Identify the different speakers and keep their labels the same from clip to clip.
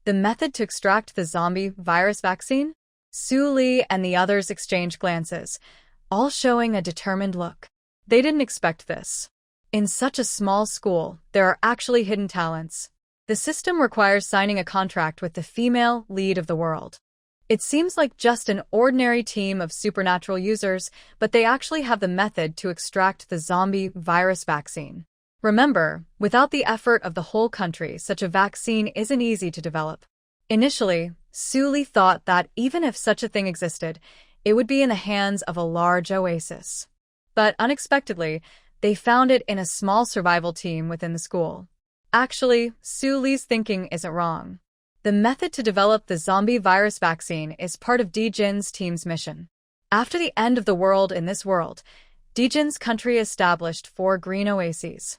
Speaker 1: The method to extract the zombie virus vaccine? Su Li and the others exchanged glances, all showing a determined look. They didn't expect this. In such a small school, there are actually hidden talents. The system requires signing a contract with the female lead of the world. It seems like just an ordinary team of supernatural users, but they actually have the method to extract the zombie virus vaccine. Remember, without the effort of the whole country, such a vaccine isn't easy to develop. Initially, Su Li thought that even if such a thing existed, it would be in the hands of a large oasis. But unexpectedly, they found it in a small survival team within the school. Actually, Su Li's thinking isn't wrong. The method to develop the zombie virus vaccine is part of Dijin's team's mission. After the end of the world in this world, Dijin's country established 4 green oases.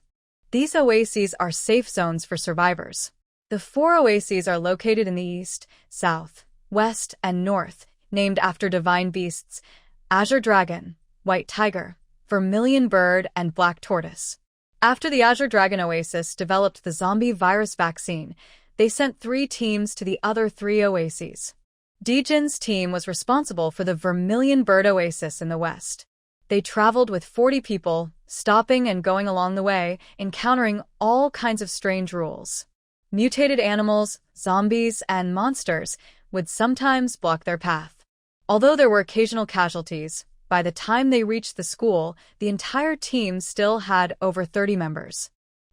Speaker 1: These oases are safe zones for survivors. The 4 oases are located in the east, south, west, and north, named after divine beasts: Azure Dragon, White Tiger, Vermilion Bird, and Black Tortoise. After the Azure Dragon Oasis developed the zombie virus vaccine, they sent 3 teams to the other 3 oases. Dijin's team was responsible for the Vermilion Bird Oasis in the west. They traveled with 40 people, stopping and going along the way, encountering all kinds of strange rules. Mutated animals, zombies, and monsters would sometimes block their path. Although there were occasional casualties, by the time they reached the school, the entire team still had over 30 members.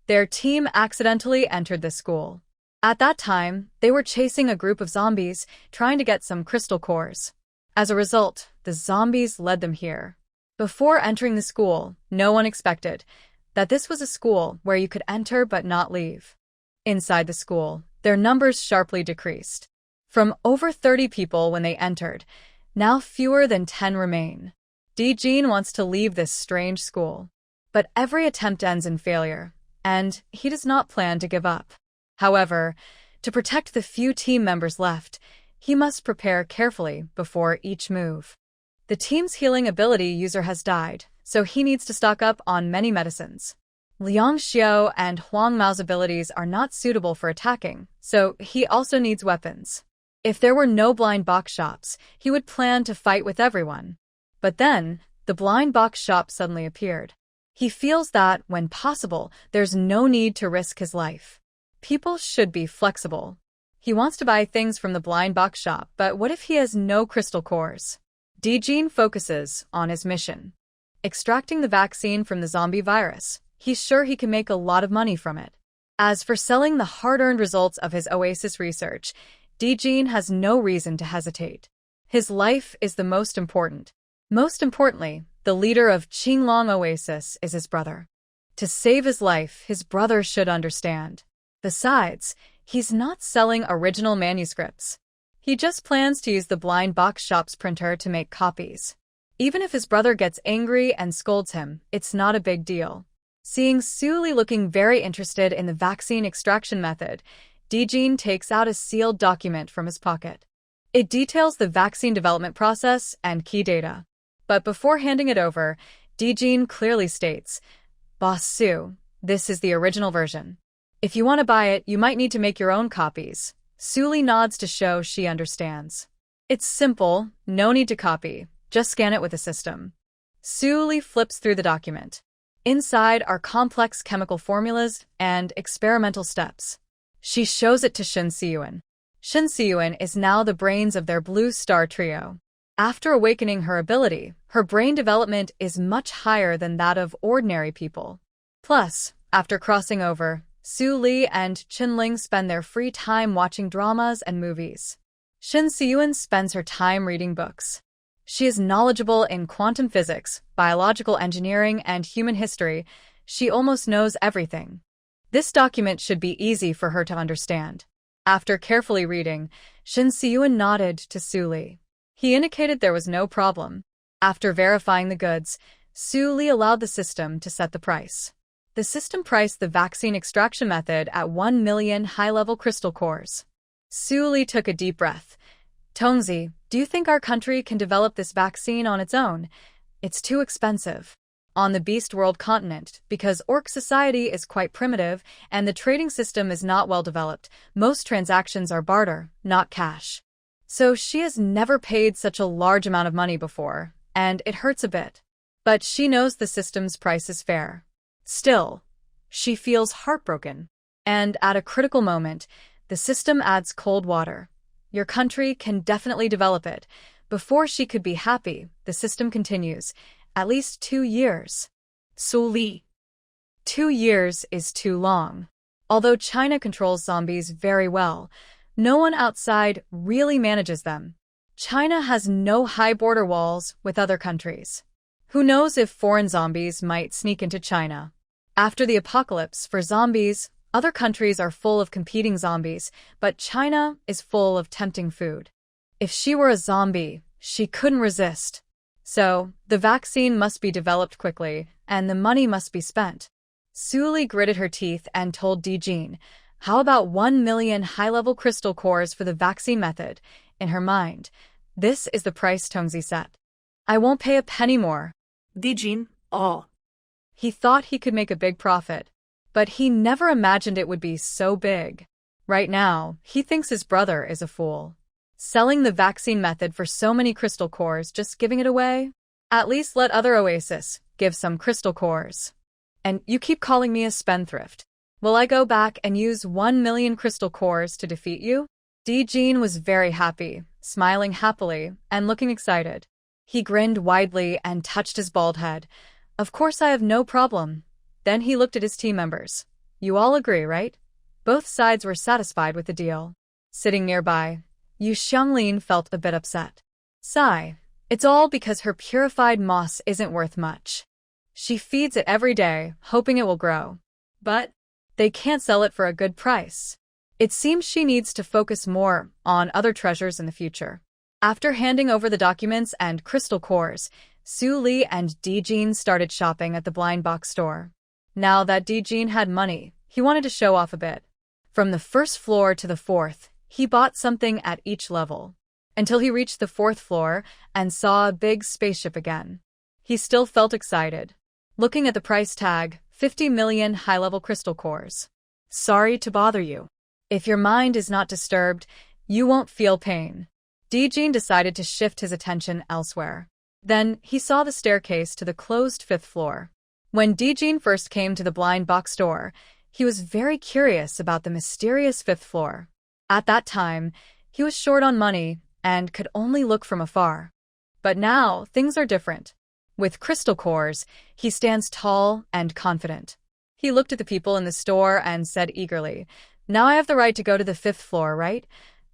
Speaker 1: Their team accidentally entered the school. At that time, they were chasing a group of zombies, trying to get some crystal cores. As a result, the zombies led them here. Before entering the school, no one expected that this was a school where you could enter but not leave. Inside the school, their numbers sharply decreased. From over 30 people when they entered, now fewer than 10 remain. Dijin wants to leave this strange school. But every attempt ends in failure, and he does not plan to give up. However, to protect the few team members left, he must prepare carefully before each move. The team's healing ability user has died, so he needs to stock up on many medicines. Liang Xiao and Huang Mao's abilities are not suitable for attacking, so he also needs weapons. If there were no blind box shops, he would plan to fight with everyone. But then, the blind box shop suddenly appeared. He feels that, when possible, there's no need to risk his life. People should be flexible. He wants to buy things from the blind box shop, but what if he has no crystal cores? Dijin focuses on his mission. Extracting the vaccine from the zombie virus, he's sure he can make a lot of money from it. As for selling the hard-earned results of his Oasis research, Dijin has no reason to hesitate. His life is the most important. Most importantly, the leader of Qinglong Oasis is his brother. To save his life, his brother should understand. Besides, he's not selling original manuscripts. He just plans to use the blind box shop's printer to make copies. Even if his brother gets angry and scolds him, it's not a big deal. Seeing Su Li looking very interested in the vaccine extraction method, Dijin takes out a sealed document from his pocket. It details the vaccine development process and key data. But before handing it over, Dijin clearly states, "Boss Su, this is the original version. If you want to buy it, you might need to make your own copies." Su Li nods to show she understands. It's simple, no need to copy, just scan it with the system. Su Li flips through the document. Inside are complex chemical formulas and experimental steps. She shows it to Shen Siyuan. Shen Siyuan is now the brains of their Blue Star trio. After awakening her ability, her brain development is much higher than that of ordinary people. Plus, after crossing over, Su Li and Qinling spend their free time watching dramas and movies. Shen Siyuan spends her time reading books. She is knowledgeable in quantum physics, biological engineering, and human history. She almost knows everything. This document should be easy for her to understand. After carefully reading, Shen Siyuan nodded to Su Li. He indicated there was no problem. After verifying the goods, Su Li allowed the system to set the price. The system priced the vaccine extraction method at 1 million high-level crystal cores. Su Li took a deep breath. "Tongzi, do you think our country can develop this vaccine on its own? It's too expensive." on the Beast World continent, because orc society is quite primitive and the trading system is not well developed. Most transactions are barter, not cash. So she has never paid such a large amount of money before, and it hurts a bit. But she knows the system's price is fair. Still, she feels heartbroken. And at a critical moment, the system adds cold water. Your country can definitely develop it. Before she could be happy, the system continues. At least 2 years. Su Li. 2 years is too long. Although China controls zombies very well, no one outside really manages them. China has no high border walls with other countries. Who knows if foreign zombies might sneak into China? After the apocalypse for zombies, other countries are full of competing zombies, but China is full of tempting food. If she were a zombie, she couldn't resist. So, the vaccine must be developed quickly, and the money must be spent. Su Li gritted her teeth and told Dijin, how about 1 million high-level crystal cores for the vaccine method? In her mind, this is the price Tongzi set. I won't pay a penny more.
Speaker 2: Dijin, oh.
Speaker 1: He thought he could make a big profit, but he never imagined it would be so big. Right now, he thinks his brother is a fool. Selling the vaccine method for so many crystal cores, just giving it away? At least let other Oasis give some crystal cores. And you keep calling me a spendthrift. Will I go back and use 1 million crystal cores to defeat you? Dijin was very happy, smiling happily and looking excited. He grinned widely and touched his bald head. Of course I have no problem. Then he looked at his team members. You all agree, right? Both sides were satisfied with the deal. Sitting nearby, Yu Xianglin felt a bit upset. Sigh. It's all because her purified moss isn't worth much. She feeds it every day, hoping it will grow. But they can't sell it for a good price. It seems she needs to focus more on other treasures in the future. After handing over the documents and crystal cores, Su Li and Dijin started shopping at the blind box store. Now that Dijin had money, he wanted to show off a bit. From the first floor to the fourth, he bought something at each level, until he reached the fourth floor and saw a big spaceship again. He still felt excited. Looking at the price tag, 50 million high-level crystal cores. Sorry to bother you. If your mind is not disturbed, you won't feel pain. Dijin decided to shift his attention elsewhere. Then he saw the staircase to the closed 5th floor. When Dijin first came to the blind box door, he was very curious about the mysterious 5th floor. At that time, he was short on money and could only look from afar. But now, things are different. With crystal cores, he stands tall and confident. He looked at the people in the store and said eagerly, Now I have the right to go to the 5th floor, right?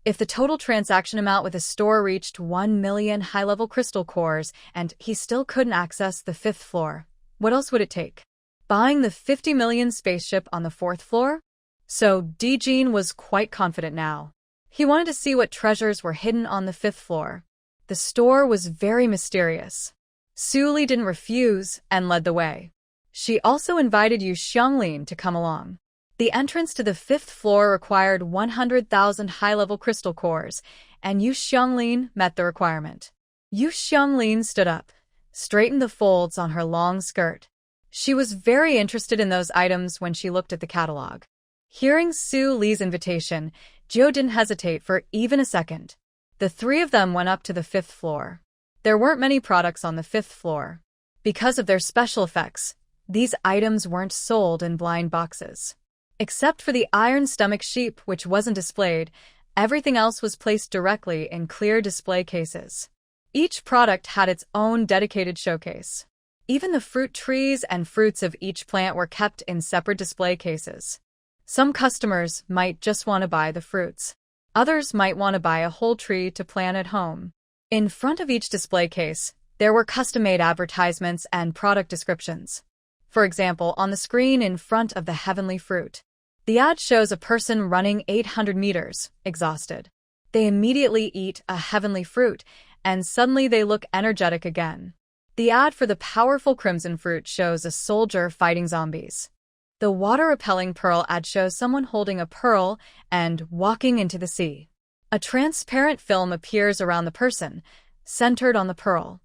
Speaker 1: If the total transaction amount with the store reached 1 million high-level crystal cores and he still couldn't access the 5th floor, what else would it take? Buying the 50 million spaceship on the 4th floor? So Dijin was quite confident now. He wanted to see what treasures were hidden on the 5th floor. The store was very mysterious. Su Li didn't refuse and led the way. She also invited Yu Xianglin to come along. The entrance to the 5th floor required 100,000 high-level crystal cores, and Yu Xianglin met the requirement. Yu Xianglin stood up, straightened the folds on her long skirt. She was very interested in those items when she looked at the catalog. Hearing Su Li's invitation, Jiu didn't hesitate for even a second. The three of them went up to the 5th floor. There weren't many products on the 5th floor. Because of their special effects, these items weren't sold in blind boxes. Except for the iron stomach sheep, which wasn't displayed, everything else was placed directly in clear display cases. Each product had its own dedicated showcase. Even the fruit trees and fruits of each plant were kept in separate display cases. Some customers might just want to buy the fruits. Others might want to buy a whole tree to plant at home. In front of each display case, there were custom-made advertisements and product descriptions. For example, on the screen in front of the heavenly fruit, the ad shows a person running 800 meters, exhausted. They immediately eat a heavenly fruit, and suddenly they look energetic again. The ad for the powerful crimson fruit shows a soldier fighting zombies. The water-repelling pearl ad shows someone holding a pearl and walking into the sea. A transparent film appears around the person, centered on the pearl.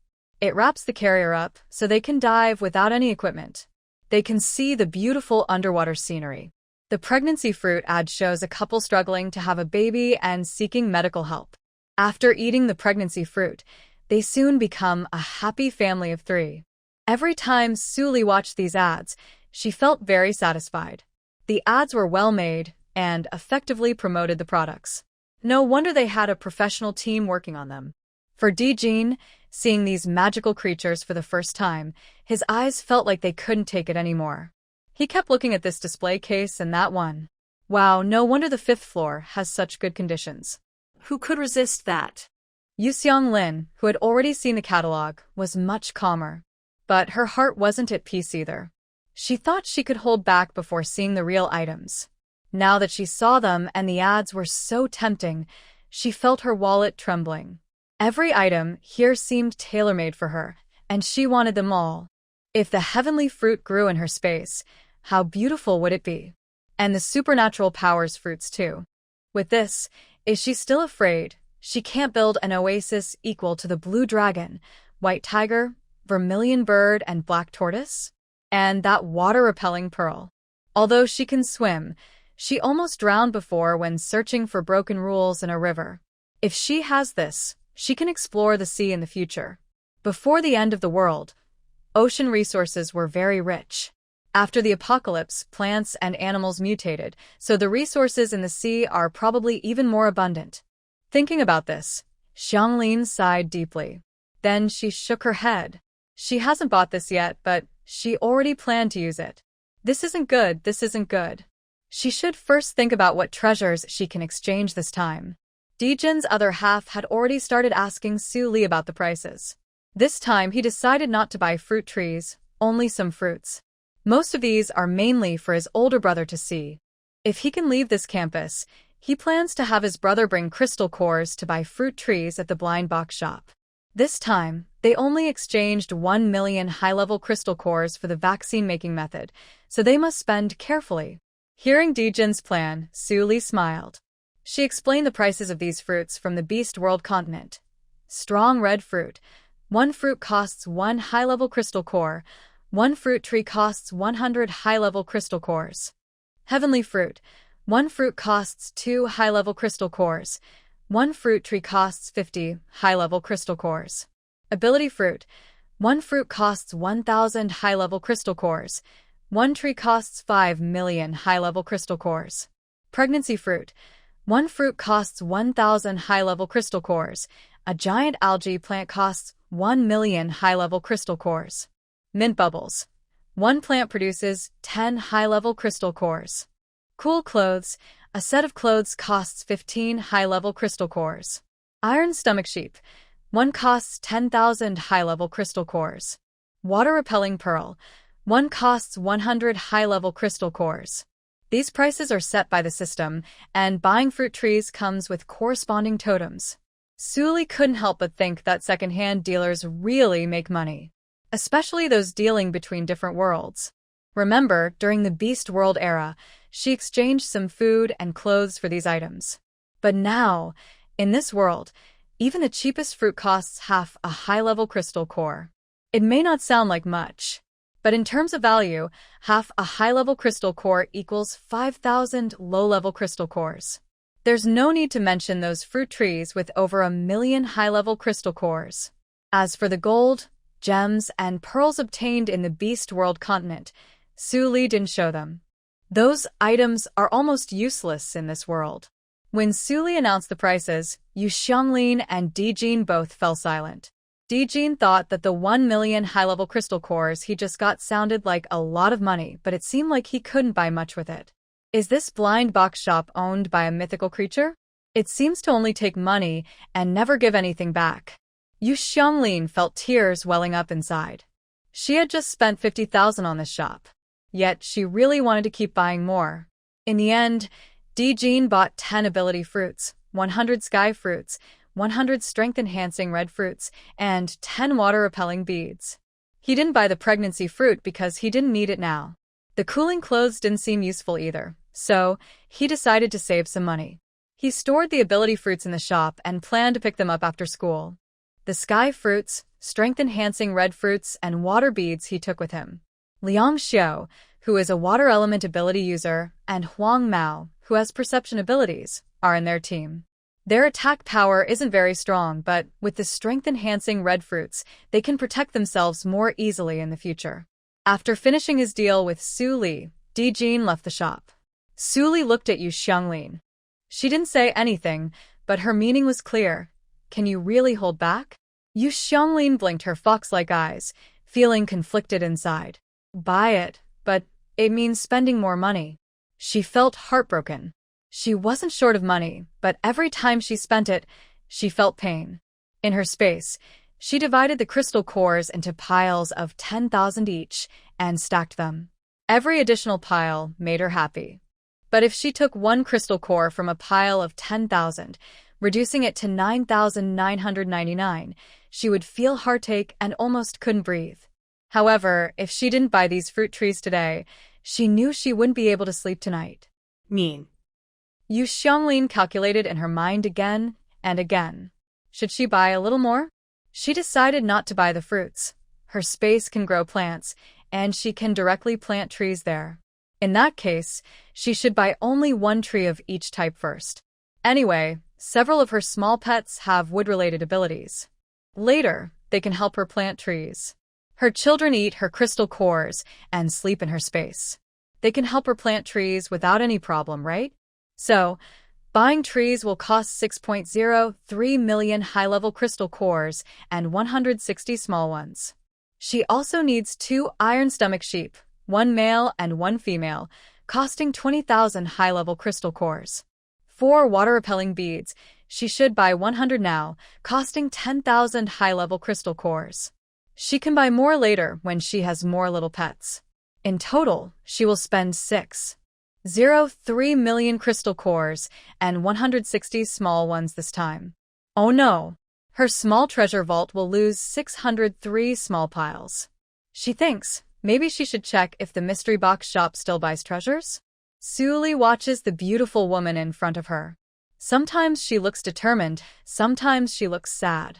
Speaker 1: It wraps the carrier up so they can dive without any equipment. They can see the beautiful underwater scenery. The pregnancy fruit ad shows a couple struggling to have a baby and seeking medical help. After eating the pregnancy fruit, they soon become a happy family of 3. Every time Suli watched these ads, she felt very satisfied. The ads were well made and effectively promoted the products. No wonder they had a professional team working on them. For Dijin, seeing these magical creatures for the first time, his eyes felt like they couldn't take it anymore. He kept looking at this display case and that one. Wow, no wonder the 5th floor has such good conditions.
Speaker 2: Who could resist that?
Speaker 1: Yuseong Lin, who had already seen the catalog, was much calmer. But her heart wasn't at peace either. She thought she could hold back before seeing the real items. Now that she saw them and the ads were so tempting, she felt her wallet trembling. Every item here seemed tailor-made for her, and she wanted them all. If the heavenly fruit grew in her space, how beautiful would it be? And the supernatural powers fruits too. With this, is she still afraid? She can't build an oasis equal to the blue dragon, white tiger, vermilion bird, and black tortoise? And that water-repelling pearl. Although she can swim, she almost drowned before when searching for broken rules in a river. If she has this, she can explore the sea in the future. Before the end of the world, ocean resources were very rich. After the apocalypse, plants and animals mutated, so the resources in the sea are probably even more abundant. Thinking about this, Xianglin sighed deeply. Then she shook her head. She hasn't bought this yet, but she already planned to use it. This isn't good, this isn't good. She should first think about what treasures she can exchange this time. Dijin's other half had already started asking Su Li about the prices. This time he decided not to buy fruit trees, only some fruits. Most of these are mainly for his older brother to see. If he can leave this campus, he plans to have his brother bring crystal cores to buy fruit trees at the blind box shop. This time, they only exchanged 1 million high-level crystal cores for the vaccine-making method, so they must spend carefully. Hearing Dijin's plan, Su Li smiled. She explained the prices of these fruits from the Beast World continent. Strong red fruit. 1 fruit costs 1 high-level crystal core. 1 fruit tree costs 100 high-level crystal cores. Heavenly fruit. 1 fruit costs 2 high-level crystal cores. 1 fruit tree costs 50 high-level crystal cores. Ability fruit. 1 fruit costs 1,000 high-level crystal cores. 1 tree costs 5 million high-level crystal cores. Pregnancy fruit. 1 fruit costs 1,000 high-level crystal cores. A giant algae plant costs 1 million high-level crystal cores. Mint bubbles. 1 plant produces 10 high-level crystal cores. Cool clothes. A set of clothes costs 15 high-level crystal cores. Iron stomach sheep. 1 costs 10,000 high-level crystal cores. Water-repelling pearl. 1 costs 100 high-level crystal cores. These prices are set by the system, and buying fruit trees comes with corresponding totems. Su Li couldn't help but think that second-hand dealers really make money, especially those dealing between different worlds. Remember, during the Beast World era, she exchanged some food and clothes for these items. But now, in this world, even the cheapest fruit costs half a high-level crystal core. It may not sound like much, but in terms of value, half a high-level crystal core equals 5,000 low-level crystal cores. There's no need to mention those fruit trees with over 1 million high-level crystal cores. As for the gold, gems, and pearls obtained in the Beast World continent, Su Li didn't show them. Those items are almost useless in this world. When Su Li announced the prices, Yu Xianglin and Dijin both fell silent. Dijin thought that the 1 million high-level crystal cores he just got sounded like a lot of money, but it seemed like he couldn't buy much with it. Is this blind box shop owned by a mythical creature? It seems to only take money and never give anything back. Yu Xianglin felt tears welling up inside. She had just spent 50,000 on this shop. Yet she really wanted to keep buying more. In the end, Dijin bought 10 ability fruits, 100 sky fruits, 100 strength-enhancing red fruits, and 10 water-repelling beads. He didn't buy the pregnancy fruit because he didn't need it now. The cooling clothes didn't seem useful either, so he decided to save some money. He stored the ability fruits in the shop and planned to pick them up after school. The sky fruits, strength-enhancing red fruits, and water beads he took with him. Liang Xiao, who is a water element ability user, and Huang Mao, who has perception abilities, are in their team. Their attack power isn't very strong, but with the strength-enhancing red fruits, they can protect themselves more easily in the future. After finishing his deal with Su Li, Di Jin left the shop. Su Li looked at Yu Xianglin. She didn't say anything, but her meaning was clear. Can you really hold back? Yu Xianglin blinked her fox-like eyes, feeling conflicted inside. Buy it, but it means spending more money. She felt heartbroken. She wasn't short of money, but every time she spent it, she felt pain. In her space, she divided the crystal cores into piles of 10,000 each and stacked them. Every additional pile made her happy. But if she took one crystal core from a pile of 10,000, reducing it to 9,999, she would feel heartache and almost couldn't breathe. However, if she didn't buy these fruit trees today, she knew she wouldn't be able to sleep tonight.
Speaker 2: Mean.
Speaker 1: Yu Xianglin calculated in her mind again and again. Should she buy a little more? She decided not to buy the fruits. Her space can grow plants, and she can directly plant trees there. In that case, she should buy only one tree of each type first. Anyway, several of her small pets have wood-related abilities. Later, they can help her plant trees. Her children eat her crystal cores and sleep in her space. They can help her plant trees without any problem, right? So, buying trees will cost 6.03 million high-level crystal cores and 160 small ones. She also needs 2 iron stomach sheep, 1 male and 1 female, costing 20,000 high-level crystal cores. 4 water-repelling beads, she should buy 100 now, costing 10,000 high-level crystal cores. She can buy more later when she has more little pets. In total, she will spend 6.03 million crystal cores and 160 small ones this time. Oh no! Her small treasure vault will lose 603 small piles. She thinks maybe she should check if the mystery box shop still buys treasures. Su Li watches the beautiful woman in front of her. Sometimes she looks determined, sometimes she looks sad.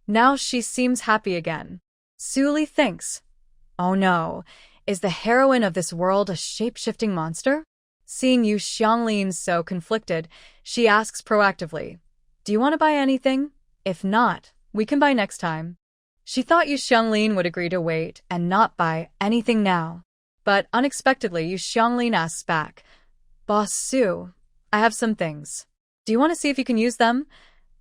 Speaker 1: Now she seems happy again. Su Li thinks, oh no, is the heroine of this world a shape-shifting monster? Seeing Yu Xianglin so conflicted, she asks proactively, do you want to buy anything? If not, we can buy next time. She thought Yu Xianglin would agree to wait and not buy anything now. But unexpectedly, Yu Xianglin asks back, Boss Su, I have some things. Do you want to see if you can use them?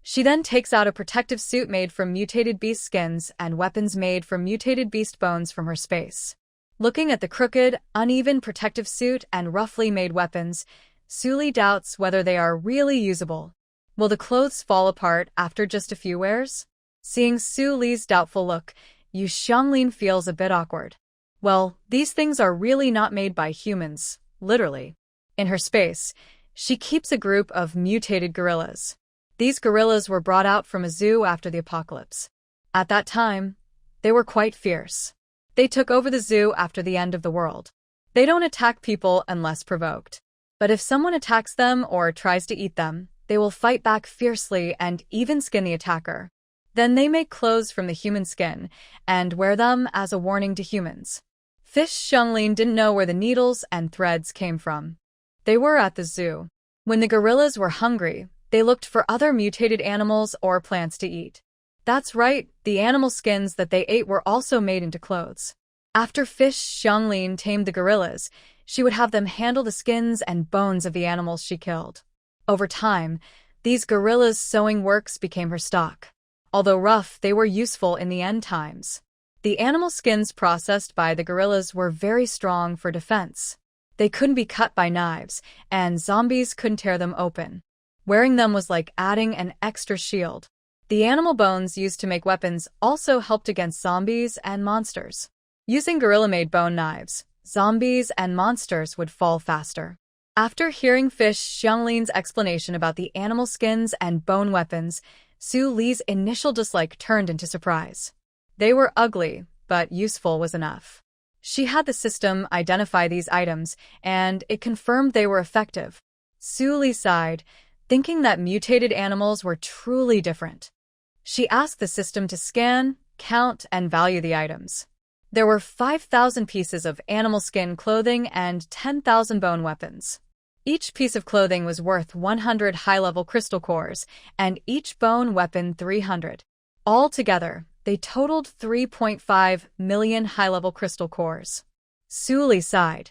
Speaker 1: She then takes out a protective suit made from mutated beast skins and weapons made from mutated beast bones from her space. Looking at the crooked, uneven protective suit and roughly made weapons, Su Li doubts whether they are really usable. Will the clothes fall apart after just a few wears? Seeing Su Li's doubtful look, Yu Xianglin feels a bit awkward. Well, these things are really not made by humans, literally. In her space, she keeps a group of mutated gorillas. These gorillas were brought out from a zoo after the apocalypse. At that time, they were quite fierce. They took over the zoo after the end of the world. They don't attack people unless provoked. But if someone attacks them or tries to eat them, they will fight back fiercely and even skin the attacker. Then they make clothes from the human skin and wear them as a warning to humans. Fish Xianglin didn't know where the needles and threads came from. They were at the zoo. When the gorillas were hungry, they looked for other mutated animals or plants to eat. That's right, the animal skins that they ate were also made into clothes. After Fish Xianglin tamed the gorillas, she would have them handle the skins and bones of the animals she killed. Over time, these gorillas' sewing works became her stock. Although rough, they were useful in the end times. The animal skins processed by the gorillas were very strong for defense. They couldn't be cut by knives, and zombies couldn't tear them open. Wearing them was like adding an extra shield. The animal bones used to make weapons also helped against zombies and monsters. Using gorilla-made bone knives, zombies and monsters would fall faster. After hearing Fish Xianglin's explanation about the animal skins and bone weapons, Su Li's initial dislike turned into surprise. They were ugly, but useful was enough. She had the system identify these items, and it confirmed they were effective. Su Li sighed, thinking that mutated animals were truly different. She asked the system to scan, count, and value the items. There were 5,000 pieces of animal skin clothing and 10,000 bone weapons. Each piece of clothing was worth 100 high-level crystal cores, and each bone weapon 300. Altogether, they totaled 3.5 million high-level crystal cores. Su Li sighed.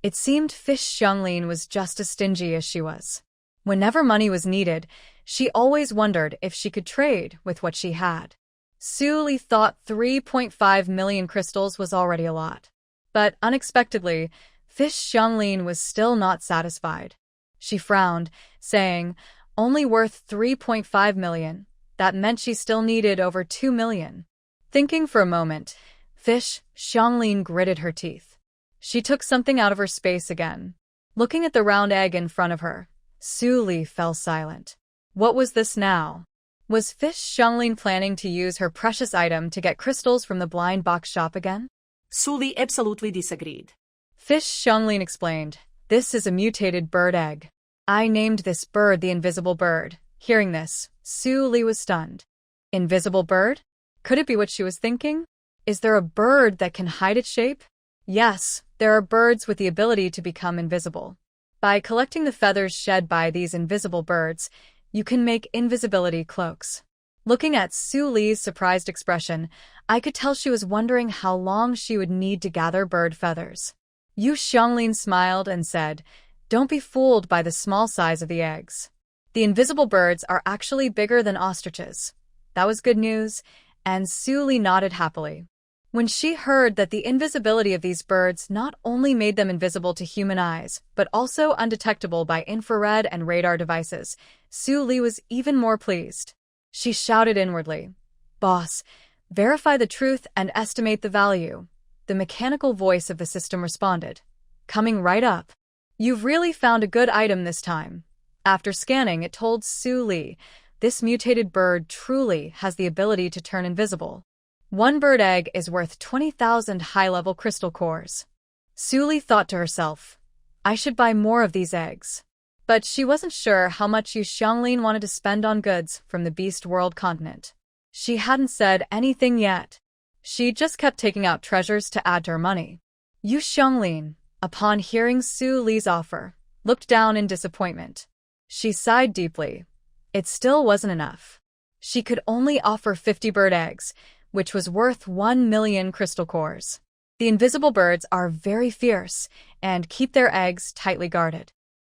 Speaker 1: It seemed Fish Xianglin was just as stingy as she was. Whenever money was needed, she always wondered if she could trade with what she had. Su Li thought 3.5 million crystals was already a lot. But unexpectedly, Fish Xianglin was still not satisfied. She frowned, saying, "Only worth 3.5 million. That meant she still needed over 2 million. Thinking for a moment, Fish Xianglin gritted her teeth. She took something out of her space again. Looking at the round egg in front of her, Su Li fell silent. What was this now? Was Fish Xianglin planning to use her precious item to get crystals from the blind box shop again?
Speaker 2: Su Li absolutely disagreed.
Speaker 1: Fish Xianglin explained, "This is a mutated bird egg. I named this bird the invisible bird." Hearing this, Su Li was stunned. Invisible bird? Could it be what she was thinking? Is there a bird that can hide its shape? Yes, there are birds with the ability to become invisible. By collecting the feathers shed by these invisible birds, you can make invisibility cloaks. Looking at Su Li's surprised expression, I could tell she was wondering how long she would need to gather bird feathers. Yu Xianglin smiled and said, "Don't be fooled by the small size of the eggs. The invisible birds are actually bigger than ostriches." That was good news, and Su Li nodded happily. When she heard that the invisibility of these birds not only made them invisible to human eyes, but also undetectable by infrared and radar devices, Su Li was even more pleased. She shouted inwardly, "Boss, verify the truth and estimate the value." The mechanical voice of the system responded, "Coming right up. You've really found a good item this time." After scanning, it told Su Li, "This mutated bird truly has the ability to turn invisible. One bird egg is worth 20,000 high-level crystal cores." Su Li thought to herself, "I should buy more of these eggs." But she wasn't sure how much Yu Xianglin wanted to spend on goods from the Beast World continent. She hadn't said anything yet. She just kept taking out treasures to add to her money. Yu Xianglin, upon hearing Su Li's offer, looked down in disappointment. She sighed deeply. It still wasn't enough. She could only offer 50 bird eggs, which was worth 1 million crystal cores. The invisible birds are very fierce and keep their eggs tightly guarded.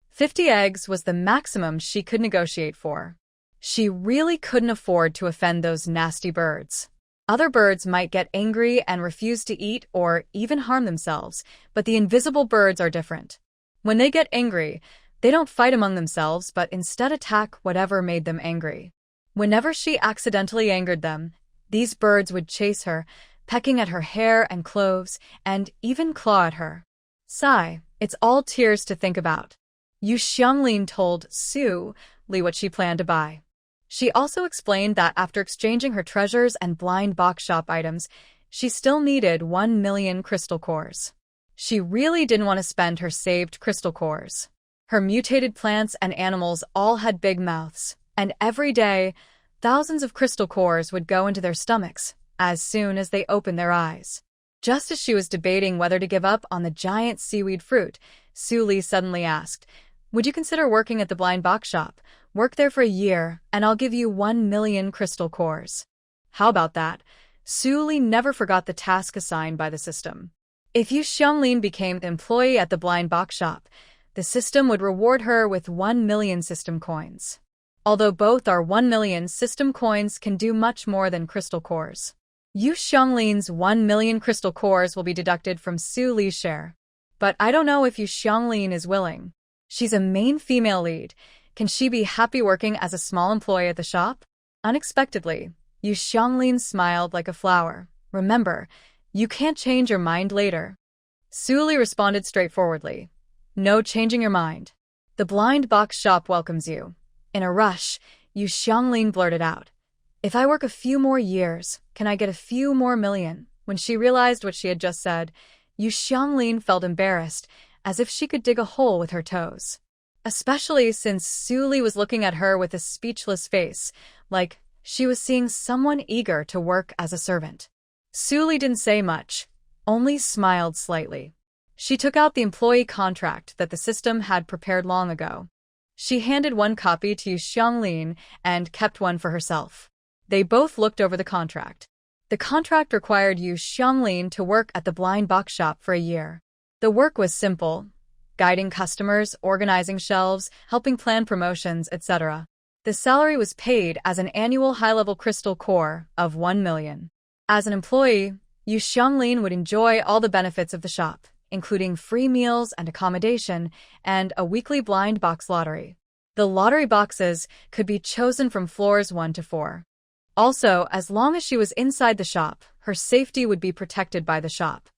Speaker 1: 50 eggs was the maximum she could negotiate for. She really couldn't afford to offend those nasty birds. Other birds might get angry and refuse to eat or even harm themselves, but the invisible birds are different. When they get angry, they don't fight among themselves but instead attack whatever made them angry. Whenever she accidentally angered them, these birds would chase her, pecking at her hair and clothes, and even claw at her. Sigh, it's all tears to think about. Yu Xianglin told Su Li what she planned to buy. She also explained that after exchanging her treasures and blind box shop items, she still needed 1 million crystal cores. She really didn't want to spend her saved crystal cores. Her mutated plants and animals all had big mouths, and every day, thousands of crystal cores would go into their stomachs as soon as they opened their eyes. Just as she was debating whether to give up on the giant seaweed fruit, Su Li suddenly asked, "Would you consider working at the blind box shop? Work there for a year, and I'll give you 1 million crystal cores." How about that? Su Li never forgot the task assigned by the system. If Yu Xianglin became the employee at the blind box shop, the system would reward her with 1 million system coins. Although both are 1 million, system coins can do much more than crystal cores. Yu Xianglin's 1 million crystal cores will be deducted from Su Li's share. But I don't know if Yu Xianglin is willing. She's a main female lead. Can she be happy working as a small employee at the shop? Unexpectedly, Yu Xianglin smiled like a flower. "Remember, you can't change your mind later." Su Li responded straightforwardly, "No changing your mind. The blind box shop welcomes you." In a rush, Yu Xianglin blurted out, "If I work a few more years, can I get a few more million?" When she realized what she had just said, Yu Xianglin felt embarrassed, as if she could dig a hole with her toes. Especially since Su Li was looking at her with a speechless face, like She was seeing someone eager to work as a servant. Suli didn't say much, only smiled slightly. She took out the employee contract that the system had prepared long ago. She handed one copy to Yu Xianglin and kept one for herself. They both looked over the contract. The contract required Yu Xianglin to work at the blind box shop for a year. The work was simple: guiding customers, organizing shelves, helping plan promotions, etc. The salary was paid as an annual high-level crystal core of 1 million. As an employee, Yu Xianglin would enjoy all the benefits of the shop, including free meals and accommodation, and a weekly blind box lottery. The lottery boxes could be chosen from floors 1 to 4. Also, as long as she was inside the shop, her safety would be protected by the shop.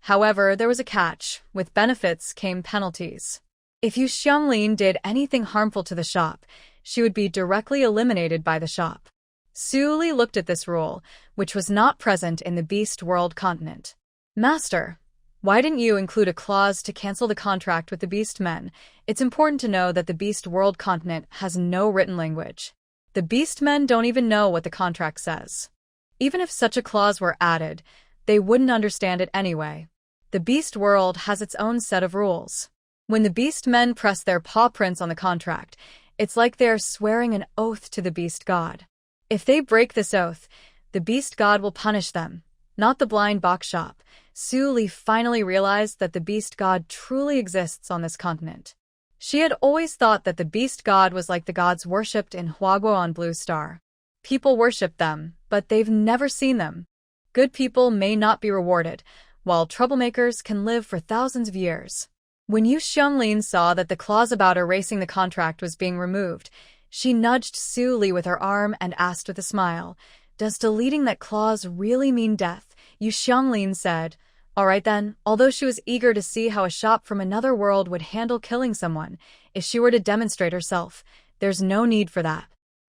Speaker 1: However, there was a catch. With benefits came penalties. If Yu Xianglin did anything harmful to the shop, she would be directly eliminated by the shop. Suli looked at this rule, which was not present in the Beast World continent. Master, why didn't you include a clause to cancel the contract with the Beast Men? It's important to know that the Beast World continent has no written language. The Beast Men don't even know what the contract says. Even if such a clause were added, they wouldn't understand it anyway. The Beast World has its own set of rules. When the Beast Men press their paw prints on the contract, it's like they are swearing an oath to the Beast God. If they break this oath, the Beast God will punish them, not the blind box shop. Suli finally realized that the Beast God truly exists on this continent. She had always thought that the Beast God was like the gods worshipped in Huaguo on Blue Star. People worship them, but they've never seen them. Good people may not be rewarded, while troublemakers can live for thousands of years. When Yu Xianglin saw that the clause about erasing the contract was being removed, she nudged Suli with her arm and asked with a smile, "Does deleting that clause really mean death?" Yu Xianglin said, "All right then." Although she was eager to see how a shop from another world would handle killing someone if she were to demonstrate herself, there's no need for that.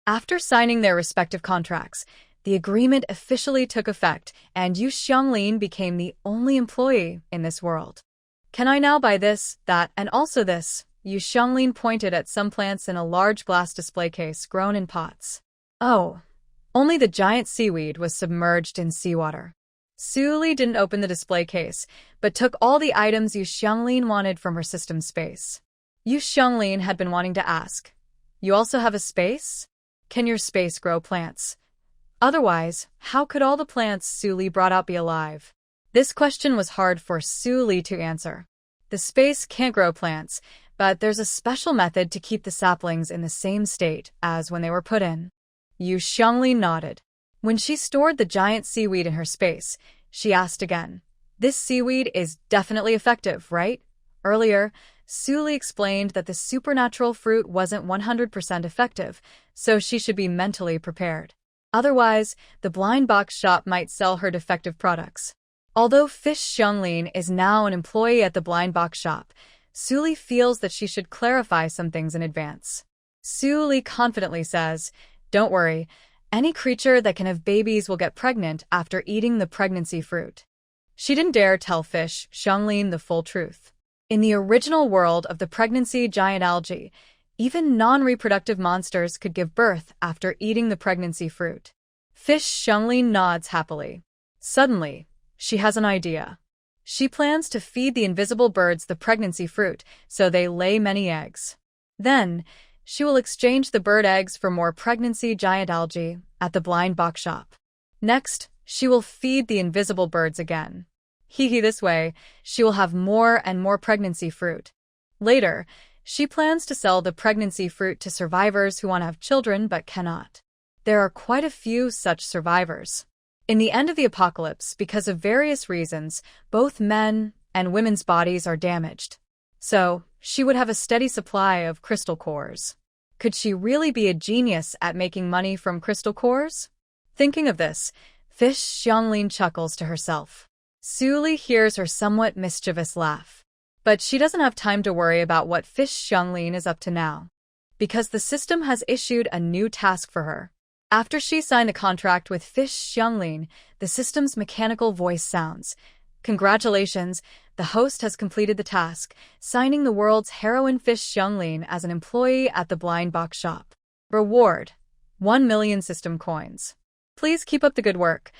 Speaker 1: After signing their respective contracts, the agreement officially took effect, and Yu Xianglin became the only employee in this world. "Can I now buy this, that, and also this?" Yu Xianglin pointed at some plants in a large glass display case grown in pots. Oh, only the giant seaweed was submerged in seawater. Suli didn't open the display case, but took all the items Yu Xianglin wanted from her system space. Yu Xianglin had been wanting to ask, "You also have a space? Can your space grow plants? Otherwise, how could all the plants Suli brought out be alive?" This question was hard for Suli to answer. The space can't grow plants, but there's a special method to keep the saplings in the same state as when they were put in. Yu Xianglin nodded. When she stored the giant seaweed in her space, she asked again, "This seaweed is definitely effective, right?" Earlier, Suli explained that the supernatural fruit wasn't 100% effective, so she should be mentally prepared. Otherwise, the blind box shop might sell her defective products. Although Fish Xianglin is now an employee at the blind box shop, Suli feels that she should clarify some things in advance. Suli confidently says, "Don't worry, any creature that can have babies will get pregnant after eating the pregnancy fruit." She didn't dare tell Fish Xianglin the full truth. In the original world of the pregnancy giant algae, even non-reproductive monsters could give birth after eating the pregnancy fruit. Fish Xianglin nods happily. Suddenly, she has an idea. She plans to feed the invisible birds the pregnancy fruit so they lay many eggs. Then, she will exchange the bird eggs for more pregnancy giant algae at the blind box shop. Next, she will feed the invisible birds again. This way, she will have more and more pregnancy fruit. Later, she plans to sell the pregnancy fruit to survivors who want to have children but cannot. There are quite a few such survivors. In the end of the apocalypse, because of various reasons, both men and women's bodies are damaged. So, she would have a steady supply of crystal cores. Could she really be a genius at making money from crystal cores? Thinking of this, Fish Xianglin chuckles to herself. Suli hears her somewhat mischievous laugh. But she doesn't have time to worry about what Fish Xianglin is up to now, because the system has issued a new task for her. After she signed the contract with Fish Xianglin, the system's mechanical voice sounds, "Congratulations, the host has completed the task, signing the world's heroine Fish Xianglin as an employee at the blind box shop. Reward: 1 million system coins. Please keep up the good work.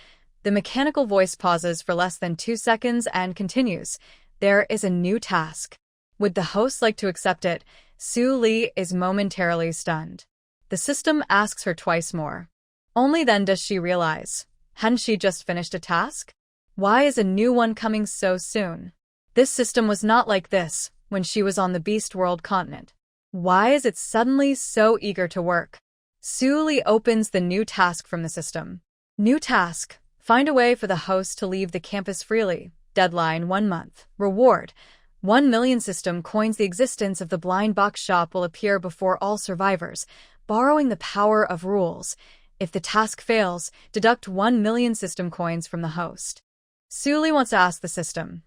Speaker 1: The mechanical voice pauses for less than 2 seconds and continues. There is a new task. Would the host like to accept it? Su Li is momentarily stunned. The system asks her twice more. Only then does she realize. Hadn't she just finished a task? Why is a new one coming so soon? This system was not like this when she was on the Beast World continent. Why is it suddenly so eager to work? Su Li opens the new task from the system. New task. Find a way for the host to leave the campus freely. Deadline 1 month. Reward. 1 million system coins. The existence of the blind box shop will appear before all survivors, borrowing the power of rules. If the task fails, deduct 1 million system coins from the host. Su Li wants to ask the system,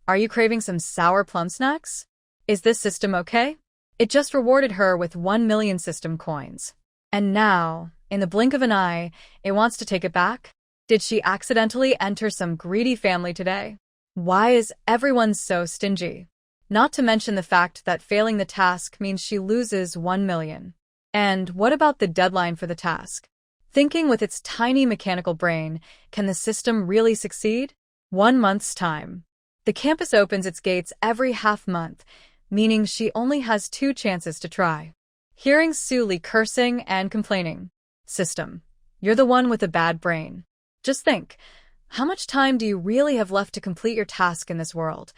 Speaker 1: are you craving some sour plum snacks? Is this system okay? It just rewarded her with 1 million system coins. And now, in the blink of an eye, it wants to take it back? Did she accidentally enter some greedy family today? Why is everyone so stingy? Not to mention the fact that failing the task means she loses 1 million. And what about the deadline for the task? Thinking with its tiny mechanical brain, can the system really succeed? 1 month's time. The campus opens its gates every half month, meaning she only has 2 chances to try. Hearing Su Li cursing and complaining. System, you're the one with a bad brain. Just think, how much time do you really have left to complete your task in this world?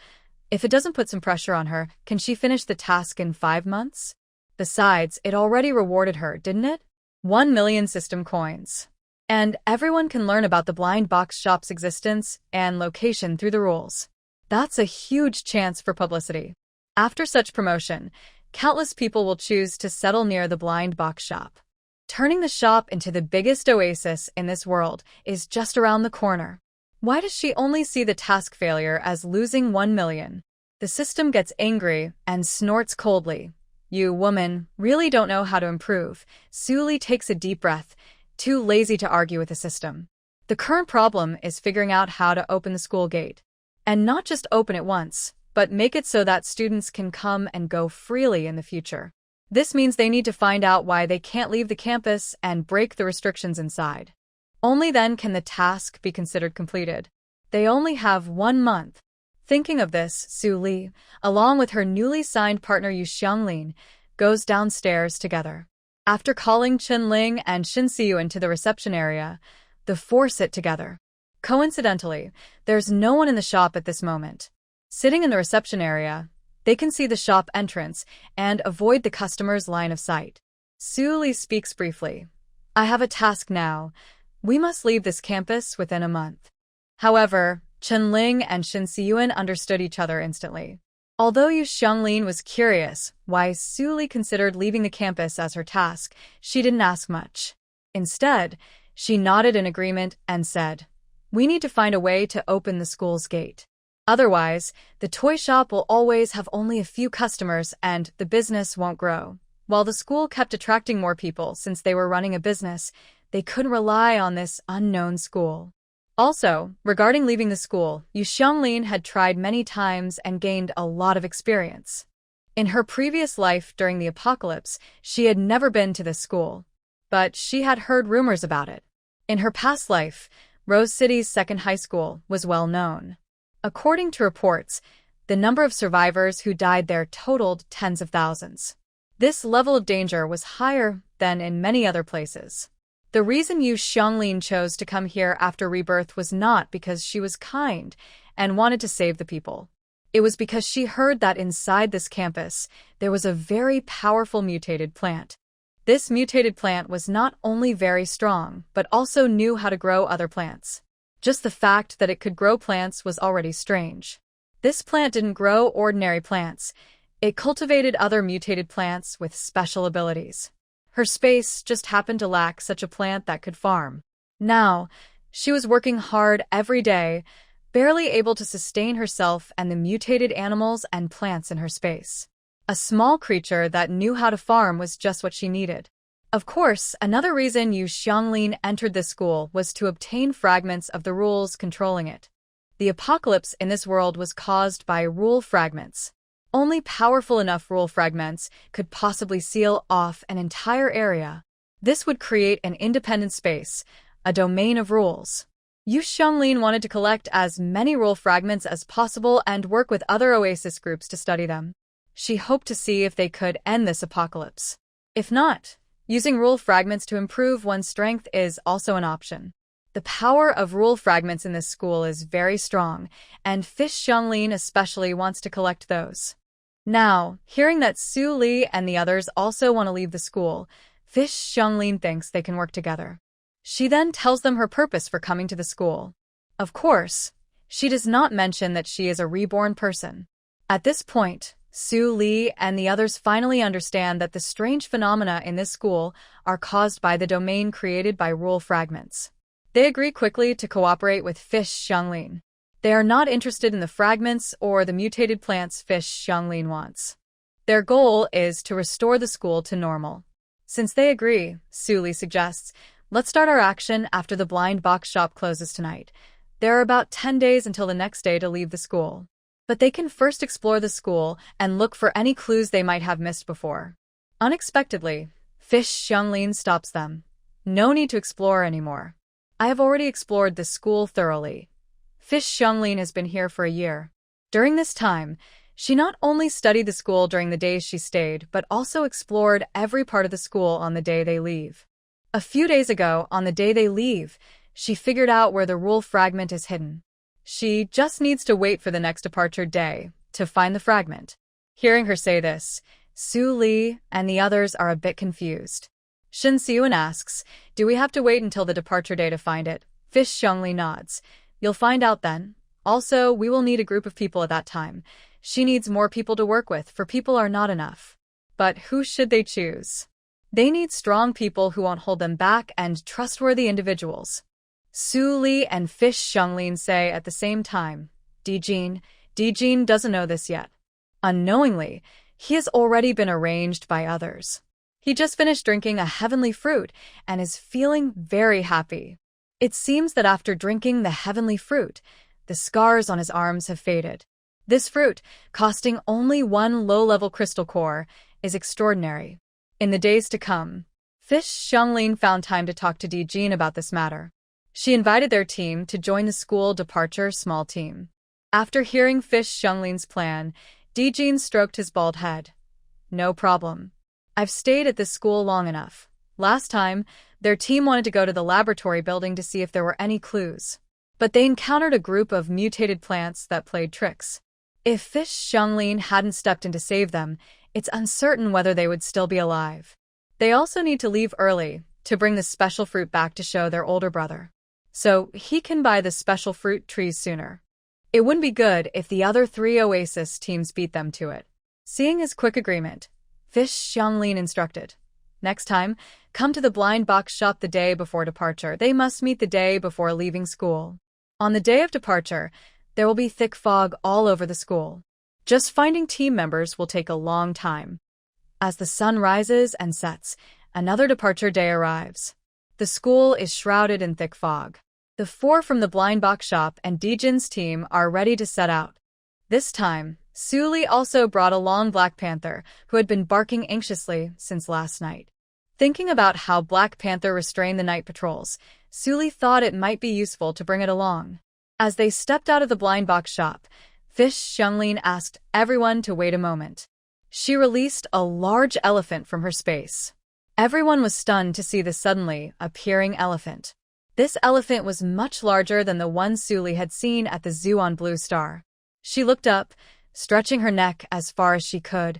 Speaker 1: If it doesn't put some pressure on her, can she finish the task in 5 months? Besides, it already rewarded her, didn't it? 1 million system coins. And everyone can learn about the blind box shop's existence and location through the rules. That's a huge chance for publicity. After such promotion, countless people will choose to settle near the blind box shop. Turning the shop into the biggest oasis in this world is just around the corner. Why does she only see the task failure as losing 1 million? The system gets angry and snorts coldly. You woman really don't know how to improve. Su Li takes a deep breath, too lazy to argue with the system. The current problem is figuring out how to open the school gate. And not just open it once, but make it so that students can come and go freely in the future. This means they need to find out why they can't leave the campus and break the restrictions inside. Only then can the task be considered completed. They only have 1 month. Thinking of this, Su Li, along with her newly signed partner Yu Xianglin, goes downstairs together. After calling Chen Ling and Xin Siyuan to the reception area, the 4 sit together. Coincidentally, there's no one in the shop at this moment. Sitting in the reception area, they can see the shop entrance and avoid the customer's line of sight. Su Li speaks briefly. I have a task now. We must leave this campus within a month. However, Chen Ling and Xin Siyuan understood each other instantly. Although Yu Xianglin was curious why Su Li considered leaving the campus as her task, she didn't ask much. Instead, she nodded in agreement and said, we need to find a way to open the school's gate. Otherwise, the toy shop will always have only a few customers and the business won't grow. While the school kept attracting more people since they were running a business, they couldn't rely on this unknown school. Also, regarding leaving the school, Yu Xianglin had tried many times and gained a lot of experience. In her previous life during the apocalypse, she had never been to this school. But she had heard rumors about it. In her past life, Rose City's second high school was well known. According to reports, the number of survivors who died there totaled tens of thousands. This level of danger was higher than in many other places. The reason Yu Xianglin chose to come here after rebirth was not because she was kind and wanted to save the people. It was because she heard that inside this campus, there was a very powerful mutated plant. This mutated plant was not only very strong, but also knew how to grow other plants. Just the fact that it could grow plants was already strange. This plant didn't grow ordinary plants. It cultivated other mutated plants with special abilities. Her space just happened to lack such a plant that could farm. Now, she was working hard every day, barely able to sustain herself and the mutated animals and plants in her space. A small creature that knew how to farm was just what she needed. Of course, another reason Yu Xianglin entered this school was to obtain fragments of the rules controlling it. The apocalypse in this world was caused by rule fragments. Only powerful enough rule fragments could possibly seal off an entire area. This would create an independent space, a domain of rules. Yu Xianglin wanted to collect as many rule fragments as possible and work with other Oasis groups to study them. She hoped to see if they could end this apocalypse. If not, using rule fragments to improve one's strength is also an option. The power of rule fragments in this school is very strong, and Fish Xianglin especially wants to collect those. Now, hearing that Su Li and the others also want to leave the school, Fish Xianglin thinks they can work together. She then tells them her purpose for coming to the school. Of course, she does not mention that she is a reborn person. At this point, Su Li and the others finally understand that the strange phenomena in this school are caused by the domain created by rule fragments. They agree quickly to cooperate with Fish Xianglin. They are not interested in the fragments or the mutated plants Fish Xianglin wants. Their goal is to restore the school to normal. Since they agree, Su Li suggests, let's start our action after the blind box shop closes tonight. There are about 10 days until the next day to leave the school. But they can first explore the school and look for any clues they might have missed before. Unexpectedly, Fish Xianglin stops them. No need to explore anymore. I have already explored the school thoroughly. Fish Xianglin has been here for a year. During this time, she not only studied the school during the days she stayed, but also explored every part of the school on the day they leave. A few days ago, on the day they leave, she figured out where the rule fragment is hidden. She just needs to wait for the next departure day to find the fragment. Hearing her say this, Su Li and the others are a bit confused. Shin Siyuan asks, do we have to wait until the departure day to find it? Fish Xianglin nods. You'll find out then. Also, we will need a group of people at that time. She needs more people to work with, for people are not enough. But who should they choose? They need strong people who won't hold them back and trustworthy individuals. Su Li and Fish Xianglin say at the same time, Dijin doesn't know this yet. Unknowingly, he has already been arranged by others. He just finished drinking a heavenly fruit and is feeling very happy. It seems that after drinking the heavenly fruit, the scars on his arms have faded. This fruit, costing only 1 low-level crystal core, is extraordinary. In the days to come, Fish Xianglin found time to talk to Dijin about this matter. She invited their team to join the school departure small team. After hearing Fish Xianglin's plan, Dijin stroked his bald head. No problem. I've stayed at this school long enough. Last time, their team wanted to go to the laboratory building to see if there were any clues. But they encountered a group of mutated plants that played tricks. If Fish Xianglin hadn't stepped in to save them, it's uncertain whether they would still be alive. They also need to leave early to bring the special fruit back to show their older brother, so he can buy the special fruit trees sooner. It wouldn't be good if the other 3 Oasis teams beat them to it. Seeing his quick agreement, Fish Xianglin instructed, next time, come to the blind box shop the day before departure. They must meet the day before leaving school. On the day of departure, there will be thick fog all over the school. Just finding team members will take a long time. As the sun rises and sets, another departure day arrives. The school is shrouded in thick fog. The 4 from the blind box shop and Dijin's team are ready to set out. This time, Su Li also brought along Black Panther, who had been barking anxiously since last night. Thinking about how Black Panther restrained the night patrols, Su Li thought it might be useful to bring it along. As they stepped out of the blind box shop, Fish Xianglin asked everyone to wait a moment. She released a large elephant from her space. Everyone was stunned to see the suddenly appearing elephant. This elephant was much larger than the one Su Li had seen at the zoo on Blue Star. She looked up, stretching her neck as far as she could,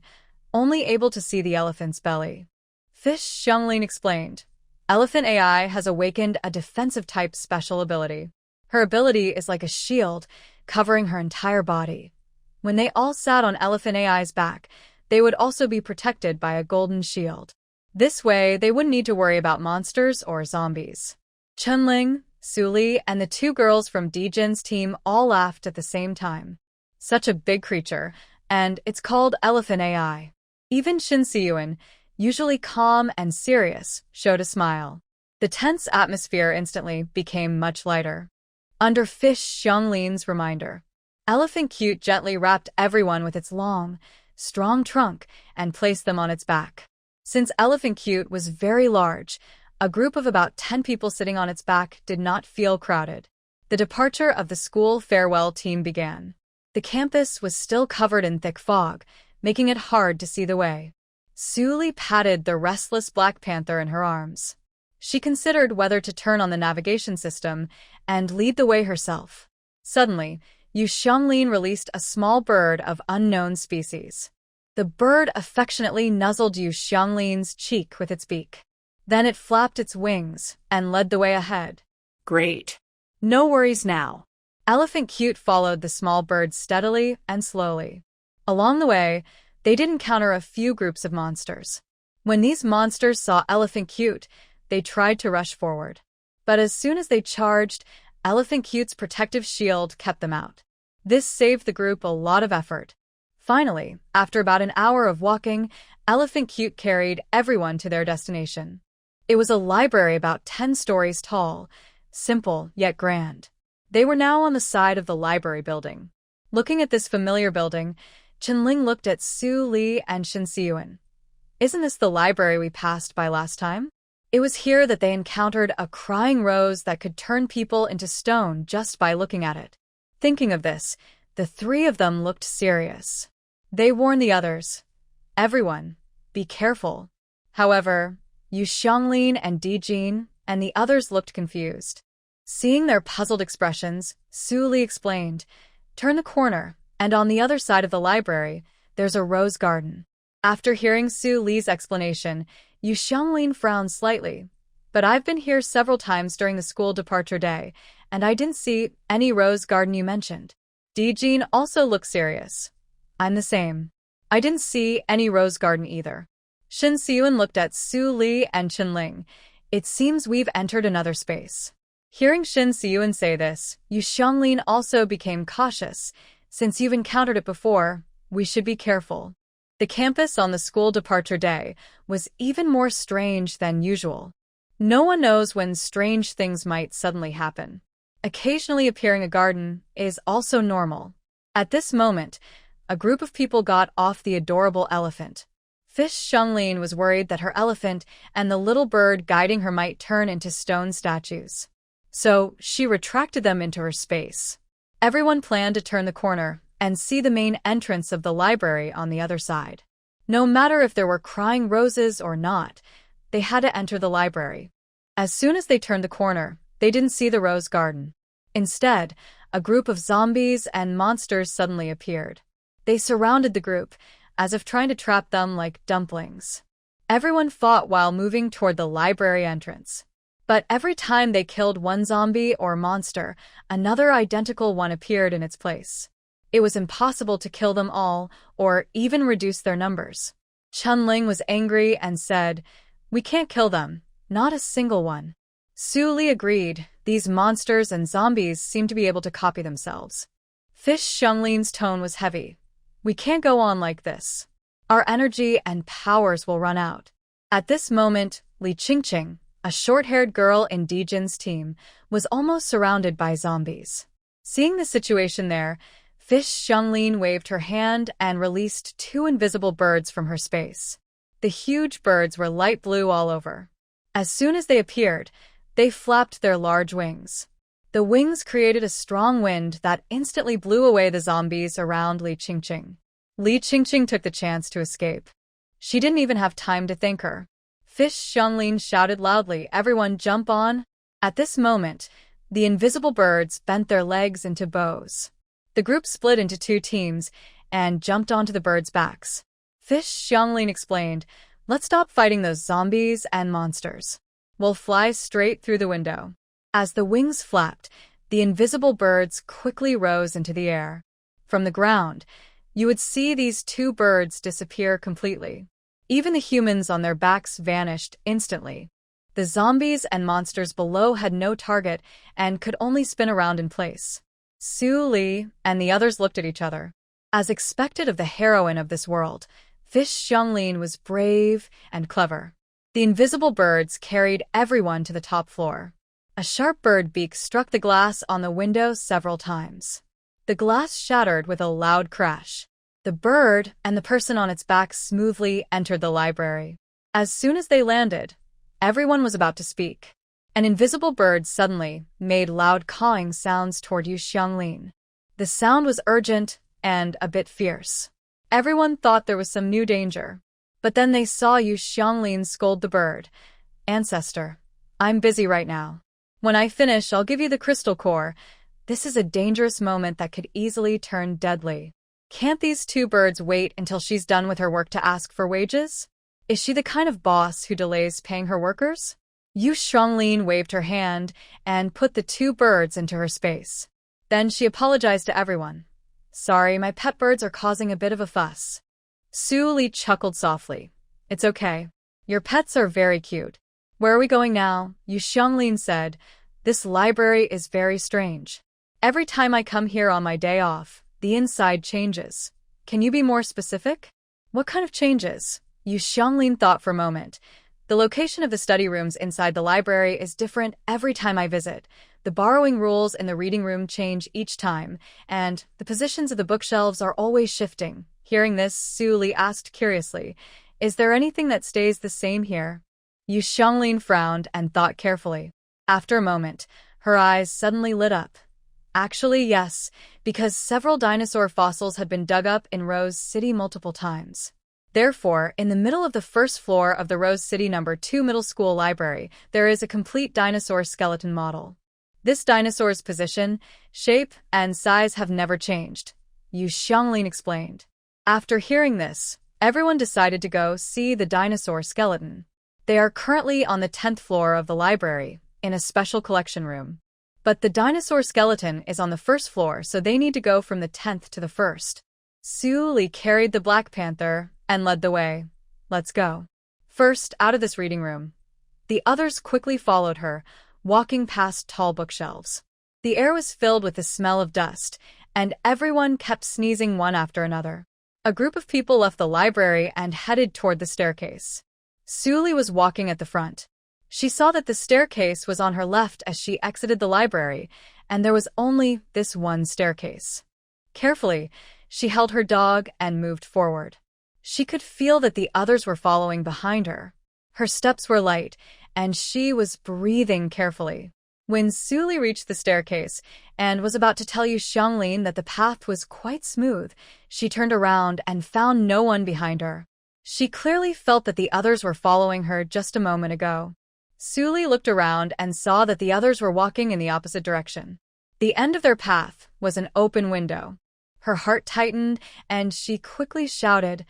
Speaker 1: only able to see the elephant's belly. Fish Xianglin explained, Elephant AI has awakened a defensive-type special ability. Her ability is like a shield, covering her entire body. When they all sat on Elephant AI's back, they would also be protected by a golden shield. This way, they wouldn't need to worry about monsters or zombies. Chunling, Su Li, and the 2 girls from Dijin's team all laughed at the same time. Such a big creature, and it's called Elephant AI. Even Shin Siyuan, usually calm and serious, showed a smile. The tense atmosphere instantly became much lighter. Under Fish Xianglin's reminder, Elephant Cute gently wrapped everyone with its long, strong trunk and placed them on its back. Since Elephant Cute was very large, a group of about 10 people sitting on its back did not feel crowded. The departure of the school farewell team began. The campus was still covered in thick fog, making it hard to see the way. Suli patted the restless Black Panther in her arms. She considered whether to turn on the navigation system and lead the way herself. Suddenly, Yu Xianglin released a small bird of unknown species. The bird affectionately nuzzled Yu Xianglin's cheek with its beak. Then it flapped its wings and led the way ahead.
Speaker 2: Great. No worries now.
Speaker 1: Elephant Cute followed the small bird steadily and slowly. Along the way, they did encounter a few groups of monsters. When these monsters saw Elephant Cute, they tried to rush forward. But as soon as they charged, Elephant Cute's protective shield kept them out. This saved the group a lot of effort. Finally, after about an hour of walking, Elephant Cute carried everyone to their destination. It was a library about 10 stories tall, simple yet grand. They were now on the side of the library building. Looking at this familiar building, Chenling looked at Su Li and Shin Siyuan. Isn't this the library we passed by last time? It was here that they encountered a crying rose that could turn people into stone just by looking at it. Thinking of this, the three of them looked serious. They warned the others, "Everyone, be careful." However, Yu Xianglin and Di Jin and the others looked confused. Seeing their puzzled expressions, Su Li explained, "Turn the corner, and on the other side of the library, there's a rose garden." After hearing Su Li's explanation, Yu Xianglin frowned slightly. "But I've been here several times during the school departure day, and I didn't see any rose garden you mentioned." Di Jin also looked serious. "I'm the same. I didn't see any rose garden either." Shin Siyuan looked at Su Li and Chenling. "It seems we've entered another space." Hearing Shin Siyuan say this, Yu Xianglin also became cautious. "Since you've encountered it before, we should be careful." The campus on the school departure day was even more strange than usual. No one knows when strange things might suddenly happen. Occasionally appearing a garden is also normal. At this moment, a group of people got off the adorable elephant. Fish Xianglin was worried that her elephant and the little bird guiding her might turn into stone statues. So she retracted them into her space. Everyone planned to turn the corner and see the main entrance of the library on the other side. No matter if there were crying roses or not, they had to enter the library. As soon as they turned the corner, they didn't see the rose garden. Instead, a group of zombies and monsters suddenly appeared. They surrounded the group, as if trying to trap them like dumplings. Everyone fought while moving toward the library entrance. But every time they killed one zombie or monster, another identical one appeared in its place. It was impossible to kill them all, or even reduce their numbers. Chenling was angry and said, "We can't kill them, not a single one." Su Li agreed. These monsters and zombies seemed to be able to copy themselves. Fish Xianglin's tone was heavy. "We can't go on like this. Our energy and powers will run out." At this moment, Li Qingqing, a short-haired girl in Di Jin's team, was almost surrounded by zombies. Seeing the situation there, Fish Xianglin waved her hand and released 2 invisible birds from her space. The huge birds were light blue all over. As soon as they appeared, they flapped their large wings. The wings created a strong wind that instantly blew away the zombies around Li Qingqing. Li Qingqing took the chance to escape. She didn't even have time to thank her. Fish Xianglin shouted loudly, "Everyone jump on!" At this moment, the invisible birds bent their legs into bows. The group split into 2 teams and jumped onto the birds' backs. Fish Xianglin explained, "Let's stop fighting those zombies and monsters. We'll fly straight through the window." As the wings flapped, the invisible birds quickly rose into the air. From the ground, you would see these 2 birds disappear completely. Even the humans on their backs vanished instantly. The zombies and monsters below had no target and could only spin around in place. Su Li and the others looked at each other. As expected of the heroine of this world, Fish Xianglin was brave and clever. The invisible birds carried everyone to the top floor. A sharp bird beak struck the glass on the window several times. The glass shattered with a loud crash. The bird and the person on its back smoothly entered the library. As soon as they landed, everyone was about to speak. An invisible bird suddenly made loud cawing sounds toward Yu Xianglin. The sound was urgent and a bit fierce. Everyone thought there was some new danger. But then they saw Yu Xianglin scold the bird. "Ancestor, I'm busy right now. When I finish, I'll give you the crystal core. This is a dangerous moment that could easily turn deadly. Can't these two birds wait until she's done with her work to ask for wages? Is she the kind of boss who delays paying her workers?" Yu Xianglin waved her hand and put the two birds into her space. Then she apologized to everyone. "Sorry, my pet birds are causing a bit of a fuss." Su Li chuckled softly. "It's okay. Your pets are very cute. Where are we going now?" Yu Xianglin said. "This library is very strange. Every time I come here on my day off, the inside changes. Can you be more specific?" "What kind of changes?" Yu Xianglin thought for a moment. "The location of the study rooms inside the library is different every time I visit. The borrowing rules in the reading room change each time, and the positions of the bookshelves are always shifting." Hearing this, Su Li asked curiously, "Is there anything that stays the same here?" Yu Xianglin frowned and thought carefully. After a moment, her eyes suddenly lit up. Actually, yes, because several dinosaur fossils had been dug up in Rose City multiple times. Therefore, in the middle of the first floor of the Rose City No. 2 Middle School Library, there is a complete dinosaur skeleton model. This dinosaur's position, shape, and size have never changed, Yu Xianglin explained. After hearing this, everyone decided to go see the dinosaur skeleton. They are currently on the 10th floor of the library, in a special collection room. But the dinosaur skeleton is on the first floor, so they need to go from the 10th to the 1st. Su Li carried the Black Panther and led the way. "Let's go." First, out of this reading room. The others quickly followed her, walking past tall bookshelves. The air was filled with the smell of dust, and everyone kept sneezing one after another. A group of people left the library and headed toward the staircase. Su Li was walking at the front. She saw that the staircase was on her left as she exited the library, and there was only this one staircase. Carefully, she held her dog and moved forward. She could feel that the others were following behind her. Her steps were light, and she was breathing carefully. When Su Li reached the staircase and was about to tell Yu Xianglin that the path was quite smooth, she turned around and found no one behind her. She clearly felt that the others were following her just a moment ago. Su Li looked around and saw that the others were walking in the opposite direction. The end of their path was an open window. Her heart tightened, and she quickly shouted,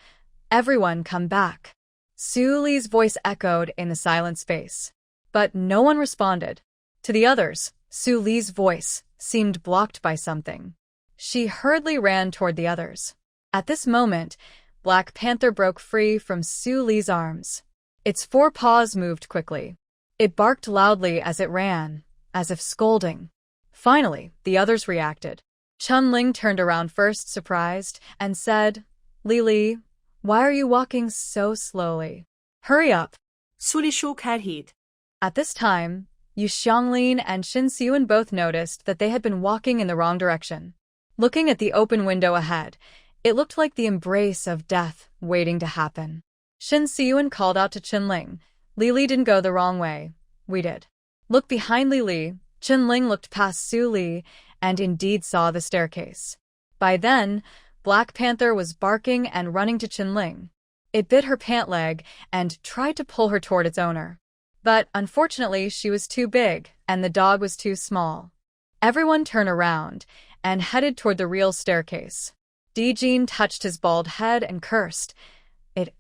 Speaker 1: "Everyone come back." Su Li's voice echoed in the silent space. But no one responded. To the others, Su Li's voice seemed blocked by something. She hurriedly ran toward the others. At this moment, Black Panther broke free from Su Li's arms. Its four paws moved quickly. It barked loudly as it ran, as if scolding. Finally, the others reacted. Chunling turned around first, surprised, and said, "Lili, why are you walking so slowly? Hurry up."
Speaker 2: Suli shook her head.
Speaker 1: At this time, Yu Xianglin and Shin Siyun both noticed that they had been walking in the wrong direction. Looking at the open window ahead, it looked like the embrace of death waiting to happen. Shin Siyun called out to Chinling, "Lili didn't go the wrong way. We did." Look behind Lili. Chinling looked past Su Li and indeed saw the staircase. By then, Black Panther was barking and running to Chinling. It bit her pant leg and tried to pull her toward its owner. But unfortunately, she was too big and the dog was too small. Everyone turned around and headed toward the real staircase. Dijin touched his bald head and cursed.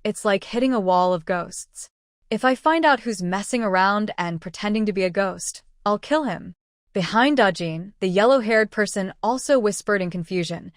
Speaker 1: It's like hitting a wall of ghosts. If I find out who's messing around and pretending to be a ghost, I'll kill him. Behind Dajin, the yellow-haired person also whispered in confusion.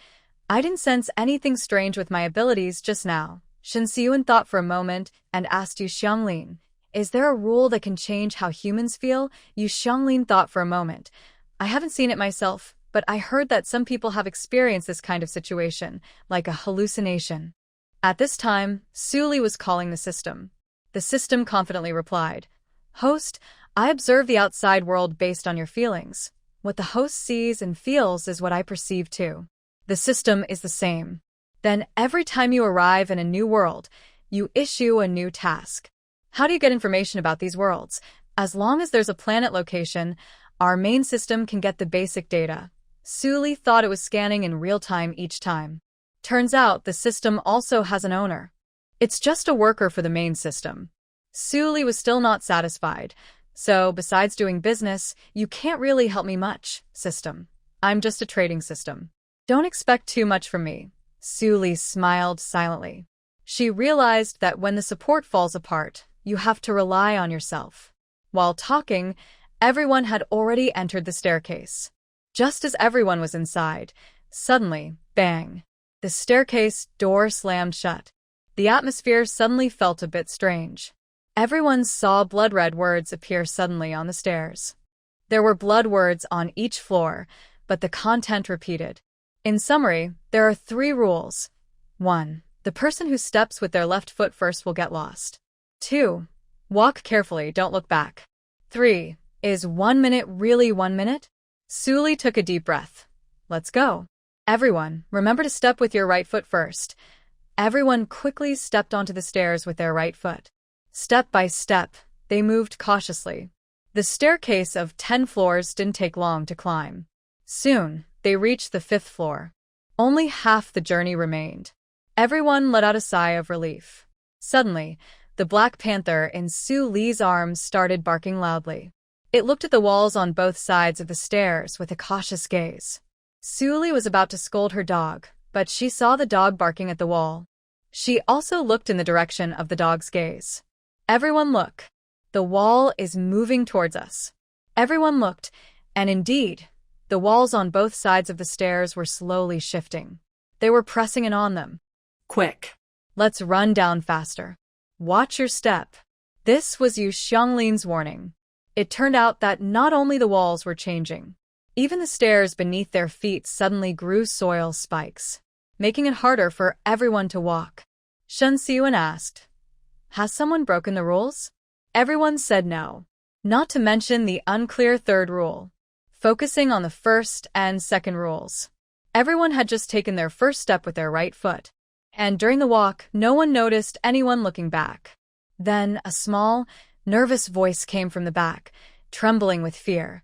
Speaker 1: I didn't sense anything strange with my abilities just now. Shin Siyun thought for a moment and asked Yu Xianglin, "Is there a rule that can change how humans feel?" Yu Xianglin thought for a moment. "I haven't seen it myself, but I heard that some people have experienced this kind of situation, like a hallucination." At this time, Su Li was calling the system. The system confidently replied, "Host, I observe the outside world based on your feelings. What the host sees and feels is what I perceive too. The system is the same. Then every time you arrive in a new world, you issue a new task. How do you get information about these worlds? As long as there's a planet location, our main system can get the basic data. Suli thought it was scanning in real time each time. Turns out the system also has an owner. It's just a worker for the main system. Suli was still not satisfied. So, besides doing business, you can't really help me much, system. I'm just a trading system. Don't expect too much from me. Suli smiled silently. She realized that when the support falls apart, you have to rely on yourself. While talking, everyone had already entered the staircase. Just as everyone was inside, suddenly, bang! The staircase door slammed shut. The atmosphere suddenly felt a bit strange. Everyone saw blood-red words appear suddenly on the stairs. There were blood words on each floor, but the content repeated. In summary, there are 3 rules. 1. The person who steps with their left foot first will get lost. 2. Walk carefully, don't look back. 3. Is 1 minute really 1 minute? Suli took a deep breath. Let's go. Everyone, remember to step with your right foot first. Everyone quickly stepped onto the stairs with their right foot. Step by step, they moved cautiously. The staircase of 10 floors didn't take long to climb. Soon, they reached the 5th floor. Only half the journey remained. Everyone let out a sigh of relief. Suddenly, the Black Panther in Suli's arms started barking loudly. It looked at the walls on both sides of the stairs with a cautious gaze. Suli was about to scold her dog, but she saw the dog barking at the wall. She also looked in the direction of the dog's gaze. Everyone look. The wall is moving towards us. Everyone looked, and indeed, the walls on both sides of the stairs were slowly shifting. They were pressing in on them.
Speaker 2: Quick.
Speaker 1: Let's run down faster. Watch your step. This was Yu Xianglin's warning. It turned out that not only the walls were changing. Even the stairs beneath their feet suddenly grew soil spikes, making it harder for everyone to walk. Shen Siyuan asked, "Has someone broken the rules?" Everyone said no. Not to mention the unclear 3rd rule, focusing on the 1st and 2nd rules. Everyone had just taken their first step with their right foot, and during the walk, no one noticed anyone looking back. Then a small, nervous voice came from the back, trembling with fear.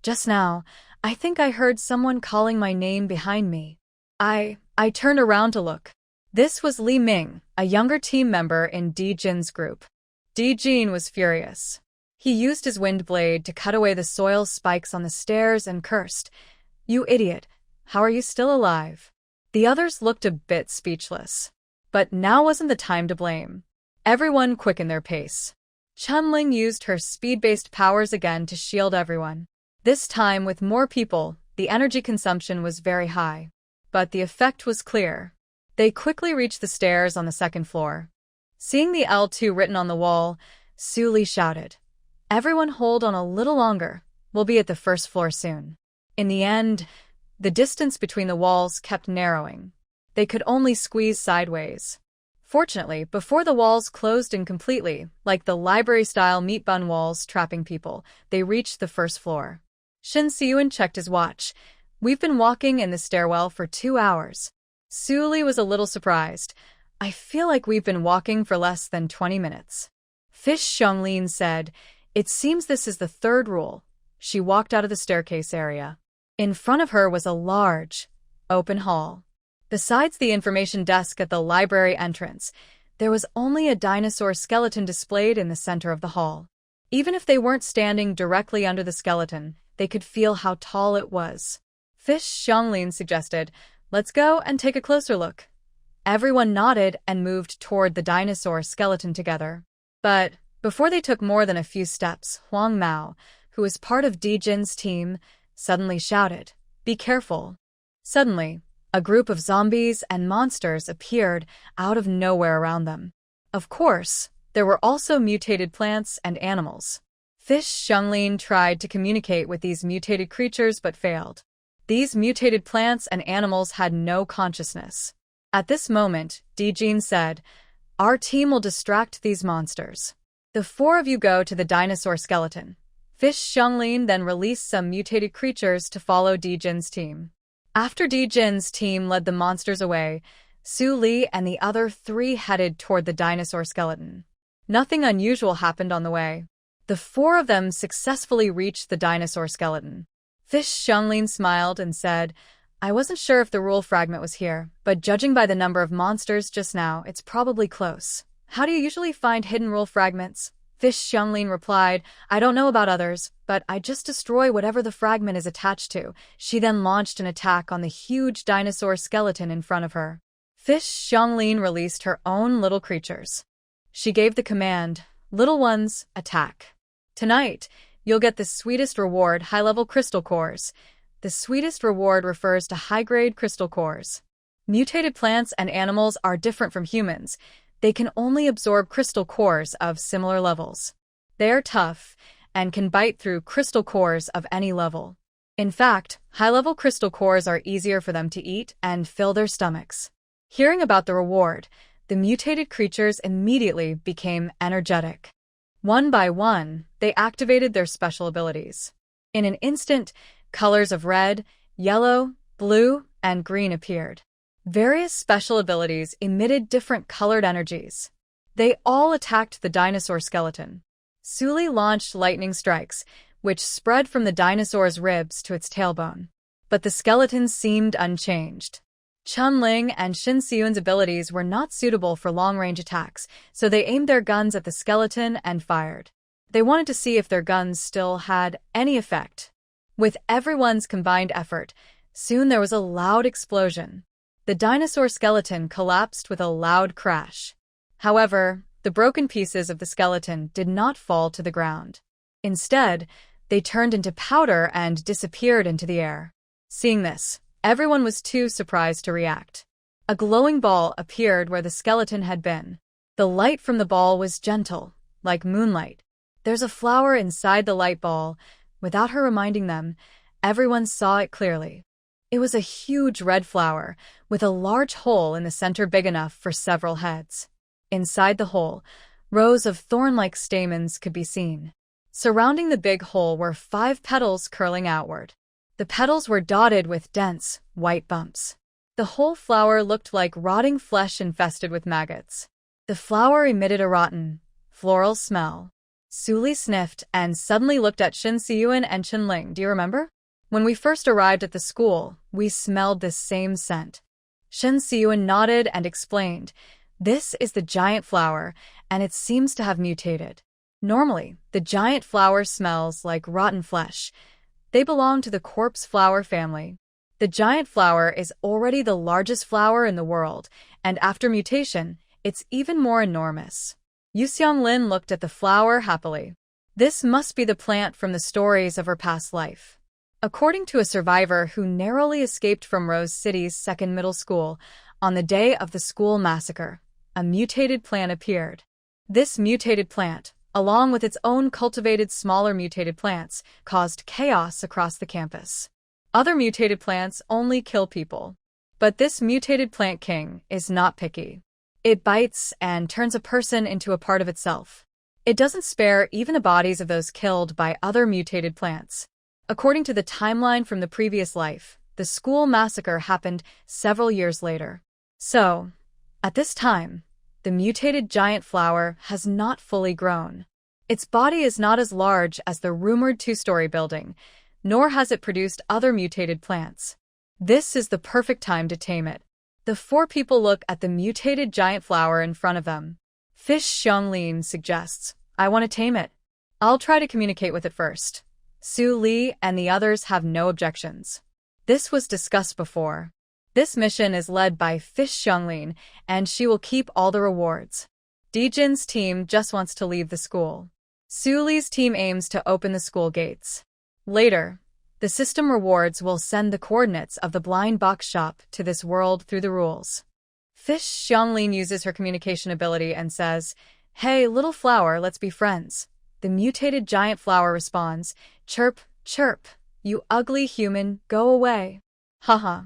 Speaker 1: "Just now, I think I heard someone calling my name behind me." I turned around to look. This was Li Ming, a younger team member in Di Jin's group. Di Jin was furious. He used his wind blade to cut away the soil spikes on the stairs and cursed, "You idiot, how are you still alive?" The others looked a bit speechless. But now wasn't the time to blame. Everyone quickened their pace. Chunling used her speed-based powers again to shield everyone. This time, with more people, the energy consumption was very high. But the effect was clear. They quickly reached the stairs on the 2nd floor. Seeing the L2 written on the wall, Suli shouted, "Everyone hold on a little longer. We'll be at the 1st floor soon." In the end, the distance between the walls kept narrowing. They could only squeeze sideways. Fortunately, before the walls closed in completely, like the library-style meat bun walls trapping people, they reached the 1st floor. Shen Siyuan checked his watch. "We've been walking in the stairwell for 2 hours. Suli was a little surprised. "I feel like we've been walking for less than 20 minutes. Fish Xianglin said, "It seems this is the 3rd rule." She walked out of the staircase area. In front of her was a large, open hall. Besides the information desk at the library entrance, there was only a dinosaur skeleton displayed in the center of the hall. Even if they weren't standing directly under the skeleton, they could feel how tall it was. Fish Xianglin suggested, "Let's go and take a closer look." Everyone nodded and moved toward the dinosaur skeleton together. But before they took more than a few steps, Huang Mao, who was part of Di Jin's team, suddenly shouted, "Be careful." Suddenly, a group of zombies and monsters appeared out of nowhere around them. Of course, there were also mutated plants and animals. Fish Xianglin tried to communicate with these mutated creatures but failed. These mutated plants and animals had no consciousness. At this moment, Di Jin said, "Our team will distract these monsters. The 4 of you go to the dinosaur skeleton." Fish Xianglin then released some mutated creatures to follow Di Jin's team. After Di Jin's team led the monsters away, Su Li and the other 3 headed toward the dinosaur skeleton. Nothing unusual happened on the way. The four of them successfully reached the dinosaur skeleton. Fish Xianglin smiled and said, I wasn't sure if the rule fragment was here, but judging by the number of monsters just now, it's probably close. How do you usually find hidden rule fragments? Fish Xianglin replied, I don't know about others, but I just destroy whatever the fragment is attached to. She then launched an attack on the huge dinosaur skeleton in front of her. Fish Xianglin released her own little creatures. She gave the command, Little ones, attack. Tonight, you'll get the sweetest reward, high-level crystal cores. The sweetest reward refers to high-grade crystal cores. Mutated plants and animals are different from humans. They can only absorb crystal cores of similar levels. They are tough and can bite through crystal cores of any level. In fact, high-level crystal cores are easier for them to eat and fill their stomachs. Hearing about the reward, the mutated creatures immediately became energetic. One by one, they activated their special abilities. In an instant, colors of red, yellow, blue, and green appeared. Various special abilities emitted different colored energies. They all attacked the dinosaur skeleton. Suli launched lightning strikes, which spread from the dinosaur's ribs to its tailbone. But the skeleton seemed unchanged. Chunling and Shin Siyun's abilities were not suitable for long-range attacks, so they aimed their guns at the skeleton and fired. They wanted to see if their guns still had any effect. With everyone's combined effort, soon there was a loud explosion. The dinosaur skeleton collapsed with a loud crash. However, the broken pieces of the skeleton did not fall to the ground. Instead, they turned into powder and disappeared into the air. Seeing this, everyone was too surprised to react. A glowing ball appeared where the skeleton had been. The light from the ball was gentle, like moonlight. There's a flower inside the light ball. Without her reminding them, everyone saw it clearly. It was a huge red flower, with a large hole in the center big enough for several heads. Inside the hole, rows of thorn-like stamens could be seen. Surrounding the big hole were 5 petals curling outward. The petals were dotted with dense, white bumps. The whole flower looked like rotting flesh infested with maggots. The flower emitted a rotten, floral smell. Suli sniffed and suddenly looked at Shin Siyun and Chunling. Do you remember? When we first arrived at the school, we smelled this same scent. Shin Siyun nodded and explained, This is the giant flower, and it seems to have mutated. Normally, the giant flower smells like rotten flesh. They belong to the corpse flower family. The giant flower is already the largest flower in the world, and after mutation, it's even more enormous. Yu Xianglin looked at the flower happily. This must be the plant from the stories of her past life. According to a survivor who narrowly escaped from Rose City's second middle school, on the day of the school massacre, a mutated plant appeared. This mutated plant, along with its own cultivated smaller mutated plants, caused chaos across the campus. Other mutated plants only kill people. But this mutated plant king is not picky. It bites and turns a person into a part of itself. It doesn't spare even the bodies of those killed by other mutated plants. According to the timeline from the previous life, the school massacre happened several years later. So, at this time, the mutated giant flower has not fully grown. Its body is not as large as the rumored 2-story building, nor has it produced other mutated plants. This is the perfect time to tame it. The 4 people look at the mutated giant flower in front of them. Fish Xianglin suggests, I want to tame it. I'll try to communicate with it first. Su Li and the others have no objections. This was discussed before. This mission is led by Fish Xianglin, and she will keep all the rewards. Dijin's team just wants to leave the school. Su Li's team aims to open the school gates. Later, the system rewards will send the coordinates of the blind box shop to this world through the rules. Fish Xianglin uses her communication ability and says, Hey, little flower, let's be friends. The mutated giant flower responds, Chirp, chirp, you ugly human, go away. Haha.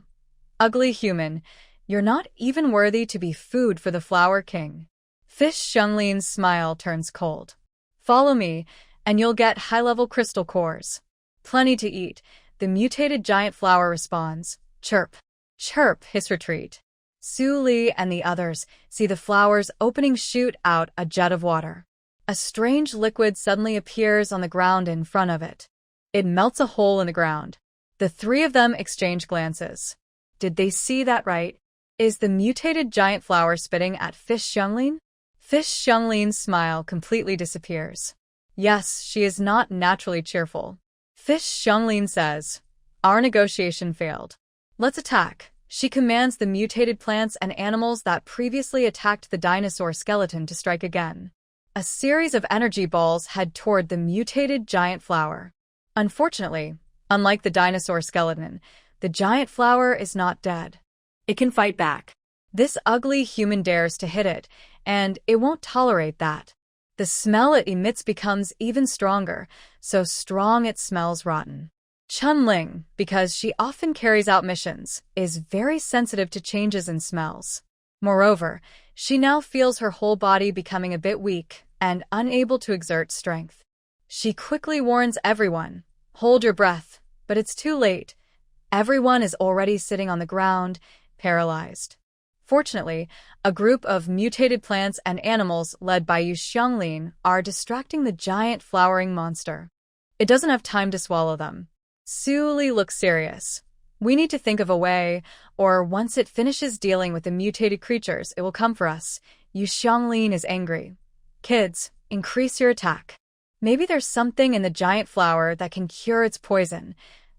Speaker 1: Ugly human, you're not even worthy to be food for the flower king. Fish Xianglin's smile turns cold. Follow me, and you'll get high-level crystal cores. Plenty to eat, the mutated giant flower responds, Chirp, chirp, his retreat. Su Li and the others see the flower's opening shoot out a jet of water. A strange liquid suddenly appears on the ground in front of it. It melts a hole in the ground. The three of them exchange glances. Did they see that right? Is the mutated giant flower spitting at Fish Xianglin? Fish Xianglin's smile completely disappears. Yes, she is not naturally cheerful. Fish Xianglin says, "Our negotiation failed. Let's attack." She commands the mutated plants and animals that previously attacked the dinosaur skeleton to strike again. A series of energy balls head toward the mutated giant flower. Unfortunately, unlike the dinosaur skeleton, the giant flower is not dead.
Speaker 2: It can fight back.
Speaker 1: This ugly human dares to hit it, and it won't tolerate that. The smell it emits becomes even stronger, so strong it smells rotten. Chun-Ling, because she often carries out missions, is very sensitive to changes in smells. Moreover, she now feels her whole body becoming a bit weak and unable to exert strength. She quickly warns everyone, "Hold your breath," but it's too late. Everyone is already sitting on the ground, paralyzed. Fortunately, a group of mutated plants and animals led by Yu Xianglin are distracting the giant flowering monster. It doesn't have time to swallow them. Su Li looks serious. "We need to think of a way, or once it finishes dealing with the mutated creatures, it will come for us." Yu Xianglin is angry. "Kids, increase your attack. Maybe there's something in the giant flower that can cure its poison."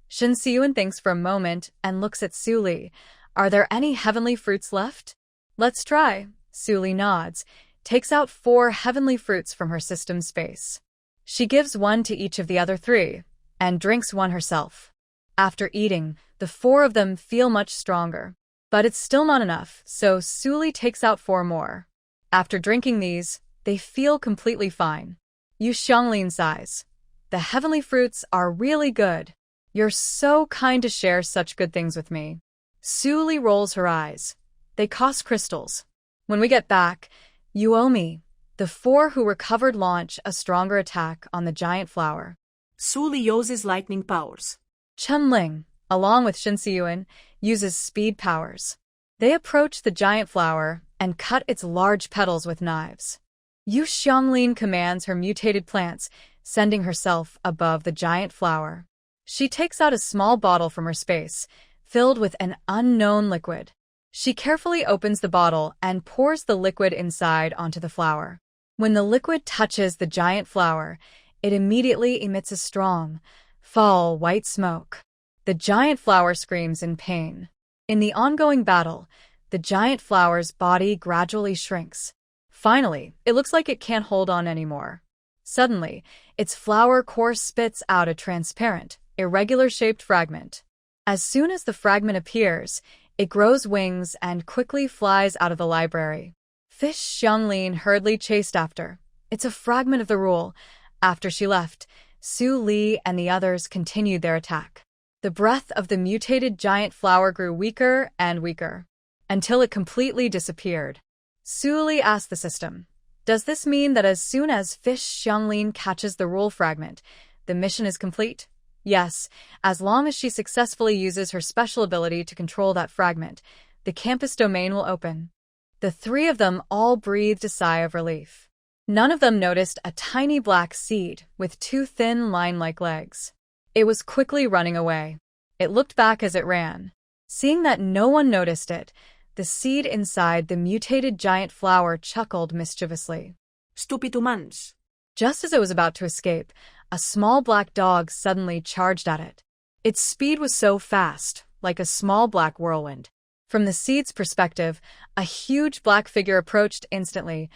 Speaker 1: Shen Siyuan thinks for a moment and looks at Su Li. "Are there any heavenly fruits left?" "Let's try." Su Li nods, takes out 4 heavenly fruits from her system space. She gives one to each of the other 3, and drinks one herself. After eating, the 4 of them feel much stronger. But it's still not enough, so Su Li takes out 4 more. After drinking these, they feel completely fine. Yu Xianglin sighs. "The heavenly fruits are really good. You're so kind to share such good things with me." Su Li rolls her eyes. "They cost crystals. When we get back, you owe me." The 4 who recovered launch a stronger attack on the giant flower.
Speaker 2: Su Li uses lightning powers.
Speaker 1: Chun-Ling, along with Shen Siyuan, uses speed powers. They approach the giant flower and cut its large petals with knives. Yu Xianglin commands her mutated plants, sending herself above the giant flower. She takes out a small bottle from her space, filled with an unknown liquid. She carefully opens the bottle and pours the liquid inside onto the flower. When the liquid touches the giant flower, it immediately emits a strong, foul white smoke. The giant flower screams in pain. In the ongoing battle, the giant flower's body gradually shrinks. Finally, it looks like it can't hold on anymore. Suddenly, its flower core spits out a transparent, irregular-shaped fragment. As soon as the fragment appears, it grows wings and quickly flies out of the library. Fish Xianglin hurriedly chased after. "It's a fragment of the rule." After she left, Su Li and the others continued their attack. The breath of the mutated giant flower grew weaker and weaker, until it completely disappeared. Su Li asked the system, "Does this mean that as soon as Fish Xianglin catches the rule fragment, the mission is complete?" "Yes, as long as she successfully uses her special ability to control that fragment, the campus domain will open." The 3 of them all breathed a sigh of relief. None of them noticed a tiny black seed with 2 thin line-like legs. It was quickly running away. It looked back as it ran. Seeing that no one noticed it, the seed inside the mutated giant flower chuckled mischievously.
Speaker 2: "Stupid humans."
Speaker 1: Just as it was about to escape, a small black dog suddenly charged at it. Its speed was so fast, like a small black whirlwind. From the seed's perspective, a huge black figure approached instantly,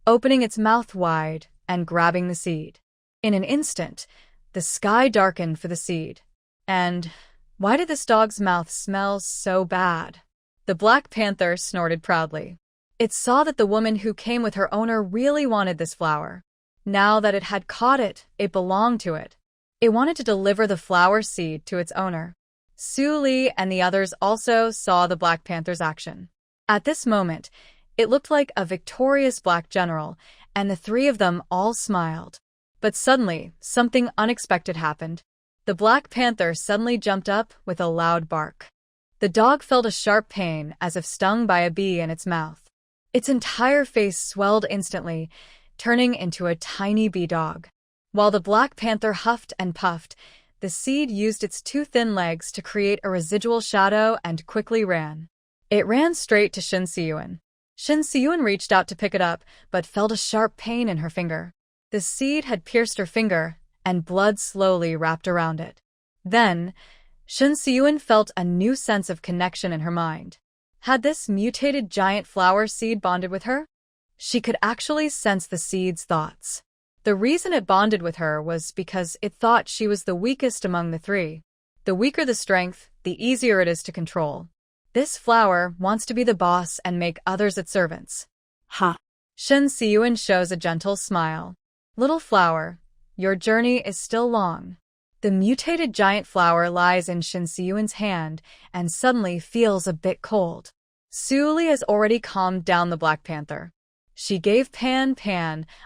Speaker 1: opening its mouth wide and grabbing the seed. In an instant, the sky darkened for the seed. And why did this dog's mouth smell so bad? The Black Panther snorted proudly. It saw that the woman who came with her owner really wanted this flower. Now that it had caught it, it belonged to it. It wanted to deliver the flower seed to its owner. Su Li and the others also saw the Black Panther's action. At this moment, it looked like a victorious black general, and the 3 of them all smiled. But suddenly, something unexpected happened. The Black Panther suddenly jumped up with a loud bark. The dog felt a sharp pain as if stung by a bee in its mouth. Its entire face swelled instantly, turning into a tiny bee dog. While the Black Panther huffed and puffed, the seed used its two thin legs to create a residual shadow and quickly ran. It ran straight to Shin Se-yoon. Shin Se-yoon reached out to pick it up, but felt a sharp pain in her finger. The seed had pierced her finger, and blood slowly wrapped around it. Then, Shin Se-yoon felt a new sense of connection in her mind. Had this mutated giant flower seed bonded with her? She could actually sense the seed's thoughts. The reason it bonded with her was because it thought she was the weakest among the three. The weaker the strength, the easier it is to control. This flower wants to be the boss and make others its servants.
Speaker 2: Ha!
Speaker 1: Shin Se-yoon shows a gentle smile. Little flower, your journey is still long. The mutated giant flower lies in Shin Se-yoon's hand and suddenly feels a bit cold. Su-lee has already calmed down the Black Panther. She gave Pan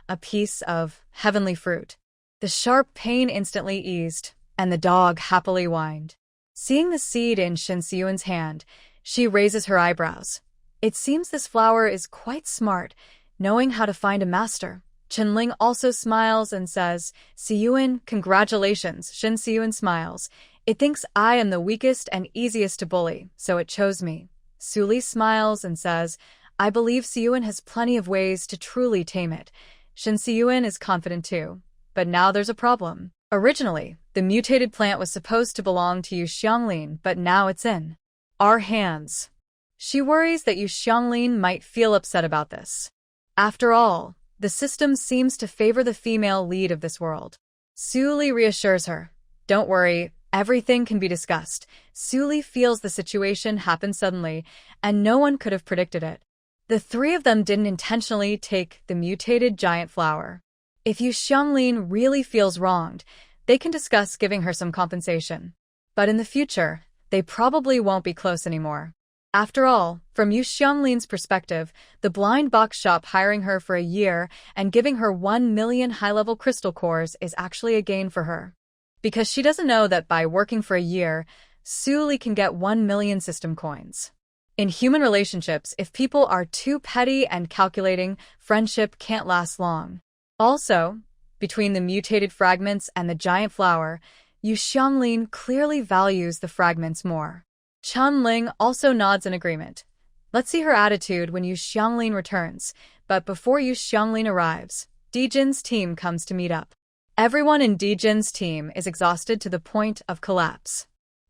Speaker 1: a piece of heavenly fruit. The sharp pain instantly eased, and the dog happily whined. Seeing the seed in Shin Se-yoon's hand, she raises her eyebrows. It seems this flower is quite smart, knowing how to find a master. Chenling also smiles and says, Se-yoon, congratulations. Shin Se-yoon smiles. It thinks I am the weakest and easiest to bully, so it chose me. Su-lee smiles and says, I believe Se-yoon has plenty of ways to truly tame it. Shin Se-yoon is confident too. But now there's a problem. Originally, the mutated plant was supposed to belong to Yu Xianglin, but now it's in our hands. She worries that Yu Xianglin might feel upset about this. After all, the system seems to favor the female lead of this world. Su-lee reassures her. Don't worry, everything can be discussed. Su-lee feels the situation happened suddenly, and no one could have predicted it. The three of them didn't intentionally take the mutated giant flower. If Yu Xianglin really feels wronged, they can discuss giving her some compensation. But in the future, they probably won't be close anymore. After all, from Yu Xianglin's perspective, the blind box shop hiring her for a year and giving her 1 million high-level crystal cores is actually a gain for her. Because she doesn't know that by working for a year, Su-lee can get 1 million system coins. In human relationships, if people are too petty and calculating, friendship can't last long. Also, between the mutated fragments and the giant flower, Yu Xianglin clearly values the fragments more. Chenling also nods in agreement. Let's see her attitude when Yu Xianglin returns, but before Yu Xianglin arrives, Dijin's team comes to meet up. Everyone in Dijin's team is exhausted to the point of collapse.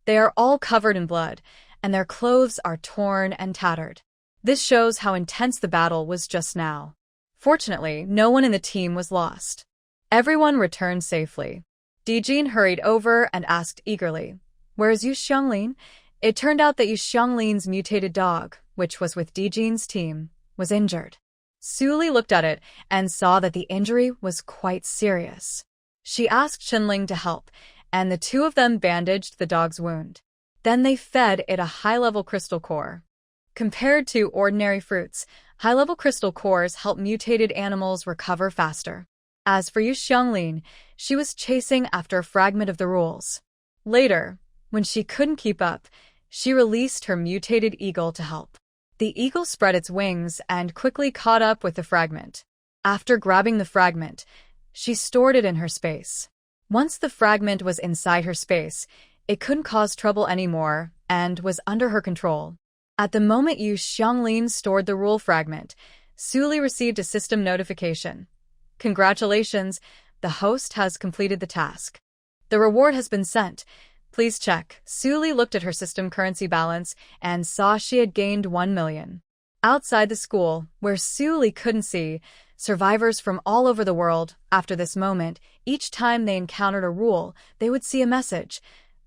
Speaker 1: They are all covered in blood, and their clothes are torn and tattered. This shows how intense the battle was just now. Fortunately, no one in the team was lost. Everyone returned safely. Dijin hurried over and asked eagerly, Where's Yu Xianglin? It turned out that Yu Xianglin's mutated dog, which was with Dijin's team, was injured. Su-lee looked at it and saw that the injury was quite serious. She asked Chenling to help, and the two of them bandaged the dog's wound. Then they fed it a high-level crystal core. Compared to ordinary fruits, high-level crystal cores help mutated animals recover faster. As for Yu Xianglin, she was chasing after a fragment of the rules. Later, when she couldn't keep up, she released her mutated eagle to help. The eagle spread its wings and quickly caught up with the fragment. After grabbing the fragment, she stored it in her space. Once the fragment was inside her space, it couldn't cause trouble anymore and was under her control. At the moment Yu Xianglin stored the rule fragment, Su-lee received a system notification. Congratulations, the host has completed the task. The reward has been sent. Please check. Su-lee looked at her system currency balance and saw she had gained 1 million. Outside the school, where Su-lee couldn't see, survivors from all over the world, after this moment, each time they encountered a rule, they would see a message.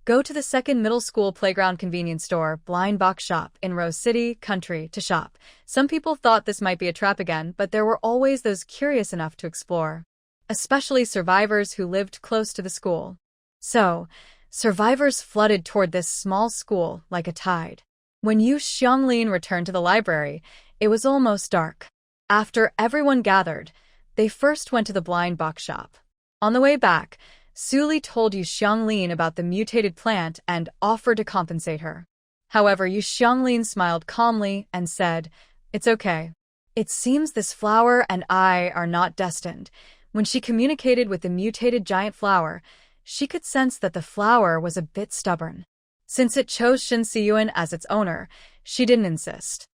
Speaker 1: Go to the second middle school playground convenience store, blind box shop, in Rose City, country, to shop. Some people thought this might be a trap again, but there were always those curious enough to explore. Especially survivors who lived close to the school. So, survivors flooded toward this small school like a tide. When Yu Xianglin returned to the library, it was almost dark. After everyone gathered, they first went to the blind box shop. On the way back, Su-lee told Yu Xianglin about the mutated plant and offered to compensate her. However, Yu Xianglin smiled calmly and said, It's okay. It seems this flower and I are not destined. When she communicated with the mutated giant flower, she could sense that the flower was a bit stubborn. Since it chose Shin Siyuan as its owner, she didn't insist.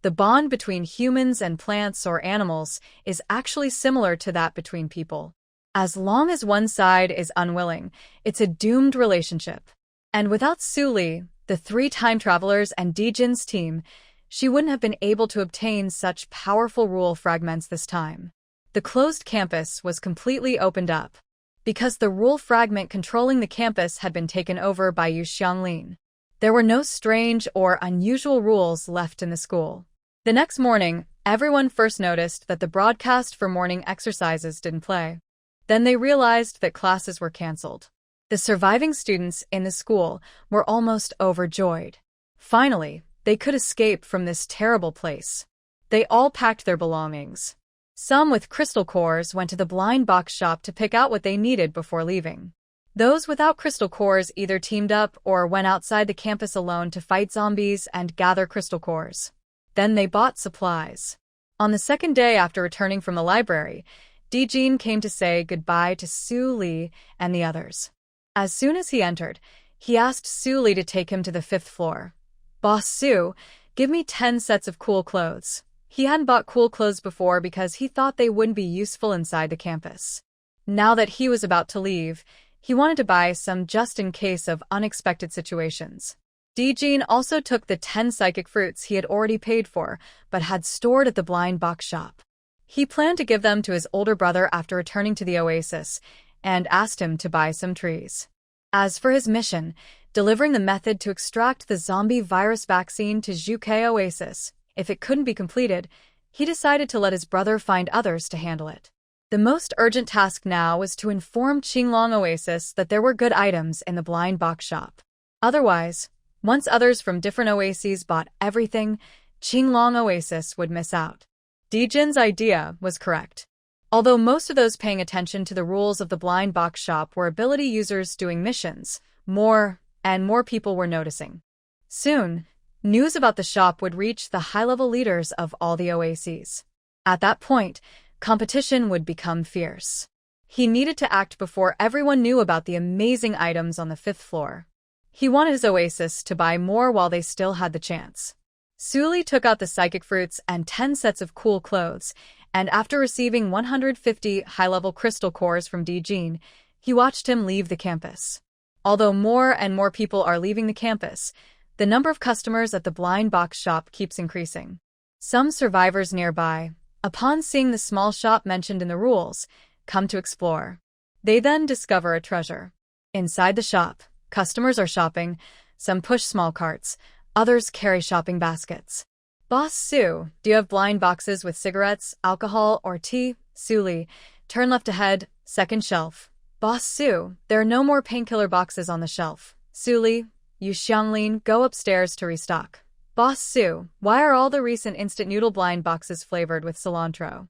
Speaker 1: The bond between humans and plants or animals is actually similar to that between people. As long as one side is unwilling, it's a doomed relationship. And without Su Li, the 3 time travelers and Dijin's team, she wouldn't have been able to obtain such powerful rule fragments this time. The closed campus was completely opened up, because the rule fragment controlling the campus had been taken over by Yu Xianglin. There were no strange or unusual rules left in the school. The next morning, everyone first noticed that the broadcast for morning exercises didn't play. Then they realized that classes were canceled. The surviving students in the school were almost overjoyed. Finally, they could escape from this terrible place. They all packed their belongings. Some with crystal cores went to the blind box shop to pick out what they needed before leaving. Those without crystal cores either teamed up or went outside the campus alone to fight zombies and gather crystal cores. Then they bought supplies. On the second day after returning from the library, Dijin came to say goodbye to Su Li and the others. As soon as he entered, he asked Su Li to take him to the 5th floor. "Boss Su, give me 10 sets of cool clothes." He hadn't bought cool clothes before because he thought they wouldn't be useful inside the campus. Now that he was about to leave, he wanted to buy some just in case of unexpected situations. Dijin also took the 10 psychic fruits he had already paid for, but had stored at the blind box shop. He planned to give them to his older brother after returning to the oasis, and asked him to buy some trees. As for his mission, delivering the method to extract the zombie virus vaccine to Zhuke Oasis, if it couldn't be completed, he decided to let his brother find others to handle it. The most urgent task now was to inform Qinglong Oasis that there were good items in the blind box shop. Otherwise, once others from different oases bought everything, Qinglong Oasis would miss out. Dijin's idea was correct. Although most of those paying attention to the rules of the blind box shop were ability users doing missions, more and more people were noticing. Soon, news about the shop would reach the high-level leaders of all the oases. At that point, competition would become fierce. He needed to act before everyone knew about the amazing items on the 5th floor. He wanted his oasis to buy more while they still had the chance. Su Li took out the psychic fruits and 10 sets of cool clothes, and after receiving 150 high-level crystal cores from Dijin, he watched him leave the campus. Although more and more people are leaving the campus, the number of customers at the blind box shop keeps increasing. Some survivors nearby, upon seeing the small shop mentioned in the rules, come to explore. They then discover a treasure. Inside the shop, customers are shopping, some push small carts, others carry shopping baskets. "Boss Su, do you have blind boxes with cigarettes, alcohol, or tea?" Su Li, turn left ahead, second shelf. "Boss Su, there are no more painkiller boxes on the shelf." Su Li, Yu Xianglin, go upstairs to restock. "Boss Su, why are all the recent instant noodle blind boxes flavored with cilantro?"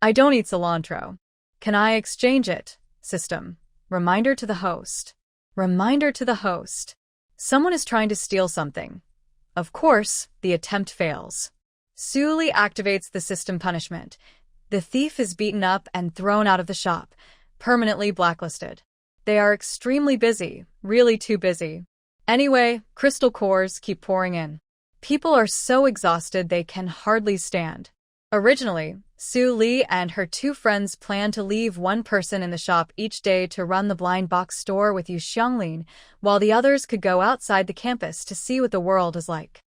Speaker 1: "I don't eat cilantro." "Can I exchange it?" System. Reminder to the host. Reminder to the host. Someone is trying to steal something. Of course, the attempt fails. Su Li activates the system punishment. The thief is beaten up and thrown out of the shop, permanently blacklisted. They are extremely busy, really too busy. Anyway, crystal cores keep pouring in. People are so exhausted they can hardly stand. Originally, Su Li and her 2 friends planned to leave one person in the shop each day to run the blind box store with Yu Xianglin, while the others could go outside the campus to see what the world is like.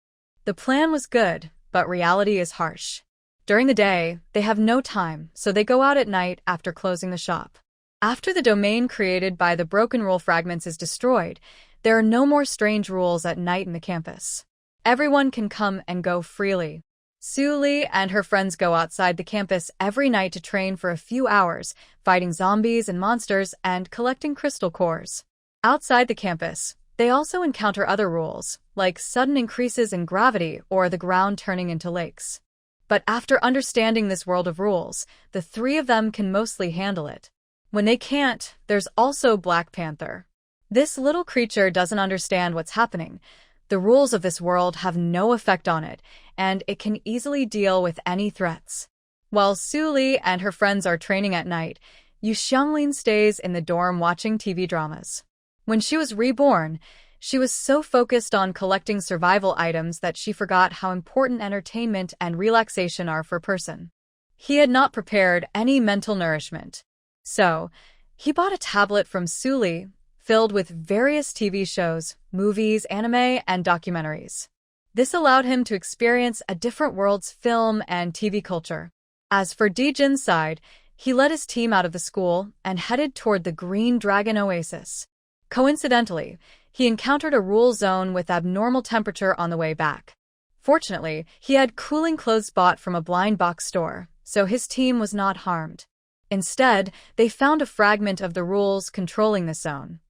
Speaker 1: The plan was good, but reality is harsh. During the day, they have no time, so they go out at night after closing the shop. After the domain created by the broken rule fragments is destroyed, there are no more strange rules at night in the campus. Everyone can come and go freely. Su Li and her friends go outside the campus every night to train for a few hours, fighting zombies and monsters and collecting crystal cores. Outside the campus, they also encounter other rules, like sudden increases in gravity or the ground turning into lakes. But after understanding this world of rules, the 3 of them can mostly handle it. When they can't, there's also Black Panther. This little creature doesn't understand what's happening, The rules of this world have no effect on it, and it can easily deal with any threats. While Su Li and her friends are training at night, Yu Xianglin stays in the dorm watching TV dramas. When she was reborn, she was so focused on collecting survival items that she forgot how important entertainment and relaxation are for a person. He had not prepared any mental nourishment. So, he bought a tablet from Su Li, filled with various TV shows, movies, anime, and documentaries. This allowed him to experience a different world's film and TV culture. As for Dijin's side, he led his team out of the school and headed toward the Green Dragon Oasis. Coincidentally, he encountered a rule zone with abnormal temperature on the way back. Fortunately, he had cooling clothes bought from a blind box store, so his team was not harmed. Instead, they found a fragment of the rules controlling the zone.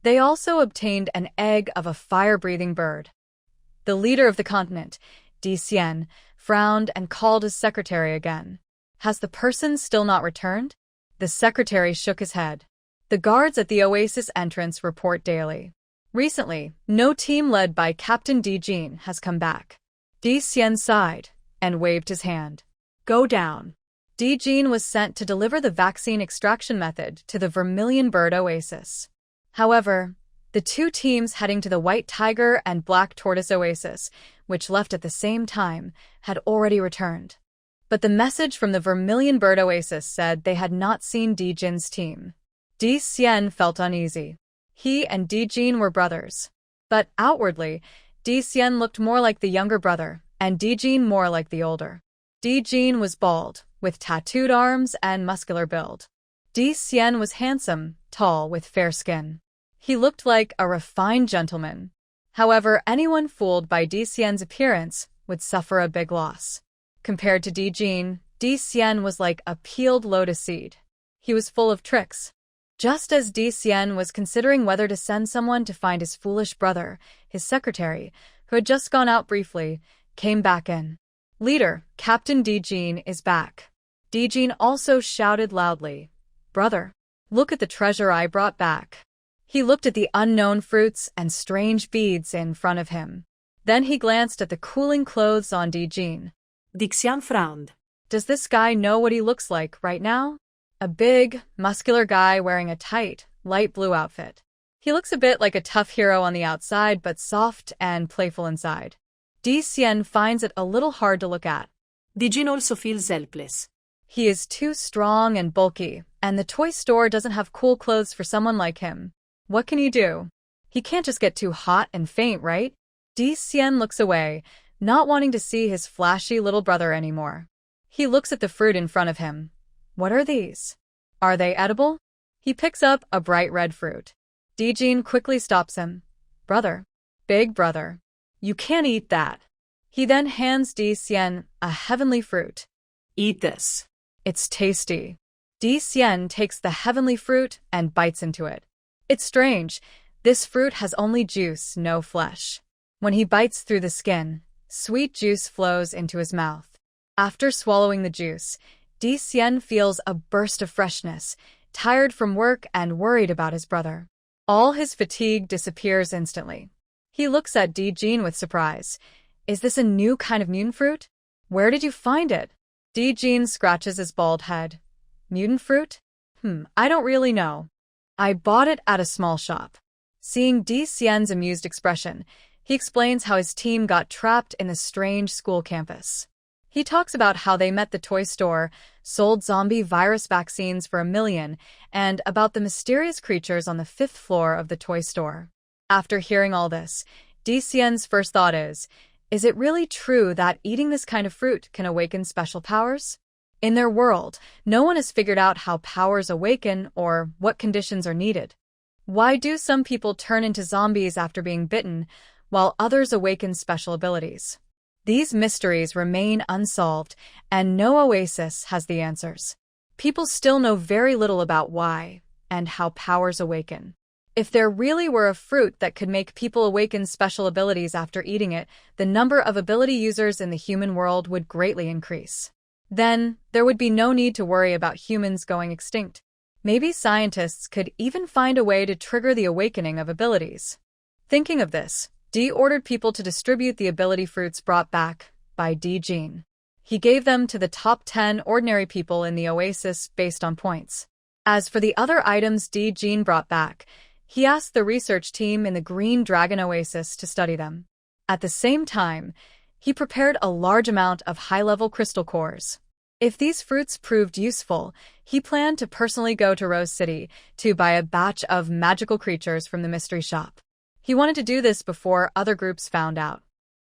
Speaker 1: They also obtained an egg of a fire-breathing bird. The leader of the continent, Di Xian, frowned and called his secretary again. Has the person still not returned? The secretary shook his head. The guards at the oasis entrance report daily. Recently, no team led by Captain Di Jin has come back. Di Xian sighed and waved his hand. Go down. Di Jin was sent to deliver the vaccine extraction method to the Vermilion Bird Oasis. However, the two teams heading to the White Tiger and Black Tortoise Oasis, which left at the same time, had already returned. But the message from the Vermilion Bird Oasis said they had not seen Di Jin's team. Di Xian felt uneasy. He and Di Jin were brothers. But outwardly, Di Xian looked more like the younger brother, and Di Jin more like the older. Di Jin was bald, with tattooed arms and muscular build. Di Xian was handsome, tall, with fair skin. He looked like a refined gentleman. However, anyone fooled by Di Xian's appearance would suffer a big loss. Compared to Di Jin, Di Xian was like a peeled lotus seed. He was full of tricks. Just as Di Xian was considering whether to send someone to find his foolish brother, his secretary, who had just gone out briefly, came back in. Leader, Captain Di Jin is back. Di Jin also shouted loudly, Brother, look at the treasure I brought back. He looked at the unknown fruits and strange beads in front of him. Then he glanced at the cooling clothes on Di Jin.
Speaker 2: Di Xian frowned.
Speaker 1: Does this guy know what he looks like right now? A big, muscular guy wearing a tight, light blue outfit. He looks a bit like a tough hero on the outside, but soft and playful inside. Di Xian finds it a little hard to look at.
Speaker 2: Di Jin also feels helpless.
Speaker 1: He is too strong and bulky, and the toy store doesn't have cool clothes for someone like him. What can he do? He can't just get too hot and faint, right? Di Xian looks away, not wanting to see his flashy little brother anymore. He looks at the fruit in front of him. What are these? Are they edible? He picks up a bright red fruit. Di Jin quickly stops him. Brother. Big brother. You can't eat that. He then hands Di Xian a heavenly fruit.
Speaker 2: Eat this.
Speaker 1: It's tasty. Di Xian takes the heavenly fruit and bites into it. It's strange. This fruit has only juice, no flesh. When he bites through the skin, sweet juice flows into his mouth. After swallowing the juice, Di Xian feels a burst of freshness, tired from work and worried about his brother. All his fatigue disappears instantly. He looks at Di Jin with surprise. Is this a new kind of mutant fruit? Where did you find it? Di Jin scratches his bald head. Mutant fruit? I don't really know. I bought it at a small shop. Seeing Di Xian's amused expression, he explains how his team got trapped in the strange school campus. He talks about how they met the toy store, sold zombie virus vaccines for $1 million, and about the mysterious creatures on the 5th floor of the toy store. After hearing all this, Di Xian's first thought is it really true that eating this kind of fruit can awaken special powers? In their world, no one has figured out how powers awaken or what conditions are needed. Why do some people turn into zombies after being bitten, while others awaken special abilities? These mysteries remain unsolved, and no oasis has the answers. People still know very little about why and how powers awaken. If there really were a fruit that could make people awaken special abilities after eating it, the number of ability users in the human world would greatly increase. Then, there would be no need to worry about humans going extinct. Maybe scientists could even find a way to trigger the awakening of abilities. Thinking of this, Dee ordered people to distribute the ability fruits brought back by Dee Jean. He gave them to the top 10 ordinary people in the oasis based on points. As for the other items Dee Jean brought back, he asked the research team in the Green Dragon Oasis to study them. At the same time, he prepared a large amount of high-level crystal cores. If these fruits proved useful, he planned to personally go to Rose City to buy a batch of magical creatures from the mystery shop. He wanted to do this before other groups found out.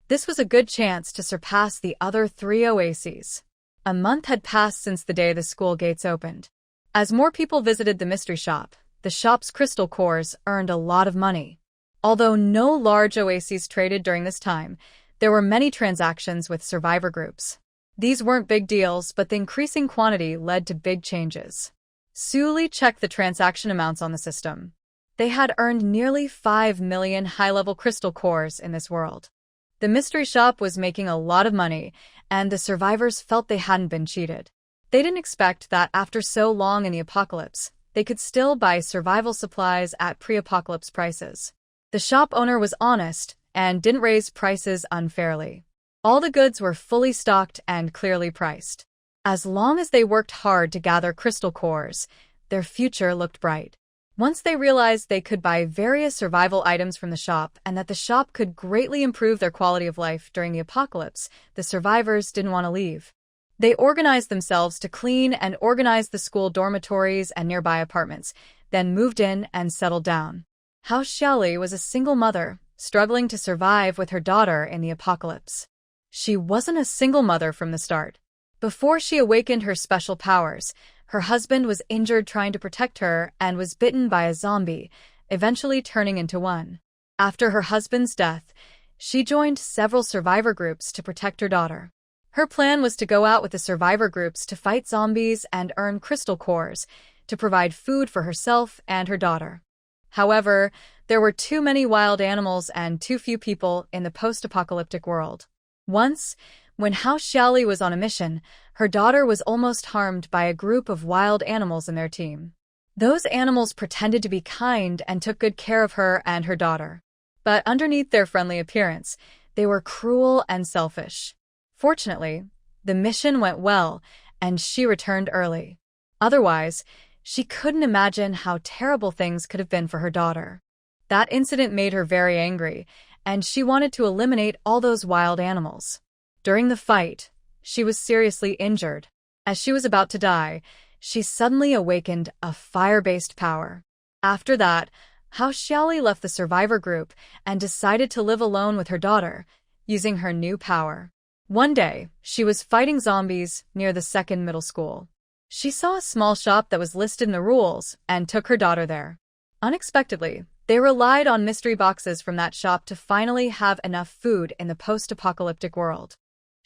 Speaker 1: This was a good chance to surpass the other 3 oases. A month had passed since the day the school gates opened. As more people visited the mystery shop, the shop's crystal cores earned a lot of money. Although no large oases traded during this time, there were many transactions with survivor groups. These weren't big deals, but the increasing quantity led to big changes. Suli checked the transaction amounts on the system. They had earned nearly 5 million high-level crystal cores in this world. The mystery shop was making a lot of money, and the survivors felt they hadn't been cheated. They didn't expect that after so long in the apocalypse, they could still buy survival supplies at pre-apocalypse prices. The shop owner was honest and didn't raise prices unfairly. All the goods were fully stocked and clearly priced. As long as they worked hard to gather crystal cores, their future looked bright. Once they realized they could buy various survival items from the shop and that the shop could greatly improve their quality of life during the apocalypse, the survivors didn't want to leave. They organized themselves to clean and organize the school dormitories and nearby apartments, then moved in and settled down. House Xiaoli was a single mother, struggling to survive with her daughter in the apocalypse. She wasn't a single mother from the start. Before she awakened her special powers, her husband was injured trying to protect her and was bitten by a zombie, eventually turning into one. After her husband's death, she joined several survivor groups to protect her daughter. Her plan was to go out with the survivor groups to fight zombies and earn crystal cores to provide food for herself and her daughter. However, there were too many wild animals and too few people in the post-apocalyptic world. Once, when House Xiaoli was on a mission, her daughter was almost harmed by a group of wild animals in their team. Those animals pretended to be kind and took good care of her and her daughter. But underneath their friendly appearance, they were cruel and selfish. Fortunately, the mission went well, and she returned early. Otherwise, she couldn't imagine how terrible things could have been for her daughter. That incident made her very angry, and she wanted to eliminate all those wild animals. During the fight, she was seriously injured. As she was about to die, she suddenly awakened a fire-based power. After that, House Xiaoli left the survivor group and decided to live alone with her daughter, using her new power. One day, she was fighting zombies near the second middle school. She saw a small shop that was listed in the rules and took her daughter there. Unexpectedly, they relied on mystery boxes from that shop to finally have enough food in the post-apocalyptic world.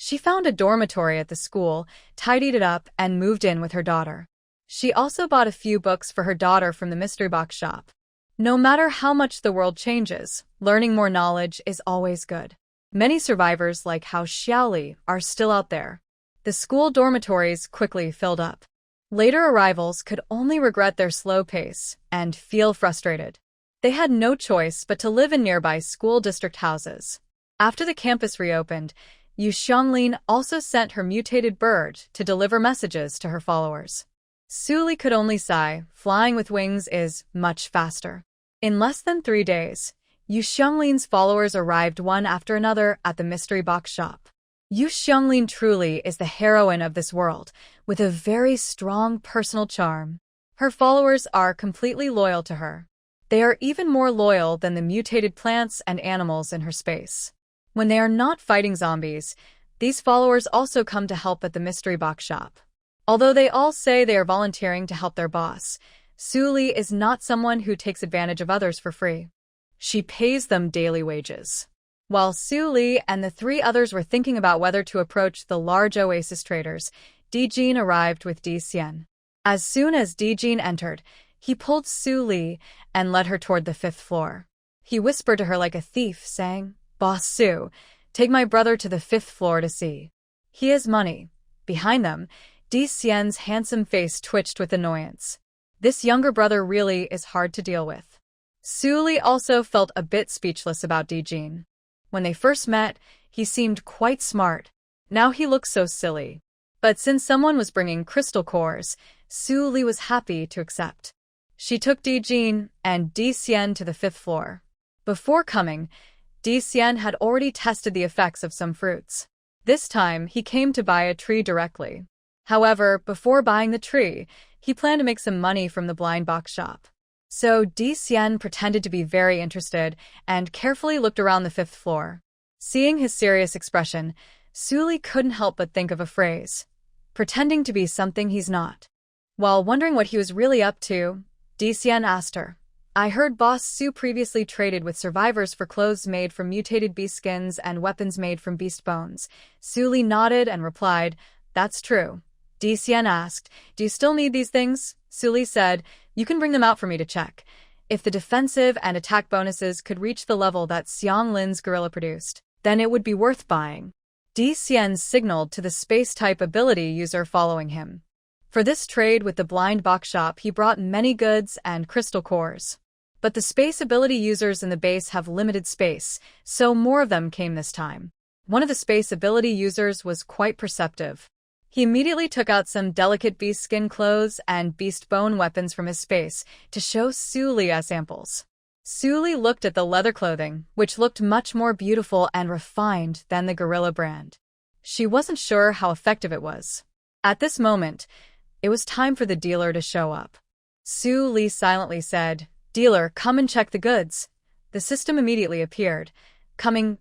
Speaker 1: She found a dormitory at the school, tidied it up, and moved in with her daughter. She also bought a few books for her daughter from the mystery box shop. No matter how much the world changes, learning more knowledge is always good. Many survivors like House Xiaoli are still out there. The school dormitories quickly filled up. Later arrivals could only regret their slow pace and feel frustrated. They had no choice but to live in nearby school district houses. After the campus reopened, Yu Xianglin also sent her mutated bird to deliver messages to her followers. Suli could only sigh. Flying with wings is much faster. In less than 3 days, Yu Xianglin's followers arrived one after another at the mystery box shop. Yu Xianglin truly is the heroine of this world, with a very strong personal charm. Her followers are completely loyal to her. They are even more loyal than the mutated plants and animals in her space. When they are not fighting zombies, these followers also come to help at the mystery box shop. Although they all say they are volunteering to help their boss, Suli is not someone who takes advantage of others for free. She pays them daily wages. While Suli and the 3 others were thinking about whether to approach the large oasis traders, Dee Jean arrived with Dee Xian. As soon as Dee Jean entered, he pulled Suli and led her toward the 5th floor. He whispered to her like a thief, saying, "Boss Su, take my brother to the 5th floor to see. He has money." Behind them, Dee Xian's handsome face twitched with annoyance. This younger brother really is hard to deal with. Suli also felt a bit speechless about Dee Jean. When they first met, he seemed quite smart. Now he looks so silly. But since someone was bringing crystal cores, Su Li was happy to accept. She took Di Jin and Di Xian to the 5th floor. Before coming, Di Xian had already tested the effects of some fruits. This time, he came to buy a tree directly. However, before buying the tree, he planned to make some money from the blind box shop. So Di Xian pretended to be very interested and carefully looked around the 5th floor. Seeing his serious expression, Su Li couldn't help but think of a phrase, pretending to be something he's not. While wondering what he was really up to, Di Xian asked her, I heard Boss Su previously traded with survivors for clothes made from mutated beast skins and weapons made from beast bones. Su Li nodded and replied, That's true. Di Xian asked, Do you still need these things? Su Li said, You can bring them out for me to check. If the defensive and attack bonuses could reach the level that Xiang Lin's gorilla produced, then it would be worth buying. Di Xian signaled to the space-type ability user following him. For this trade with the blind box shop, he brought many goods and crystal cores. But the space ability users in the base have limited space, so more of them came this time. One of the space ability users was quite perceptive. He immediately took out some delicate beast skin clothes and beast bone weapons from his space to show Su Li as samples. Su Li looked at the leather clothing, which looked much more beautiful and refined than the gorilla brand. She wasn't sure how effective it was. At this moment, it was time for the dealer to show up. Su Li silently said, Dealer, come and check the goods. The system immediately appeared. Coming.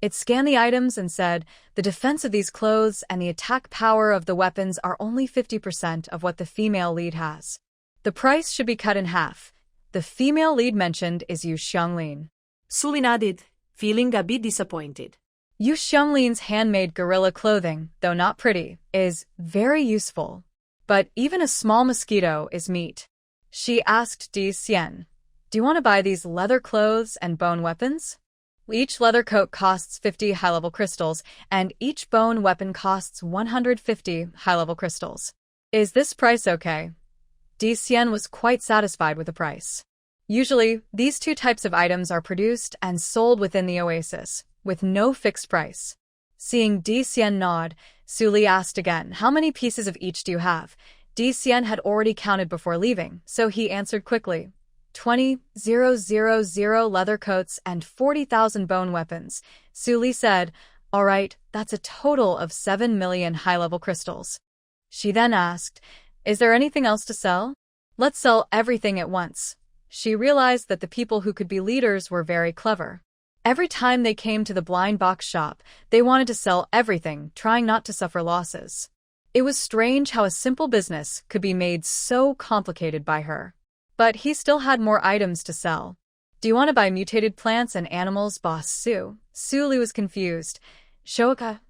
Speaker 1: It scanned the items and said, the defense of these clothes and the attack power of the weapons are only 50% of what the female lead has. The price should be cut in half. The female lead mentioned is Yu Xianglin.
Speaker 2: Su Li nodded, feeling a bit disappointed.
Speaker 1: Yu Xianglin's handmade gorilla clothing, though not pretty, is very useful. But even a small mosquito is meat. She asked Di Xian, Do you want to buy these leather clothes and bone weapons? Each leather coat costs 50 high-level crystals, and each bone weapon costs 150 high-level crystals. Is this price okay? Di Xian was quite satisfied with the price. Usually, these two types of items are produced and sold within the oasis, with no fixed price. Seeing Di Xian nod, Su Li asked again, How many pieces of each do you have? Di Xian had already counted before leaving, so he answered quickly. 20,000 leather coats and 40,000 bone weapons. Su Li said, All right, that's a total of 7 million high-level crystals. She then asked, Is there anything else to sell? Let's sell everything at once. She realized that the people who could be leaders were very clever. Every time they came to the blind box shop, they wanted to sell everything, trying not to suffer losses. It was strange how a simple business could be made so complicated by her. But he still had more items to sell. Do you want to buy mutated plants and animals, Boss Su? Su Li was confused. Shoka?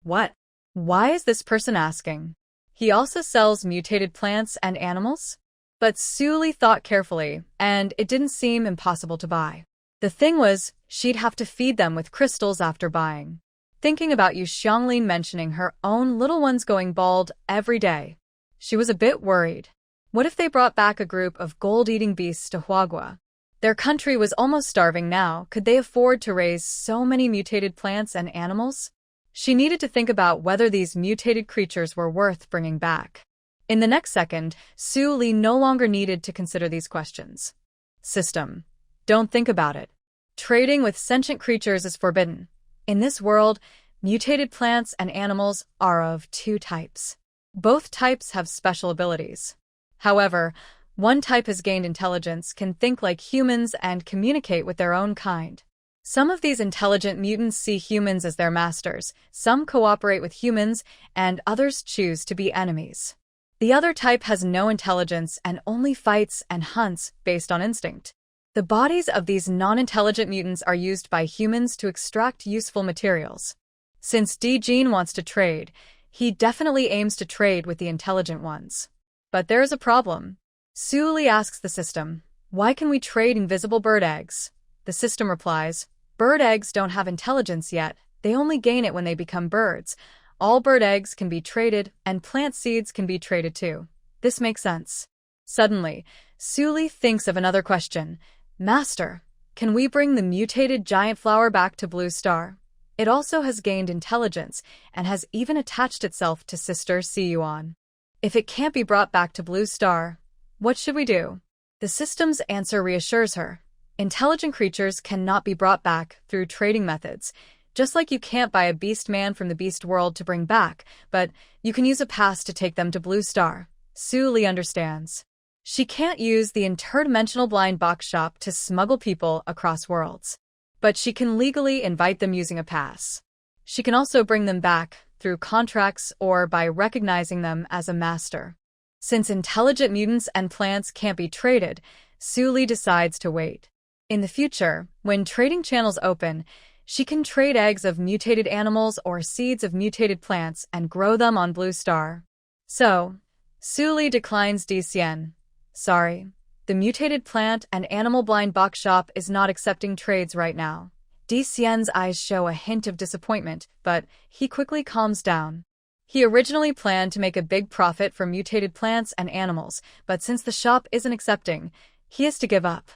Speaker 2: What?
Speaker 1: Why is this person asking? He also sells mutated plants and animals? But Su Li thought carefully, and it didn't seem impossible to buy. The thing was, she'd have to feed them with crystals after buying. Thinking about Yu Xianglin mentioning her own little ones going bald every day, she was a bit worried. What if they brought back a group of gold-eating beasts to Huagua? Their country was almost starving now. Could they afford to raise so many mutated plants and animals? She needed to think about whether these mutated creatures were worth bringing back. In the next second, Su Li no longer needed to consider these questions. System. Don't think about it. Trading with sentient creatures is forbidden. In this world, mutated plants and animals are of two types. Both types have special abilities. However, one type has gained intelligence, can think like humans, and communicate with their own kind. Some of these intelligent mutants see humans as their masters, some cooperate with humans, and others choose to be enemies. The other type has no intelligence and only fights and hunts based on instinct. The bodies of these non-intelligent mutants are used by humans to extract useful materials. Since Di Jin wants to trade, he definitely aims to trade with the intelligent ones. But there is a problem. Su Li asks the system, Why can we trade invisible bird eggs? The system replies, Bird eggs don't have intelligence yet, they only gain it when they become birds. All bird eggs can be traded, and plant seeds can be traded too. This makes sense. Suddenly, Su Li thinks of another question. Master, Can we bring the mutated giant flower back to Blue Star? It also has gained intelligence and has even attached itself to Sister Siyuan. If it can't be brought back to Blue Star, what should we do? The system's answer reassures her. Intelligent creatures cannot be brought back through trading methods. Just like you can't buy a beast man from the beast world to bring back, but you can use a pass to take them to Blue Star. Su Li understands. She can't use the interdimensional blind box shop to smuggle people across worlds. But she can legally invite them using a pass. She can also bring them back through contracts or by recognizing them as a master. Since intelligent mutants and plants can't be traded, Su Li decides to wait. In the future, when trading channels open, she can trade eggs of mutated animals or seeds of mutated plants and grow them on Blue Star. So, Su Li declines DCN. Sorry. The mutated plant and animal blind box shop is not accepting trades right now. DCN's eyes show a hint of disappointment, but he quickly calms down. He originally planned to make a big profit from mutated plants and animals, but since the shop isn't accepting, he has to give up.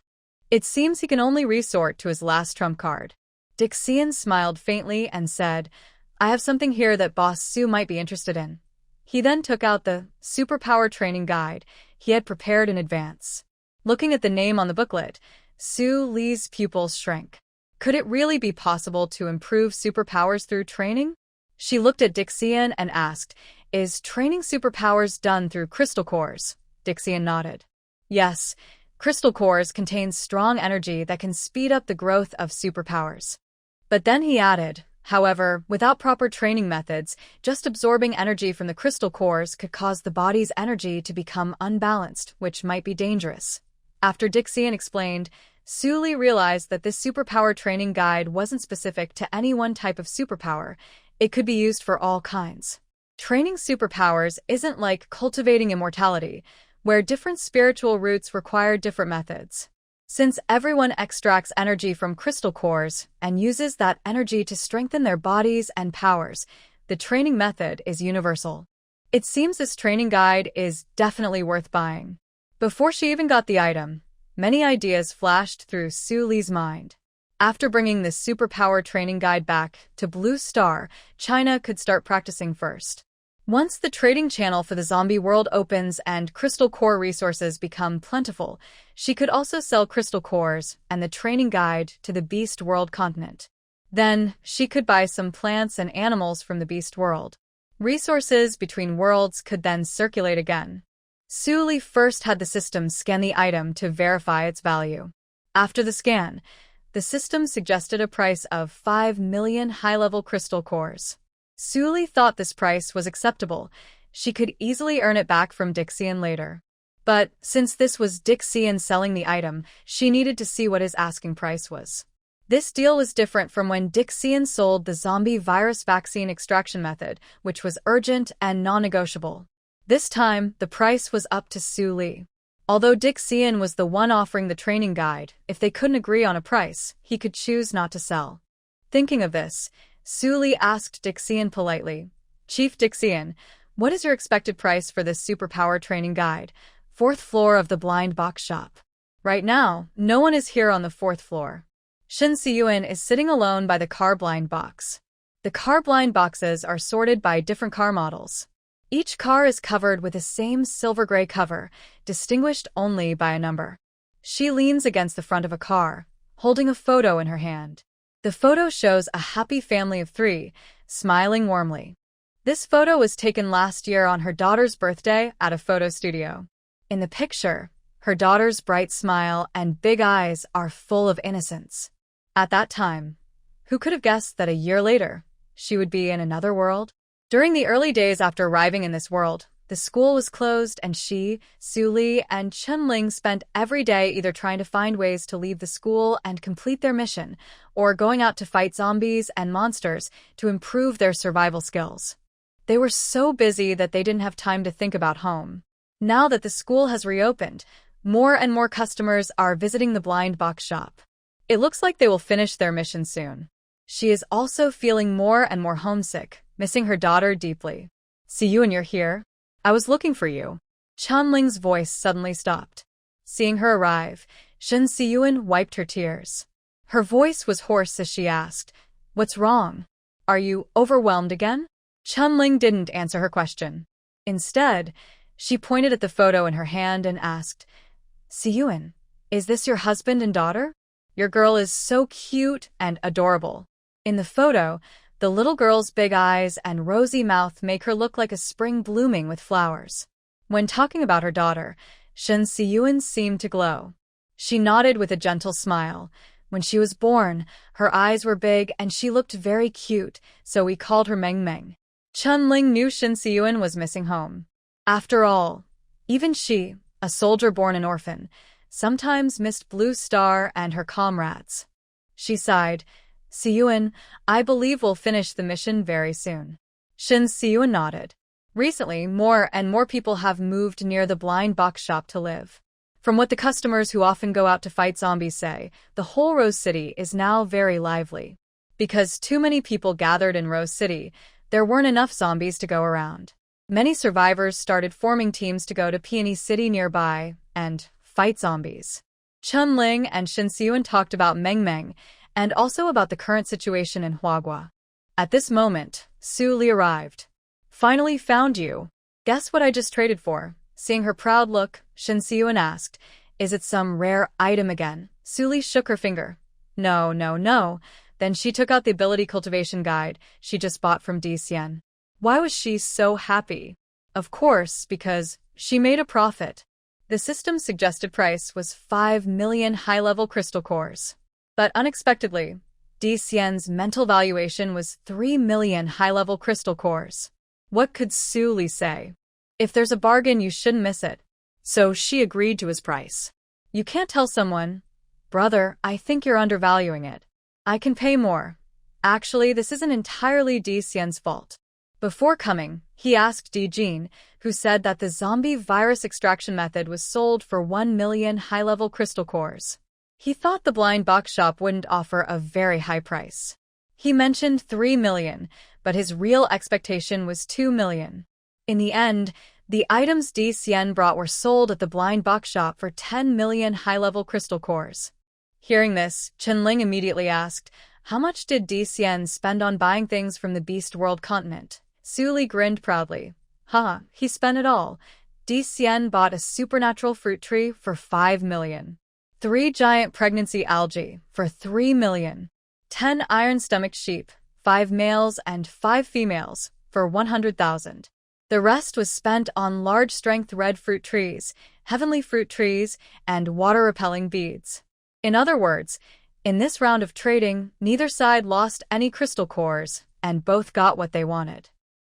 Speaker 1: It seems he can only resort to his last trump card. Dixian smiled faintly and said, I have something here that Boss Su might be interested in. He then took out the superpower training guide he had prepared in advance. Looking at the name on the booklet, Su Li's pupils shrank. Could it really be possible to improve superpowers through training? She looked at Dixian and asked, Is training superpowers done through crystal cores? Dixian nodded. Yes, crystal cores contain strong energy that can speed up the growth of superpowers. But then he added, however, without proper training methods, just absorbing energy from the crystal cores could cause the body's energy to become unbalanced, which might be dangerous. After Dixian explained, Su Li realized that this superpower training guide wasn't specific to any one type of superpower. It could be used for all kinds. Training superpowers isn't like cultivating immortality, where different spiritual roots require different methods. Since everyone extracts energy from crystal cores and uses that energy to strengthen their bodies and powers, the training method is universal. It seems this training guide is definitely worth buying. Before she even got the item, many ideas flashed through Su Li's mind. After bringing this superpower training guide back to Blue Star, China could start practicing first. Once the trading channel for the zombie world opens and crystal core resources become plentiful, she could also sell crystal cores and the training guide to the beast world continent. Then, she could buy some plants and animals from the beast world. Resources between worlds could then circulate again. Su Li first had the system scan the item to verify its value. After the scan, the system suggested a price of 5 million high-level crystal cores. Su Li thought this price was acceptable. She could easily earn it back from Dixian later. But since this was Dixian selling the item, she needed to see what his asking price was. This deal was different from when Dixian sold the zombie virus vaccine extraction method, which was urgent and non-negotiable. This time, the price was up to Su Li. Although Dixian was the one offering the training guide, if they couldn't agree on a price, he could choose not to sell. Thinking of this, Su Li asked Dixian politely, Chief Dixian, what is your expected price for this superpower training guide? 4th floor of the blind box shop. Right now, no one is here on the 4th floor. Shen Siyuan is sitting alone by the car blind box. The car blind boxes are sorted by different car models. Each car is covered with the same silver-gray cover, distinguished only by a number. She leans against the front of a car, holding a photo in her hand. The photo shows a happy family of 3, smiling warmly. This photo was taken last year on her daughter's birthday at a photo studio. In the picture, her daughter's bright smile and big eyes are full of innocence. At that time, who could have guessed that a year later, she would be in another world? During the early days after arriving in this world, the school was closed and she, Su Li, and Chenling spent every day either trying to find ways to leave the school and complete their mission, or going out to fight zombies and monsters to improve their survival skills. They were so busy that they didn't have time to think about home. Now that the school has reopened, more and more customers are visiting the blind box shop. It looks like they will finish their mission soon. She is also feeling more and more homesick, missing her daughter deeply. See you and you're here? I was looking for you. Chanling's voice suddenly stopped. Seeing her arrive, Shen Siyuan wiped her tears. Her voice was hoarse as she asked, "What's wrong? Are you overwhelmed again?" Chunling didn't answer her question. Instead, she pointed at the photo in her hand and asked, "Siyuan, is this your husband and daughter? Your girl is so cute and adorable." In the photo, the little girl's big eyes and rosy mouth make her look like a spring blooming with flowers. When talking about her daughter, Shen Siyuan seemed to glow. She nodded with a gentle smile. When she was born, her eyes were big and she looked very cute, so we called her Meng Meng. Chunling knew Shen Siyuan was missing home. After all, even she, a soldier born an orphan, sometimes missed Blue Star and her comrades. She sighed, "Siyuan, I believe we'll finish the mission very soon." Shen Siyuan nodded. Recently, more and more people have moved near the blind box shop to live. From what the customers who often go out to fight zombies say, the whole Rose City is now very lively. Because too many people gathered in Rose City, there weren't enough zombies to go around. Many survivors started forming teams to go to Peony City nearby and fight zombies. Chunling and Shen Siyuan talked about Meng Meng and also about the current situation in Huagua. At this moment, Su Li arrived. "Finally found you. Guess what I just traded for?" Seeing her proud look, Shen Siyuan asked, "Is it some rare item again?" Su Li shook her finger. No, no, no. Then she took out the ability cultivation guide she just bought from DCN. Why was she so happy? Of course, because she made a profit. The system's suggested price was 5 million high-level crystal cores. But unexpectedly, DCN's mental valuation was 3 million high-level crystal cores. What could Su Li say? If there's a bargain, you shouldn't miss it. So she agreed to his price. You can't tell someone, "Brother, I think you're undervaluing it. I can pay more." Actually, this isn't entirely DCN's fault. Before coming, he asked Di Jin, who said that the zombie virus extraction method was sold for 1 million high-level crystal cores. He thought the blind box shop wouldn't offer a very high price. He mentioned 3 million, but his real expectation was 2 million. In the end, the items DCN brought were sold at the blind box shop for 10 million high-level crystal cores. Hearing this, Chunling immediately asked, "How much did DCN spend on buying things from the Beast World continent?" Su Li grinned proudly. He spent it all. DCN bought a supernatural fruit tree for 5 million. 3 giant pregnancy algae for 3 million. 10 iron-stomached sheep, 5 males and 5 females, for 100,000. The rest was spent on large-strength red fruit trees, heavenly fruit trees, and water-repelling beads. In other words, in this round of trading, neither side lost any crystal cores, and both got what they wanted.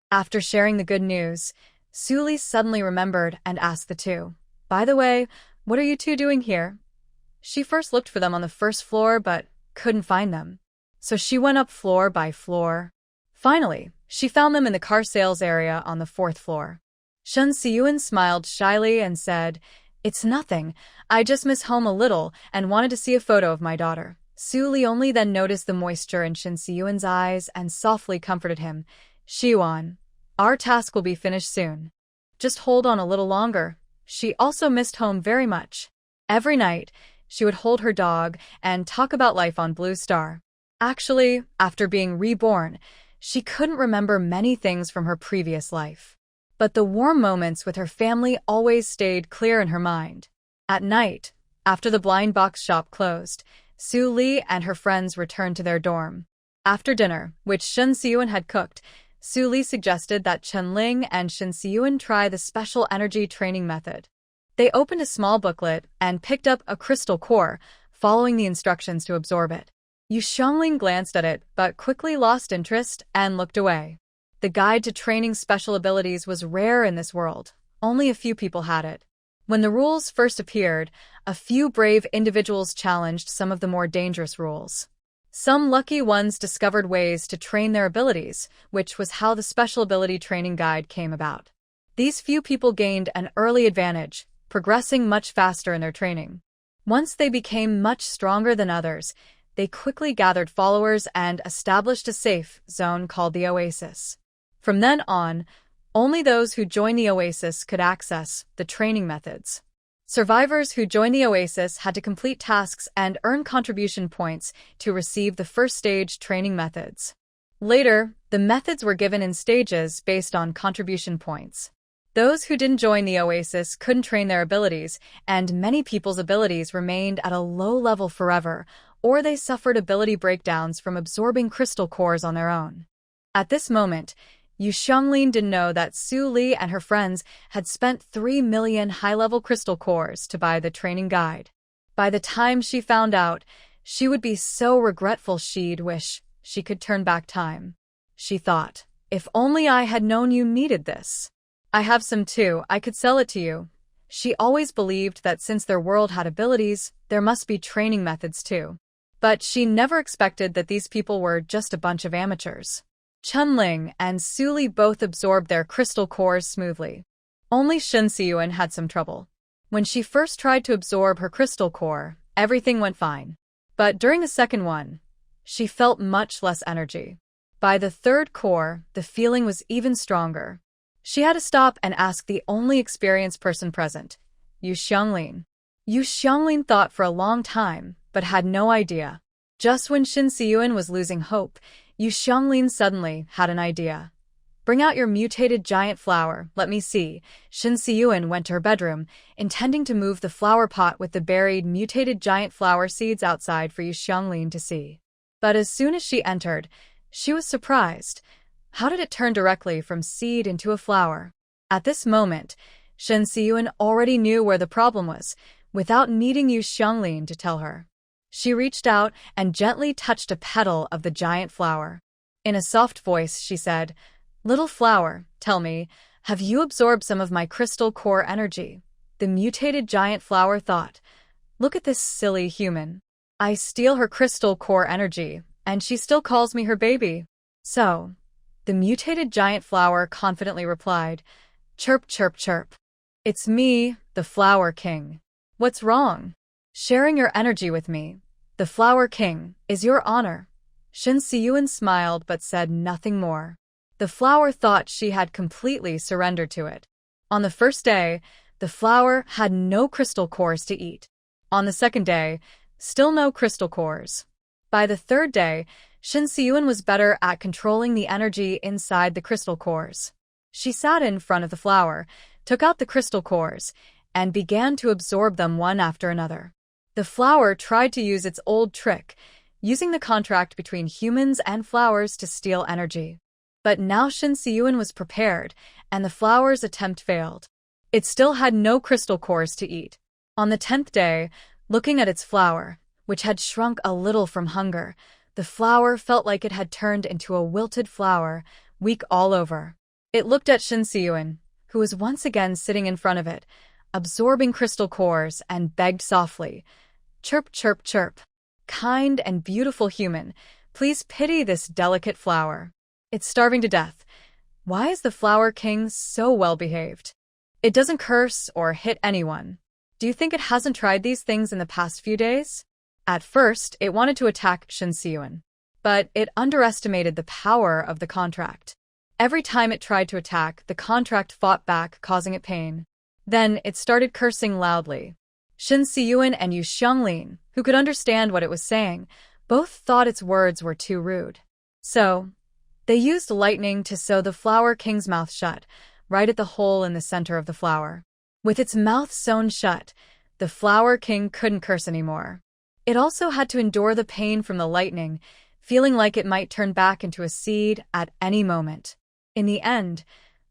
Speaker 1: After sharing the good news, Su Li suddenly remembered and asked the two, "By the way, what are you two doing here?" She first looked for them on the first floor but couldn't find them. So she went up floor by floor. Finally, she found them in the car sales area on the 4th floor. Shen Siyuan smiled shyly and said, "It's nothing. I just miss home a little and wanted to see a photo of my daughter." Su Li only then noticed the moisture in Shen Siyuan's eyes and softly comforted him. "Xiwan, our task will be finished soon. Just hold on a little longer." She also missed home very much. Every night, she would hold her dog and talk about life on Blue Star. Actually, after being reborn, she couldn't remember many things from her previous life. But the warm moments with her family always stayed clear in her mind. At night, after the blind box shop closed, Su Li and her friends returned to their dorm. After dinner, which Shen Siyuan had cooked, Su Li suggested that Chunling and Shen Siyuan try the special energy training method. They opened a small booklet and picked up a crystal core, following the instructions to absorb it. Yu Xiangling glanced at it but quickly lost interest and looked away. The guide to training special abilities was rare in this world. Only a few people had it. When the rules first appeared, a few brave individuals challenged some of the more dangerous rules. Some lucky ones discovered ways to train their abilities, which was how the special ability training guide came about. These few people gained an early advantage, progressing much faster in their training. Once they became much stronger than others, they quickly gathered followers and established a safe zone called the Oasis. From then on, only those who joined the Oasis could access the training methods. Survivors who joined the Oasis had to complete tasks and earn contribution points to receive the first stage training methods. Later, the methods were given in stages based on contribution points. Those who didn't join the Oasis couldn't train their abilities, and many people's abilities remained at a low level forever, or they suffered ability breakdowns from absorbing crystal cores on their own. At this moment, Yu Xianglin didn't know that Su Li and her friends had spent 3 million high-level crystal cores to buy the training guide. By the time she found out, she would be so regretful she'd wish she could turn back time. She thought, if only I had known you needed this. I have some too, I could sell it to you. She always believed that since their world had abilities, there must be training methods too. But she never expected that these people were just a bunch of amateurs. Chunling and Su Li both absorbed their crystal cores smoothly. Only Shen Siyuan had some trouble. When she first tried to absorb her crystal core, everything went fine. But during the second one, she felt much less energy. By the third core, the feeling was even stronger. She had to stop and ask the only experienced person present, Yu Xianglin. Yu Xianglin thought for a long time, but had no idea. Just when Shen Siyuan was losing hope, Yu Xianglin suddenly had an idea. Bring out your mutated giant flower, let me see. Shen Siyuan went to her bedroom, intending to move the flower pot with the buried mutated giant flower seeds outside for Yu Xianglin to see. But as soon as she entered, she was surprised. How did it turn directly from seed into a flower? At this moment, Shen Siyuan already knew where the problem was, without needing Yu Xianglin to tell her. She reached out and gently touched a petal of the giant flower. In a soft voice, she said, "Little flower, tell me, have you absorbed some of my crystal core energy?" The mutated giant flower thought, "Look at this silly human. I steal her crystal core energy, and she still calls me her baby." So, the mutated giant flower confidently replied, "Chirp, chirp, chirp. It's me, the Flower King. What's wrong? Sharing your energy with me, the Flower King, is your honor." Shen Siyuan smiled but said nothing more. The flower thought she had completely surrendered to it. On the first day, the flower had no crystal cores to eat. On the second day, still no crystal cores. By the third day, Shen Siyuan was better at controlling the energy inside the crystal cores. She sat in front of the flower, took out the crystal cores, and began to absorb them one after another. The flower tried to use its old trick, using the contract between humans and flowers to steal energy. But now Shen Siyuan was prepared, and the flower's attempt failed. It still had no crystal cores to eat. On the 10th day, looking at its flower, which had shrunk a little from hunger, the flower felt like it had turned into a wilted flower, weak all over. It looked at Shen Siyuan, who was once again sitting in front of it, absorbing crystal cores, and begged softly, "Chirp, chirp, chirp. Kind and beautiful human, please pity this delicate flower. It's starving to death. Why is the Flower King so well-behaved? It doesn't curse or hit anyone. Do you think it hasn't tried these things in the past few days?" At first, it wanted to attack Shen Siyuan, but it underestimated the power of the contract. Every time it tried to attack, the contract fought back, causing it pain. Then it started cursing loudly. Shen Siyuan and Yu Xianglin, who could understand what it was saying, both thought its words were too rude. So, they used lightning to sew the Flower King's mouth shut, right at the hole in the center of the flower. With its mouth sewn shut, the Flower King couldn't curse anymore. It also had to endure the pain from the lightning, feeling like it might turn back into a seed at any moment. In the end,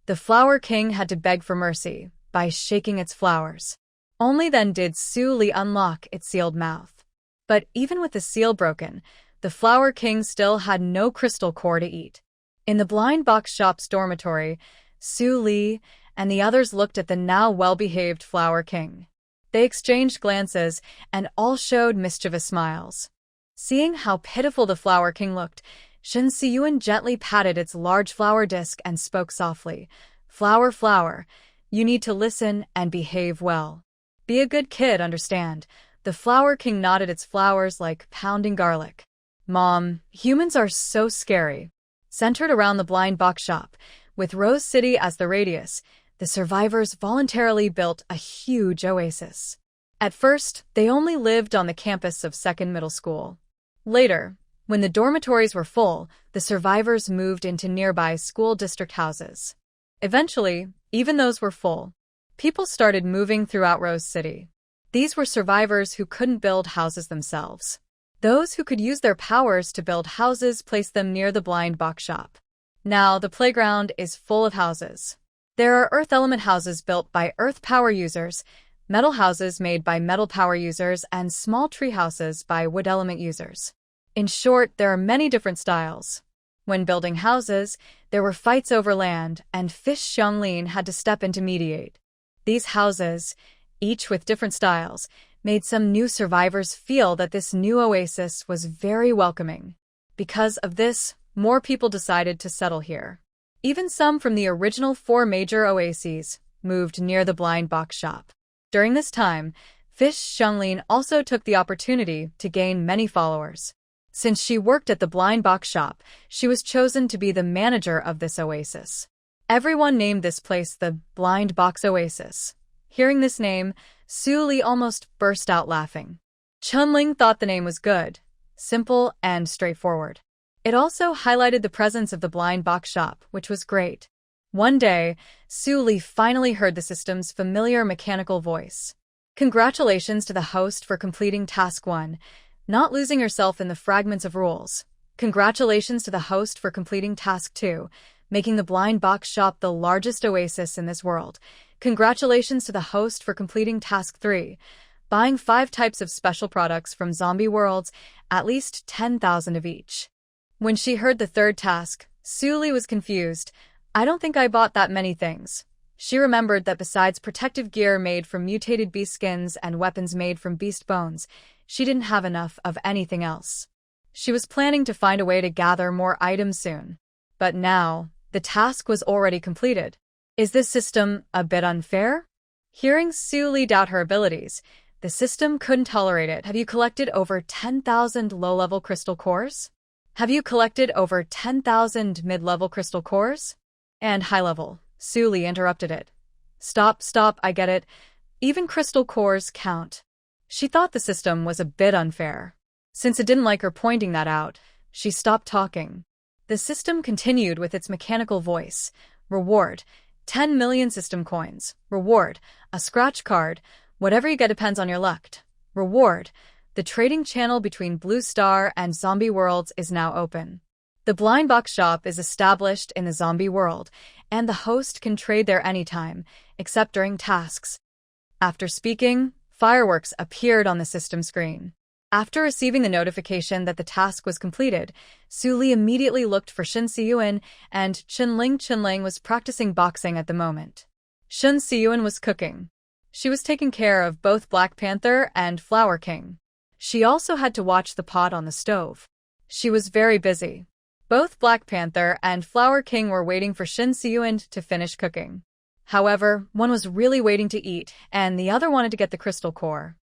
Speaker 1: the Flower King had to beg for mercy by shaking its flowers. Only then did Su Li unlock its sealed mouth. But even with the seal broken, the Flower King still had no crystal core to eat. In the blind box shop's dormitory, Su Li and the others looked at the now well-behaved Flower King. They exchanged glances, and all showed mischievous smiles. Seeing how pitiful the Flower King looked, Shen Siyuan gently patted its large flower disc and spoke softly, "Flower, flower, you need to listen and behave well. Be a good kid, understand?" The Flower King nodded its flowers like pounding garlic. "Mom, humans are so scary." Centered around the blind box shop, with Rose City as the radius, the survivors voluntarily built a huge oasis. At first, they only lived on the campus of Second Middle School. Later, when the dormitories were full, the survivors moved into nearby school district houses. Eventually, even those were full. People started moving throughout Rose City. These were survivors who couldn't build houses themselves. Those who could use their powers to build houses placed them near the blind box shop. Now, the playground is full of houses. There are earth element houses built by earth power users, metal houses made by metal power users, and small tree houses by wood element users. In short, there are many different styles. When building houses, there were fights over land, and Fish Xianglin had to step in to mediate. These houses, each with different styles, made some new survivors feel that this new oasis was very welcoming. Because of this, more people decided to settle here. Even some from the original 4 major oases moved near the blind box shop. During this time, Fish Xianglin also took the opportunity to gain many followers. Since she worked at the blind box shop, she was chosen to be the manager of this oasis. Everyone named this place the Blind Box Oasis. Hearing this name, Su Li almost burst out laughing. Chunling thought the name was good, simple, and straightforward. It also highlighted the presence of the blind box shop, which was great. One day, Su Li finally heard the system's familiar mechanical voice. Congratulations to the host for completing Task 1, not losing yourself in the fragments of rules. Congratulations to the host for completing Task 2, making the blind box shop the largest oasis in this world. Congratulations to the host for completing Task 3, buying 5 types of special products from zombie worlds, at least 10,000 of each. When she heard the third task, Su Li was confused. I don't think I bought that many things. She remembered that besides protective gear made from mutated beast skins and weapons made from beast bones, she didn't have enough of anything else. She was planning to find a way to gather more items soon. But now, the task was already completed. Is this system a bit unfair? Hearing Su Li doubt her abilities, the system couldn't tolerate it. Have you collected over 10,000 low-level crystal cores? Have you collected over 10,000 mid-level crystal cores? And high-level, Su Li interrupted it. Stop, I get it. Even crystal cores count. She thought the system was a bit unfair. Since it didn't like her pointing that out, she stopped talking. The system continued with its mechanical voice. Reward, 10 million system coins. Reward, a scratch card. Whatever you get depends on your luck. Reward, the trading channel between Blue Star and Zombie Worlds is now open. The blind box shop is established in the zombie world, and the host can trade there anytime, except during tasks. After speaking, fireworks appeared on the system screen. After receiving the notification that the task was completed, Su Li immediately looked for Shin Siyuan, and Chinling was practicing boxing at the moment. Shin Siyuan was cooking. She was taking care of both Black Panther and Flower King. She also had to watch the pot on the stove. She was very busy. Both Black Panther and Flower King were waiting for Shin Siyuan to finish cooking. However, one was really waiting to eat, and the other wanted to get the crystal core.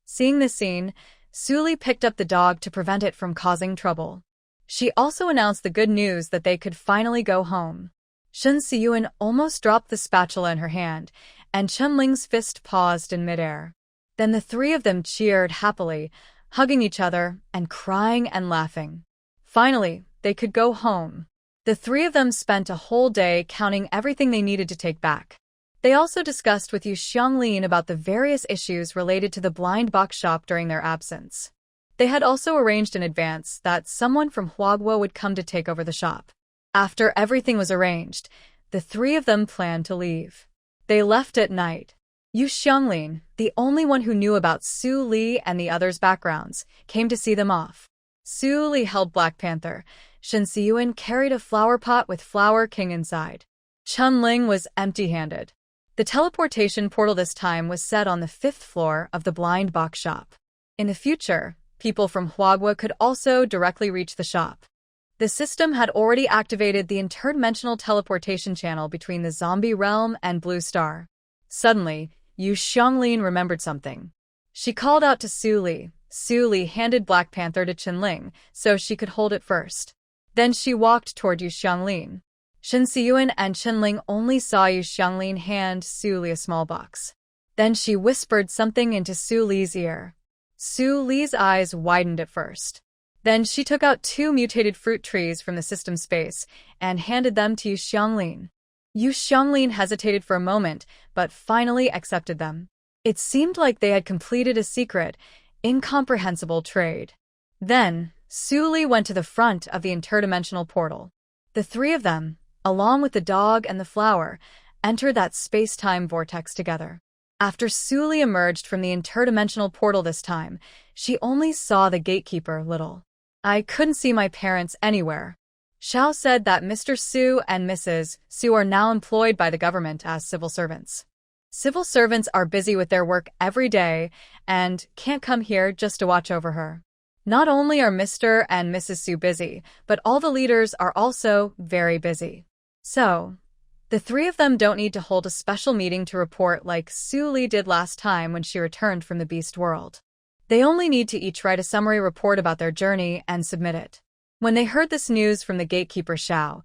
Speaker 1: Seeing this scene, Su Li picked up the dog to prevent it from causing trouble. She also announced the good news that they could finally go home. Shin Siyuan almost dropped the spatula in her hand, and Chunling's fist paused in midair. Then the 3 of them cheered happily, hugging each other and crying and laughing. Finally, they could go home. The 3 of them spent a whole day counting everything they needed to take back. They also discussed with Yu Xianglin about the various issues related to the blind box shop during their absence. They had also arranged in advance that someone from Huagua would come to take over the shop. After everything was arranged, the 3 of them planned to leave. They left at night. Yu Xianglin, the only one who knew about Su Li and the others' backgrounds, came to see them off. Su Li held Black Panther. Shin Siyuan carried a flower pot with Flower King inside. Chunling was empty-handed. The teleportation portal this time was set on the 5th floor of the blind box shop. In the future, people from Huagua could also directly reach the shop. The system had already activated the interdimensional teleportation channel between the zombie realm and Blue Star. Suddenly, Yu Xianglin remembered something. She called out to Su Li. Su Li handed Black Panther to Chunling so she could hold it first. Then she walked toward Yu Xianglin. Shin Si-yuan and Chen-ling only saw Yu Xianglin hand Su Li a small box. Then she whispered something into Su Li's ear. Su Li's eyes widened at first. Then she took out 2 mutated fruit trees from the system space and handed them to Yu Xianglin. Yu Xianglin hesitated for a moment, but finally accepted them. It seemed like they had completed a secret, incomprehensible trade. Then, Su Li went to the front of the interdimensional portal. The 3 of them, along with the dog and the flower, entered that space-time vortex together. After Su Li emerged from the interdimensional portal this time, she only saw the gatekeeper little. I couldn't see my parents anywhere. Xiao said that Mr. Su and Mrs. Su are now employed by the government as civil servants. Civil servants are busy with their work every day and can't come here just to watch over her. Not only are Mr. and Mrs. Su busy, but all the leaders are also very busy. So, the 3 of them don't need to hold a special meeting to report like Su Li did last time when she returned from the Beast World. They only need to each write a summary report about their journey and submit it. When they heard this news from the gatekeeper Xiao,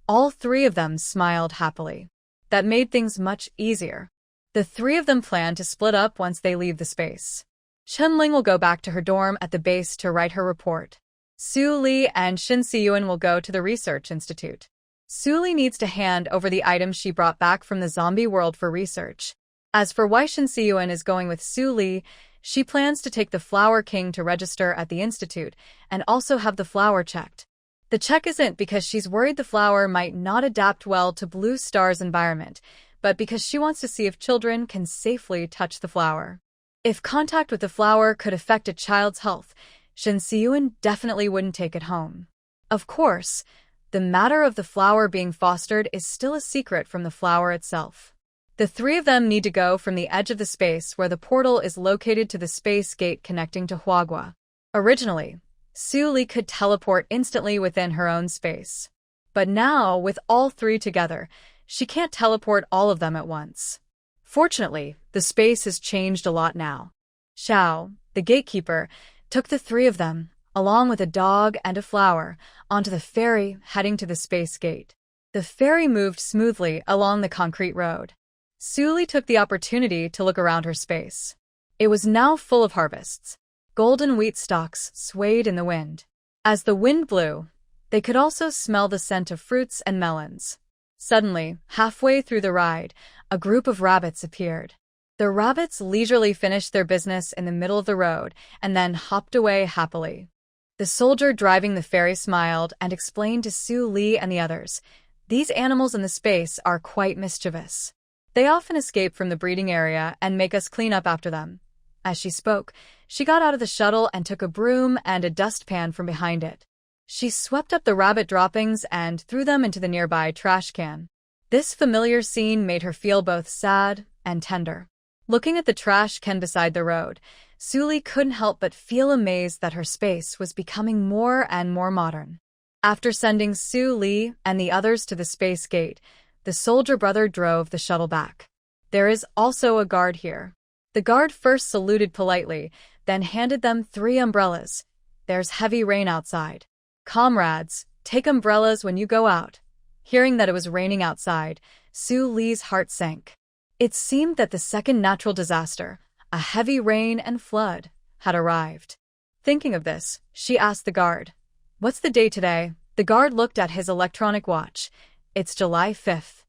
Speaker 1: all 3 of them smiled happily. That made things much easier. The 3 of them plan to split up once they leave the space. Chen-ling will go back to her dorm at the base to write her report. Su Li and Shin Si-yuan will go to the research institute. Su Li needs to hand over the items she brought back from the zombie world for research. As for why Shin Si-yuan is going with Su Li, she plans to take the Flower King to register at the institute and also have the flower checked. The check isn't because she's worried the flower might not adapt well to Blue Star's environment, but because she wants to see if children can safely touch the flower. If contact with the flower could affect a child's health, Shin Si-yuan definitely wouldn't take it home. Of course, the matter of the flower being fostered is still a secret from the flower itself. The 3 of them need to go from the edge of the space where the portal is located to the space gate connecting to Huagua. Originally, Su Li could teleport instantly within her own space. But now, with all 3 together, she can't teleport all of them at once. Fortunately, the space has changed a lot now. Xiao, the gatekeeper, took the 3 of them, along with a dog and a flower, onto the ferry heading to the space gate. The ferry moved smoothly along the concrete road. Su Li took the opportunity to look around her space. It was now full of harvests. Golden wheat stalks swayed in the wind. As the wind blew, they could also smell the scent of fruits and melons. Suddenly, halfway through the ride, a group of rabbits appeared. The rabbits leisurely finished their business in the middle of the road and then hopped away happily. The soldier driving the ferry smiled and explained to Su Li and the others, "These animals in the space are quite mischievous. They often escape from the breeding area and make us clean up after them." As she spoke, she got out of the shuttle and took a broom and a dustpan from behind it. She swept up the rabbit droppings and threw them into the nearby trash can. This familiar scene made her feel both sad and tender. Looking at the trash can beside the road, Su Li couldn't help but feel amazed that her space was becoming more and more modern. After sending Su Li and the others to the space gate, the soldier brother drove the shuttle back. There is also a guard here. The guard first saluted politely, then handed them 3 umbrellas. "There's heavy rain outside. Comrades, take umbrellas when you go out." Hearing that it was raining outside, Su Li's heart sank. It seemed that the second natural disaster, a heavy rain and flood, had arrived. Thinking of this, she asked the guard, "What's the date today?" The guard looked at his electronic watch. "It's July 5th.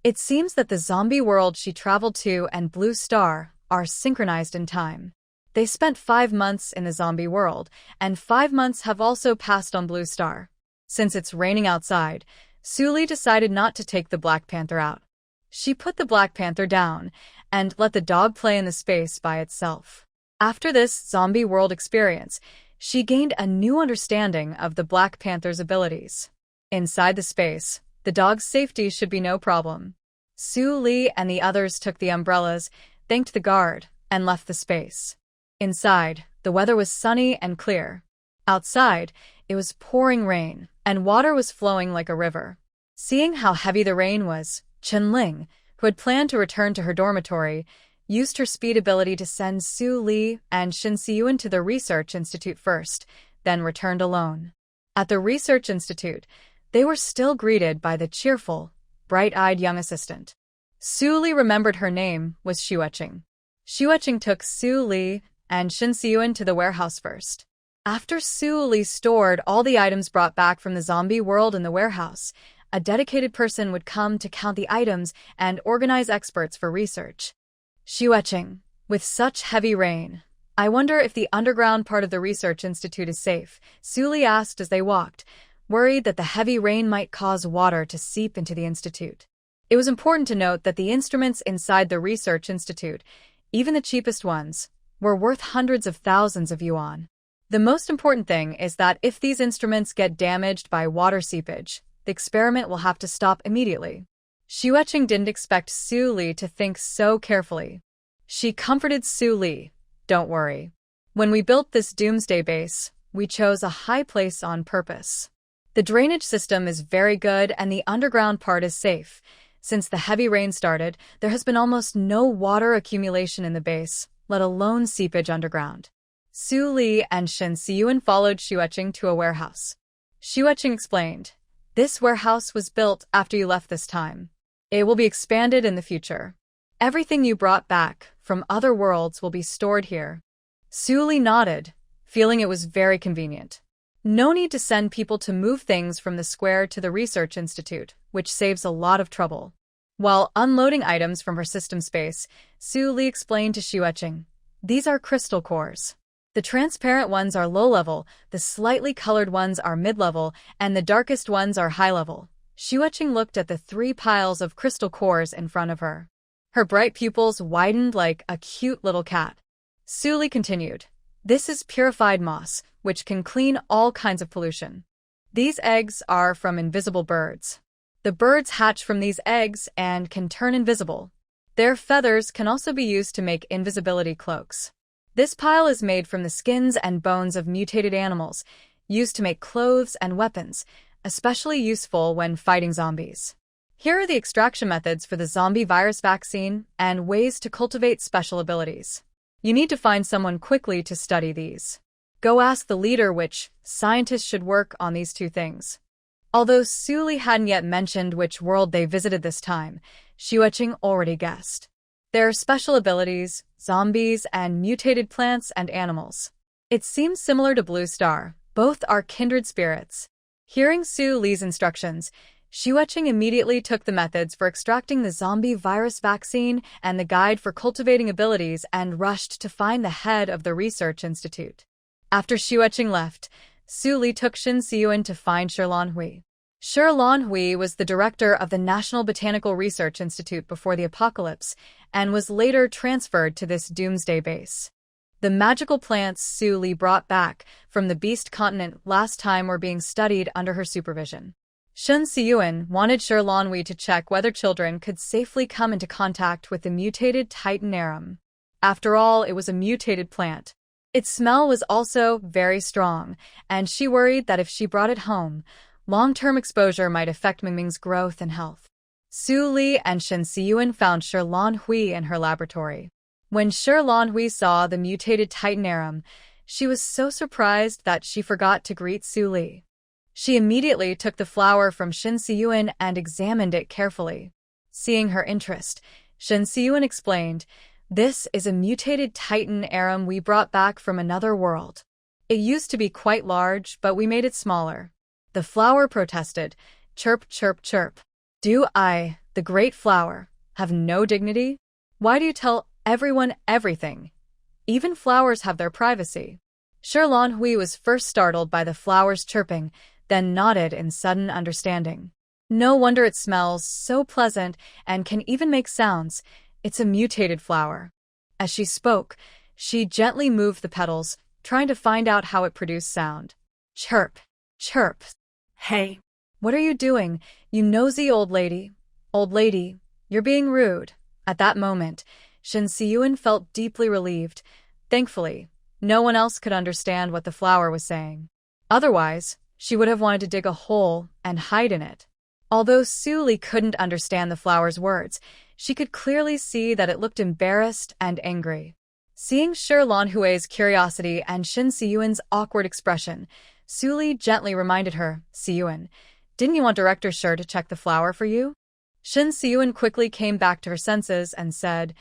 Speaker 1: It seems that the zombie world she traveled to and Blue Star are synchronized in time. They spent 5 months in the zombie world, and 5 months have also passed on Blue Star. Since it's raining outside, Su Li decided not to take the Black Panther out. She put the Black Panther down and let the dog play in the space by itself. After this zombie world experience, she gained a new understanding of the Black Panther's abilities. Inside the space, the dog's safety should be no problem. Su Li and the others took the umbrellas, thanked the guard, and left the space. Inside, the weather was sunny and clear. Outside, it was pouring rain, and water was flowing like a river. Seeing how heavy the rain was, Chen-ling, who had planned to return to her dormitory, used her speed ability to send Su Li and Shin Si-yuan to the research institute first, then returned alone. At the research institute, they were still greeted by the cheerful, bright-eyed young assistant. Su Li remembered her name was Xueqing. Xueqing took Su Li and Shin Siyuan to the warehouse first. After Su Li stored all the items brought back from the zombie world in the warehouse, a dedicated person would come to count the items and organize experts for research. Xueqing, with such heavy rain, I wonder if the underground part of the research institute is safe, Su Li asked as they walked, worried that the heavy rain might cause water to seep into the institute. It was important to note that the instruments inside the research institute, even the cheapest ones, were worth hundreds of thousands of yuan. The most important thing is that if these instruments get damaged by water seepage, the experiment will have to stop immediately. Xueqing didn't expect Su Li to think so carefully. She comforted Su Li, "Don't worry. When we built this doomsday base, we chose a high place on purpose. The drainage system is very good and the underground part is safe. Since the heavy rain started, there has been almost no water accumulation in the base, let alone seepage underground." Su Li and Shin Siyuan followed Xueqing to a warehouse. Xueqing explained, "This warehouse was built after you left this time. It will be expanded in the future. Everything you brought back from other worlds will be stored here." Su Li nodded, feeling it was very convenient. No need to send people to move things from the square to the research institute, which saves a lot of trouble. While unloading items from her system space, Su Li explained to Xueqing, "These are crystal cores. The transparent ones are low-level, the slightly colored ones are mid-level, and the darkest ones are high-level." Xueqing looked at the 3 piles of crystal cores in front of her. Her bright pupils widened like a cute little cat. Su Li continued, "This is purified moss, which can clean all kinds of pollution. These eggs are from invisible birds. The birds hatch from these eggs and can turn invisible. Their feathers can also be used to make invisibility cloaks. This pile is made from the skins and bones of mutated animals, used to make clothes and weapons, especially useful when fighting zombies. Here are the extraction methods for the zombie virus vaccine and ways to cultivate special abilities. You need to find someone quickly to study these. Go ask the leader which scientists should work on these 2 things." Although Su Li hadn't yet mentioned which world they visited this time, Xueqing already guessed. There are special abilities, zombies, and mutated plants and animals. It seems similar to Blue Star. Both are kindred spirits. Hearing Su Li's instructions, Xueqing immediately took the methods for extracting the zombie virus vaccine and the guide for cultivating abilities and rushed to find the head of the research institute. After Xueqing left, Su Li took Shin Siyuan to find Shirlan Hui. Shirlan Hui was the director of the National Botanical Research Institute before the apocalypse and was later transferred to this doomsday base. The magical plants Su Li brought back from the Beast continent last time were being studied under her supervision. Shin Siyuan wanted Shirlan Hui to check whether children could safely come into contact with the mutated Titan arum. After all, it was a mutated plant. Its smell was also very strong, and she worried that if she brought it home, long-term exposure might affect Mingming's growth and health. Su Li and Shin Siyuan found Shirlan Hui in her laboratory. When Shirlan Hui saw the mutated Titan arum, she was so surprised that she forgot to greet Su Li. She immediately took the flower from Shin Siyuan and examined it carefully. Seeing her interest, Shin Siyuan explained, "This is a mutated Titan arum we brought back from another world. It used to be quite large, but we made it smaller." The flower protested, "Chirp, chirp, chirp. Do I, the great flower, have no dignity? Why do you tell everyone everything? Even flowers have their privacy." Shirlan Hui was first startled by the flower's chirping, then nodded in sudden understanding. "No wonder it smells so pleasant and can even make sounds. It's a mutated flower." As she spoke, she gently moved the petals, trying to find out how it produced sound. "Chirp, chirp. Hey, what are you doing, you nosy old lady? Old lady, you're being rude." At that moment, Shin Siyuan felt deeply relieved. Thankfully, no one else could understand what the flower was saying. Otherwise, she would have wanted to dig a hole and hide in it. Although Su Li couldn't understand the flower's words, she could clearly see that it looked embarrassed and angry. Seeing Shirlan Hui's curiosity and Shin Siyuan's awkward expression, Su Li gently reminded her, "Siyuan, Didn't you want Director Sher to check the flower for you? Shin Siyun quickly came back to her senses and said,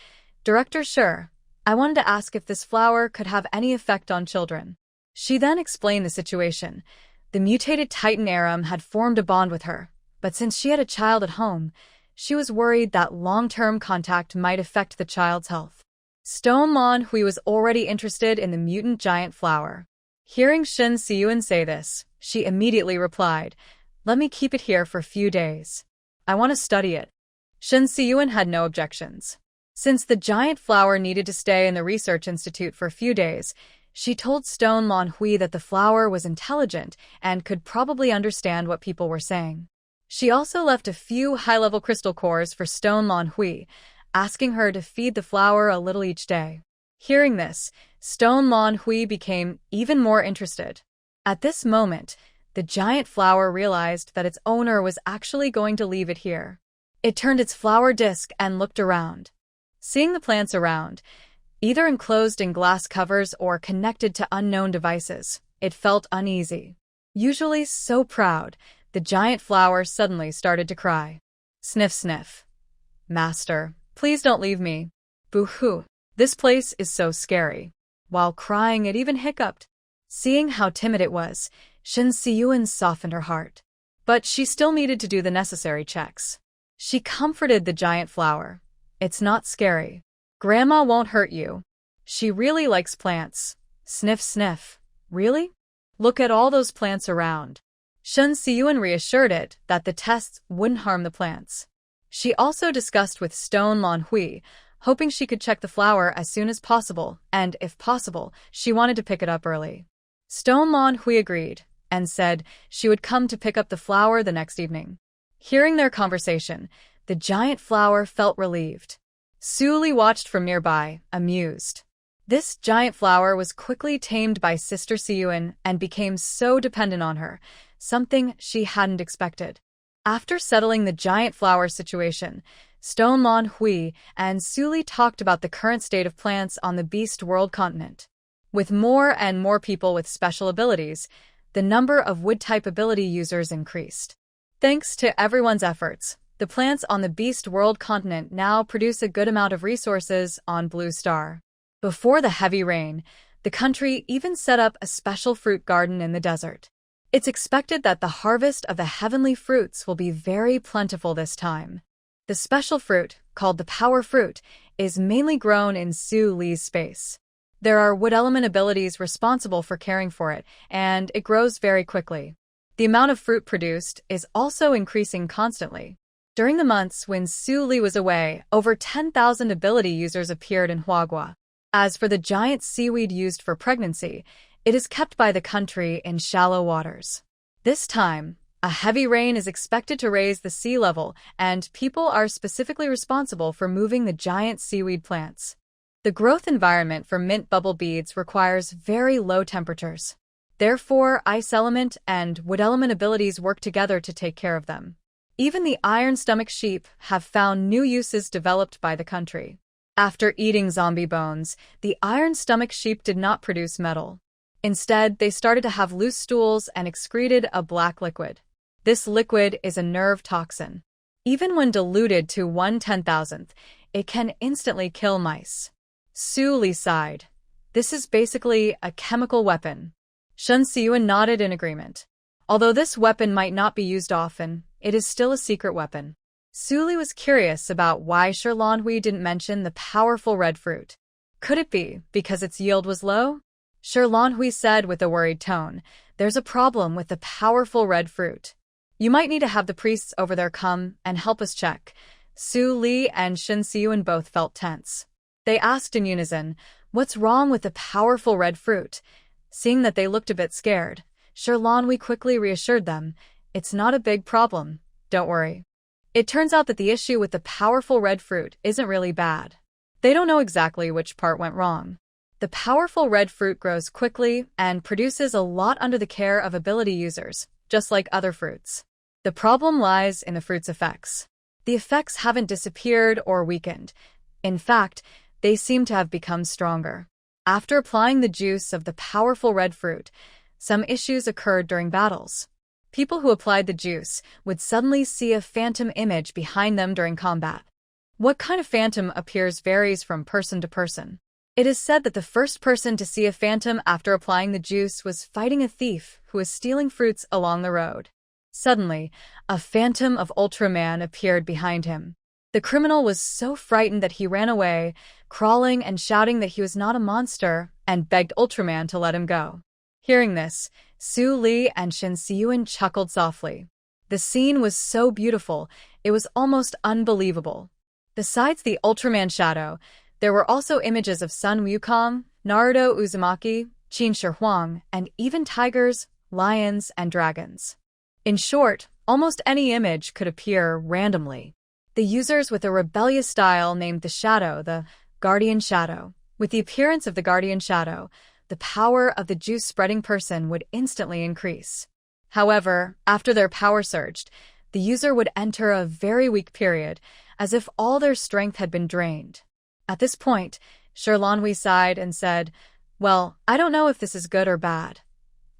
Speaker 1: Director Sher, I wanted to ask if this flower could have any effect on children. She then explained the situation. The mutated Titan Aram had formed a bond with her, but since she had a child at home, she was worried that long-term contact might affect the child's health. Stone Manhwa was already interested in the mutant giant flower. Hearing Shin Siyun say this, she immediately replied, Let me keep it here for a few days. I want to study it. Shin Siyun had no objections. Since the giant flower needed to stay in the research institute for a few days, she told Stone Manhwa that the flower was intelligent and could probably understand what people were saying. She also left a few high-level crystal cores for Stone Manhwa, asking her to feed the flower a little each day. Hearing this, Stone Manhwa became even more interested. At this moment, the giant flower realized that its owner was actually going to leave it here. It turned its flower disc and looked around. Seeing the plants around, either enclosed in glass covers or connected to unknown devices, it felt uneasy. Usually so proud, the giant flower suddenly started to cry. Sniff, sniff. Master, please don't leave me. Boo-hoo. This place is so scary. While crying, it even hiccuped. Seeing how timid it was, Shin Siyun softened her heart. But she still needed to do the necessary checks. She comforted the giant flower. It's not scary. Grandma won't hurt you. She really likes plants. Sniff, sniff. Really? Look at all those plants around. Shin Siyun reassured it that the tests wouldn't harm the plants. She also discussed with Stone Manhwa, hoping she could check the flower as soon as possible, and, if possible, she wanted to pick it up early. Stone Manhwa agreed, and said she would come to pick up the flower the next evening. Hearing their conversation, the giant flower felt relieved. Su Li watched from nearby, amused. This giant flower was quickly tamed by Sister Siyun and became so dependent on her, something she hadn't expected. After settling the giant flower situation, Stone Manhwa and Su Li talked about the current state of plants on the Beast World continent. With more and more people with special abilities, the number of wood-type ability users increased. Thanks to everyone's efforts, the plants on the Beast World continent now produce a good amount of resources on Blue Star. Before the heavy rain, the country even set up a special fruit garden in the desert. It's expected that the harvest of the heavenly fruits will be very plentiful this time. The special fruit, called the power fruit, is mainly grown in Su Li's space. There are wood element abilities responsible for caring for it, and it grows very quickly. The amount of fruit produced is also increasing constantly. During the months when Su Li was away, over 10,000 ability users appeared in Huagua. As for the giant seaweed used for pregnancy, it is kept by the country in shallow waters. This time, a heavy rain is expected to raise the sea level, and people are specifically responsible for moving the giant seaweed plants. The growth environment for mint bubble beads requires very low temperatures. Therefore, ice element and wood element abilities work together to take care of them. Even the iron stomach sheep have found new uses developed by the country. After eating zombie bones, the iron stomach sheep did not produce metal. Instead, they started to have loose stools and excreted a black liquid. This liquid is a nerve toxin. Even when diluted to 1/10,000th, it can instantly kill mice. Su Li sighed. This is basically a chemical weapon. Shin Siyun nodded in agreement. Although this weapon might not be used often, it is still a secret weapon. Su Li was curious about why Sher Lanhui didn't mention the powerful red fruit. Could it be because its yield was low? Sher Lanhui said with a worried tone, There's a problem with the powerful red fruit. You might need to have the priests over there come and help us check. Su Li and Shin Siyun both felt tense. They asked in unison, What's wrong with the powerful red fruit? Seeing that they looked a bit scared, Sher Lanhui quickly reassured them, It's not a big problem, don't worry. It turns out that the issue with the powerful red fruit isn't really bad. They don't know exactly which part went wrong. The powerful red fruit grows quickly and produces a lot under the care of ability users, just like other fruits. The problem lies in the fruit's effects. The effects haven't disappeared or weakened. In fact, they seem to have become stronger. After applying the juice of the powerful red fruit, some issues occurred during battles. People who applied the juice would suddenly see a phantom image behind them during combat. What kind of phantom appears varies from person to person. It is said that the first person to see a phantom after applying the juice was fighting a thief who was stealing fruits along the road. Suddenly, a phantom of Ultraman appeared behind him. The criminal was so frightened that he ran away, crawling and shouting that he was not a monster, and begged Ultraman to let him go. Hearing this, Su Li and Shin Siyuan chuckled softly. The scene was so beautiful, it was almost unbelievable. Besides the Ultraman shadow, there were also images of Sun Wukong, Naruto Uzumaki, Qin Shi Huang, and even tigers, lions, and dragons. In short, almost any image could appear randomly. The users with a rebellious style named the Shadow the Guardian Shadow. With the appearance of the Guardian Shadow, the power of the juice-spreading person would instantly increase. However, after their power surged, the user would enter a very weak period, as if all their strength had been drained. At this point, Shirlanhui sighed and said, "Well, I don't know if this is good or bad."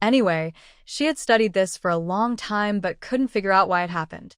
Speaker 1: Anyway, she had studied this for a long time but couldn't figure out why it happened.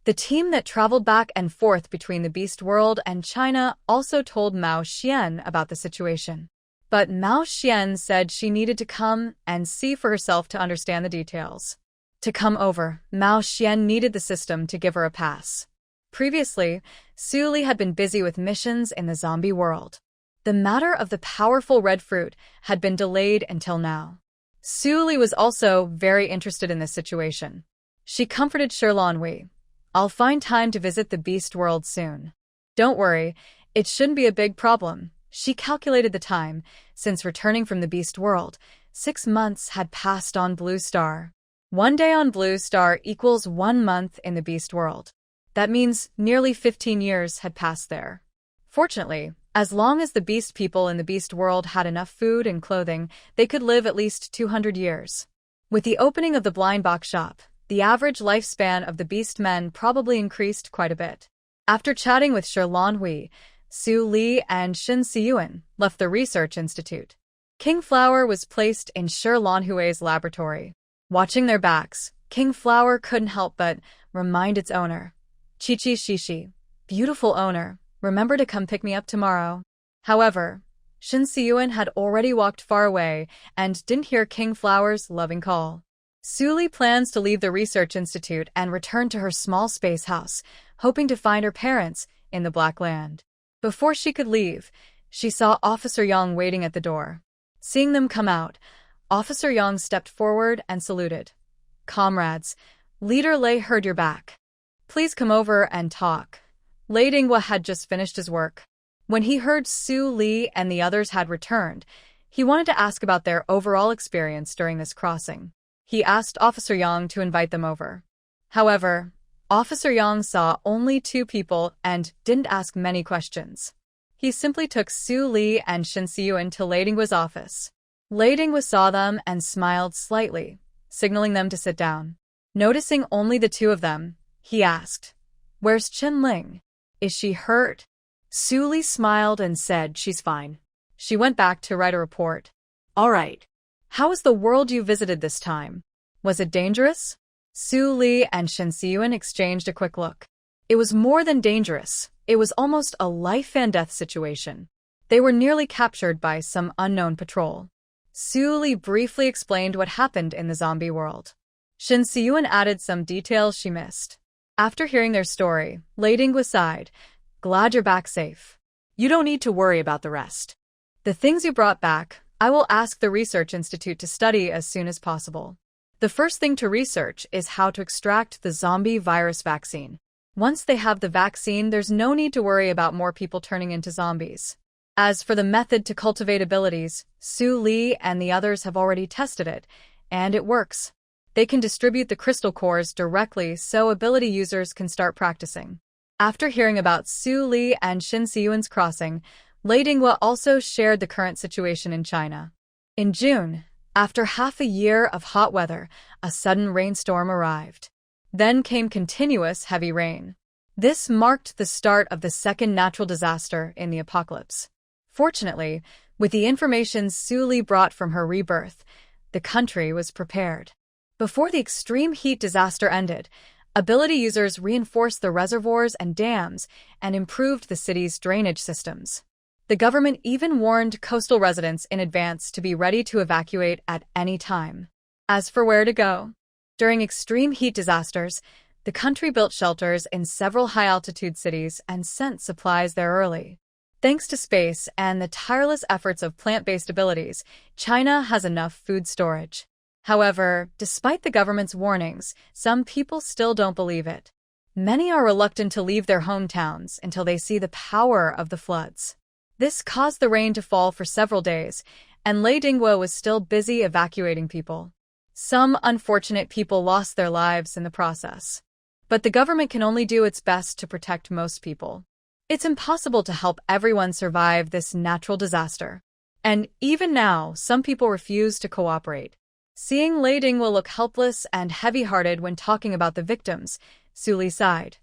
Speaker 1: The team that traveled back and forth between the Beast World and China also told Mao Xian about the situation. But Mao Xian said she needed to come and see for herself to understand the details. To come over, Mao Xian needed the system to give her a pass. Previously, Su Li had been busy with missions in the zombie world. The matter of the powerful red fruit had been delayed until now. Su Li was also very interested in this situation. She comforted Shirlanhui. "I'll find time to visit the Beast World soon. Don't worry, it shouldn't be a big problem." She calculated the time. Since returning from the Beast World, 6 months had passed on Blue Star. 1 day on Blue Star equals 1 month in the Beast World. That means nearly 15 years had passed there. Fortunately, as long as the Beast people in the Beast World had enough food and clothing, they could live at least 200 years. With the opening of the blind box shop, the average lifespan of the Beast men probably increased quite a bit. After chatting with Shirlanhui, Su Li and Shin Siyuan left the research institute. King Flower was placed in Shirlanhui's laboratory. Watching their backs, King Flower couldn't help but remind its owner, "Chichi Shishi, beautiful owner, remember to come pick me up tomorrow." However, Shin Siyuan had already walked far away and didn't hear King Flower's loving call. Su Li plans to leave the research institute and return to her small space house, hoping to find her parents in the Black Land. Before she could leave, she saw Officer Yang waiting at the door. Seeing them come out, Officer Yang stepped forward and saluted. "Comrades, Leader Lei heard you're back. Please come over and talk." Lei Dinghua had just finished his work. When he heard Su Li and the others had returned, he wanted to ask about their overall experience during this crossing. He asked Officer Yang to invite them over. However, Officer Yang saw only 2 people and didn't ask many questions. He simply took Su Li and Shin Siyuan to Lei Dinghua's office. Lei Dinghua saw them and smiled slightly, signaling them to sit down. Noticing only the 2 of them, he asked, "Where's Chen Ling? Is she hurt?" Su Li smiled and said she's fine. She went back to write a report. "All right. How was the world you visited this time? Was it dangerous?" Su Li and Shin Siyuan exchanged a quick look. It was more than dangerous. It was almost a life-and-death situation. They were nearly captured by some unknown patrol. Su Li briefly explained what happened in the zombie world. Shin Siyuan added some details she missed. After hearing their story, Lei Dinghua sighed. "Glad you're back safe. You don't need to worry about the rest. The things you brought back, I will ask the Research Institute to study as soon as possible. The first thing to research is how to extract the zombie virus vaccine. Once they have the vaccine, there's no need to worry about more people turning into zombies. As for the method to cultivate abilities, Su Li and the others have already tested it, and it works. They can distribute the crystal cores directly so ability users can start practicing." After hearing about Su Li and Shin Siyuan's crossing, Lei Dinghua also shared the current situation in China. In June, after half a year of hot weather, a sudden rainstorm arrived. Then came continuous heavy rain. This marked the start of the second natural disaster in the apocalypse. Fortunately, with the information Su Li brought from her rebirth, the country was prepared. Before the extreme heat disaster ended, ability users reinforced the reservoirs and dams and improved the city's drainage systems. The government even warned coastal residents in advance to be ready to evacuate at any time. As for where to go, during extreme heat disasters, the country built shelters in several high-altitude cities and sent supplies there early. Thanks to space and the tireless efforts of plant-based abilities, China has enough food storage. However, despite the government's warnings, some people still don't believe it. Many are reluctant to leave their hometowns until they see the power of the floods. This caused the rain to fall for several days, and Lei Dingwa was still busy evacuating people. Some unfortunate people lost their lives in the process. But the government can only do its best to protect most people. It's impossible to help everyone survive this natural disaster. And even now, some people refuse to cooperate. Seeing Lei Dingwa look helpless and heavy-hearted when talking about the victims, Su Li sighed.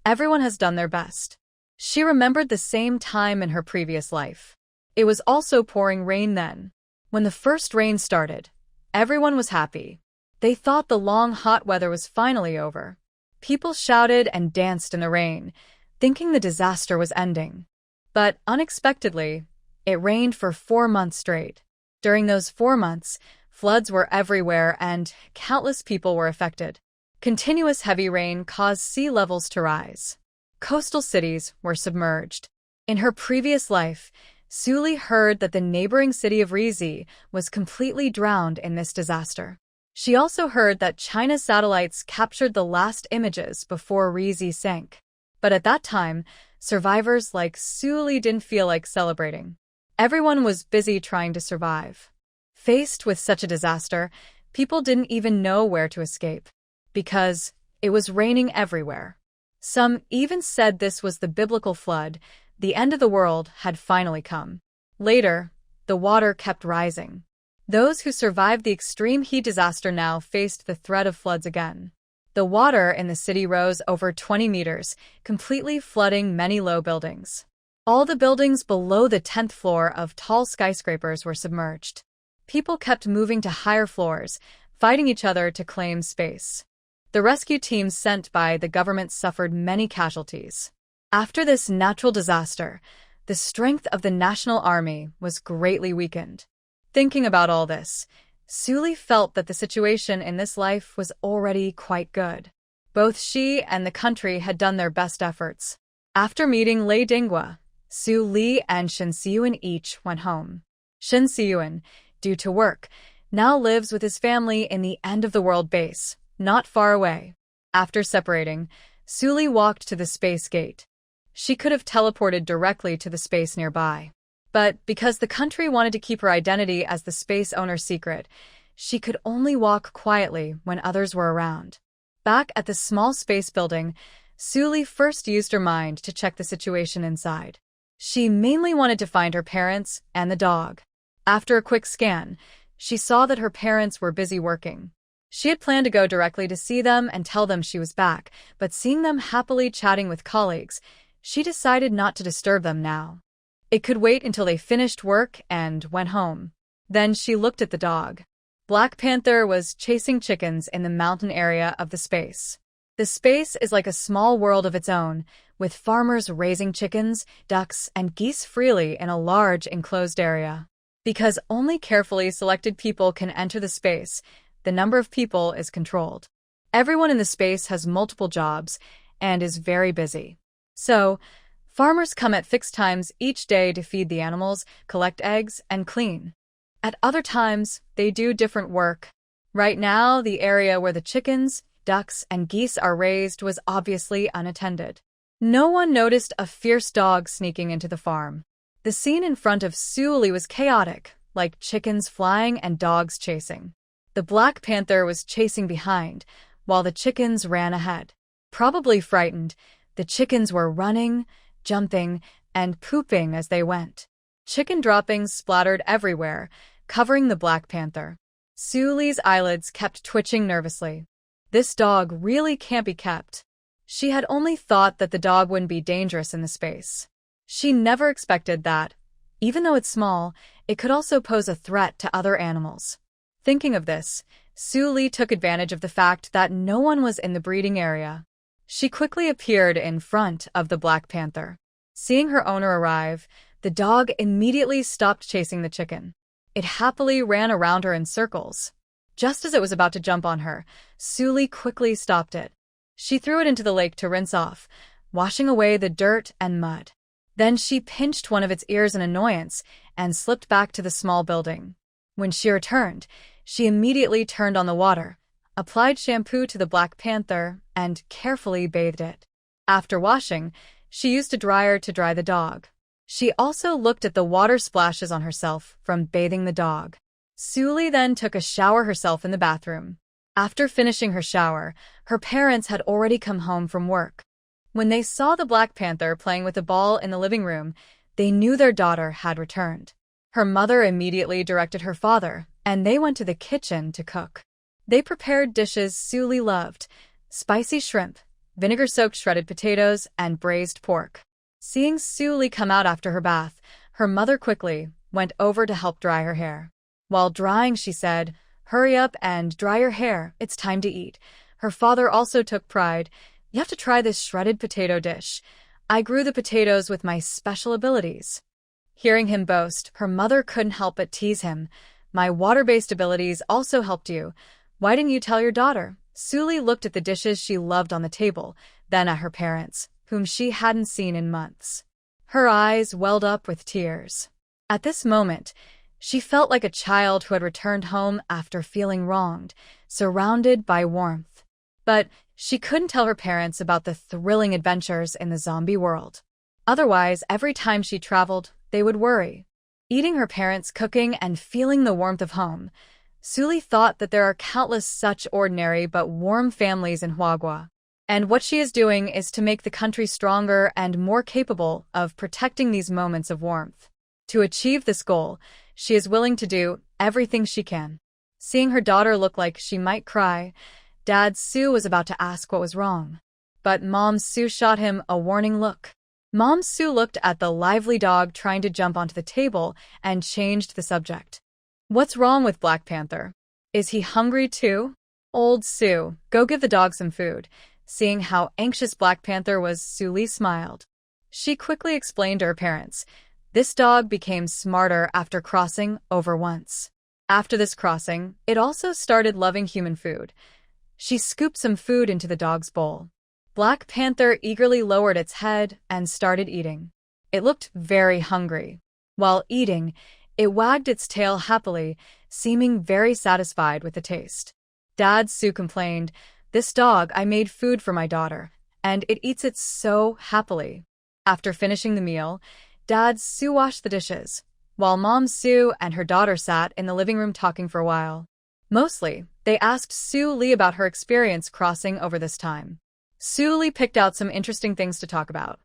Speaker 1: Everyone has done their best. She remembered the same time in her previous life. It was also pouring rain then. When the first rain started, everyone was happy. They thought the long hot weather was finally over. People shouted and danced in the rain, thinking the disaster was ending. But unexpectedly, it rained for 4 months straight. During those 4 months, floods were everywhere and countless people were affected. Continuous heavy rain caused sea levels to rise. Coastal cities were submerged. In her previous life, Su Li heard that the neighboring city of Rizi was completely drowned in this disaster. She also heard that China's satellites captured the last images before Rizi sank. But at that time, survivors like Su Li didn't feel like celebrating. Everyone was busy trying to survive. Faced with such a disaster, people didn't even know where to escape, because it was raining everywhere. Some even said this was the biblical flood, the end of the world had finally come. Later, the water kept rising. Those who survived the extreme heat disaster now faced the threat of floods again. The water in the city rose over 20 meters, completely flooding many low buildings. All the buildings below the 10th floor of tall skyscrapers were submerged. People kept moving to higher floors, fighting each other to claim space. The rescue teams sent by the government suffered many casualties. After this natural disaster, the strength of the national army was greatly weakened. Thinking about all this, Su Li felt that the situation in this life was already quite good. Both she and the country had done their best efforts. After meeting Lei Dingwa, Su Li and Shen Siyuan each went home. Shen Siyuan, due to work, now lives with his family in the end-of-the-world base, not far away. After separating, Su Li walked to the space gate. She could have teleported directly to the space nearby. But because the country wanted to keep her identity as the space owner's secret, she could only walk quietly when others were around. Back at the small space building, Su Li first used her mind to check the situation inside. She mainly wanted to find her parents and the dog. After a quick scan, she saw that her parents were busy working. She had planned to go directly to see them and tell them she was back, but seeing them happily chatting with colleagues, she decided not to disturb them now. It could wait until they finished work and went home. Then she looked at the dog. Black Panther was chasing chickens in the mountain area of the space. The space is like a small world of its own, with farmers raising chickens, ducks, and geese freely in a large enclosed area. Because only carefully selected people can enter the space, the number of people is controlled. Everyone in the space has multiple jobs and is very busy. So, farmers come at fixed times each day to feed the animals, collect eggs, and clean. At other times, they do different work. Right now, the area where the chickens, ducks, and geese are raised was obviously unattended. No one noticed a fierce dog sneaking into the farm. The scene in front of Su Li was chaotic, like chickens flying and dogs chasing. The Black Panther was chasing behind, while the chickens ran ahead. Probably frightened, the chickens were running, jumping, and pooping as they went. Chicken droppings splattered everywhere, covering the Black Panther. Su Li's eyelids kept twitching nervously. This dog really can't be kept. She had only thought that the dog wouldn't be dangerous in the space. She never expected that, even though it's small, it could also pose a threat to other animals. Thinking of this, Su Li took advantage of the fact that no one was in the breeding area. She quickly appeared in front of the Black Panther. Seeing her owner arrive, the dog immediately stopped chasing the chicken. It happily ran around her in circles. Just as it was about to jump on her, Su Li quickly stopped it. She threw it into the lake to rinse off, washing away the dirt and mud. Then she pinched one of its ears in annoyance and slipped back to the small building. When she returned, she immediately turned on the water, applied shampoo to the Black Panther, and carefully bathed it. After washing, she used a dryer to dry the dog. She also looked at the water splashes on herself from bathing the dog. Su Li then took a shower herself in the bathroom. After finishing her shower, her parents had already come home from work. When they saw the Black Panther playing with a ball in the living room, they knew their daughter had returned. Her mother immediately directed her father, and they went to the kitchen to cook. They prepared dishes Su Li loved: spicy shrimp, vinegar-soaked shredded potatoes, and braised pork. Seeing Su Li come out after her bath, her mother quickly went over to help dry her hair. While drying, she said, "Hurry up and dry your hair, it's time to eat." Her father also took pride. "You have to try this shredded potato dish. I grew the potatoes with my special abilities." Hearing him boast, her mother couldn't help but tease him. "My water-based abilities also helped you. Why didn't you tell your daughter?" Su Li looked at the dishes she loved on the table, then at her parents, whom she hadn't seen in months. Her eyes welled up with tears. At this moment, she felt like a child who had returned home after feeling wronged, surrounded by warmth. But she couldn't tell her parents about the thrilling adventures in the zombie world. Otherwise, every time she traveled, they would worry. Eating her parents' cooking and feeling the warmth of home, Su Li thought that there are countless such ordinary but warm families in Huagua. And what she is doing is to make the country stronger and more capable of protecting these moments of warmth. To achieve this goal, she is willing to do everything she can. Seeing her daughter look like she might cry, Dad Su was about to ask what was wrong. But Mom Su shot him a warning look. Mom Su looked at the lively dog trying to jump onto the table and changed the subject. "What's wrong with Black Panther? Is he hungry too?" "Old Su, go give the dog some food." Seeing how anxious Black Panther was, Su Li smiled. She quickly explained to her parents. This dog became smarter after crossing over once. After this crossing, it also started loving human food. She scooped some food into the dog's bowl. Black Panther eagerly lowered its head and started eating. It looked very hungry. While eating, it wagged its tail happily, seeming very satisfied with the taste. Dad Su complained, "This dog, I made food for my daughter, and it eats it so happily." After finishing the meal, Dad Su washed the dishes, while Mom Su and her daughter sat in the living room talking for a while. Mostly, they asked Su Li about her experience crossing over this time. Su Li picked out some interesting things to talk about.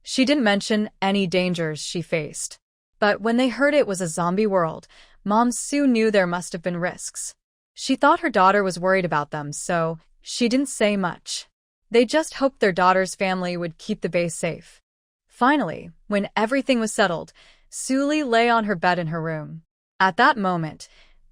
Speaker 1: She didn't mention any dangers she faced. But when they heard it was a zombie world, Mom Su knew there must have been risks. She thought her daughter was worried about them, so she didn't say much. They just hoped their daughter's family would keep the base safe. Finally, when everything was settled, Su Li lay on her bed in her room. At that moment,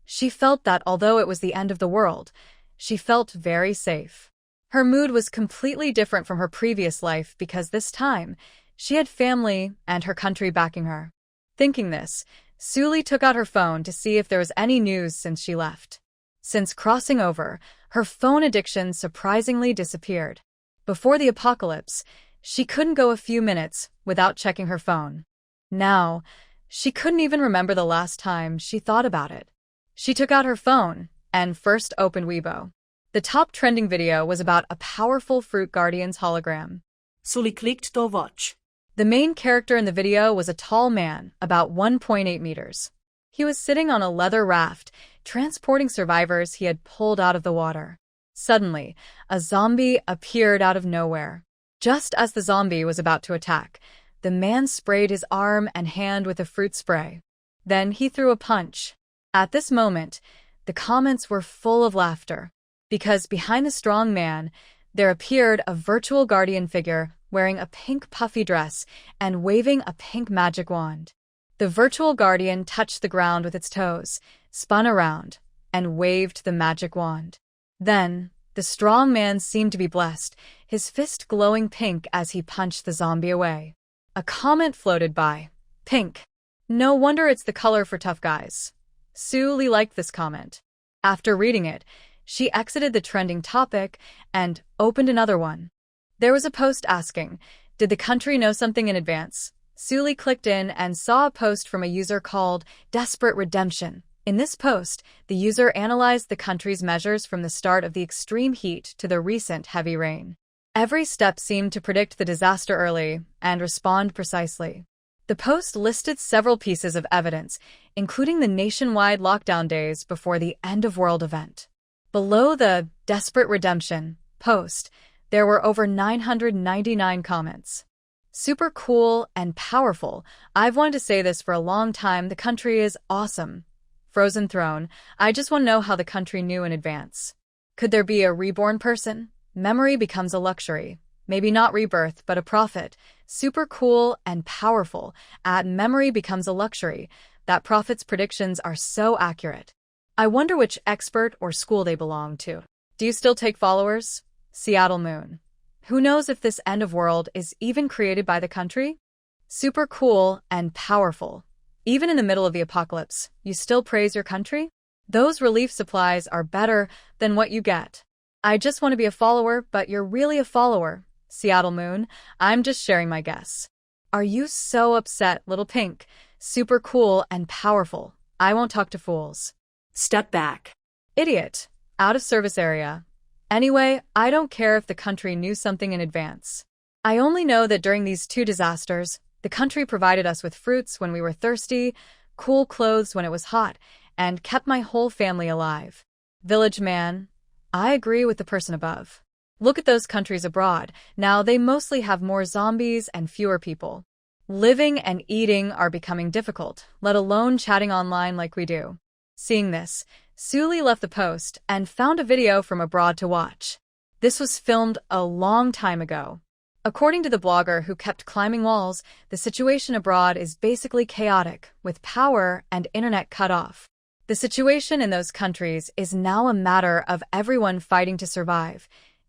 Speaker 1: she felt that although it was the end of the world, she felt very safe. Her mood was completely different from her previous life because this time, she had family and her country backing her. Thinking this, Su Li took out her phone to see if there was any news since she left. Since crossing over, her phone addiction surprisingly disappeared. Before the apocalypse, she couldn't go a few minutes without checking her phone. Now, she couldn't even remember the last time she thought about it. She took out her phone and first opened Weibo. The top trending video was about a powerful Fruit Guardian's hologram.
Speaker 2: Su Li clicked to watch.
Speaker 1: The main character in the video was a tall man, about 1.8 meters. He was sitting on a leather raft, transporting survivors he had pulled out of the water. Suddenly, a zombie appeared out of nowhere. Just as the zombie was about to attack, the man sprayed his arm and hand with a fruit spray. Then he threw a punch. At this moment, the comments were full of laughter, because behind the strong man, there appeared a virtual guardian figure wearing a pink puffy dress and waving a pink magic wand. The virtual guardian touched the ground with its toes, spun around, and waved the magic wand. Then, the strong man seemed to be blessed, his fist glowing pink as he punched the zombie away. A comment floated by. Pink. No wonder it's the color for tough guys. Su Li liked this comment. After reading it, she exited the trending topic and opened another one. There was a post asking, did the country know something in advance? Su Li clicked in and saw a post from a user called Desperate Redemption. In this post, the user analyzed the country's measures from the start of the extreme heat to the recent heavy rain. Every step seemed to predict the disaster early and respond precisely. The post listed several pieces of evidence, including the nationwide lockdown days before the end-of-world event. Below the Desperate Redemption post, there were over 999 comments. Super cool and powerful. I've wanted to say this for a long time. The country is awesome. Frozen Throne. I just want to know how the country knew in advance. Could there be a reborn person? Memory becomes a luxury. Maybe not rebirth, but a prophet. Super cool and powerful. Memory becomes a luxury. That prophet's predictions are so accurate. I wonder which expert or school they belong to. Do you still take followers? Seattle Moon. Who knows if this end of world is even created by the country? Super cool and powerful. Even in the middle of the apocalypse, you still praise your country? Those relief supplies are better than what you get. I just want to be a follower, but you're really a follower. Seattle Moon, I'm just sharing my guess. Are you so upset, little pink? Super cool and powerful. I won't talk to fools.
Speaker 2: Step back.
Speaker 1: Idiot. Out of service area. Anyway, I don't care if the country knew something in advance. I only know that during these two disasters, the country provided us with fruits when we were thirsty, cool clothes when it was hot, and kept my whole family alive. Village man. I agree with the person above. Look at those countries abroad. Now they mostly have more zombies and fewer people. Living and eating are becoming difficult, let alone chatting online like we do. Seeing this, Su Li left the post and found a video from abroad to watch. This was filmed a long time ago. According to the blogger who kept climbing walls, the situation abroad is basically chaotic, with power and internet cut off. The situation in those countries is now a matter of everyone fighting to survive,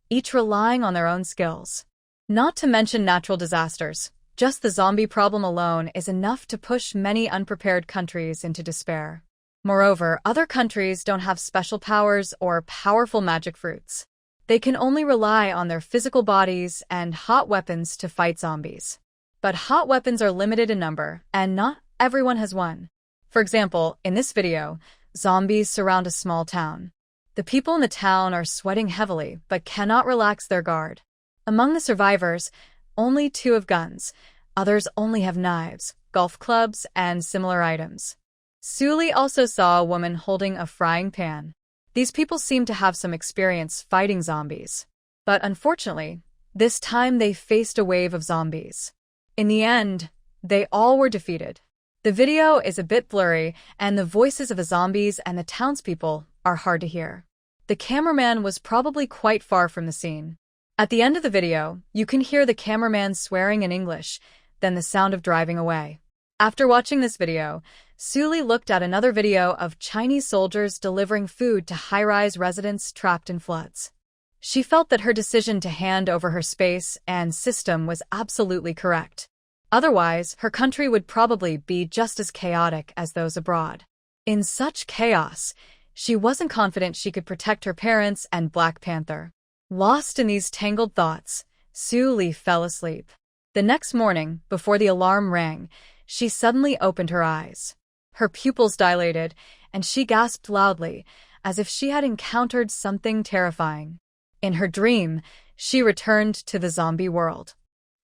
Speaker 1: each relying on their own skills. Not to mention natural disasters, just the zombie problem alone is enough to push many unprepared countries into despair. Moreover, other countries don't have special powers or powerful magic fruits. They can only rely on their physical bodies and hot weapons to fight zombies. But hot weapons are limited in number, and not everyone has one. For example, in this video, zombies surround a small town. The people in the town are sweating heavily, but cannot relax their guard. Among the survivors, only 2 have guns. Others only have knives, golf clubs, and similar items. Su Li also saw a woman holding a frying pan. These people seem to have some experience fighting zombies. But unfortunately, this time they faced a wave of zombies. In the end, they all were defeated. The video is a bit blurry, and the voices of the zombies and the townspeople are hard to hear. The cameraman was probably quite far from the scene. At the end of the video, you can hear the cameraman swearing in English, then the sound of driving away. After watching this video, Su Li looked at another video of Chinese soldiers delivering food to high-rise residents trapped in floods. She felt that her decision to hand over her space and system was absolutely correct. Otherwise, her country would probably be just as chaotic as those abroad. In such chaos, she wasn't confident she could protect her parents and Black Panther. Lost in these tangled thoughts, Su Li fell asleep. The next morning, before the alarm rang, she suddenly opened her eyes. Her pupils dilated, and she gasped loudly, as if she had encountered something terrifying. In her dream, she returned to the zombie world.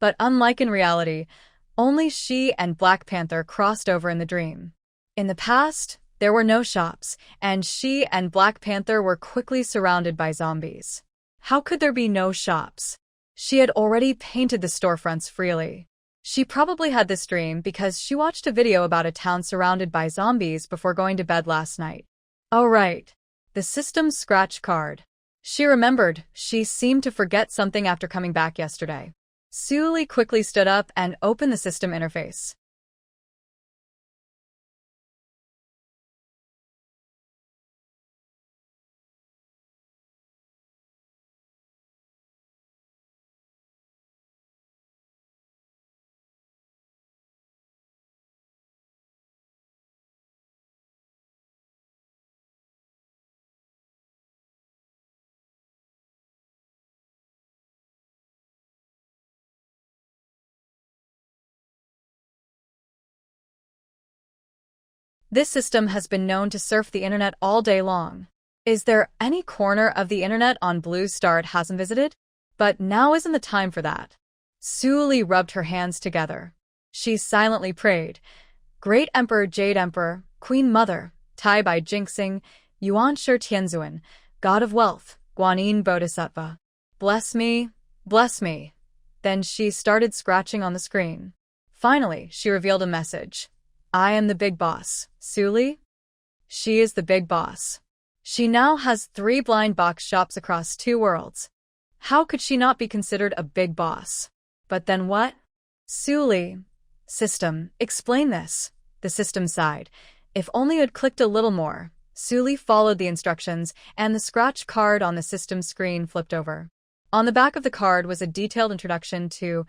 Speaker 1: But unlike in reality, only she and Black Panther crossed over in the dream. In the past, there were no shops, and she and Black Panther were quickly surrounded by zombies. How could there be no shops? She had already painted the storefronts freely. She probably had this dream because she watched a video about a town surrounded by zombies before going to bed last night. Oh right, the system's scratch card. She remembered she seemed to forget something after coming back yesterday. Su Li quickly stood up and opened the system interface. This system has been known to surf the internet all day long. Is there any corner of the internet on Blue Star it hasn't visited? But now isn't the time for that. Su Li rubbed her hands together. She silently prayed. Great Emperor Jade Emperor, Queen Mother, Tai Bai Jinxing, Yuan Shi Tianzuan, God of Wealth, Guanyin Bodhisattva. Bless me, bless me. Then she started scratching on the screen. Finally, she revealed a message. I am the big boss, Su Li. She is the big boss. She now has 3 blind box shops across 2 worlds. How could she not be considered a big boss? But then what? Su Li. System, explain this. The system sighed. If only you'd clicked a little more. Su Li followed the instructions, and the scratch card on the system screen flipped over. On the back of the card was a detailed introduction to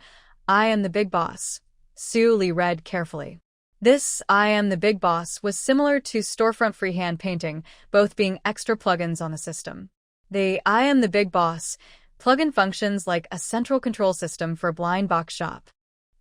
Speaker 1: I am the big boss. Su Li read carefully. This I am the big boss was similar to storefront freehand painting, both being extra plugins on the system. The I am the big boss plugin functions like a central control system for a blind box shop.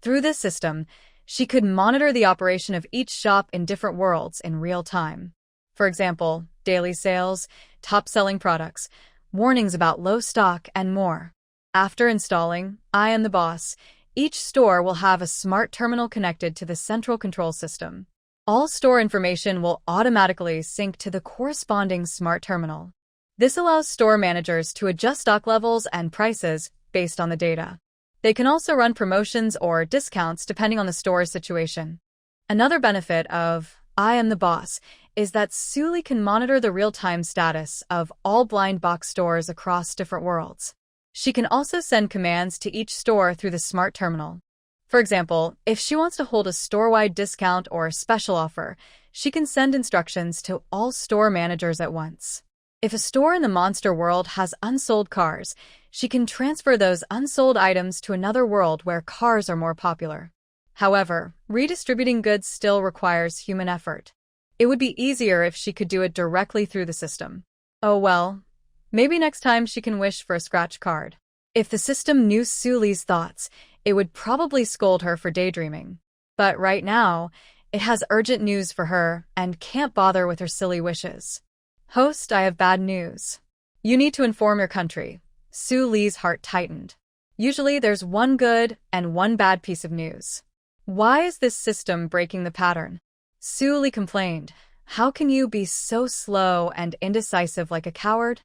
Speaker 1: Through this system, she could monitor the operation of each shop in different worlds in real time. For example, daily sales, top-selling products, warnings about low stock, and more. After installing I am the boss, each store will have a smart terminal connected to the central control system. All store information will automatically sync to the corresponding smart terminal. This allows store managers to adjust stock levels and prices based on the data. They can also run promotions or discounts depending on the store's situation. Another benefit of I am the boss is that Su Li can monitor the real-time status of all blind box stores across different worlds. She can also send commands to each store through the smart terminal. For example, if she wants to hold a store-wide discount or special offer, she can send instructions to all store managers at once. If a store in the monster world has unsold cars, she can transfer those unsold items to another world where cars are more popular. However, redistributing goods still requires human effort. It would be easier if she could do it directly through the system. Oh well, maybe next time she can wish for a scratch card. If the system knew Su Li's thoughts, it would probably scold her for daydreaming. But right now, it has urgent news for her and can't bother with her silly wishes. Host, I have bad news. You need to inform your country. Su Li's heart tightened. Usually there's one good and one bad piece of news. Why is this system breaking the pattern? Su Li complained. How can you be so slow and indecisive like a coward?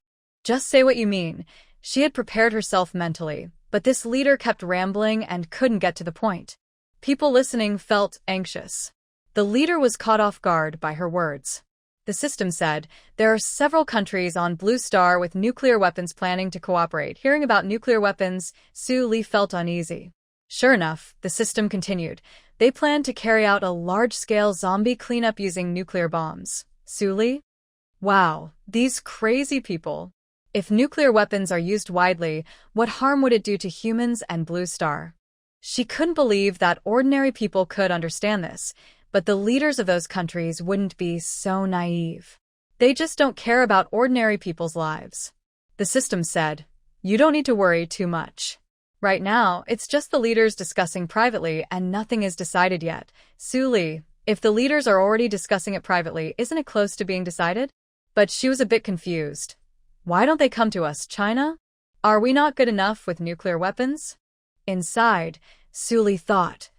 Speaker 1: Just say what you mean. She had prepared herself mentally, but this leader kept rambling and couldn't get to the point. People listening felt anxious. The leader was caught off guard by her words. The system said, there are several countries on Blue Star with nuclear weapons planning to cooperate. Hearing about nuclear weapons, Su Li felt uneasy. Sure enough, the system continued. They plan to carry out a large-scale zombie cleanup using nuclear bombs. Su Li? Wow, these crazy people. If nuclear weapons are used widely, what harm would it do to humans and Blue Star? She couldn't believe that ordinary people could understand this, but the leaders of those countries wouldn't be so naive. They just don't care about ordinary people's lives. The system said, you don't need to worry too much. Right now, it's just the leaders discussing privately and nothing is decided yet. Su Li, if the leaders are already discussing it privately, isn't it close to being decided? But she was a bit confused. Why don't they come to us, China? Are we not good enough with nuclear weapons? Inside, Su Li thought,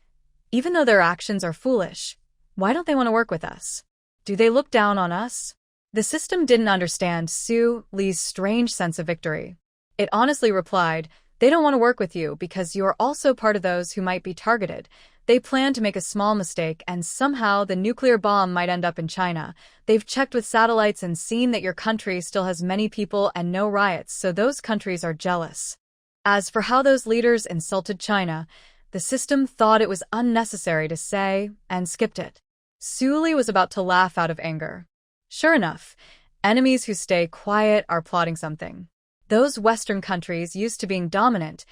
Speaker 1: even though their actions are foolish, why don't they want to work with us? Do they look down on us? The system didn't understand Su Li's strange sense of victory. It honestly replied, they don't want to work with you because you are also part of those who might be targeted. They plan to make a small mistake and somehow the nuclear bomb might end up in China. They've checked with satellites and seen that your country still has many people and no riots, so those countries are jealous. As for how those leaders insulted China, the system thought it was unnecessary to say and skipped it. Su Li was about to laugh out of anger. Sure enough, enemies who stay quiet are plotting something. Those Western countries used to being dominant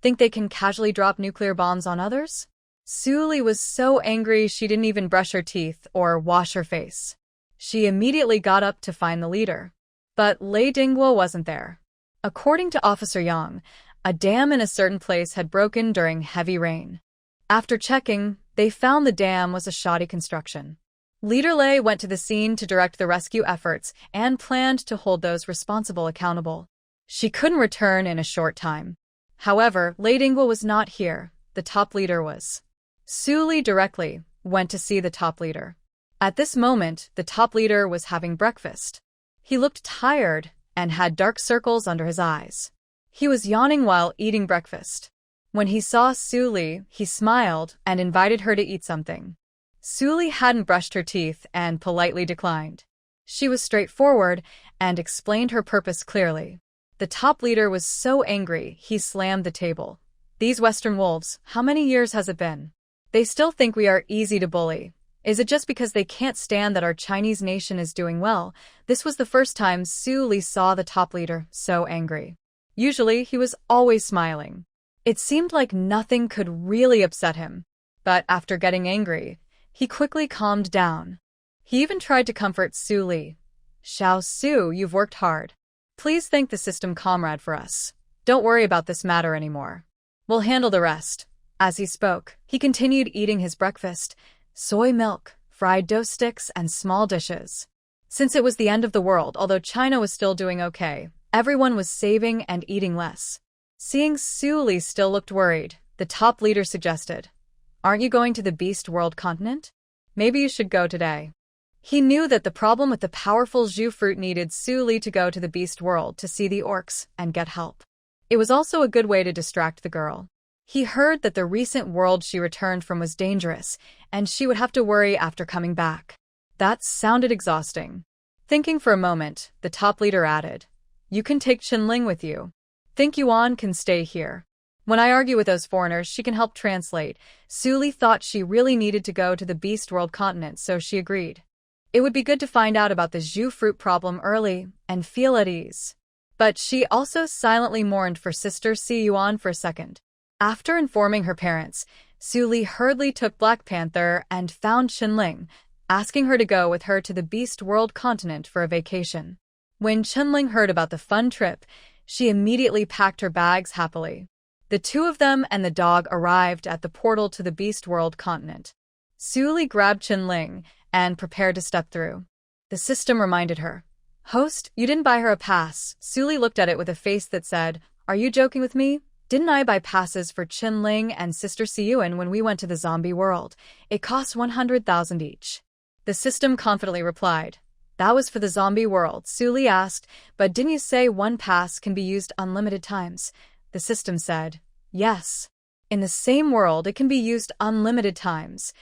Speaker 1: think they can casually drop nuclear bombs on others? Su Li was so angry she didn't even brush her teeth or wash her face. She immediately got up to find the leader. But Lei Dingguo wasn't there. According to Officer Yang, a dam in a certain place had broken during heavy rain. After checking, they found the dam was a shoddy construction. Leader Lei went to the scene to direct the rescue efforts and planned to hold those responsible accountable. She couldn't return in a short time. However, Lei Dingwa was not here. The top leader was. Su Li directly went to see the top leader. At this moment, the top leader was having breakfast. He looked tired and had dark circles under his eyes. He was yawning while eating breakfast. When he saw Su Li, he smiled and invited her to eat something. Su Li hadn't brushed her teeth and politely declined. She was straightforward and explained her purpose clearly. The top leader was so angry, he slammed the table. These Western wolves, how many years has it been? They still think we are easy to bully. Is it just because they can't stand that our Chinese nation is doing well? This was the first time Su Li saw the top leader so angry. Usually, he was always smiling. It seemed like nothing could really upset him. But after getting angry, he quickly calmed down. He even tried to comfort Su Li. Xiao Su, you've worked hard. Please thank the system comrade for us. Don't worry about this matter anymore. We'll handle the rest. As he spoke, he continued eating his breakfast, soy milk, fried dough sticks, and small dishes. Since it was the end of the world, although China was still doing okay, everyone was saving and eating less. Seeing Su Li still looked worried, the top leader suggested, "Aren't you going to the Beast World continent? Maybe you should go today." He knew that the problem with the powerful Zhu fruit needed Su Li to go to the Beast World to see the orcs and get help. It was also a good way to distract the girl. He heard that the recent world she returned from was dangerous, and she would have to worry after coming back. That sounded exhausting. Thinking for a moment, the top leader added, "You can take Qinling with you. Think Yuan can stay here. When I argue with those foreigners, she can help translate." Su Li thought she really needed to go to the Beast World continent, so she agreed. It would be good to find out about the Zhu fruit problem early and feel at ease. But she also silently mourned for Sister Si Yuan for a second. After informing her parents, Su Li hurriedly took Black Panther and found Qinling, asking her to go with her to the Beast World continent for a vacation. When Qinling heard about the fun trip, she immediately packed her bags happily. The two of them and the dog arrived at the portal to the Beast World continent. Su Li grabbed Qinling and prepared to step through. The system reminded her, "Host, you didn't buy her a pass." Su Li looked at it with a face that said, "Are you joking with me? Didn't I buy passes for Qinling and Sister Siyuan when we went to the zombie world? It cost 100,000 each." The system confidently replied, "That was for the zombie world." Su Li asked, "But didn't you say one pass can be used unlimited times?" The system said, "Yes. In the same world, it can be used unlimited times.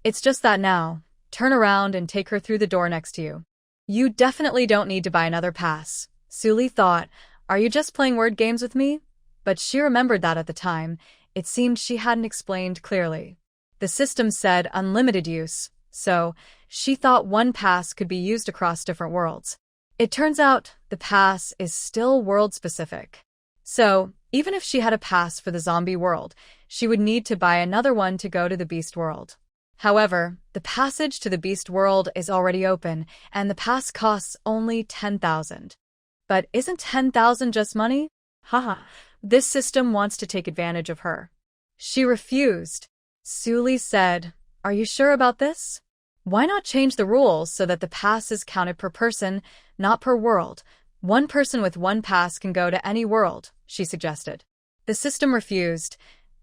Speaker 1: It's just that now, turn around and take her through the door next to you. You definitely don't need to buy another pass." Su Li thought, "Are you just playing word games with me?" But she remembered that at the time, it seemed she hadn't explained clearly. The system said unlimited use, so she thought one pass could be used across different worlds. It turns out the pass is still world-specific. So, even if she had a pass for the zombie world, she would need to buy another one to go to the Beast World. However, the passage to the Beast World is already open, and the pass costs only 10,000. But isn't 10,000 just money? Haha. This system wants to take advantage of her. She refused. Su Li said, "Are you sure about this? Why not change the rules so that the pass is counted per person, not per world? One person with one pass can go to any world," she suggested. The system refused.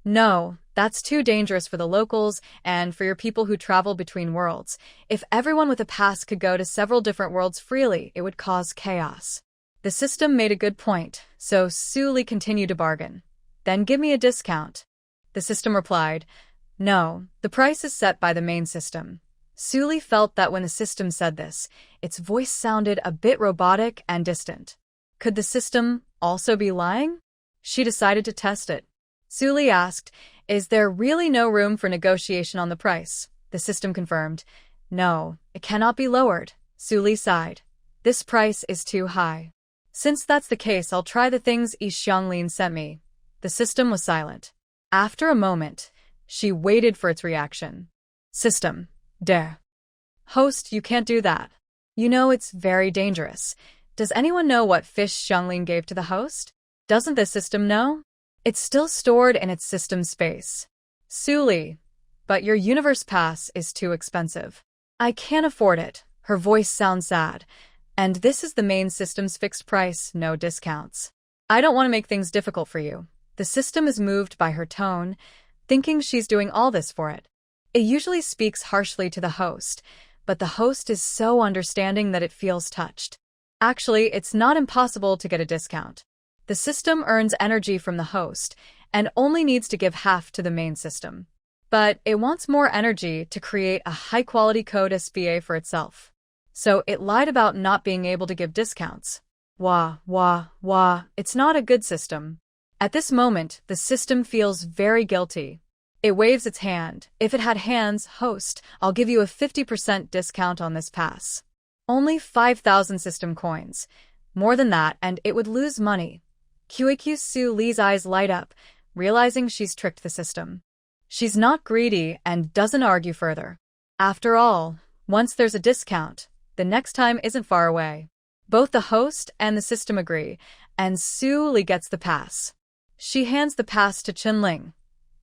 Speaker 1: "No, that's too dangerous for the locals and for your people who travel between worlds. If everyone with a pass could go to several different worlds freely, it would cause chaos." The system made a good point, so Su Li continued to bargain. "Then give me a discount." The system replied, "No, the price is set by the main system." Su Li felt that when the system said this, its voice sounded a bit robotic and distant. Could the system also be lying? She decided to test it. Su Li asked, "Is there really no room for negotiation on the price?" The system confirmed, "No, it cannot be lowered." Su Li sighed. "This price is too high. Since that's the case, I'll try the things Yi Xianglin sent me." The system was silent. After a moment, she waited for its reaction. System, dare. "Host, you can't do that. You know it's very dangerous. Does anyone know what fish Xianglin gave to the host? Doesn't the system know? It's still stored in its system space." Su Li, "But your universe pass is too expensive. I can't afford it. Her voice sounds sad. And this is the main system's fixed price, no discounts. I don't want to make things difficult for you. The system is moved by her tone, thinking she's doing all this for it. It usually speaks harshly to the host, but the host is so understanding that it feels touched. Actually, it's not impossible to get a discount. The system earns energy from the host and only needs to give half to the main system. But it wants more energy to create a high-quality code SBA for itself. So it lied about not being able to give discounts. Wah, it's not a good system. At this moment, the system feels very guilty. It waves its hand. If it had hands, host, I'll give you a 50% discount on this pass. Only 5,000 system coins. More than that, and it would lose money. QAQ Su Lee's eyes light up, realizing she's tricked the system. She's not greedy and doesn't argue further. After all, once there's a discount, the next time isn't far away. Both the host and the system agree, and Su Lee gets the pass. She hands the pass to Qinling.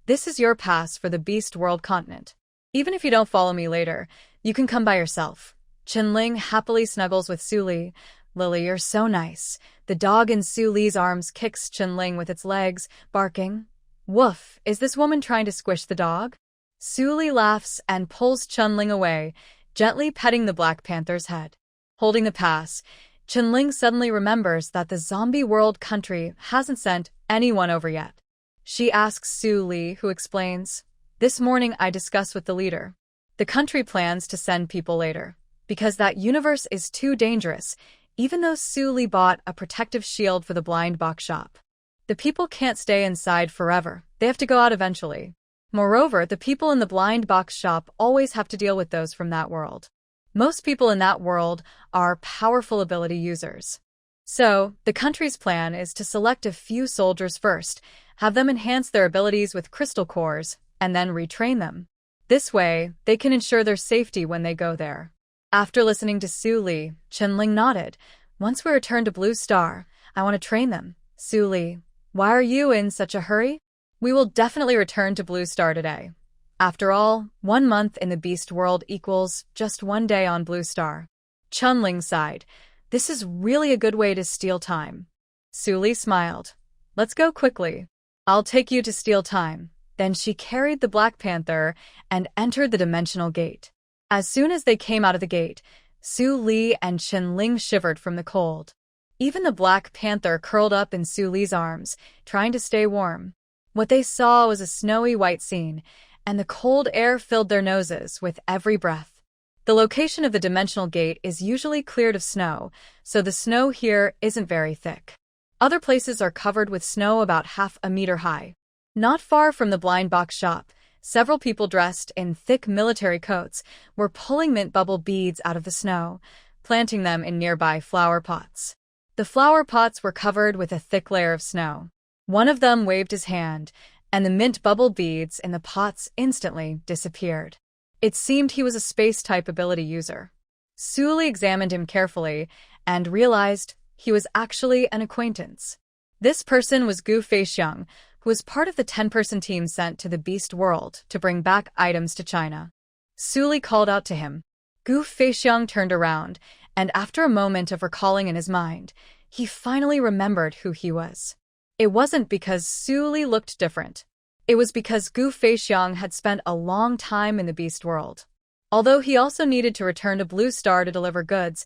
Speaker 1: This is your pass for the Beast World continent. Even if you don't follow me later, you can come by yourself. Qinling happily snuggles with Su Lee. Lily, you're so nice. The dog in Su Lee's arms kicks Qinling with its legs, barking. Woof, is this woman trying to squish the dog? Su Lee laughs and pulls Qinling away, gently petting the Black Panther's head. Holding the pass, Qinling suddenly remembers that the zombie world country hasn't sent anyone over yet. She asks Su Lee, who explains, "This morning I discussed with the leader. The country plans to send people later, because that universe is too dangerous, even though Su Lee bought a protective shield for the blind box shop. The people can't stay inside forever, they have to go out eventually. Moreover, the people in the blind box shop always have to deal with those from that world. Most people in that world are powerful ability users. So, the country's plan is to select a few soldiers first, have them enhance their abilities with crystal cores, and then retrain them. This way, they can ensure their safety when they go there." After listening to Su Lee, Qinling nodded. "Once we return to Blue Star, I want to train them." Su Lee, why are you in such a hurry? We will definitely return to Blue Star today. After all, 1 month in the Beast World equals just 1 day on Blue Star. Qinling sighed. This is really a good way to steal time. Su Lee smiled. Let's go quickly. I'll take you to steal time. Then she carried the Black Panther and entered the dimensional gate. As soon as they came out of the gate, Su Lee and Qinling shivered from the cold. Even the Black Panther curled up in Su Lee's arms, trying to stay warm. What they saw was a snowy white scene, and the cold air filled their noses with every breath. The location of the dimensional gate is usually cleared of snow, so the snow here isn't very thick. Other places are covered with snow about half a meter high. Not far from the blind box shop, several people dressed in thick military coats were pulling mint bubble beads out of the snow, planting them in nearby flower pots. The flower pots were covered with a thick layer of snow. One of them waved his hand, and the mint bubble beads in the pots instantly disappeared. It seemed he was a space-type ability user. Su Lee examined him carefully and realized he was actually an acquaintance. This person was Gu Feixiang, who was part of the 10-person team sent to the Beast World to bring back items to China. Su Lee called out to him. Gu Feixiang turned around, and after a moment of recalling in his mind, he finally remembered who he was. It wasn't because Su Lee looked different. It was because Gu Feixiang had spent a long time in the Beast World. Although he also needed to return to Blue Star to deliver goods,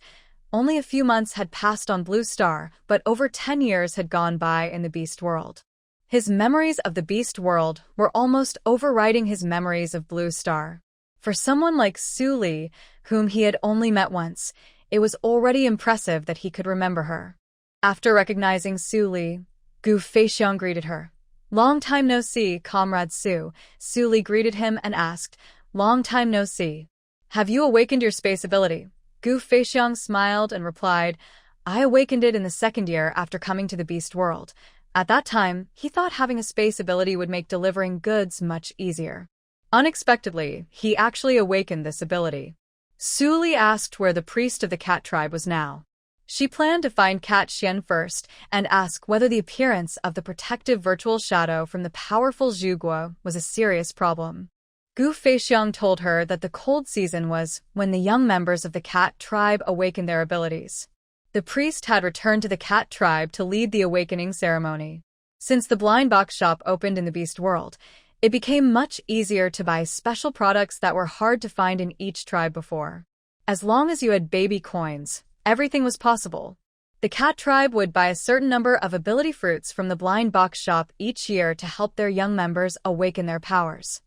Speaker 1: only a few months had passed on Blue Star, but over 10 years had gone by in the Beast World. His memories of the Beast World were almost overriding his memories of Blue Star. For someone like Su Lee, whom he had only met once, it was already impressive that he could remember her. After recognizing Su Lee, Gu Feixiang greeted her. "Long time no see, Comrade Su." Su Lee greeted him and asked, "Long time no see. Have you awakened your space ability?" Gu Feixiang smiled and replied, "I awakened it in the 2nd year after coming to the Beast World. At that time, he thought having a space ability would make delivering goods much easier. Unexpectedly, he actually awakened this ability." Su Lee asked where the priest of the cat tribe was now. She planned to find Cat Xian first and ask whether the appearance of the protective virtual shadow from the powerful Zhuguo was a serious problem. Gu Feixiang told her that the cold season was when the young members of the cat tribe awakened their abilities. The priest had returned to the cat tribe to lead the awakening ceremony. Since the blind box shop opened in the beast world, it became much easier to buy special products that were hard to find in each tribe before. As long as you had baby coins, everything was possible. The cat tribe would buy a certain number of ability fruits from the blind box shop each year to help their young members awaken their powers.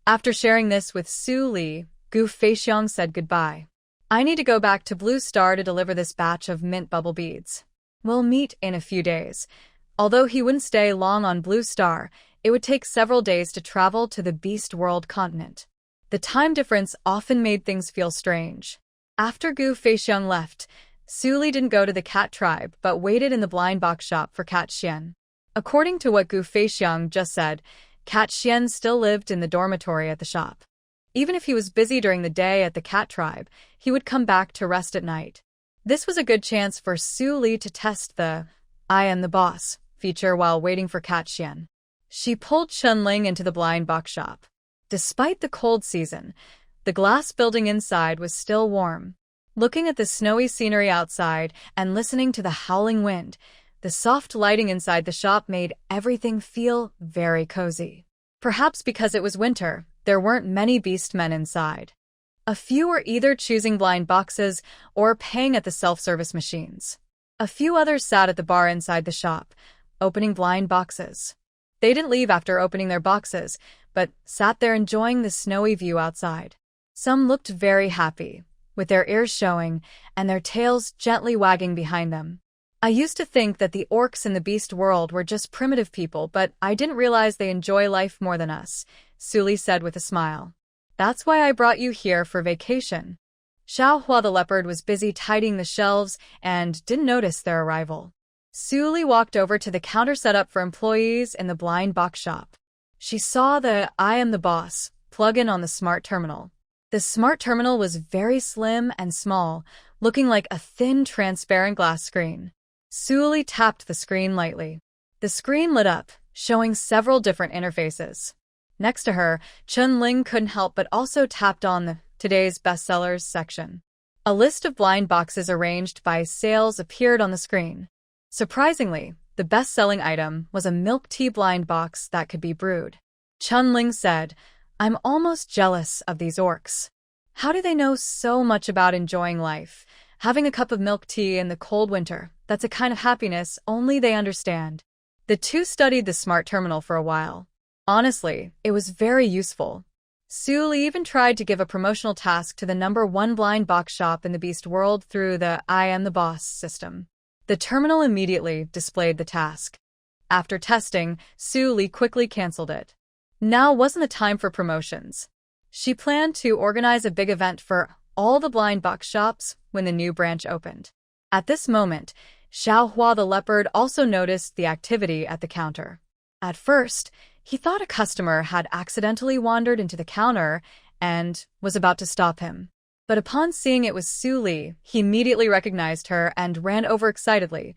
Speaker 1: After sharing this with Su Li, Gu Feixiang said goodbye. I need to go back to Blue Star to deliver this batch of mint bubble beads. We'll meet in a few days. Although he wouldn't stay long on Blue Star, it would take several days to travel to the Beast World continent. The time difference often made things feel strange. After Gu Feixiang left, Su Li didn't go to the cat tribe but waited in the blind box shop for Cat Xian. According to what Gu Feixiang just said, Cat Xian still lived in the dormitory at the shop. Even if he was busy during the day at the cat tribe, he would come back to rest at night. This was a good chance for Su Li to test the I am the boss feature while waiting for Cat Xian. She pulled Chunling into the blind box shop. Despite the cold season, the glass building inside was still warm. Looking at the snowy scenery outside and listening to the howling wind, the soft lighting inside the shop made everything feel very cozy. Perhaps because it was winter, there weren't many beastmen inside. A few were either choosing blind boxes or paying at the self-service machines. A few others sat at the bar inside the shop, opening blind boxes. They didn't leave after opening their boxes, but sat there enjoying the snowy view outside. Some looked very happy, with their ears showing and their tails gently wagging behind them. I used to think that the orcs in the beast world were just primitive people, but I didn't realize they enjoy life more than us, Su Li said with a smile. That's why I brought you here for vacation. Xiaohua the leopard was busy tidying the shelves and didn't notice their arrival. Su Li walked over to the counter set up for employees in the blind box shop. She saw the I am the boss plug-in on the smart terminal. The smart terminal was very slim and small, looking like a thin, transparent glass screen. Su Li tapped the screen lightly. The screen lit up, showing several different interfaces. Next to her, Chunling couldn't help but also tapped on the Today's Bestsellers section. A list of blind boxes arranged by sales appeared on the screen. Surprisingly, the best-selling item was a milk tea blind box that could be brewed. Chunling said, I'm almost jealous of these orcs. How do they know so much about enjoying life? Having a cup of milk tea in the cold winter, that's a kind of happiness only they understand. The two studied the smart terminal for a while. Honestly, it was very useful. Su Li even tried to give a promotional task to the #1 blind box shop in the beast world through the I am the boss system. The terminal immediately displayed the task. After testing, Su Li quickly canceled it. Now wasn't the time for promotions. She planned to organize a big event for all the blind box shops when the new branch opened. At this moment, Xiaohua the leopard also noticed the activity at the counter. At first, he thought a customer had accidentally wandered into the counter and was about to stop him. But upon seeing it was Su Li, he immediately recognized her and ran over excitedly.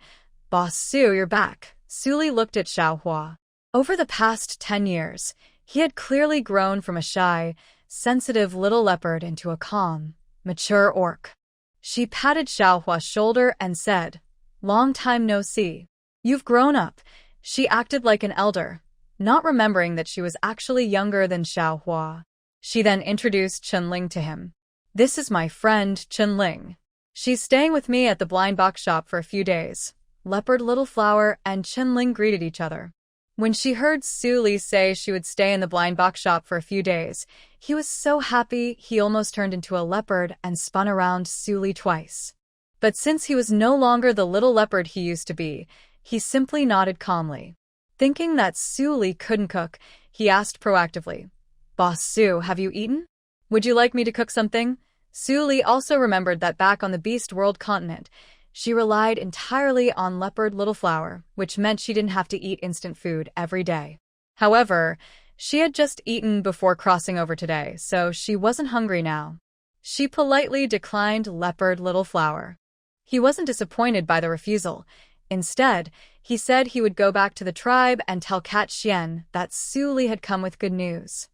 Speaker 1: Boss Su, you're back. Su Li looked at Xiaohua. Over the past 10 years, he had clearly grown from a shy, sensitive little leopard into a calm, mature orc. She patted Xiaohua's shoulder and said, Long time no see. You've grown up. She acted like an elder, not remembering that she was actually younger than Xiaohua. She then introduced Chunling to him. This is my friend, Chunling. She's staying with me at the blind box shop for a few days. Leopard Little Flower and Chunling greeted each other. When she heard Su Li say she would stay in the blind box shop for a few days, he was so happy he almost turned into a leopard and spun around Su Li twice. But since he was no longer the little leopard he used to be, he simply nodded calmly. Thinking that Su Li couldn't cook, he asked proactively, Boss Su, have you eaten? Would you like me to cook something? Su Li also remembered that back on the Beast World continent, she relied entirely on Leopard Little Flower, which meant she didn't have to eat instant food every day. However, she had just eaten before crossing over today, so she wasn't hungry now. She politely declined Leopard Little Flower. He wasn't disappointed by the refusal. Instead, he said he would go back to the tribe and tell Cat Xian that Su Li had come with good news.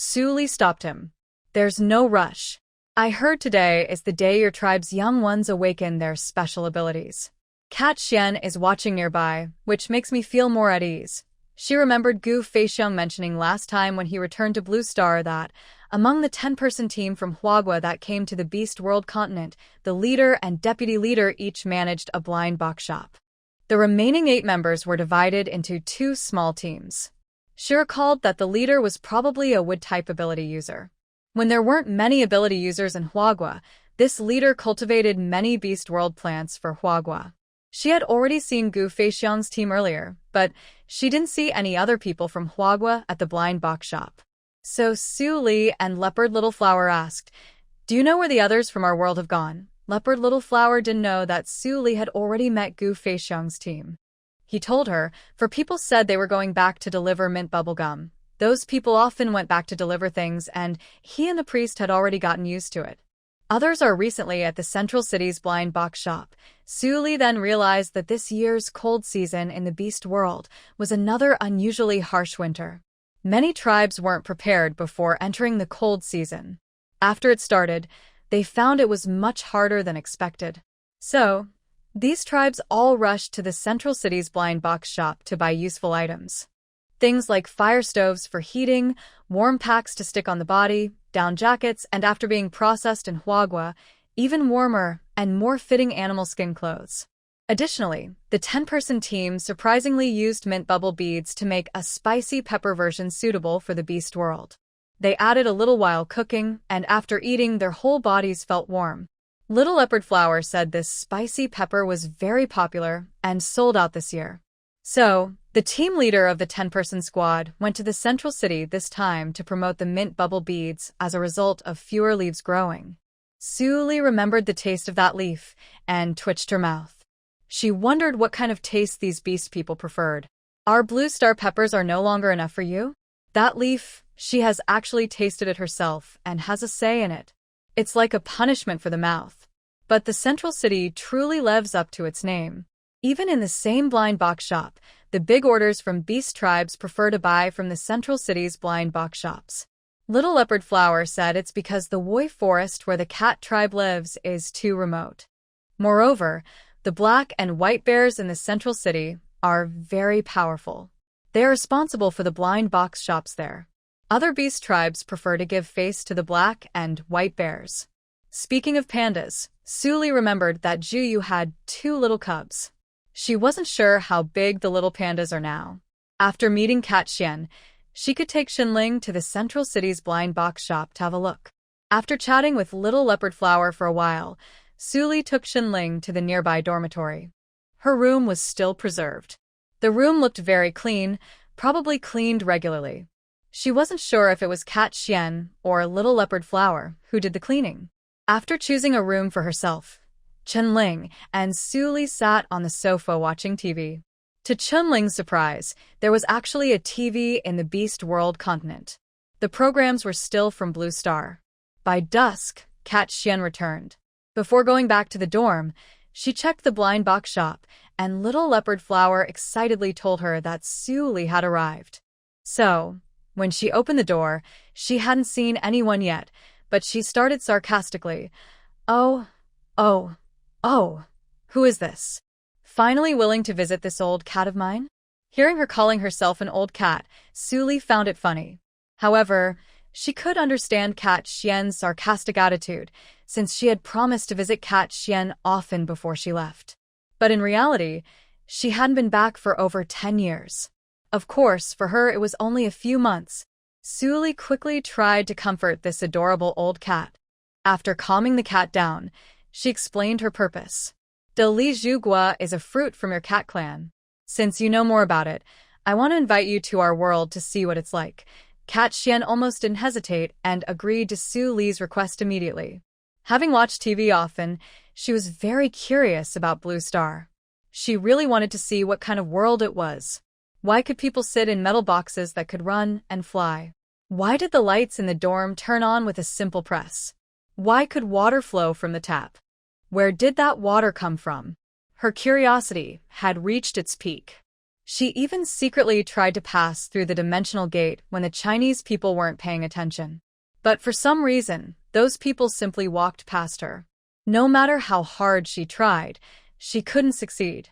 Speaker 1: Su Li stopped him. There's no rush. I heard today is the day your tribe's young ones awaken their special abilities. Cat Xian is watching nearby, which makes me feel more at ease. She remembered Gu Feixiong mentioning last time when he returned to Blue Star that, among the 10-person team from Huagua that came to the Beast World continent, the leader and deputy leader each managed a blind box shop. The remaining 8 members were divided into 2 small teams. She recalled that the leader was probably a wood-type ability user. When there weren't many ability users in Huagua, this leader cultivated many Beast World plants for Huagua. She had already seen Gu Feixiong's team earlier, but she didn't see any other people from Huagua at the blind box shop. So Su Li and Leopard Little Flower asked, "Do you know where the others from our world have gone?" Leopard Little Flower didn't know that Su Li had already met Gu Feixiong's team. He told her, for people said they were going back to deliver mint bubblegum. Those people often went back to deliver things, and he and the priest had already gotten used to it. Others are recently at the Central City's blind box shop. Su Li then realized that this year's cold season in the Beast World was another unusually harsh winter. Many tribes weren't prepared before entering the cold season. After it started, they found it was much harder than expected. So, these tribes all rushed to the Central City's blind box shop to buy useful items. Things like fire stoves for heating, warm packs to stick on the body, down jackets, and after being processed in Huagua, even warmer and more fitting animal skin clothes. Additionally, the 10-person team surprisingly used mint bubble beads to make a spicy pepper version suitable for the Beast World. They added a little while cooking, and after eating, their whole bodies felt warm. Little Leopard Flower said this spicy pepper was very popular and sold out this year. So, the team leader of the 10-person squad went to the Central City this time to promote the mint bubble beads as a result of fewer leaves growing. Su Li remembered the taste of that leaf and twitched her mouth. She wondered what kind of taste these beast people preferred. Our blue star peppers are no longer enough for you? That leaf, she has actually tasted it herself and has a say in it. It's like a punishment for the mouth. But the Central City truly lives up to its name. Even in the same blind box shop, the big orders from beast tribes prefer to buy from the Central City's blind box shops. Little Leopard Flower said it's because the Woi forest where the cat tribe lives is too remote. Moreover, the black and white bears in the Central City are very powerful. They are responsible for the blind box shops there. Other beast tribes prefer to give face to the black and white bears. Speaking of pandas, Su Li remembered that Juyu had 2 little cubs. She wasn't sure how big the little pandas are now. After meeting Cat Xian, she could take Xinling to the Central City's blind box shop to have a look. After chatting with Little Leopard Flower for a while, Su Li took Xinling to the nearby dormitory. Her room was still preserved. The room looked very clean, probably cleaned regularly. She wasn't sure if it was Cat Xian or Little Leopard Flower who did the cleaning. After choosing a room for herself, Chunling and Su Li sat on the sofa watching TV. To Chunling's surprise, there was actually a TV in the Beast World continent. The programs were still from Blue Star. By dusk, Cat Xian returned. Before going back to the dorm, she checked the blind box shop, and Little Leopard Flower excitedly told her that Su Li had arrived. So, when she opened the door, she hadn't seen anyone yet, but she started sarcastically, Oh, who is this? Finally willing to visit this old cat of mine? Hearing her calling herself an old cat, Su Li found it funny. However, she could understand Cat Xian's sarcastic attitude, since she had promised to visit Cat Xian often before she left. But in reality, she hadn't been back for over 10 years. Of course, for her it was only a few months. Su Li quickly tried to comfort this adorable old cat. After calming the cat down, she explained her purpose. De Li Zhugua is a fruit from your cat clan. Since you know more about it, I want to invite you to our world to see what it's like. Cat Xian almost didn't hesitate and agreed to Su Li's request immediately. Having watched TV often, she was very curious about Blue Star. She really wanted to see what kind of world it was. Why could people sit in metal boxes that could run and fly? Why did the lights in the dorm turn on with a simple press? Why could water flow from the tap? Where did that water come from? Her curiosity had reached its peak. She even secretly tried to pass through the dimensional gate when the Chinese people weren't paying attention. But for some reason, those people simply walked past her. No matter how hard she tried, she couldn't succeed.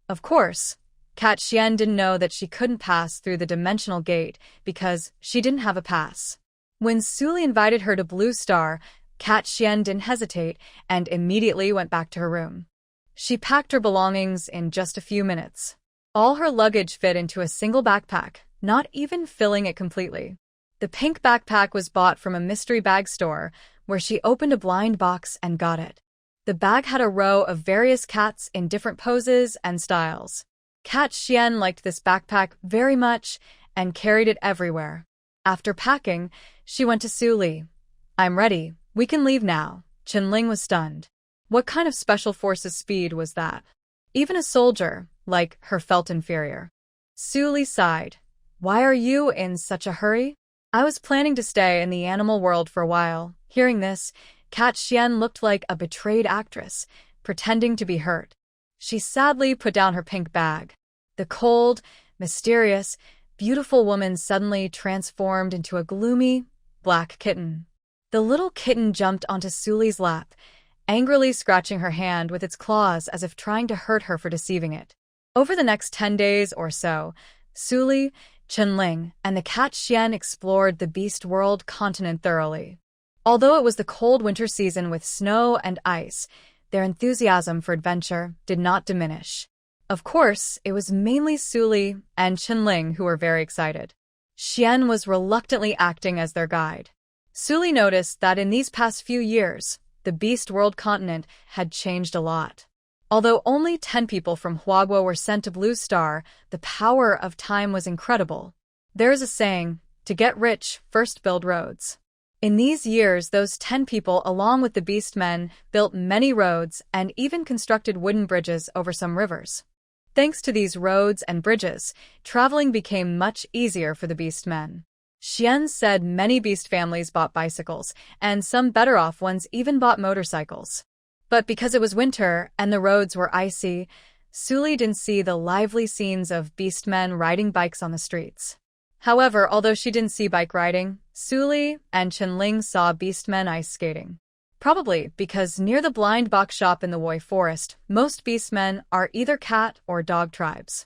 Speaker 1: Of course, Cat Xian didn't know that she couldn't pass through the dimensional gate because she didn't have a pass. When Suli invited her to Blue Star, Cat Xian didn't hesitate and immediately went back to her room. She packed her belongings in just a few minutes. All her luggage fit into a single backpack, not even filling it completely. The pink backpack was bought from a mystery bag store, where she opened a blind box and got it. The bag had a row of various cats in different poses and styles. Cat Xian liked this backpack very much and carried it everywhere. After packing, she went to Suli. "I'm ready, we can leave now." Chenling was stunned. What kind of special forces speed was that? Even a soldier, like her, felt inferior. Suli sighed. "Why are you in such a hurry?" "I was planning to stay in the animal world for a while." Hearing this, Cat Xian looked like a betrayed actress, pretending to be hurt. She sadly put down her pink bag. The cold, mysterious, beautiful woman suddenly transformed into a gloomy, black kitten. The little kitten jumped onto Suli's lap, angrily scratching her hand with its claws as if trying to hurt her for deceiving it. Over the next 10 days or so, Suli, Chenling, and the Cat Xian explored the Beast World continent thoroughly. Although it was the cold winter season with snow and ice, their enthusiasm for adventure did not diminish. Of course, it was mainly Suli and Chenling who were very excited. Xian was reluctantly acting as their guide. Suli noticed that in these past few years, the Beast World continent had changed a lot. Although only 10 people from Huaguo were sent to Blue Star, the power of time was incredible. There is a saying, "To get rich, first build roads." In these years, those 10 people, along with the Beast Men, built many roads and even constructed wooden bridges over some rivers. Thanks to these roads and bridges, traveling became much easier for the Beast Men. Xian said many beast families bought bicycles, and some better-off ones even bought motorcycles. But because it was winter and the roads were icy, Suli didn't see the lively scenes of beast men riding bikes on the streets. However, although she didn't see bike riding, Suli and Chenling saw beastmen ice skating. Probably because near the blind box shop in the Woi Forest, most beastmen are either cat or dog tribes.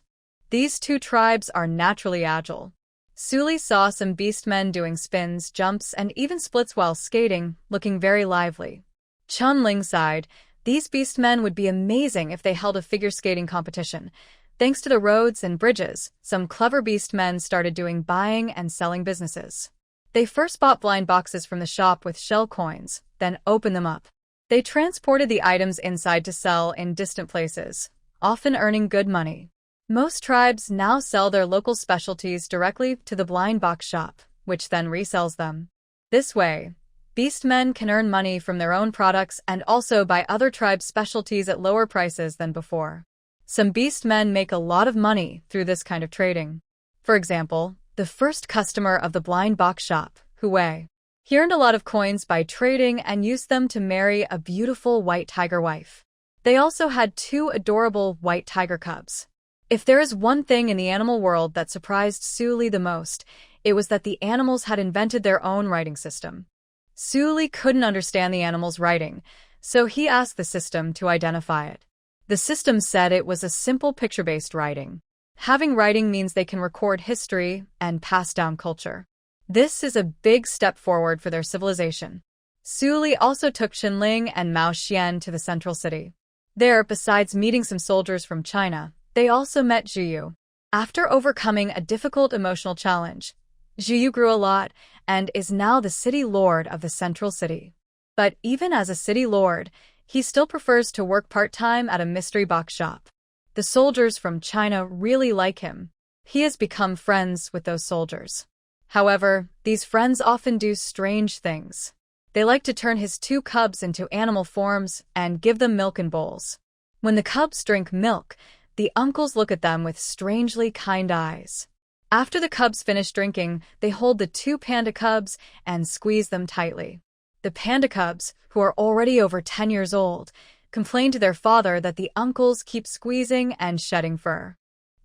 Speaker 1: These two tribes are naturally agile. Suli saw some beastmen doing spins, jumps, and even splits while skating, looking very lively. Chenling sighed. These beastmen would be amazing if they held a figure skating competition. Thanks to the roads and bridges, some clever beastmen started doing buying and selling businesses. They first bought blind boxes from the shop with shell coins, then opened them up. They transported the items inside to sell in distant places, often earning good money. Most tribes now sell their local specialties directly to the blind box shop, which then resells them. This way, beastmen can earn money from their own products and also buy other tribes' specialties at lower prices than before. Some beastmen make a lot of money through this kind of trading. For example, the first customer of the blind box shop, Hui, he earned a lot of coins by trading and used them to marry a beautiful white tiger wife. They also had 2 adorable white tiger cubs. If there is one thing in the animal world that surprised Suli the most, it was that the animals had invented their own writing system. Suli couldn't understand the animals' writing, so he asked the system to identify it. The system said it was a simple picture-based writing. Having writing means they can record history and pass down culture. This is a big step forward for their civilization. Suli also took Chenling and Mao Xian to the central city. There, besides meeting some soldiers from China, they also met Zhuyu. After overcoming a difficult emotional challenge, Zhuyu grew a lot and is now the city lord of the central city. But even as a city lord, he still prefers to work part-time at a mystery box shop. The soldiers from China really like him. He has become friends with those soldiers. However, these friends often do strange things. They like to turn his 2 cubs into animal forms and give them milk in bowls. When the cubs drink milk, the uncles look at them with strangely kind eyes. After the cubs finish drinking, they hold the 2 panda cubs and squeeze them tightly. The panda cubs, who are already over 10 years old, complain to their father that the uncles keep squeezing and shedding fur.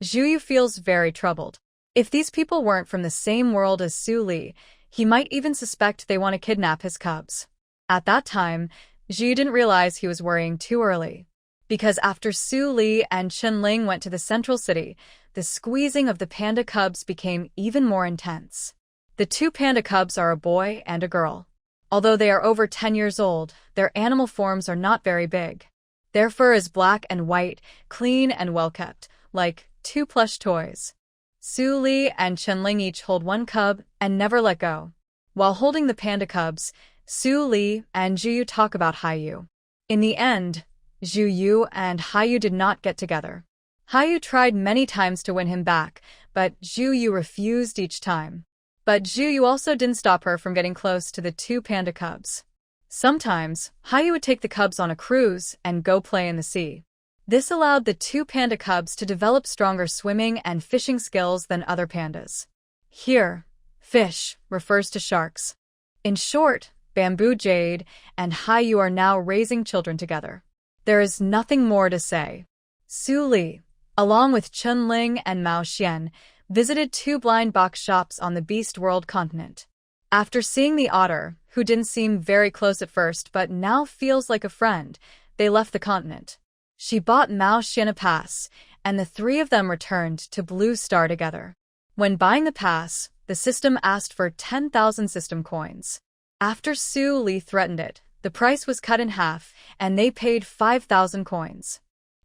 Speaker 1: Zhu feels very troubled. If these people weren't from the same world as Su Li, he might even suspect they want to kidnap his cubs. At that time, Zhu didn't realize he was worrying too early. Because after Su Li and Chen Ling went to the central city, the squeezing of the panda cubs became even more intense. The two panda cubs are a boy and a girl. Although they are over 10 years old, their animal forms are not very big. Their fur is black and white, clean and well-kept, like two plush toys. Su Li and Chen Ling each hold one cub and never let go. While holding the panda cubs, Su Li and Zhu talk about Haiyu. In the end, Zhu and Haiyu did not get together. Haiyu tried many times to win him back, but Zhu refused each time. But Zhu also didn't stop her from getting close to the two panda cubs. Sometimes, Haiyu would take the cubs on a cruise and go play in the sea. This allowed the two panda cubs to develop stronger swimming and fishing skills than other pandas. Here, fish refers to sharks. In short, Bamboo Jade and Haiyu are now raising children together. There is nothing more to say. Su Li, along with Chen Ling and Mao Xian, visited two blind box shops on the Beast World continent. After seeing the otter, who didn't seem very close at first but now feels like a friend, they left the continent. She bought Mao Xian a pass, and the three of them returned to Blue Star together. When buying the pass, the system asked for 10,000 system coins. After Su Li threatened it, the price was cut in half, and they paid 5,000 coins.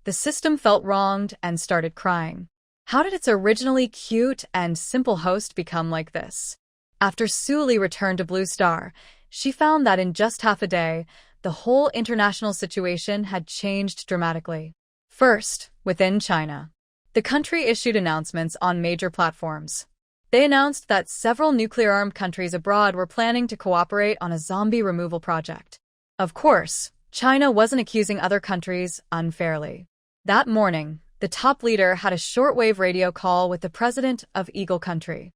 Speaker 1: The system felt wronged and started crying. How did its originally cute and simple host become like this? After Su Li returned to Blue Star, she found that in just half a day, the whole international situation had changed dramatically. First, within China. The country issued announcements on major platforms. They announced that several nuclear-armed countries abroad were planning to cooperate on a zombie removal project. Of course, China wasn't accusing other countries unfairly. That morning, the top leader had a shortwave radio call with the president of Eagle Country.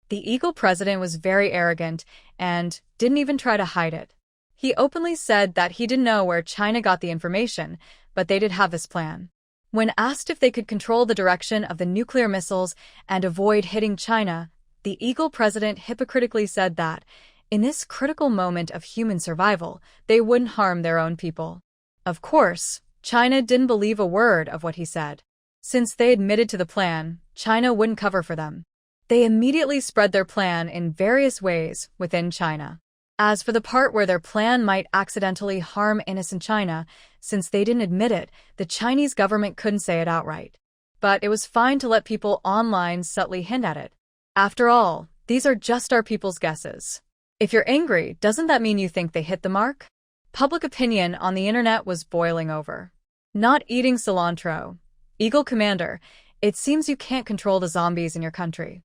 Speaker 1: The Eagle president was very arrogant and didn't even try to hide it. He openly said that he didn't know where China got the information, but they did have this plan. When asked if they could control the direction of the nuclear missiles and avoid hitting China, the Eagle president hypocritically said that, in this critical moment of human survival, they wouldn't harm their own people. Of course, China didn't believe a word of what he said. Since they admitted to the plan, China wouldn't cover for them. They immediately spread their plan in various ways within China. As for the part where their plan might accidentally harm innocent China, since they didn't admit it, the Chinese government couldn't say it outright. But it was fine to let people online subtly hint at it. After all, these are just our people's guesses. If you're angry, doesn't that mean you think they hit the mark? Public opinion on the internet was boiling over. Not eating cilantro. Eagle Commander, it seems you can't control the zombies in your country.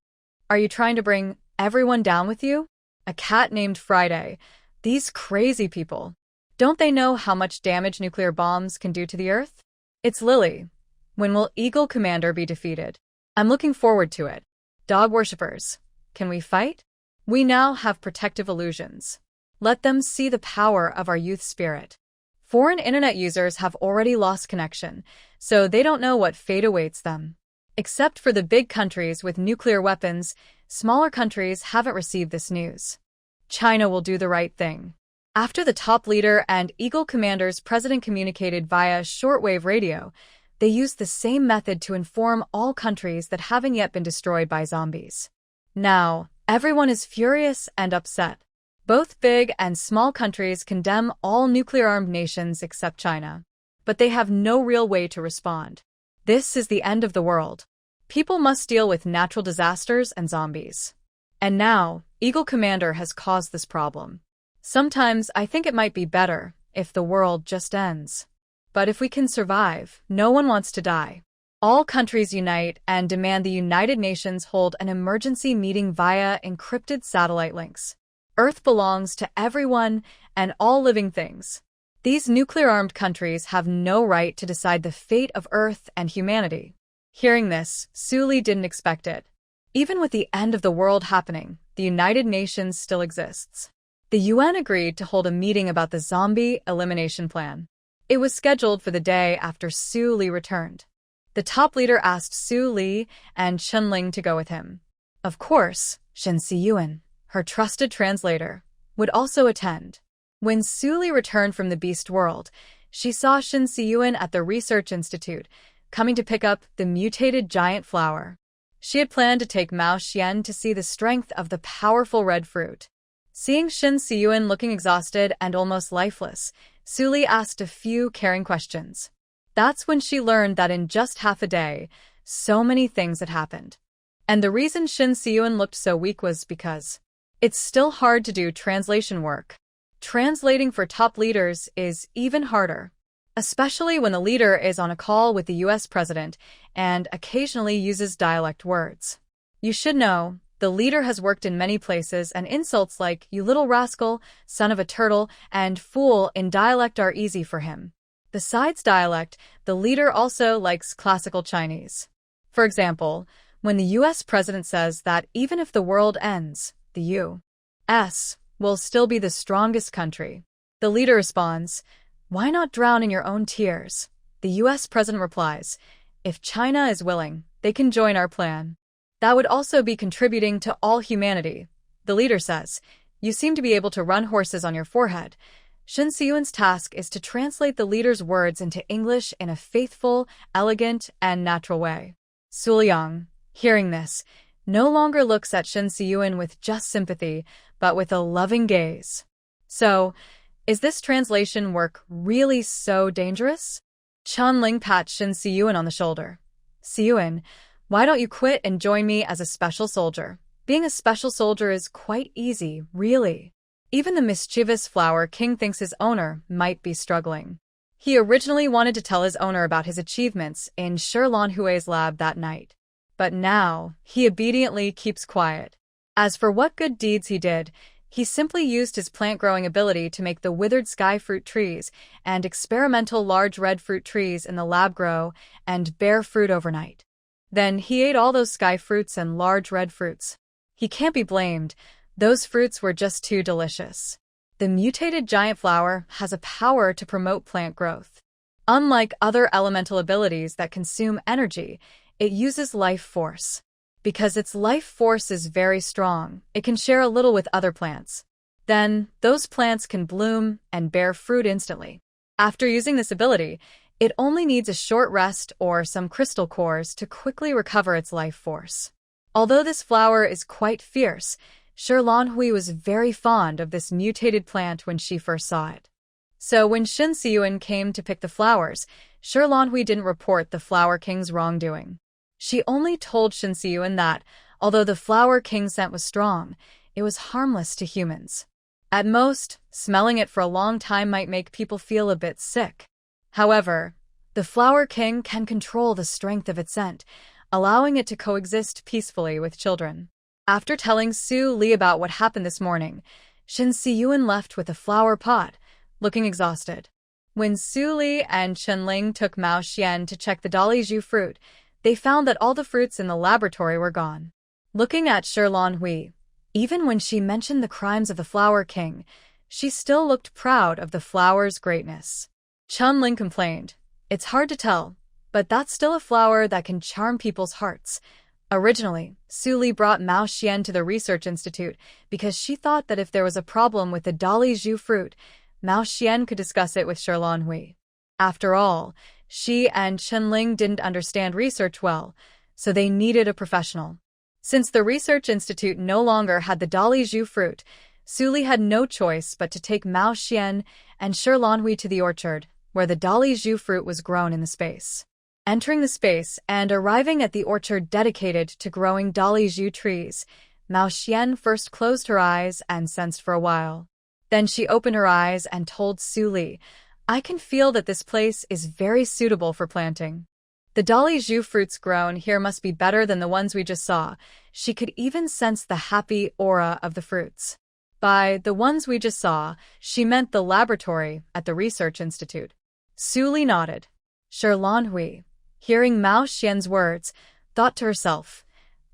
Speaker 1: Are you trying to bring everyone down with you? A cat named Friday. These crazy people. Don't they know how much damage nuclear bombs can do to the Earth? It's Lily. When will Eagle Commander be defeated? I'm looking forward to it. Dog worshippers, can we fight? We now have protective illusions. Let them see the power of our youth spirit. Foreign internet users have already lost connection, so they don't know what fate awaits them. Except for the big countries with nuclear weapons, smaller countries haven't received this news. China will do the right thing. After the top leader and Eagle Commander's president communicated via shortwave radio, they used the same method to inform all countries that haven't yet been destroyed by zombies. Now, everyone is furious and upset. Both big and small countries condemn all nuclear-armed nations except China. But they have no real way to respond. This is the end of the world. People must deal with natural disasters and zombies. And now, Eagle Commander has caused this problem. Sometimes I think it might be better if the world just ends. But if we can survive, no one wants to die. All countries unite and demand the United Nations hold an emergency meeting via encrypted satellite links. Earth belongs to everyone and all living things. These nuclear-armed countries have no right to decide the fate of Earth and humanity. Hearing this, Su Li didn't expect it. Even with the end of the world happening, the United Nations still exists. The UN agreed to hold a meeting about the zombie elimination plan. It was scheduled for the day after Su Li returned. The top leader asked Su Li and Chen Ling to go with him. Of course, Shen Siyuan, her trusted translator, would also attend. When Su Li returned from the beast world, she saw Shen Siyuan at the research institute, coming to pick up the mutated giant flower. She had planned to take Mao Xian to see the strength of the powerful red fruit. Seeing Shen Siyuan looking exhausted and almost lifeless, Su Li asked a few caring questions. That's when she learned that in just half a day, so many things had happened. And the reason Shen Siyuan looked so weak was because it's still hard to do translation work. Translating for top leaders is even harder, especially when the leader is on a call with the US president and occasionally uses dialect words. You should know, the leader has worked in many places and insults like "you little rascal," "son of a turtle," and "fool" in dialect are easy for him. Besides dialect, the leader also likes classical Chinese. For example, when the US president says that even if the world ends, the U.S. will still be the strongest country, the leader responds, "Why not drown in your own tears?" The US president replies, "If China is willing, they can join our plan. That would also be contributing to all humanity." The leader says, "You seem to be able to run horses on your forehead." Shen Siyuan's task is to translate the leader's words into English in a faithful, elegant, and natural way. Su Liang, hearing this, no longer looks at Shen Siyuan with just sympathy, but with a loving gaze. So, is this translation work really so dangerous? Chen Ling pats Shen Siyuan on the shoulder. "Siyuan, why don't you quit and join me as a special soldier? Being a special soldier is quite easy, really." Even the mischievous Flower King thinks his owner might be struggling. He originally wanted to tell his owner about his achievements in Shi Lanhui's lab that night. But now, he obediently keeps quiet. As for what good deeds he did, he simply used his plant-growing ability to make the withered sky fruit trees and experimental large red fruit trees in the lab grow and bear fruit overnight. Then he ate all those sky fruits and large red fruits. He can't be blamed. Those fruits were just too delicious. The mutated giant flower has a power to promote plant growth. Unlike other elemental abilities that consume energy, it uses life force. Because its life force is very strong, it can share a little with other plants. Then, those plants can bloom and bear fruit instantly. After using this ability, it only needs a short rest or some crystal cores to quickly recover its life force. Although this flower is quite fierce, Shi Lanhui was very fond of this mutated plant when she first saw it. So when Shen Siyuan came to pick the flowers, Shi Lanhui didn't report the Flower King's wrongdoing. She only told Shen Siyuan that, although the Flower King's scent was strong, it was harmless to humans. At most, smelling it for a long time might make people feel a bit sick. However, the Flower King can control the strength of its scent, allowing it to coexist peacefully with children. After telling Su Li about what happened this morning, Shen Siyuan left with a flower pot, looking exhausted. When Su Li and Chen Ling took Mao Xian to check the Dali fruit, they found that all the fruits in the laboratory were gone. Looking at Shi Lanhui, even when she mentioned the crimes of the Flower King, she still looked proud of the flower's greatness. Chen Ling complained, "It's hard to tell, but that's still a flower that can charm people's hearts." Originally, Su Li brought Mao Xian to the research institute because she thought that if there was a problem with the Dali fruit, Mao Xian could discuss it with Shi Lanhui. After all, she and Chen Ling didn't understand research well, so they needed a professional. Since the research institute no longer had the Dali fruit, Su Li had no choice but to take Mao Xian and Shi Lanhui to the orchard, where the Dali fruit was grown in the space. Entering the space and arriving at the orchard dedicated to growing Dali trees, Mao Xian first closed her eyes and sensed for a while. Then she opened her eyes and told Su Li, "I can feel that this place is very suitable for planting. The Dali fruits grown here must be better than the ones we just saw." She could even sense the happy aura of the fruits. By the ones we just saw, she meant the laboratory at the research institute. Su Li nodded. Shi Lanhui, hearing Mao Xian's words, thought to herself,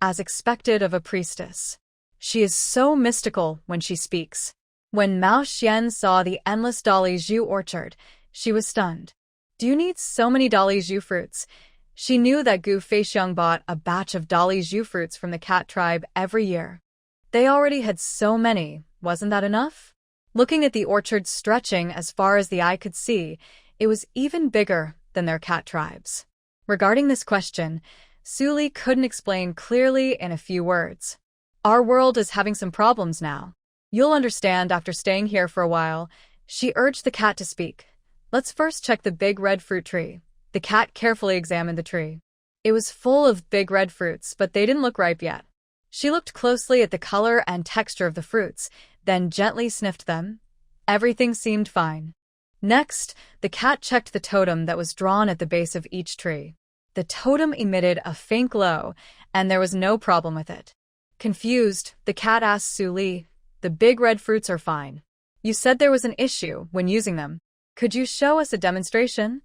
Speaker 1: as expected of a priestess, "She is so mystical when she speaks." When Mao Xian saw the endless Dali orchard, she was stunned. "Do you need so many Dali fruits?" She knew that Gu Feixiong bought a batch of Dali Zhu fruits from the cat tribe every year. They already had so many, wasn't that enough? Looking at the orchard stretching as far as the eye could see, it was even bigger than their cat tribes. Regarding this question, Su Li couldn't explain clearly in a few words. Our world is having some problems now. You'll understand after staying here for a while. She urged the cat to speak. Let's first check the big red fruit tree. The cat carefully examined the tree. It was full of big red fruits, but they didn't look ripe yet. She looked closely at the color and texture of the fruits, then gently sniffed them. Everything seemed fine. Next, the cat checked the totem that was drawn at the base of each tree. The totem emitted a faint glow, and there was no problem with it. Confused, the cat asked Su Li, "The big red fruits are fine. You said there was an issue when using them. Could you show us a demonstration?"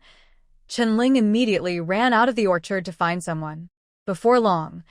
Speaker 1: Chen Ling immediately ran out of the orchard to find someone. Before long,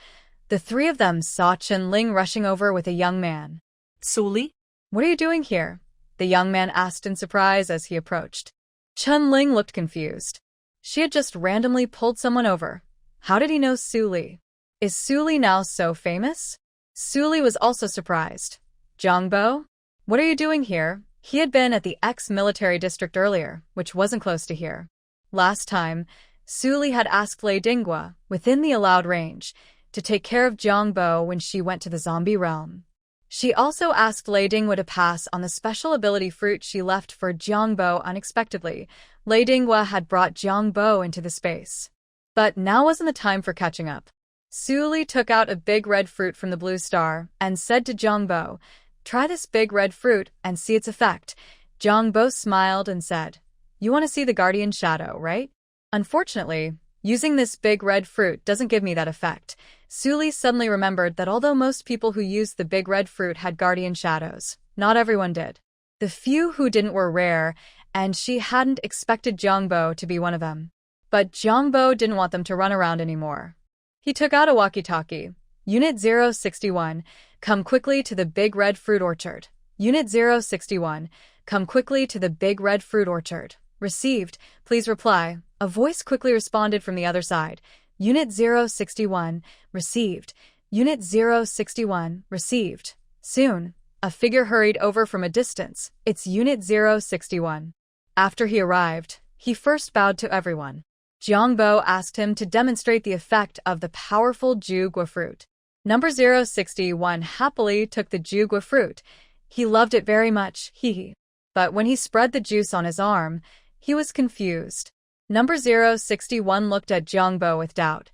Speaker 1: the three of them saw Chen Ling rushing over with a young man.
Speaker 2: Su Li?
Speaker 1: "What are you doing here?" the young man asked in surprise as he approached. Chen Ling looked confused. She had just randomly pulled someone over. How did he know Su Li? Is Su Li now so famous? Su Li was also surprised. "Zhangbo? What are you doing here?" He had been at the ex-military district earlier, which wasn't close to here. Last time, Su Li had asked Lei Dinghua, within the allowed range, to take care of Zhangbo when she went to the zombie realm. She also asked Lei Dinghua to pass on the special ability fruit she left for Zhangbo unexpectedly. Lei Dinghua had brought Zhangbo into the space. But now wasn't the time for catching up. Su Li took out a big red fruit from the blue star and said to Zhangbo, "Try this big red fruit and see its effect." Zhangbo smiled and said, "You want to see the guardian shadow, right?" Unfortunately, using this big red fruit doesn't give me that effect. Su Li suddenly remembered that although most people who used the big red fruit had guardian shadows, not everyone did. The few who didn't were rare, and she hadn't expected Zhangbo to be one of them. But Zhangbo didn't want them to run around anymore. He took out a walkie-talkie. "Unit 061, come quickly to the big red fruit orchard. Unit 061, come quickly to the big red fruit orchard. Received, please reply." A voice quickly responded from the other side. "Unit 061, received. Unit 061, received." Soon, a figure hurried over from a distance. "It's Unit 061. After he arrived, he first bowed to everyone. Zhangbo asked him to demonstrate the effect of the powerful Jugua fruit. Number 061 happily took the Jugua fruit. He loved it very much, hee. But when he spread the juice on his arm, he was confused. Number 061 looked at Zhangbo with doubt.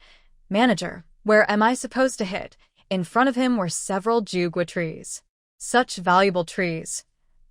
Speaker 1: "Manager, where am I supposed to hit?" In front of him were several Jugua trees. Such valuable trees.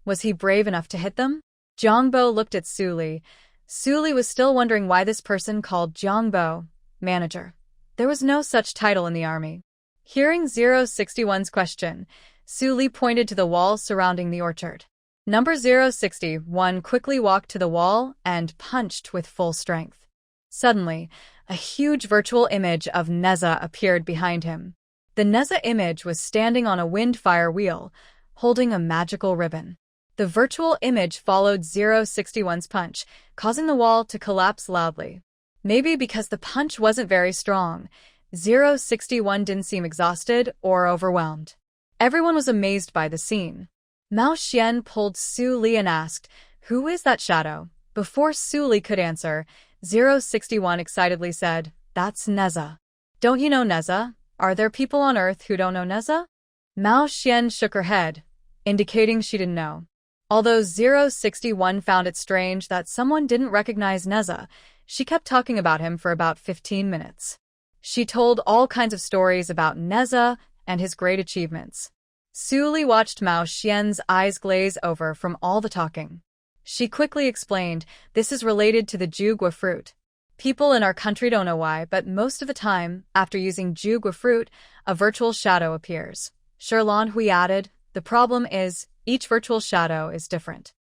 Speaker 1: Was he brave enough to hit them? Zhangbo looked at Su Li. Su Li was still wondering why this person called Zhangbo manager. There was no such title in the army. Hearing 061's question, Su Li pointed to the wall surrounding the orchard. Number 061 quickly walked to the wall and punched with full strength. Suddenly, a huge virtual image of Neza appeared behind him. The Neza image was standing on a wind-fire wheel, holding a magical ribbon. The virtual image followed 061's punch, causing the wall to collapse loudly. Maybe because the punch wasn't very strong, 061 didn't seem exhausted or overwhelmed. Everyone was amazed by the scene. Mao Xian pulled Su Li and asked, "Who is that shadow?" Before Su Li could answer, 061 excitedly said, "That's Neza." "Don't you know Neza? Are there people on Earth who don't know Neza?" Mao Xian shook her head, indicating she didn't know. Although 061 found it strange that someone didn't recognize Neza, she kept talking about him for about 15 minutes. She told all kinds of stories about Neza and his great achievements. Su Li watched Mao Xian's eyes glaze over from all the talking. She quickly explained, "This is related to the Jugua fruit. People in our country don't know why, but most of the time, after using Jugua fruit, a virtual shadow appears." Sherlon Hui added, "The problem is, each virtual shadow is different."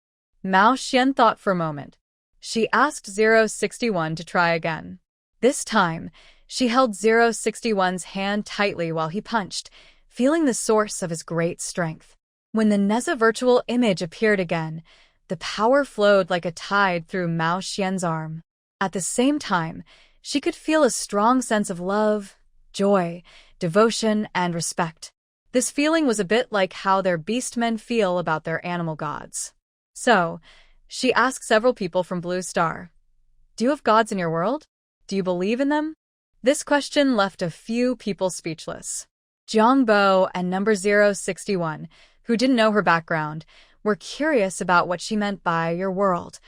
Speaker 1: Mao Xian thought for a moment. She asked 061 to try again. This time, she held 061's hand tightly while he punched, feeling the source of his great strength. When the Neza virtual image appeared again, the power flowed like a tide through Mao Xian's arm. At the same time, She could feel a strong sense of love, joy, devotion, and respect. This feeling was a bit like how their beast men feel about their animal gods. So, she asked several people from Blue Star, "Do you have gods in your world? Do you believe in them?" This question left a few people speechless. Jiangbo and number 061, who didn't know her background, were curious about what she meant by your world.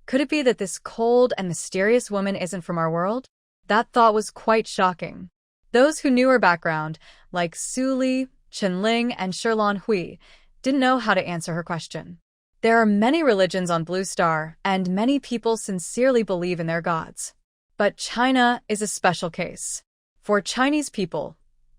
Speaker 1: Could it be that this cold and mysterious woman isn't from our world? That thought was quite shocking. Those who knew her background, like Su Li, Chen Ling, and Shirlan Hui, didn't know how to answer her question. There are many religions on Blue Star, and many people sincerely believe in their gods. But China is a special case. For Chinese people,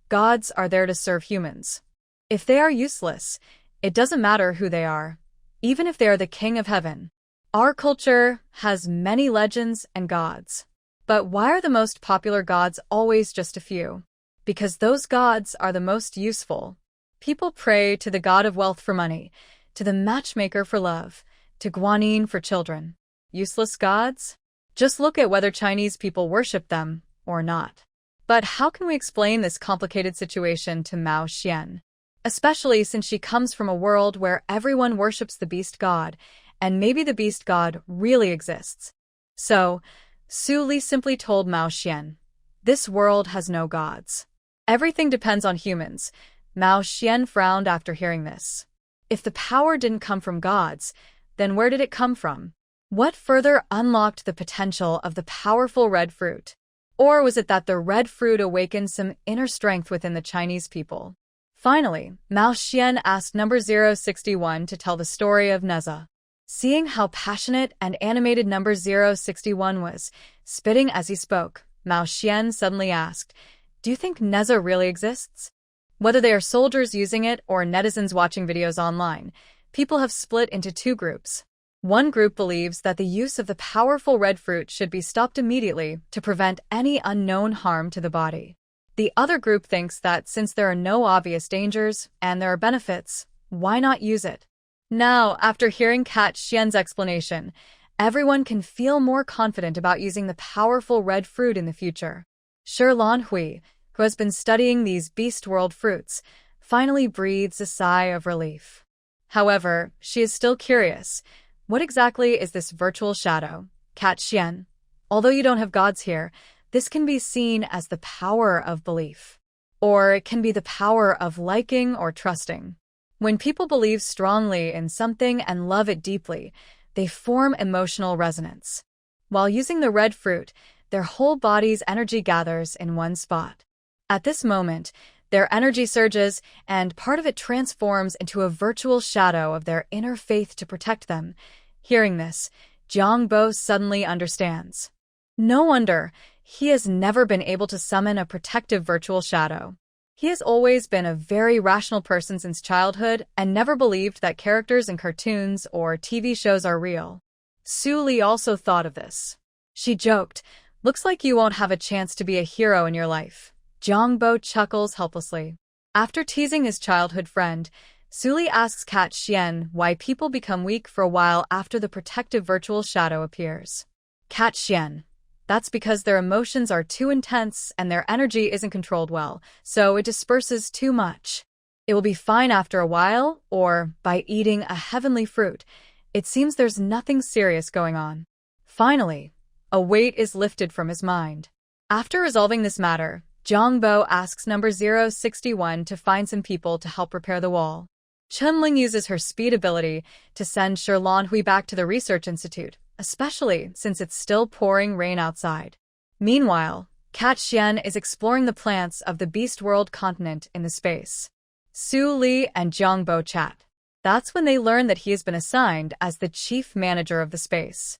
Speaker 1: gods are there to serve humans. If they are useless, it doesn't matter who they are, even if they are the king of heaven. Our culture has many legends and gods. But why are the most popular gods always just a few? Because those gods are the most useful. People pray to the god of wealth for money, to the matchmaker for love, to Guanyin for children. Useless gods? Just look at whether Chinese people worship them or not. But how can we explain this complicated situation to Mao Xian? Especially since she comes from a world where everyone worships the beast god, and maybe the beast god really exists. So, Su Li simply told Mao Xian, "This world has no gods. Everything depends on humans." Mao Xian frowned after hearing this. If the power didn't come from gods, then where did it come from? What further unlocked the potential of the powerful red fruit? Or was it that the red fruit awakened some inner strength within the Chinese people? Finally, Mao Xian asked number 061 to tell the story of Neza. Seeing how passionate and animated number 061 was, spitting as he spoke, Mao Xian suddenly asked, "Do you think Neza really exists?" Whether they are soldiers using it or netizens watching videos online, people have split into two groups. One group believes that the use of the powerful red fruit should be stopped immediately to prevent any unknown harm to the body. The other group thinks that since there are no obvious dangers and there are benefits, why not use it? Now, after hearing Cat Xian's explanation, everyone can feel more confident about using the powerful red fruit in the future. Shirlan Hui, who has been studying these beast world fruits, finally breathes a sigh of relief. However, she is still curious. What exactly is this virtual shadow, Cat Xian? Although you don't have gods here, this can be seen as the power of belief. Or it can be the power of liking or trusting. When people believe strongly in something and love it deeply, they form emotional resonance. While using the red fruit, their whole body's energy gathers in one spot. At this moment, their energy surges, and part of it transforms into a virtual shadow of their inner faith to protect them. Hearing this, Jiangbo suddenly understands. No wonder, he has never been able to summon a protective virtual shadow. He has always been a very rational person since childhood and never believed that characters in cartoons or TV shows are real. Su Li also thought of this. She joked, "Looks like you won't have a chance to be a hero in your life." Jiangbo chuckles helplessly. After teasing his childhood friend, Su Li asks Cat Xian why people become weak for a while after the protective virtual shadow appears. Cat Xian, that's because their emotions are too intense and their energy isn't controlled well, so it disperses too much. It will be fine after a while, or by eating a heavenly fruit. It seems there's nothing serious going on. Finally, a weight is lifted from his mind. After resolving this matter, Jiangbo asks number 061 to find some people to help repair the wall. Chunling uses her speed ability to send Shirlan Hui back to the research institute, especially since it's still pouring rain outside. Meanwhile, Cat Xian is exploring the plants of the Beast World continent in the space. Su Li and Jiangbo chat. That's when they learn that he has been assigned as the chief manager of the space.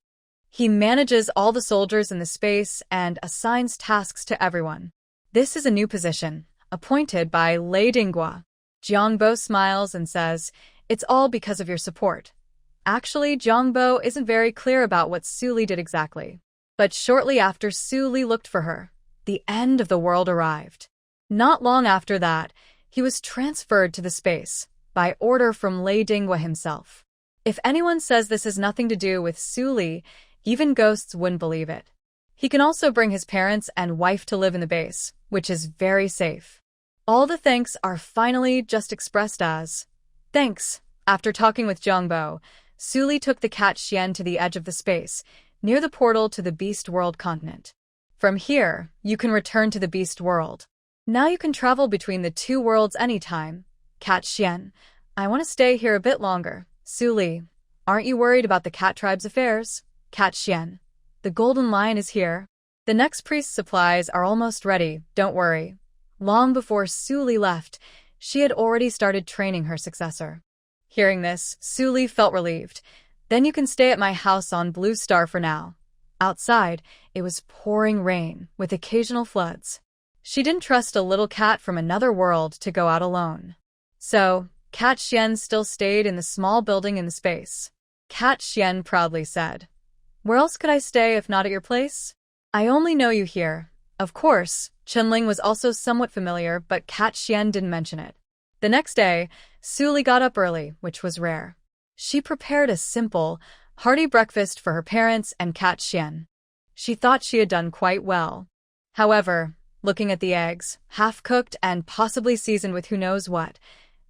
Speaker 1: He manages all the soldiers in the space and assigns tasks to everyone. This is a new position, appointed by Lei Dinghua. Jiangbo smiles and says, "It's all because of your support." Actually, Jiangbo isn't very clear about what Su Li did exactly. But shortly after Su Li looked for her, the end of the world arrived. Not long after that, he was transferred to the space, by order from Lei Dinghua himself. If anyone says this has nothing to do with Su Li, even ghosts wouldn't believe it. He can also bring his parents and wife to live in the base, which is very safe. All the thanks are finally just expressed as thanks. After talking with Jongbo, Suli took the cat Xian to the edge of the space, near the portal to the Beast World continent. From here, you can return to the Beast World. Now you can travel between the two worlds anytime. Cat Xian, I want to stay here a bit longer. Suli, aren't you worried about the cat tribe's affairs? Cat Xian, the golden lion is here. The next priest's supplies are almost ready, don't worry. Long before Suli left, she had already started training her successor. Hearing this, Suli felt relieved. Then you can stay at my house on Blue Star for now. Outside, it was pouring rain, with occasional floods. She didn't trust a little cat from another world to go out alone. So, Cat Xian still stayed in the small building in the space. Cat Xian proudly said, "Where else could I stay if not at your place? I only know you here." Of course, Chunling was also somewhat familiar, but Cat Xian didn't mention it. The next day, Suli got up early, which was rare. She prepared a simple, hearty breakfast for her parents and Cat Xian. She thought she had done quite well. However, looking at the eggs, half-cooked and possibly seasoned with who knows what,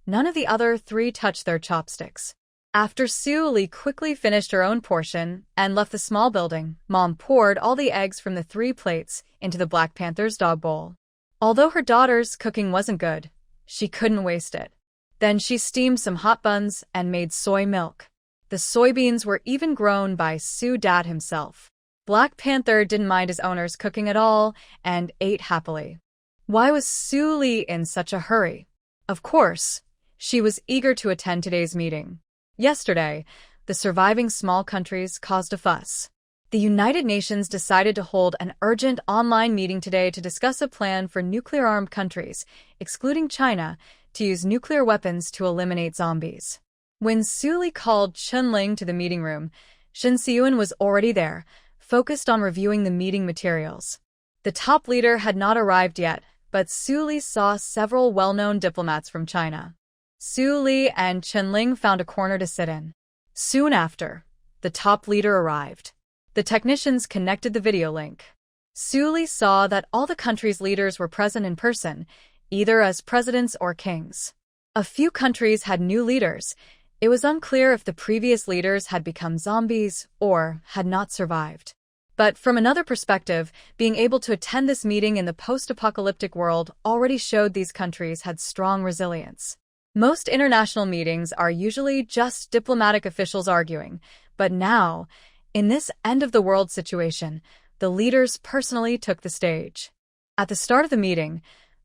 Speaker 1: none of the other three touched their chopsticks. After Suli quickly finished her own portion and left the small building, Mom poured all the eggs from the 3 plates into the Black Panther's dog bowl. Although her daughter's cooking wasn't good, she couldn't waste it. Then she steamed some hot buns and made soy milk. The soybeans were even grown by Su Dad himself. Black Panther didn't mind his owner's cooking at all and ate happily. Why was Suli in such a hurry? Of course, she was eager to attend today's meeting. Yesterday, the surviving small countries caused a fuss. The United Nations decided to hold an urgent online meeting today to discuss a plan for nuclear-armed countries, excluding China, to use nuclear weapons to eliminate zombies. When Suli called Chunling to the meeting room, Shen Xiyuan was already there, focused on reviewing the meeting materials. The top leader had not arrived yet, but Suli saw several well-known diplomats from China. Suli and Chunling found a corner to sit in. Soon after, the top leader arrived. The technicians connected the video link. Suli saw that all the countries' leaders were present in person, either as presidents or kings. A few countries had new leaders. It was unclear if the previous leaders had become zombies or had not survived. But from another perspective, being able to attend this meeting in the post-apocalyptic world already showed these countries had strong resilience. Most international meetings are usually just diplomatic officials arguing, but now, in this end-of-the-world situation, the leaders personally took the stage. At the start of the meeting,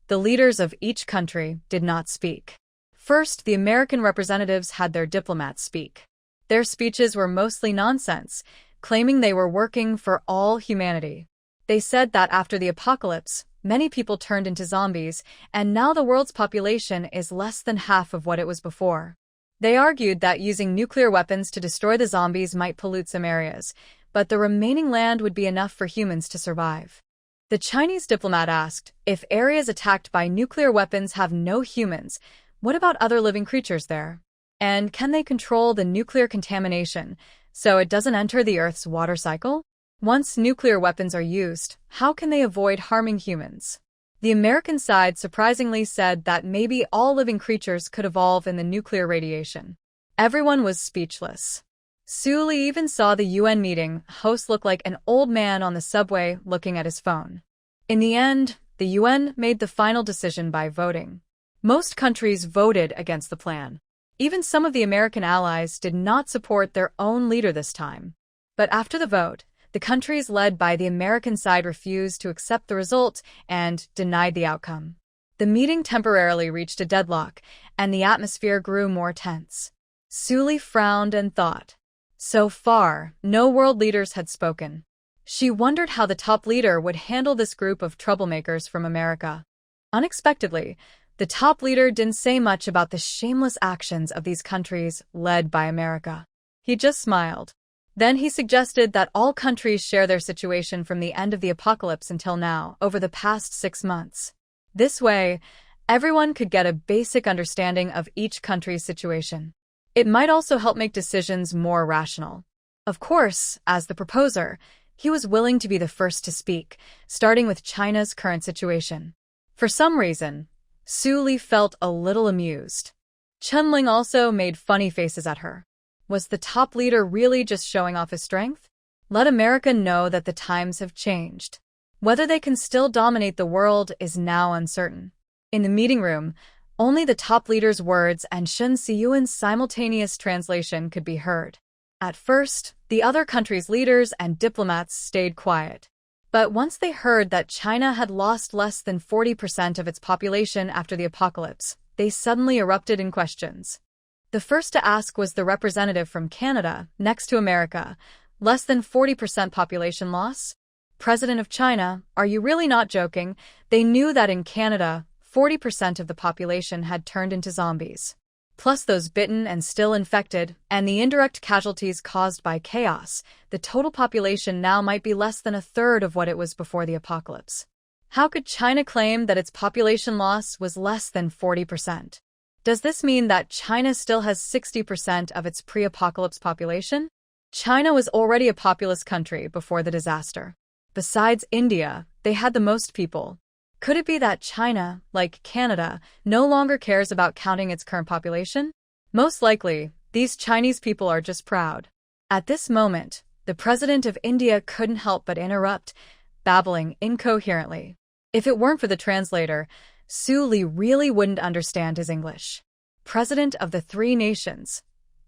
Speaker 1: the leaders of each country did not speak. First, the American representatives had their diplomats speak. Their speeches were mostly nonsense, claiming they were working for all humanity. They said that after the apocalypse, many people turned into zombies, and now the world's population is less than half of what it was before. They argued that using nuclear weapons to destroy the zombies might pollute some areas, but the remaining land would be enough for humans to survive. The Chinese diplomat asked, if areas attacked by nuclear weapons have no humans, what about other living creatures there? And can they control the nuclear contamination so it doesn't enter the Earth's water cycle? Once nuclear weapons are used, how can they avoid harming humans? The American side surprisingly said that maybe all living creatures could evolve in the nuclear radiation. Everyone was speechless. Suli even saw the UN meeting host look like an old man on the subway looking at his phone. In the end, the UN made the final decision by voting. Most countries voted against the plan. Even some of the American allies did not support their own leader this time. But after the vote, the countries led by the American side refused to accept the result and denied the outcome. The meeting temporarily reached a deadlock, and the atmosphere grew more tense. Suli frowned and thought. So far, no world leaders had spoken. She wondered how the top leader would handle this group of troublemakers from America. Unexpectedly, the top leader didn't say much about the shameless actions of these countries led by America. He just smiled. Then he suggested that all countries share their situation from the end of the apocalypse until now, over the past 6 months. This way, everyone could get a basic understanding of each country's situation. It might also help make decisions more rational. Of course, as the proposer, He was willing to be the first to speak, starting with China's current situation. For some reason, Su Li felt a little amused. Chunling also made funny faces at her. Was the top leader really just showing off his strength? Let America know that the times have changed. Whether they can still dominate the world is now uncertain. In the meeting room, only the top leader's words and Shen Siyuan's simultaneous translation could be heard. At first, the other countries' leaders and diplomats stayed quiet. But once they heard that China had lost less than 40% of its population after the apocalypse, they suddenly erupted in questions. The first to ask was the representative from Canada, next to America. Less than 40% population loss? President of China, are you really not joking? They knew that in Canada, 40% of the population had turned into zombies. Plus those bitten and still infected, and the indirect casualties caused by chaos, the total population now might be less than a third of what it was before the apocalypse. How could China claim that its population loss was less than 40%? Does this mean that China still has 60% of its pre-apocalypse population? China was already a populous country before the disaster. Besides India, they had the most people. Could it be that China, like Canada, no longer cares about counting its current population? Most likely, these Chinese people are just proud. At this moment, the president of India couldn't help but interrupt, babbling incoherently. If it weren't for the translator, Su Li really wouldn't understand his English. President of the three nations.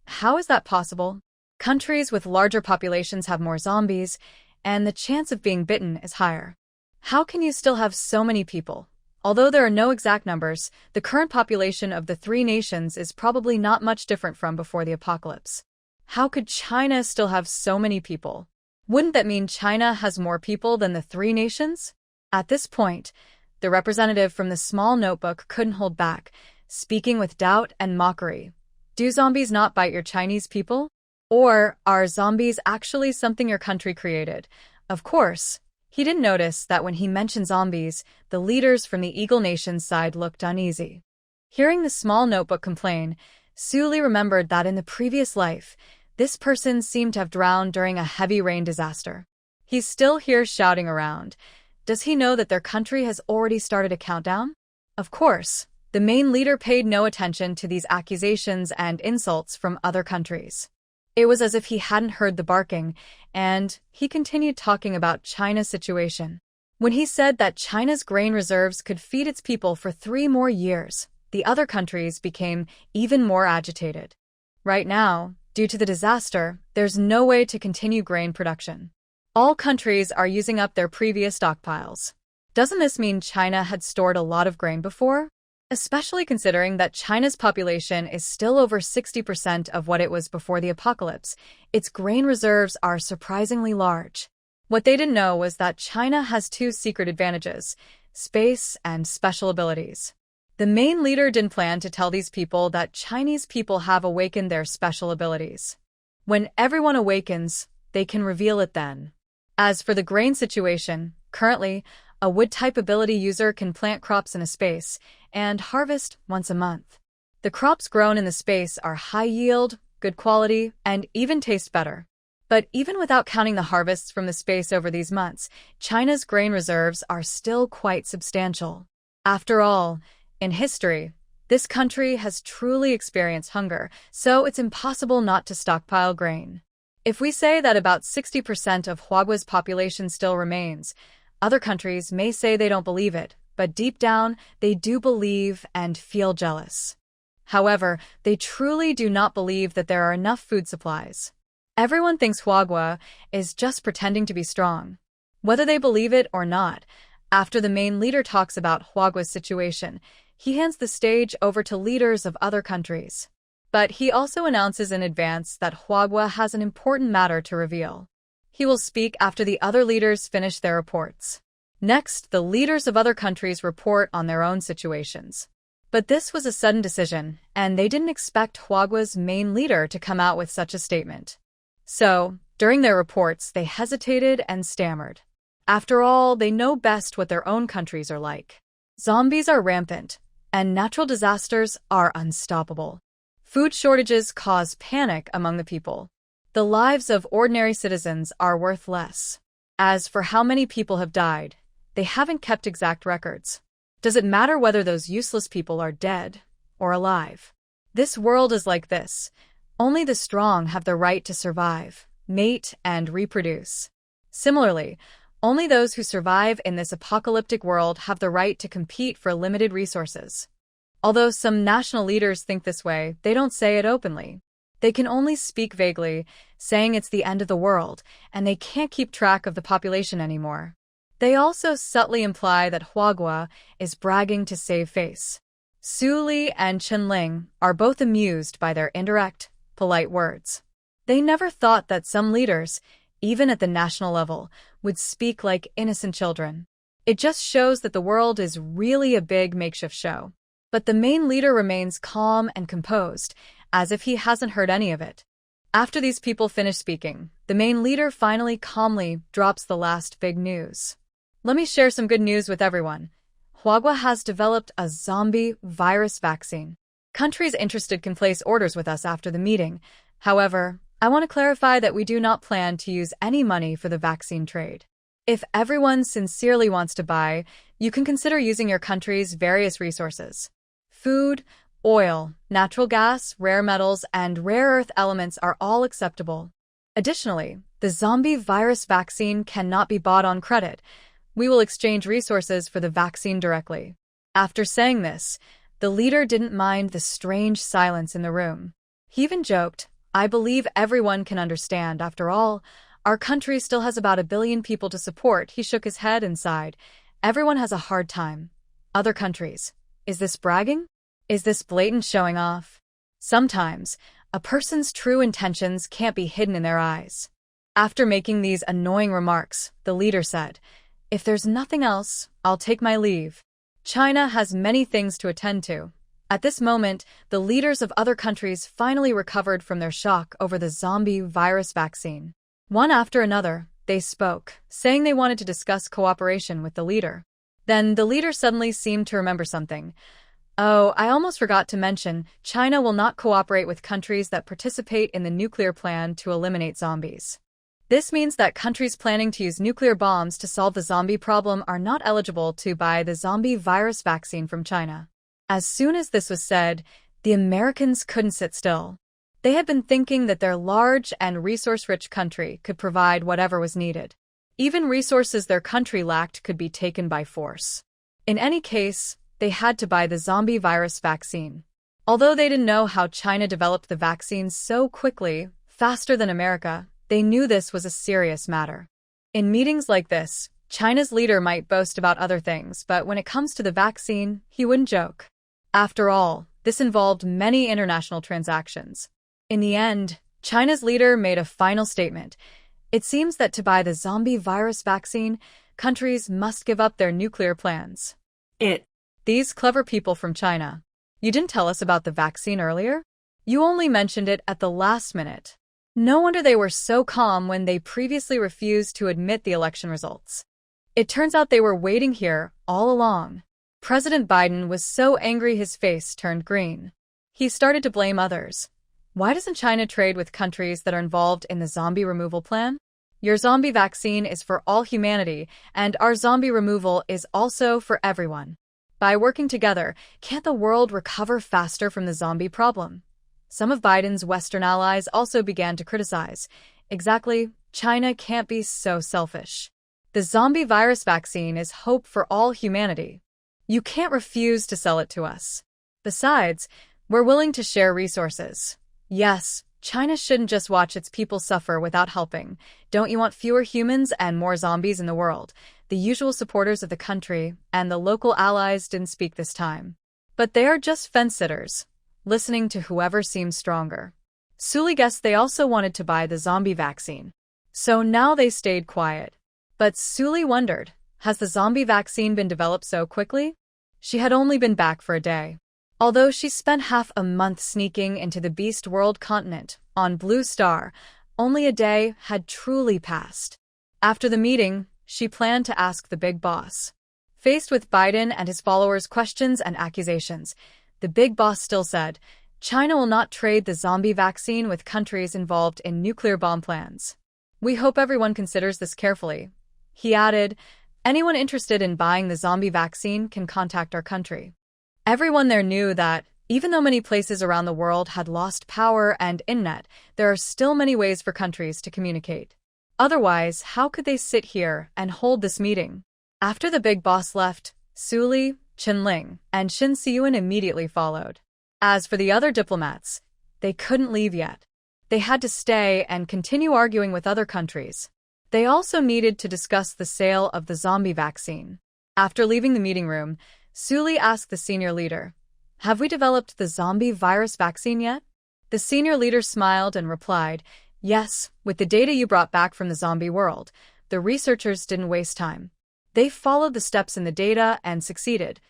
Speaker 1: How is that possible? Countries with larger populations have more zombies, and the chance of being bitten is higher. How can you still have so many people? Although there are no exact numbers, the current population of the three nations is probably not much different from before the apocalypse. How could China still have so many people? Wouldn't that mean China has more people than the three nations? At this point, the representative from the small notebook couldn't hold back, speaking with doubt and mockery. Do zombies not bite your Chinese people? Or are zombies actually something your country created? Of course. He didn't notice that when he mentioned zombies, the leaders from the Eagle Nation's side looked uneasy. Hearing the small notebook complain, Su Li remembered that in the previous life, this person seemed to have drowned during a heavy rain disaster. He's still here shouting around. Does he know that their country has already started a countdown? Of course, the main leader paid no attention to these accusations and insults from other countries. It was as if he hadn't heard the barking, and he continued talking about China's situation. When he said that China's grain reserves could feed its people for 3 more years, the other countries became even more agitated. Right now, due to the disaster, there's no way to continue grain production. All countries are using up their previous stockpiles. Doesn't this mean China had stored a lot of grain before? Especially considering that China's population is still over 60% of what it was before the apocalypse, its grain reserves are surprisingly large. What they didn't know was that China has 2 secret advantages: space and special abilities. The main leader didn't plan to tell these people that Chinese people have awakened their special abilities. When everyone awakens, they can reveal it then. As for the grain situation, currently, a wood-type ability user can plant crops in a space and harvest once a month. The crops grown in the space are high yield, good quality, and even taste better. But even without counting the harvests from the space over these months, China's grain reserves are still quite substantial. After all, in history, this country has truly experienced hunger, so it's impossible not to stockpile grain. If we say that about 60% of Huagua's population still remains, other countries may say they don't believe it, but deep down, they do believe and feel jealous. However, they truly do not believe that there are enough food supplies. Everyone thinks Huagua is just pretending to be strong. Whether they believe it or not, after the main leader talks about Huagua's situation, he hands the stage over to leaders of other countries. But he also announces in advance that Huagua has an important matter to reveal. He will speak after the other leaders finish their reports. Next, the leaders of other countries report on their own situations. But this was a sudden decision, and they didn't expect Huagua's main leader to come out with such a statement. So, during their reports, they hesitated and stammered. After all, they know best what their own countries are like. Zombies are rampant, and natural disasters are unstoppable. Food shortages cause panic among the people. The lives of ordinary citizens are worth less. As for how many people have died, they haven't kept exact records. Does it matter whether those useless people are dead or alive? This world is like this. Only the strong have the right to survive, mate, and reproduce. Similarly, only those who survive in this apocalyptic world have the right to compete for limited resources. Although some national leaders think this way, they don't say it openly. They can only speak vaguely, saying it's the end of the world, and they can't keep track of the population anymore. They also subtly imply that Huagua is bragging to save face. Su Li and Chen Ling are both amused by their indirect, polite words. They never thought that some leaders, even at the national level, would speak like innocent children. It just shows that the world is really a big makeshift show. But the main leader remains calm and composed, as if he hasn't heard any of it. After these people finish speaking, the main leader finally calmly drops the last big news. Let me share some good news with everyone. Huagua has developed a zombie virus vaccine. Countries interested can place orders with us after the meeting. However, I want to clarify that we do not plan to use any money for the vaccine trade. If everyone sincerely wants to buy, you can consider using your country's various resources. Food, oil, natural gas, rare metals, and rare earth elements are all acceptable. Additionally, the zombie virus vaccine cannot be bought on credit. We will exchange resources for the vaccine directly. After saying this, the leader didn't mind the strange silence in the room. He even joked, "I believe everyone can understand. After all, our country still has about 1 billion people to support." He shook his head and sighed. Everyone has a hard time. Other countries. Is this bragging? Is this blatant showing off? Sometimes, a person's true intentions can't be hidden in their eyes. After making these annoying remarks, the leader said, "If there's nothing else, I'll take my leave. China has many things to attend to." At this moment, the leaders of other countries finally recovered from their shock over the zombie virus vaccine. One after another, they spoke, saying they wanted to discuss cooperation with the leader. Then the leader suddenly seemed to remember something. "Oh, I almost forgot to mention, China will not cooperate with countries that participate in the nuclear plan to eliminate zombies. This means that countries planning to use nuclear bombs to solve the zombie problem are not eligible to buy the zombie virus vaccine from China." As soon as this was said, the Americans couldn't sit still. They had been thinking that their large and resource-rich country could provide whatever was needed. Even resources their country lacked could be taken by force. In any case, they had to buy the zombie virus vaccine. Although they didn't know how China developed the vaccine so quickly, faster than America, they knew this was a serious matter. In meetings like this, China's leader might boast about other things, but when it comes to the vaccine, he wouldn't joke. After all, this involved many international transactions. In the end, China's leader made a final statement. It seems that to buy the zombie virus vaccine, countries must give up their nuclear plans. These clever people from China. You didn't tell us about the vaccine earlier? You only mentioned it at the last minute. No wonder they were so calm when they previously refused to admit the election results. It turns out they were waiting here all along. President Biden was so angry his face turned green. He started to blame others. Why doesn't China trade with countries that are involved in the zombie removal plan? Your zombie vaccine is for all humanity, and our zombie removal is also for everyone. By working together, can't the world recover faster from the zombie problem? Some of Biden's Western allies also began to criticize. Exactly, China can't be so selfish. The zombie virus vaccine is hope for all humanity. You can't refuse to sell it to us. Besides, we're willing to share resources. Yes, China shouldn't just watch its people suffer without helping. Don't you want fewer humans and more zombies in the world? The usual supporters of the country and the local allies didn't speak this time. But they are just fence-sitters, listening to whoever seems stronger. Suli guessed they also wanted to buy the zombie vaccine. So now they stayed quiet. But Suli wondered, has the zombie vaccine been developed so quickly? She had only been back for a day. Although she spent half a month sneaking into the Beast World continent on Blue Star, only a day had truly passed. After the meeting, she planned to ask the big boss. Faced with Biden and his followers' questions and accusations, the big boss still said, China will not trade the zombie vaccine with countries involved in nuclear bomb plans. We hope everyone considers this carefully. He added, anyone interested in buying the zombie vaccine can contact our country. Everyone there knew that, even though many places around the world had lost power and internet, there are still many ways for countries to communicate. Otherwise, how could they sit here and hold this meeting? After the big boss left, Su Li, Chen and Shin Siyuan immediately followed. As for the other diplomats, they couldn't leave yet. They had to stay and continue arguing with other countries. They also needed to discuss the sale of the zombie vaccine. After leaving the meeting room, Su Li asked the senior leader, have we developed the zombie virus vaccine yet? The senior leader smiled and replied, yes, with the data you brought back from the zombie world, the researchers didn't waste time. They followed the steps in the data and succeeded.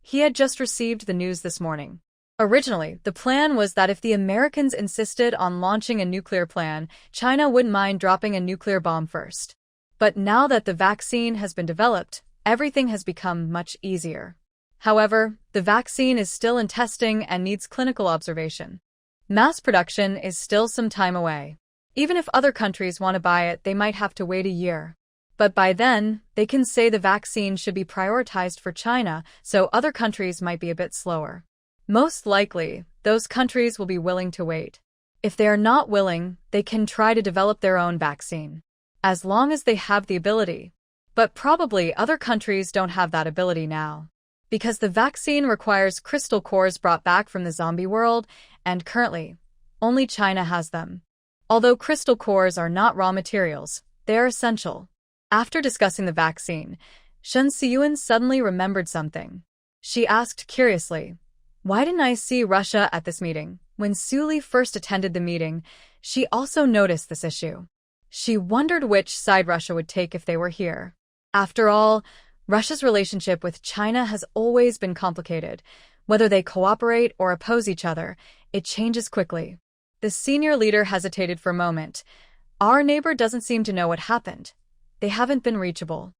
Speaker 1: He had just received the news this morning. Originally, the plan was that if the Americans insisted on launching a nuclear plan, China wouldn't mind dropping a nuclear bomb first. But now that the vaccine has been developed, everything has become much easier. However, the vaccine is still in testing and needs clinical observation. Mass production is still some time away. Even if other countries want to buy it, they might have to wait a year. But by then, they can say the vaccine should be prioritized for China, so other countries might be a bit slower. Most likely, those countries will be willing to wait. If they are not willing, they can try to develop their own vaccine, as long as they have the ability. But probably other countries don't have that ability now, because the vaccine requires crystal cores brought back from the zombie world, and currently, only China has them. Although crystal cores are not raw materials, they are essential. After discussing the vaccine, Shen Siyuan suddenly remembered something. She asked curiously, why didn't I see Russia at this meeting? When Su Li first attended the meeting, she also noticed this issue. She wondered which side Russia would take if they were here. After all, Russia's relationship with China has always been complicated. Whether they cooperate or oppose each other, it changes quickly. The senior leader hesitated for a moment. Our neighbor doesn't seem to know what happened. They haven't been reachable.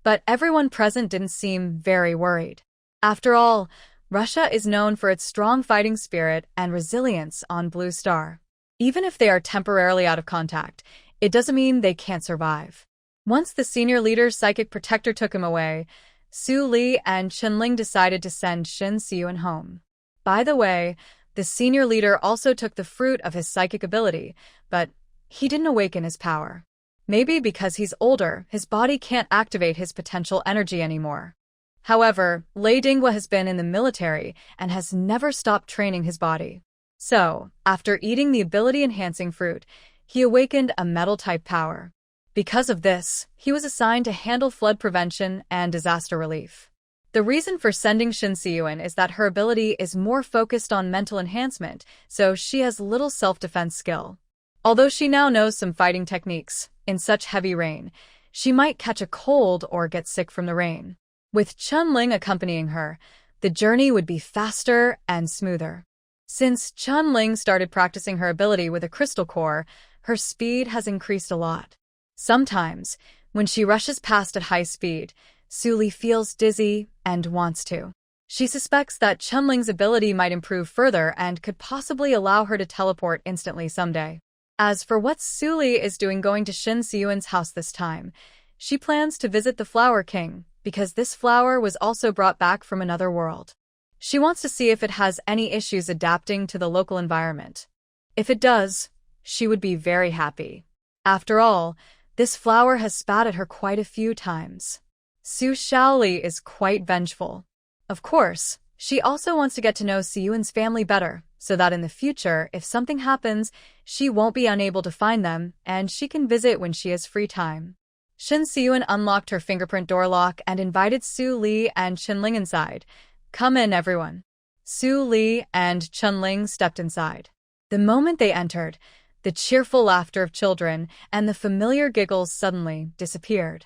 Speaker 1: But everyone present didn't seem very worried. After all, Russia is known for its strong fighting spirit and resilience on Blue Star. Even if they are temporarily out of contact, it doesn't mean they can't survive. Once the senior leader's psychic protector took him away, Su Li and Chenling decided to send Shin Siyuan home. By the way, the senior leader also took the fruit of his psychic ability, but he didn't awaken his power. Maybe because he's older, his body can't activate his potential energy anymore. However, Lei Dinghua has been in the military and has never stopped training his body. So, after eating the ability-enhancing fruit, he awakened a metal-type power. Because of this, he was assigned to handle flood prevention and disaster relief. The reason for sending Shin Siyuan is that her ability is more focused on mental enhancement, so she has little self-defense skill. Although she now knows some fighting techniques, in such heavy rain, she might catch a cold or get sick from the rain. With Chunling accompanying her, the journey would be faster and smoother. Since Chunling started practicing her ability with a crystal core, her speed has increased a lot. Sometimes, when she rushes past at high speed, Su Li feels dizzy and wants to. She suspects that Chunling's ability might improve further and could possibly allow her to teleport instantly someday. As for what Su Li is doing going to Shin Siyuan's house this time, she plans to visit the Flower King, because this flower was also brought back from another world. She wants to see if it has any issues adapting to the local environment. If it does, she would be very happy. After all, this flower has spat at her quite a few times. Su Shaoli is quite vengeful. Of course, she also wants to get to know Siyuan's family better, so that in the future, if something happens, she won't be unable to find them, and she can visit when she has free time. Shin Siyuan unlocked her fingerprint door lock and invited Su Li and Chenling inside. Come in, everyone. Su Li and Chenling stepped inside. The moment they entered, the cheerful laughter of children and the familiar giggles suddenly disappeared.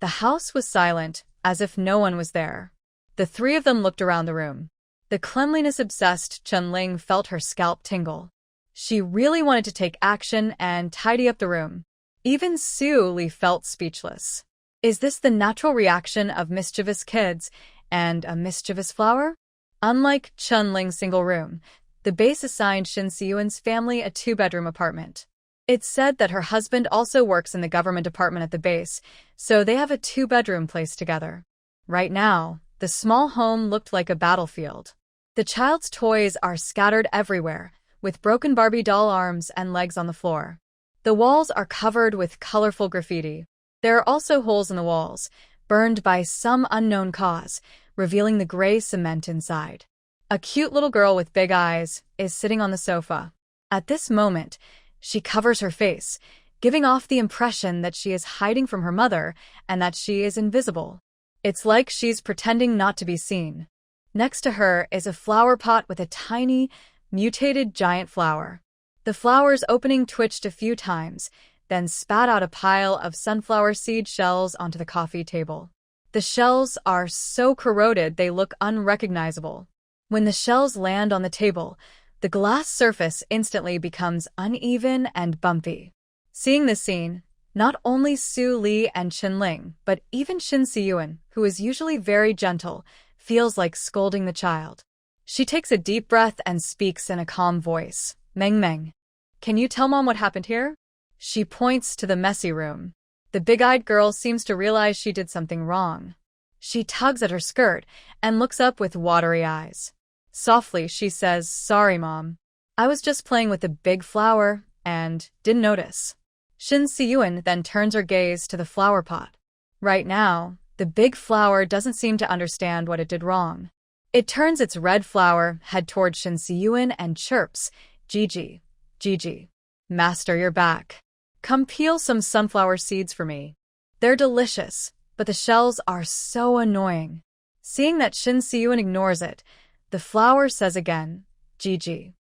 Speaker 1: The house was silent, as if no one was there. The three of them looked around the room. The cleanliness-obsessed Chenling felt her scalp tingle. She really wanted to take action and tidy up the room. Even Su Li felt speechless. Is this the natural reaction of mischievous kids and a mischievous flower? Unlike Chenling's single room, the base assigned Shin Siyuan's family a two-bedroom apartment. It's said that her husband also works in the government department at the base, so they have a two-bedroom place together. Right now, the small home looked like a battlefield. The child's toys are scattered everywhere, with broken Barbie doll arms and legs on the floor. The walls are covered with colorful graffiti. There are also holes in the walls, burned by some unknown cause, revealing the gray cement inside. A cute little girl with big eyes is sitting on the sofa. At this moment, she covers her face, giving off the impression that she is hiding from her mother and that she is invisible. It's like she's pretending not to be seen. Next to her is a flower pot with a tiny, mutated giant flower. The flower's opening twitched a few times, then spat out a pile of sunflower seed shells onto the coffee table. The shells are so corroded they look unrecognizable. When the shells land on the table, the glass surface instantly becomes uneven and bumpy. Seeing this scene, not only Su Li and Chen Ling, but even Shin Si-yuan, who is usually very gentle, feels like scolding the child. She takes a deep breath and speaks in a calm voice. Meng Meng, can you tell Mom what happened here? She points to the messy room. The big-eyed girl seems to realize she did something wrong. She tugs at her skirt and looks up with watery eyes. Softly, she says, "Sorry, Mom. I was just playing with the big flower and didn't notice." Shin Si-yuan then turns her gaze to the flower pot. Right now, the big flower doesn't seem to understand what it did wrong. It turns its red flower head toward Shin Si-yuan and chirps, "Gigi, Gigi. Master, you're back. Come peel some sunflower seeds for me. They're delicious, but the shells are so annoying." Seeing that Shin Si-yuan ignores it, the flower says again, "Gigi,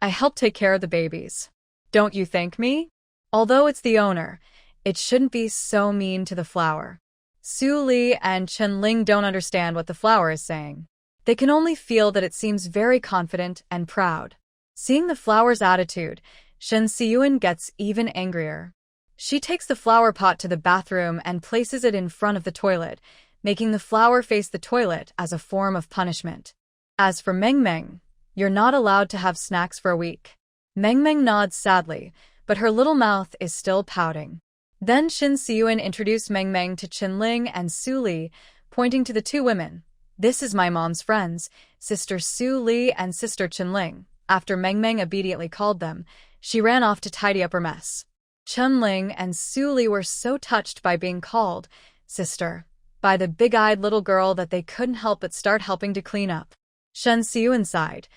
Speaker 1: I helped take care of the babies. Don't you thank me?" Although it's the owner, it shouldn't be so mean to the flower. Su Li and Chen Ling don't understand what the flower is saying. They can only feel that it seems very confident and proud. Seeing the flower's attitude, Shin Si-yuan gets even angrier. She takes the flower pot to the bathroom and places it in front of the toilet, making the flower face the toilet as a form of punishment. As for Meng Meng, you're not allowed to have snacks for a week. Meng Meng nods sadly, but her little mouth is still pouting. Then Shin Si-yuan introduced Meng Meng to Chen Ling and Su Li, pointing to the two women. "This is my mom's friends, Sister Su Li and Sister Chen Ling." After Meng Meng obediently called them, she ran off to tidy up her mess. Chen Ling and Su Li were so touched by being called sister by the big-eyed little girl that they couldn't help but start helping to clean up. Shin Si-yuan sighed.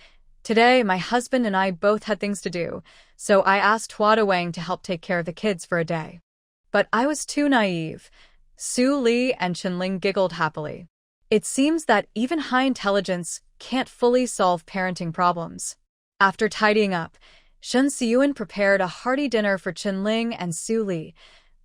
Speaker 1: "Today, my husband and I both had things to do, so I asked Hua Wang to help take care of the kids for a day. But I was too naive." Su Li and Chen Ling giggled happily. It seems that even high intelligence can't fully solve parenting problems. After tidying up, Shin Si-yuan prepared a hearty dinner for Chen Ling and Su Li.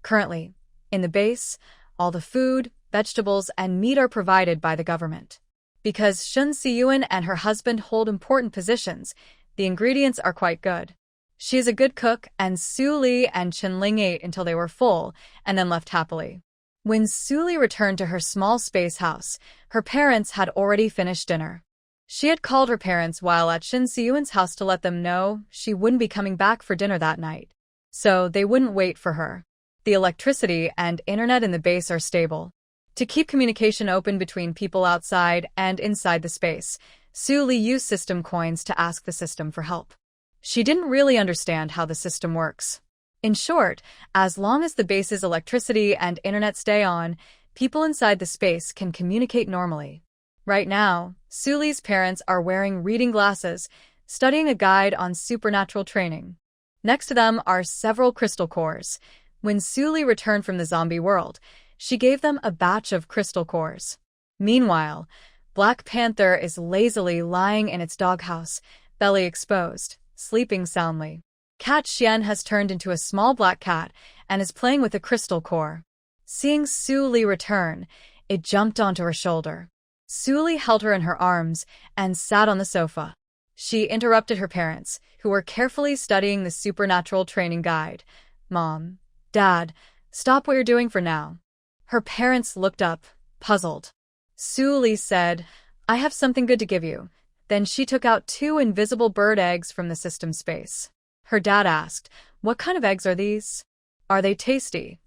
Speaker 1: Currently, in the base, all the food, vegetables, and meat are provided by the government. Because Shin Si-yuan and her husband hold important positions, the ingredients are quite good. She is a good cook, and Su Li and Chen Ling ate until they were full and then left happily. When Su Li returned to her small space house, her parents had already finished dinner. She had called her parents while at Shin Si-yuan's house to let them know she wouldn't be coming back for dinner that night, so they wouldn't wait for her. The electricity and internet in the base are stable. To keep communication open between people outside and inside the space, Su Li used system coins to ask the system for help. She didn't really understand how the system works. In short, as long as the base's electricity and internet stay on, people inside the space can communicate normally. Right now, Su Li's parents are wearing reading glasses, studying a guide on supernatural training. Next to them are several crystal cores. When Su Li returned from the zombie world, she gave them a batch of crystal cores. Meanwhile, Black Panther is lazily lying in its doghouse, belly exposed, sleeping soundly. Cat Xian has turned into a small black cat and is playing with a crystal core. Seeing Su Li return, it jumped onto her shoulder. Su Li held her in her arms and sat on the sofa. She interrupted her parents, who were carefully studying the supernatural training guide. "Mom, Dad, stop what you're doing for now." Her parents looked up, puzzled. Su Li said, "I have something good to give you." Then she took out 2 invisible bird eggs from the system space. Her dad asked, "What kind of eggs are these? Are they tasty?"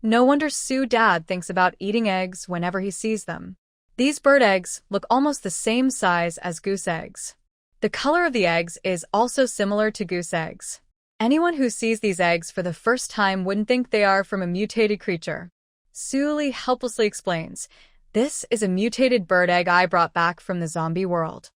Speaker 1: No wonder Sue's dad thinks about eating eggs whenever he sees them. These bird eggs look almost the same size as goose eggs. The color of the eggs is also similar to goose eggs. Anyone who sees these eggs for the first time wouldn't think they are from a mutated creature. Suli helplessly explains, "This is a mutated bird egg I brought back from the zombie world.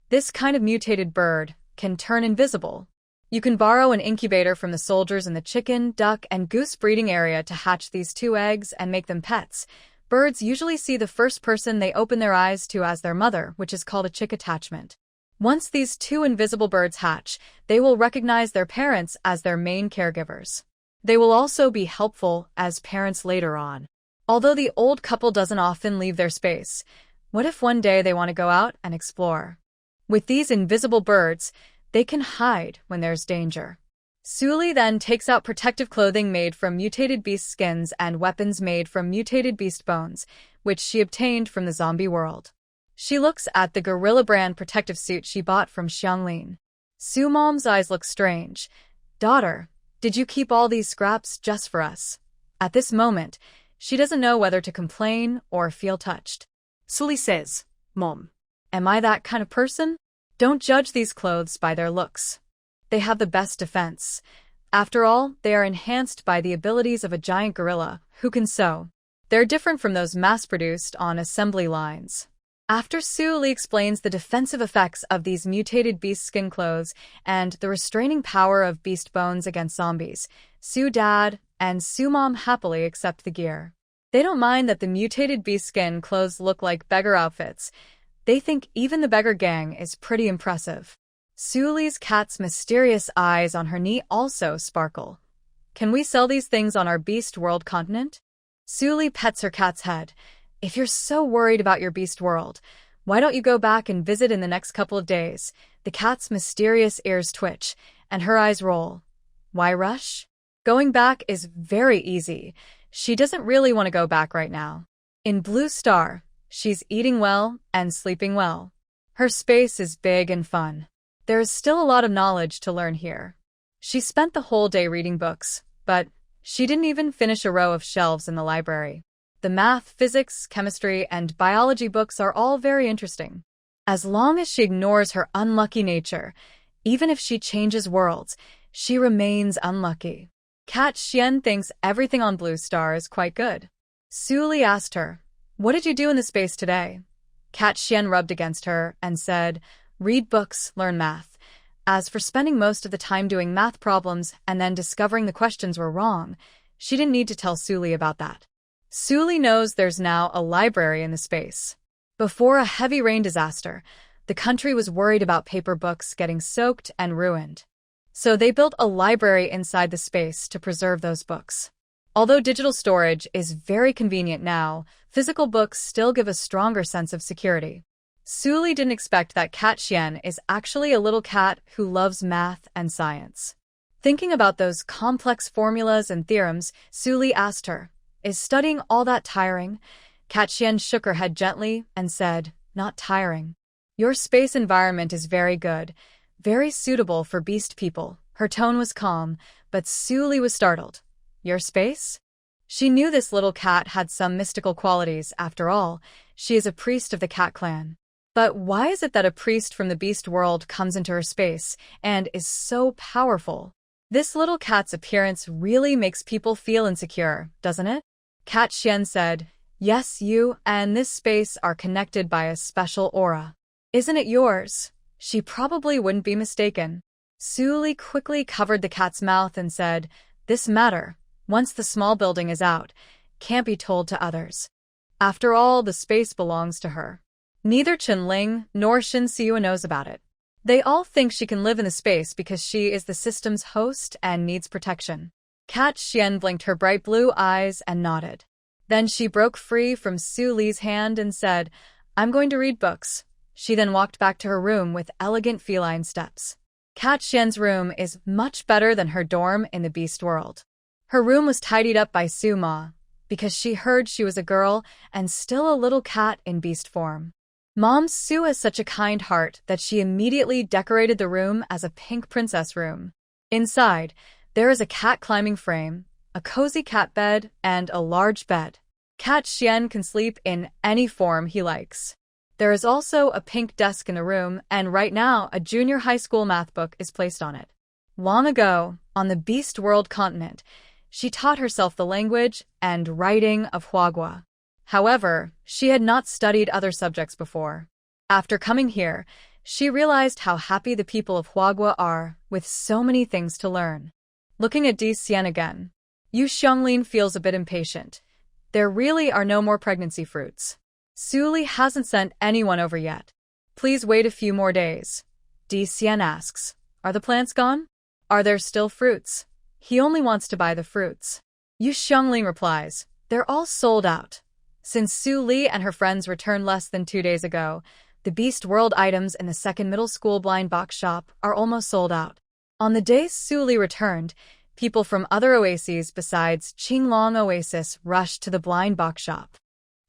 Speaker 1: This kind of mutated bird can turn invisible. You can borrow an incubator from the soldiers in the chicken, duck, and goose breeding area to hatch these two eggs and make them pets. Birds usually see the first person they open their eyes to as their mother, which is called a chick attachment. Once these two invisible birds hatch, they will recognize their parents as their main caregivers. They will also be helpful as parents later on. Although the old couple doesn't often leave their space, what if one day they want to go out and explore? With these invisible birds, they can hide when there's danger." Suli then takes out protective clothing made from mutated beast skins and weapons made from mutated beast bones, which she obtained from the zombie world. She looks at the Gorilla brand protective suit she bought from Xianglin. Su's mom's eyes look strange. "Daughter, did you keep all these scraps just for us?" At this moment, she doesn't know whether to complain or feel touched.
Speaker 2: Suli says, "Mom,
Speaker 1: Am I that kind of person? Don't judge these clothes by their looks. They have the best defense. After all, they are enhanced by the abilities of a giant gorilla who can sew. They're different from those mass-produced on assembly lines." After Suli explains the defensive effects of these mutated beast skin clothes and the restraining power of beast bones against zombies, Su's dad and Su's mom happily accept the gear. They don't mind that the mutated beast skin clothes look like beggar outfits. They think even the beggar gang is pretty impressive. Suli's cat's mysterious eyes on her knee also sparkle. "Can we sell these things on our Beast World continent?" Suli pets her cat's head. "If you're so worried about your Beast World, why don't you go back and visit in the next couple of days?" The cat's mysterious ears twitch, and her eyes roll. Why rush? Going back is very easy. She doesn't really want to go back right now. In Blue Star, she's eating well and sleeping well. Her space is big and fun. There is still a lot of knowledge to learn here. She spent the whole day reading books, but she didn't even finish a row of shelves in the library. The math, physics, chemistry, and biology books are all very interesting. As long as she ignores her unlucky nature, even if she changes worlds, she remains unlucky. Cat Xian thinks everything on Blue Star is quite good. Suli asked her, "What did you do in the space today?" Cat Xian rubbed against her and said, "Read books, learn math." As for spending most of the time doing math problems and then discovering the questions were wrong, she didn't need to tell Suli about that. Suli knows there's now a library in the space. Before a heavy rain disaster, the country was worried about paper books getting soaked and ruined. So they built a library inside the space to preserve those books. Although digital storage is very convenient now, physical books still give a stronger sense of security. Suli didn't expect that Cat Xian is actually a little cat who loves math and science. Thinking about those complex formulas and theorems, Suli asked her, "Is studying all that tiring?" Cat Xian shook her head gently and said, "Not tiring. Your space environment is very good, very suitable for beast people." Her tone was calm, but Suli was startled. "Your space?" She knew this little cat had some mystical qualities. After all, she is a priest of the cat clan. But why is it that a priest from the beast world comes into her space and is so powerful? This little cat's appearance really makes people feel insecure, doesn't it? Cat Xian said, "Yes, you and this space are connected by a special aura. Isn't it yours?" She probably wouldn't be mistaken. Suli quickly covered the cat's mouth and said, "This matter, once the small building is out, can't be told to others. After all, the space belongs to her. Neither Chen-Ling nor Shin-Siua knows about it. They all think she can live in the space because she is the system's host and needs protection." Cat Xian blinked her bright blue eyes and nodded. Then she broke free from Suli's hand and said, "I'm going to read books." She then walked back to her room with elegant feline steps. Cat Xian's room is much better than her dorm in the beast world. Her room was tidied up by Su Ma, because she heard she was a girl and still a little cat in beast form. Mom Su has such a kind heart that she immediately decorated the room as a pink princess room. Inside, there is a cat climbing frame, a cozy cat bed, and a large bed. Cat Xian can sleep in any form he likes. There is also a pink desk in the room, and right now a junior high school math book is placed on it. Long ago, on the Beast World continent, she taught herself the language and writing of Huagua. However, she had not studied other subjects before. After coming here, she realized how happy the people of Huagua are, with so many things to learn. Looking at Di Xian again, Yu Xianglin feels a bit impatient. There really are no more pregnancy fruits. Su Li hasn't sent anyone over yet. Please wait a few more days. Di Xian asks, are the plants gone? Are there still fruits? He only wants to buy the fruits. Yu Xianglin replies, they're all sold out. Since Su Li and her friends returned less than 2 days ago, the Beast World items in the second middle school blind box shop are almost sold out. On the day Su Li returned, people from other oases besides Qinglong Oasis rushed to the blind box shop.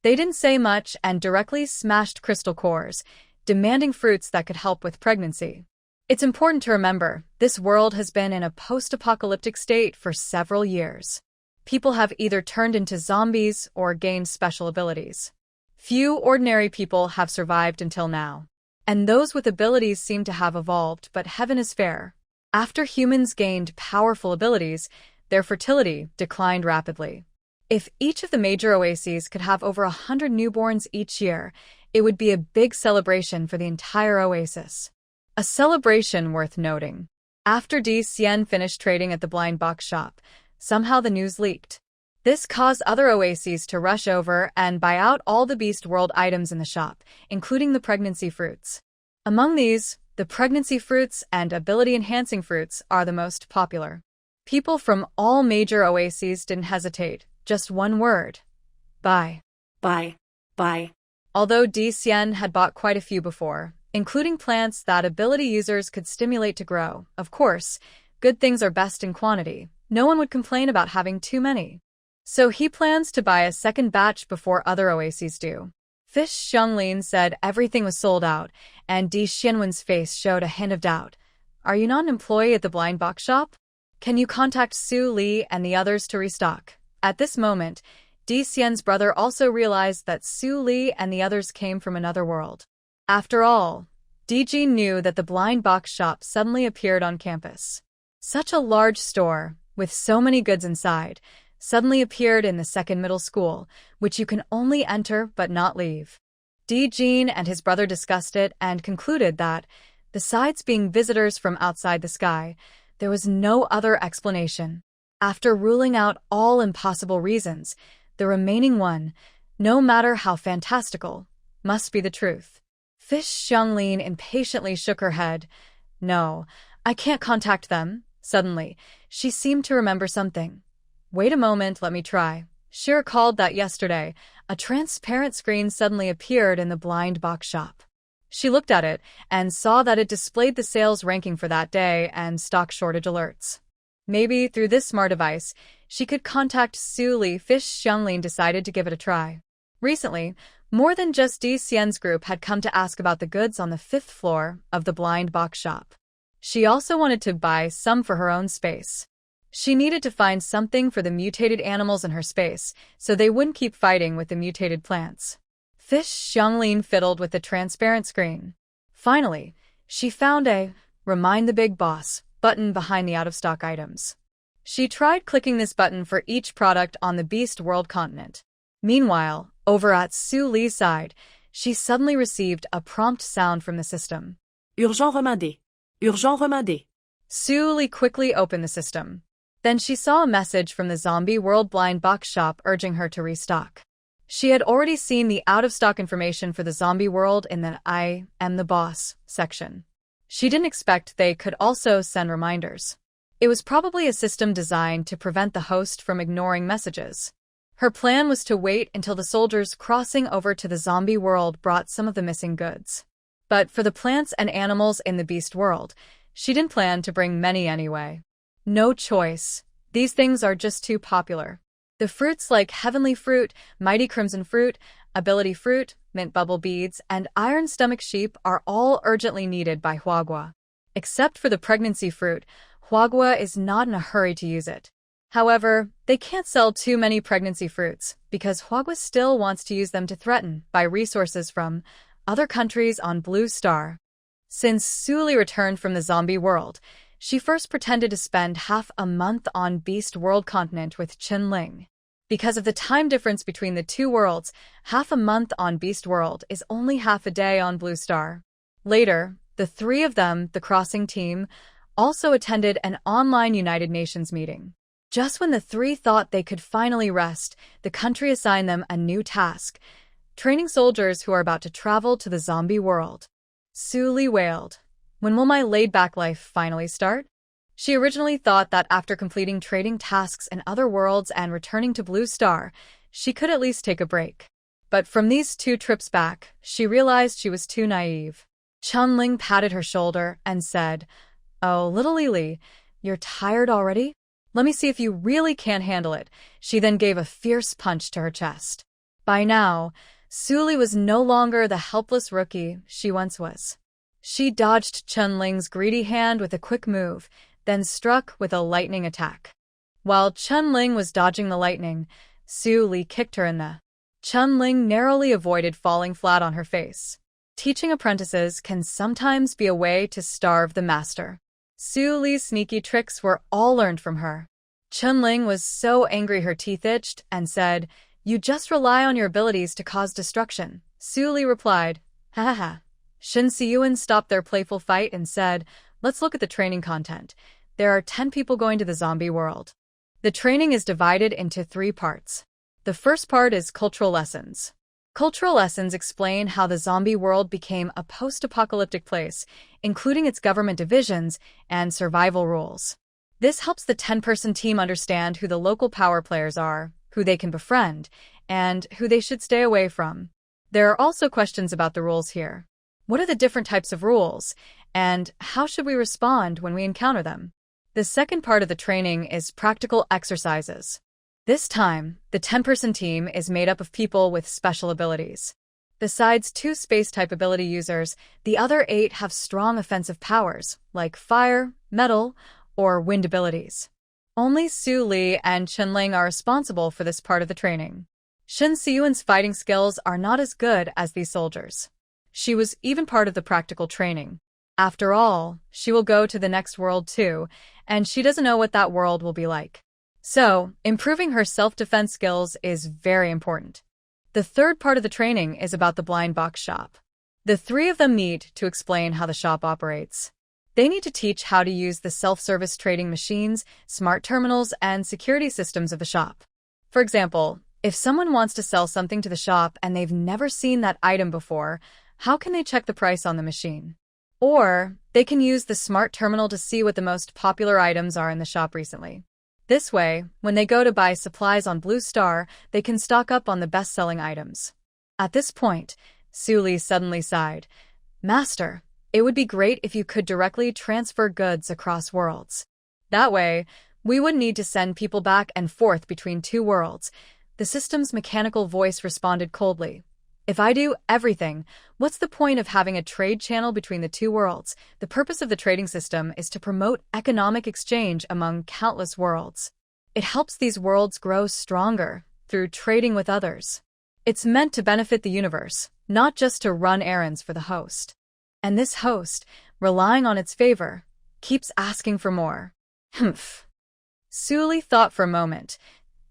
Speaker 1: They didn't say much and directly smashed crystal cores, demanding fruits that could help with pregnancy. It's important to remember, this world has been in a post-apocalyptic state for several years. People have either turned into zombies or gained special abilities. Few ordinary people have survived until now. And those with abilities seem to have evolved, but heaven is fair. After humans gained powerful abilities, their fertility declined rapidly. If each of the major oases could have over 100 newborns each year, it would be a big celebration for the entire oasis. A celebration worth noting. After Di Xian finished trading at the blind box shop, somehow the news leaked. This caused other oases to rush over and buy out all the Beast World items in the shop, including the pregnancy fruits. Among these, the pregnancy fruits and ability-enhancing fruits are the most popular. People from all major oases didn't hesitate. Just one word. Buy.
Speaker 2: Buy. Buy.
Speaker 1: Although Di Xian had bought quite a few before, including plants that ability users could stimulate to grow. Of course, good things are best in quantity. No one would complain about having too many. So he plans to buy a second batch before other oases do. Fish Xianglin said everything was sold out, and Di Xianwen's face showed a hint of doubt. Are you not an employee at the blind box shop? Can you contact Su Li and the others to restock? At this moment, Di Xian's brother also realized that Su Li and the others came from another world. After all, Di Jin knew that the blind box shop suddenly appeared on campus. Such a large store, with so many goods inside, suddenly appeared in the second middle school, which you can only enter but not leave. Di Jin and his brother discussed it and concluded that, besides being visitors from outside the sky, there was no other explanation. After ruling out all impossible reasons, the remaining one, no matter how fantastical, must be the truth. Fish Xianglin impatiently shook her head. No, I can't contact them. Suddenly, she seemed to remember something. Wait a moment, let me try. She recalled that yesterday, a transparent screen suddenly appeared in the blind box shop. She looked at it and saw that it displayed the sales ranking for that day and stock shortage alerts. Maybe through this smart device, she could contact Su Li. Fish Xianglin decided to give it a try. Recently, more than just Di Xian's group had come to ask about the goods on the 5th floor of the blind box shop. She also wanted to buy some for her own space. She needed to find something for the mutated animals in her space, so they wouldn't keep fighting with the mutated plants. Fish Xianglin fiddled with the transparent screen. Finally, she found a "Remind the Big Boss" button behind the out-of-stock items. She tried clicking this button for each product on the Beast World continent. Meanwhile, over at Su Li's side, she suddenly received a prompt sound from the system.
Speaker 2: Urgent remandé. Urgent remandé.
Speaker 1: Su Li quickly opened the system. Then she saw a message from the Zombie World blind box shop urging her to restock. She had already seen the out-of-stock information for the Zombie World in the "I am the boss" section. She didn't expect they could also send reminders. It was probably a system designed to prevent the host from ignoring messages. Her plan was to wait until the soldiers crossing over to the Zombie World brought some of the missing goods. But for the plants and animals in the Beast World, she didn't plan to bring many anyway. No choice. These things are just too popular. The fruits like Heavenly Fruit, Mighty Crimson Fruit, Ability Fruit, Mint Bubble Beads, and Iron Stomach Sheep are all urgently needed by Huagua. Except for the pregnancy fruit, Huagua is not in a hurry to use it. However, they can't sell too many pregnancy fruits because Huagua still wants to use them to threaten buy resources from other countries on Blue Star. Since Suli returned from the zombie world, she first pretended to spend half a month on Beast World continent with Chen-Ling. Because of the time difference between the two worlds, half a month on Beast World is only half a day on Blue Star. Later, the three of them, the crossing team, also attended an online United Nations meeting. Just when the three thought they could finally rest, the country assigned them a new task: training soldiers who are about to travel to the zombie world. Suli wailed, "When will my laid-back life finally start?" She originally thought that after completing trading tasks in other worlds and returning to Blue Star, she could at least take a break. But from these 2 trips back, she realized she was too naive. Chen-Ling patted her shoulder and said, "Oh, little Lily, you're tired already? Let me see if you really can't handle it." She then gave a fierce punch to her chest. By now, Suli was no longer the helpless rookie she once was. She dodged Chen-Ling's greedy hand with a quick move, then struck with a lightning attack. While Chen-Ling was dodging the lightning, Suli kicked her in the. Chen-Ling narrowly avoided falling flat on her face. Teaching apprentices can sometimes be a way to starve the master. Suli's sneaky tricks were all learned from her. Chen-Ling was so angry her teeth itched and said, "You just rely on your abilities to cause destruction." Suli replied, "Ha ha ha." Shin Siyuan stopped their playful fight and said, "Let's look at the training content. There are 10 people going to the zombie world." The training is divided into 3 parts. The first part is cultural lessons. Cultural lessons explain how the zombie world became a post-apocalyptic place, including its government divisions and survival rules. This helps the 10-person team understand who the local power players are, who they can befriend, and who they should stay away from. There are also questions about the rules here. What are the different types of rules, and how should we respond when we encounter them? The second part of the training is practical exercises. This time, the 10-person team is made up of people with special abilities. Besides 2 space-type ability users, the other 8 have strong offensive powers, like fire, metal, or wind abilities. Only Su Li and Chen-Ling are responsible for this part of the training. Shin Siyuan's fighting skills are not as good as these soldiers. She was even part of the practical training. After all, she will go to the next world too, and she doesn't know what that world will be like. So, improving her self-defense skills is very important. The third part of the training is about the blind box shop. The 3 of them meet to explain how the shop operates. They need to teach how to use the self-service trading machines, smart terminals, and security systems of the shop. For example, if someone wants to sell something to the shop and they've never seen that item before, how can they check the price on the machine? Or, they can use the smart terminal to see what the most popular items are in the shop recently. This way, when they go to buy supplies on Blue Star, they can stock up on the best-selling items. At this point, Suli suddenly sighed. "Master, it would be great if you could directly transfer goods across worlds. That way, we wouldn't need to send people back and forth between 2 worlds." The system's mechanical voice responded coldly. "If I do everything, what's the point of having a trade channel between the 2 worlds? The purpose of the trading system is to promote economic exchange among countless worlds. It helps these worlds grow stronger through trading with others. It's meant to benefit the universe, not just to run errands for the host. And this host, relying on its favor, keeps asking for more." Humph. Suli thought for a moment.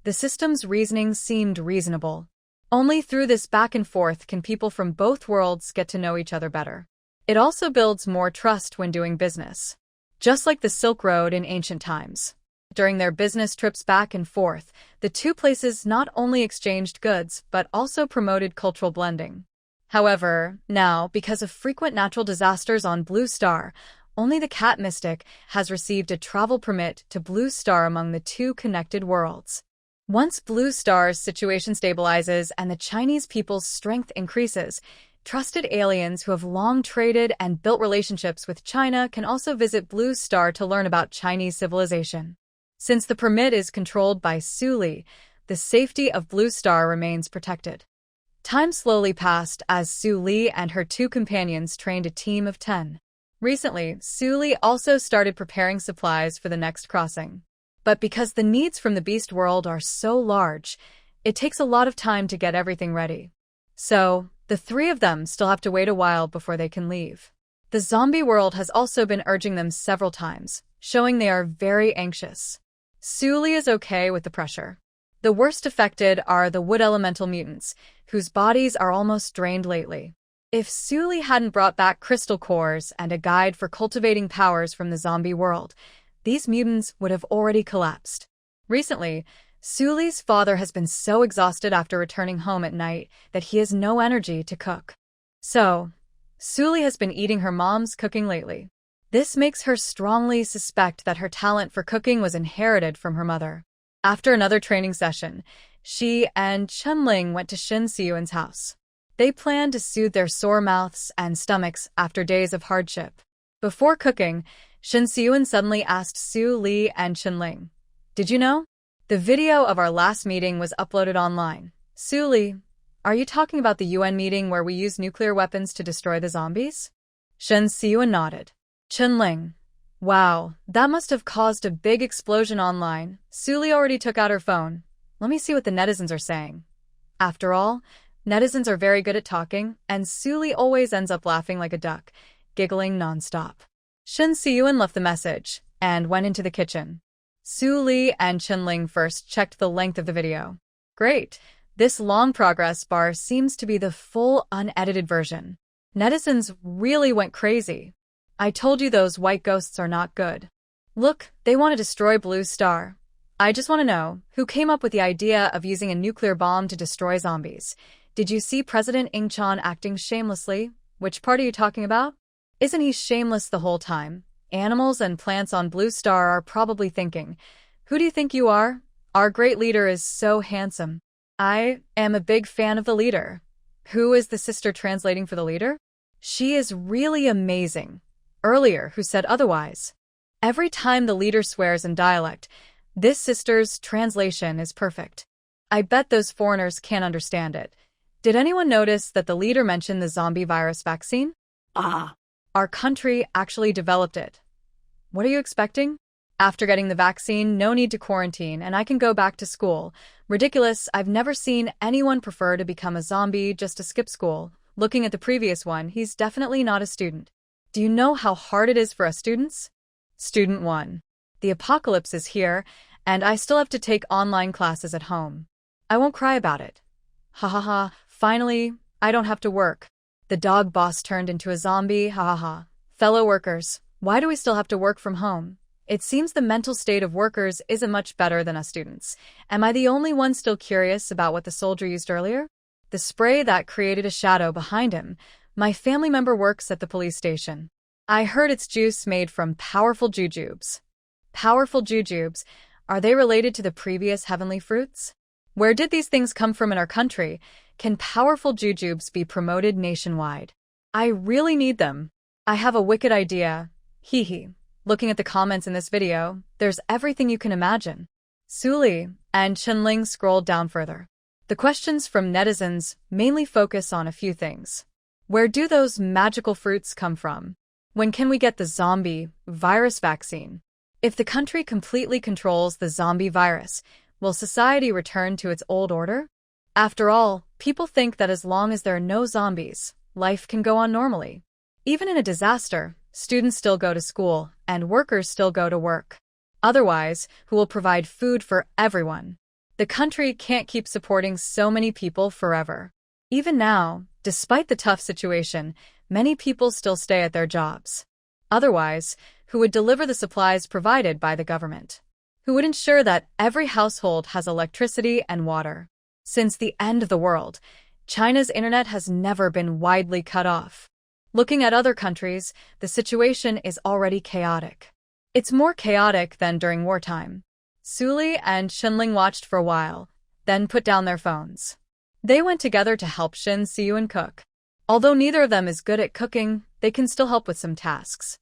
Speaker 1: The system's reasoning seemed reasonable. Only through this back and forth can people from both worlds get to know each other better. It also builds more trust when doing business. Just like the Silk Road in ancient times. During their business trips back and forth, the 2 places not only exchanged goods but also promoted cultural blending. However, now, because of frequent natural disasters on Blue Star, only the Cat Mystic has received a travel permit to Blue Star among the 2 connected worlds. Once Blue Star's situation stabilizes and the Chinese people's strength increases, trusted aliens who have long traded and built relationships with China can also visit Blue Star to learn about Chinese civilization. Since the permit is controlled by Suli, the safety of Blue Star remains protected. Time slowly passed as Su Li and her 2 companions trained a team of 10. Recently, Suli also started preparing supplies for the next crossing. But because the needs from the beast world are so large, it takes a lot of time to get everything ready. So, the three of them still have to wait a while before they can leave. The zombie world has also been urging them several times, showing they are very anxious. Suli is okay with the pressure. The worst affected are the wood elemental mutants, whose bodies are almost drained lately. If Suli hadn't brought back crystal cores and a guide for cultivating powers from the zombie world, these mutants would have already collapsed. Recently, Suli's father has been so exhausted after returning home at night that he has no energy to cook. So, Suli has been eating her mom's cooking lately. This makes her strongly suspect that her talent for cooking was inherited from her mother. After another training session, she and Chunling went to Shin Siyuan's house. They planned to soothe their sore mouths and stomachs after days of hardship. Before cooking, Shin Siyuan suddenly asked Su Li and Chunling, "Did you know? The video of our last meeting was uploaded online. Su Li, are you talking about the UN meeting where we used nuclear weapons to destroy the zombies?" Shin Siyuan nodded. Chunling, wow, that must have caused a big explosion online. Su Li already took out her phone. Let me see what the netizens are saying. After all, netizens are very good at talking, and Su Li always ends up laughing like a duck, giggling nonstop. Shin Siyuan left the message and went into the kitchen. Su Li and Chunling first checked the length of the video. Great, this long progress bar seems to be the full unedited version. Netizens really went crazy. I told you those white ghosts are not good. Look, they want to destroy Blue Star. I just want to know, who came up with the idea of using a nuclear bomb to destroy zombies? Did you see President Ingchan acting shamelessly? Which part are you talking about? Isn't he shameless the whole time? Animals and plants on Blue Star are probably thinking, who do you think you are? Our great leader is so handsome. I am a big fan of the leader. Who is the sister translating for the leader? She is really amazing. Earlier, who said otherwise? Every time the leader swears in dialect, this sister's translation is perfect. I bet those foreigners can't understand it. Did anyone notice that the leader mentioned the zombie virus vaccine? Our country actually developed it. What are you expecting? After getting the vaccine, no need to quarantine, and I can go back to school. Ridiculous, I've never seen anyone prefer to become a zombie just to skip school. Looking at the previous one, he's definitely not a student. Do you know how hard it is for us students? Student 1. The apocalypse is here, and I still have to take online classes at home. I won't cry about it. Ha ha ha, finally, I don't have to work. The dog boss turned into a zombie, ha ha ha. Fellow workers, why do we still have to work from home? It seems the mental state of workers isn't much better than us students. Am I the only one still curious about what the soldier used earlier? The spray that created a shadow behind him. My family member works at the police station. I heard it's juice made from powerful jujubes. Powerful jujubes, are they related to the previous heavenly fruits? Where did these things come from in our country? Can powerful jujubes be promoted nationwide? I really need them. I have a wicked idea. Hee hee. Looking at the comments in this video, there's everything you can imagine. Suli and Chunling scrolled down further. The questions from netizens mainly focus on a few things. Where do those magical fruits come from? When can we get the zombie virus vaccine? If the country completely controls the zombie virus, will society return to its old order? After all, people think that as long as there are no zombies, life can go on normally. Even in a disaster, students still go to school and workers still go to work. Otherwise, who will provide food for everyone? The country can't keep supporting so many people forever. Even now, despite the tough situation, many people still stay at their jobs. Otherwise, who would deliver the supplies provided by the government? Who would ensure that every household has electricity and water? Since the end of the world, China's internet has never been widely cut off. Looking at other countries, the situation is already chaotic. It's more chaotic than during wartime. Suli and Chunling watched for a while, then put down their phones. They went together to help Shin Siyuan cook. Although neither of them is good at cooking, they can still help with some tasks.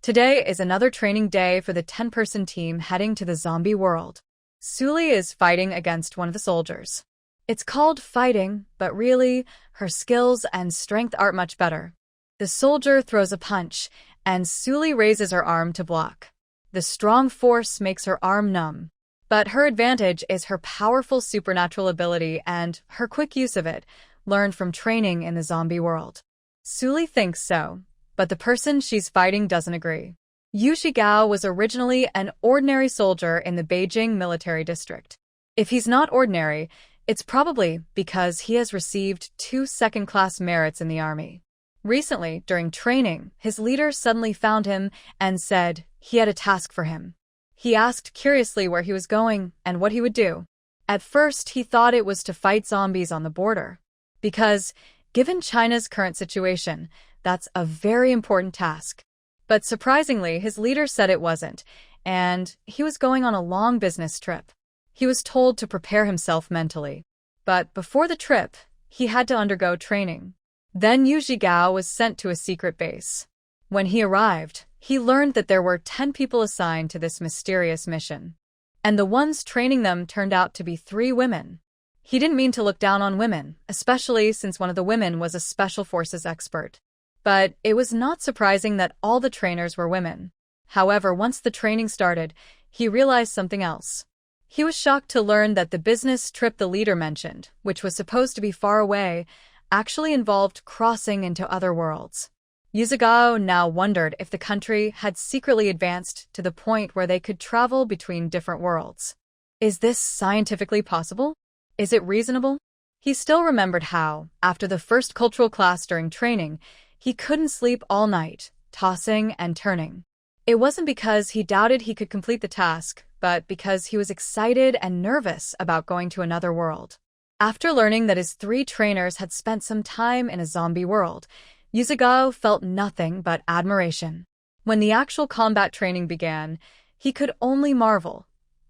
Speaker 1: Today is another training day for the 10-person team heading to the zombie world. Suli is fighting against one of the soldiers. It's called fighting, but really, her skills and strength aren't much better. The soldier throws a punch, and Suli raises her arm to block. The strong force makes her arm numb. But her advantage is her powerful supernatural ability and her quick use of it, learned from training in the zombie world. Suli thinks so, but the person she's fighting doesn't agree. Yu Zhigao was originally an ordinary soldier in the Beijing military district. If he's not ordinary, it's probably because he has received 2 second-class merits in the army. Recently, during training, his leader suddenly found him and said he had a task for him. He asked curiously where he was going and what he would do. At first, he thought it was to fight zombies on the border. Because, given China's current situation, that's a very important task. But surprisingly, his leader said it wasn't, and he was going on a long business trip. He was told to prepare himself mentally. But before the trip, he had to undergo training. Then Yu Zhigao was sent to a secret base. When he arrived, he learned that there were 10 people assigned to this mysterious mission. And the ones training them turned out to be 3 women. He didn't mean to look down on women, especially since one of the women was a special forces expert. But it was not surprising that all the trainers were women. However, once the training started, he realized something else. He was shocked to learn that the business trip the leader mentioned, which was supposed to be far away, actually involved crossing into other worlds. Yu Zhigao now wondered if the country had secretly advanced to the point where they could travel between different worlds. Is this scientifically possible? Is it reasonable? He still remembered how, after the first cultural class during training, he couldn't sleep all night, tossing and turning. It wasn't because he doubted he could complete the task, but because he was excited and nervous about going to another world. After learning that his 3 trainers had spent some time in a zombie world, Yu Zhigao felt nothing but admiration. When the actual combat training began, he could only marvel.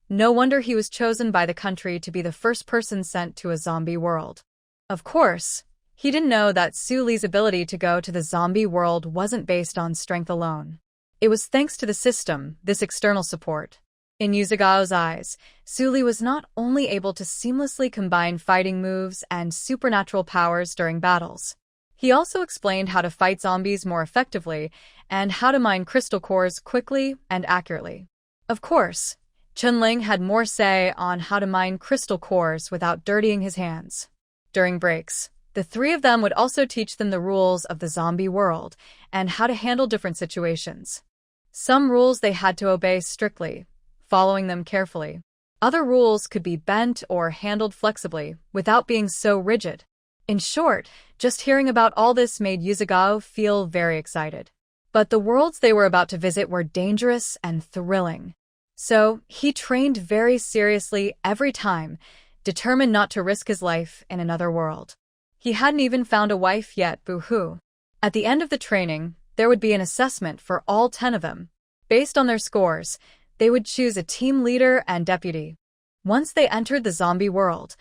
Speaker 1: No wonder he was chosen by the country to be the first person sent to a zombie world. Of course, he didn't know that Suli's ability to go to the zombie world wasn't based on strength alone. It was thanks to the system, this external support. In Yu Zhigao's eyes, Suli was not only able to seamlessly combine fighting moves and supernatural powers during battles. He also explained how to fight zombies more effectively and how to mine crystal cores quickly and accurately. Of course, Chunling had more say on how to mine crystal cores without dirtying his hands. During breaks, the 3 of them would also teach them the rules of the zombie world and how to handle different situations. Some rules they had to obey strictly, following them carefully. Other rules could be bent or handled flexibly without being so rigid. In short, just hearing about all this made Yu Zhigao feel very excited. But the worlds they were about to visit were dangerous and thrilling. So he trained very seriously every time, determined not to risk his life in another world. He hadn't even found a wife yet, boo-hoo. At the end of the training, there would be an assessment for all 10 of them. Based on their scores, they would choose a team leader and deputy. Once they entered the zombie world,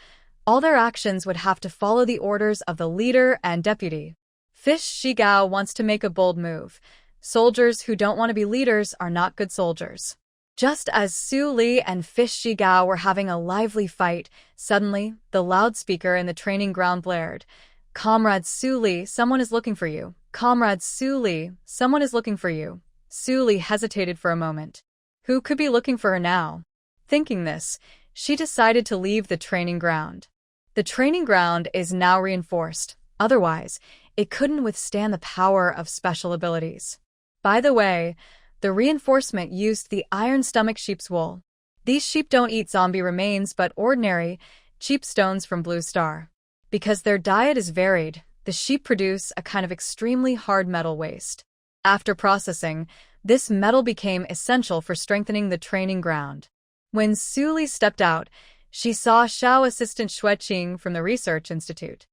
Speaker 1: all their actions would have to follow the orders of the leader and deputy. Fish Zhigao wants to make a bold move. Soldiers who don't want to be leaders are not good soldiers. Just as Su Li and Fish Zhigao were having a lively fight, suddenly, the loudspeaker in the training ground blared. "Comrade Su Li, someone is looking for you. Comrade Su Li, someone is looking for you." Su Li hesitated for a moment. Who could be looking for her now? Thinking this, she decided to leave the training ground. The training ground is now reinforced. Otherwise, it couldn't withstand the power of special abilities. By the way, the reinforcement used the iron stomach sheep's wool. These sheep don't eat zombie remains but ordinary, cheap stones from Blue Star. Because their diet is varied, the sheep produce a kind of extremely hard metal waste. After processing, this metal became essential for strengthening the training ground. When Su Li stepped out, she saw Xiao assistant Xue Qing from the Research Institute.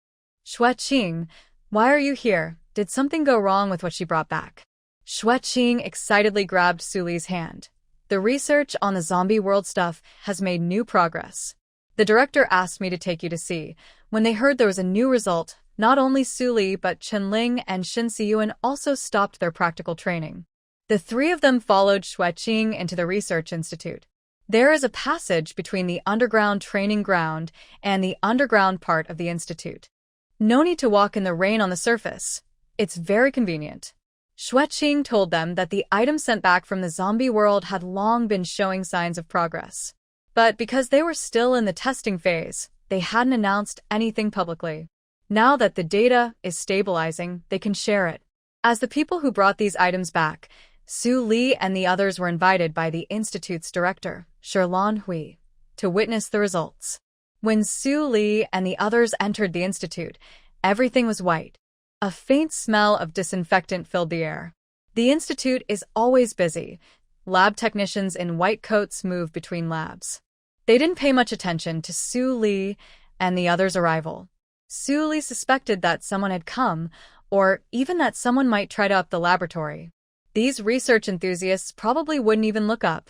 Speaker 1: "Xue Qing, why are you here? Did something go wrong with what she brought back?" Xue Qing excitedly grabbed Su Li's hand. "The research on the zombie world stuff has made new progress. The director asked me to take you to see. When they heard there was a new result, not only Su Li but Chen Ling and Shin Siyuan also stopped their practical training." The 3 of them followed Xue Qing into the Research Institute. There is a passage between the underground training ground and the underground part of the institute. No need to walk in the rain on the surface. It's very convenient. Xueqing told them that the items sent back from the zombie world had long been showing signs of progress. But because they were still in the testing phase, they hadn't announced anything publicly. Now that the data is stabilizing, they can share it. As the people who brought these items back, Su Li and the others were invited by the Institute's director, Shirlan Hui, to witness the results. When Su Li and the others entered the institute, everything was white. A faint smell of disinfectant filled the air. The institute is always busy. Lab technicians in white coats move between labs. They didn't pay much attention to Su Li and the others' arrival. Su Li suspected that someone had come, or even that someone might try to up the laboratory. These research enthusiasts probably wouldn't even look up.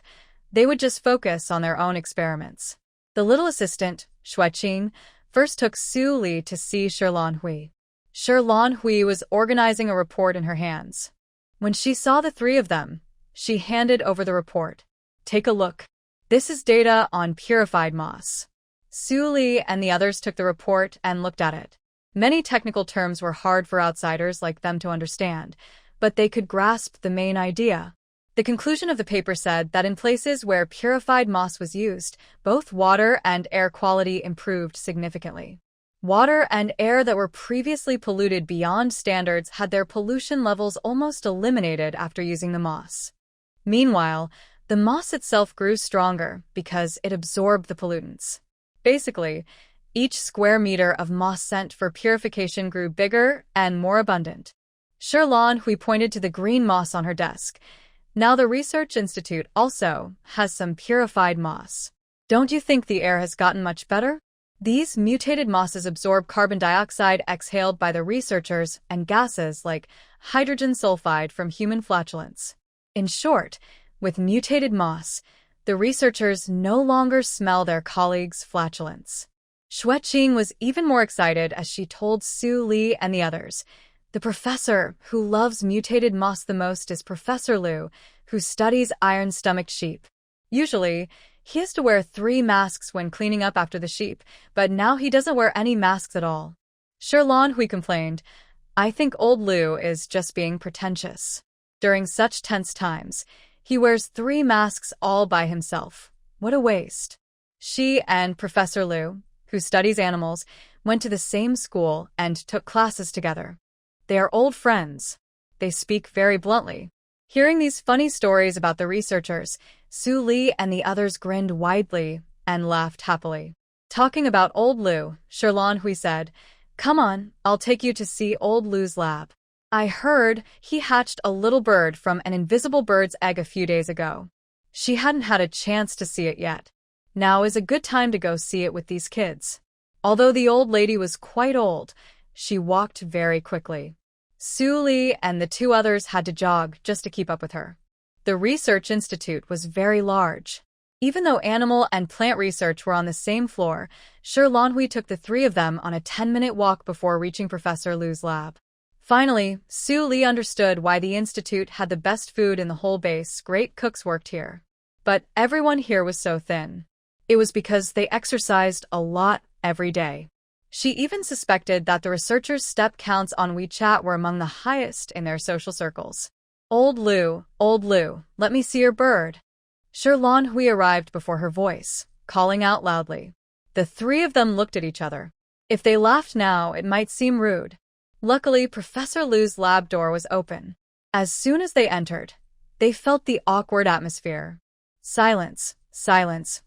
Speaker 1: They would just focus on their own experiments. The little assistant, Xueqing, first took Su Li to see Shirlan Hui. Shirlan Hui was organizing a report in her hands. When she saw the three of them, she handed over the report. Take a look. This is data on purified moss. Su Li and the others took the report and looked at it. Many technical terms were hard for outsiders like them to understand, but they could grasp the main idea. The conclusion of the paper said that in places where purified moss was used, both water and air quality improved significantly. Water and air that were previously polluted beyond standards had their pollution levels almost eliminated after using the moss. Meanwhile, the moss itself grew stronger because it absorbed the pollutants. Basically, each square meter of moss sent for purification grew bigger and more abundant. Shirlan Hui pointed to the green moss on her desk. Now the Research Institute also has some purified moss. Don't you think the air has gotten much better? These mutated mosses absorb carbon dioxide exhaled by the researchers and gases like hydrogen sulfide from human flatulence. In short, with mutated moss, the researchers no longer smell their colleagues' flatulence. Xueqing was even more excited as she told Su Li and the others. The professor who loves mutated moss the most is Professor Liu, who studies iron-stomached sheep. Usually, he has to wear 3 masks when cleaning up after the sheep, but now he doesn't wear any masks at all. Shirlan Hui complained, I think old Liu is just being pretentious. During such tense times, he wears 3 masks all by himself. What a waste. She and Professor Liu, who studies animals, went to the same school and took classes together. They are old friends. They speak very bluntly. Hearing these funny stories about the researchers, Su Li and the others grinned widely and laughed happily. Talking about old Liu, Shirlan Hui said, Come on, I'll take you to see old Liu's lab. I heard he hatched a little bird from an invisible bird's egg a few days ago. She hadn't had a chance to see it yet. Now is a good time to go see it with these kids. Although the old lady was quite old, she walked very quickly. Su Li and the 2 others had to jog just to keep up with her. The Research Institute was very large. Even though animal and plant research were on the same floor, Shirlan Hui took the 3 of them on a 10-minute walk before reaching Professor Liu's lab. Finally, Su Li understood why the institute had the best food in the whole base. Great cooks worked here. But everyone here was so thin. It was because they exercised a lot every day. She even suspected that the researchers' step counts on WeChat were among the highest in their social circles. Old Liu, let me see your bird. Shirlan Hui arrived before her voice, calling out loudly. The 3 of them looked at each other. If they laughed now, it might seem rude. Luckily, Professor Liu's lab door was open. As soon as they entered, they felt the awkward atmosphere. Silence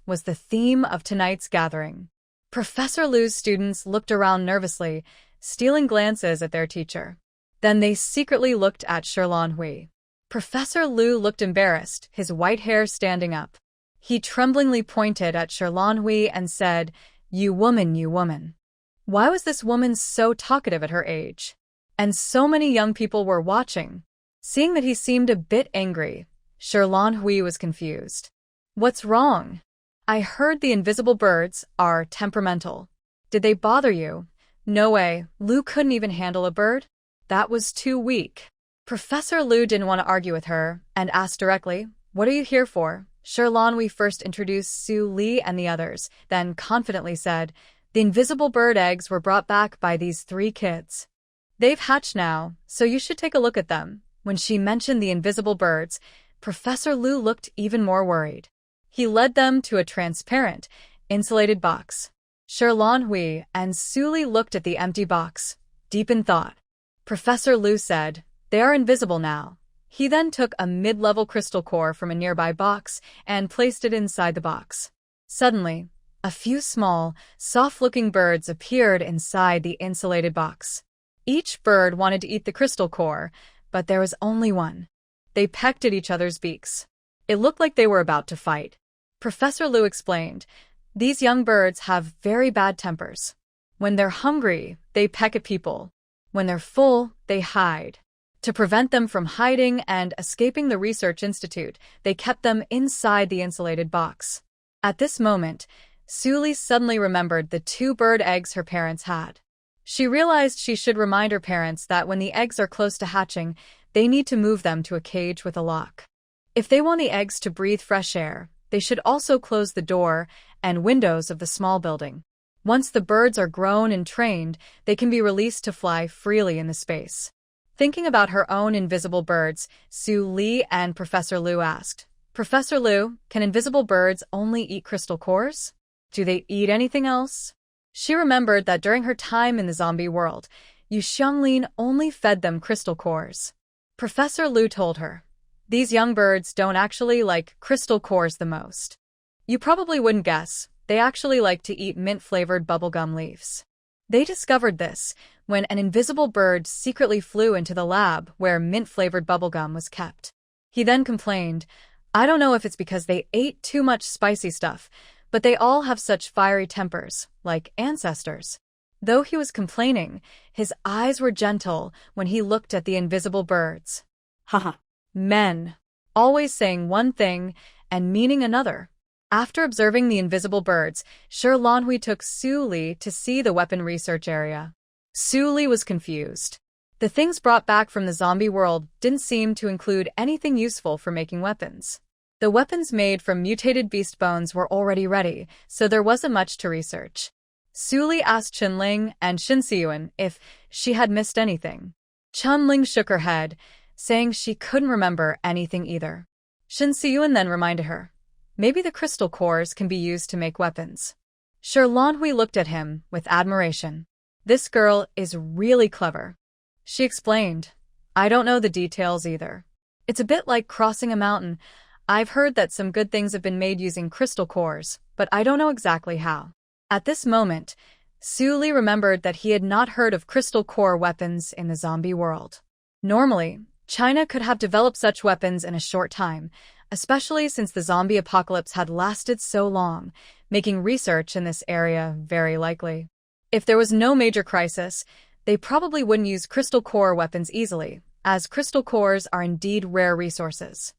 Speaker 1: was the theme of tonight's gathering. Professor Liu's students looked around nervously, stealing glances at their teacher. Then they secretly looked at Shirlan Hui. Professor Liu looked embarrassed, his white hair standing up. He tremblingly pointed at Shirlan Hui and said, You woman. Why was this woman so talkative at her age? And so many young people were watching. Seeing that he seemed a bit angry, Shirlan Hui was confused. What's wrong? I heard the invisible birds are temperamental. Did they bother you? No way, Liu couldn't even handle a bird. That was too weak. Professor Liu didn't want to argue with her and asked directly, What are you here for? Shirlan Hui first introduced Su Li and the others, then confidently said, The invisible bird eggs were brought back by these 3 kids. They've hatched now, so you should take a look at them. When she mentioned the invisible birds, Professor Lu looked even more worried. He led them to a transparent, insulated box. Hui and Suli looked at the empty box, deep in thought. Professor Lu said, "They are invisible now." He then took a mid-level crystal core from a nearby box and placed it inside the box. Suddenly, a few small, soft-looking birds appeared inside the insulated box. Each bird wanted to eat the crystal core, but there was only one. They pecked at each other's beaks. It looked like they were about to fight. Professor Lu explained, "These young birds have very bad tempers. When they're hungry, they peck at people. When they're full, they hide. To prevent them from hiding and escaping the research institute, they kept them inside the insulated box." At this moment, Suli suddenly remembered the 2 bird eggs her parents had. She realized she should remind her parents that when the eggs are close to hatching, they need to move them to a cage with a lock. If they want the eggs to breathe fresh air, they should also close the door and windows of the small building. Once the birds are grown and trained, they can be released to fly freely in the space. Thinking about her own invisible birds, Su Li and Professor Lu asked, "Professor Lu, can invisible birds only eat crystal cores? Do they eat anything else?" She remembered that during her time in the zombie world, Yu Xianglin only fed them crystal cores. Professor Lu told her, "These young birds don't actually like crystal cores the most. You probably wouldn't guess, they actually like to eat mint-flavored bubblegum leaves." They discovered this when an invisible bird secretly flew into the lab where mint-flavored bubblegum was kept. He then complained, "I don't know if it's because they ate too much spicy stuff, but they all have such fiery tempers, like ancestors." Though he was complaining, his eyes were gentle when he looked at the invisible birds.
Speaker 2: Haha.
Speaker 1: Men, always saying one thing and meaning another. After observing the invisible birds, Hui took Su Li to see the weapon research area. Su Li was confused. The things brought back from the zombie world didn't seem to include anything useful for making weapons. The weapons made from mutated beast bones were already ready, so there wasn't much to research. Su Li asked Chunling and Siyuan if she had missed anything. Chunling shook her head, saying she couldn't remember anything either. Siyuan then reminded her, "Maybe the crystal cores can be used to make weapons." Hui looked at him with admiration. "This girl is really clever." She explained, "I don't know the details either. It's a bit like crossing a mountain. I've heard that some good things have been made using crystal cores, but I don't know exactly how." At this moment, Su Li remembered that he had not heard of crystal core weapons in the zombie world. Normally, China could have developed such weapons in a short time, especially since the zombie apocalypse had lasted so long, making research in this area very likely. If there was no major crisis, they probably wouldn't use crystal core weapons easily, as crystal cores are indeed rare resources.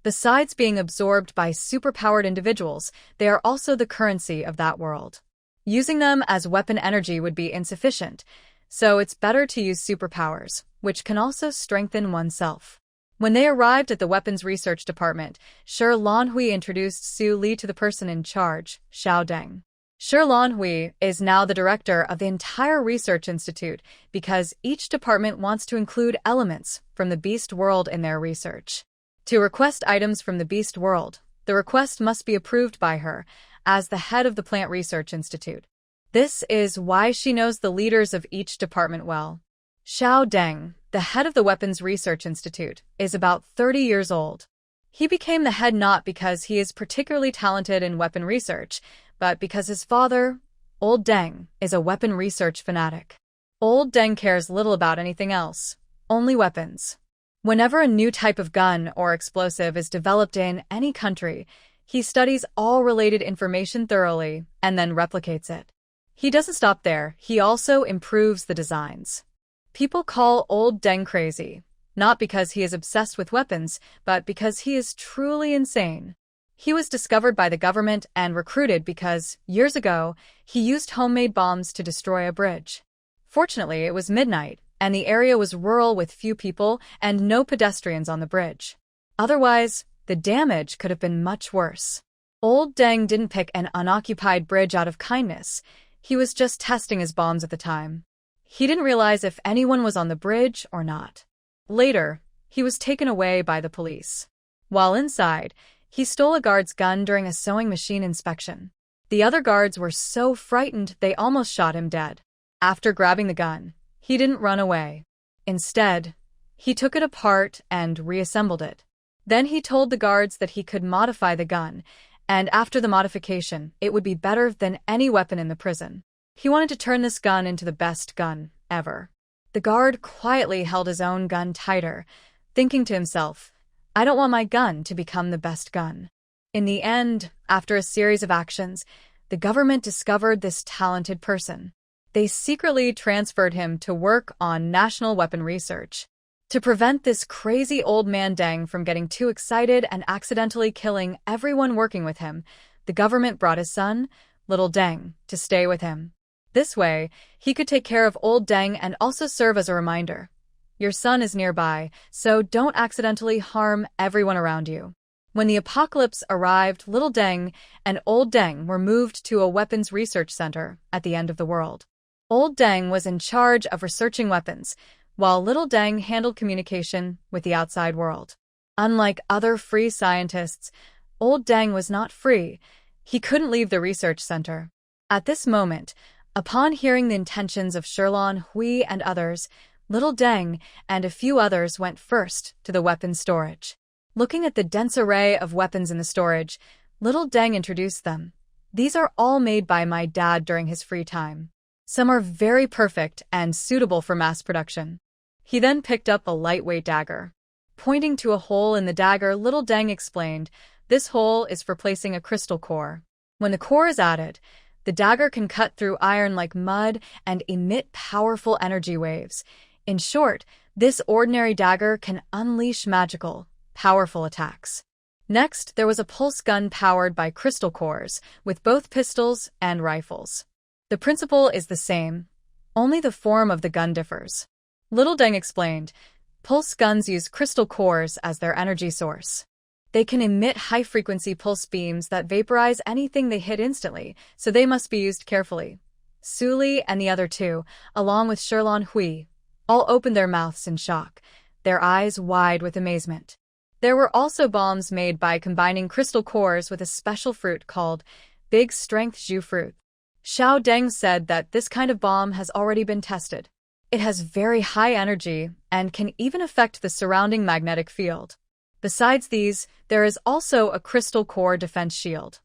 Speaker 1: Besides being absorbed by superpowered individuals, they are also the currency of that world. Using them as weapon energy would be insufficient, so it's better to use superpowers, which can also strengthen oneself. When they arrived at the weapons research department, Hui introduced Su Li to the person in charge, Xiao Deng. Hui is now the director of the entire research institute because each department wants to include elements from the beast world in their research. To request items from the beast world, the request must be approved by her, as the head of the Plant Research Institute. This is why she knows the leaders of each department well. Xiao Deng, the head of the Weapons Research Institute, is about 30 years old. He became the head not because he is particularly talented in weapon research, but because his father, Old Deng, is a weapon research fanatic. Old Deng cares little about anything else, only weapons. Whenever a new type of gun or explosive is developed in any country, he studies all related information thoroughly and then replicates it. He doesn't stop there, he also improves the designs. People call Old Deng crazy, not because he is obsessed with weapons, but because he is truly insane. He was discovered by the government and recruited because, years ago, he used homemade bombs to destroy a bridge. Fortunately, it was midnight, and the area was rural with few people and no pedestrians on the bridge. Otherwise, the damage could have been much worse. Old Deng didn't pick an unoccupied bridge out of kindness. He was just testing his bombs at the time. He didn't realize if anyone was on the bridge or not. Later, he was taken away by the police. While inside, he stole a guard's gun during a sewing machine inspection. The other guards were so frightened they almost shot him dead. After grabbing the gun, he didn't run away. Instead, he took it apart and reassembled it. Then he told the guards that he could modify the gun, and after the modification, it would be better than any weapon in the prison. He wanted to turn this gun into the best gun ever. The guard quietly held his own gun tighter, thinking to himself, I don't want my gun to become the best gun. In the end, after a series of actions, the government discovered this talented person. They secretly transferred him to work on national weapon research. To prevent this crazy old man Deng from getting too excited and accidentally killing everyone working with him, the government brought his son, little Deng, to stay with him. This way, he could take care of old Deng and also serve as a reminder. Your son is nearby, so don't accidentally harm everyone around you. When the apocalypse arrived, little Deng and old Deng were moved to a weapons research center at the end of the world. Old Deng was in charge of researching weapons, while little Deng handled communication with the outside world. Unlike other free scientists, old Deng was not free. He couldn't leave the research center. At this moment, upon hearing the intentions of Sherlon Hui and others, little Deng and a few others went first to the weapons storage. Looking at the dense array of weapons in the storage, little Deng introduced them. These are all made by my dad during his free time. Some are very perfect and suitable for mass production. He then picked up a lightweight dagger. Pointing to a hole in the dagger, little Deng explained, this hole is for placing a crystal core. When the core is added, the dagger can cut through iron like mud and emit powerful energy waves. In short, this ordinary dagger can unleash magical, powerful attacks. Next, there was a pulse gun powered by crystal cores, with both pistols and rifles. The principle is the same, only the form of the gun differs. Little Deng explained, pulse guns use crystal cores as their energy source. They can emit high-frequency pulse beams that vaporize anything they hit instantly, so they must be used carefully. Su Li and the other two, along with Sherlon Hui, all opened their mouths in shock, their eyes wide with amazement. There were also bombs made by combining crystal cores with a special fruit called Big Strength Zhu fruit. Xiao Deng said that this kind of bomb has already been tested. It has very high energy and can even affect the surrounding magnetic field. Besides these, there is also a crystal core defense shield.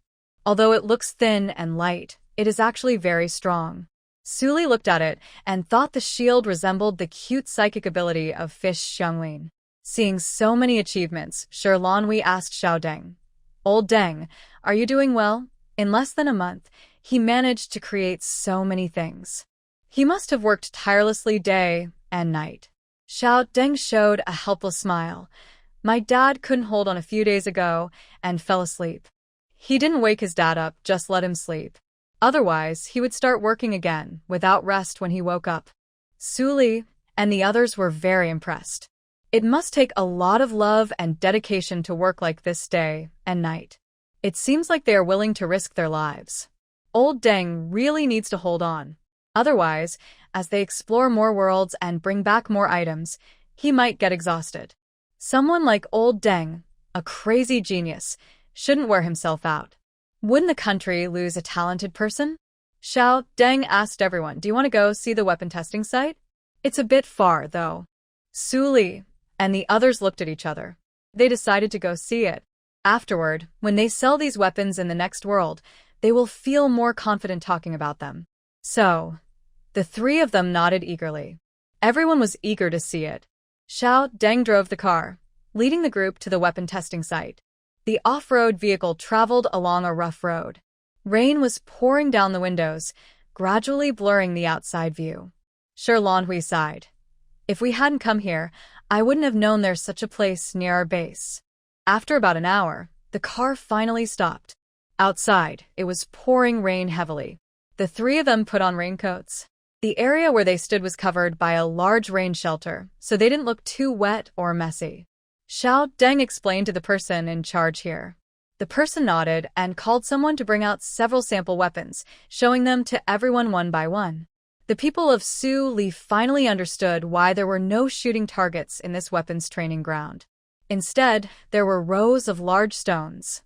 Speaker 1: Although it looks thin and light, it is actually very strong. Su Li looked at it and thought the shield resembled the cute psychic ability of fish Xianglin. Seeing so many achievements, Sherlon Hui asked Xiao Deng, Old Deng, are you doing well? In less than a month, he managed to create so many things. He must have worked tirelessly day and night. Xiao Deng showed a helpless smile. My dad couldn't hold on a few days ago and fell asleep. He didn't wake his dad up, just let him sleep. Otherwise, he would start working again, without rest when he woke up. Su Li and the others were very impressed. It must take a lot of love and dedication to work like this day and night. It seems like they are willing to risk their lives. Old Deng really needs to hold on. Otherwise, as they explore more worlds and bring back more items, he might get exhausted. Someone like Old Deng, a crazy genius, shouldn't wear himself out. Wouldn't the country lose a talented person? Xiao Deng asked everyone, do you want to go see the weapon testing site? It's a bit far, though. Su Li and the others looked at each other. They decided to go see it. Afterward, when they sell these weapons in the next world, they will feel more confident talking about them. So, the three of them nodded eagerly. Everyone was eager to see it. Xiao Deng drove the car, leading the group to the weapon testing site. The off-road vehicle traveled along a rough road. Rain was pouring down the windows, gradually blurring the outside view. Sherlon Hui sighed. If we hadn't come here, I wouldn't have known there's such a place near our base. After about an hour, the car finally stopped. Outside, it was pouring rain heavily. The three of them put on raincoats. The area where they stood was covered by a large rain shelter, so they didn't look too wet or messy. Xiao Deng explained to the person in charge here. The person nodded and called someone to bring out several sample weapons, showing them to everyone one by one. The people of Su Li finally understood why there were no shooting targets in this weapons training ground. Instead, there were rows of large stones.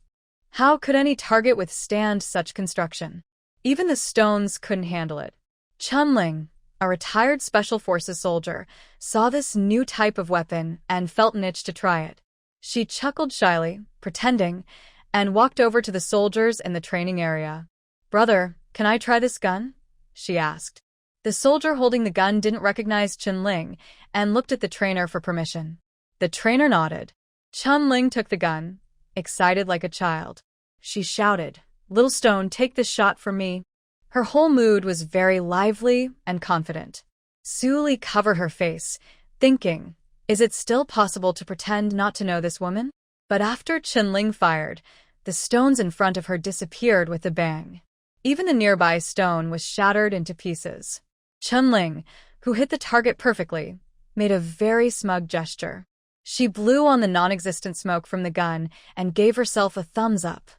Speaker 1: How could any target withstand such construction? Even the stones couldn't handle it. Chunling, a retired Special Forces soldier, saw this new type of weapon and felt an itch to try it. She chuckled shyly, pretending, and walked over to the soldiers in the training area. "Brother, can I try this gun?" she asked. The soldier holding the gun didn't recognize Chunling and looked at the trainer for permission. The trainer nodded. Chunling took the gun, excited like a child. She shouted, "Little stone, take this shot from me." Her whole mood was very lively and confident. Su Li covered her face, thinking, is it still possible to pretend not to know this woman? But after Chunling fired, the stones in front of her disappeared with a bang. Even the nearby stone was shattered into pieces. Chunling, who hit the target perfectly, made a very smug gesture. She blew on the non-existent smoke from the gun and gave herself a thumbs up.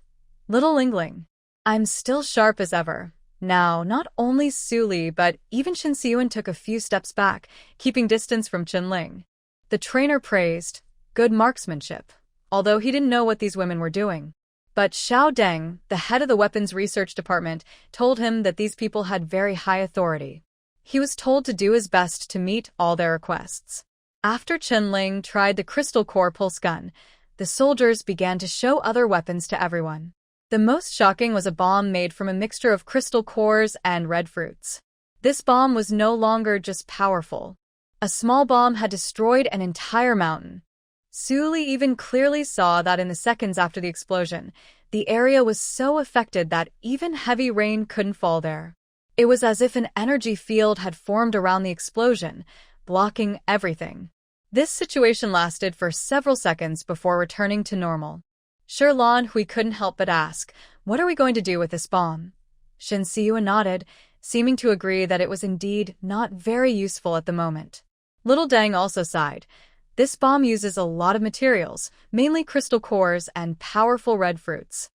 Speaker 1: "Little Lingling, I'm still sharp as ever." Now, not only Su Li but even Shin Siyun took a few steps back, keeping distance from Chunling. The trainer praised, good marksmanship, although he didn't know what these women were doing. But Xiao Deng, the head of the weapons research department, told him that these people had very high authority. He was told to do his best to meet all their requests. After Chunling tried the crystal core pulse gun, the soldiers began to show other weapons to everyone. The most shocking was a bomb made from a mixture of crystal cores and red fruits. This bomb was no longer just powerful. A small bomb had destroyed an entire mountain. Su Li even clearly saw that in the seconds after the explosion, the area was so affected that even heavy rain couldn't fall there. It was as if an energy field had formed around the explosion, blocking everything. This situation lasted for several seconds before returning to normal. Sherlon Hui couldn't help but ask, "What are we going to do with this bomb?" Shin Siyun nodded, seeming to agree that it was indeed not very useful at the moment. Little Deng also sighed. This bomb uses a lot of materials, mainly crystal cores and powerful red fruits.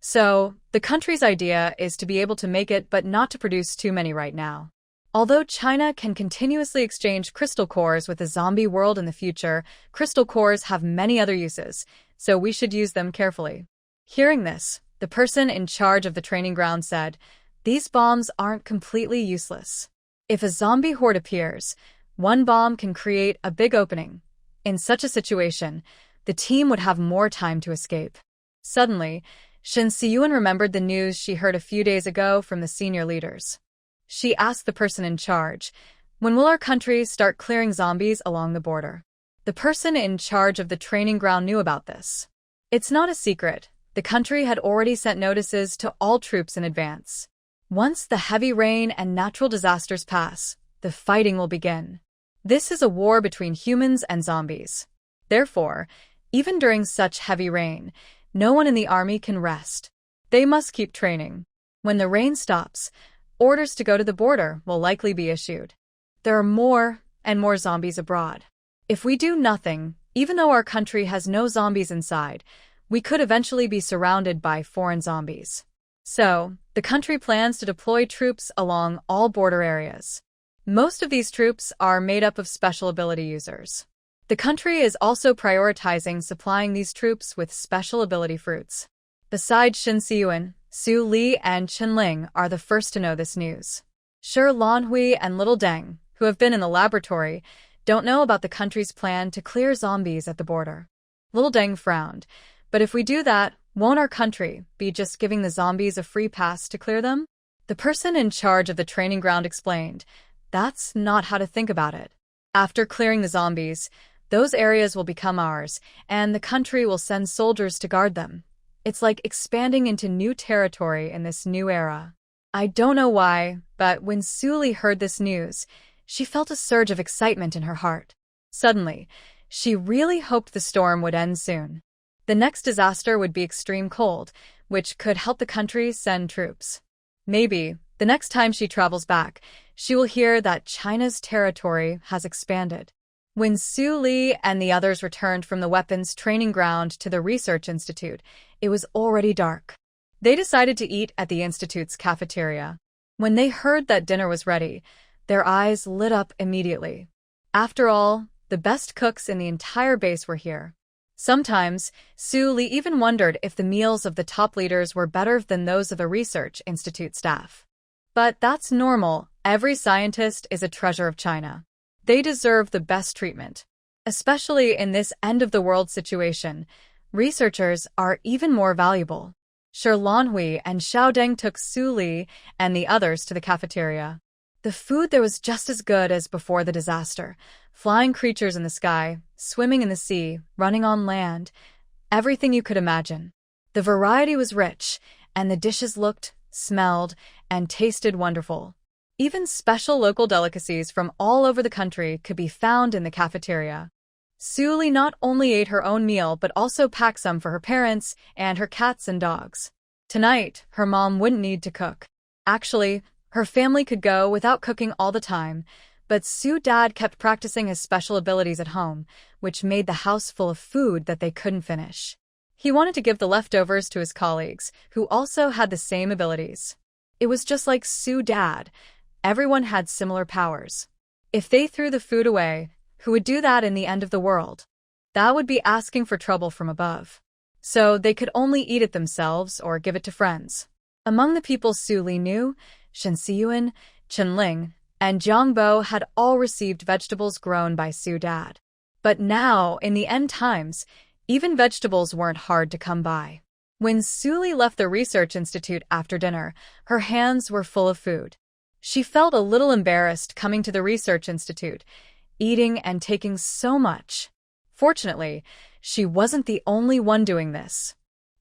Speaker 1: So, the country's idea is to be able to make it but not to produce too many right now. Although China can continuously exchange crystal cores with the zombie world in the future, crystal cores have many other uses, so we should use them carefully. Hearing this, the person in charge of the training ground said, "These bombs aren't completely useless. If a zombie horde appears, one bomb can create a big opening. In such a situation, the team would have more time to escape." Suddenly, Shin Siyun remembered the news she heard a few days ago from the senior leaders. She asked the person in charge, "When will our country start clearing zombies along the border?" The person in charge of the training ground knew about this. It's not a secret. The country had already sent notices to all troops in advance. Once the heavy rain and natural disasters pass, the fighting will begin. This is a war between humans and zombies. Therefore, even during such heavy rain, no one in the army can rest. They must keep training. When the rain stops, orders to go to the border will likely be issued. There are more and more zombies abroad. If we do nothing, even though our country has no zombies inside, we could eventually be surrounded by foreign zombies. So, the country plans to deploy troops along all border areas. Most of these troops are made up of special ability users. The country is also prioritizing supplying these troops with special ability fruits. Besides Shin Siyun, Su Li and Chunling are the first to know this news. Sherlon Hui and Little Deng, who have been in the laboratory, don't know about the country's plan to clear zombies at the border. Little Deng frowned. But if we do that, won't our country be just giving the zombies a free pass to clear them? The person in charge of the training ground explained, "That's not how to think about it. After clearing the zombies, those areas will become ours, and the country will send soldiers to guard them. It's like expanding into new territory in this new era." I don't know why, but when Su Li heard this news, she felt a surge of excitement in her heart. Suddenly, she really hoped the storm would end soon. The next disaster would be extreme cold, which could help the country send troops. Maybe, the next time she travels back, she will hear that China's territory has expanded. When Su Li and the others returned from the weapons training ground to the research institute, it was already dark. They decided to eat at the institute's cafeteria. When they heard that dinner was ready, Their eyes lit up immediately. After all, the best cooks in the entire base were here. Sometimes, Su Li even wondered if the meals of the top leaders were better than those of the research institute staff. But that's normal. Every scientist is a treasure of China. They deserve the best treatment. Especially in this end-of-the-world situation, researchers are even more valuable. Shi Lanhui and Xiao Deng took Su Li and the others to the cafeteria. The food there was just as good as before the disaster. Flying creatures in the sky, swimming in the sea, running on land, everything you could imagine. The variety was rich, and the dishes looked, smelled, and tasted wonderful. Even special local delicacies from all over the country could be found in the cafeteria. Su Li not only ate her own meal but also packed some for her parents and her cats and dogs. Tonight, her mom wouldn't need to cook. Actually, her family could go without cooking all the time, but Su's dad kept practicing his special abilities at home, which made the house full of food that they couldn't finish. He wanted to give the leftovers to his colleagues, who also had the same abilities. It was just like Su's dad. Everyone had similar powers. If they threw the food away, who would do that in the end of the world? That would be asking for trouble from above. So they could only eat it themselves or give it to friends. Among the people Su Li knew, Shen Siyuan, Chen Ling, and Jiang Bo had all received vegetables grown by Su's dad. But now, in the end times, even vegetables weren't hard to come by. When Su Li left the research institute after dinner, her hands were full of food. She felt a little embarrassed coming to the research institute, eating and taking so much. Fortunately, she wasn't the only one doing this.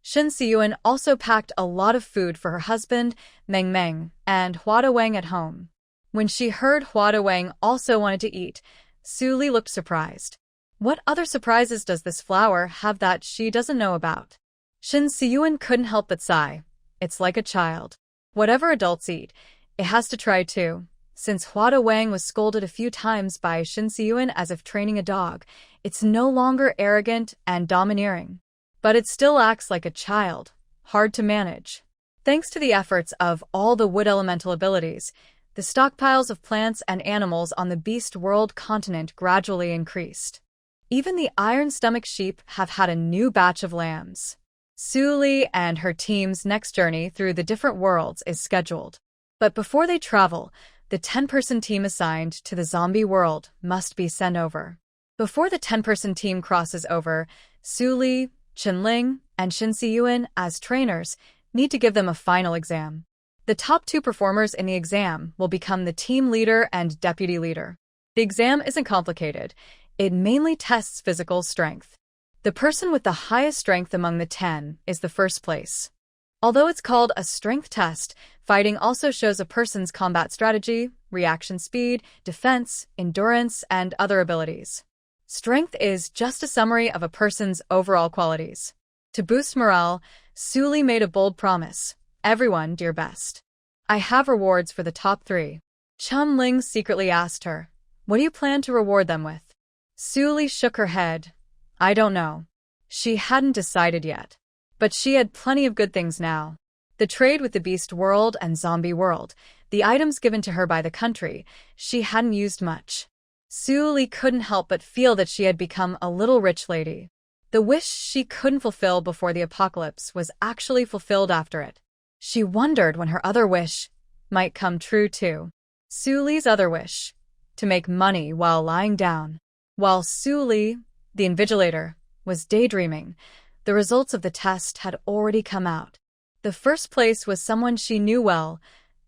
Speaker 1: Shen Siyuan also packed a lot of food for her husband, Meng Meng, and Hua Wang at home. When she heard Hua Wang also wanted to eat, Su Li looked surprised. What other surprises does this flower have that she doesn't know about? Shen Siyuan couldn't help but sigh. It's like a child. Whatever adults eat, it has to try too. Since Hua Wang was scolded a few times by Shen Siyuan as if training a dog, it's no longer arrogant and domineering. But it still acts like a child, hard to manage. Thanks to the efforts of all the wood elemental abilities, the stockpiles of plants and animals on the Beast World continent gradually increased. Even the iron-stomach sheep have had a new batch of lambs. Su Li and her team's next journey through the different worlds is scheduled. But before they travel, the 10-person team assigned to the zombie world must be sent over. Before the 10-person team crosses over, Su Li, Chen Ling, and Shen Siyuan, as trainers, need to give them a final exam. The top 2 performers in the exam will become the team leader and deputy leader. The exam isn't complicated. It mainly tests physical strength. The person with the highest strength among the 10 is the first place. Although it's called a strength test, fighting also shows a person's combat strategy, reaction speed, defense, endurance, and other abilities. Strength is just a summary of a person's overall qualities. To boost morale, Su Li made a bold promise. Everyone do your best. I have rewards for the top 3. Chen Ling secretly asked her, what do you plan to reward them with? Su Li shook her head. I don't know. She hadn't decided yet. But she had plenty of good things now. The trade with the Beast World and Zombie World, the items given to her by the country, she hadn't used much. Su Li couldn't help but feel that she had become a little rich lady. The wish she couldn't fulfill before the apocalypse was actually fulfilled after it. She wondered when her other wish might come true too. Su Li's other wish, to make money while lying down. While Su Li, the invigilator, was daydreaming, the results of the test had already come out. The first place was someone she knew well,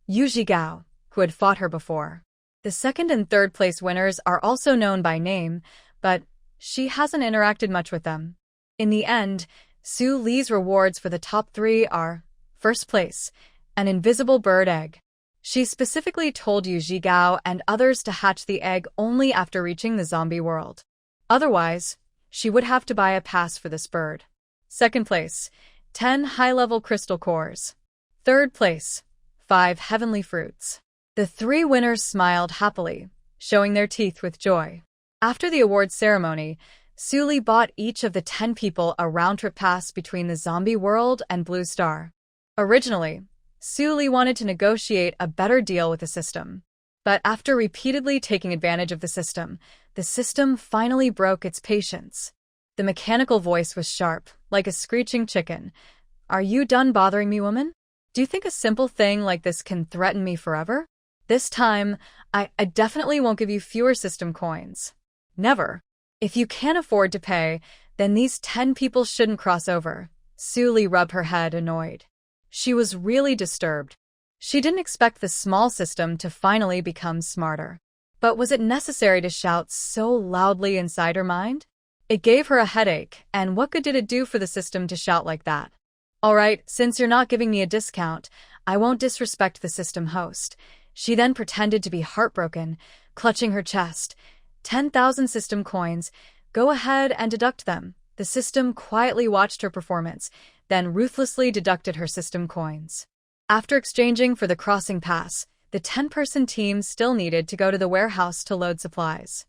Speaker 1: Yu Zhigao, who had fought her before. The second and third place winners are also known by name, but she hasn't interacted much with them. In the end, Su Li's rewards for the top 3 are, first place, an invisible bird egg. She specifically told Yu Zhigao and others to hatch the egg only after reaching the zombie world. Otherwise, she would have to buy a pass for this bird. Second place, 10 high-level crystal cores. Third place, 5 heavenly fruits. The 3 winners smiled happily, showing their teeth with joy. After the awards ceremony, Su Li bought each of the 10 people a round-trip pass between the zombie world and Blue Star. Originally, Su Li wanted to negotiate a better deal with the system. But after repeatedly taking advantage of the system finally broke its patience. The mechanical voice was sharp, like a screeching chicken. Are you done bothering me, woman? Do you think a simple thing like this can threaten me forever? This time, I definitely won't give you fewer system coins. Never. If you can't afford to pay, then these 10 people shouldn't cross over. Suli rubbed her head, annoyed. She was really disturbed. She didn't expect the small system to finally become smarter. But was it necessary to shout so loudly inside her mind? It gave her a headache, and what good did it do for the system to shout like that? All right, since you're not giving me a discount, I won't disrespect the system host. She then pretended to be heartbroken, clutching her chest. 10,000 system coins. Go ahead and deduct them. The system quietly watched her performance, then ruthlessly deducted her system coins. After exchanging for the crossing pass, the 10-person team still needed to go to the warehouse to load supplies.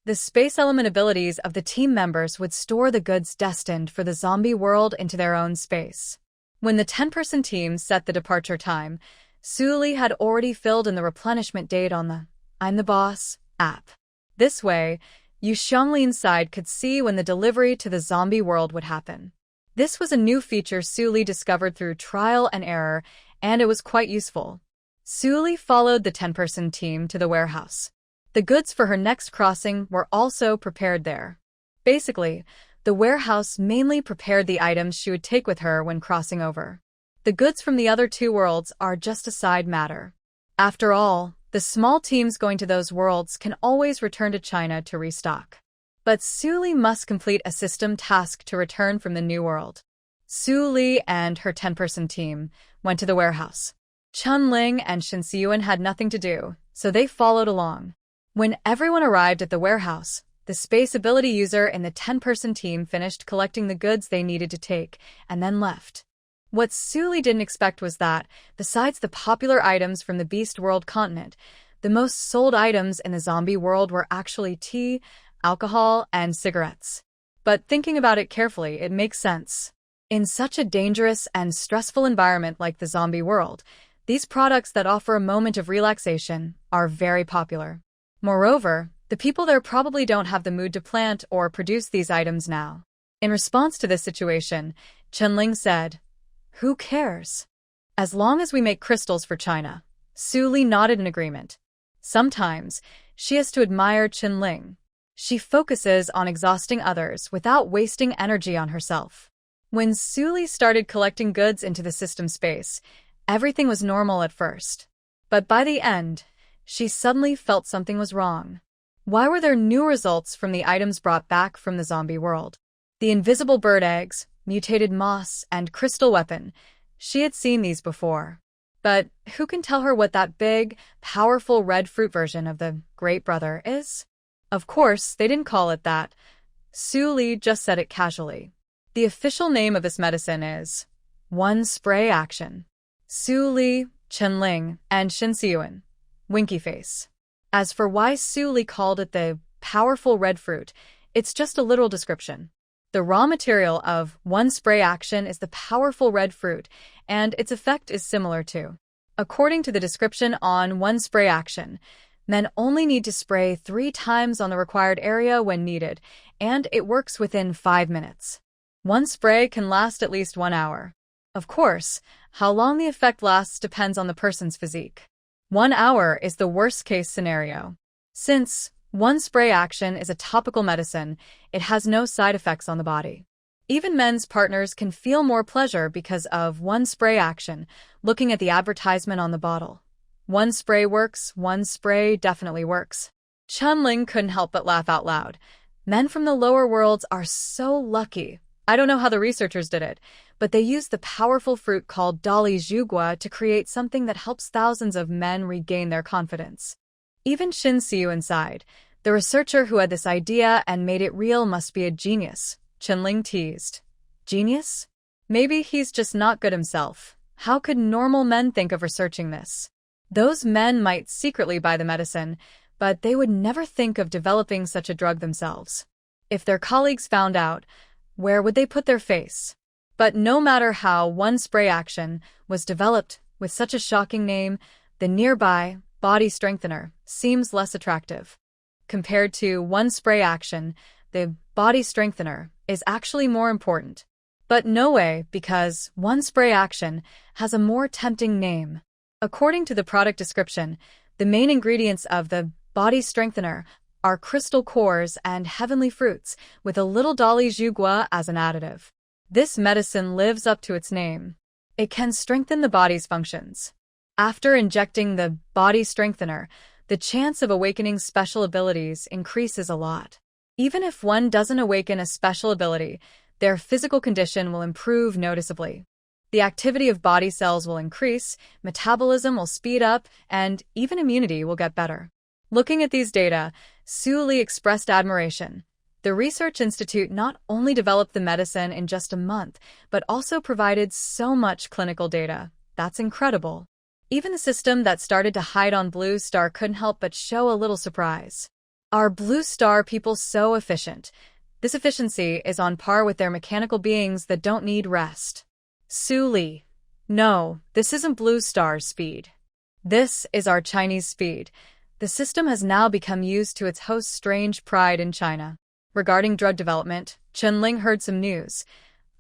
Speaker 1: The space element abilities of the team members would store the goods destined for the zombie world into their own space. When the 10-person team set the departure time, Suli had already filled in the replenishment date on the I'm the Boss app. This way, Yu Xiangli's side could see when the delivery to the zombie world would happen. This was a new feature Suli discovered through trial and error, and it was quite useful. Suli followed the 10-person team to the warehouse. The goods for her next crossing were also prepared there. Basically, the warehouse mainly prepared the items she would take with her when crossing over. The goods from the other two worlds are just a side matter. After all, the small teams going to those worlds can always return to China to restock. But Suli must complete a system task to return from the new world. Suli and her 10-person team went to the warehouse. Chunling and Shinxiyuan had nothing to do, so they followed along. When everyone arrived at the warehouse, the space ability user in the 10-person team finished collecting the goods they needed to take, and then left. What Suli didn't expect was that, besides the popular items from the Beast World continent, the most sold items in the zombie world were actually tea, alcohol, and cigarettes. But thinking about it carefully, it makes sense. In such a dangerous and stressful environment like the zombie world, these products that offer a moment of relaxation are very popular. Moreover, the people there probably don't have the mood to plant or produce these items now. In response to this situation, Chunling said, "Who cares? As long as we make crystals for China." Suli nodded in agreement. Sometimes, she has to admire Chunling. She focuses on exhausting others without wasting energy on herself. When Suli started collecting goods into the system space, everything was normal at first. But by the end, she suddenly felt something was wrong. Why were there new results from the items brought back from the zombie world? The invisible bird eggs, mutated moss, and crystal weapon. She had seen these before. But who can tell her what that big, powerful red fruit version of the Great Brother is? Of course, they didn't call it that. Suli just said it casually. The official name of this medicine is One Spray Action. Suli, Chunling, and Shinxiyuan. Winky face. As for why Suli called it the powerful red fruit, it's just a literal description. The raw material of One Spray Action is the powerful red fruit, and its effect is similar to. According to the description on One Spray Action, men only need to spray 3 times on the required area when needed, and it works within 5 minutes. One spray can last at least 1 hour. Of course, how long the effect lasts depends on the person's physique. 1 hour is the worst-case scenario. Since One Spray Action is a topical medicine, it has no side effects on the body. Even men's partners can feel more pleasure because of One Spray Action, looking at the advertisement on the bottle. One spray works, one spray definitely works. Chunling couldn't help but laugh out loud. Men from the lower worlds are so lucky. I don't know how the researchers did it, but they used the powerful fruit called Dali Zhugua to create something that helps thousands of men regain their confidence. Even Shinxiyuan sighed. The researcher who had this idea and made it real must be a genius, Chunling teased. Genius? Maybe he's just not good himself. How could normal men think of researching this? Those men might secretly buy the medicine, but they would never think of developing such a drug themselves. If their colleagues found out, where would they put their face? But no matter how One Spray Action was developed with such a shocking name, the nearby body strengthener seems less attractive. Compared to one spray action, the body strengthener is actually more important. But no way, because one spray action has a more tempting name. According to the product description, the main ingredients of the body strengthener are crystal cores and heavenly fruits, with a little Dali Zhugua as an additive. This medicine lives up to its name. It can strengthen the body's functions. After injecting the body strengthener, the chance of awakening special abilities increases a lot. Even if one doesn't awaken a special ability, their physical condition will improve noticeably. The activity of body cells will increase, metabolism will speed up, and even immunity will get better. Looking at these data, Su Li expressed admiration. The Research Institute not only developed the medicine in just a month, but also provided so much clinical data. That's incredible. Even the system that started to hide on Blue Star couldn't help but show a little surprise. Are Blue Star people so efficient? This efficiency is on par with their mechanical beings that don't need rest. Su Li. No, this isn't Blue Star's speed. This is our Chinese speed. The system has now become used to its host's strange pride in China. Regarding drug development, Chunling heard some news.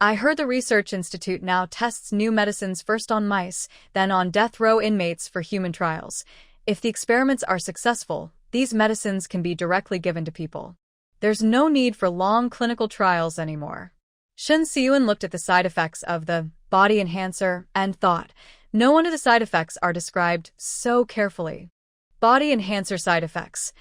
Speaker 1: I heard the Research Institute now tests new medicines first on mice, then on death row inmates for human trials. If the experiments are successful, these medicines can be directly given to people. There's no need for long clinical trials anymore. Shen Xiyuan looked at the side effects of the body enhancer and thought, no wonder the side effects are described so carefully. Body enhancer side effects.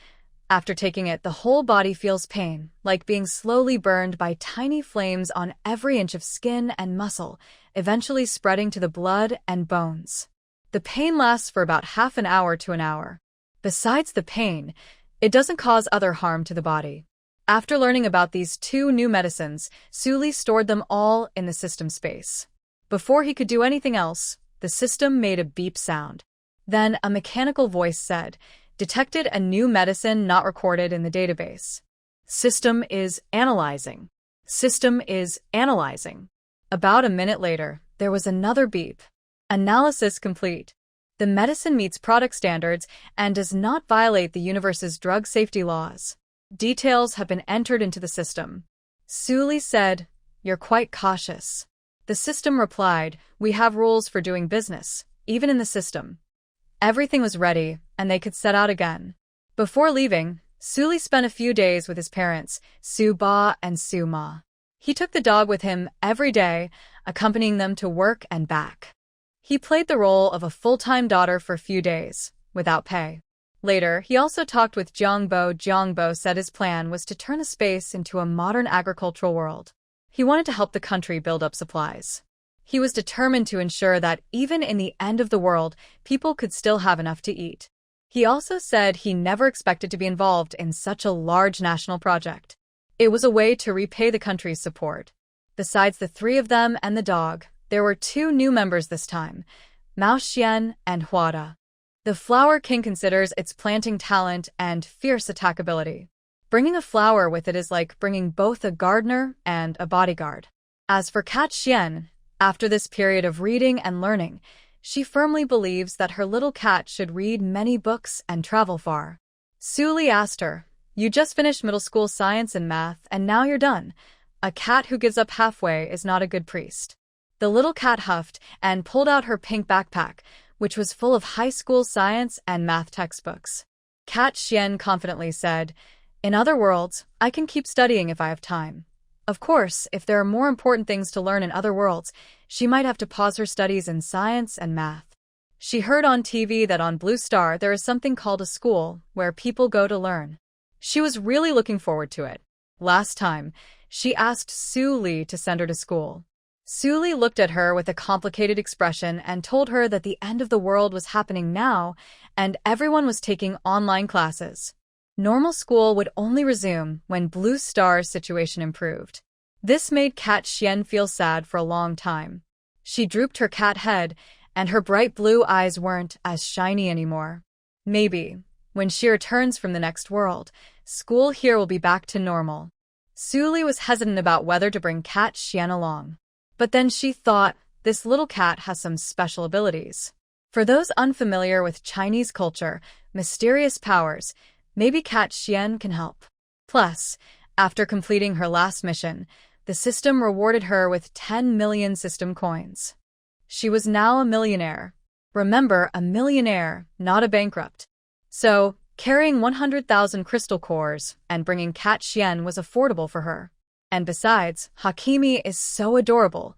Speaker 1: After taking it, the whole body feels pain, like being slowly burned by tiny flames on every inch of skin and muscle, eventually spreading to the blood and bones. The pain lasts for about half an hour to an hour. Besides the pain, it doesn't cause other harm to the body. After learning about these two new medicines, Su Li stored them all in the system space. Before he could do anything else, the system made a beep sound. Then a mechanical voice said, detected a new medicine not recorded in the database. System is analyzing. System is analyzing. About a minute later, there was another beep. Analysis complete. The medicine meets product standards and does not violate the universe's drug safety laws. Details have been entered into the system. Su Li said, you're quite cautious. The system replied, we have rules for doing business, even in the system. Everything was ready, and they could set out again. Before leaving, Su Li spent a few days with his parents, Su Ba and Su Ma. He took the dog with him every day, accompanying them to work and back. He played the role of a full-time daughter for a few days, without pay. Later, he also talked with Jiangbo. Jiangbo said his plan was to turn the space into a modern agricultural world. He wanted to help the country build up supplies. He was determined to ensure that even in the end of the world, people could still have enough to eat. He also said he never expected to be involved in such a large national project. It was a way to repay the country's support. Besides the three of them and the dog, there were two new members this time, Mao Xian and Huada. The Flower King considers its planting talent and fierce attackability. Bringing a flower with it is like bringing both a gardener and a bodyguard. As for Cat Xian, after this period of reading and learning, she firmly believes that her little cat should read many books and travel far. Su Li asked her, you just finished middle school science and math, and now you're done. A cat who gives up halfway is not a good priest. The little cat huffed and pulled out her pink backpack, which was full of high school science and math textbooks. Cat Xian confidently said, in other worlds, I can keep studying if I have time. Of course, if there are more important things to learn in other worlds, she might have to pause her studies in science and math. She heard on TV that on Blue Star there is something called a school where people go to learn. She was really looking forward to it. Last time, she asked Su Li to send her to school. Su Li looked at her with a complicated expression and told her that the end of the world was happening now and everyone was taking online classes. Normal school would only resume when Blue Star's situation improved. This made Cat Xian feel sad for a long time. She drooped her cat head, and her bright blue eyes weren't as shiny anymore. Maybe, when she returns from the next world, school here will be back to normal. Su Li was hesitant about whether to bring Cat Xian along. But then she thought, this little cat has some special abilities. For those unfamiliar with Chinese culture, mysterious powers, maybe Cat Xian can help. Plus, after completing her last mission, the system rewarded her with 10 million system coins. She was now a millionaire. Remember, a millionaire, not a bankrupt. So, carrying 100,000 crystal cores and bringing Cat Xian was affordable for her. And besides, Hakimi is so adorable.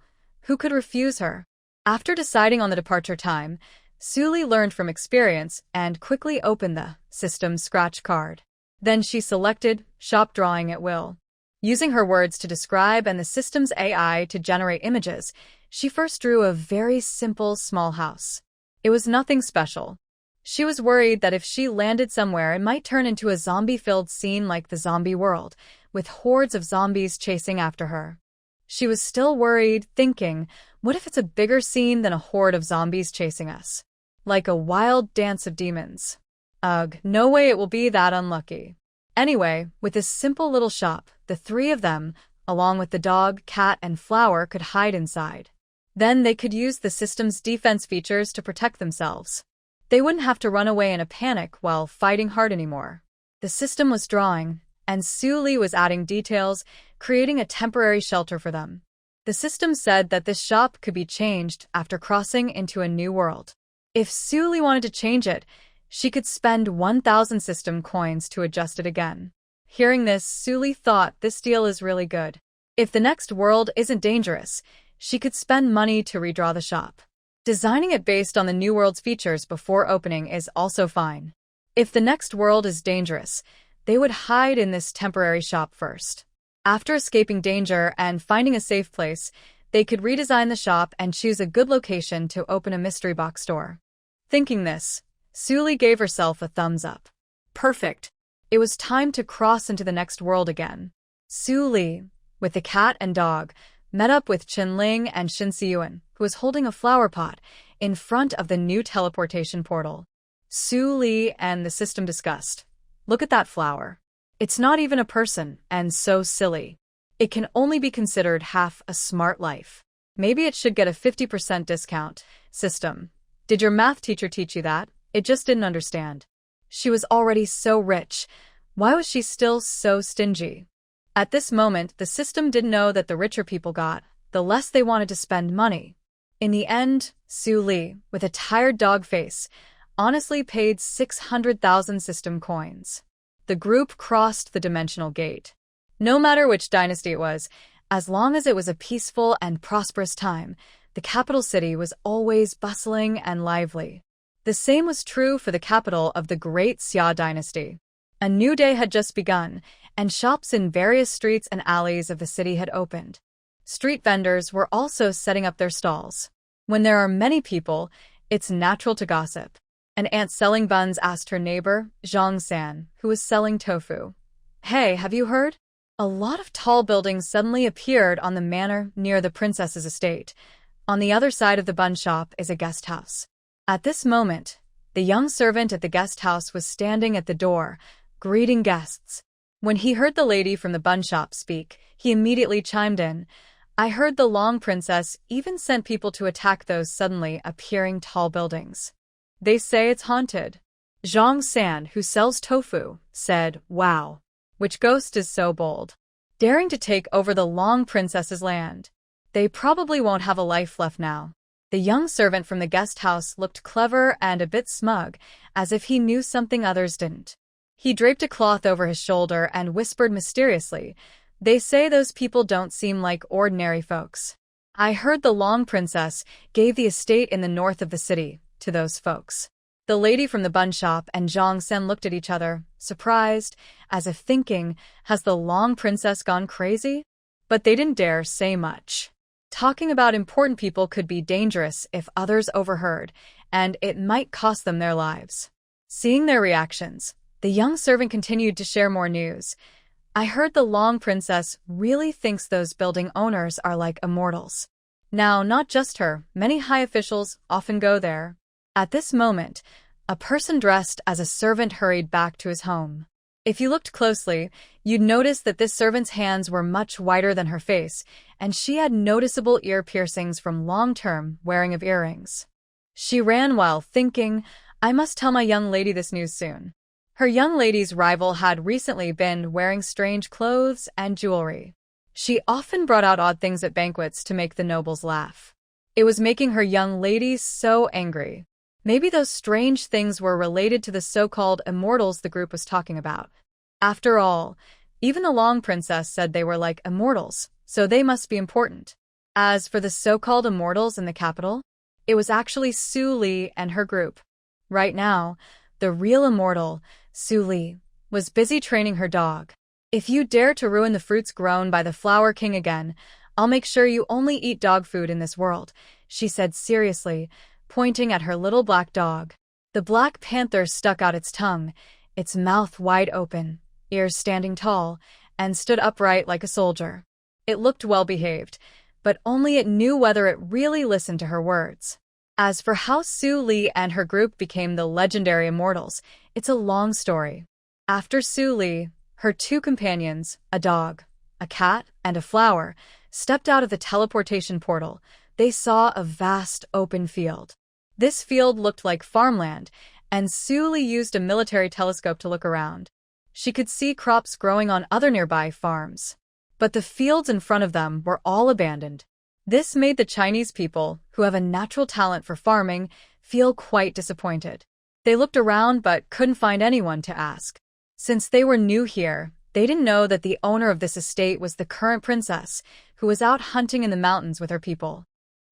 Speaker 1: Who could refuse her? After deciding on the departure time, Suli learned from experience and quickly opened the system scratch card. Then she selected shop drawing at will. Using her words to describe and the system's AI to generate images, she first drew a very simple small house. It was nothing special. She was worried that if she landed somewhere, it might turn into a zombie-filled scene like the zombie world, with hordes of zombies chasing after her. She was still worried, thinking, what if it's a bigger scene than a horde of zombies chasing us? Like a wild dance of demons. Ugh, no way it will be that unlucky. Anyway, with this simple little shop, the three of them, along with the dog, cat, and flower, could hide inside. Then they could use the system's defense features to protect themselves. They wouldn't have to run away in a panic while fighting hard anymore. The system was drawing, and Suli was adding details, creating a temporary shelter for them. The system said that this shop could be changed after crossing into a new world. If Suli wanted to change it, she could spend 1,000 system coins to adjust it again. Hearing this, Suli thought this deal is really good. If the next world isn't dangerous, she could spend money to redraw the shop. Designing it based on the new world's features before opening is also fine. If the next world is dangerous, they would hide in this temporary shop first. After escaping danger and finding a safe place, they could redesign the shop and choose a good location to open a mystery box store. Thinking this, Suli gave herself a thumbs up. Perfect. It was time to cross into the next world again. Suli, with the cat and dog, met up with Qinling and Shinxiyuan, who was holding a flower pot in front of the new teleportation portal. Suli and the system discussed. Look at that flower. It's not even a person, and so silly. It can only be considered half a smart life. Maybe it should get a 50% discount. System. Did your math teacher teach you that? It just didn't understand. She was already so rich. Why was she still so stingy? At this moment, the system didn't know that the richer people got, the less they wanted to spend money. In the end, Suli, with a tired dog face, honestly paid 600,000 system coins. The group crossed the dimensional gate. No matter which dynasty it was, as long as it was a peaceful and prosperous time, the capital city was always bustling and lively. The same was true for the capital of the Great Xia dynasty. A new day had just begun, and shops in various streets and alleys of the city had opened. Street vendors were also setting up their stalls. When there are many people, it's natural to gossip. An aunt selling buns asked her neighbor, Zhang San, who was selling tofu. Hey, have you heard? A lot of tall buildings suddenly appeared on the manor near the princess's estate. On the other side of the bun shop is a guest house. At this moment, the young servant at the guest house was standing at the door, greeting guests. When he heard the lady from the bun shop speak, he immediately chimed in. I heard the Long Princess even sent people to attack those suddenly appearing tall buildings. They say it's haunted. Zhang San, who sells tofu, said, wow. Which ghost is so bold? Daring to take over the Long Princess's land. They probably won't have a life left now. The young servant from the guest house looked clever and a bit smug, as if he knew something others didn't. He draped a cloth over his shoulder and whispered mysteriously, they say those people don't seem like ordinary folks. I heard the Long Princess gave the estate in the north of the city to those folks. The lady from the bun shop and Zhang Sen looked at each other, surprised, as if thinking, has the Long Princess gone crazy? But they didn't dare say much. Talking about important people could be dangerous if others overheard, and it might cost them their lives. Seeing their reactions, the young servant continued to share more news. I heard the Long Princess really thinks those building owners are like immortals. Now, not just her, many high officials often go there. At this moment, a person dressed as a servant hurried back to his home. If you looked closely, you'd notice that this servant's hands were much wider than her face, and she had noticeable ear piercings from long-term wearing of earrings. She ran while thinking, I must tell my young lady this news soon. Her young lady's rival had recently been wearing strange clothes and jewelry. She often brought out odd things at banquets to make the nobles laugh. It was making her young lady so angry. Maybe those strange things were related to the so-called immortals the group was talking about. After all, even the Long Princess said they were like immortals, so they must be important. As for the so-called immortals in the capital, it was actually Su Li and her group. Right now, the real immortal, Su Li, was busy training her dog. If you dare to ruin the fruits grown by the Flower King again, I'll make sure you only eat dog food in this world, she said seriously, pointing at her little black dog. The Black Panther stuck out its tongue, its mouth wide open, ears standing tall, and stood upright like a soldier. It looked well-behaved, but only it knew whether it really listened to her words. As for how Su Li and her group became the legendary immortals, it's a long story. After Su Li, her two companions, a dog, a cat, and a flower, stepped out of the teleportation portal. They saw a vast open field. This field looked like farmland, and Su Li used a military telescope to look around. She could see crops growing on other nearby farms. But the fields in front of them were all abandoned. This made the Chinese people, who have a natural talent for farming, feel quite disappointed. They looked around but couldn't find anyone to ask. Since they were new here, they didn't know that the owner of this estate was the current princess, who was out hunting in the mountains with her people.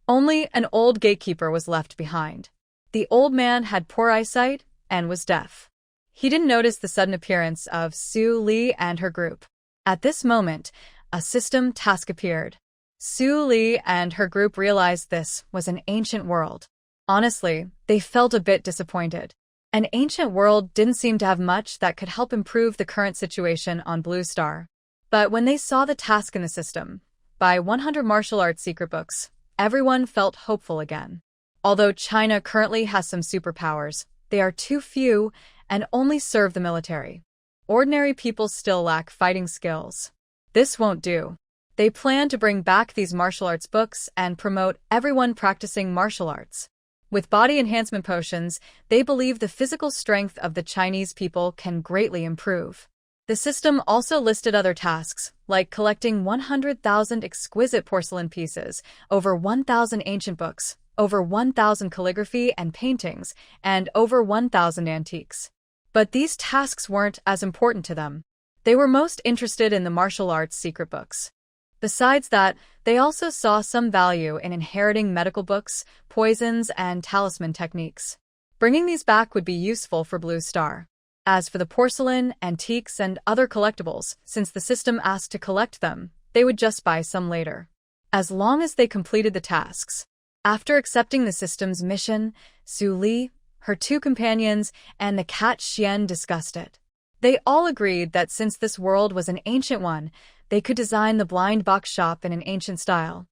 Speaker 1: Only an old gatekeeper was left behind. The old man had poor eyesight and was deaf. He didn't notice the sudden appearance of Su Li and her group. At this moment, a system task appeared. Su Li and her group realized this was an ancient world. Honestly, they felt a bit disappointed. An ancient world didn't seem to have much that could help improve the current situation on Blue Star. But when they saw the task in the system, by 100 martial arts secret books, everyone felt hopeful again. Although China currently has some superpowers, they are too few and only serve the military. Ordinary people still lack fighting skills. This won't do. They plan to bring back these martial arts books and promote everyone practicing martial arts. With body enhancement potions, they believe the physical strength of the Chinese people can greatly improve. The system also listed other tasks, like collecting 100,000 exquisite porcelain pieces, over 1,000 ancient books, over 1,000 calligraphy and paintings, and over 1,000 antiques. But these tasks weren't as important to them. They were most interested in the martial arts secret books. Besides that, they also saw some value in inheriting medical books, poisons, and talisman techniques. Bringing these back would be useful for Blue Star. As for the porcelain, antiques, and other collectibles, since the system asked to collect them, they would just buy some later. As long as they completed the tasks. After accepting the system's mission, Su Li, her two companions, and the cat Xian discussed it. They all agreed that since this world was an ancient one, they could design the blind box shop in an ancient style.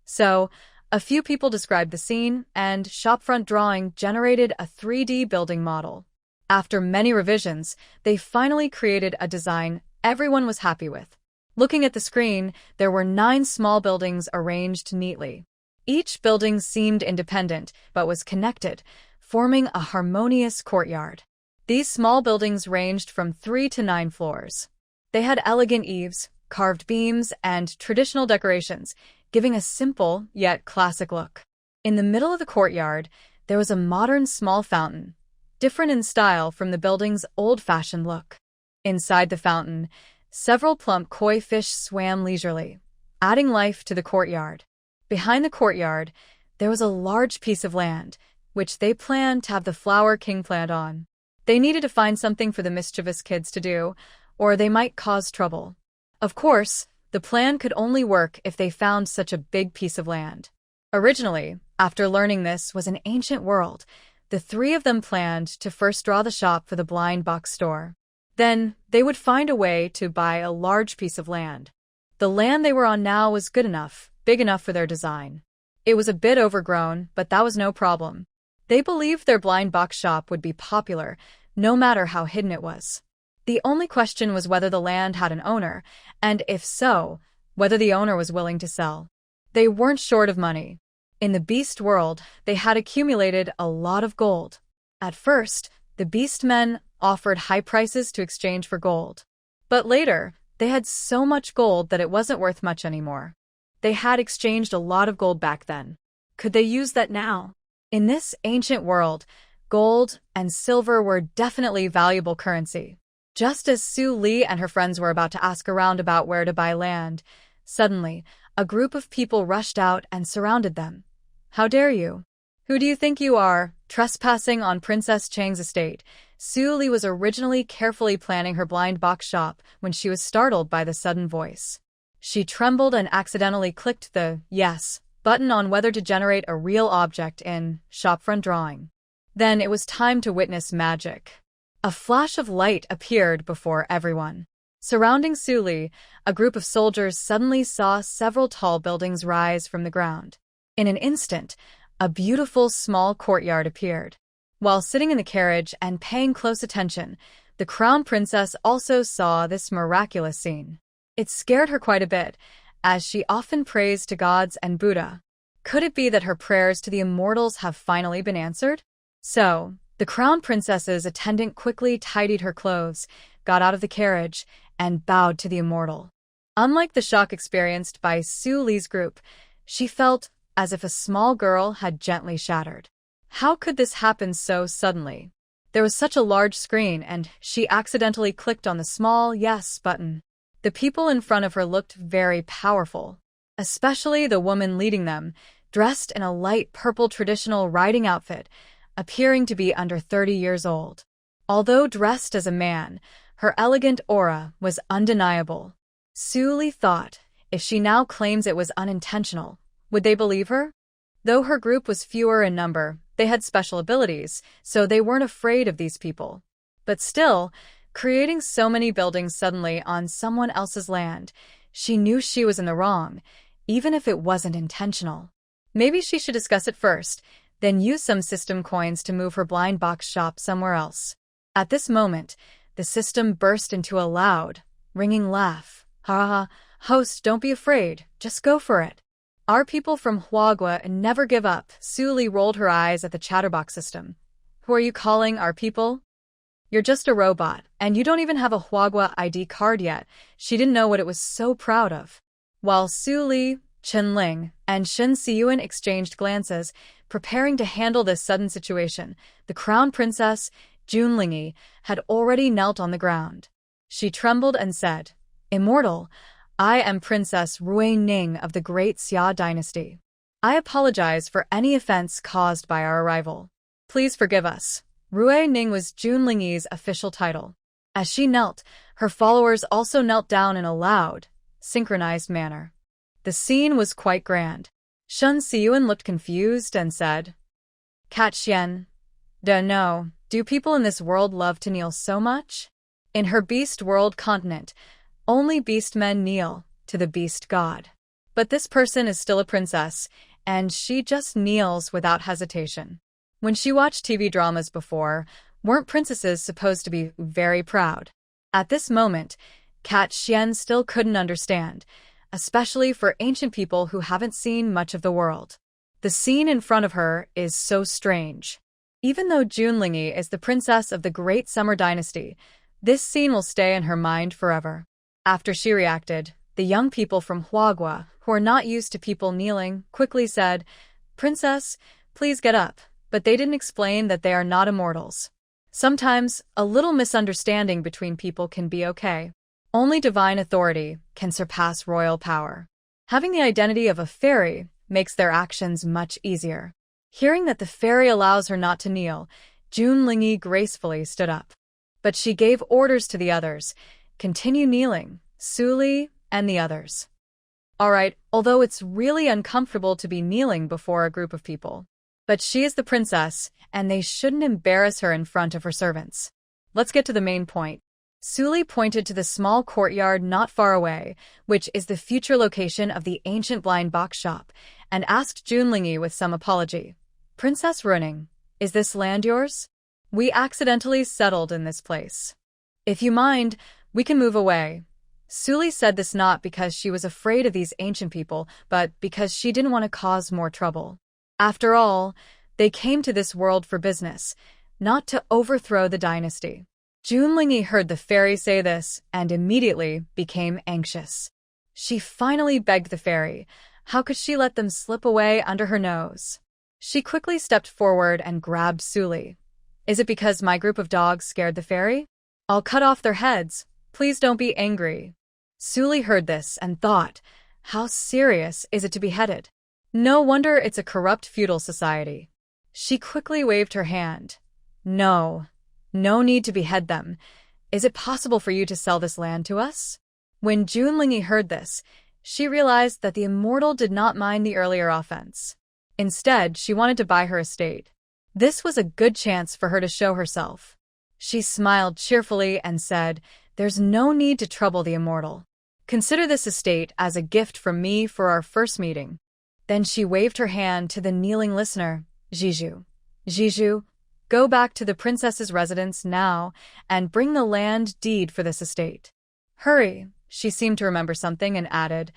Speaker 1: So, a few people described the scene, and shopfront drawing generated a 3D building model. After many revisions, they finally created a design everyone was happy with. Looking at the screen, there were 9 small buildings arranged neatly. Each building seemed independent, but was connected, forming a harmonious courtyard. These small buildings ranged from 3 to 9 floors. They had elegant eaves, carved beams, and traditional decorations, giving a simple yet classic look. In the middle of the courtyard, there was a modern small fountain, different in style from the building's old-fashioned look. Inside the fountain, several plump koi fish swam leisurely, adding life to the courtyard. Behind the courtyard, there was a large piece of land, which they planned to have the Flower King plant on. They needed to find something for the mischievous kids to do, or they might cause trouble. Of course, the plan could only work if they found such a big piece of land. Originally, after learning this was an ancient world, the 3 of them planned to first draw the shop for the blind box store. Then, they would find a way to buy a large piece of land. The land they were on now was good enough, big enough for their design. It was a bit overgrown, but that was no problem. They believed their blind box shop would be popular, no matter how hidden it was. The only question was whether the land had an owner, and if so, whether the owner was willing to sell. They weren't short of money. In the beast world, they had accumulated a lot of gold. At first, the beast men offered high prices to exchange for gold. But later, they had so much gold that it wasn't worth much anymore. They had exchanged a lot of gold back then. Could they use that now? In this ancient world, gold and silver were definitely valuable currency. Just as Su Li and her friends were about to ask around about where to buy land, suddenly, a group of people rushed out and surrounded them. How dare you? Who do you think you are, trespassing on Princess Chang's estate? Su Li was originally carefully planning her blind box shop when she was startled by the sudden voice. She trembled and accidentally clicked the yes button on whether to generate a real object in shopfront drawing. Then it was time to witness magic. A flash of light appeared before everyone. Surrounding Su Li, a group of soldiers suddenly saw several tall buildings rise from the ground. In an instant, a beautiful small courtyard appeared. While sitting in the carriage and paying close attention, the crown princess also saw this miraculous scene. It scared her quite a bit, as she often prays to gods and Buddha. Could it be that her prayers to the immortals have finally been answered? So, the crown princess's attendant quickly tidied her clothes, got out of the carriage, and bowed to the immortal. Unlike the shock experienced by Su Li's group, she felt as if a small girl had gently shattered. How could this happen so suddenly? There was such a large screen, and she accidentally clicked on the small yes button. The people in front of her looked very powerful, especially the woman leading them, dressed in a light purple traditional riding outfit, appearing to be under 30 years old. Although dressed as a man, her elegant aura was undeniable. Su Li thought, if she now claims it was unintentional, would they believe her? Though her group was fewer in number, they had special abilities, so they weren't afraid of these people. But still, creating so many buildings suddenly on someone else's land, she knew she was in the wrong, even if it wasn't intentional. Maybe she should discuss it first, then use some system coins to move her blind box shop somewhere else. At this moment, the system burst into a loud, ringing laugh. Ha ha, host, don't be afraid, just go for it. Our people from Huagua never give up. Su Li rolled her eyes at the chatterbox system. Who are you calling our people? You're just a robot, and you don't even have a Huagua ID card yet. She didn't know what it was so proud of. While Su Li, Chen Ling, and Shen Siyuan exchanged glances, preparing to handle this sudden situation, the crown princess, Jun Lingyi, had already knelt on the ground. She trembled and said, Immortal, I am Princess Rui Ning of the Great Xia Dynasty. I apologize for any offense caused by our arrival. Please forgive us. Rui Ning was Jun Lingyi's official title. As she knelt, her followers also knelt down in a loud, synchronized manner. The scene was quite grand. Shen Siyuan looked confused and said, Cat Xian, no, do people in this world love to kneel so much? In her beast world continent, only beast men kneel to the beast god. But this person is still a princess, and she just kneels without hesitation. When she watched TV dramas before, weren't princesses supposed to be very proud? At this moment, Cat Xian still couldn't understand, especially for ancient people who haven't seen much of the world. The scene in front of her is so strange. Even though Jun Lingyi is the princess of the Great Summer Dynasty, this scene will stay in her mind forever. After she reacted, the young people from Huagua, who are not used to people kneeling, quickly said, Princess, please get up, but they didn't explain that they are not immortals. Sometimes, a little misunderstanding between people can be okay. Only divine authority can surpass royal power. Having the identity of a fairy makes their actions much easier. Hearing that the fairy allows her not to kneel, Jun Lingyi gracefully stood up. But she gave orders to the others, continue kneeling, Su Li and the others. Alright, although it's really uncomfortable to be kneeling before a group of people. But she is the princess, and they shouldn't embarrass her in front of her servants. Let's get to the main point. Su Li pointed to the small courtyard not far away, which is the future location of the ancient blind box shop, and asked Jun Lingyi with some apology. Princess Runing, is this land yours? We accidentally settled in this place. If you mind, we can move away. Su Li said this not because she was afraid of these ancient people, but because she didn't want to cause more trouble. After all, they came to this world for business, not to overthrow the dynasty. Junlingyi heard the fairy say this and immediately became anxious. She finally begged the fairy. How could she let them slip away under her nose? She quickly stepped forward and grabbed Suli. Is it because my group of dogs scared the fairy? I'll cut off their heads. Please don't be angry. Suli heard this and thought, how serious is it to be beheaded? No wonder it's a corrupt feudal society. She quickly waved her hand. No need to behead them. Is it possible for you to sell this land to us? When Junlingyi heard this, she realized that the immortal did not mind the earlier offense. Instead, she wanted to buy her estate. This was a good chance for her to show herself. She smiled cheerfully and said, there's no need to trouble the immortal. Consider this estate as a gift from me for our first meeting. Then she waved her hand to the kneeling listener, Jiju. Jiju, go back to the princess's residence now and bring the land deed for this estate. Hurry, she seemed to remember something and added,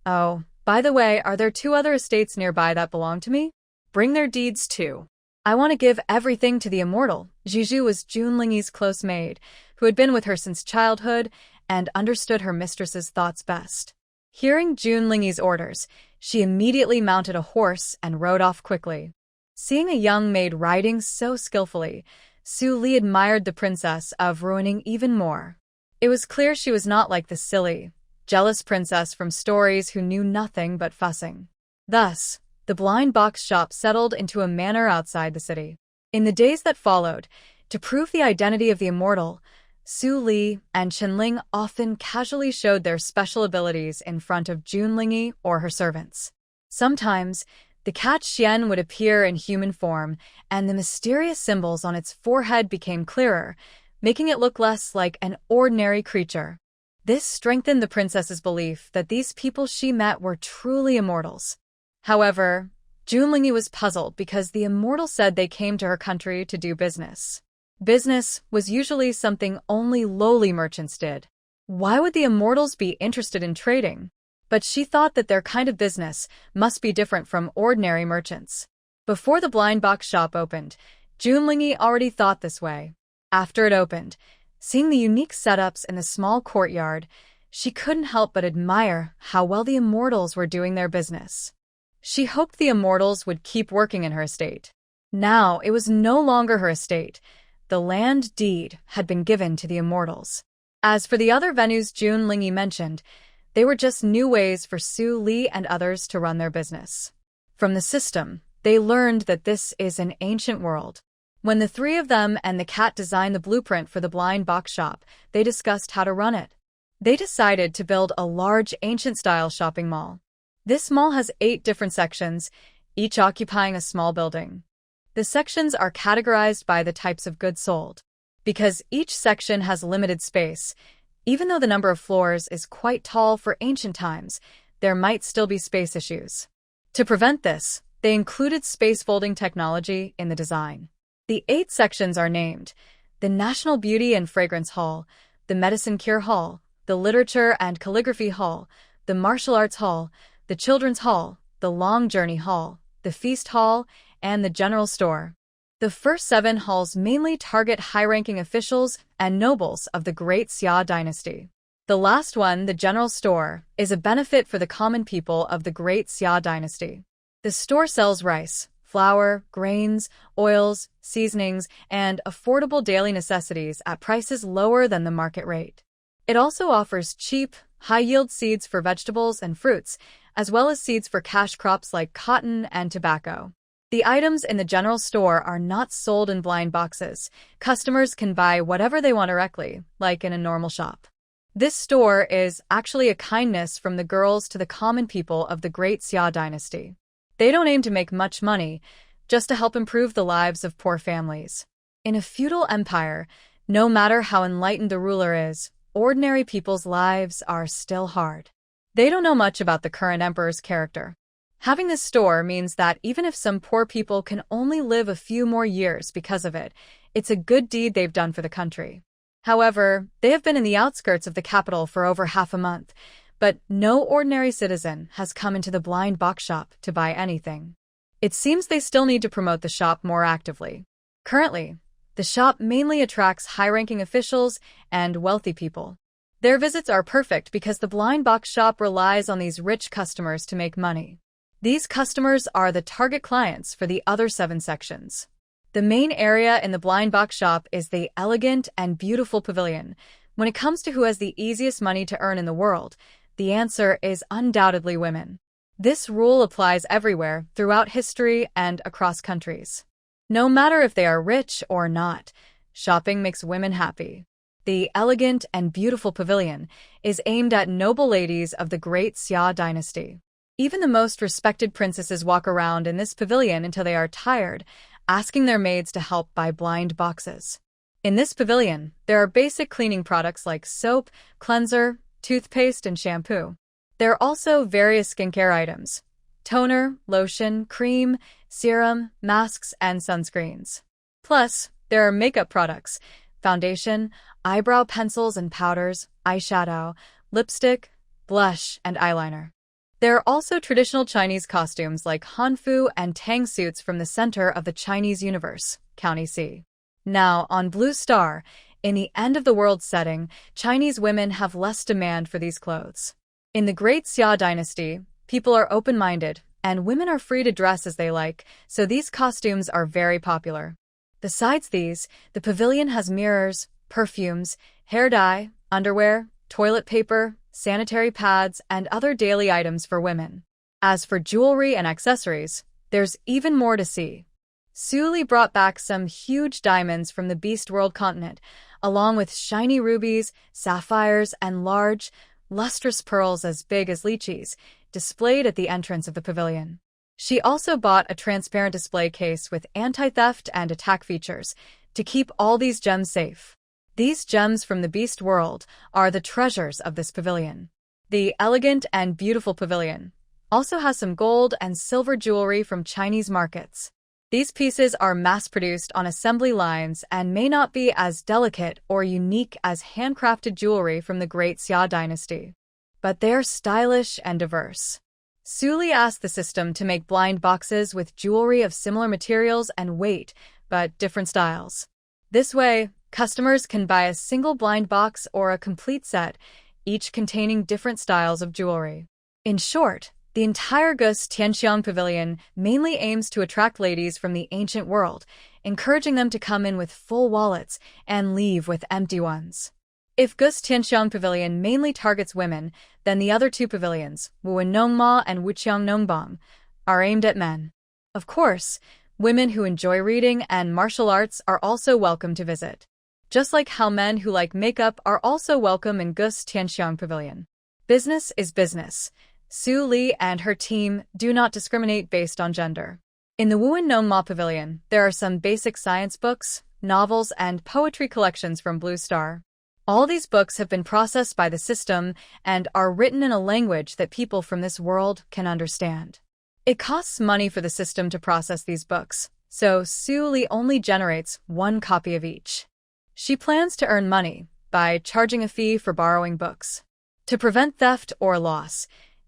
Speaker 1: oh, by the way, are there 2 other estates nearby that belong to me? Bring their deeds too. I want to give everything to the immortal. Jiju was Junlingyi's close maid, who had been with her since childhood and understood her mistress's thoughts best. Hearing Junlingyi's orders, she immediately mounted a horse and rode off quickly. Seeing a young maid riding so skillfully, Su Li admired the princess of ruining even more. It was clear she was not like the silly, jealous princess from stories who knew nothing but fussing. Thus, the blind box shop settled into a manor outside the city. In the days that followed, to prove the identity of the immortal, Su Li and Chenling often casually showed their special abilities in front of Junlingyi or her servants. Sometimes, the cat Xian would appear in human form, and the mysterious symbols on its forehead became clearer, making it look less like an ordinary creature. This strengthened the princess's belief that these people she met were truly immortals. However, Junlingyi was puzzled because the immortal said they came to her country to do business. Business was usually something only lowly merchants did. Why would the immortals be interested in trading? But she thought that their kind of business must be different from ordinary merchants. Before the blind box shop opened, Junlingyi already thought this way. After it opened, seeing the unique setups in the small courtyard, she couldn't help but admire how well the immortals were doing their business. She hoped the immortals would keep working in her estate. Now it was no longer her estate. The land deed had been given to the immortals. As for the other venues Junlingyi mentioned, they were just new ways for Su Li and others to run their business. From the system, they learned that this is an ancient world. When the 3 of them and the cat designed the blueprint for the blind box shop, they discussed how to run it. They decided to build a large ancient-style shopping mall. This mall has 8 different sections, each occupying a small building. The sections are categorized by the types of goods sold. Because each section has limited space, even though the number of floors is quite tall for ancient times, there might still be space issues. To prevent this, they included space folding technology in the design. The 8 sections are named the National Beauty and Fragrance Hall, the Medicine Cure Hall, the Literature and Calligraphy Hall, the Martial Arts Hall, the Children's Hall, the Long Journey Hall, the Feast Hall, and the General Store. The first 7 halls mainly target high-ranking officials and nobles of the Great Xia dynasty. The last one, the General Store, is a benefit for the common people of the Great Xia dynasty. The store sells rice, flour, grains, oils, seasonings, and affordable daily necessities at prices lower than the market rate. It also offers cheap, high-yield seeds for vegetables and fruits, as well as seeds for cash crops like cotton and tobacco. The items in the general store are not sold in blind boxes. Customers can buy whatever they want directly, like in a normal shop. This store is actually a kindness from the girls to the common people of the Great Xia dynasty. They don't aim to make much money, just to help improve the lives of poor families. In a feudal empire, no matter how enlightened the ruler is, ordinary people's lives are still hard. They don't know much about the current emperor's character. Having this store means that even if some poor people can only live a few more years because of it, it's a good deed they've done for the country. However, they have been in the outskirts of the capital for over half a month, but no ordinary citizen has come into the blind box shop to buy anything. It seems they still need to promote the shop more actively. Currently, the shop mainly attracts high-ranking officials and wealthy people. Their visits are perfect because the blind box shop relies on these rich customers to make money. These customers are the target clients for the other 7 sections. The main area in the blind box shop is the elegant and beautiful pavilion. When it comes to who has the easiest money to earn in the world, the answer is undoubtedly women. This rule applies everywhere, throughout history and across countries. No matter if they are rich or not, shopping makes women happy. The elegant and beautiful pavilion is aimed at noble ladies of the great Xia dynasty. Even the most respected princesses walk around in this pavilion until they are tired, asking their maids to help buy blind boxes. In this pavilion, there are basic cleaning products like soap, cleanser, toothpaste, and shampoo. There are also various skincare items: toner, lotion, cream, serum, masks, and sunscreens. Plus, there are makeup products: foundation, eyebrow pencils and powders, eyeshadow, lipstick, blush, and eyeliner. There are also traditional Chinese costumes like hanfu and tang suits from the center of the Chinese universe, County C. Now, on Blue Star, in the end-of-the-world setting, Chinese women have less demand for these clothes. In the Great Xia dynasty, people are open-minded, and women are free to dress as they like, so these costumes are very popular. Besides these, the pavilion has mirrors, perfumes, hair dye, underwear, toilet paper, sanitary pads, and other daily items for women. As for jewelry and accessories, there's even more to see. Su Li brought back some huge diamonds from the Beast World continent, along with shiny rubies, sapphires, and large, lustrous pearls as big as lychees, displayed at the entrance of the pavilion. She also bought a transparent display case with anti-theft and attack features to keep all these gems safe. These gems from the Beast World are the treasures of this pavilion. The elegant and beautiful pavilion also has some gold and silver jewelry from Chinese markets. These pieces are mass-produced on assembly lines and may not be as delicate or unique as handcrafted jewelry from the Great Xia dynasty, but they're stylish and diverse. Su Li asked the system to make blind boxes with jewelry of similar materials and weight, but different styles. This way, customers can buy a single blind box or a complete set, each containing different styles of jewelry. In short, the entire Gus Tianxiang Pavilion mainly aims to attract ladies from the ancient world, encouraging them to come in with full wallets and leave with empty ones. If Gus Tianxiang Pavilion mainly targets women, then the other 2 pavilions, Wuwen Nongma and Wuqiang Nongbang, are aimed at men. Of course, women who enjoy reading and martial arts are also welcome to visit. Just like how men who like makeup are also welcome in Gus Tianxiang Pavilion. Business is business. Su Li and her team do not discriminate based on gender. In the Wuwen Nongma Pavilion, there are some basic science books, novels, and poetry collections from Blue Star. All these books have been processed by the system and are written in a language that people from this world can understand. It costs money for the system to process these books, so Su Li only generates 1 copy of each. She plans to earn money by charging a fee for borrowing books. To prevent theft or loss,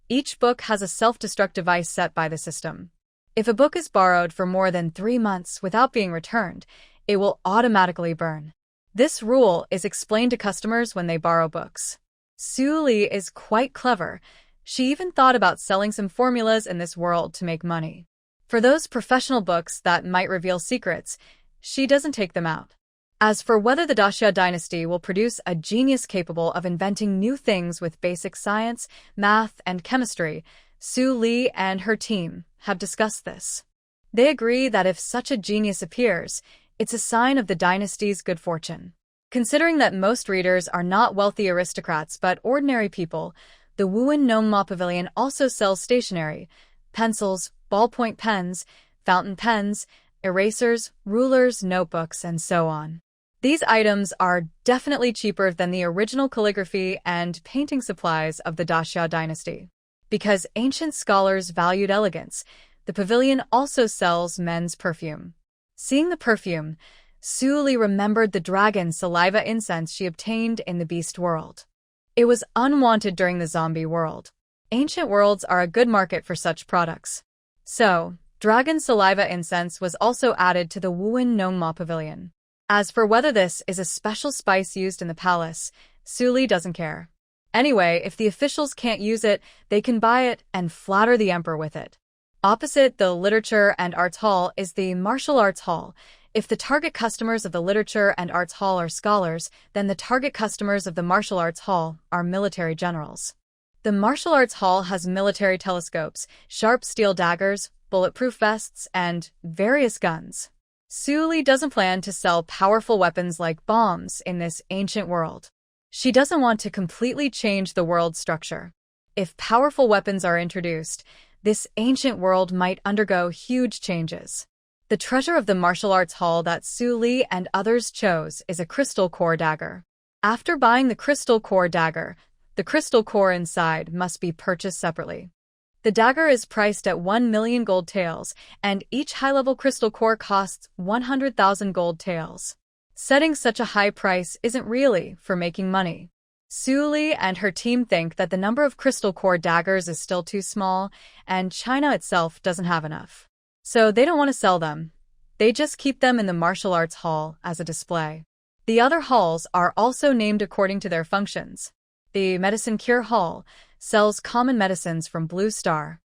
Speaker 1: each book has a self-destruct device set by the system. If a book is borrowed for more than 3 months without being returned, it will automatically burn. This rule is explained to customers when they borrow books. Su Li is quite clever. She even thought about selling some formulas in this world to make money. For those professional books that might reveal secrets, she doesn't take them out. As for whether the Daxia dynasty will produce a genius capable of inventing new things with basic science, math, and chemistry, Su Li and her team have discussed this. They agree that if such a genius appears, it's a sign of the dynasty's good fortune. Considering that most readers are not wealthy aristocrats but ordinary people, the Wuwen Nongma Pavilion also sells stationery: pencils, ballpoint pens, fountain pens, erasers, rulers, notebooks, and so on. These items are definitely cheaper than the original calligraphy and painting supplies of the Daxia dynasty. Because ancient scholars valued elegance, the pavilion also sells men's perfume. Seeing the perfume, Su Li remembered the dragon saliva incense she obtained in the Beast World. It was unwanted during the zombie world. Ancient worlds are a good market for such products. So, Dragon saliva incense was also added to the Wuhan Nongma Pavilion. As for whether this is a special spice used in the palace, Su Li doesn't care. Anyway, if the officials can't use it, they can buy it and flatter the emperor with it. Opposite the Literature and Arts Hall is the Martial Arts Hall. If the target customers of the Literature and Arts Hall are scholars, then the target customers of the Martial Arts Hall are military generals. The Martial Arts Hall has military telescopes, sharp steel daggers, bulletproof vests, and various guns. Su Li doesn't plan to sell powerful weapons like bombs in this ancient world. She doesn't want to completely change the world's structure. If powerful weapons are introduced, this ancient world might undergo huge changes. The treasure of the martial arts hall that Su Li and others chose is a crystal core dagger. After buying the crystal core dagger, the crystal core inside must be purchased separately. The dagger is priced at 1 million gold taels, and each high-level crystal core costs 100,000 gold taels. Setting such a high price isn't really for making money. Su Li and her team think that the number of crystal core daggers is still too small, and China itself doesn't have enough. So they don't want to sell them. They just keep them in the martial arts hall as a display. The other halls are also named according to their functions. The Medicine Cure Hall sells common medicines from Blue Star.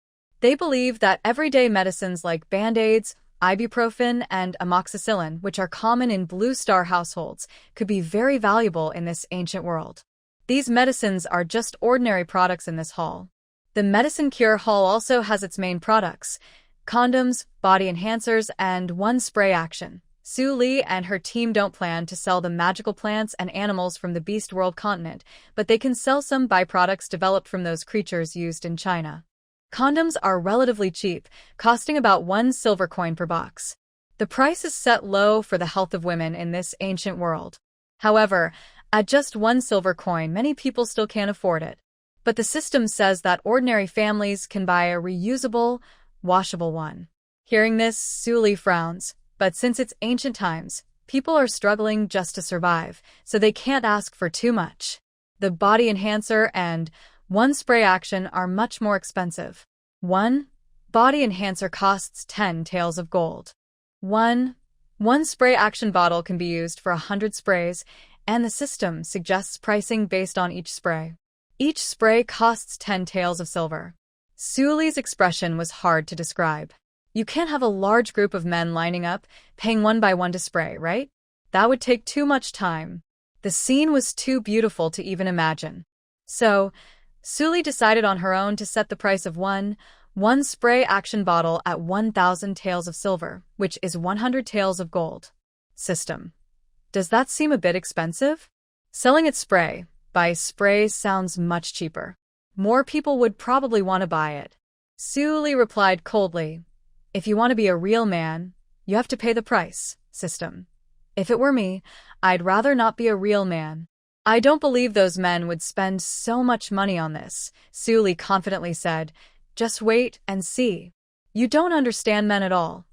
Speaker 1: They believe that everyday medicines like Band-Aids, ibuprofen, and amoxicillin, which are common in Blue Star households, could be very valuable in this ancient world. These medicines are just ordinary products in this hall. The Medicine Cure Hall also has its main products: condoms, body enhancers, and one spray action. Su Li and her team don't plan to sell the magical plants and animals from the Beast World continent, but they can sell some byproducts developed from those creatures used in China. Condoms are relatively cheap, costing about 1 silver coin per box. The price is set low for the health of women in this ancient world. However, at just 1 silver coin, many people still can't afford it. But the system says that ordinary families can buy a reusable, washable one. Hearing this, Su Li frowns. But since it's ancient times, people are struggling just to survive, so they can't ask for too much. The body enhancer and one spray action are much more expensive. One body enhancer costs 10 taels of gold. One spray action bottle can be used for 100 sprays, and the system suggests pricing based on each spray. Each spray costs 10 taels of silver. Su Li's expression was hard to describe. You can't have a large group of men lining up, paying one by one to spray, right? That would take too much time. The scene was too beautiful to even imagine. So, Su Li decided on her own to set the price of one spray action bottle at 1,000 taels of silver, which is 100 taels of gold. System. Does that seem a bit expensive? Selling it spray by spray sounds much cheaper. More people would probably want to buy it. Su Li replied coldly, "If you want to be a real man, you have to pay the price, system. If it were me, I'd rather not be a real man." "I don't believe those men would spend so much money on this," Su Li confidently said. "Just wait and see. You don't understand men at all.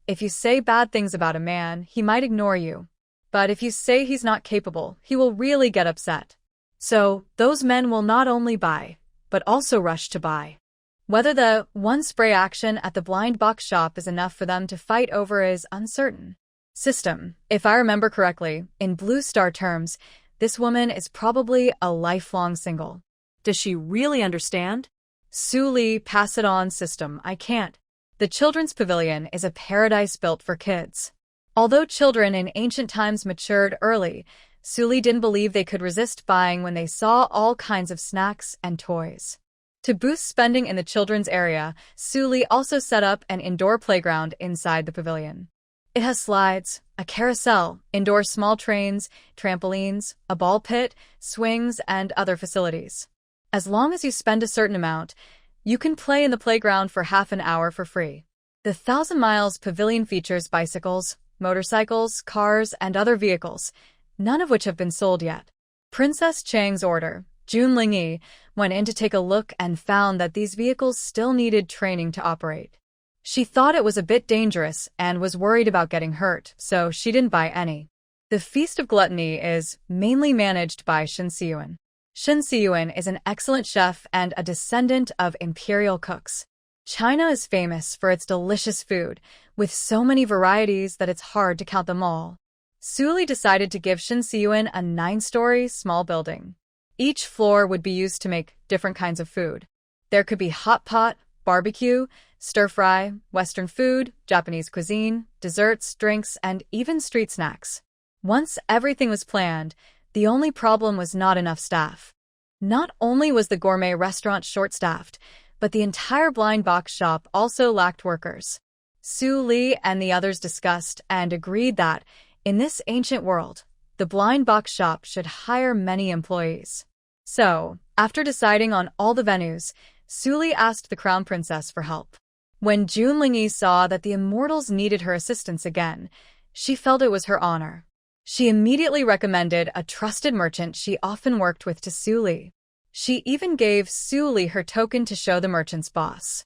Speaker 1: If you say bad things about a man, he might ignore you. But if you say he's not capable, he will really get upset. So, those men will not only buy, but also rush to buy. Whether the one spray action at the blind box shop is enough for them to fight over is uncertain. System. If I remember correctly, in Blue Star terms, this woman is probably a lifelong single."
Speaker 2: Does she really understand?
Speaker 1: Su Li, pass it on, system. I can't. The children's pavilion is a paradise built for kids. Although children in ancient times matured early, Su Li didn't believe they could resist buying when they saw all kinds of snacks and toys. To boost spending in the children's area, Su Li also set up an indoor playground inside the pavilion. It has slides, a carousel, indoor small trains, trampolines, a ball pit, swings, and other facilities. As long as you spend a certain amount, you can play in the playground for half an hour for free. The 1,000 Miles Pavilion features bicycles, motorcycles, cars, and other vehicles, none of which have been sold yet. Princess Chang's order, Jun Lingyi, went in to take a look and found that these vehicles still needed training to operate. She thought it was a bit dangerous and was worried about getting hurt, so she didn't buy any. The Feast of Gluttony is mainly managed by Shen Siyuan. Shen Siyuan is an excellent chef and a descendant of imperial cooks. China is famous for its delicious food, with so many varieties that it's hard to count them all. Suli decided to give Shin Si-yuen a 9-story small building. Each floor would be used to make different kinds of food. There could be hot pot, barbecue, stir-fry, Western food, Japanese cuisine, desserts, drinks, and even street snacks. Once everything was planned, the only problem was not enough staff. Not only was the gourmet restaurant short-staffed, but the entire blind box shop also lacked workers. Su Li and the others discussed and agreed that, in this ancient world, the blind box shop should hire many employees. So, after deciding on all the venues, Su Li asked the crown princess for help. When Jun Lingyi saw that the immortals needed her assistance again, she felt it was her honor. She immediately recommended a trusted merchant she often worked with to Su Li. She even gave Su Li her token to show the merchant's boss.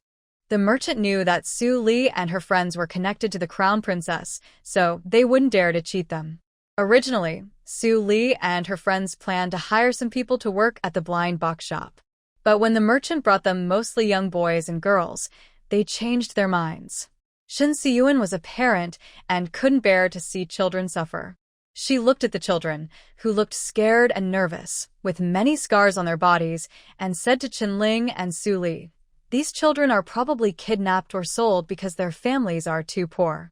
Speaker 1: The merchant knew that Su Li and her friends were connected to the crown princess, so they wouldn't dare to cheat them. Originally, Su Li and her friends planned to hire some people to work at the blind box shop. But when the merchant brought them mostly young boys and girls, they changed their minds. Shin Si-yuen was a parent and couldn't bear to see children suffer. She looked at the children, who looked scared and nervous, with many scars on their bodies, and said to Qinling and Su Li, "These children are probably kidnapped or sold because their families are too poor.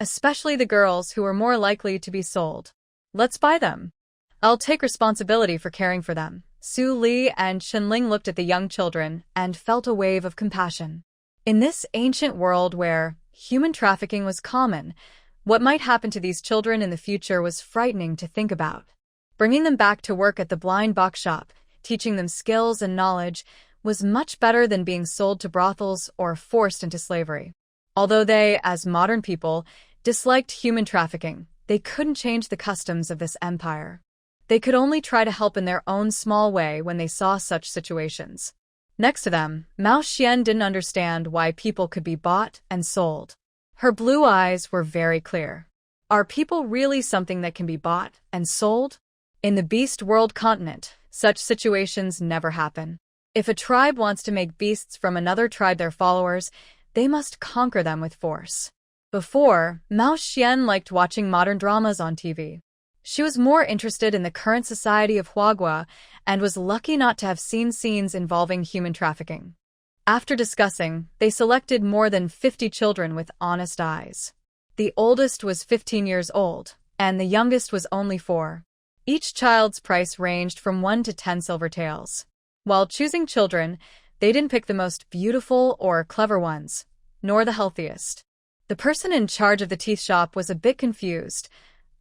Speaker 1: Especially the girls who are more likely to be sold. Let's buy them. I'll take responsibility for caring for them." Su Li and Qinling looked at the young children and felt a wave of compassion. In this ancient world where human trafficking was common, what might happen to these children in the future was frightening to think about. Bringing them back to work at the blind box shop, teaching them skills and knowledge, was much better than being sold to brothels or forced into slavery. Although they, as modern people, disliked human trafficking, they couldn't change the customs of this empire. They could only try to help in their own small way when they saw such situations. Next to them, Mao Xian didn't understand why people could be bought and sold. Her blue eyes were very clear. Are people really something that can be bought and sold? In the Beast World continent, such situations never happen. If a tribe wants to make beasts from another tribe their followers, they must conquer them with force. Before, Mao Xian liked watching modern dramas on TV. She was more interested in the current society of Huagua and was lucky not to have seen scenes involving human trafficking. After discussing, they selected more than 50 children with honest eyes. The oldest was 15 years old, and the youngest was only 4. Each child's price ranged from 1 to 10 silver taels. While choosing children, they didn't pick the most beautiful or clever ones, nor the healthiest. The person in charge of the teeth shop was a bit confused.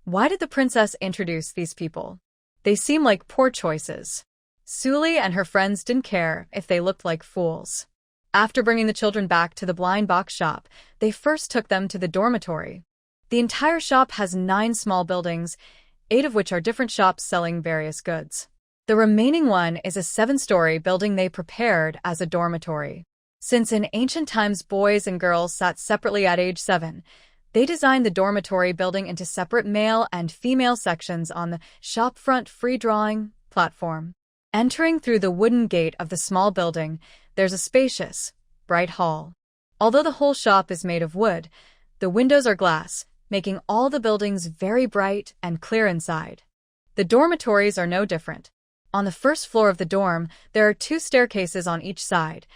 Speaker 1: Why did the princess introduce these people? They seem like poor choices. Su Li and her friends didn't care if they looked like fools. After bringing the children back to the blind box shop, they first took them to the dormitory. The entire shop has 9 small buildings, 8 of which are different shops selling various goods. The remaining one is a 7-story building they prepared as a dormitory. Since in ancient times boys and girls sat separately at age 7, they designed the dormitory building into separate male and female sections on the shopfront free-drawing platform. Entering through the wooden gate of the small building, there's a spacious, bright hall. Although the whole shop is made of wood, the windows are glass, making all the buildings very bright and clear inside. The dormitories are no different. On the first floor of the dorm, there are 2 staircases on each side.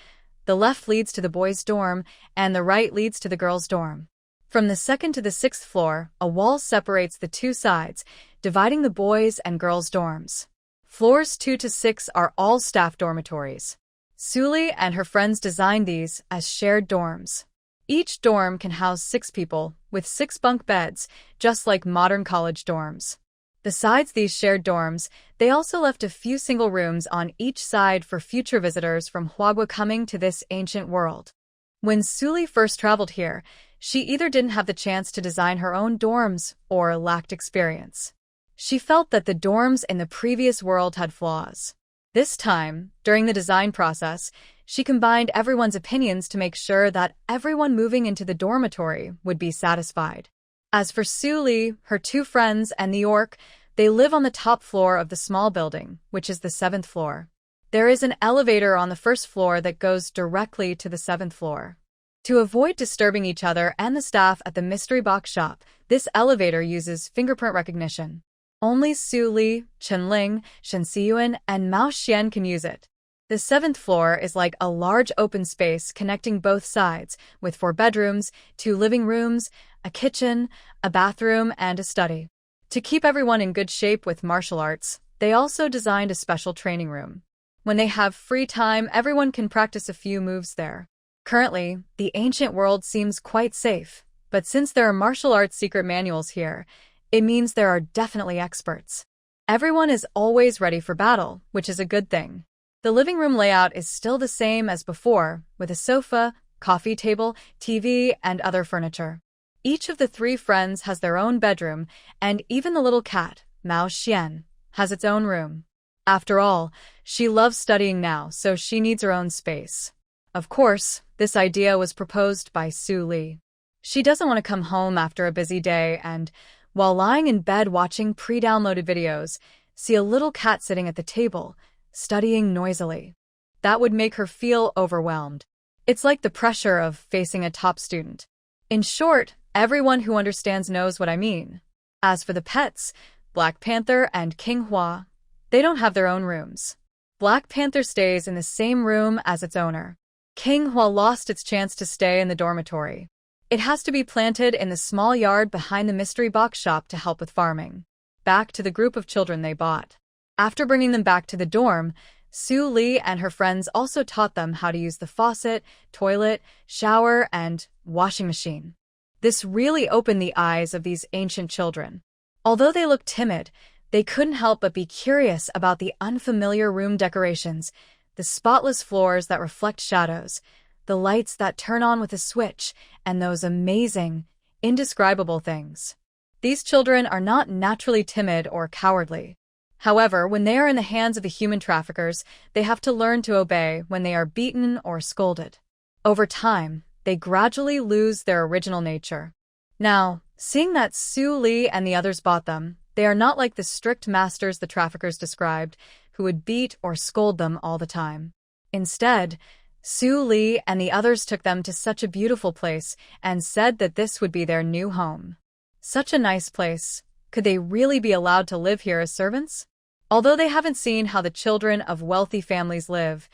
Speaker 1: The left leads to the boys' dorm, and the right leads to the girls' dorm. From the 2nd to the 6th floor, a wall separates the 2 sides, dividing the boys' and girls' dorms. Floors 2 to 6 are all staff dormitories. Su Li and her friends designed these as shared dorms. Each dorm can house 6 people, with 6 bunk beds, just like modern college dorms. Besides these shared dorms, they also left a few single rooms on each side for future visitors from Huagua coming to this ancient world. When Su Li first traveled here, she either didn't have the chance to design her own dorms or lacked experience. She felt that the dorms in the previous world had flaws. This time, during the design process, she combined everyone's opinions to make sure that everyone moving into the dormitory would be satisfied. As for Su Li, her 2 friends, and the orc, they live on the top floor of the small building, which is the 7th floor. There is an elevator on the first floor that goes directly to the 7th floor. To avoid disturbing each other and the staff at the mystery box shop, this elevator uses fingerprint recognition. Only Su Li, Chen Ling, Shen Xiyuan, and Mao Xian can use it. The 7th floor is like a large open space connecting both sides, with 4 bedrooms, 2 living rooms, a kitchen, a bathroom, and a study. To keep everyone in good shape with martial arts, they also designed a special training room. When they have free time, everyone can practice a few moves there. Currently, the ancient world seems quite safe, but since there are martial arts secret manuals here, it means there are definitely experts. Everyone is always ready for battle, which is a good thing. The living room layout is still the same as before, with a sofa, coffee table, TV, and other furniture. Each of the 3 friends has their own bedroom, and even the little cat, Mao Xian, has its own room. After all, she loves studying now, so she needs her own space. Of course, this idea was proposed by Su Li. She doesn't want to come home after a busy day and, while lying in bed watching pre-downloaded videos, see a little cat sitting at the table, studying noisily. That would make her feel overwhelmed. It's like the pressure of facing a top student. In short, everyone who understands knows what I mean. As for the pets, Black Panther and King Hua, they don't have their own rooms. Black Panther stays in the same room as its owner. King Hua lost its chance to stay in the dormitory. It has to be planted in the small yard behind the mystery box shop to help with farming. Back to the group of children they bought. After bringing them back to the dorm, Su Li and her friends also taught them how to use the faucet, toilet, shower, and washing machine. This really opened the eyes of these ancient children. Although they looked timid, they couldn't help but be curious about the unfamiliar room decorations, the spotless floors that reflect shadows, the lights that turn on with a switch, and those amazing, indescribable things. These children are not naturally timid or cowardly. However, when they are in the hands of the human traffickers, they have to learn to obey when they are beaten or scolded. Over time, they gradually lose their original nature. Now, seeing that Su Li and the others bought them, they are not like the strict masters the traffickers described, who would beat or scold them all the time. Instead, Su Li and the others took them to such a beautiful place and said that this would be their new home. Such a nice place. Could they really be allowed to live here as servants? Although they haven't seen how the children of wealthy families live,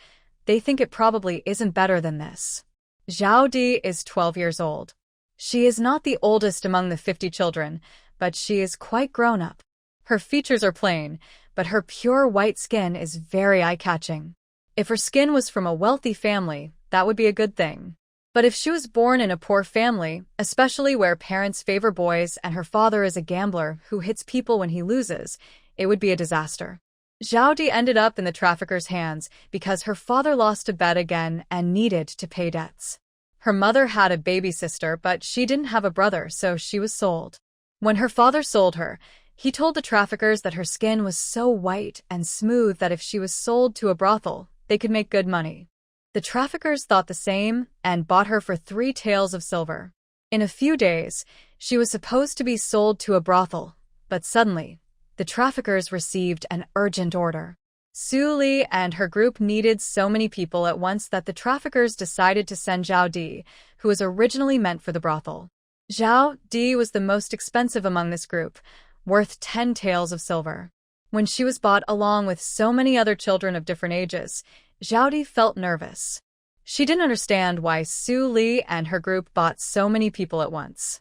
Speaker 1: they think it probably isn't better than this. Zhao Di is 12 years old. She is not the oldest among the 50 children, but she is quite grown up. Her features are plain, but her pure white skin is very eye-catching. If her skin was from a wealthy family, that would be a good thing. But if she was born in a poor family, especially where parents favor boys and her father is a gambler who hits people when he loses, it would be a disaster. Zhao Di ended up in the traffickers' hands because her father lost a bet again and needed to pay debts. Her mother had a baby sister, but she didn't have a brother, so she was sold. When her father sold her, he told the traffickers that her skin was so white and smooth that if she was sold to a brothel, they could make good money. The traffickers thought the same and bought her for 3 taels of silver. In a few days, she was supposed to be sold to a brothel, but suddenly, the traffickers received an urgent order. Su Li and her group needed so many people at once that the traffickers decided to send Zhao Di, who was originally meant for the brothel. Zhao Di was the most expensive among this group, worth 10 taels of silver. When she was bought along with so many other children of different ages, Zhao Di felt nervous. She didn't understand why Su Li and her group bought so many people at once.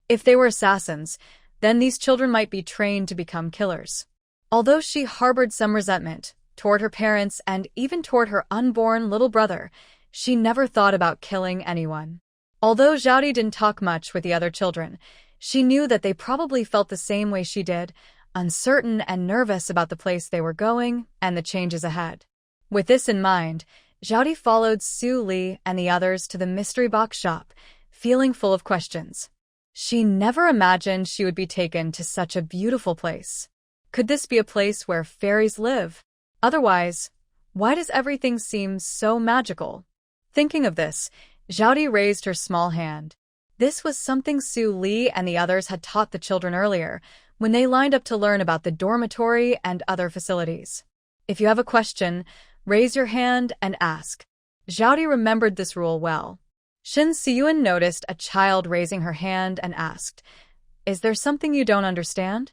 Speaker 1: If they were assassins, then these children might be trained to become killers. Although she harbored some resentment toward her parents and even toward her unborn little brother, she never thought about killing anyone. Although Zhao Di didn't talk much with the other children, she knew that they probably felt the same way she did, uncertain and nervous about the place they were going and the changes ahead. With this in mind, Zhao Di followed Su Li and the others to the mystery box shop, feeling full of questions. She never imagined she would be taken to such a beautiful place. Could this be a place where fairies live? Otherwise, why does everything seem so magical? Thinking of this, Zhao Di raised her small hand. This was something Su Li and the others had taught the children earlier, when they lined up to learn about the dormitory and other facilities. If you have a question, Raise your hand and ask. Zhaodi remembered this rule well. Shin Siyuan noticed a child raising her hand and asked, "Is there something you don't understand?"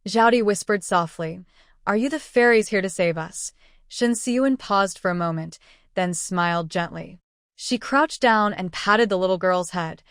Speaker 1: Zhaodi whispered softly, "Are you the fairies here to save us?" Shin Siyuan paused for a moment, then smiled gently. She crouched down and patted the little girl's head.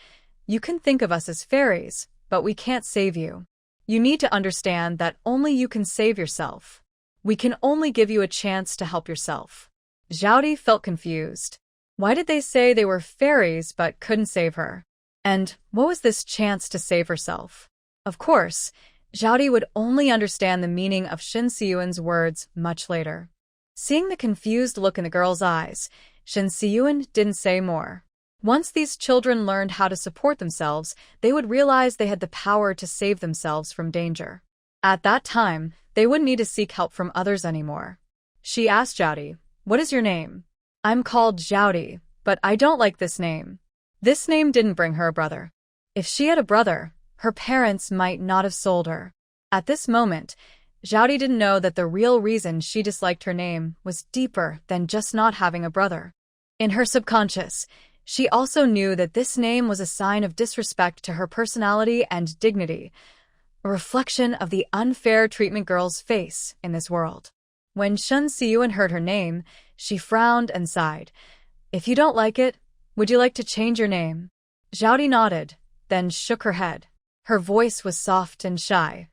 Speaker 1: "You can think of us as fairies, but we can't save you. You need to understand that only you can save yourself. We can only give you a chance to help yourself." Zhaodi felt confused. Why did they say they were fairies but couldn't save her? And what was this chance to save herself? Of course, Zhaodi would only understand the meaning of Shin Siyuan's words much later. Seeing the confused look in the girl's eyes, Shin Siyuan didn't say more. Once these children learned how to support themselves, they would realize they had the power to save themselves from danger. At that time, they wouldn't need to seek help from others anymore. She asked Zhaodi, "What is your name?" "I'm called Zhaodi, but I don't like this name." This name didn't bring her a brother. If she had a brother, her parents might not have sold her. At this moment, Zhaodi didn't know that the real reason she disliked her name was deeper than just not having a brother. In her subconscious, she also knew that this name was a sign of disrespect to her personality and dignity, a reflection of the unfair treatment girls face in this world. When Shin Siyuan heard her name, she frowned and sighed. "If you don't like it, would you like to change your name?" Zhaodi nodded, then shook her head. Her voice was soft and shy.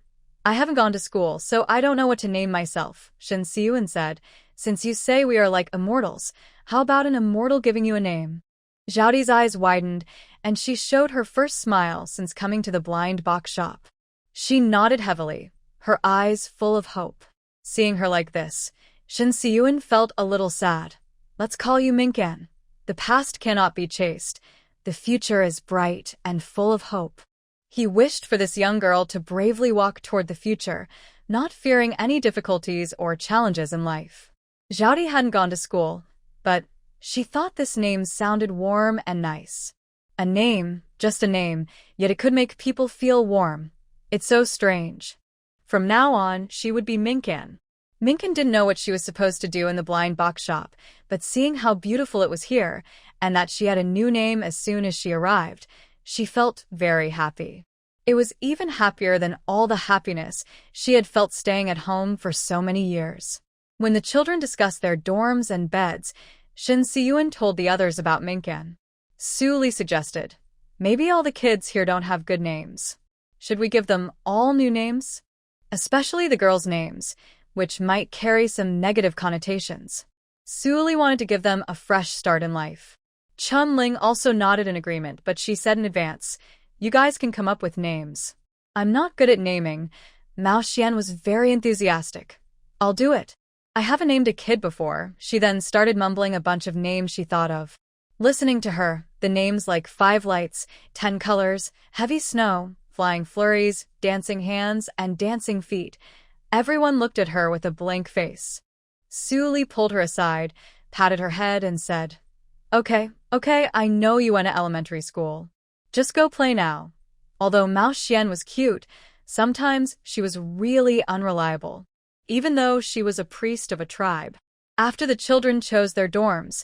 Speaker 1: "I haven't gone to school, so I don't know what to name myself," Shin Siyuan said. "Since you say we are like immortals, how about an immortal giving you a name?" Zhaodi's eyes widened, and she showed her first smile since coming to the blind box shop. She nodded heavily, her eyes full of hope. Seeing her like this, Shin Siyuan felt a little sad. "Let's call you Minkan. The past cannot be chased. The future is bright and full of hope." He wished for this young girl to bravely walk toward the future, not fearing any difficulties or challenges in life. Zhaodi hadn't gone to school, but she thought this name sounded warm and nice. A name, just a name, yet it could make people feel warm. It's so strange. From now on, she would be Minkan. Minkan didn't know what she was supposed to do in the blind box shop, but seeing how beautiful it was here, and that she had a new name as soon as she arrived, she felt very happy. It was even happier than all the happiness she had felt staying at home for so many years. When the children discussed their dorms and beds, Shin Siyuan told the others about Minkan. Su Li suggested, "Maybe all the kids here don't have good names. Should we give them all new names? Especially the girls' names, which might carry some negative connotations." Su Li wanted to give them a fresh start in life. Chun Ling also nodded in agreement, but she said in advance, "You guys can come up with names." "I'm not good at naming." Mao Xian was very enthusiastic. "I'll do it. I haven't named a kid before." She then started mumbling a bunch of names she thought of. Listening to her, the names like 5 lights, 10 colors, heavy snow, flying flurries, dancing hands, and dancing feet. Everyone looked at her with a blank face. Su Li pulled her aside, patted her head, and said, Okay, I know you went to elementary school. Just go play now." Although Mao Xian was cute, sometimes she was really unreliable, even though she was a priest of a tribe. After the children chose their dorms,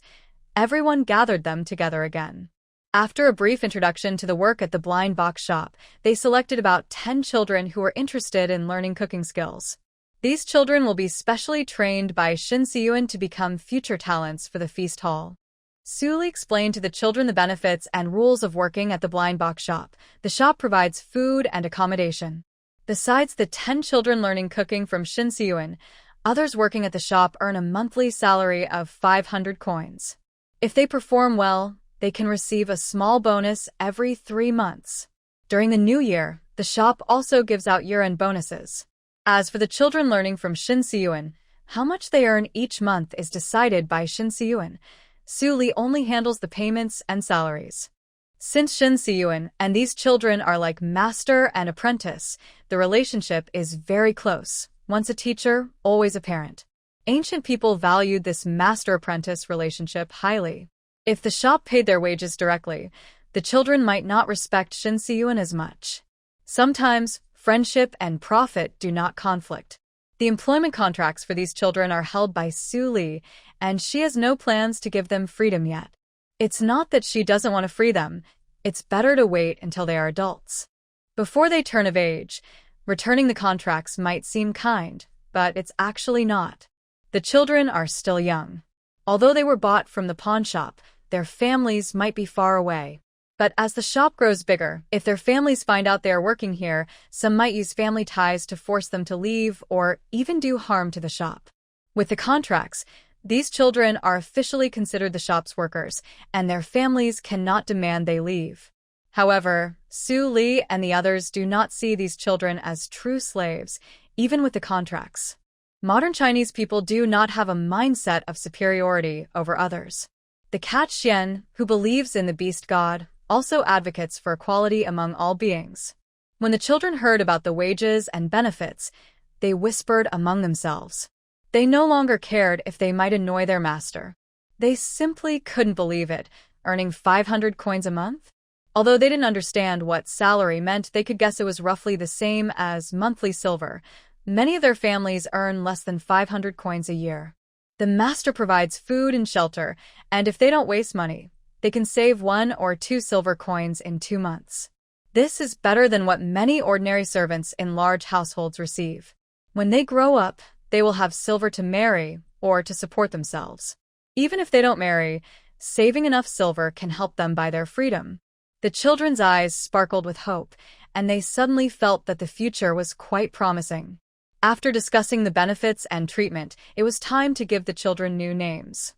Speaker 1: everyone gathered them together again. After a brief introduction to the work at the blind box shop, they selected about 10 children who were interested in learning cooking skills. These children will be specially trained by Shin Siyuan to become future talents for the feast hall. Su Li explained to the children the benefits and rules of working at the blind box shop. The shop provides food and accommodation. Besides the 10 children learning cooking from Shin Siyuan, others working at the shop earn a monthly salary of 500 coins. If they perform well, they can receive a small bonus every 3 months. During the new year, the shop also gives out year-end bonuses. As for the children learning from Shin Siyuan, how much they earn each month is decided by Shin Siyuan. Su Li only handles the payments and salaries. Since Shin Siyuan and these children are like master and apprentice, the relationship is very close. Once a teacher, always a parent. Ancient people valued this master-apprentice relationship highly. If the shop paid their wages directly, the children might not respect Shin Siyuan as much. Sometimes, friendship and profit do not conflict. The employment contracts for these children are held by Su Li, and she has no plans to give them freedom yet. It's not that she doesn't want to free them, it's better to wait until they are adults. Before they turn of age, returning the contracts might seem kind, but it's actually not. The children are still young. Although they were bought from the pawn shop, their families might be far away. But as the shop grows bigger, if their families find out they are working here, some might use family ties to force them to leave or even do harm to the shop. With the contracts, these children are officially considered the shop's workers, and their families cannot demand they leave. However, Su Li and the others do not see these children as true slaves, even with the contracts. Modern Chinese people do not have a mindset of superiority over others. The cat Xian, who believes in the beast god, also advocates for equality among all beings. When the children heard about the wages and benefits, they whispered among themselves. They no longer cared if they might annoy their master. They simply couldn't believe it, earning 500 coins a month? Although they didn't understand what salary meant, they could guess it was roughly the same as monthly silver. Many of their families earn less than 500 coins a year. The master provides food and shelter, and if they don't waste money, they can save 1 or 2 silver coins in 2 months. This is better than what many ordinary servants in large households receive. When they grow up, they will have silver to marry or to support themselves. Even if they don't marry, saving enough silver can help them buy their freedom. The children's eyes sparkled with hope, and they suddenly felt that the future was quite promising. After discussing the benefits and treatment, it was time to give the children new names.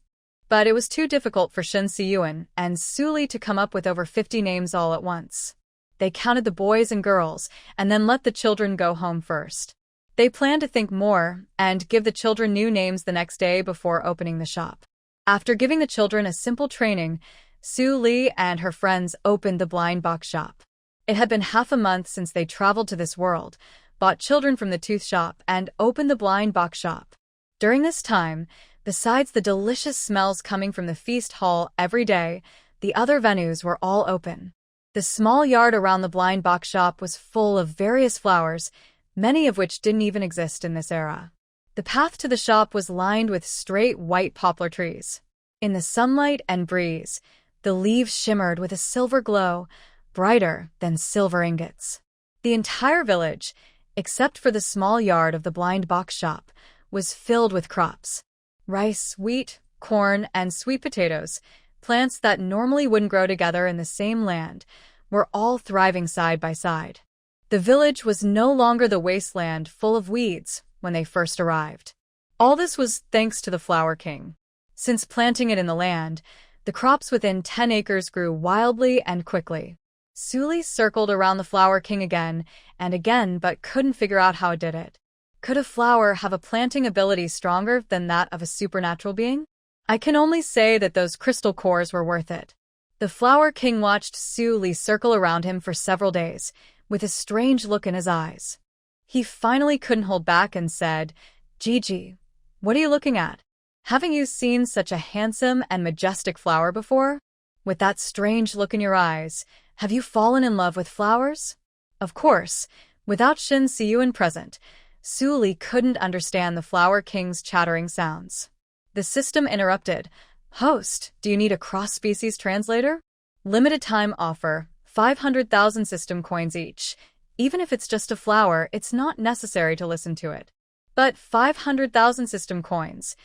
Speaker 1: But it was too difficult for Shen Siyuan and Su Li to come up with over 50 names all at once. They counted the boys and girls, and then let the children go home first. They planned to think more and give the children new names the next day before opening the shop. After giving the children a simple training, Su Li and her friends opened the blind box shop. It had been half a month since they traveled to this world, bought children from the tooth shop, and opened the blind box shop. During this time, besides the delicious smells coming from the feast hall every day, the other venues were all open. The small yard around the blind box shop was full of various flowers, many of which didn't even exist in this era. The path to the shop was lined with straight white poplar trees. In the sunlight and breeze, the leaves shimmered with a silver glow, brighter than silver ingots. The entire village, except for the small yard of the blind box shop, was filled with crops. Rice, wheat, corn, and sweet potatoes, plants that normally wouldn't grow together in the same land, were all thriving side by side. The village was no longer the wasteland full of weeds when they first arrived. All this was thanks to the Flower King. Since planting it in the land, the crops within 10 acres grew wildly and quickly. Su Li circled around the Flower King again and again but couldn't figure out how it did it. Could a flower have a planting ability stronger than that of a supernatural being? I can only say that those crystal cores were worth it. The Flower King watched Su Li circle around him for several days, with a strange look in his eyes. He finally couldn't hold back and said, "Gigi, what are you looking at? Haven't you seen such a handsome and majestic flower before? With that strange look in your eyes, have you fallen in love with flowers?" Of course, without Shen Siyuan present, Su Li couldn't understand the Flower King's chattering sounds. The system interrupted. "Host, do you need a cross-species translator? Limited time offer, 500,000 system coins each. Even if it's just a flower, it's not necessary to listen to it. But 500,000 system coins,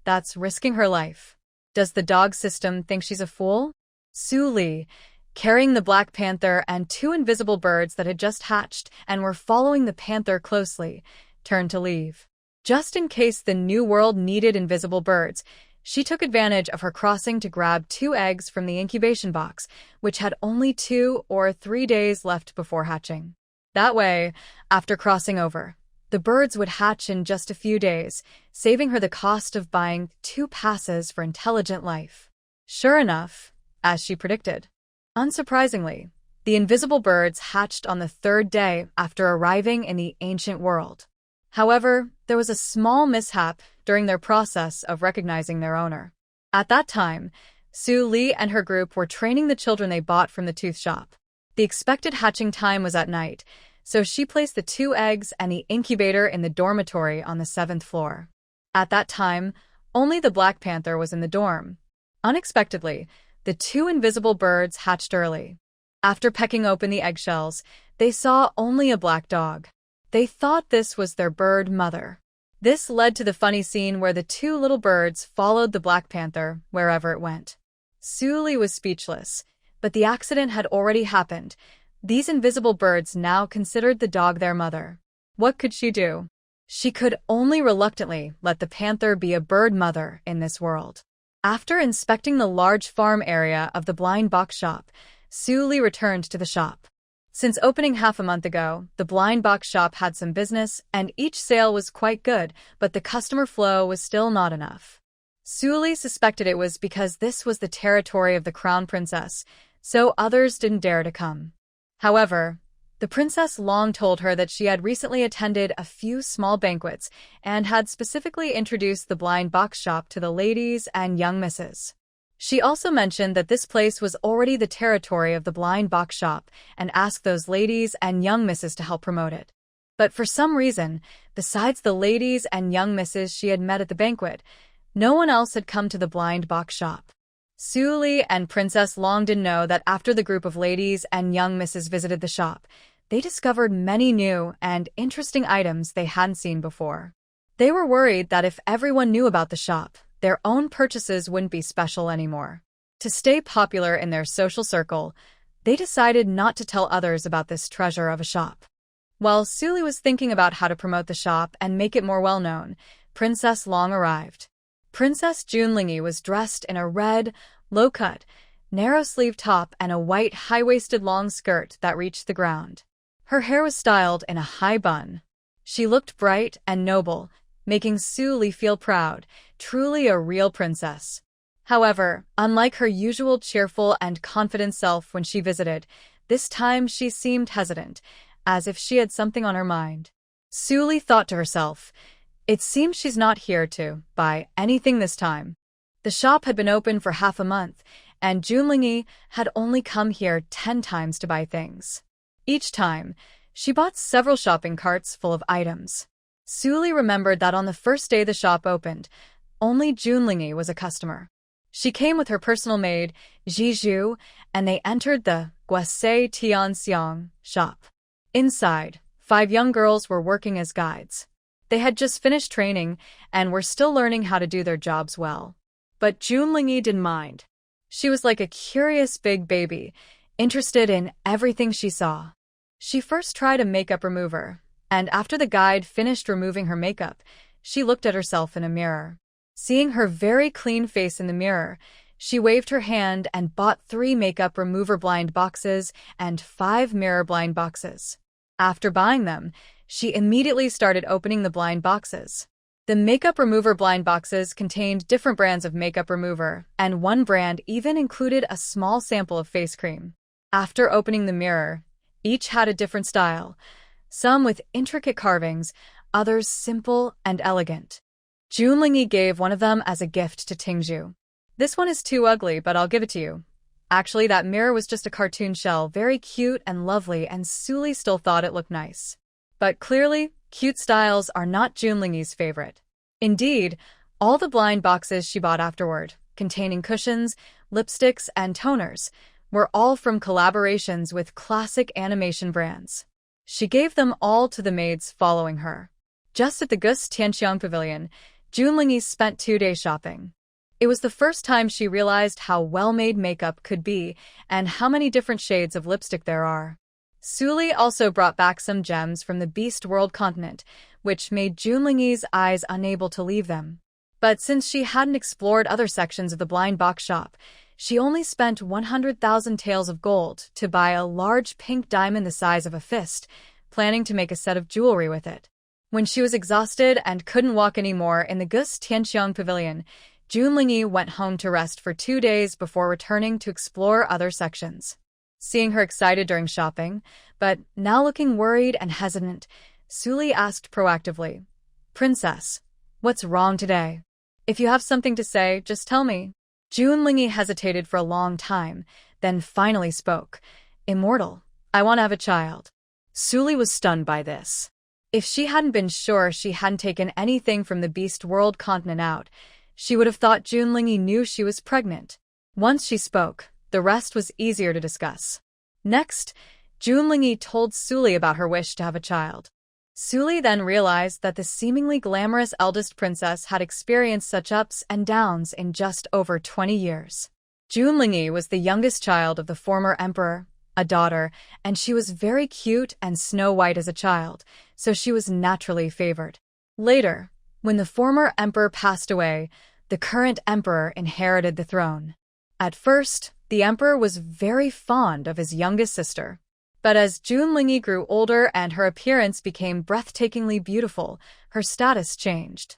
Speaker 1: that's risking her life. Does the dog system think she's a fool?" Su Li, carrying the black panther and 2 invisible birds that had just hatched and were following the panther closely, turned to leave. Just in case the new world needed invisible birds, she took advantage of her crossing to grab 2 eggs from the incubation box, which had only 2 or 3 days left before hatching. That way, after crossing over, the birds would hatch in just a few days, saving her the cost of buying 2 passes for intelligent life. Sure enough, as she predicted. Unsurprisingly, the invisible birds hatched on the 3rd day after arriving in the ancient world. However, there was a small mishap during their process of recognizing their owner. At that time, Su Li and her group were training the children they bought from the tooth shop. The expected hatching time was at night, so she placed the 2 eggs and the incubator in the dormitory on the 7th floor. At that time, only the Black Panther was in the dorm. Unexpectedly, the 2 invisible birds hatched early. After pecking open the eggshells, they saw only a black dog. They thought this was their bird mother. This led to the funny scene where the 2 little birds followed the Black Panther wherever it went. Suli was speechless, but the accident had already happened. These invisible birds now considered the dog their mother. What could she do? She could only reluctantly let the panther be a bird mother in this world. After inspecting the large farm area of the blind box shop, Suli returned to the shop. Since opening half a month ago, the blind box shop had some business, and each sale was quite good, but the customer flow was still not enough. Suli suspected it was because this was the territory of the crown princess, so others didn't dare to come. However, the princess Long told her that she had recently attended a few small banquets and had specifically introduced the blind box shop to the ladies and young misses. She also mentioned that this place was already the territory of the blind box shop and asked those ladies and young misses to help promote it. But for some reason, besides the ladies and young misses she had met at the banquet, no one else had come to the blind box shop. Suli and Princess Long didn't know that after the group of ladies and young misses visited the shop, they discovered many new and interesting items they hadn't seen before. They were worried that if everyone knew about the shop, their own purchases wouldn't be special anymore. To stay popular in their social circle, they decided not to tell others about this treasure of a shop. While Suli was thinking about how to promote the shop and make it more well-known, Princess Long arrived. Princess Junlingi was dressed in a red, low-cut, narrow-sleeved top and a white high-waisted long skirt that reached the ground. Her hair was styled in a high bun. She looked bright and noble, making Suli feel proud, truly a real princess. However, unlike her usual cheerful and confident self when she visited, this time she seemed hesitant, as if she had something on her mind. Suli thought to herself, "It seems she's not here to buy anything this time." The shop had been open for half a month, and Junlingi had only come here 10 times to buy things. Each time, she bought several shopping carts full of items. Suli remembered that on the first day the shop opened, only Junlingi was a customer. She came with her personal maid, Jiju, and they entered the Guase Tianxiang shop. Inside, 5 young girls were working as guides. They had just finished training and were still learning how to do their jobs well. But Junlingi didn't mind. She was like a curious big baby, interested in everything she saw. She first tried a makeup remover, and after the guide finished removing her makeup, she looked at herself in a mirror. Seeing her very clean face in the mirror, she waved her hand and bought 3 makeup remover blind boxes and 5 mirror blind boxes. After buying them, she immediately started opening the blind boxes. The makeup remover blind boxes contained different brands of makeup remover, and one brand even included a small sample of face cream. After opening the mirror, each had a different style, some with intricate carvings, others simple and elegant. Junlingi gave one of them as a gift to Tingju. "This one is too ugly, but I'll give it to you." Actually, that mirror was just a cartoon shell, very cute and lovely, and Suli still thought it looked nice. But clearly, cute styles are not Junlingi's favorite. Indeed, all the blind boxes she bought afterward, containing cushions, lipsticks, and toners, were all from collaborations with classic animation brands. She gave them all to the maids following her. Just at the Gus Tianxiang Pavilion, Junlingi spent 2 days shopping. It was the first time she realized how well-made makeup could be and how many different shades of lipstick there are. Suli also brought back some gems from the Beast World continent, which made Junlingi's eyes unable to leave them. But since she hadn't explored other sections of the blind box shop, she only spent 100,000 taels of gold to buy a large pink diamond the size of a fist, planning to make a set of jewelry with it. When she was exhausted and couldn't walk anymore in the Gus Tianxiang Pavilion, Junlingi went home to rest for 2 days before returning to explore other sections. Seeing her excited during shopping, but now looking worried and hesitant, Suli asked proactively, "Princess, what's wrong today? If you have something to say, just tell me." Junlingi hesitated for a long time, then finally spoke, "Immortal, I want to have a child." Suli was stunned by this. If she hadn't been sure she hadn't taken anything from the Beast World continent out, she would have thought Junlingyi knew she was pregnant. Once she spoke, the rest was easier to discuss. Next, Junlingyi told Suli about her wish to have a child. Suli then realized that the seemingly glamorous eldest princess had experienced such ups and downs in just over 20 years. Junlingyi was the youngest child of the former emperor, a daughter, and she was very cute and snow-white as a child, so she was naturally favored. Later, when the former emperor passed away, the current emperor inherited the throne. At first, the emperor was very fond of his youngest sister. But as Junlingyi grew older and her appearance became breathtakingly beautiful, her status changed.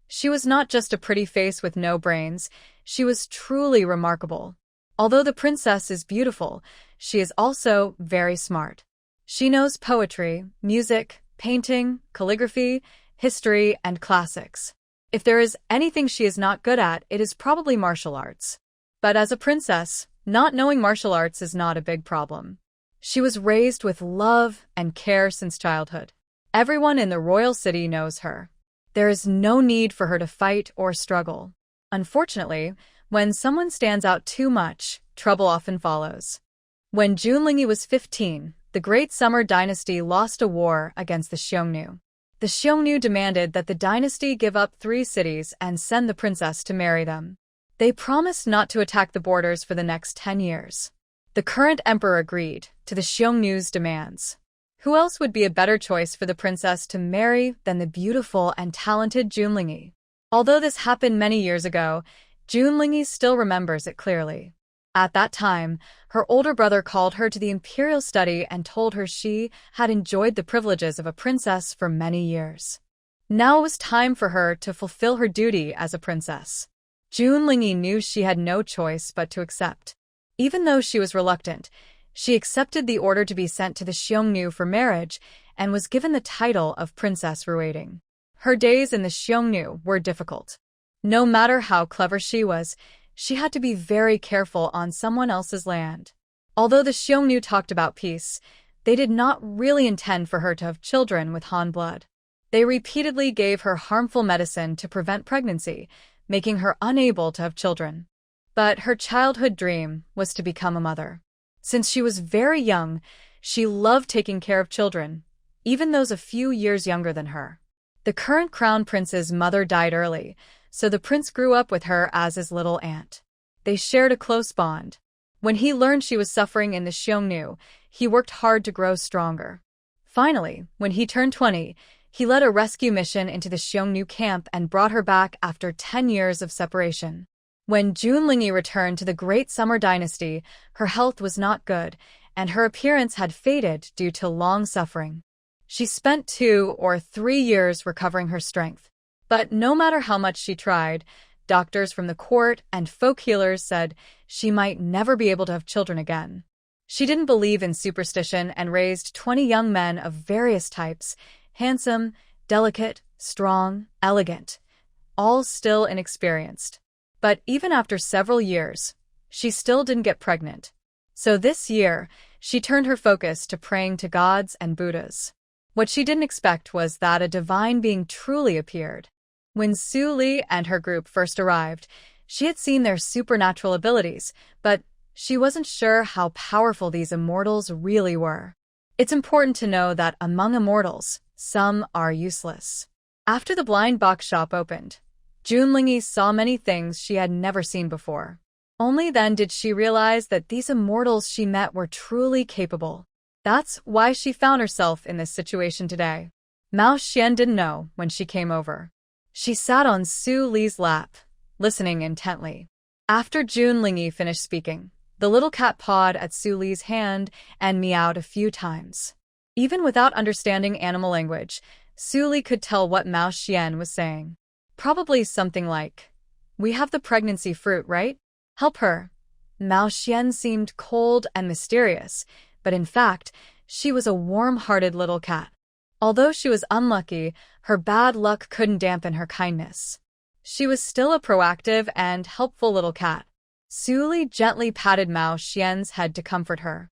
Speaker 1: She was not just a pretty face with no brains, she was truly remarkable. Although the princess is beautiful, she is also very smart. She knows poetry, music, painting, calligraphy, history, and classics. If there is anything she is not good at, it is probably martial arts. But as a princess, not knowing martial arts is not a big problem. She was raised with love and care since childhood. Everyone in the royal city knows her. There is no need for her to fight or struggle. Unfortunately, when someone stands out too much, trouble often follows. When Junlingyi was 15, the Great Summer Dynasty lost a war against the Xiongnu. The Xiongnu demanded that the dynasty give up 3 cities and send the princess to marry them. They promised not to attack the borders for the next 10 years. The current emperor agreed to the Xiongnu's demands. Who else would be a better choice for the princess to marry than the beautiful and talented Junlingyi? Although this happened many years ago, Junlingyi still remembers it clearly. At that time, her older brother called her to the imperial study and told her she had enjoyed the privileges of a princess for many years. Now it was time for her to fulfill her duty as a princess. Junlingyi knew she had no choice but to accept. Even though she was reluctant, she accepted the order to be sent to the Xiongnu for marriage and was given the title of Princess Ruiting. Her days in the Xiongnu were difficult. No matter how clever she was, she had to be very careful on someone else's land. Although the Xiongnu talked about peace, they did not really intend for her to have children with Han blood. They repeatedly gave her harmful medicine to prevent pregnancy, making her unable to have children. But her childhood dream was to become a mother. Since she was very young, she loved taking care of children, even those a few years younger than her. The current crown prince's mother died early, so the prince grew up with her as his little aunt. They shared a close bond. When he learned she was suffering in the Xiongnu, he worked hard to grow stronger. Finally, when he turned 20, he led a rescue mission into the Xiongnu camp and brought her back after 10 years of separation. When Junlingyi returned to the Great Summer Dynasty, her health was not good, and her appearance had faded due to long suffering. She spent 2 or 3 years recovering her strength. But no matter how much she tried, doctors from the court and folk healers said she might never be able to have children again. She didn't believe in superstition and raised 20 young men of various types, handsome, delicate, strong, elegant, all still inexperienced. But even after several years, she still didn't get pregnant. So this year, she turned her focus to praying to gods and Buddhas. What she didn't expect was that a divine being truly appeared. When Suli and her group first arrived, she had seen their supernatural abilities, but she wasn't sure how powerful these immortals really were. It's important to know that among immortals, some are useless. After the blind box shop opened, Junlingyi saw many things she had never seen before. Only then did she realize that these immortals she met were truly capable. That's why she found herself in this situation today. Mao Xian didn't know when she came over. She sat on Su Li's lap, listening intently. After Junlingyi finished speaking, the little cat pawed at Su Li's hand and meowed a few times. Even without understanding animal language, Su Li could tell what Mao Xian was saying. Probably something like, "We have the pregnancy fruit, right? Help her." Mao Xian seemed cold and mysterious, but in fact, she was a warm-hearted little cat. Although she was unlucky, her bad luck couldn't dampen her kindness. She was still a proactive and helpful little cat. Su Li gently patted Mao Xian's head to comfort her.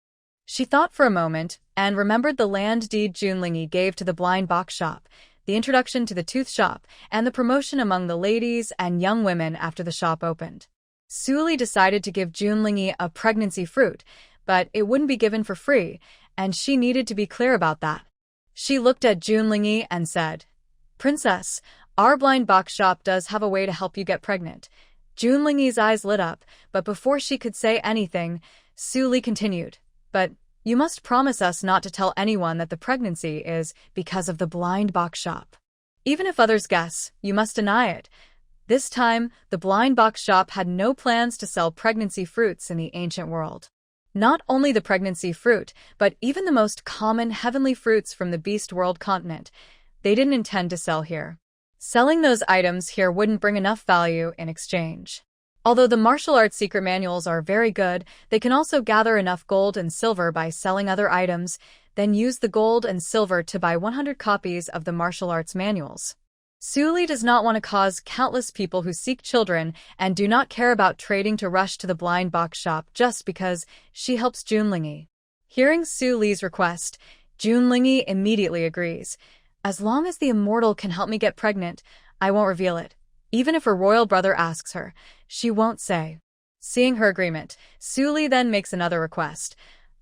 Speaker 1: She thought for a moment and remembered the land deed Junlingi gave to the blind box shop, the introduction to the tooth shop, and the promotion among the ladies and young women after the shop opened. Suli decided to give Junlingi a pregnancy fruit, but it wouldn't be given for free, and she needed to be clear about that. She looked at Junlingi and said, "Princess, our blind box shop does have a way to help you get pregnant." Junlingi's eyes lit up, but before she could say anything, Suli continued, "But you must promise us not to tell anyone that the pregnancy is because of the blind box shop. Even if others guess, you must deny it." This time, the blind box shop had no plans to sell pregnancy fruits in the ancient world. Not only the pregnancy fruit, but even the most common heavenly fruits from the beast world continent, they didn't intend to sell here. Selling those items here wouldn't bring enough value in exchange. Although the martial arts secret manuals are very good, they can also gather enough gold and silver by selling other items, then use the gold and silver to buy 100 copies of the martial arts manuals. Suli does not want to cause countless people who seek children and do not care about trading to rush to the blind box shop just because she helps Junlingi. Hearing Suli's request, Junlingi immediately agrees. "As long as the immortal can help me get pregnant, I won't reveal it. Even if her royal brother asks her, she won't say." Seeing her agreement, Suli then makes another request.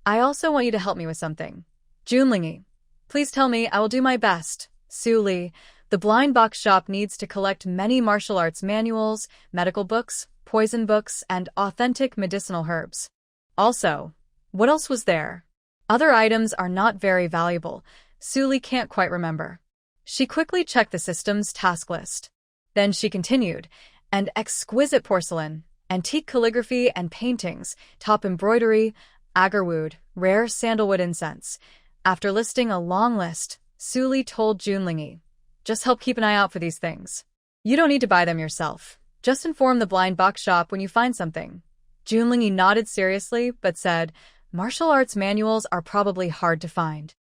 Speaker 1: "I also want you to help me with something. Junlingi, please tell me, I will do my best." Suli, the blind box shop needs to collect many martial arts manuals, medical books, poison books, and authentic medicinal herbs. Also, what else was there? Other items are not very valuable. Suli can't quite remember. She quickly checked the system's task list. Then she continued, "And exquisite porcelain, antique calligraphy and paintings, top embroidery, agarwood, rare sandalwood incense." After listing a long list, Suli told Junlingi, "Just help keep an eye out for these things. You don't need to buy them yourself. Just inform the blind box shop when you find something." Junlingi nodded seriously, but said, "Martial arts manuals are probably hard to find.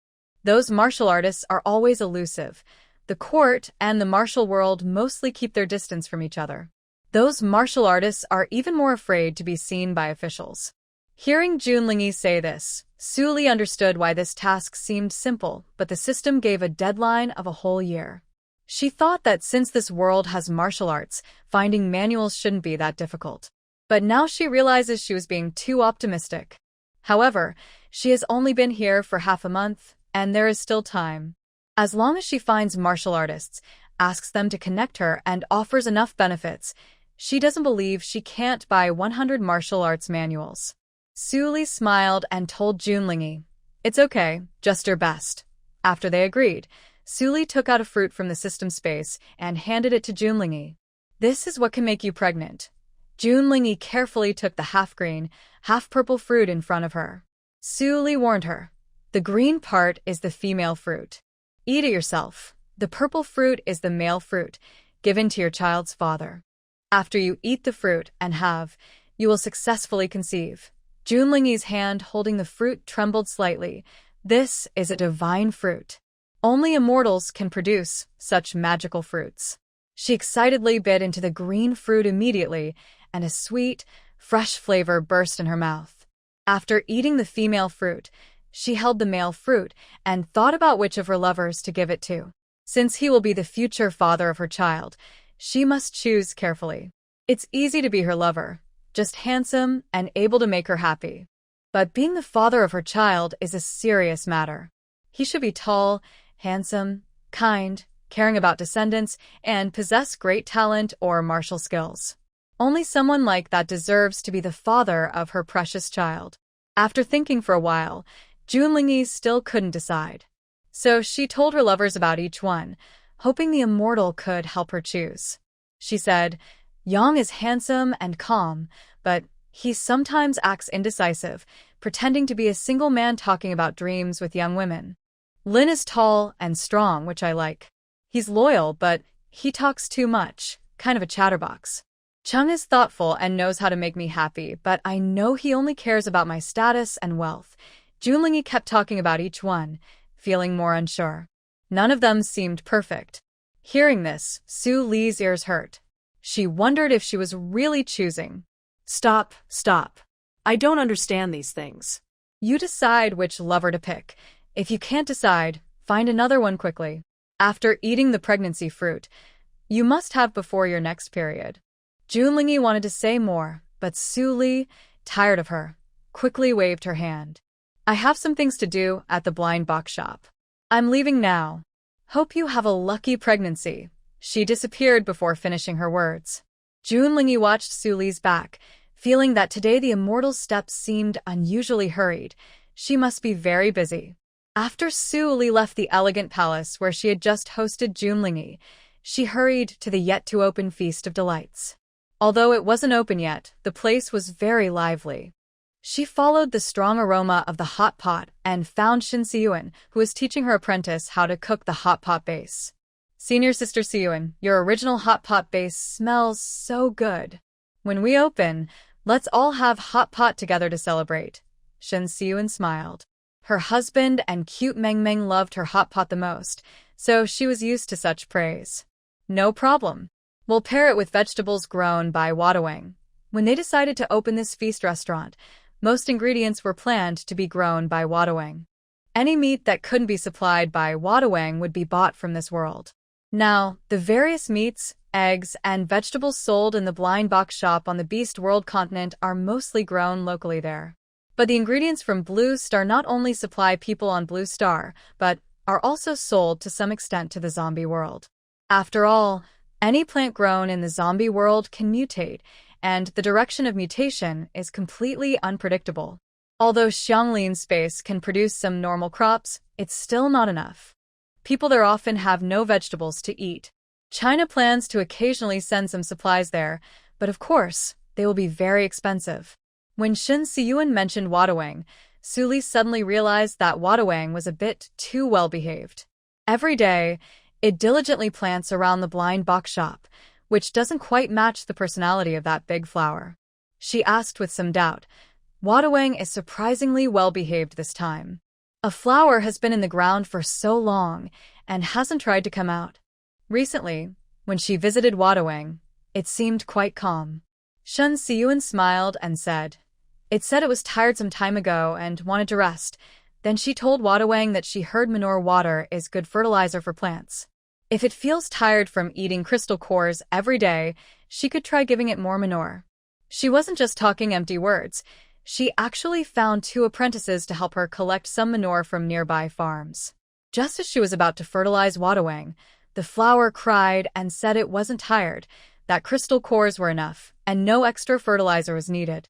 Speaker 1: Those martial artists are always elusive. The court and the martial world mostly keep their distance from each other. Those martial artists are even more afraid to be seen by officials." Hearing Junlingi say this, Suli understood why this task seemed simple, but the system gave a deadline of a whole year. She thought that since this world has martial arts, finding manuals shouldn't be that difficult. But now she realizes she was being too optimistic. However, she has only been here for half a month, and there is still time. As long as she finds martial artists, asks them to connect her, and offers enough benefits, she doesn't believe she can't buy 100 martial arts manuals. Suli smiled and told Junlingi, "It's okay, just your best." After they agreed, Suli took out a fruit from the system space and handed it to Junlingi. "This is what can make you pregnant." Junlingi carefully took the half-green, half-purple fruit in front of her. Suli warned her, "The green part is the female fruit. Eat it yourself. The purple fruit is the male fruit, given to your child's father. After you eat the fruit and have, you will successfully conceive." Junlingi's hand holding the fruit trembled slightly. This is a divine fruit. Only immortals can produce such magical fruits. She excitedly bit into the green fruit immediately, and a sweet, fresh flavor burst in her mouth. After eating the female fruit, she held the male fruit and thought about which of her lovers to give it to. Since he will be the future father of her child, she must choose carefully. It's easy to be her lover, just handsome and able to make her happy. But being the father of her child is a serious matter. He should be tall, handsome, kind, caring about descendants, and possess great talent or martial skills. Only someone like that deserves to be the father of her precious child. After thinking for a while, Junlingi still couldn't decide. So she told her lovers about each one, hoping the immortal could help her choose. She said, "Yang is handsome and calm, but he sometimes acts indecisive, pretending to be a single man talking about dreams with young women. Lin is tall and strong, which I like. He's loyal, but he talks too much, kind of a chatterbox. Chung is thoughtful and knows how to make me happy, but I know he only cares about my status and wealth." Junlingi kept talking about each one, feeling more unsure. None of them seemed perfect. Hearing this, Suli's ears hurt. She wondered if she was really choosing.
Speaker 2: Stop. I don't understand these things.
Speaker 1: You decide which lover to pick. If you can't decide, find another one quickly. After eating the pregnancy fruit, you must have before your next period. Junlingi wanted to say more, but Su Li, tired of her, quickly waved her hand. I have some things to do at the blind box shop. I'm leaving now. Hope you have a lucky pregnancy. She disappeared before finishing her words. Junlingi watched Su Li's back, feeling that today the immortal's steps seemed unusually hurried. She must be very busy. After Su Li left the elegant palace where she had just hosted Junlingi, she hurried to the yet-to-open Feast of Delights. Although it wasn't open yet, the place was very lively. She followed the strong aroma of the hot pot and found Shin Siyuan, who was teaching her apprentice how to cook the hot pot base. Senior Sister Siyuan, your original hot pot base smells so good. When we open, let's all have hot pot together to celebrate. Shin Siyuan smiled. Her husband and cute Meng Meng loved her hot pot the most, so she was used to such praise. No problem. We'll pair it with vegetables grown by Wadawang. When they decided to open this feast restaurant, most ingredients were planned to be grown by Wadawang. Any meat that couldn't be supplied by Wadawang would be bought from this world. Now, the various meats, eggs, and vegetables sold in the blind box shop on the Beast World continent are mostly grown locally there. But the ingredients from Blue Star not only supply people on Blue Star, but are also sold to some extent to the zombie world. After all, any plant grown in the zombie world can mutate, and the direction of mutation is completely unpredictable. Although Xianglin space can produce some normal crops, it's still not enough. People there often have no vegetables to eat. China plans to occasionally send some supplies there, but of course, they will be very expensive. When Shin Siyuan mentioned Wadawang, Su Li suddenly realized that Wadawang was a bit too well-behaved. Every day, it diligently plants around the blind box shop, which doesn't quite match the personality of that big flower. She asked with some doubt, Wadawang is surprisingly well-behaved this time. A flower has been in the ground for so long and hasn't tried to come out. Recently, when she visited Wadawang, it seemed quite calm. Shin Siyuan smiled and said, it said it was tired some time ago and wanted to rest. Then she told Wadawang that she heard manure water is good fertilizer for plants. If it feels tired from eating crystal cores every day, she could try giving it more manure. She wasn't just talking empty words. She actually found 2 apprentices to help her collect some manure from nearby farms. Just as she was about to fertilize Wadawang, the flower cried and said it wasn't tired, that crystal cores were enough, and no extra fertilizer was needed.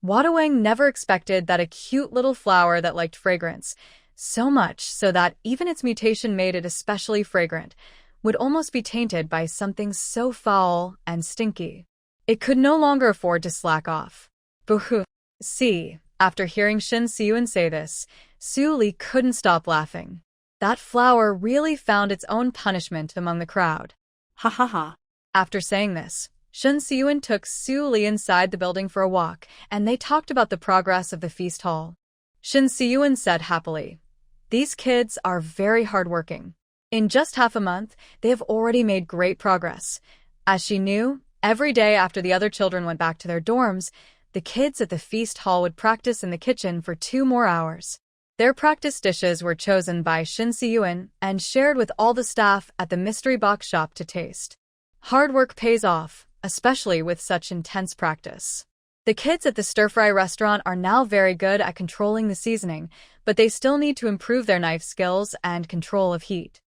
Speaker 1: Wadawang never expected that a cute little flower that liked fragrance, so much so that even its mutation made it especially fragrant, would almost be tainted by something so foul and stinky. It could no longer afford to slack off. Boo-hoo. See, after hearing Shin Siyuan say this, Su Li couldn't stop laughing. That flower really found its own punishment among the crowd.
Speaker 2: Ha ha ha.
Speaker 1: After saying this, Shin Siyuan took Su Li inside the building for a walk, and they talked about the progress of the feast hall. Shin Siyuan said happily, these kids are very hardworking. In just half a month, they have already made great progress. As she knew, every day after the other children went back to their dorms, the kids at the feast hall would practice in the kitchen for 2 more hours. Their practice dishes were chosen by Shin Siyuan and shared with all the staff at the mystery box shop to taste. Hard work pays off, especially with such intense practice. The kids at the stir-fry restaurant are now very good at controlling the seasoning, but they still need to improve their knife skills and control of heat.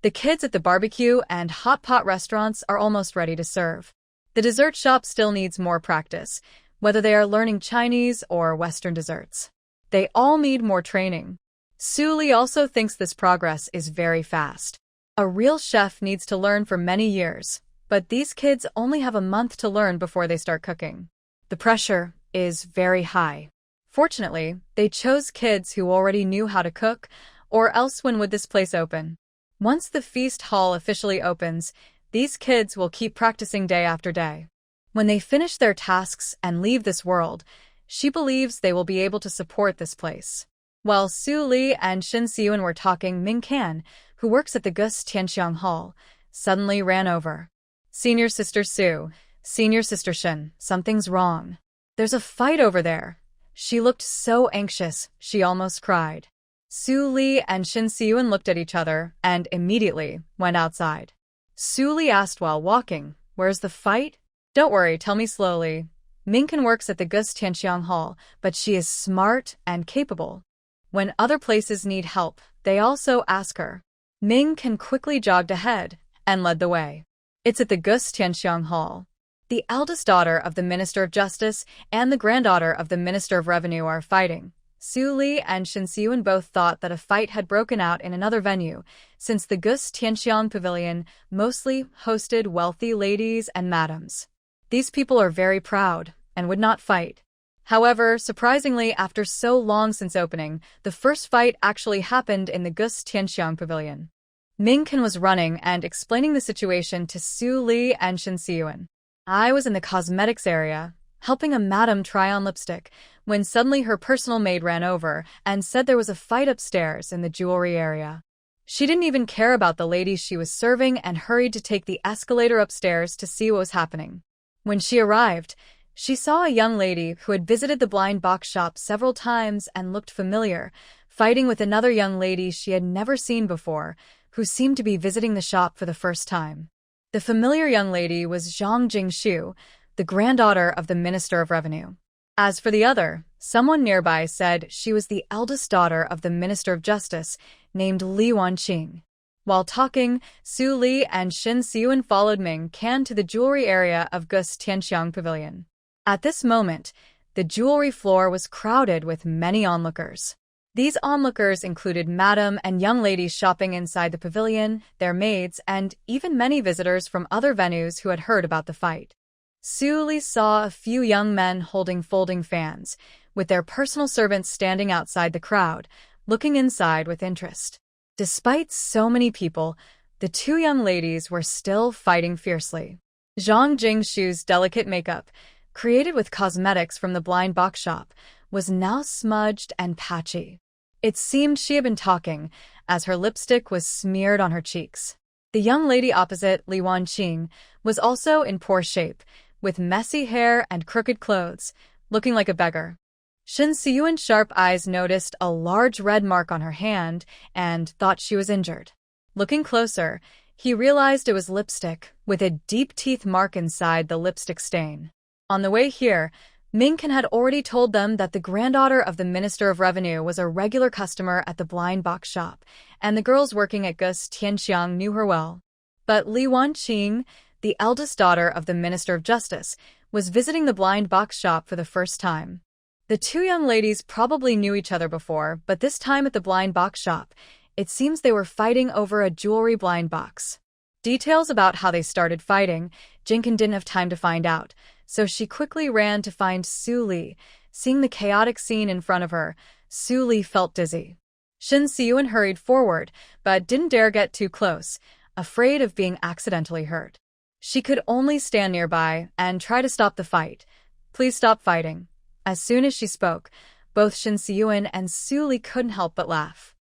Speaker 1: The kids at the barbecue and hot pot restaurants are almost ready to serve. The dessert shop still needs more practice, whether they are learning Chinese or Western desserts. They all need more training. Su Li also thinks this progress is very fast. A real chef needs to learn for many years, but these kids only have a month to learn before they start cooking. The pressure is very high. Fortunately, they chose kids who already knew how to cook, or else when would this place open? Once the feast hall officially opens, these kids will keep practicing day after day. When they finish their tasks and leave this world, she believes they will be able to support this place. While Su Li and Shin Siyuan were talking, Ming Kan, who works at the Gus Tianxiang Hall, suddenly ran over. Senior Sister Su, Senior Sister Shin, something's wrong. There's a fight over there. She looked so anxious, she almost cried. Su Li and Shin Siyun looked at each other and immediately went outside. Su Li asked while walking, "Where's the fight?" "Don't worry, tell me slowly." Minkan works at the Gus Tianxiang Hall, but she is smart and capable. When other places need help, they also ask her. Ming Kan quickly jogged ahead and led the way. It's at the Gus Tianxiang Hall. The eldest daughter of the Minister of Justice and the granddaughter of the Minister of Revenue are fighting. Su Li and Shin Siyun both thought that a fight had broken out in another venue, since the Gus Tianxiang Pavilion mostly hosted wealthy ladies and madams. These people are very proud and would not fight. However, surprisingly, after so long since opening, the first fight actually happened in the Gus Tianxiang Pavilion. Ming Kan was running and explaining the situation to Su Li and Shin Siyun. I was in the cosmetics area, helping a madam try on lipstick, when suddenly her personal maid ran over and said there was a fight upstairs in the jewelry area. She didn't even care about the ladies she was serving and hurried to take the escalator upstairs to see what was happening. When she arrived, she saw a young lady who had visited the blind box shop several times and looked familiar, fighting with another young lady she had never seen before, who seemed to be visiting the shop for the first time. The familiar young lady was Zhang Jingshu, the granddaughter of the Minister of Revenue. As for the other, someone nearby said she was the eldest daughter of the Minister of Justice, named Li Wanqing. While talking, Su Li and Shin Siyun followed Ming Kan to the jewelry area of Gus Tianxiang Pavilion. At this moment, the jewelry floor was crowded with many onlookers. These onlookers included madam and young ladies shopping inside the pavilion, their maids, and even many visitors from other venues who had heard about the fight. Su Li saw a few young men holding folding fans, with their personal servants standing outside the crowd, looking inside with interest. Despite so many people, the two young ladies were still fighting fiercely. Zhang Jingshu's delicate makeup, created with cosmetics from the blind box shop, was now smudged and patchy. It seemed she had been talking, as her lipstick was smeared on her cheeks. The young lady opposite, Li Wanqing, was also in poor shape, with messy hair and crooked clothes, looking like a beggar. Shin Siyun's sharp eyes noticed a large red mark on her hand and thought she was injured. Looking closer, he realized it was lipstick, with a deep teeth mark inside the lipstick stain. On the way here, Ming Kan had already told them that the granddaughter of the Minister of Revenue was a regular customer at the blind box shop, and the girls working at Gus Tianxiang knew her well. But Li Wanqing, the eldest daughter of the Minister of Justice, was visiting the blind box shop for the first time. The two young ladies probably knew each other before, but this time at the blind box shop, it seems they were fighting over a jewelry blind box. Details about how they started fighting, Jinkan didn't have time to find out, so she quickly ran to find Su Li. Seeing the chaotic scene in front of her, Su Li felt dizzy. Shin Siyun hurried forward, but didn't dare get too close, afraid of being accidentally hurt. She could only stand nearby and try to stop the fight. "Please stop fighting." As soon as she spoke, both Shin Siyun and Su Li couldn't help but laugh.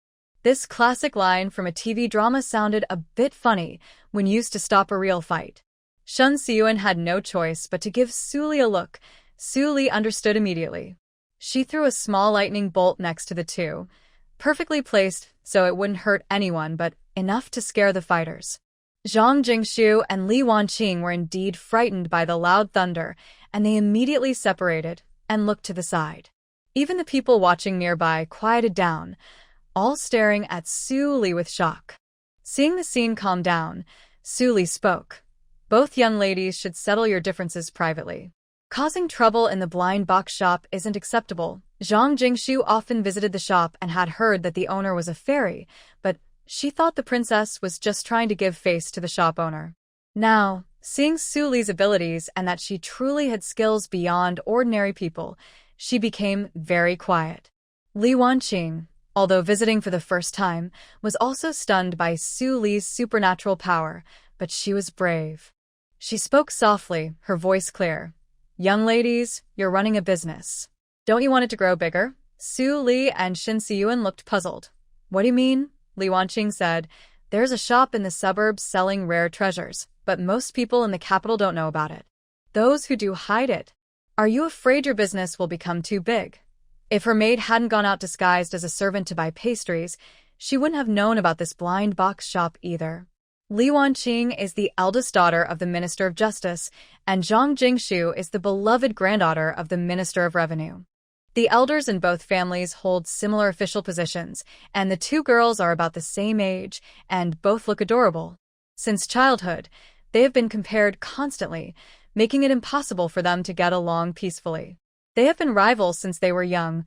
Speaker 1: This classic line from a TV drama sounded a bit funny when used to stop a real fight. Shin Siyun had no choice but to give Su Li a look. Su Li understood immediately. She threw a small lightning bolt next to the two, perfectly placed so it wouldn't hurt anyone but enough to scare the fighters. Zhang Jingshu and Li Wanqing were indeed frightened by the loud thunder, and they immediately separated and looked to the side. Even the people watching nearby quieted down, all staring at Su Li with shock. Seeing the scene calm down, Su Li spoke. "Both young ladies should settle your differences privately. Causing trouble in the blind box shop isn't acceptable." Zhang Jingshu often visited the shop and had heard that the owner was a fairy, but she thought the princess was just trying to give face to the shop owner. Now, seeing Su Li's abilities and that she truly had skills beyond ordinary people, she became very quiet. Li Wanqing, although visiting for the first time, was also stunned by Su Li's supernatural power, but she was brave. She spoke softly, her voice clear. "Young ladies, you're running a business. Don't you want it to grow bigger?" Su Li and Shin Siyun looked puzzled. "What do you mean?" Li Wanqing said. "There's a shop in the suburbs selling rare treasures, but most people in the capital don't know about it. Those who do hide it. Are you afraid your business will become too big?" If her maid hadn't gone out disguised as a servant to buy pastries, she wouldn't have known about this blind box shop either. Li Wanqing is the eldest daughter of the Minister of Justice, and Zhang Jingshu is the beloved granddaughter of the Minister of Revenue. The elders in both families hold similar official positions, and the two girls are about the same age, and both look adorable. Since childhood, they have been compared constantly, making it impossible for them to get along peacefully. They have been rivals since they were young,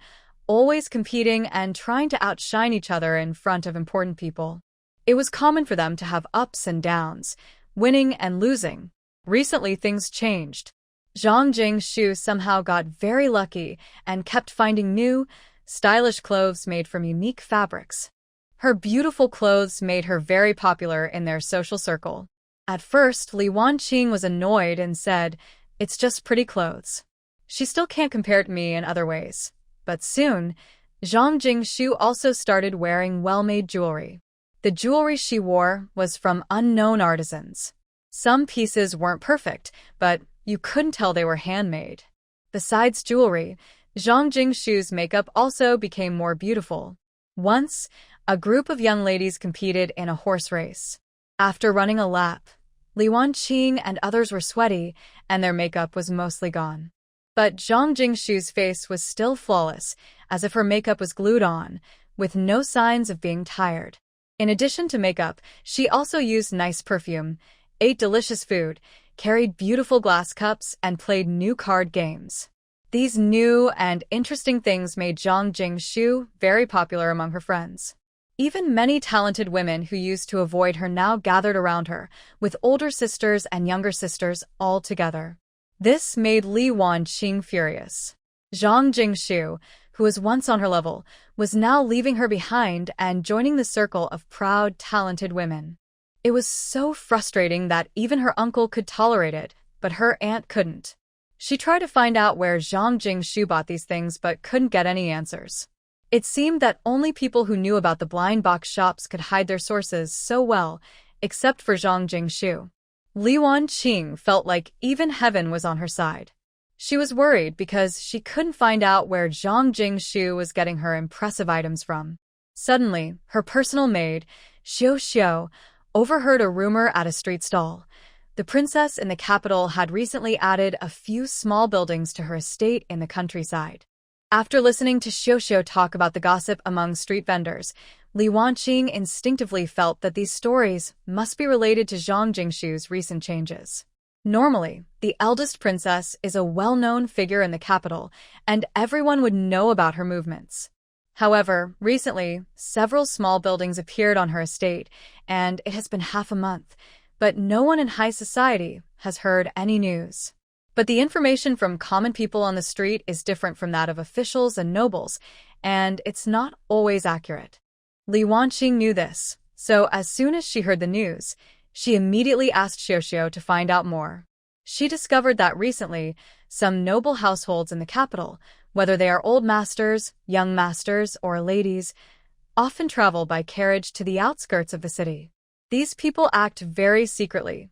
Speaker 1: always competing and trying to outshine each other in front of important people. It was common for them to have ups and downs, winning and losing. Recently, things changed. Zhang Jingshu somehow got very lucky and kept finding new, stylish clothes made from unique fabrics. Her beautiful clothes made her very popular in their social circle. At first, Li Wanqing was annoyed and said, "It's just pretty clothes. She still can't compare to me in other ways." But soon, Zhang Jingshu also started wearing well-made jewelry. The jewelry she wore was from unknown artisans. Some pieces weren't perfect, but you couldn't tell they were handmade. Besides jewelry, Zhang Jingshu's makeup also became more beautiful. Once, a group of young ladies competed in a horse race. After running a lap, Li Wanqing and others were sweaty, and their makeup was mostly gone. But Zhang Jingshu's face was still flawless, as if her makeup was glued on, with no signs of being tired. In addition to makeup, she also used nice perfume, ate delicious food, carried beautiful glass cups, and played new card games. These new and interesting things made Zhang Jingshu very popular among her friends. Even many talented women who used to avoid her now gathered around her, with older sisters and younger sisters all together. This made Li Wanqing furious. Zhang Jingshu, who was once on her level, was now leaving her behind and joining the circle of proud, talented women. It was so frustrating that even her uncle could tolerate it, but her aunt couldn't. She tried to find out where Zhang Jingshu bought these things but couldn't get any answers. It seemed that only people who knew about the blind box shops could hide their sources so well, except for Zhang Jingshu. Li Wanqing felt like even heaven was on her side. She was worried because she couldn't find out where Zhang Jingshu was getting her impressive items from. Suddenly, her personal maid, Xiao, overheard a rumor at a street stall. The princess in the capital had recently added a few small buildings to her estate in the countryside. After listening to Xiao talk about the gossip among street vendors, Li Wanqing instinctively felt that these stories must be related to Zhang Jingshu's recent changes. Normally, the eldest princess is a well-known figure in the capital, and everyone would know about her movements. However, recently, several small buildings appeared on her estate, and it has been half a month, but no one in high society has heard any news. But the information from common people on the street is different from that of officials and nobles, and it's not always accurate. Li Wanqing knew this, so as soon as she heard the news, she immediately asked Xiao to find out more. She discovered that recently, some noble households in the capital, whether they are old masters, young masters, or ladies, often travel by carriage to the outskirts of the city. These people act very secretly.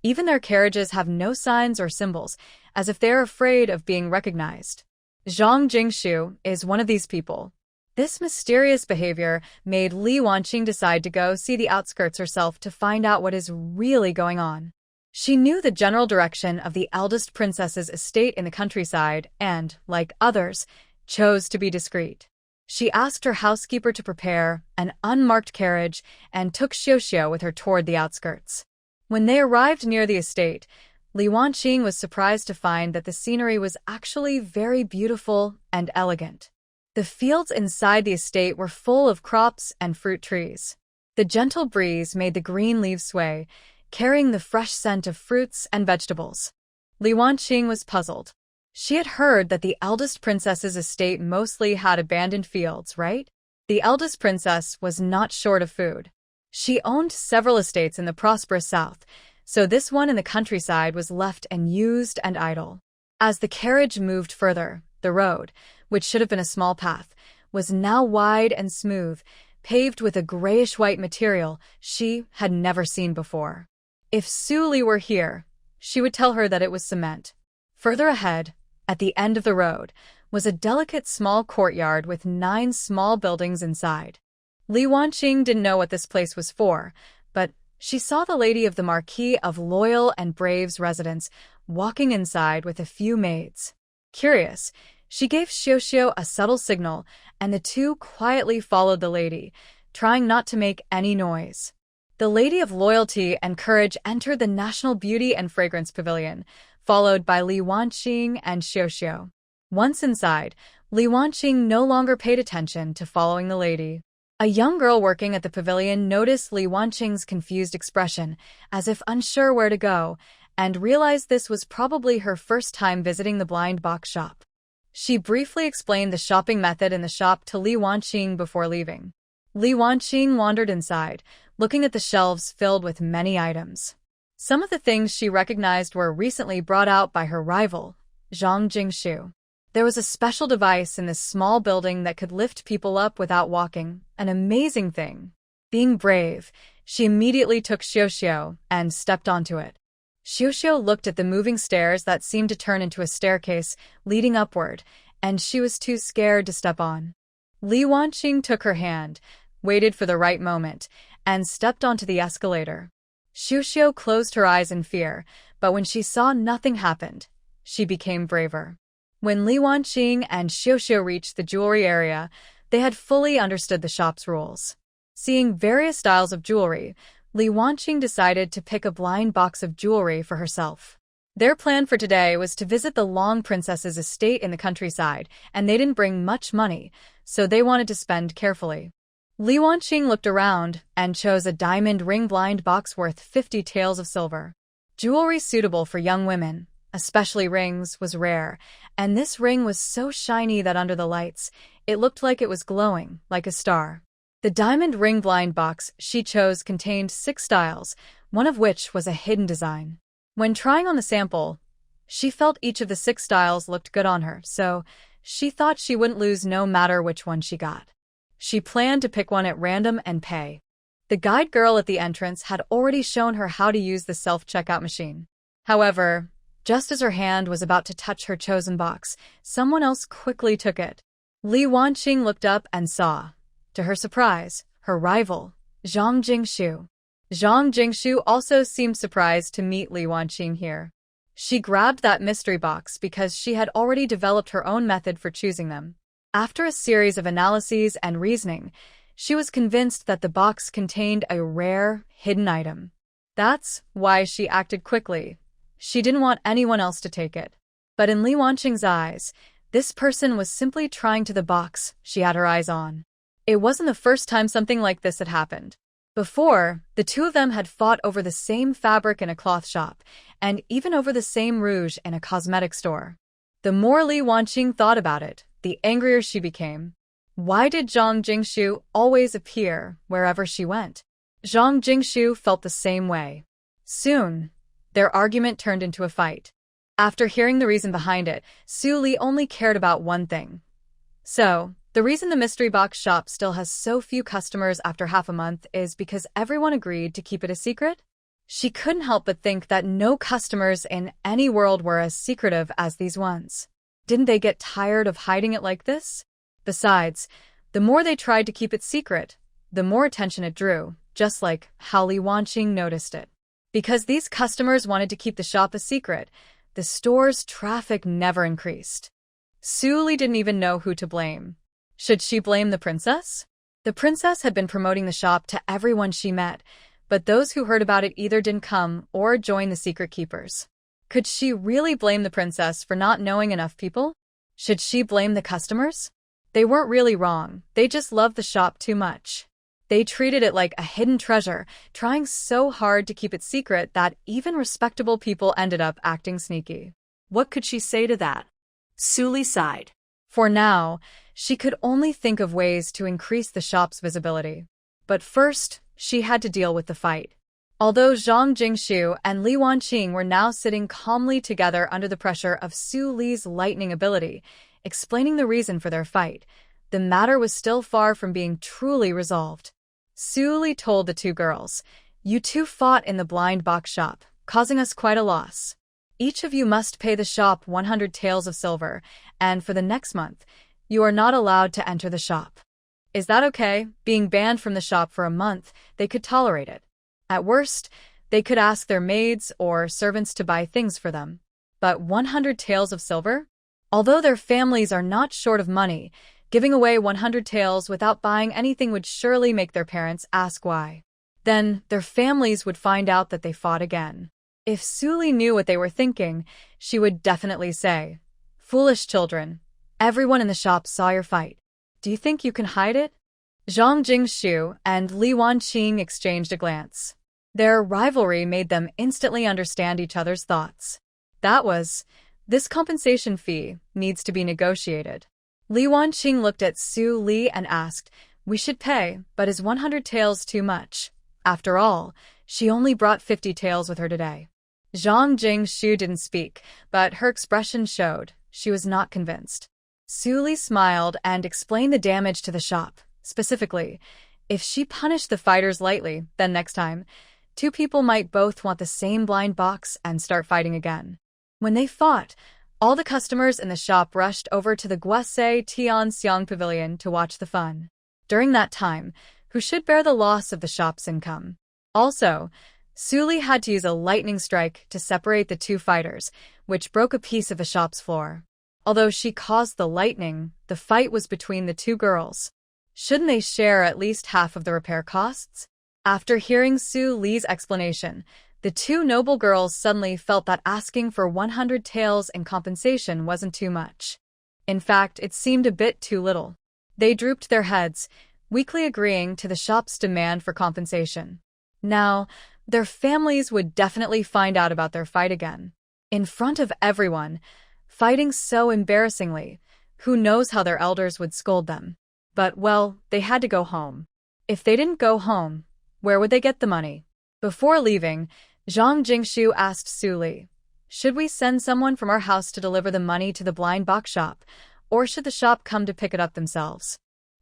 Speaker 1: Even their carriages have no signs or symbols, as if they are afraid of being recognized. Zhang Jingshu is one of these people. This mysterious behavior made Li Wanqing decide to go see the outskirts herself to find out what is really going on. She knew the general direction of the eldest princess's estate in the countryside and, like others, chose to be discreet. She asked her housekeeper to prepare an unmarked carriage and took Xiao with her toward the outskirts. When they arrived near the estate, Li Wanqing was surprised to find that the scenery was actually very beautiful and elegant. The fields inside the estate were full of crops and fruit trees. The gentle breeze made the green leaves sway, carrying the fresh scent of fruits and vegetables. Li Wanqing was puzzled. She had heard that the eldest princess's estate mostly had abandoned fields, right? The eldest princess was not short of food. She owned several estates in the prosperous south, so this one in the countryside was left unused and idle. As the carriage moved further, the road, which should have been a small path, was now wide and smooth, paved with a grayish-white material she had never seen before. If Su Li were here, she would tell her that it was cement. Further ahead, At the end of the road was a delicate small courtyard with 9 small buildings inside. Li Wanqing didn't know what this place was for, but she saw the lady of the Marquis of Loyal and Brave's residence walking inside with a few maids. Curious, she gave Xiao a subtle signal, and the two quietly followed the lady, trying not to make any noise. The Lady of Loyalty and Courage entered the National Beauty and Fragrance Pavilion, followed by Li Wanqing and Xiao. Once inside, Li Wanqing no longer paid attention to following the lady. A young girl working at the pavilion noticed Li Wanqing's confused expression, as if unsure where to go, and realized this was probably her first time visiting the blind box shop. She briefly explained the shopping method in the shop to Li Wanqing before leaving. Li Wanqing wandered inside, looking at the shelves filled with many items. Some of the things she recognized were recently brought out by her rival, Zhang Jingshu. There was a special device in this small building that could lift people up without walking, an amazing thing. Being brave, she immediately took Xiao and stepped onto it. Xiao looked at the moving stairs that seemed to turn into a staircase leading upward, and she was too scared to step on. Li Wanqing took her hand, waited for the right moment, and stepped onto the escalator. Xiao closed her eyes in fear, but when she saw nothing happened, she became braver. When Li Wanqing and Xiao reached the jewelry area, they had fully understood the shop's rules. Seeing various styles of jewelry, Li Wanqing decided to pick a blind box of jewelry for herself. Their plan for today was to visit the Long Princess's estate in the countryside, and they didn't bring much money, so they wanted to spend carefully. Li Wanqing looked around and chose a diamond ring blind box worth 50 taels of silver. Jewelry suitable for young women, especially rings, was rare, and this ring was so shiny that under the lights, it looked like it was glowing, like a star. The diamond ring blind box she chose contained 6 styles, one of which was a hidden design. When trying on the sample, she felt each of the 6 styles looked good on her, so she thought she wouldn't lose no matter which one she got. She planned to pick one at random and pay. The guide girl at the entrance had already shown her how to use the self-checkout machine. However, just as her hand was about to touch her chosen box, someone else quickly took it. Li Wanqing looked up and saw, to her surprise, her rival, Zhang Jingshu. Zhang Jingshu also seemed surprised to meet Li Wanqing here. She grabbed that mystery box because she had already developed her own method for choosing them. After a series of analyses and reasoning, she was convinced that the box contained a rare, hidden item. That's why she acted quickly. She didn't want anyone else to take it. But in Li Wanqing's eyes, this person was simply trying to the box she had her eyes on. It wasn't the first time something like this had happened. Before, the two of them had fought over the same fabric in a cloth shop, and even over the same rouge in a cosmetic store. The more Li Wanqing thought about it, the angrier she became. Why did Zhang Jingshu always appear wherever she went? Zhang Jingshu felt the same way. Soon, their argument turned into a fight. After hearing the reason behind it, Su Li only cared about one thing. So, the reason the mystery box shop still has so few customers after half a month is because everyone agreed to keep it a secret? She couldn't help but think that no customers in any world were as secretive as these ones. Didn't they get tired of hiding it like this? Besides, the more they tried to keep it secret, the more attention it drew, just like how Li Wanqing noticed it. Because these customers wanted to keep the shop a secret, the store's traffic never increased. Su Li didn't even know who to blame. Should she blame the princess? The princess had been promoting the shop to everyone she met, but those who heard about it either didn't come or join the secret keepers. Could she really blame the princess for not knowing enough people? Should she blame the customers? They weren't really wrong, they just loved the shop too much. They treated it like a hidden treasure, trying so hard to keep it secret that even respectable people ended up acting sneaky.
Speaker 2: What could she say to that? Su Li sighed.
Speaker 1: For now, she could only think of ways to increase the shop's visibility. But first, she had to deal with the fight. Although Zhang Jingshu and Li Wanqing were now sitting calmly together under the pressure of Su Li's lightning ability, explaining the reason for their fight, the matter was still far from being truly resolved. Su Li told the two girls, "You two fought in the blind box shop, causing us quite a loss. Each of you must pay the shop 100 taels of silver, and for the next month, you are not allowed to enter the shop. Is that okay? Being banned from the shop for a month, they could tolerate it. At worst, they could ask their maids or servants to buy things for them. But 100 taels of silver? Although their families are not short of money, giving away 100 taels without buying anything would surely make their parents ask why. Then, their families would find out that they fought again. If Suli knew what they were thinking, she would definitely say, "Foolish children. Everyone in the shop saw your fight. Do you think you can hide it?" Zhang Jingshu and Li Wanqing exchanged a glance. Their rivalry made them instantly understand each other's thoughts. That was, this compensation fee needs to be negotiated. Li Wanqing looked at Su Li and asked, "We should pay, but is 100 taels too much? After all, she only brought 50 taels with her today." Zhang Jingshu didn't speak, but her expression showed she was not convinced. Su Li smiled and explained the damage to the shop. Specifically, if she punished the fighters lightly, then next time, two people might both want the same blind box and start fighting again. When they fought, all the customers in the shop rushed over to the Guase Tianxiang Pavilion to watch the fun. During that time, who should bear the loss of the shop's income? Also, Suli had to use a lightning strike to separate the two fighters, which broke a piece of the shop's floor. Although she caused the lightning, the fight was between the two girls. Shouldn't they share at least half of the repair costs? After hearing Su Li's explanation, the two noble girls suddenly felt that asking for 100 taels in compensation wasn't too much. In fact, it seemed a bit too little. They drooped their heads, weakly agreeing to the shop's demand for compensation. Now, their families would definitely find out about their fight again. In front of everyone, fighting so embarrassingly, who knows how their elders would scold them. But, well, they had to go home. If they didn't go home, where would they get the money? Before leaving, Zhang Jingshu asked Su Li, "Should we send someone from our house to deliver the money to the blind box shop, or should the shop come to pick it up themselves?"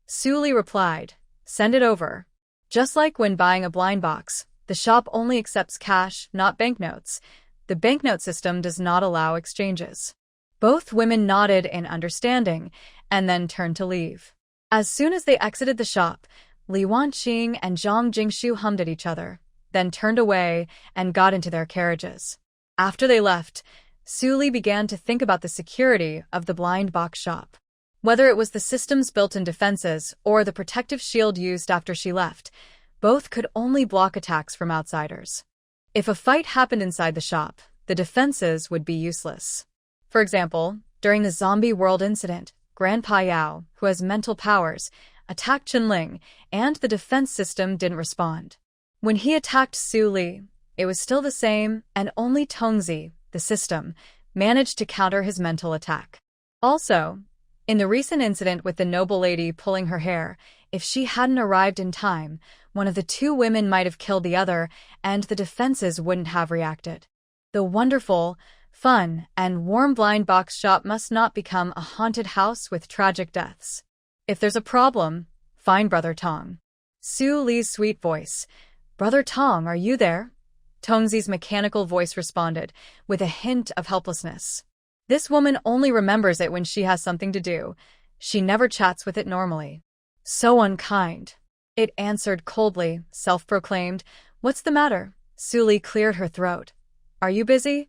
Speaker 1: Su Li replied, "Send it over. Just like when buying a blind box, the shop only accepts cash, not banknotes. The banknote system does not allow exchanges." Both women nodded in understanding, and then turned to leave. As soon as they exited the shop, Li Wanqing and Zhang Jingshu hummed at each other, then turned away and got into their carriages. After they left, Su Li began to think about the security of the blind box shop. Whether it was the system's built-in defenses or the protective shield used after she left, both could only block attacks from outsiders. If a fight happened inside the shop, the defenses would be useless. For example, during the Zombie World incident, Grandpa Yao, who has mental powers, attacked Chenling, and the defense system didn't respond. When he attacked Su Li, it was still the same, and only Tongzi, the system, managed to counter his mental attack. Also, in the recent incident with the noble lady pulling her hair, if she hadn't arrived in time, one of the two women might have killed the other, and the defenses wouldn't have reacted. The wonderful, fun, and warm blind box shop must not become a haunted house with tragic deaths. If there's a problem, find Brother Tong. Su Li's sweet voice. "Brother Tong, are you there?" Tongzi's mechanical voice responded, with a hint of helplessness. This woman only remembers it when she has something to do. She never chats with it normally. "So unkind." It answered coldly, self-proclaimed. "What's the matter?" Su Li cleared her throat. "Are you busy?"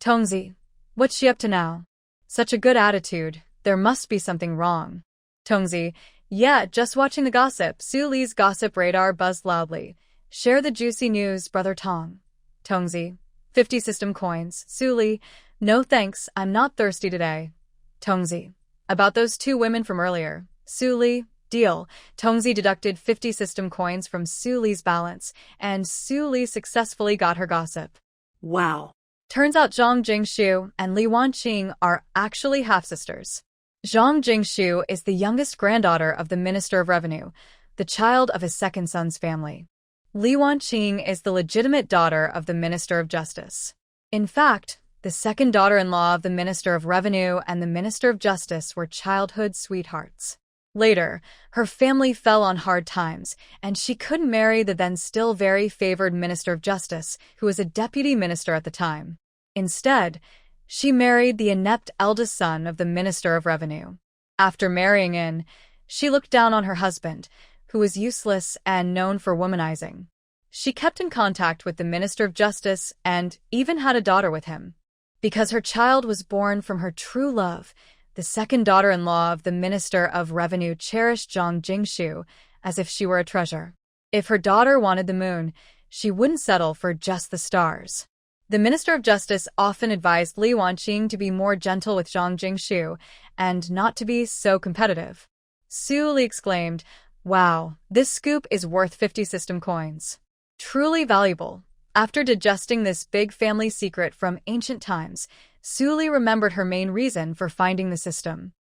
Speaker 1: "Tongzi, what's she up to now?" "Such a good attitude. There must be something wrong." Tongzi, "Yeah, just watching the gossip." Su Li's gossip radar buzzed loudly. "Share the juicy news, Brother Tong." Tongzi, 50 system coins. Su Li, "No thanks, I'm not thirsty today." Tongzi, "About those two women from earlier." Su Li, "Deal." Tongzi deducted 50 system coins from Su Li's balance, and Su Li successfully got her gossip.
Speaker 2: Wow.
Speaker 1: Turns out Zhang Jingshu and Li Wanqing are actually half-sisters. Zhang Jingshu is the youngest granddaughter of the Minister of Revenue, the child of his second son's family. Li Wanqing is the legitimate daughter of the Minister of Justice. In fact, the second daughter-in-law of the Minister of Revenue and the Minister of Justice were childhood sweethearts. Later, her family fell on hard times, and she couldn't marry the then still very favored Minister of Justice, who was a deputy minister at the time. Instead, she married the inept eldest son of the Minister of Revenue. After marrying in, she looked down on her husband, who was useless and known for womanizing. She kept in contact with the Minister of Justice and even had a daughter with him. Because her child was born from her true love, the second daughter-in-law of the Minister of Revenue cherished Zhang Jingshu as if she were a treasure. If her daughter wanted the moon, she wouldn't settle for just the stars. The Minister of Justice often advised Li Wanqing to be more gentle with Zhang Jingshu and not to be so competitive. Su Li exclaimed, "Wow, this scoop is worth 50 system coins. Truly valuable." After digesting this big family secret from ancient times, Su Li remembered her main reason for finding the system.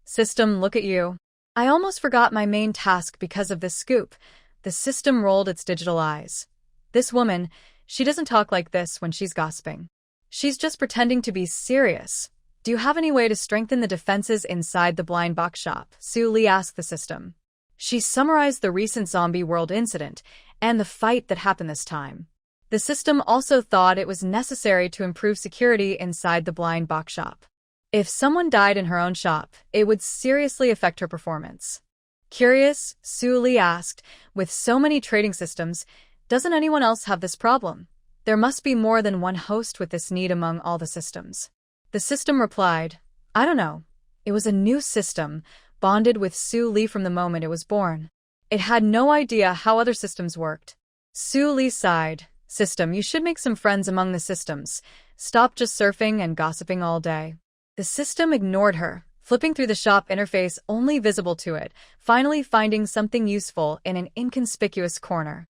Speaker 1: "System, look at you. I almost forgot my main task because of this scoop." The system rolled its digital eyes. "This woman, she doesn't talk like this when she's gossiping. She's just pretending to be serious. Do you have any way to strengthen the defenses inside the blind box shop?" Su Li asked the system. She summarized the recent zombie world incident and the fight that happened this time. The system also thought it was necessary to improve security inside the blind box shop. If someone died in her own shop, it would seriously affect her performance. Curious, Su Li asked, with so many trading systems, doesn't anyone else have this problem? There must be more than one host with this need among all the systems. The system replied, I don't know. It was a new system, bonded with Su Li from the moment it was born. It had no idea how other systems worked. Su Li sighed. System, you should make some friends among the systems. Stop just surfing and gossiping all day. The system ignored her, flipping through the shop interface only visible to it, finally finding something useful in an inconspicuous corner.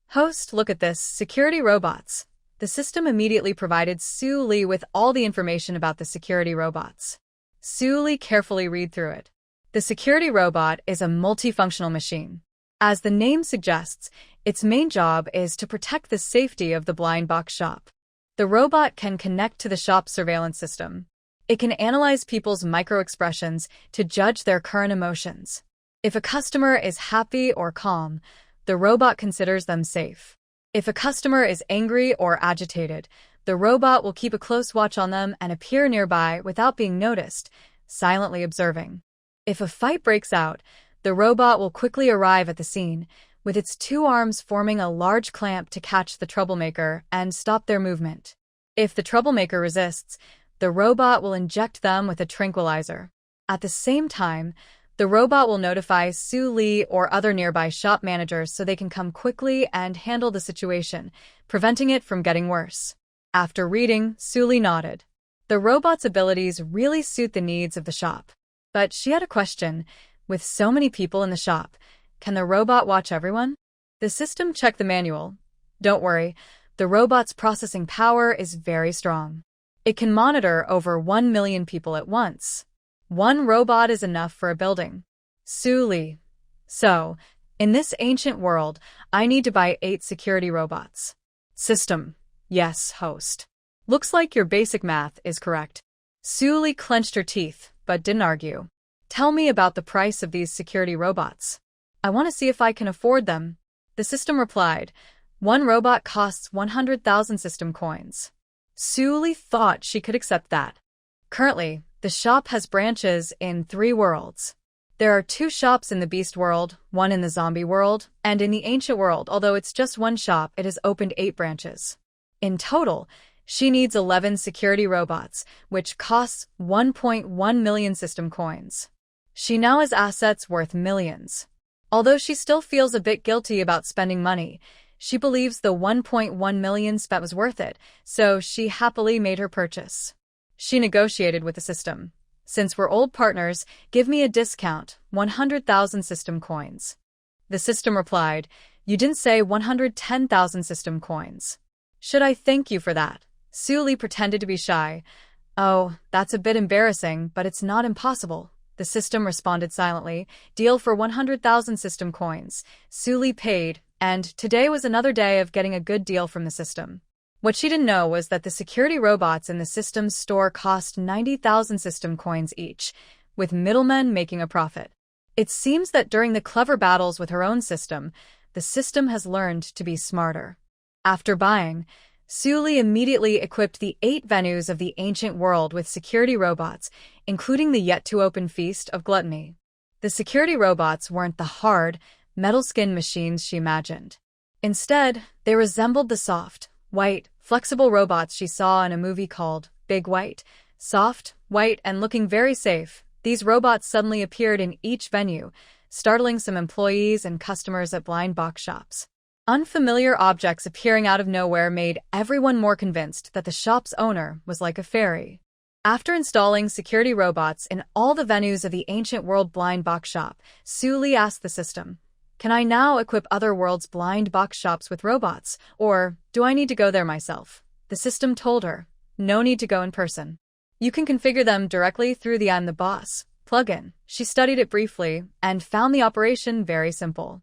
Speaker 1: Host, look at this, security robots. The system immediately provided Su Li with all the information about the security robots. Su Li carefully read through it. The security robot is a multifunctional machine. As the name suggests, its main job is to protect the safety of the blind box shop. The robot can connect to the shop's surveillance system. It can analyze people's micro-expressions to judge their current emotions. If a customer is happy or calm, the robot considers them safe. If a customer is angry or agitated, the robot will keep a close watch on them and appear nearby without being noticed, silently observing. If a fight breaks out, the robot will quickly arrive at the scene, with its two arms forming a large clamp to catch the troublemaker and stop their movement. If the troublemaker resists, the robot will inject them with a tranquilizer. At the same time, the robot will notify Su Li or other nearby shop managers so they can come quickly and handle the situation, preventing it from getting worse. After reading, Su Li nodded. The robot's abilities really suit the needs of the shop. But she had a question. With so many people in the shop, can the robot watch everyone? The system checked the manual. Don't worry, the robot's processing power is very strong. It can monitor over 1 million people at once. One robot is enough for a building. Su Li. So, in this ancient world, I need to buy 8 security robots. System. Yes, host. Looks like your basic math is correct. Su Li clenched her teeth, but didn't argue. Tell me about the price of these security robots. I want to see if I can afford them. The system replied, one robot costs 100,000 system coins. Su Li thought she could accept that. Currently, the shop has branches in 3 worlds. There are 2 shops in the Beast world, 1 in the Zombie world, and in the Ancient world. Although it's just 1 shop, it has opened 8 branches. In total, she needs 11 security robots, which costs 1.1 million system coins. She now has assets worth millions. Although she still feels a bit guilty about spending money, she believes the 1.1 million spent was worth it, so she happily made her purchase. She negotiated with the system. Since we're old partners, give me a discount, 100,000 system coins. The system replied, you didn't say 110,000 system coins. Should I thank you for that? Su Li pretended to be shy. Oh, that's a bit embarrassing, but it's not impossible. The system responded silently, deal for 100,000 system coins. Su Li paid, and today was another day of getting a good deal from the system. What she didn't know was that the security robots in the system's store cost 90,000 system coins each, with middlemen making a profit. It seems that during the clever battles with her own system, the system has learned to be smarter. After buying, Suli immediately equipped the 8 venues of the ancient world with security robots, including the yet-to-open Feast of Gluttony. The security robots weren't the hard, metal-skinned machines she imagined. Instead, they resembled the soft, white, flexible robots she saw in a movie called Big White. Soft, white, and looking very safe, these robots suddenly appeared in each venue, startling some employees and customers at blind box shops. Unfamiliar objects appearing out of nowhere made everyone more convinced that the shop's owner was like a fairy. After installing security robots in all the venues of the ancient world blind box shop, Suli asked the system, "Can I now equip other worlds' blind box shops with robots, or do I need to go there myself?" The system told her, "No need to go in person. You can configure them directly through the I'm the Boss plugin." She studied it briefly and found the operation very simple.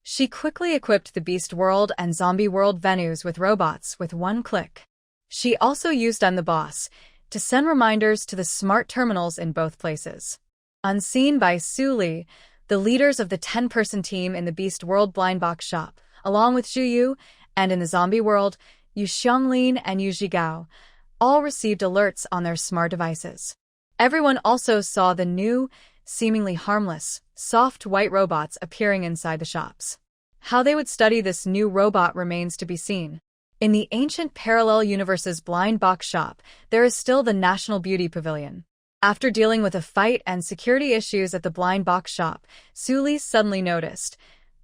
Speaker 1: She quickly equipped the Beast World and Zombie World venues with robots with one click. She also used I'm the Boss to send reminders to the smart terminals in both places. Unseen by Suli, the leaders of the 10-person team in the Beast World blind box shop, along with Zhu Yu, and in the Zombie World, Yu Xianglin and Yu Zhigao, all received alerts on their smart devices. Everyone also saw the new, seemingly harmless, soft white robots appearing inside the shops. How they would study this new robot remains to be seen. In the ancient parallel universe's blind box shop, there is still the National Beauty Pavilion. After dealing with a fight and security issues at the blind box shop, Suli suddenly noticed,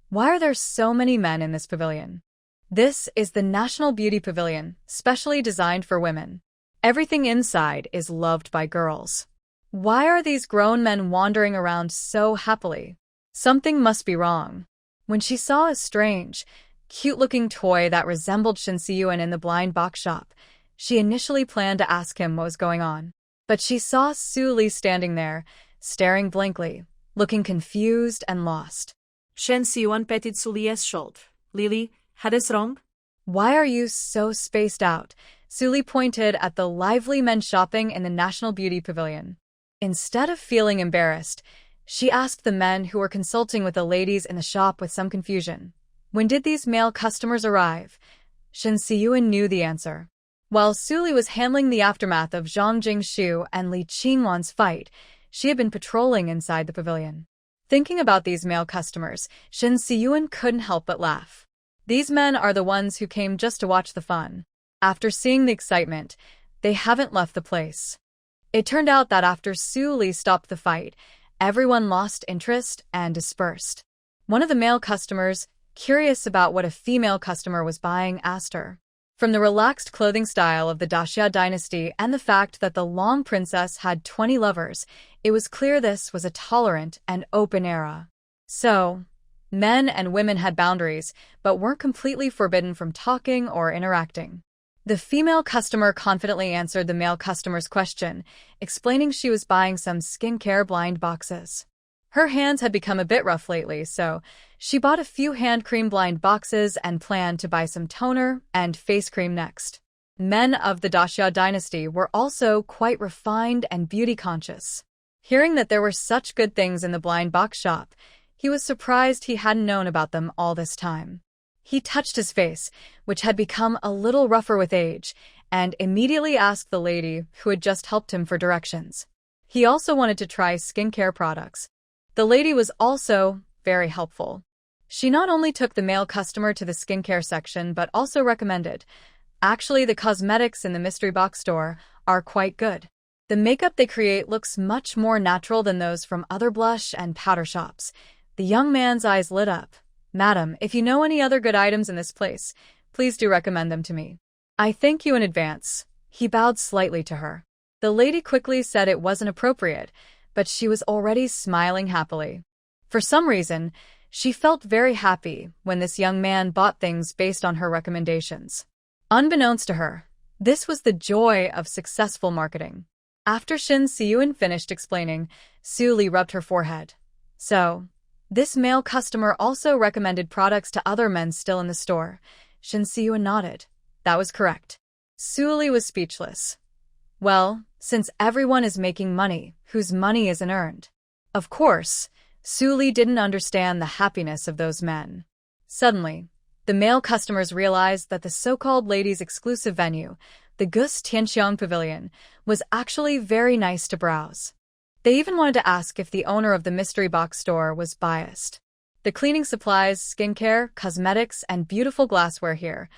Speaker 1: "Why are there so many men in this pavilion?" This is the National Beauty Pavilion, specially designed for women. Everything inside is loved by girls. Why are these grown men wandering around so happily? Something must be wrong. When she saw a strange, cute-looking toy that resembled Shin Si-yuan in the blind box shop, she initially planned to ask him what was going on. But she saw Suli standing there, staring blankly, looking confused and lost.
Speaker 2: Shin Si-yuan petted Suli's shoulder. "Lily, had is wrong?"
Speaker 1: "Why are you so spaced out?" Suli pointed at the lively men shopping in the National Beauty Pavilion. Instead of feeling embarrassed, she asked the men who were consulting with the ladies in the shop with some confusion, "When did these male customers arrive?" Shin Si-yuan knew the answer. While Suli was handling the aftermath of Zhang Jingshu and Li Qingwan's fight, she had been patrolling inside the pavilion. Thinking about these male customers, Shin Si-yuan couldn't help but laugh. These men are the ones who came just to watch the fun. After seeing the excitement, they haven't left the place. It turned out that after Suli stopped the fight, everyone lost interest and dispersed. One of the male customers, curious about what a female customer was buying, asked her. From the relaxed clothing style of the Daxia dynasty and the fact that the Long Princess had 20 lovers, it was clear this was a tolerant and open era. So, men and women had boundaries, but weren't completely forbidden from talking or interacting. The female customer confidently answered the male customer's question, explaining she was buying some skincare blind boxes. Her hands had become a bit rough lately, so she bought a few hand cream blind boxes and planned to buy some toner and face cream next. Men of the Daxia dynasty were also quite refined and beauty conscious. Hearing that there were such good things in the blind box shop, he was surprised he hadn't known about them all this time. He touched his face, which had become a little rougher with age, and immediately asked the lady who had just helped him for directions. He also wanted to try skincare products. The lady was also very helpful. She not only took the male customer to the skincare section but also recommended, "Actually, the cosmetics in the mystery box store are quite good. The makeup they create looks much more natural than those from other blush and powder shops." The young man's eyes lit up. "Madam, if you know any other good items in this place, please do recommend them to me." "I thank you in advance." He bowed slightly to her. The lady quickly said it wasn't appropriate, but she was already smiling happily. For some reason, she felt very happy when this young man bought things based on her recommendations. Unbeknownst to her, this was the joy of successful marketing. After Shin Si-yuan finished explaining, Suli rubbed her forehead. "So, this male customer also recommended products to other men still in the store." Shin Si-yuan nodded. That was correct. Suli was speechless. Well, since everyone is making money, whose money isn't earned? Of course, Suli didn't understand the happiness of those men. Suddenly, The male customers realized that the so-called ladies' exclusive venue, the Gus Tianxiang Pavilion, was actually very nice to browse. They even wanted to ask if the owner of the mystery box store was biased. The cleaning supplies, skincare, cosmetics, and beautiful glassware here.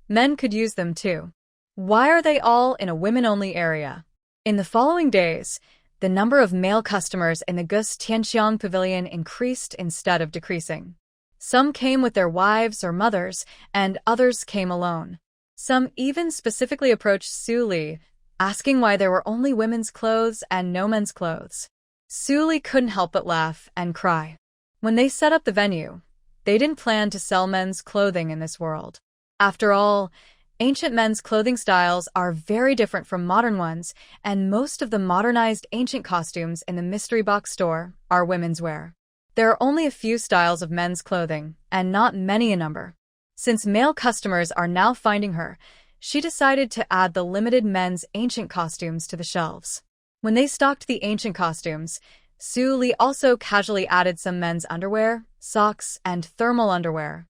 Speaker 1: Men could use them too. Why are they all in a women-only area? In the following days, the number of male customers in the Gus Tianxiang Pavilion increased instead of decreasing. Some came with their wives or mothers, and others came alone. Some even specifically approached Su Li, asking why there were only women's clothes and no men's clothes. Su Li couldn't help but laugh and cry. When they set up the venue, they didn't plan to sell men's clothing in this world. After all, ancient men's clothing styles are very different from modern ones, and most of the modernized ancient costumes in the mystery box store are women's wear. There are only a few styles of men's clothing, and not many in number. Since male customers are now finding her, she decided to add the limited men's ancient costumes to the shelves. When they stocked the ancient costumes, Su Li also casually added some men's underwear, socks, and thermal underwear.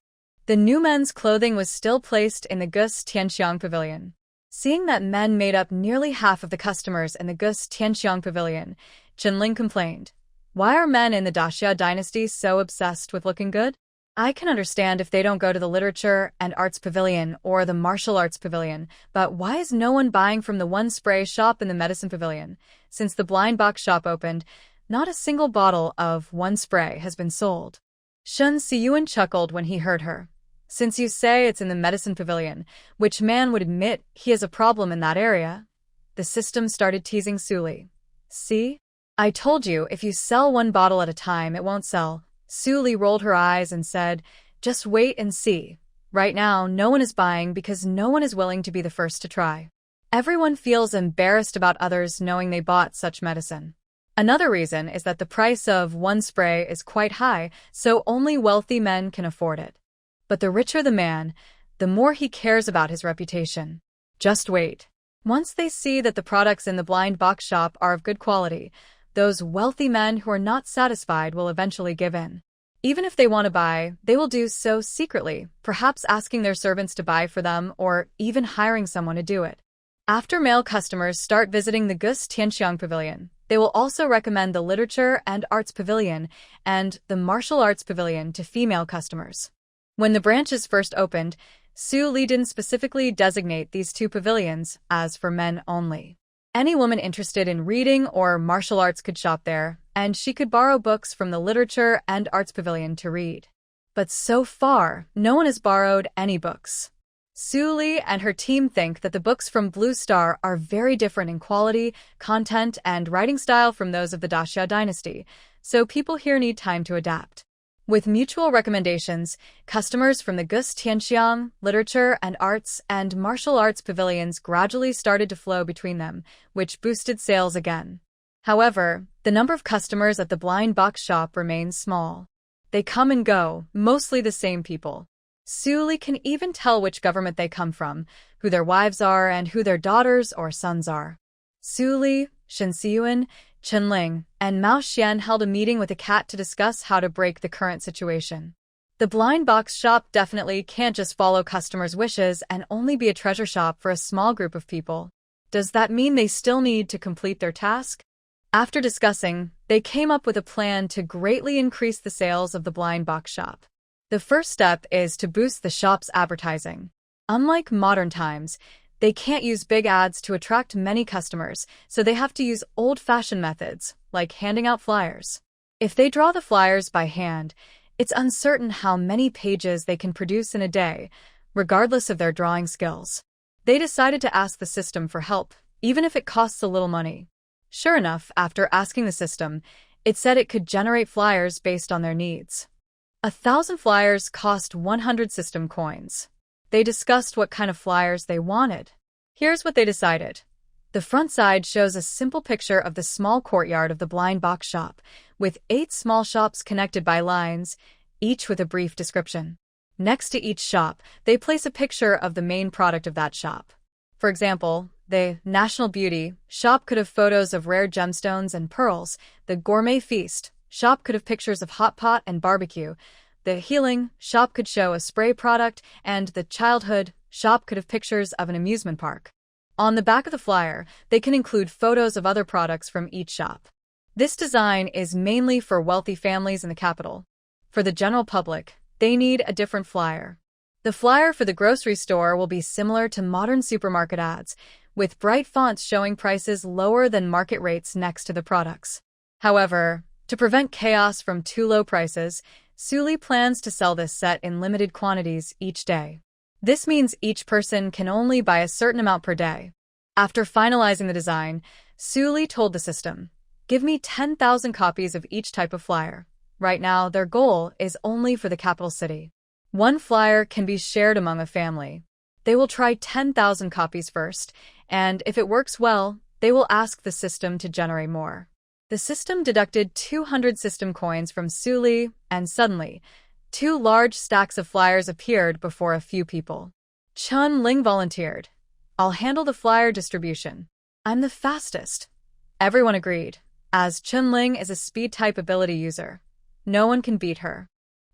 Speaker 1: The new men's clothing was still placed in the Gus Tianxiang Pavilion. Seeing that men made up nearly half of the customers in the Gus Tianxiang Pavilion, Chenling complained, "Why are men in the Daxia dynasty so obsessed with looking good? I can understand if they don't go to the Literature and Arts Pavilion or the Martial Arts Pavilion, but why is no one buying from the one spray shop in the Medicine Pavilion? Since the blind box shop opened, not a single bottle of one spray has been sold." Shen Siyuan chuckled when he heard her. "Since you say it's in the Medicine Pavilion, which man would admit he has a problem in that area?" The system started teasing Su Li. "See? I told you if you sell one bottle at a time, it won't sell." Su Li rolled her eyes and said, "Just wait and see. Right now, no one is buying because no one is willing to be the first to try. Everyone feels embarrassed about others knowing they bought such medicine. Another reason is that the price of one spray is quite high, so only wealthy men can afford it. But the richer the man, the more he cares about his reputation. Just wait. Once they see that the products in the blind box shop are of good quality, those wealthy men who are not satisfied will eventually give in. Even if they want to buy, they will do so secretly, perhaps asking their servants to buy for them or even hiring someone to do it. After male customers start visiting the Gus Tianxiang Pavilion, they will also recommend the Literature and Arts Pavilion and the Martial Arts Pavilion to female customers. When the branches first opened, Su Li didn't specifically designate these two pavilions as for men only. Any woman interested in reading or martial arts could shop there, and she could borrow books from the Literature and Arts Pavilion to read. But so far, no one has borrowed any books. Su Li and her team think that the books from Blue Star are very different in quality, content, and writing style from those of the Daxia dynasty, so people here need time to adapt. With mutual recommendations, customers from the Gus Tianxiang, Literature and Arts, and Martial Arts pavilions gradually started to flow between them, which boosted sales again. However, the number of customers at the blind box shop remains small. They come and go, mostly the same people. Su Li can even tell which government they come from, who their wives are, and who their daughters or sons are. Su Li, Shen Siyuan, Chenling, and Mao Xian held a meeting with the cat to discuss how to break the current situation. The blind box shop definitely can't just follow customers' wishes and only be a treasure shop for a small group of people. Does that mean they still need to complete their task? After discussing, they came up with a plan to greatly increase the sales of the blind box shop. The first step is to boost the shop's advertising. Unlike modern times, they can't use big ads to attract many customers, so they have to use old-fashioned methods, like handing out flyers. If they draw the flyers by hand, it's uncertain how many pages they can produce in a day, regardless of their drawing skills. They decided to ask the system for help, even if it costs a little money. Sure enough, after asking the system, it said it could generate flyers based on their needs. 1,000 flyers cost 100 system coins. They discussed what kind of flyers they wanted. Here's what they decided. The front side shows a simple picture of the small courtyard of the blind box shop, with 8 small shops connected by lines, each with a brief description. Next to each shop, they place a picture of the main product of that shop. For example, the National Beauty shop could have photos of rare gemstones and pearls. The Gourmet Feast shop could have pictures of hot pot and barbecue. The healing shop could show a spray product, and the childhood shop could have pictures of an amusement park. On the back of the flyer, they can include photos of other products from each shop. This design is mainly for wealthy families in the capital. For the general public, they need a different flyer. The flyer for the grocery store will be similar to modern supermarket ads, with bright fonts showing prices lower than market rates next to the products. However, to prevent chaos from too low prices, Suli plans to sell this set in limited quantities each day. This means each person can only buy a certain amount per day. After finalizing the design, Suli told the system, "Give me 10,000 copies of each type of flyer." Right now, their goal is only for the capital city. One flyer can be shared among a family. They will try 10,000 copies first, and if it works well, they will ask the system to generate more. The system deducted 200 system coins from Suli, and suddenly, 2 large stacks of flyers appeared before a few people. Chun Ling volunteered. "I'll handle the flyer distribution. I'm the fastest." Everyone agreed, as Chun Ling is a speed-type ability user. No one can beat her.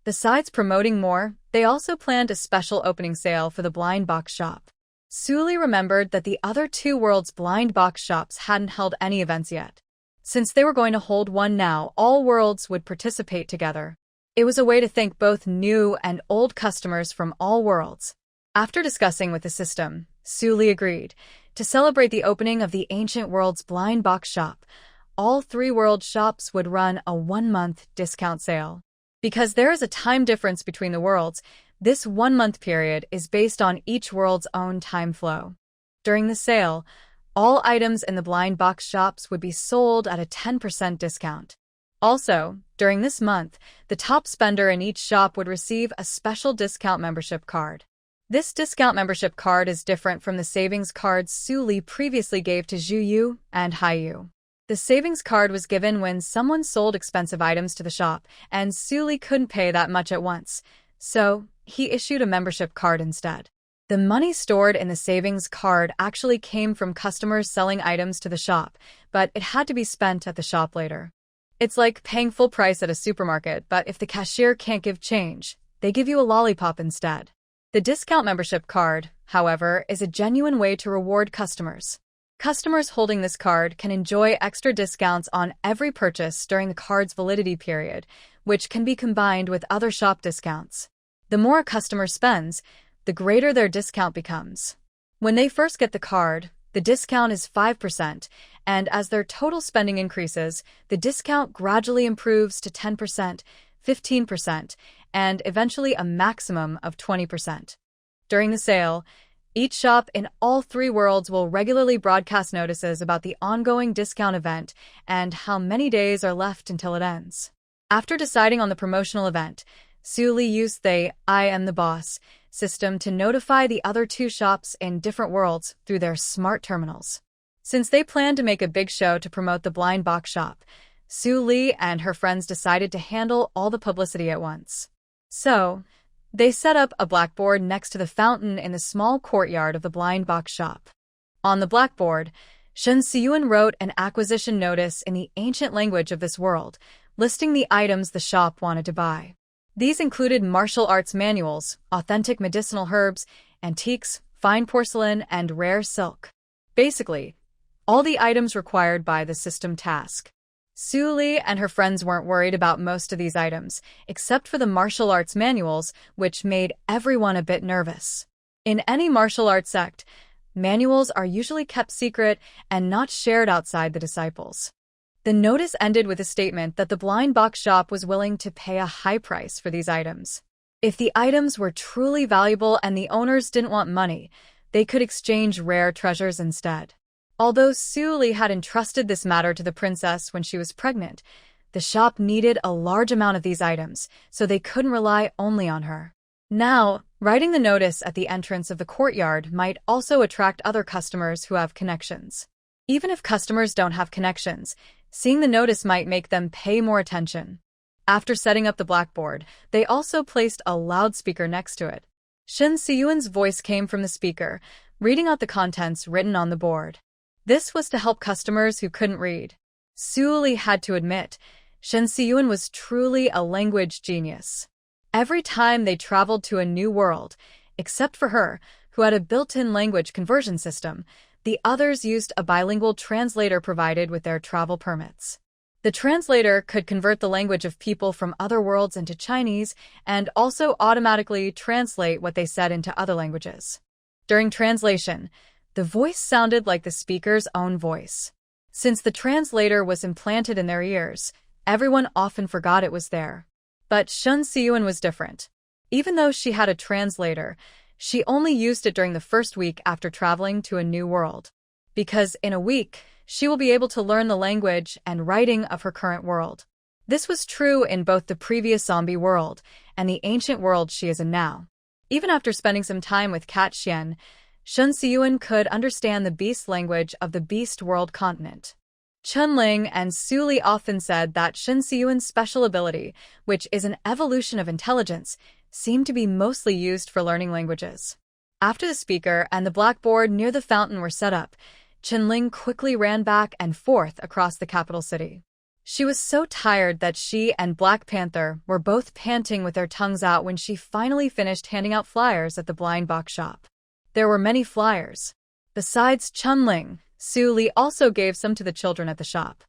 Speaker 1: Besides promoting more, they also planned a special opening sale for the blind box shop. Suli remembered that the other 2 worlds' blind box shops hadn't held any events yet. Since they were going to hold one now, all worlds would participate together. It was a way to thank both new and old customers from all worlds. After discussing with the system, Suli agreed to celebrate the opening of the ancient world's blind box shop. All 3 world shops would run a 1-month discount sale. Because there is a time difference between the worlds, this 1-month period is based on each world's own time flow. During the sale, all items in the blind box shops would be sold at a 10% discount. Also, during this month, the top spender in each shop would receive a special discount membership card. This discount membership card is different from the savings cards Suli previously gave to Zhuyu and Haiyu. The savings card was given when someone sold expensive items to the shop, and Suli couldn't pay that much at once, so he issued a membership card instead. The money stored in the savings card actually came from customers selling items to the shop, but it had to be spent at the shop later. It's like paying full price at a supermarket, but if the cashier can't give change, they give you a lollipop instead. The discount membership card, however, is a genuine way to reward customers. Customers holding this card can enjoy extra discounts on every purchase during the card's validity period, which can be combined with other shop discounts. The more a customer spends, the greater their discount becomes. When they first get the card, the discount is 5%, and as their total spending increases, the discount gradually improves to 10%, 15%, and eventually a maximum of 20%. During the sale, each shop in all 3 worlds will regularly broadcast notices about the ongoing discount event and how many days are left until it ends. After deciding on the promotional event, Suli used the "I am the boss" system to notify the other 2 shops in different worlds through their smart terminals. Since they planned to make a big show to promote the blind box shop, Suli and her friends decided to handle all the publicity at once. So, they set up a blackboard next to the fountain in the small courtyard of the blind box shop. On the blackboard, Shen Siyuan wrote an acquisition notice in the ancient language of this world, listing the items the shop wanted to buy. These included martial arts manuals, authentic medicinal herbs, antiques, fine porcelain, and rare silk. Basically, all the items required by the system task. Suli and her friends weren't worried about most of these items, except for the martial arts manuals, which made everyone a bit nervous. In any martial arts sect, manuals are usually kept secret and not shared outside the disciples. The notice ended with a statement that the blind box shop was willing to pay a high price for these items. If the items were truly valuable and the owners didn't want money, they could exchange rare treasures instead. Although Suli had entrusted this matter to the princess when she was pregnant, the shop needed a large amount of these items, so they couldn't rely only on her. Now, writing the notice at the entrance of the courtyard might also attract other customers who have connections. Even if customers don't have connections, seeing the notice might make them pay more attention. After setting up the blackboard, they also placed a loudspeaker next to it. Shen Siyuan's voice came from the speaker, reading out the contents written on the board. This was to help customers who couldn't read. Suli had to admit, Shen Siyuan was truly a language genius. Every time they traveled to a new world, except for her, who had a built-in language conversion system, the others used a bilingual translator provided with their travel permits. The translator could convert the language of people from other worlds into Chinese and also automatically translate what they said into other languages. During translation, the voice sounded like the speaker's own voice. Since the translator was implanted in their ears, everyone often forgot it was there. But Shun Siyuan was different. Even though she had a translator, she only used it during the first week after traveling to a new world. Because in a week, she will be able to learn the language and writing of her current world. This was true in both the previous zombie world and the ancient world she is in now. Even after spending some time with Cat Xian, Shun Siyuan could understand the beast language of the beast world continent. Chunling and Su Li often said that Shun Siyuan's special ability, which is an evolution of intelligence, seemed to be mostly used for learning languages. After the speaker and the blackboard near the fountain were set up, Chunling quickly ran back and forth across the capital city. She was so tired that she and Black Panther were both panting with their tongues out when she finally finished handing out flyers at the blind box shop. There were many flyers. Besides Chunling, Su Li also gave some to the children at the shop.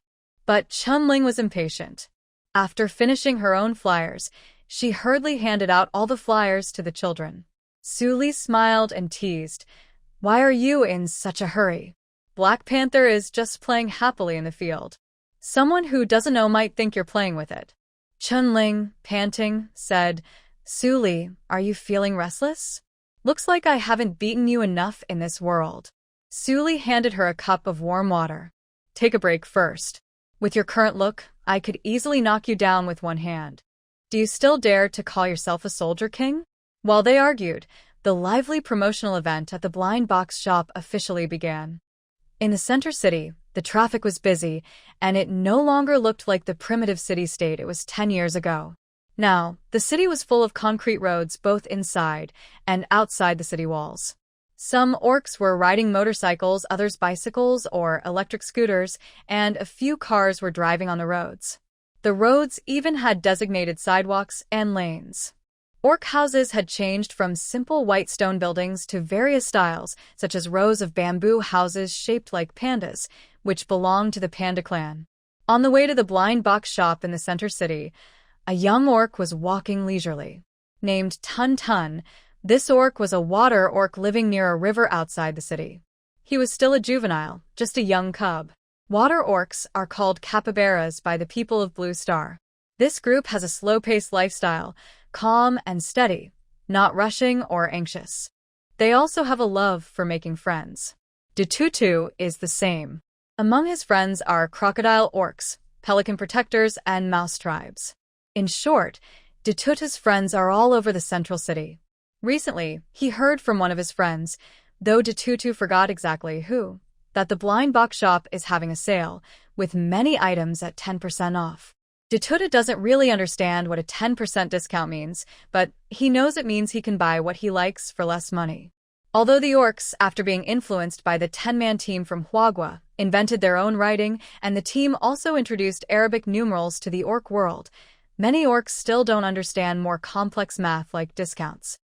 Speaker 1: But Chunling was impatient. After finishing her own flyers, she hurriedly handed out all the flyers to the children. Su Li smiled and teased, "Why are you in such a hurry? Black Panther is just playing happily in the field. Someone who doesn't know might think you're playing with it." Chunling, panting, said, "Su Li, are you feeling restless? Looks like I haven't beaten you enough in this world." Su Li handed her a cup of warm water. "Take a break first. With your current look, I could easily knock you down with one hand. Do you still dare to call yourself a soldier king?" While they argued, the lively promotional event at the blind box shop officially began. In the center city, the traffic was busy, and it no longer looked like the primitive city-state it was 10 years ago. Now, the city was full of concrete roads both inside and outside the city walls. Some orcs were riding motorcycles, others bicycles or electric scooters, and a few cars were driving on the roads. The roads even had designated sidewalks and lanes. Orc houses had changed from simple white stone buildings to various styles, such as rows of bamboo houses shaped like pandas, which belonged to the Panda clan. On the way to the blind box shop in the center city, a young orc was walking leisurely. Named Tun Tun, this orc was a water orc living near a river outside the city. He was still a juvenile, just a young cub. Water orcs are called capybaras by the people of Blue Star. This group has a slow-paced lifestyle, calm and steady, not rushing or anxious. They also have a love for making friends. Dututu is the same. Among his friends are crocodile orcs, pelican protectors, and mouse tribes. In short, Dututu's friends are all over the central city. Recently, he heard from one of his friends, though Dututu forgot exactly who, that the blind box shop is having a sale, with many items at 10% off. Dututu doesn't really understand what a 10% discount means, but he knows it means he can buy what he likes for less money. Although the orcs, after being influenced by the 10-man team from Huagua, invented their own writing, and the team also introduced Arabic numerals to the orc world, many orcs still don't understand more complex math like discounts.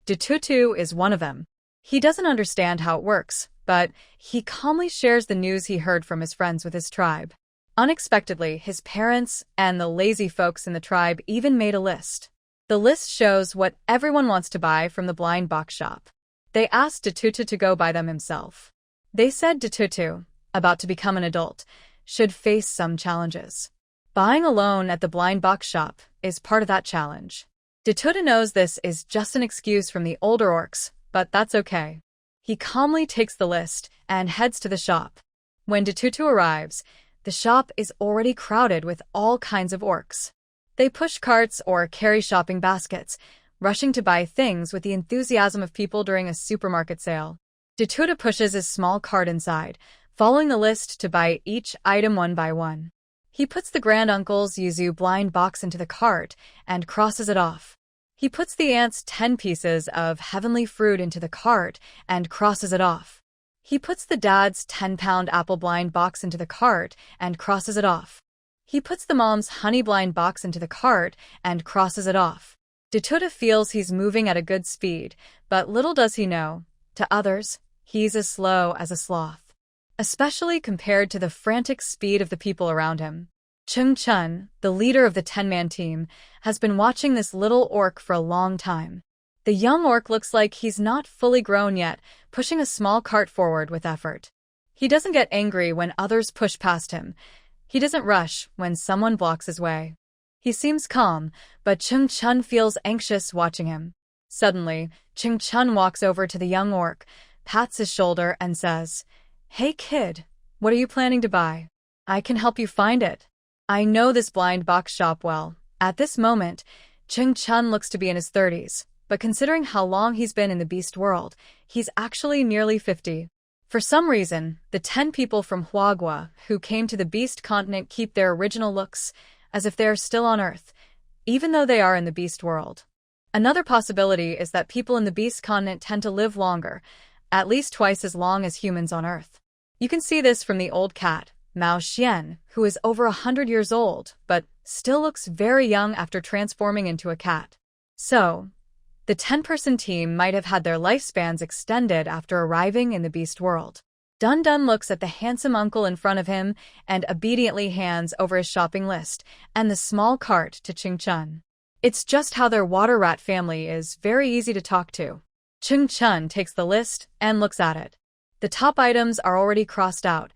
Speaker 1: Dututu is one of them. He doesn't understand how it works, but he calmly shares the news he heard from his friends with his tribe. Unexpectedly, his parents and the lazy folks in the tribe even made a list. The list shows what everyone wants to buy from the blind box shop. They asked Dututu to go buy them himself. They said Dututu, about to become an adult, should face some challenges. Buying alone at the blind box shop is part of that challenge. Dututu knows this is just an excuse from the older orcs, but that's okay. He calmly takes the list and heads to the shop. When Dututu arrives, the shop is already crowded with all kinds of orcs. They push carts or carry shopping baskets, rushing to buy things with the enthusiasm of people during a supermarket sale. Dututu pushes his small cart inside, following the list to buy each item one by one. He puts the granduncle's yuzu blind box into the cart and crosses it off. He puts the aunt's 10 pieces of heavenly fruit into the cart and crosses it off. He puts the dad's 10-pound apple blind box into the cart and crosses it off. He puts the mom's honey blind box into the cart and crosses it off. Datuta feels he's moving at a good speed, but little does he know, to others, he's as slow as a sloth. Especially compared to the frantic speed of the people around him. Chung Chun, the leader of the 10-man team, has been watching this little orc for a long time. The young orc looks like he's not fully grown yet, pushing a small cart forward with effort. He doesn't get angry when others push past him. He doesn't rush when someone blocks his way. He seems calm, but Chung Chun feels anxious watching him. Suddenly, Chung Chun walks over to the young orc, pats his shoulder, and says, "Hey kid, what are you planning to buy? I can help you find it." I know this blind box shop well. At this moment, Chung Chun looks to be in his 30s, but considering how long he's been in the beast world, he's actually nearly 50. For some reason, the 10 people from Huagua who came to the beast continent keep their original looks, as if they are still on Earth, even though they are in the beast world. Another possibility is that people in the beast continent tend to live longer, at least twice as long as humans on Earth. You can see this from the old cat, Mao Xian, who is over 100 years old, but still looks very young after transforming into a cat. So, the 10-person team might have had their lifespans extended after arriving in the beast world. Dun Dun looks at the handsome uncle in front of him and obediently hands over his shopping list and the small cart to Chung Chun. It's just how their water rat family is very easy to talk to. Chung Chun takes the list and looks at it. The top items are already crossed out,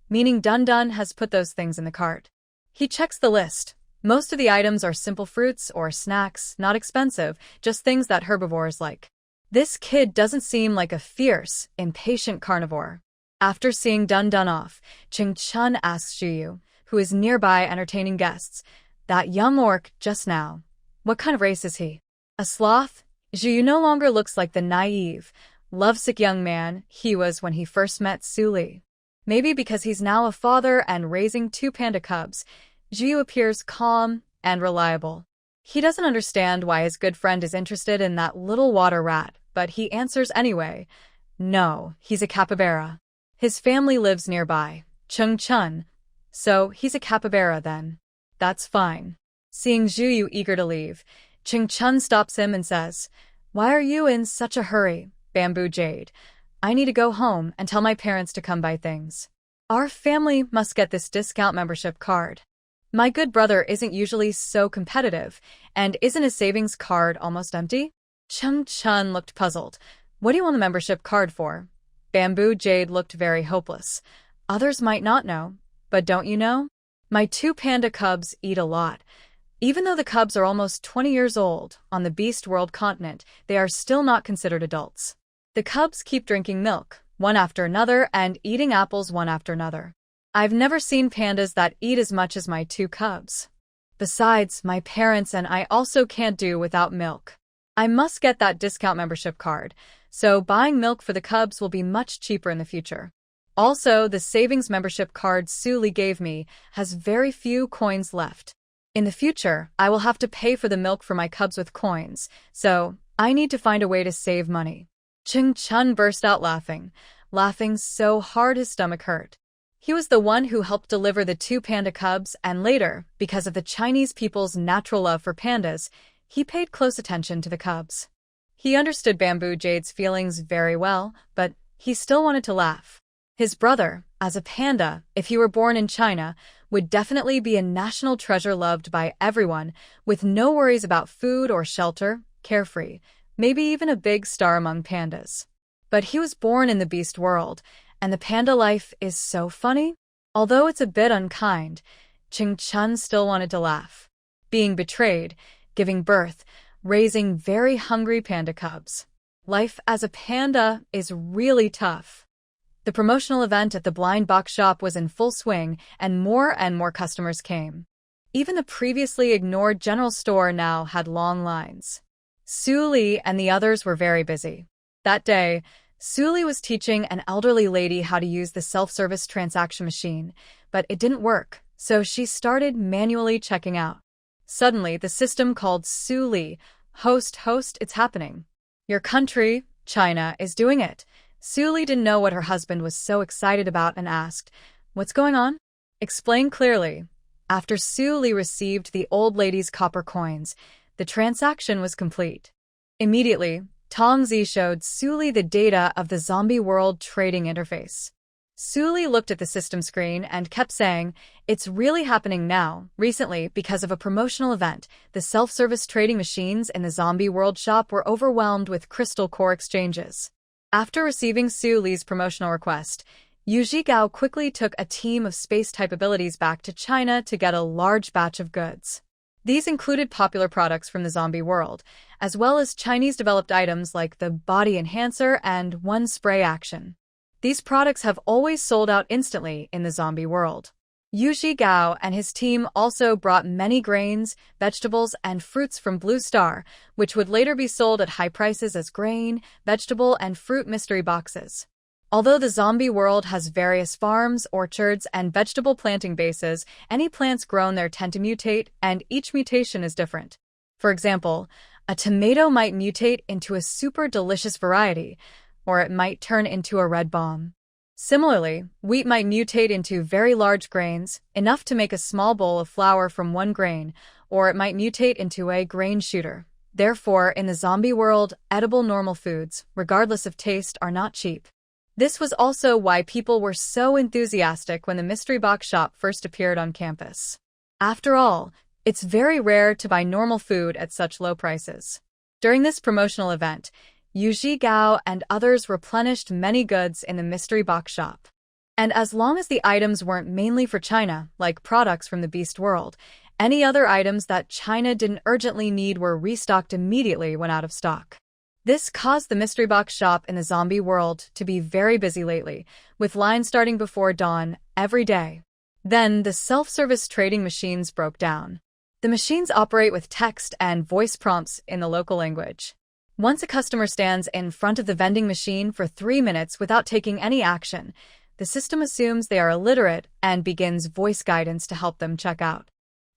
Speaker 1: meaning Dun Dun has put those things in the cart. He checks the list. Most of the items are simple fruits or snacks, not expensive, just things that herbivores like. This kid doesn't seem like a fierce, impatient carnivore. After seeing Dun Dun off, Chung Chun asks Zhuyu, who is nearby entertaining guests, "That young orc just now, what kind of race is he? A sloth?" Zhuyu no longer looks like the naive, lovesick young man he was when he first met Su Li. Maybe because he's now a father and raising 2 panda cubs, Zhuyu appears calm and reliable. He doesn't understand why his good friend is interested in that little water rat, but he answers anyway. No, he's a capybara. His family lives nearby, Chung Chun, so he's a capybara then. That's fine. Seeing Zhuyu eager to leave, Chung Chun stops him and says, "Why are you in such a hurry, Bamboo Jade? I need to go home and tell my parents to come buy things. Our family must get this discount membership card. My good brother isn't usually so competitive, and isn't his savings card almost empty?" Chung Chun looked puzzled. "What do you want the membership card for?" Bamboo Jade looked very hopeless. "Others might not know, but don't you know? My 2 panda cubs eat a lot. Even though the cubs are almost 20 years old, on the Beast World continent, they are still not considered adults. The cubs keep drinking milk, one after another, and eating apples one after another. I've never seen pandas that eat as much as my 2 cubs. Besides, my parents and I also can't do without milk. I must get that discount membership card, so buying milk for the cubs will be much cheaper in the future. Also, the savings membership card Su Li gave me has very few coins left. In the future, I will have to pay for the milk for my cubs with coins, so I need to find a way to save money." Chung Chun burst out laughing so hard his stomach hurt. He was the one who helped deliver the 2 panda cubs, and later, because of the Chinese people's natural love for pandas, he paid close attention to the cubs. He understood Bamboo Jade's feelings very well, but he still wanted to laugh. His brother, as a panda, if he were born in China, would definitely be a national treasure loved by everyone, with no worries about food or shelter, carefree, maybe even a big star among pandas. But he was born in the beast world, and the panda life is so funny. Although it's a bit unkind, Chung Chun still wanted to laugh. Being betrayed, giving birth, raising very hungry panda cubs. Life as a panda is really tough. The promotional event at the blind box shop was in full swing, and more customers came. Even the previously ignored general store now had long lines. Su Li and the others were very busy. That day, Su Li was teaching an elderly lady how to use the self-service transaction machine, but it didn't work, so she started manually checking out. Suddenly, the system called Su Li, "Host, it's happening. Your country, China, is doing it." Su Li didn't know what her husband was so excited about and asked, "What's going on? Explain clearly." After Su Li received the old lady's copper coins, The transaction was complete. Immediately, Tongzi showed Suli the data of the zombie world trading interface. Suli looked at the system screen and kept saying, "It's really happening now." Recently, because of a promotional event, the self-service trading machines in the zombie world shop were overwhelmed with crystal core exchanges. After receiving Suli's promotional request, Yu Zhigao quickly took a team of space-type abilities back to China to get a large batch of goods. These included popular products from the zombie world, as well as Chinese-developed items like the body enhancer and one spray action. These products have always sold out instantly in the zombie world. Yu Zhigao and his team also brought many grains, vegetables, and fruits from Blue Star, which would later be sold at high prices as grain, vegetable, and fruit mystery boxes. Although the zombie world has various farms, orchards, and vegetable planting bases, any plants grown there tend to mutate, and each mutation is different. For example, a tomato might mutate into a super delicious variety, or it might turn into a red bomb. Similarly, wheat might mutate into very large grains, enough to make a small bowl of flour from one grain, or it might mutate into a grain shooter. Therefore, in the zombie world, edible normal foods, regardless of taste, are not cheap. This was also why people were so enthusiastic when the mystery box shop first appeared on campus. After all, it's very rare to buy normal food at such low prices. During this promotional event, Yu Zhigao and others replenished many goods in the mystery box shop. And as long as the items weren't mainly for China, like products from the Beast world, any other items that China didn't urgently need were restocked immediately when out of stock. This caused the mystery box shop in the zombie world to be very busy lately, with lines starting before dawn every day. Then the self-service trading machines broke down. The machines operate with text and voice prompts in the local language. Once a customer stands in front of the vending machine for 3 minutes without taking any action, the system assumes they are illiterate and begins voice guidance to help them check out.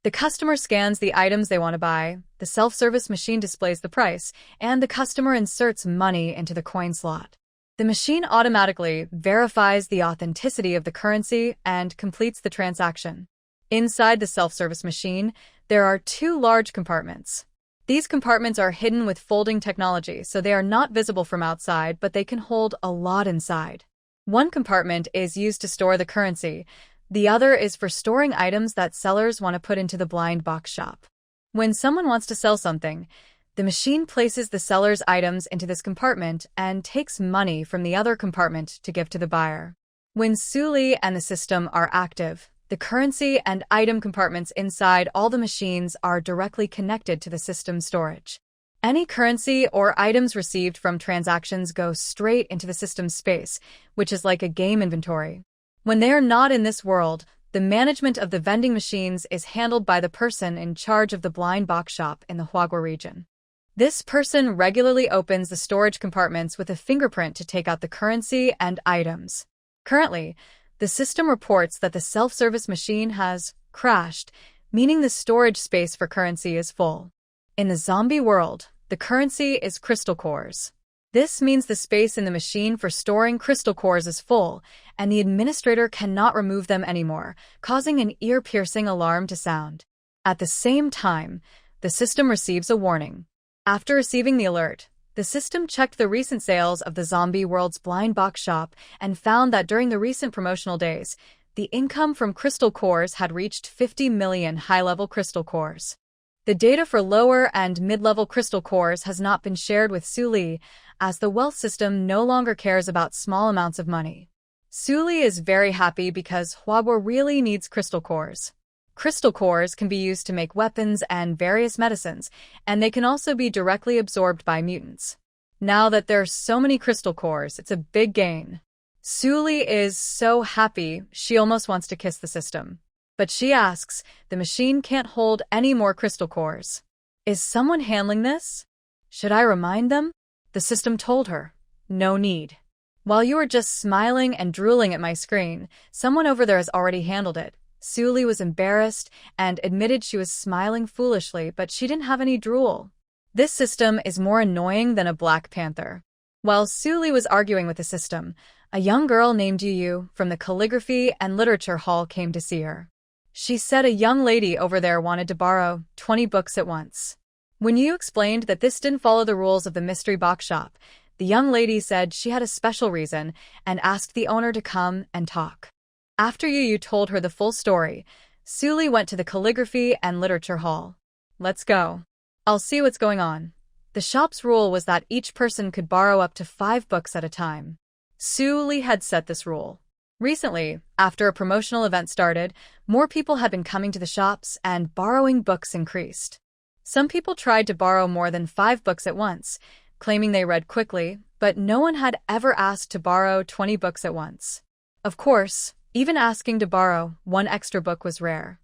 Speaker 1: The customer scans the items they want to buy, the self-service machine displays the price, and the customer inserts money into the coin slot. The machine automatically verifies the authenticity of the currency and completes the transaction. Inside the self-service machine, there are 2 large compartments. These compartments are hidden with folding technology, so they are not visible from outside, but they can hold a lot inside. One compartment is used to store the currency. The other is for storing items that sellers want to put into the blind box shop. When someone wants to sell something, the machine places the seller's items into this compartment and takes money from the other compartment to give to the buyer. When Suli and the system are active, the currency and item compartments inside all the machines are directly connected to the system storage. Any currency or items received from transactions go straight into the system's space, which is like a game inventory. When they are not in this world, the management of the vending machines is handled by the person in charge of the blind box shop in the Huagua region. This person regularly opens the storage compartments with a fingerprint to take out the currency and items. Currently, the system reports that the self-service machine has crashed, meaning the storage space for currency is full. In the zombie world, the currency is crystal cores. This means the space in the machine for storing crystal cores is full, and the administrator cannot remove them anymore, causing an ear-piercing alarm to sound. At the same time, the system receives a warning. After receiving the alert, the system checked the recent sales of the zombie world's blind box shop and found that during the recent promotional days, the income from crystal cores had reached 50 million high-level crystal cores. The data for lower and mid-level crystal cores has not been shared with Suli, as the wealth system no longer cares about small amounts of money. Suli is very happy because Huagua really needs crystal cores. Crystal cores can be used to make weapons and various medicines, and they can also be directly absorbed by mutants. Now that there are so many crystal cores, it's a big gain. Suli is so happy she almost wants to kiss the system. But she asks, the machine can't hold any more crystal cores. Is someone handling this? Should I remind them? The system told her, no need. While you are just smiling and drooling at my screen, someone over there has already handled it. Suli was embarrassed and admitted she was smiling foolishly, but she didn't have any drool. This system is more annoying than a Black Panther. While Suli was arguing with the system, a young girl named Yu from the Calligraphy and Literature Hall came to see her. She said a young lady over there wanted to borrow 20 books at once. When you explained that this didn't follow the rules of the mystery box shop, the young lady said she had a special reason and asked the owner to come and talk. After you told her the full story, Suli went to the calligraphy and literature hall. Let's go. I'll see what's going on. The shop's rule was that each person could borrow up to 5 books at a time. Suli had set this rule. Recently, after a promotional event started, more people had been coming to the shops and borrowing books increased. Some people tried to borrow more than 5 books at once, claiming they read quickly, but no one had ever asked to borrow 20 books at once. Of course, even asking to borrow 1 extra book was rare.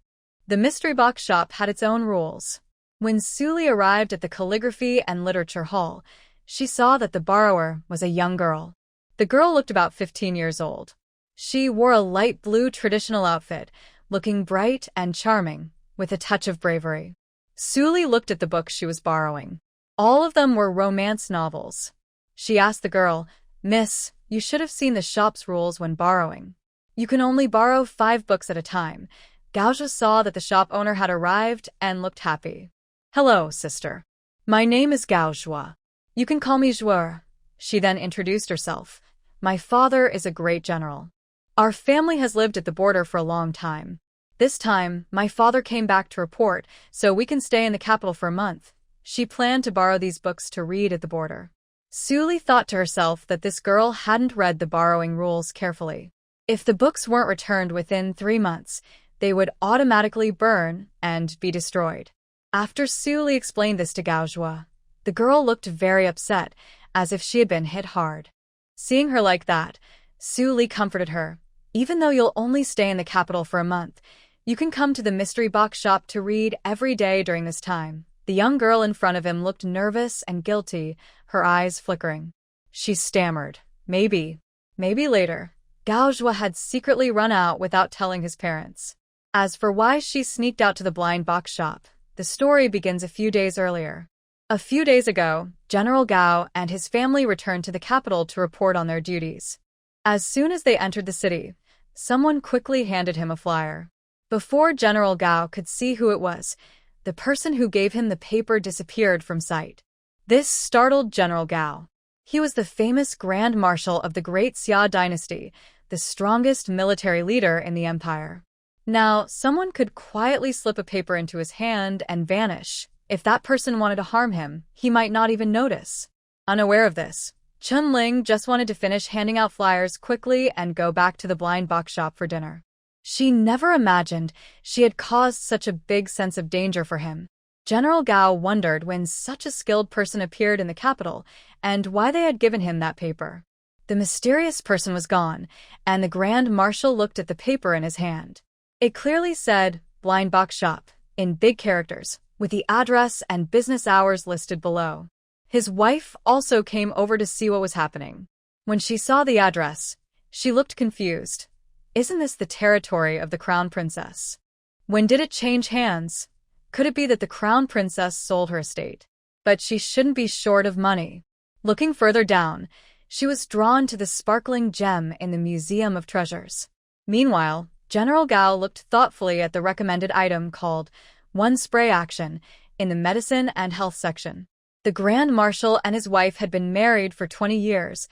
Speaker 1: The mystery box shop had its own rules. When Suli arrived at the calligraphy and literature hall, she saw that the borrower was a young girl. The girl looked about 15 years old. She wore a light blue traditional outfit, looking bright and charming, with a touch of bravery. Suli looked at the books she was borrowing. All of them were romance novels. She asked the girl, "Miss, you should have seen the shop's rules when borrowing. You can only borrow 5 books at a time." Gaozhua saw that the shop owner had arrived and looked happy. "Hello, sister. My name is Gaozhua. You can call me Zhuer." She then introduced herself. "My father is a great general. Our family has lived at the border for a long time. This time, my father came back to report, so we can stay in the capital for a month." She planned to borrow these books to read at the border. Suli thought to herself that this girl hadn't read the borrowing rules carefully. If the books weren't returned within 3 months, they would automatically burn and be destroyed. After Suli explained this to Gaozhua, the girl looked very upset, as if she had been hit hard. Seeing her like that, Suli comforted her. "Even though you'll only stay in the capital for a month, you can come to the mystery box shop to read every day during this time." The young girl in front of him looked nervous and guilty, her eyes flickering. She stammered, Maybe later." Gaozhua had secretly run out without telling his parents. As for why she sneaked out to the blind box shop, the story begins a few days earlier. A few days ago, General Gao and his family returned to the capital to report on their duties. As soon as they entered the city, someone quickly handed him a flyer. Before General Gao could see who it was, the person who gave him the paper disappeared from sight. This startled General Gao. He was the famous Grand Marshal of the Great Xia dynasty, the strongest military leader in the empire. Now, someone could quietly slip a paper into his hand and vanish. If that person wanted to harm him, he might not even notice. Unaware of this, Chunling just wanted to finish handing out flyers quickly and go back to the blind box shop for dinner. She never imagined she had caused such a big sense of danger for him. General Gao wondered when such a skilled person appeared in the capital and why they had given him that paper. The mysterious person was gone, and the Grand Marshal looked at the paper in his hand. It clearly said, "Blind Box Shop," in big characters, with the address and business hours listed below. His wife also came over to see what was happening. When she saw the address, she looked confused. Isn't this the territory of the Crown Princess? When did it change hands? Could it be that the Crown Princess sold her estate? But she shouldn't be short of money. Looking further down, she was drawn to the sparkling gem in the Museum of Treasures. Meanwhile, General Gao looked thoughtfully at the recommended item called One Spray Action in the Medicine and Health section. The Grand Marshal and his wife had been married for 20 years,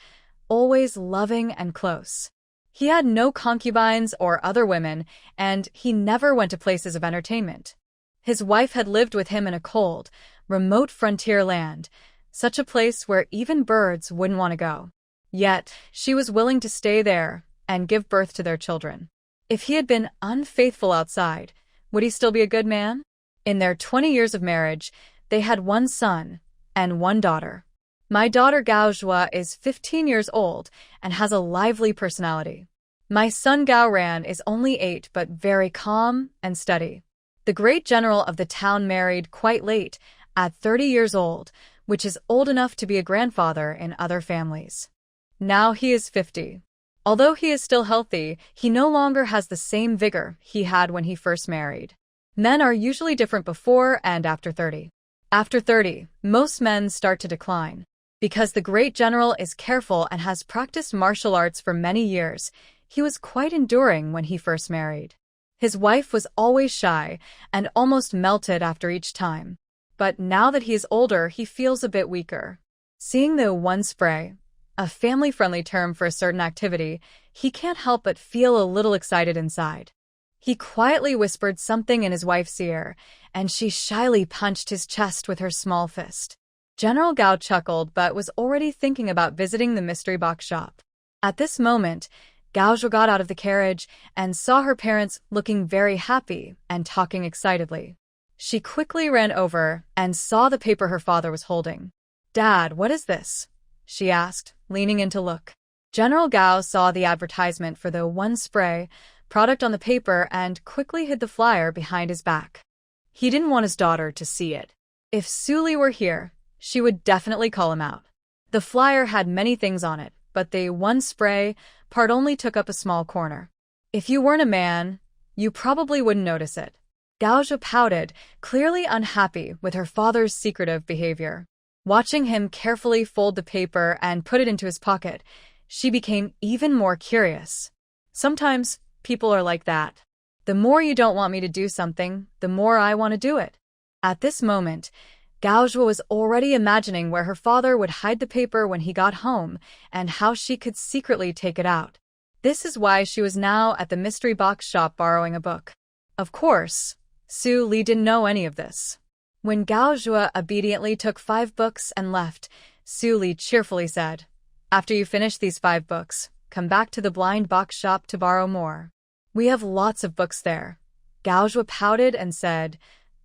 Speaker 1: always loving and close. He had no concubines or other women, and he never went to places of entertainment. His wife had lived with him in a cold, remote frontier land, such a place where even birds wouldn't want to go. Yet, she was willing to stay there and give birth to their children. If he had been unfaithful outside, would he still be a good man? In their 20 years of marriage, they had 1 son and 1 daughter. My daughter Gaozhua is 15 years old and has a lively personality. My son Gaoran is only 8 but very calm and steady. The great general of the town married quite late, at 30 years old, which is old enough to be a grandfather in other families. Now he is 50. Although he is still healthy, he no longer has the same vigor he had when he first married. Men are usually different before and after 30. After 30, most men start to decline. Because the great general is careful and has practiced martial arts for many years, he was quite enduring when he first married. His wife was always shy and almost melted after each time. But now that he is older, he feels a bit weaker. Seeing the one spray, a family-friendly term for a certain activity, he can't help but feel a little excited inside. He quietly whispered something in his wife's ear, and she shyly punched his chest with her small fist. General Gao chuckled but was already thinking about visiting the mystery box shop. At this moment, Gao Zhou got out of the carriage and saw her parents looking very happy and talking excitedly. She quickly ran over and saw the paper her father was holding. "Dad, what is this?" she asked, leaning in to look. General Gao saw the advertisement for the one spray product on the paper and quickly hid the flyer behind his back. He didn't want his daughter to see it. If Suli were here, she would definitely call him out. The flyer had many things on it, but the one spray part only took up a small corner. If you weren't a man, you probably wouldn't notice it. Gao Zhou pouted, clearly unhappy with her father's secretive behavior. Watching him carefully fold the paper and put it into his pocket, she became even more curious. Sometimes people are like that. The more you don't want me to do something, the more I want to do it. At this moment, Gao Zhou was already imagining where her father would hide the paper when he got home and how she could secretly take it out. This is why she was now at the mystery box shop borrowing a book. Of course, Su Li didn't know any of this. When Gao Zhou obediently took 5 books and left, Su Li cheerfully said, "After you finish these 5 books, come back to the blind box shop to borrow more. We have lots of books there." Gao Zhou pouted and said,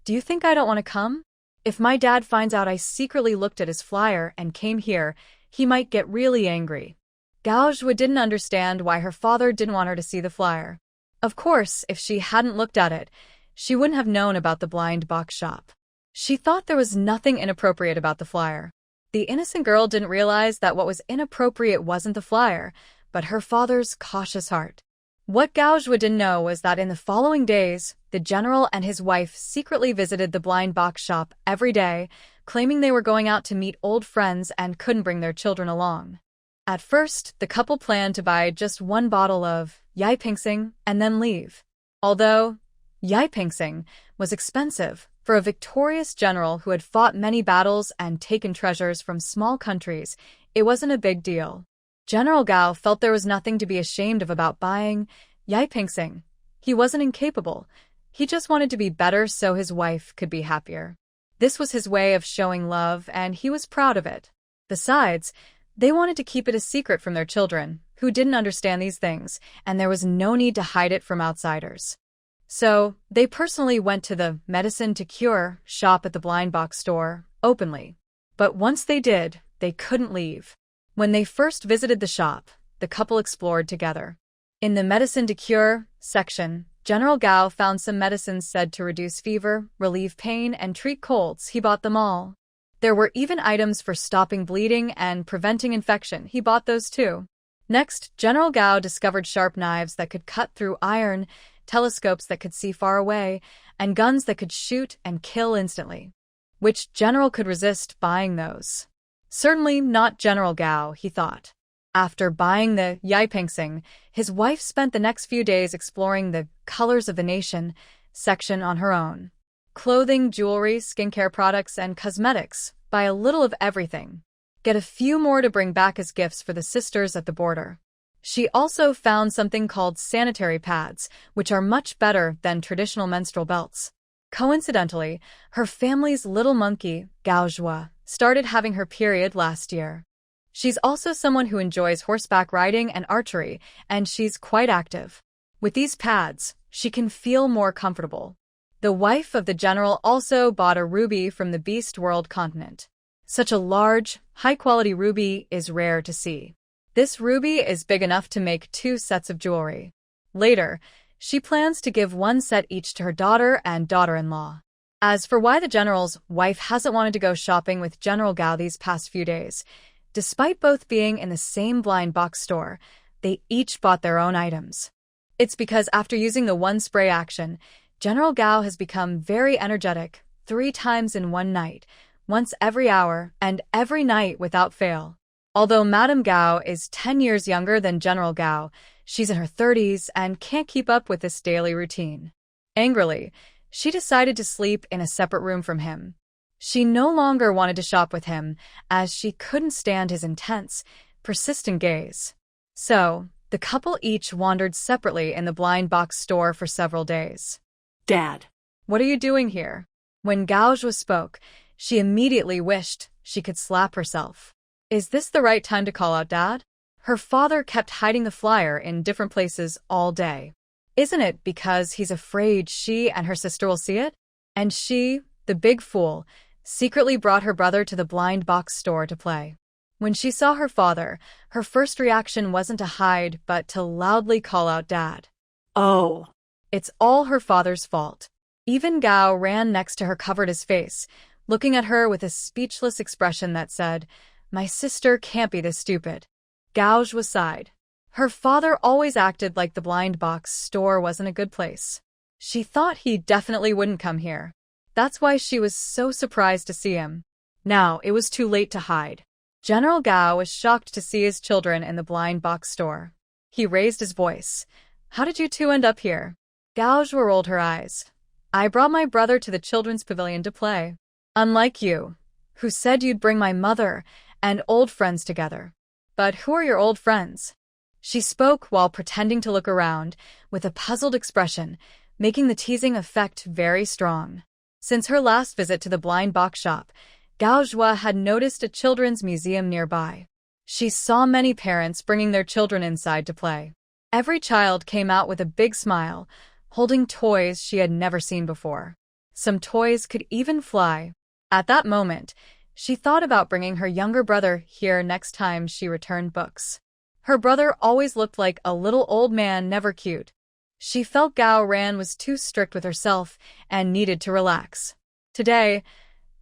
Speaker 1: "Do you think I don't want to come? If my dad finds out I secretly looked at his flyer and came here, he might get really angry." Gao Zhou didn't understand why her father didn't want her to see the flyer. Of course, if she hadn't looked at it, she wouldn't have known about the blind box shop. She thought there was nothing inappropriate about the flyer. The innocent girl didn't realize that what was inappropriate wasn't the flyer, but her father's cautious heart. What Gao Zhou didn't know was that in the following days, the general and his wife secretly visited the blind box shop every day, claiming they were going out to meet old friends and couldn't bring their children along. At first, the couple planned to buy just 1 bottle of Yai Pingsing and then leave. Although Yai Pingsing was expensive for a victorious general who had fought many battles and taken treasures from small countries, it wasn't a big deal. General Gao felt there was nothing to be ashamed of about buying Yai Pingsing. He wasn't incapable. He just wanted to be better so his wife could be happier. This was his way of showing love, and he was proud of it. Besides, they wanted to keep it a secret from their children, who didn't understand these things, and there was no need to hide it from outsiders. So, they personally went to the Medicine to Cure shop at the blind box store, openly. But once they did, they couldn't leave. When they first visited the shop, the couple explored together. In the Medicine to Cure section, General Gao found some medicines said to reduce fever, relieve pain, and treat colds. He bought them all. There were even items for stopping bleeding and preventing infection. He bought those too. Next, General Gao discovered sharp knives that could cut through iron, telescopes that could see far away, and guns that could shoot and kill instantly. Which general could resist buying those? Certainly not General Gao, he thought. After buying the Yai Pingsing, his wife spent the next few days exploring the Colors of the Nation section on her own. Clothing, jewelry, skincare products, and cosmetics. Buy a little of everything. Get a few more to bring back as gifts for the sisters at the border. She also found something called sanitary pads, which are much better than traditional menstrual belts. Coincidentally, her family's little monkey, Gao Zhou, started having her period last year. She's also someone who enjoys horseback riding and archery, and she's quite active. With these pads, she can feel more comfortable. The wife of the general also bought a ruby from the Beast World continent. Such a large, high-quality ruby is rare to see. This ruby is big enough to make 2 sets of jewelry. Later, she plans to give 1 set each to her daughter and daughter-in-law. As for why the general's wife hasn't wanted to go shopping with General Gao these past few days, despite both being in the same blind box store, they each bought their own items. It's because after using the one spray action, General Gao has become very energetic 3 times in one night, once every hour and every night without fail. Although Madame Gao is 10 years younger than General Gao, she's in her 30s and can't keep up with this daily routine. Angrily, she decided to sleep in a separate room from him. She no longer wanted to shop with him, as she couldn't stand his intense, persistent gaze. So, the couple each wandered separately in the blind box store for several days.
Speaker 2: Dad.
Speaker 1: What are you doing here? When Gaozhua spoke, she immediately wished she could slap herself. Is this the right time to call out Dad? Her father kept hiding the flyer in different places all day. Isn't it because he's afraid she and her sister will see it? And she, the big fool, secretly brought her brother to the blind box store to play. When she saw her father, her first reaction wasn't to hide but to loudly call out Dad.
Speaker 2: Oh.
Speaker 1: It's all her father's fault. Even Gao ran next to her, covered his face, looking at her with a speechless expression that said, "My sister can't be this stupid." Gaozhua sighed. Her father always acted like the blind box store wasn't a good place. She thought he definitely wouldn't come here. That's why she was so surprised to see him. Now it was too late to hide. General Gao was shocked to see his children in the blind box store. He raised his voice. "How did you two end up here?" Gaozhua rolled her eyes. "I brought my brother to the children's pavilion to play. Unlike you, who said you'd bring my mother and old friends together. But who are your old friends?" She spoke while pretending to look around, with a puzzled expression, making the teasing effect very strong. Since her last visit to the blind box shop, Gaozhua had noticed a children's museum nearby. She saw many parents bringing their children inside to play. Every child came out with a big smile, holding toys she had never seen before. Some toys could even fly. At that moment, she thought about bringing her younger brother here next time she returned books. Her brother always looked like a little old man, never cute. She felt Gao Ran was too strict with herself and needed to relax. Today,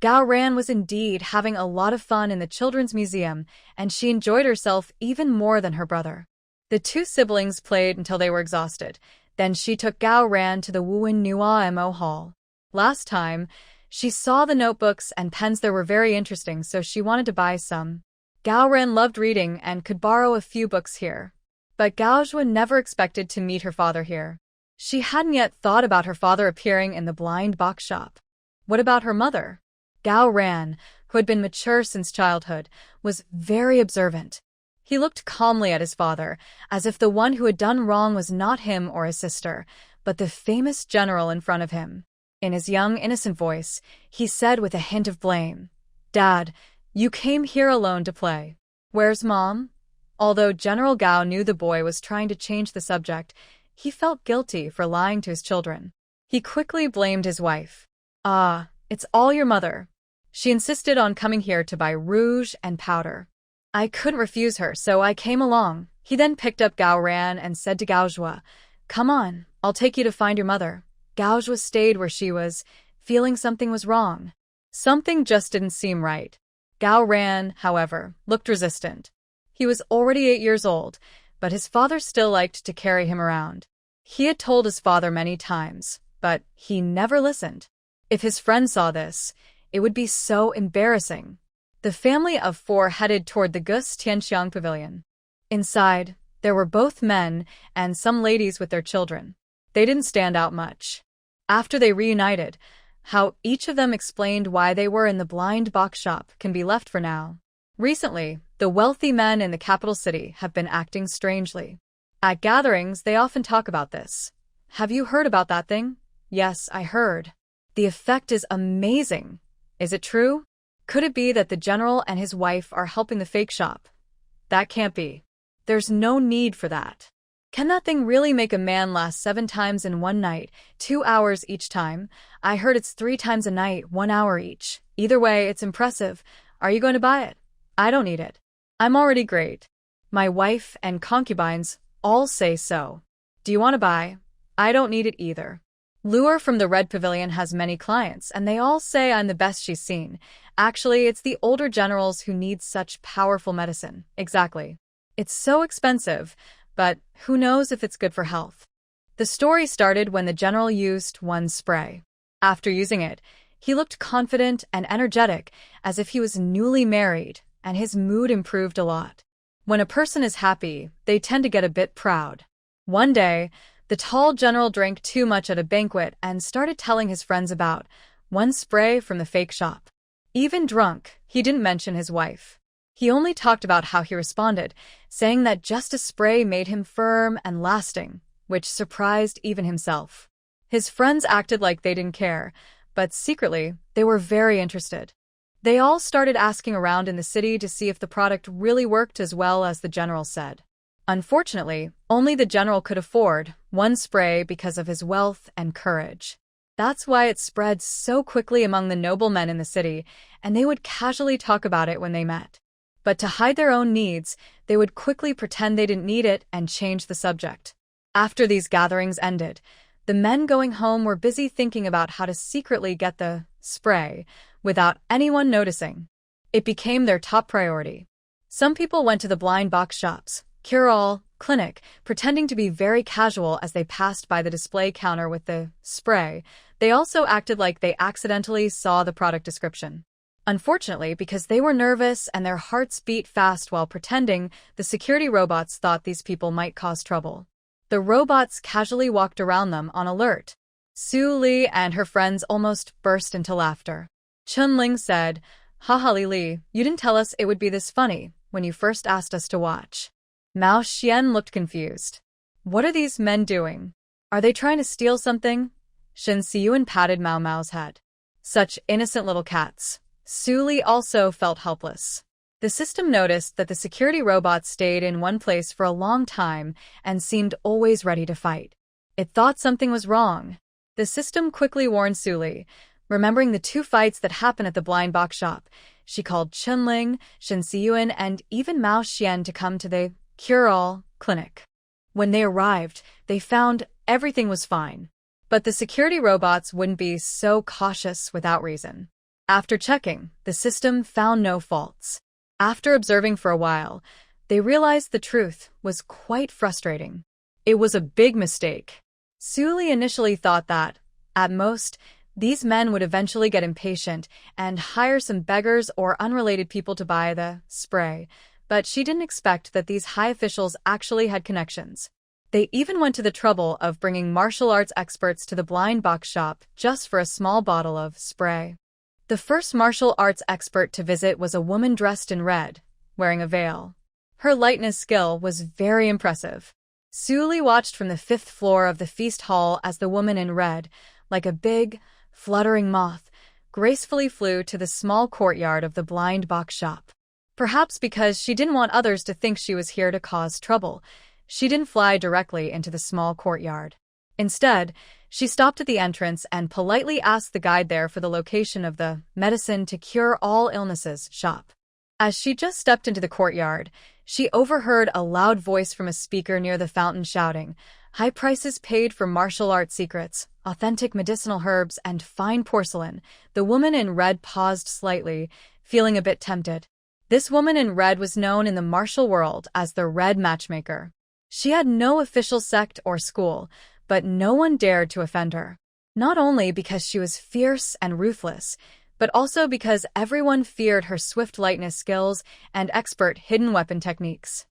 Speaker 1: Gao Ran was indeed having a lot of fun in the children's museum, and she enjoyed herself even more than her brother. The two siblings played until they were exhausted. Then she took Gao Ran to the Wuwen Nua Mo Hall. Last time, she saw the notebooks and pens there were very interesting, so she wanted to buy some. Gao Ran loved reading and could borrow a few books here. But Gaozhua never expected to meet her father here. She hadn't yet thought about her father appearing in the blind box shop. What about her mother? Gao Ran, who had been mature since childhood, was very observant. He looked calmly at his father, as if the one who had done wrong was not him or his sister, but the famous general in front of him. In his young, innocent voice, he said with a hint of blame, "Dad, you came here alone to play. Where's Mom?" Although General Gao knew the boy was trying to change the subject, he felt guilty for lying to his children. He quickly blamed his wife. "Ah, it's all your mother. She insisted on coming here to buy rouge and powder. I couldn't refuse her, so I came along." He then picked up Gao Ran and said to Gaozhua, "Come on, I'll take you to find your mother." Gaozhua stayed where she was, feeling something was wrong. Something just didn't seem right. Gao Ran, however, looked resistant. He was already 8 years old, but his father still liked to carry him around. He had told his father many times, but he never listened. If his friend saw this, it would be so embarrassing. The family of 4 headed toward the Gus Tianxiang Pavilion. Inside, there were both men and some ladies with their children. They didn't stand out much. After they reunited, how each of them explained why they were in the blind box shop can be left for now. Recently, the wealthy men in the capital city have been acting strangely. At gatherings, they often talk about this. "Have you heard about that thing?" "Yes, I heard. The effect is amazing. Is it true? Could it be that the general and his wife are helping the fake shop?" "That can't be. There's no need for that. Can that thing really make a man last 7 times in one night, 2 hours each time? I heard it's 3 times a night, 1 hour each. Either way, it's impressive. Are you going to buy it?" "I don't need it. I'm already great. My wife and concubines all say so." "Do you want to buy?" "I don't need it either. Lure from the Red Pavilion has many clients, and they all say I'm the best she's seen. Actually, it's the older generals who need such powerful medicine." "Exactly. It's so expensive, but who knows if it's good for health." The story started when the general used one spray. After using it, he looked confident and energetic, as if he was newly married, and his mood improved a lot. When a person is happy, they tend to get a bit proud. One day, the tall general drank too much at a banquet and started telling his friends about one spray from the fake shop. Even drunk, he didn't mention his wife. He only talked about how he responded, saying that just a spray made him firm and lasting, which surprised even himself. His friends acted like they didn't care, but secretly, they were very interested. They all started asking around in the city to see if the product really worked as well as the general said. Unfortunately, only the general could afford one spray because of his wealth and courage. That's why it spread so quickly among the noblemen in the city, and they would casually talk about it when they met. But to hide their own needs, they would quickly pretend they didn't need it and change the subject. After these gatherings ended, the men going home were busy thinking about how to secretly get the spray without anyone noticing. It became their top priority. Some people went to the blind box shops, cure-all, clinic, pretending to be very casual as they passed by the display counter with the spray. They also acted like they accidentally saw the product description. Unfortunately, because they were nervous and their hearts beat fast while pretending, the security robots thought these people might cause trouble. The robots casually walked around them on alert. Su Li and her friends almost burst into laughter. Chun-Ling said, "Haha Li, you didn't tell us it would be this funny when you first asked us to watch." Mao Xian looked confused. What are these men doing? Are they trying to steal something? Shen Siyuan patted Mao Mao's head. Such innocent little cats. Su Li also felt helpless. The system noticed that the security robots stayed in one place for a long time and seemed always ready to fight. It thought something was wrong. The system quickly warned Su Li. Remembering the 2 fights that happened at the blind box shop, she called Chun-Ling, Shen Siyuan, and even Mao Xian to come to the cure-all clinic. When they arrived, they found everything was fine. But the security robots wouldn't be so cautious without reason. After checking, the system found no faults. After observing for a while, they realized the truth was quite frustrating. It was a big mistake. Su Li initially thought that, at most, these men would eventually get impatient and hire some beggars or unrelated people to buy the spray, but she didn't expect that these high officials actually had connections. They even went to the trouble of bringing martial arts experts to the blind box shop just for a small bottle of spray. The first martial arts expert to visit was a woman dressed in red, wearing a veil. Her lightness skill was very impressive. Su Li watched from the 5th floor of the feast hall as the woman in red, like a big, fluttering moth, gracefully flew to the small courtyard of the blind box shop. Perhaps because she didn't want others to think she was here to cause trouble, she didn't fly directly into the small courtyard. Instead, she stopped at the entrance and politely asked the guide there for the location of the medicine to cure all illnesses shop. As she just stepped into the courtyard, she overheard a loud voice from a speaker near the fountain shouting, "High prices paid for martial art secrets, authentic medicinal herbs, and fine porcelain." The woman in red paused slightly, feeling a bit tempted. This woman in red was known in the martial world as the Red Matchmaker. She had no official sect or school, but no one dared to offend her. Not only because she was fierce and ruthless, but also because everyone feared her swift lightness skills and expert hidden weapon techniques.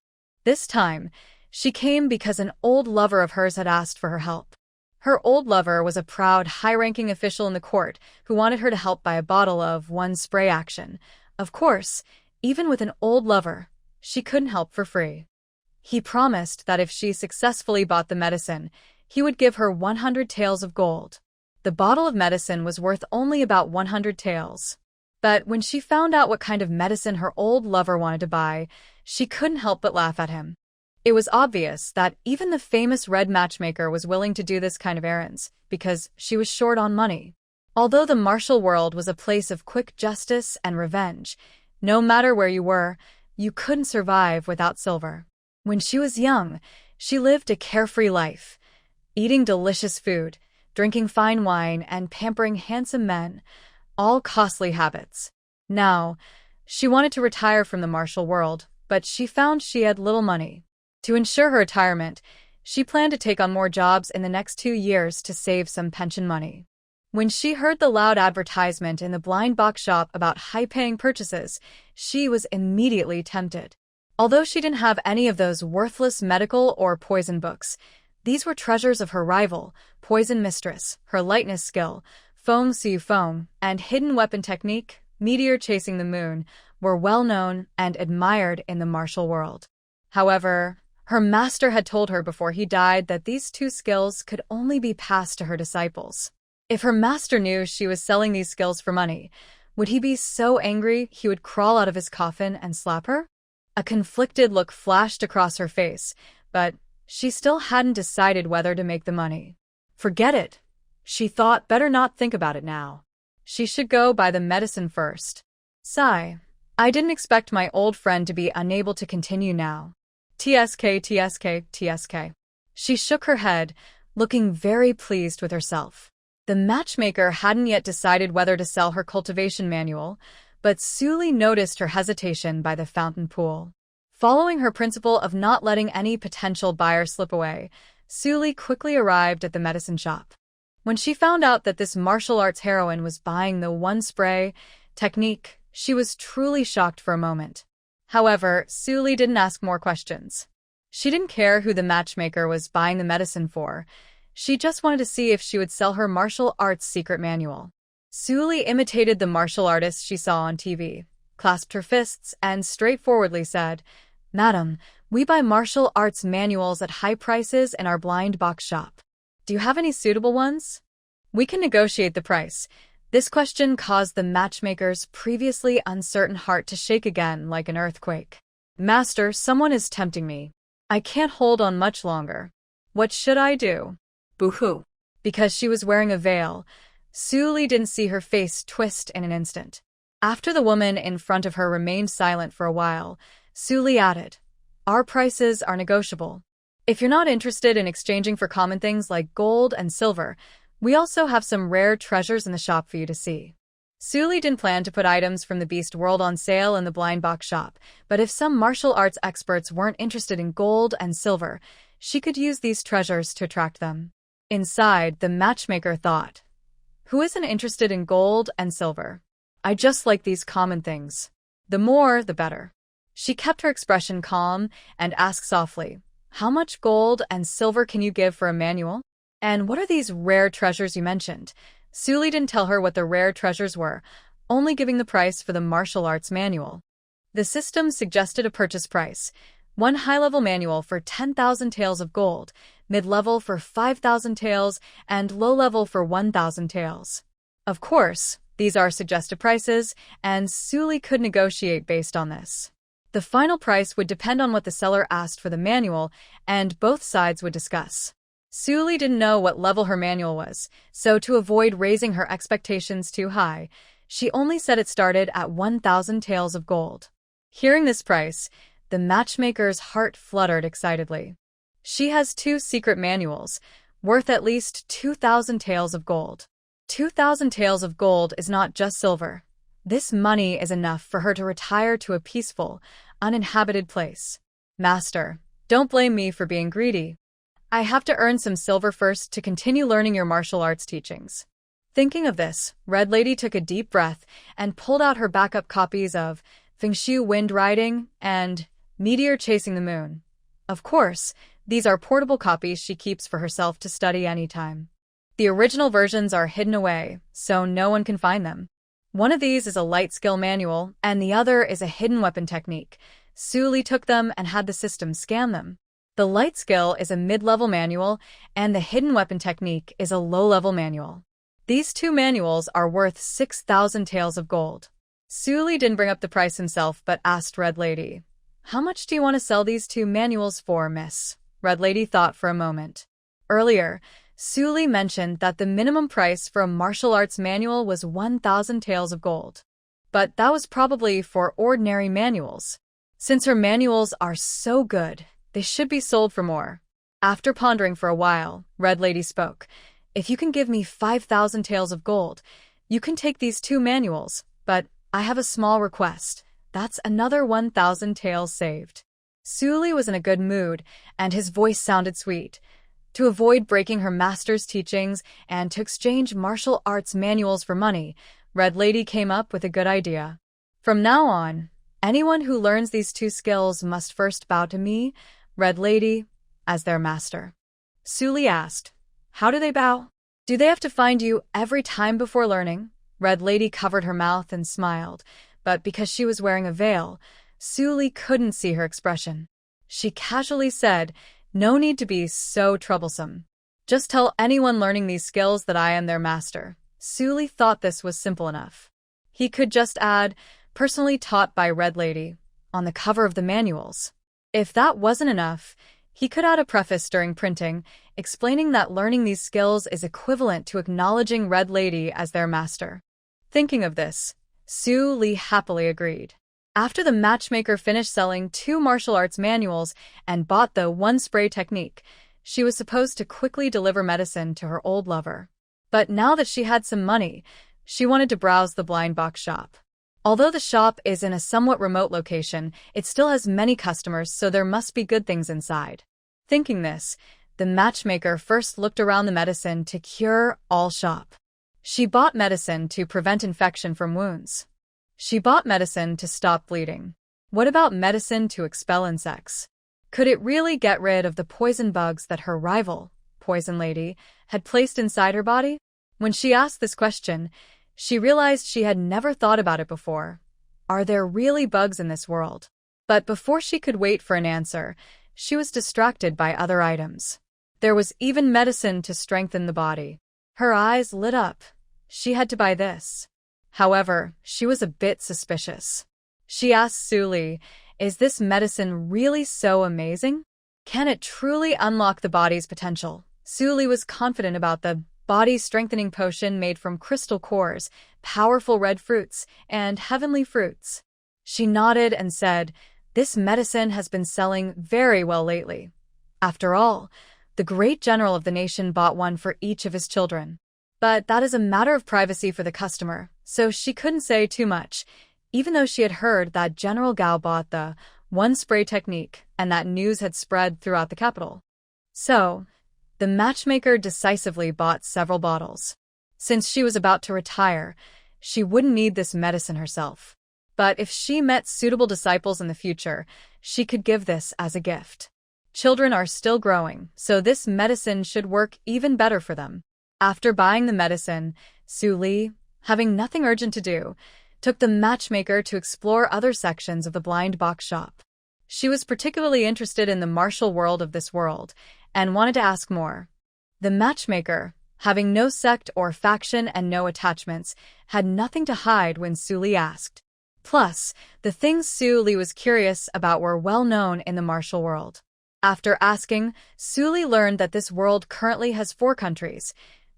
Speaker 1: This time, she came because an old lover of hers had asked for her help. Her old lover was a proud, high-ranking official in the court who wanted her to help buy a bottle of one spray action. Of course, even with an old lover, she couldn't help for free. He promised that if she successfully bought the medicine, he would give her 100 taels of gold. The bottle of medicine was worth only about 100 taels. But when she found out what kind of medicine her old lover wanted to buy, she couldn't help but laugh at him. It was obvious that even the famous Red Matchmaker was willing to do this kind of errands, because she was short on money. Although the martial world was a place of quick justice and revenge, no matter where you were, you couldn't survive without silver. When she was young, she lived a carefree life, eating delicious food, drinking fine wine, and pampering handsome men, all costly habits. Now, she wanted to retire from the martial world, but she found she had little money. To ensure her retirement, she planned to take on more jobs in the next 2 years to save some pension money. When she heard the loud advertisement in the blind box shop about high-paying purchases, she was immediately tempted. Although she didn't have any of those worthless medical or poison books, these were treasures of her rival, Poison Mistress, her lightness skill, Feng Siu Feng, and hidden weapon technique, Meteor Chasing the Moon, were well known and admired in the martial world. However, her master had told her before he died that these two skills could only be passed to her disciples. If her master knew she was selling these skills for money, would he be so angry he would crawl out of his coffin and slap her? A conflicted look flashed across her face, but she still hadn't decided whether to make the money. Forget it, she thought. Better not think about it now. She should go buy the medicine first. Sigh. I didn't expect my old friend to be unable to continue now. TSK, TSK, TSK. She shook her head, looking very pleased with herself. The matchmaker hadn't yet decided whether to sell her cultivation manual, but Suli noticed her hesitation by the fountain pool. Following her principle of not letting any potential buyer slip away, Suli quickly arrived at the medicine shop. When she found out that this martial arts heroine was buying the one spray technique, she was truly shocked for a moment. However, Suli didn't ask more questions. She didn't care who the matchmaker was buying the medicine for. She just wanted to see if she would sell her martial arts secret manual. Suli imitated the martial artist she saw on TV, clasped her fists, and straightforwardly said, "Madam, we buy martial arts manuals at high prices in our blind box shop. Do you have any suitable ones? We can negotiate the price." This question caused the matchmaker's previously uncertain heart to shake again like an earthquake. "Master, someone is tempting me. I can't hold on much longer. What should I do?"
Speaker 2: Boo-hoo.
Speaker 1: Because she was wearing a veil, Suli didn't see her face twist in an instant. After the woman in front of her remained silent for a while, Suli added, "Our prices are negotiable. If you're not interested in exchanging for common things like gold and silver, we also have some rare treasures in the shop for you to see." Suli didn't plan to put items from the beast world on sale in the blind box shop, but if some martial arts experts weren't interested in gold and silver, she could use these treasures to attract them. Inside, the matchmaker thought, "Who isn't interested in gold and silver? I just like these common things. The more, the better." She kept her expression calm and asked softly, "How much gold and silver can you give for a manual? And what are these rare treasures you mentioned?" Suli didn't tell her what the rare treasures were, only giving the price for the martial arts manual. The system suggested a purchase price: one high-level manual for 10,000 taels of gold, mid-level for 5,000 taels, and low-level for 1,000 taels. Of course, these are suggested prices, and Suli could negotiate based on this. The final price would depend on what the seller asked for the manual, and both sides would discuss. Suli didn't know what level her manual was, so to avoid raising her expectations too high, she only said it started at 1,000 taels of gold. Hearing this price, the matchmaker's heart fluttered excitedly. She has 2 secret manuals, worth at least 2,000 taels of gold. 2,000 taels of gold is not just silver. This money is enough for her to retire to a peaceful, uninhabited place. "Master, don't blame me for being greedy. I have to earn some silver first to continue learning your martial arts teachings." Thinking of this, Red Lady took a deep breath and pulled out her backup copies of Fengshu Wind Riding and Meteor Chasing the Moon. Of course, these are portable copies she keeps for herself to study anytime. The original versions are hidden away, so no one can find them. One of these is a light skill manual, and the other is a hidden weapon technique. Suli took them and had the system scan them. The light skill is a mid-level manual, and the hidden weapon technique is a low-level manual. These 2 manuals are worth 6,000 taels of gold. Suli didn't bring up the price himself, but asked Red Lady, "How much do you want to sell these 2 manuals for, miss?" Red Lady thought for a moment. Earlier, Suli mentioned that the minimum price for a martial arts manual was 1,000 taels of gold. But that was probably for ordinary manuals. Since her manuals are so good, they should be sold for more. After pondering for a while, Red Lady spoke. "If you can give me 5,000 taels of gold, you can take these 2 manuals, but I have a small request. That's another 1,000 taels saved." Suli was in a good mood, and his voice sounded sweet. To avoid breaking her master's teachings and to exchange martial arts manuals for money, Red Lady came up with a good idea. "From now on, anyone who learns these 2 skills must first bow to me, Red Lady, as their master." Suli asked, "How do they bow? Do they have to find you every time before learning?" Red Lady covered her mouth and smiled, but because she was wearing a veil, Suli couldn't see her expression. She casually said, "No need to be so troublesome. Just tell anyone learning these skills that I am their master." Suli thought this was simple enough. He could just add, "personally taught by Red Lady," on the cover of the manuals. If that wasn't enough, he could add a preface during printing, explaining that learning these skills is equivalent to acknowledging Red Lady as their master. Thinking of this, Suli happily agreed. After the matchmaker finished selling 2 martial arts manuals and bought the one-spray technique, she was supposed to quickly deliver medicine to her old lover. But now that she had some money, she wanted to browse the blind box shop. Although the shop is in a somewhat remote location, it still has many customers, so there must be good things inside. Thinking this, the matchmaker first looked around the medicine to cure all shop. She bought medicine to prevent infection from wounds. She bought medicine to stop bleeding. What about medicine to expel insects? Could it really get rid of the poison bugs that her rival, Poison Lady, had placed inside her body? When she asked this question, she realized she had never thought about it before. Are there really bugs in this world? But before she could wait for an answer, she was distracted by other items. There was even medicine to strengthen the body. Her eyes lit up. She had to buy this. However, she was a bit suspicious. She asked Suli, "Is this medicine really so amazing? Can it truly unlock the body's potential?" Suli was confident about the body-strengthening potion made from crystal cores, powerful red fruits, and heavenly fruits. She nodded and said, "This medicine has been selling very well lately." After all, the great general of the nation bought one for each of his children. But that is a matter of privacy for the customer, so she couldn't say too much, even though she had heard that General Gao bought the one-spray technique and that news had spread throughout the capital. So, the matchmaker decisively bought several bottles. Since she was about to retire, she wouldn't need this medicine herself. But if she met suitable disciples in the future, she could give this as a gift. Children are still growing, so this medicine should work even better for them. After buying the medicine, Suli, having nothing urgent to do, took the matchmaker to explore other sections of the blind box shop. She was particularly interested in the martial world of this world, and wanted to ask more. The matchmaker, having no sect or faction and no attachments, had nothing to hide when Suli asked. Plus, the things Suli was curious about were well known in the martial world. After asking, Suli learned that this world currently has 4 countries.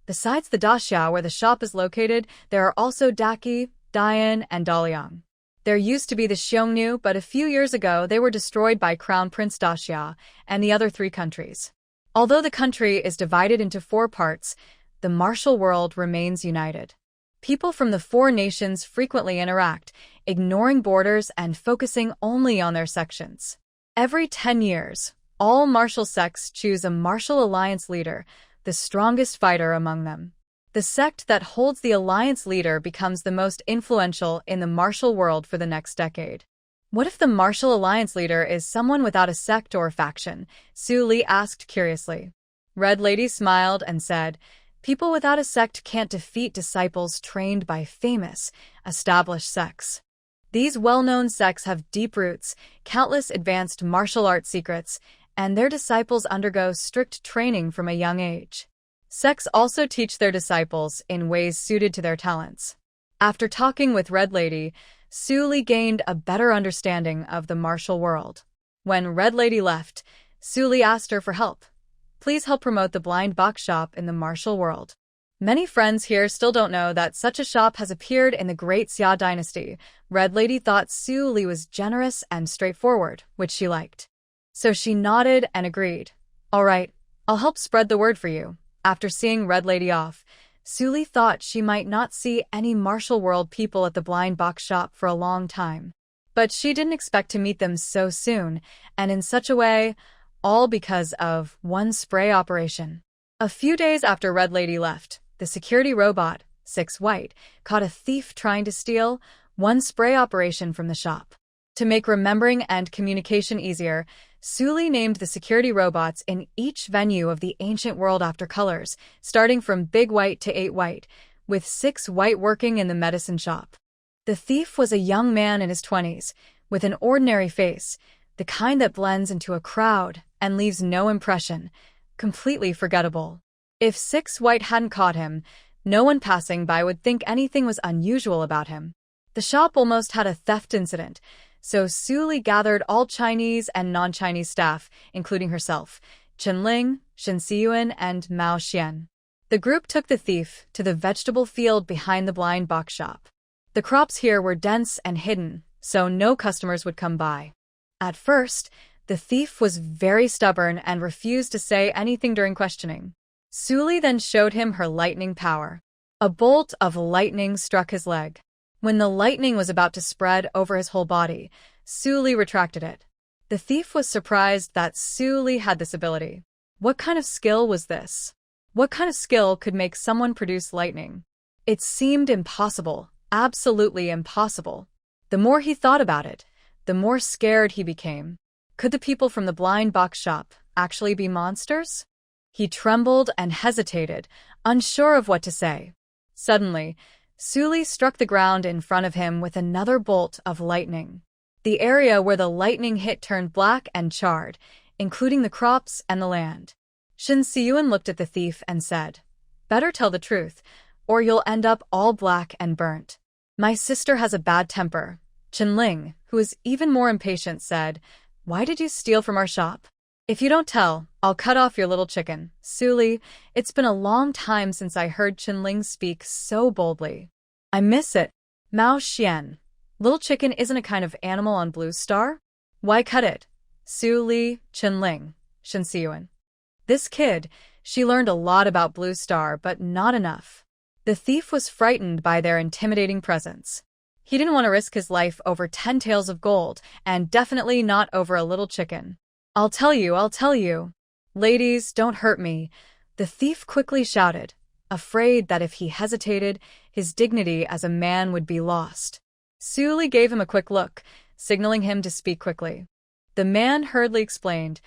Speaker 1: Besides the Daxia where the shop is located, there are also Daki, Dian, and Daliang. There used to be the Xiongnu, but a few years ago they were destroyed by Crown Prince Daxia and the other 3 countries. Although the country is divided into 4 parts, the martial world remains united. People from the 4 nations frequently interact, ignoring borders and focusing only on their sections. Every 10 years, all martial sects choose a martial alliance leader, the strongest fighter among them. The sect that holds the alliance leader becomes the most influential in the martial world for the next decade. What if the martial alliance leader is someone without a sect or faction? Suli asked curiously. Red Lady smiled and said, "People without a sect can't defeat disciples trained by famous, established sects. These well-known sects have deep roots, countless advanced martial arts secrets, and their disciples undergo strict training from a young age. Sects also teach their disciples in ways suited to their talents." After talking with Red Lady, Suli gained a better understanding of the martial world. When Red Lady left, Suli asked her for help. "Please help promote the blind box shop in the martial world. Many friends here still don't know that such a shop has appeared in the Great Xia dynasty." Red Lady thought Suli was generous and straightforward, which she liked. So she nodded and agreed. "All right, I'll help spread the word for you." After seeing Red Lady off, Suli thought she might not see any martial world people at the blind box shop for a long time. But she didn't expect to meet them so soon, and in such a way, all because of one spray operation. A few days after Red Lady left, the security robot, 6 White, caught a thief trying to steal one spray operation from the shop. To make remembering and communication easier, Suli named the security robots in each venue of the ancient world after colors, starting from Big White to 8 White, with 6 white working in the medicine shop. The thief was a young man in his 20s, with an ordinary face, the kind that blends into a crowd and leaves no impression, completely forgettable. If 6 white hadn't caught him, no one passing by would think anything was unusual about him. The shop almost had a theft incident, so Suli gathered all Chinese and non-Chinese staff, including herself, Chenling, Shen Siyuan, and Mao Xian. The group took the thief to the vegetable field behind the blind box shop. The crops here were dense and hidden, so no customers would come by. At first, the thief was very stubborn and refused to say anything during questioning. Suli then showed him her lightning power. A bolt of lightning struck his leg. When the lightning was about to spread over his whole body, Suli retracted it. The thief was surprised that Suli had this ability. What kind of skill was this? What kind of skill could make someone produce lightning? It seemed impossible, absolutely impossible. The more he thought about it, the more scared he became. Could the people from the blind box shop actually be monsters? He trembled and hesitated, unsure of what to say. Suddenly, Suli struck the ground in front of him with another bolt of lightning. The area where the lightning hit turned black and charred, including the crops and the land. Shen Siyuan looked at the thief and said, "Better tell the truth, or you'll end up all black and burnt." "My sister has a bad temper." Chenling, who was even more impatient, said, "Why did you steal from our shop?" "If you don't tell, I'll cut off your little chicken." Suli, it's been a long time since I heard Chenling speak so boldly. "I miss it." Mao Xian, little chicken isn't a kind of animal on Blue Star? Why cut it? Suli, Chenling, Shen Siyuan. This kid, she learned a lot about Blue Star, but not enough. The thief was frightened by their intimidating presence. He didn't want to risk his life over 10 taels of gold, and definitely not over a little chicken. I'll tell you. Ladies, don't hurt me," the thief quickly shouted, afraid that if he hesitated, his dignity as a man would be lost. Suli gave him a quick look, signaling him to speak quickly. The man hurriedly explained,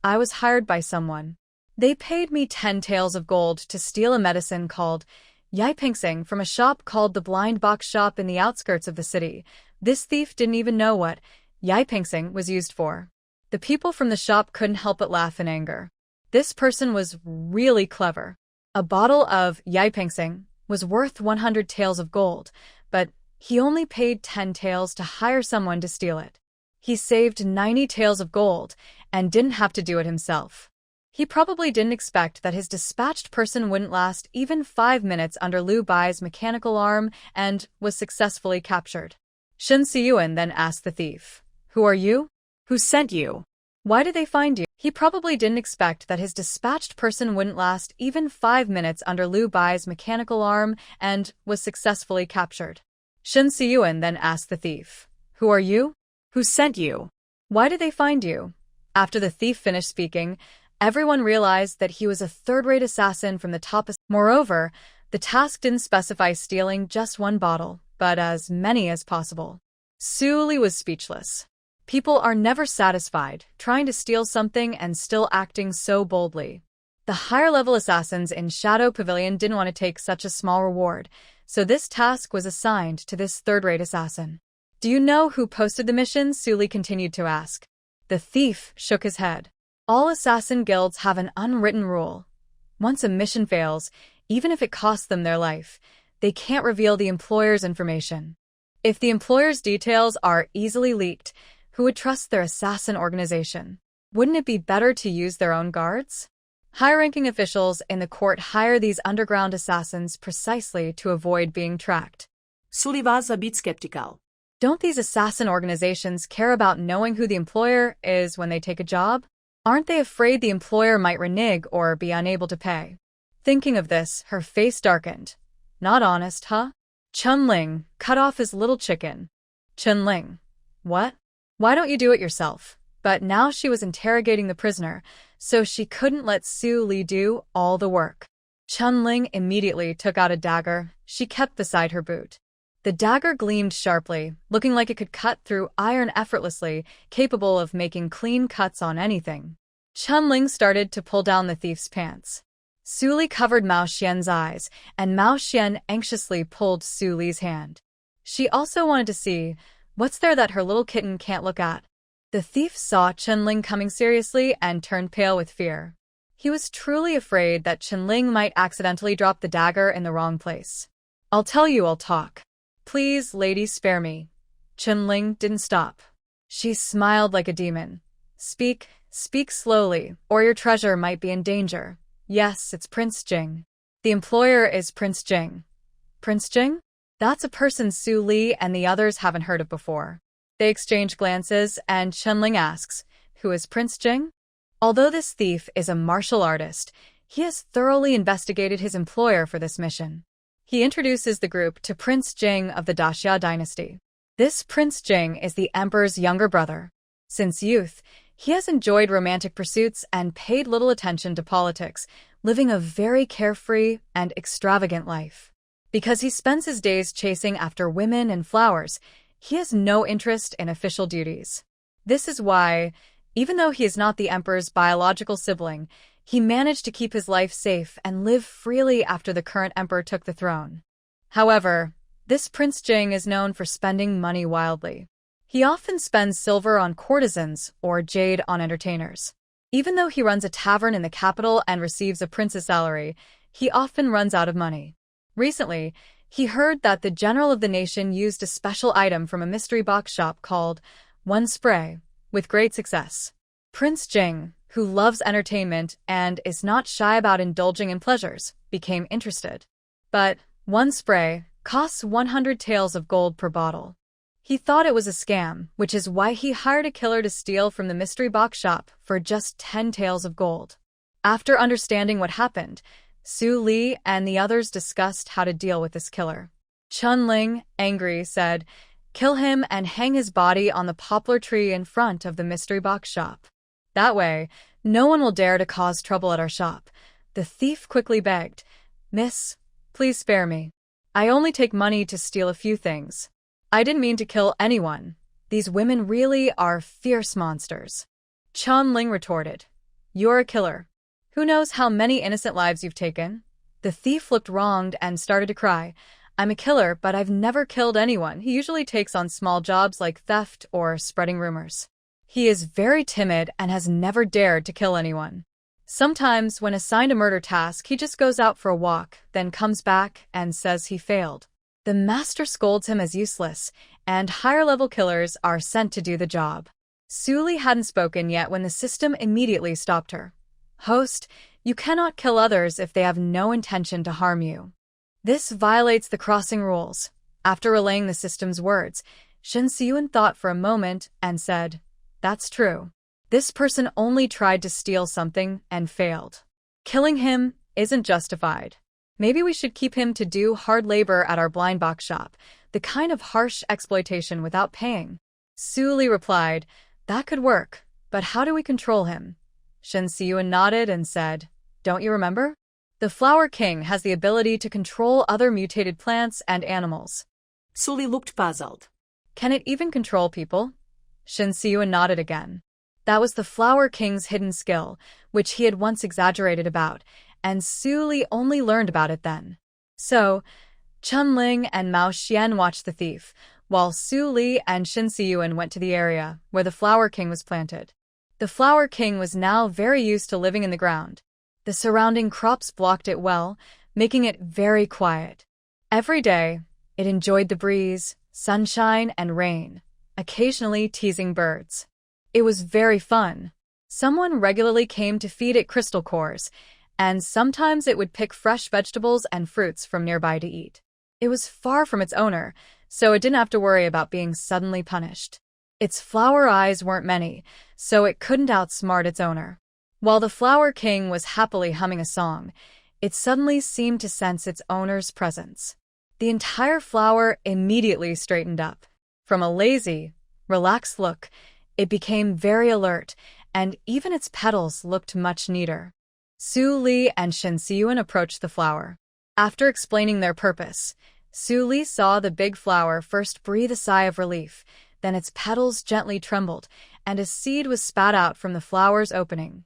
Speaker 1: "I was hired by someone. They paid me 10 taels of gold to steal a medicine called Yipingsing from a shop called the Blind Box Shop in the outskirts of the city." This thief didn't even know what Yipingsing was used for. The people from the shop couldn't help but laugh in anger. This person was really clever. A bottle of Yipingsing was worth 100 taels of gold, but he only paid 10 taels to hire someone to steal it. He saved 90 taels of gold and didn't have to do it himself. He probably didn't expect that his dispatched person wouldn't last even 5 minutes under Liu Bai's mechanical arm and was successfully captured. Shen Siyuan then asked the thief, "Who are you? Who sent you? Why did they find you?" He probably didn't expect that his dispatched person wouldn't last even 5 minutes under Liu Bai's mechanical arm and was successfully captured. Shen Siyuan then asked the thief, "Who are you? Who sent you? Why did they find you?" After the thief finished speaking, everyone realized that he was a third-rate assassin from the top. Moreover, the task didn't specify stealing just one bottle, but as many as possible. Suli was speechless. People are never satisfied, trying to steal something and still acting so boldly. The higher-level assassins in Shadow Pavilion didn't want to take such a small reward, so this task was assigned to this third-rate assassin. "Do you know who posted the mission?" Suli continued to ask. The thief shook his head. All assassin guilds have an unwritten rule. Once a mission fails, even if it costs them their life, they can't reveal the employer's information. If the employer's details are easily leaked, who would trust their assassin organization? Wouldn't it be better to use their own guards? High-ranking officials in the court hire these underground assassins precisely to avoid being tracked.
Speaker 2: Suli was a bit skeptical.
Speaker 1: Don't these assassin organizations care about knowing who the employer is when they take a job? Aren't they afraid the employer might renege or be unable to pay? Thinking of this, her face darkened. Not honest, huh? Chenling cut off his little chicken. Chenling. What? Why don't you do it yourself? But now she was interrogating the prisoner, so she couldn't let Suli do all the work. Chenling immediately took out a dagger she kept beside her boot. The dagger gleamed sharply, looking like it could cut through iron effortlessly, capable of making clean cuts on anything. Chenling started to pull down the thief's pants. Su Li covered Mao Xian's eyes, and Mao Xian anxiously pulled Su Li's hand. She also wanted to see what's there that her little kitten can't look at. The thief saw Chenling coming seriously and turned pale with fear. He was truly afraid that Chenling might accidentally drop the dagger in the wrong place. I'll tell you, I'll talk. Please, lady, spare me. Chenling didn't stop. She smiled like a demon. Speak slowly, or your treasure might be in danger. Yes, it's Prince Jing. The employer is Prince Jing. Prince Jing? That's a person Su Li and the others haven't heard of before. They exchange glances, and Chenling asks, who is Prince Jing? Although this thief is a martial artist, he has thoroughly investigated his employer for this mission. He introduces the group to Prince Jing of the Daxia dynasty. This Prince Jing is the emperor's younger brother. Since youth, he has enjoyed romantic pursuits and paid little attention to politics, living a very carefree and extravagant life. Because he spends his days chasing after women and flowers, he has no interest in official duties. This is why, even though he is not the emperor's biological sibling, he managed to keep his life safe and live freely after the current emperor took the throne. However, this Prince Jing is known for spending money wildly. He often spends silver on courtesans or jade on entertainers. Even though he runs a tavern in the capital and receives a prince's salary, he often runs out of money. Recently, he heard that the general of the nation used a special item from a mystery box shop called One Spray, with great success. Prince Jing, who loves entertainment and is not shy about indulging in pleasures, became interested. But One Spray costs 100 taels of gold per bottle. He thought it was a scam, which is why he hired a killer to steal from the mystery box shop for just 10 taels of gold. After understanding what happened, Su Li and the others discussed how to deal with this killer. Chenling, angry, said, "Kill him and hang his body on the poplar tree in front of the mystery box shop. That way, no one will dare to cause trouble at our shop." The thief quickly begged, "Miss, please spare me. I only take money to steal a few things. I didn't mean to kill anyone. These women really are fierce monsters." Chenling retorted, "You're a killer. Who knows how many innocent lives you've taken?" The thief looked wronged and started to cry. "I'm a killer, but I've never killed anyone." He usually takes on small jobs like theft or spreading rumors. He is very timid and has never dared to kill anyone. Sometimes, when assigned a murder task, he just goes out for a walk, then comes back and says he failed. The master scolds him as useless, and higher-level killers are sent to do the job. Su Li hadn't spoken yet when the system immediately stopped her. "Host, you cannot kill others if they have no intention to harm you. This violates the crossing rules." After relaying the system's words, Shen Siyuan thought for a moment and said, "That's true. This person only tried to steal something and failed. Killing him isn't justified. Maybe we should keep him to do hard labor at our blind box shop, the kind of harsh exploitation without paying." Su Li replied, "That could work, but how do we control him?" Shen Siyuan nodded and said, "Don't you remember? The Flower King has the ability to control other mutated plants and animals."
Speaker 2: Su Li looked puzzled.
Speaker 1: "Can it even control people?" Shen Siyuan nodded again. That was the Flower King's hidden skill, which he had once exaggerated about, and Su Li only learned about it then. So, Chenling and Mao Xian watched the thief, while Su Li and Shen Siyuan went to the area where the Flower King was planted. The Flower King was now very used to living in the ground. The surrounding crops blocked it well, making it very quiet. Every day, it enjoyed the breeze, sunshine, and rain, occasionally teasing birds. It was very fun. Someone regularly came to feed it crystal cores, and sometimes it would pick fresh vegetables and fruits from nearby to eat. It was far from its owner, so it didn't have to worry about being suddenly punished. Its flower eyes weren't many, so it couldn't outsmart its owner. While the Flower King was happily humming a song, it suddenly seemed to sense its owner's presence. The entire flower immediately straightened up. From a lazy, relaxed look, it became very alert, and even its petals looked much neater. Su Li and Shen Siyuan approached the flower. After explaining their purpose, Su Li saw the big flower first breathe a sigh of relief, then its petals gently trembled, and a seed was spat out from the flower's opening.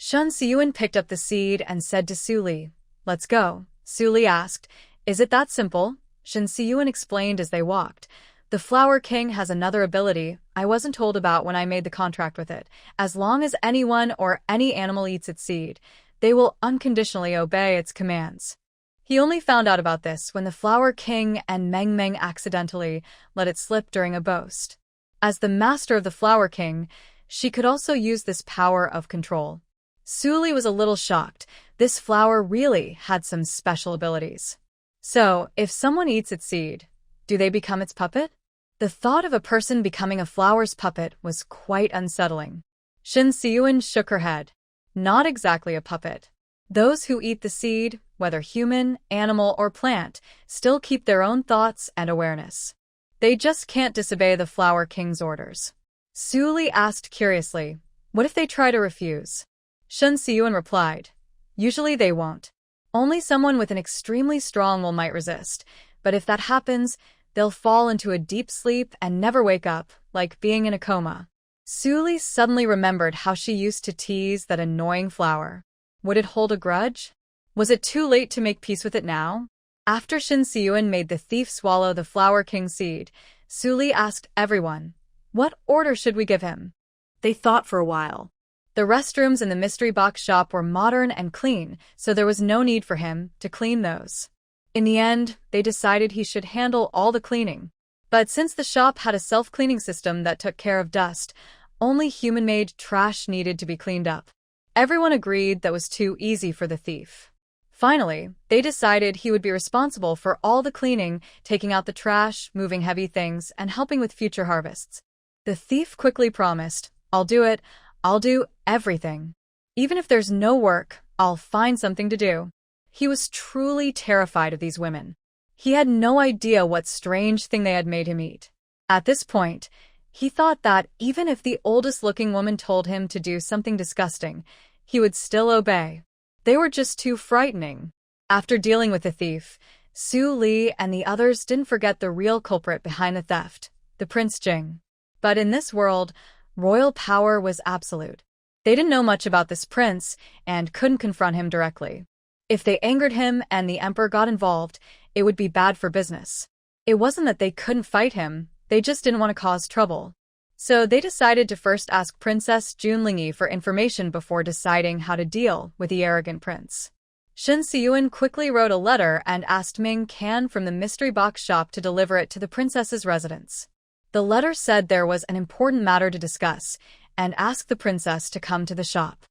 Speaker 1: Shun Siyun picked up the seed and said to Su Li, "Let's go." Su Li asked, "Is it that simple?" Shun Siyun explained as they walked. "The Flower King has another ability I wasn't told about when I made the contract with it. As long as anyone or any animal eats its seed, they will unconditionally obey its commands." He only found out about this when the Flower King and Meng Meng accidentally let it slip during a boast. As the master of the Flower King, she could also use this power of control. Su Li was a little shocked. This flower really had some special abilities. So, if someone eats its seed, do they become its puppet? The thought of a person becoming a flower's puppet was quite unsettling. Shin Siyun shook her head. Not exactly a puppet. Those who eat the seed, whether human, animal, or plant, still keep their own thoughts and awareness. They just can't disobey the Flower King's orders. Su Li asked curiously, "What if they try to refuse?" Shun Siyun replied, "Usually they won't. Only someone with an extremely strong will might resist, but if that happens, they'll fall into a deep sleep and never wake up, like being in a coma." Su Li suddenly remembered how she used to tease that annoying flower. Would it hold a grudge? Was it too late to make peace with it now? After Shin Siyun made the thief swallow the Flower King's seed, Su Li asked everyone, "What order should we give him?"
Speaker 2: They thought for a while.
Speaker 1: The restrooms in the mystery box shop were modern and clean, so there was no need for him to clean those. In the end, they decided he should handle all the cleaning. But since the shop had a self-cleaning system that took care of dust, only human-made trash needed to be cleaned up. Everyone agreed that was too easy for the thief. Finally, they decided he would be responsible for all the cleaning, taking out the trash, moving heavy things, and helping with future harvests. The thief quickly promised, "I'll do it. I'll do everything. Even if there's no work, I'll find something to do." He was truly terrified of these women. He had no idea what strange thing they had made him eat. At this point, he thought that even if the oldest-looking woman told him to do something disgusting, he would still obey. They were just too frightening. After dealing with the thief, Su Li and the others didn't forget the real culprit behind the theft, the Prince Jing. But in this world, royal power was absolute. They didn't know much about this prince and couldn't confront him directly. If they angered him and the emperor got involved, it would be bad for business. It wasn't that they couldn't fight him, they just didn't want to cause trouble. So they decided to first ask Princess Junlingyi for information before deciding how to deal with the arrogant prince. Shin Siyun quickly wrote a letter and asked Ming Can from the mystery box shop to deliver it to the princess's residence. The letter said there was an important matter to discuss and asked the princess to come to the shop.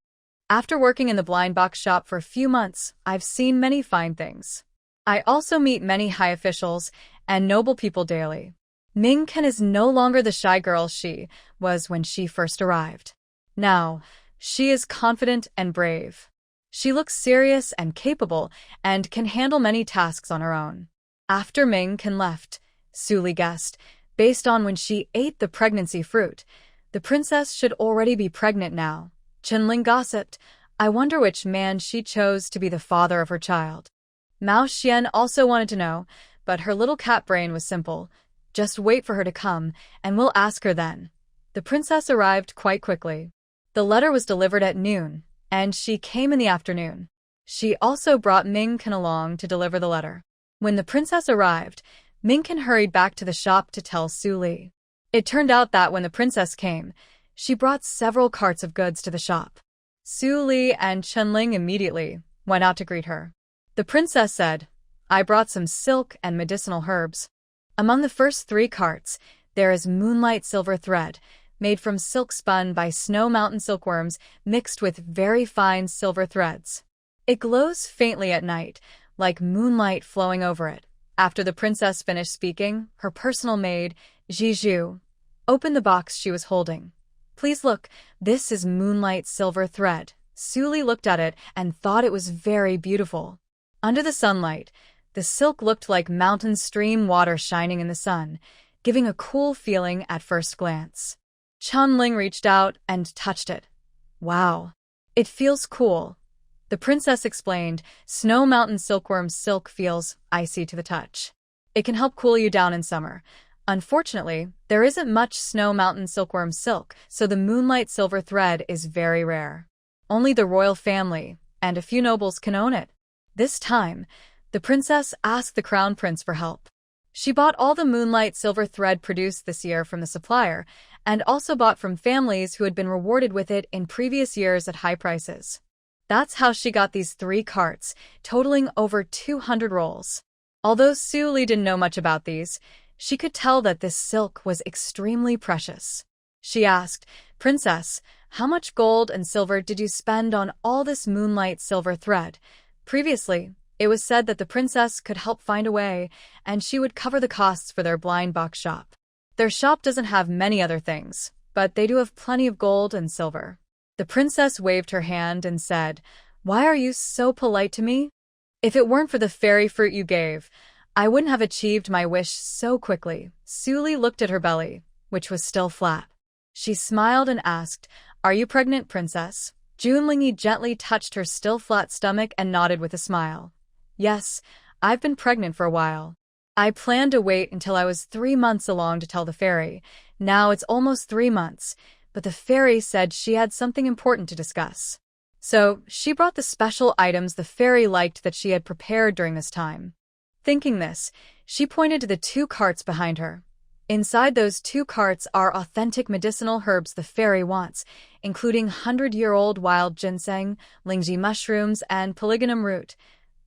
Speaker 1: "After working in the blind box shop for a few months, I've seen many fine things. I also meet many high officials and noble people daily. Ming Ken is no longer the shy girl she was when she first arrived. Now, she is confident and brave. She looks serious and capable and can handle many tasks on her own." After Ming Ken left, Su Li guessed, based on when she ate the pregnancy fruit, the princess should already be pregnant now. Chenling gossiped, "I wonder which man she chose to be the father of her child." Mao Xian also wanted to know, but her little cat brain was simple. "Just wait for her to come, and we'll ask her then." The princess arrived quite quickly. The letter was delivered at noon, and she came in the afternoon. She also brought Ming Ken along to deliver the letter. When the princess arrived, Ming Ken hurried back to the shop to tell Su Li. It turned out that when the princess came, she brought several carts of goods to the shop. Su Li and Chenling immediately went out to greet her. The princess said, "I brought some silk and medicinal herbs. Among the first 3 carts, there is moonlight silver thread, made from silk spun by Snow Mountain silkworms mixed with very fine silver threads. It glows faintly at night, like moonlight flowing over it." After the princess finished speaking, her personal maid, Jiju, opened the box she was holding. "Please look, this is moonlight silver thread." Su Li looked at it and thought it was very beautiful. Under the sunlight, the silk looked like mountain stream water shining in the sun, giving a cool feeling at first glance. Chunling reached out and touched it. "Wow, it feels cool." The princess explained, "Snow Mountain silkworm's silk feels icy to the touch. It can help cool you down in summer. Unfortunately, there isn't much Snow Mountain silkworm silk, so the moonlight silver thread is very rare." Only the royal family and a few nobles can own it. This time, the princess asked the crown prince for help. She bought all the moonlight silver thread produced this year from the supplier, and also bought from families who had been rewarded with it in previous years at high prices. That's how she got these 3 carts, totaling over 200 rolls. Although Su Li didn't know much about these, she could tell that this silk was extremely precious. She asked, "Princess, how much gold and silver did you spend on all this moonlight silver thread?" Previously, it was said that the princess could help find a way, and she would cover the costs for their blind box shop. Their shop doesn't have many other things, but they do have plenty of gold and silver. The princess waved her hand and said, "Why are you so polite to me? If it weren't for the fairy fruit you gave, I wouldn't have achieved my wish so quickly." Su Li looked at her belly, which was still flat. She smiled and asked, "Are you pregnant, princess?" Junlingyi gently touched her still flat stomach and nodded with a smile. "Yes, I've been pregnant for a while. I planned to wait until I was 3 months along to tell the fairy. Now it's almost 3 months, but the fairy said she had something important to discuss. So she brought the special items the fairy liked that she had prepared during this time." Thinking this, she pointed to the 2 carts behind her. Inside those 2 carts are authentic medicinal herbs the fairy wants, including 100-year-old wild ginseng, lingji mushrooms, and polygonum root.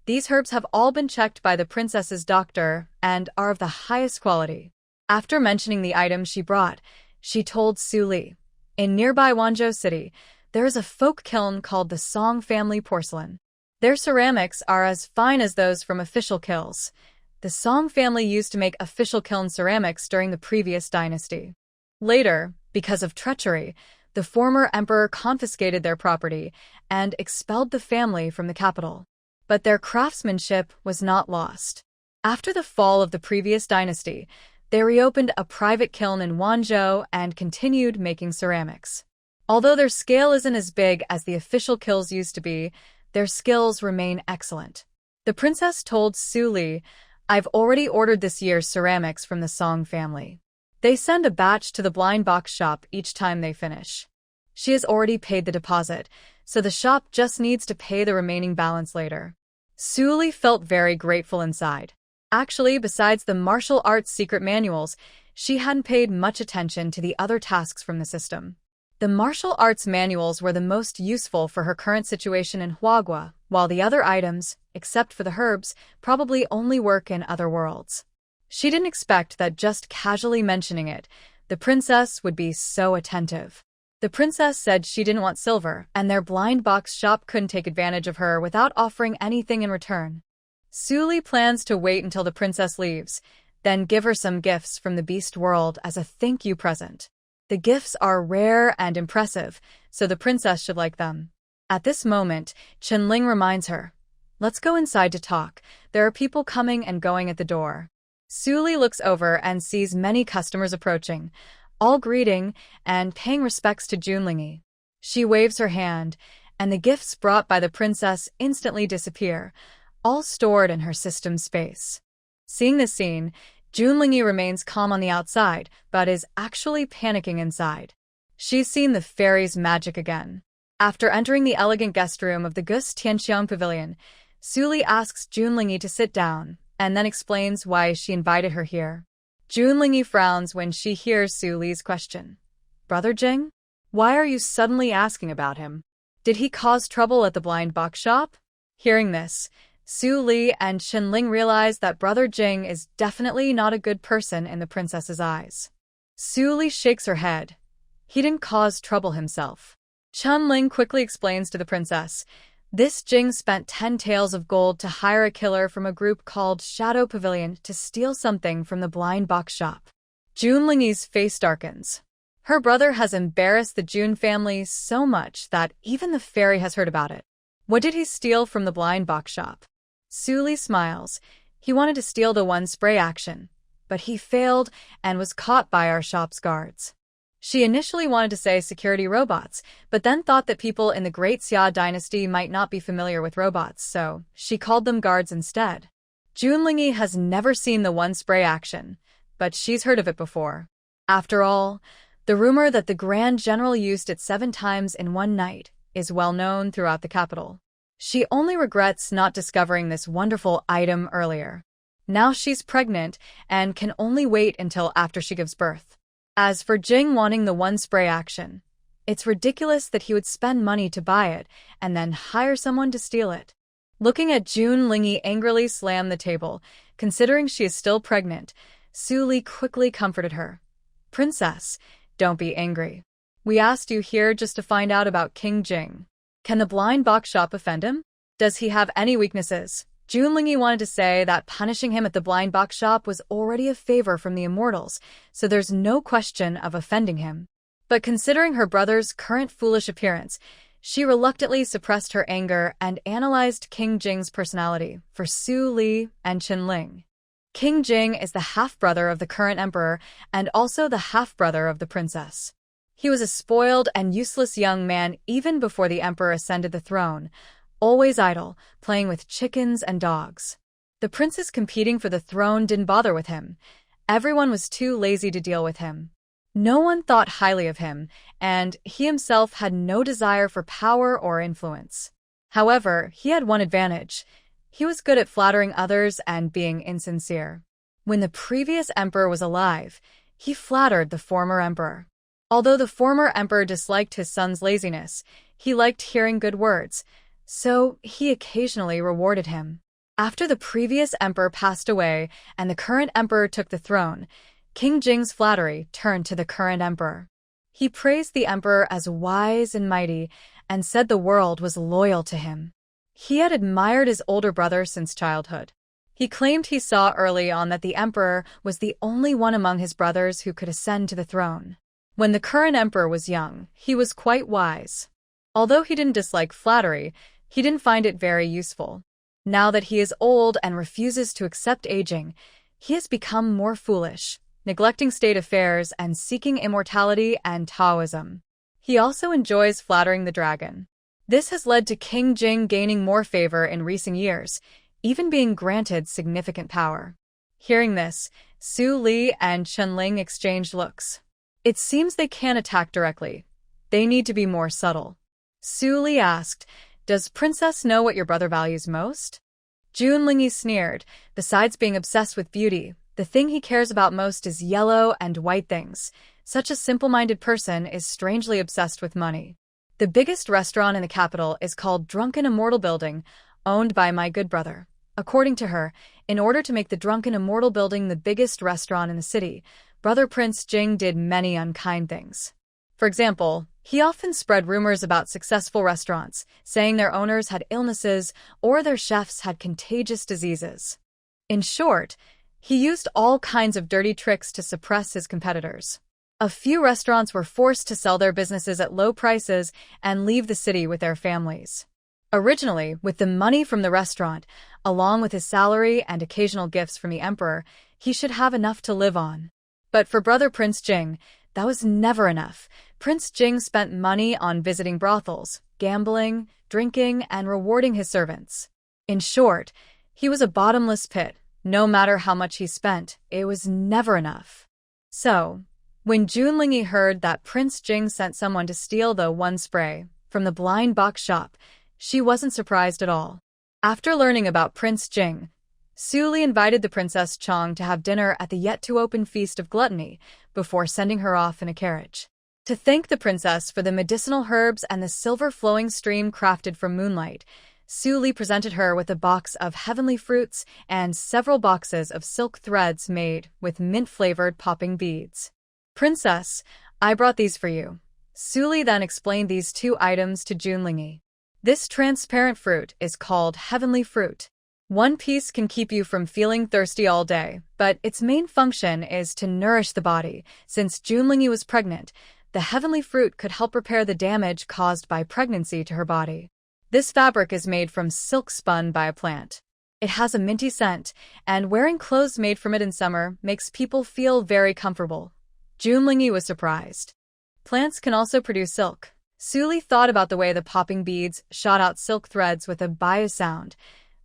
Speaker 1: These herbs have all been checked by the princess's doctor and are of the highest quality. After mentioning the items she brought, she told Su Li, "In nearby Wanzhou City, there is a folk kiln called the Song Family Porcelain. Their ceramics are as fine as those from official kilns. The Song family used to make official kiln ceramics during the previous dynasty. Later, because of treachery, the former emperor confiscated their property and expelled the family from the capital. But their craftsmanship was not lost. After the fall of the previous dynasty, they reopened a private kiln in Wanzhou and continued making ceramics. Although their scale isn't as big as the official kilns used to be, their skills remain excellent." The princess told Su Li, "I've already ordered this year's ceramics from the Song family. They send a batch to the blind box shop each time they finish. She has already paid the deposit, so the shop just needs to pay the remaining balance later." Su Li felt very grateful inside. Actually, besides the martial arts secret manuals, she hadn't paid much attention to the other tasks from the system. The martial arts manuals were the most useful for her current situation in Huagua, while the other items, except for the herbs, probably only work in other worlds. She didn't expect that just casually mentioning it, the princess would be so attentive. The princess said she didn't want silver, and their blind box shop couldn't take advantage of her without offering anything in return. Su Li plans to wait until the princess leaves, then give her some gifts from the beast world as a thank you present. The gifts are rare and impressive, so the princess should like them. At this moment, Chenling reminds her, "Let's go inside to talk. There are people coming and going at the door." Su Li looks over and sees many customers approaching, all greeting and paying respects to Junlingyi. She waves her hand, and the gifts brought by the princess instantly disappear, all stored in her system space. Seeing this scene, Junlingyi remains calm on the outside, but is actually panicking inside. She's seen the fairy's magic again. After entering the elegant guest room of the Gus Tianxiang Pavilion, Su Li asks Junlingyi to sit down, and then explains why she invited her here. Junlingyi frowns when she hears Su Li's question. "Brother Jing? Why are you suddenly asking about him? Did he cause trouble at the blind box shop?" Hearing this, Su Li and Chenling realize that Brother Jing is definitely not a good person in the princess's eyes. Su Li shakes her head. He didn't cause trouble himself. Chenling quickly explains to the princess, "This Jing spent 10 taels of gold to hire a killer from a group called Shadow Pavilion to steal something from the blind box shop." Junlingyi's face darkens. Her brother has embarrassed the Jun family so much that even the fairy has heard about it. What did he steal from the blind box shop? Su Li smiles. He wanted to steal the one spray action, but he failed and was caught by our shop's guards. She initially wanted to say security robots, but then thought that people in the Great Xia dynasty might not be familiar with robots, so she called them guards instead. Junlingyi has never seen the one spray action, but she's heard of it before. After all, the rumor that the Grand General used it 7 times in one night is well known throughout the capital. She only regrets not discovering this wonderful item earlier. Now she's pregnant and can only wait until after she gives birth. As for Jing wanting the one-spray action, it's ridiculous that he would spend money to buy it and then hire someone to steal it. Looking at June, Lingy angrily slammed the table. Considering she is still pregnant, Su Li quickly comforted her. "Princess, don't be angry. We asked you here just to find out about King Jing. Can the blind box shop offend him? Does he have any weaknesses?" June Lingy wanted to say that punishing him at the blind box shop was already a favor from the immortals, so there's no question of offending him. But considering her brother's current foolish appearance, she reluctantly suppressed her anger and analyzed King Jing's personality for Su Li and Chen Ling. King Jing is the half-brother of the current emperor and also the half-brother of the princess. He was a spoiled and useless young man even before the emperor ascended the throne, always idle, playing with chickens and dogs. The princes competing for the throne didn't bother with him. Everyone was too lazy to deal with him. No one thought highly of him, and he himself had no desire for power or influence. However, he had one advantage. He was good at flattering others and being insincere. When the previous emperor was alive, he flattered the former emperor. Although the former emperor disliked his son's laziness, he liked hearing good words, so he occasionally rewarded him. After the previous emperor passed away and the current emperor took the throne, King Jing's flattery turned to the current emperor. He praised the emperor as wise and mighty and said the world was loyal to him. He had admired his older brother since childhood. He claimed he saw early on that the emperor was the only one among his brothers who could ascend to the throne. When the current emperor was young, he was quite wise. Although he didn't dislike flattery, he didn't find it very useful. Now that he is old and refuses to accept aging, he has become more foolish, neglecting state affairs and seeking immortality and Taoism. He also enjoys flattering the dragon. This has led to King Jing gaining more favor in recent years, even being granted significant power. Hearing this, Su Li and Chen Ling exchanged looks. It seems they can't attack directly. They need to be more subtle. Su Li asked, "Does Princess know what your brother values most?" June Lingy sneered. Besides being obsessed with beauty, the thing he cares about most is yellow and white things. Such a simple-minded person is strangely obsessed with money. The biggest restaurant in the capital is called Drunken Immortal Building, owned by my good brother. According to her, in order to make the Drunken Immortal Building the biggest restaurant in the city, brother Prince Jing did many unkind things. For example, he often spread rumors about successful restaurants, saying their owners had illnesses or their chefs had contagious diseases. In short, he used all kinds of dirty tricks to suppress his competitors. A few restaurants were forced to sell their businesses at low prices and leave the city with their families. Originally, with the money from the restaurant, along with his salary and occasional gifts from the emperor, he should have enough to live on. But for brother Prince Jing, that was never enough. Prince Jing spent money on visiting brothels, gambling, drinking, and rewarding his servants. In short, he was a bottomless pit. No matter how much he spent, it was never enough. So, when June Lingy heard that Prince Jing sent someone to steal the one spray from the blind box shop, she wasn't surprised at all. After learning about Prince Jing, Su Li invited the Princess Chong to have dinner at the yet-to-open Feast of Gluttony before sending her off in a carriage. To thank the princess for the medicinal herbs and the silver-flowing stream crafted from moonlight, Su Li presented her with a box of heavenly fruits and several boxes of silk threads made with mint-flavored popping beads. "Princess, I brought these for you." Su Li then explained these two items to June Lingy. This transparent fruit is called heavenly fruit. One piece can keep you from feeling thirsty all day, but its main function is to nourish the body. Since June Lingy was pregnant, the heavenly fruit could help repair the damage caused by pregnancy to her body. This fabric is made from silk spun by a plant. It has a minty scent, and wearing clothes made from it in summer makes people feel very comfortable. June Lingy was surprised. Plants can also produce silk. Su Li thought about the way the popping beads shot out silk threads with a bio sound.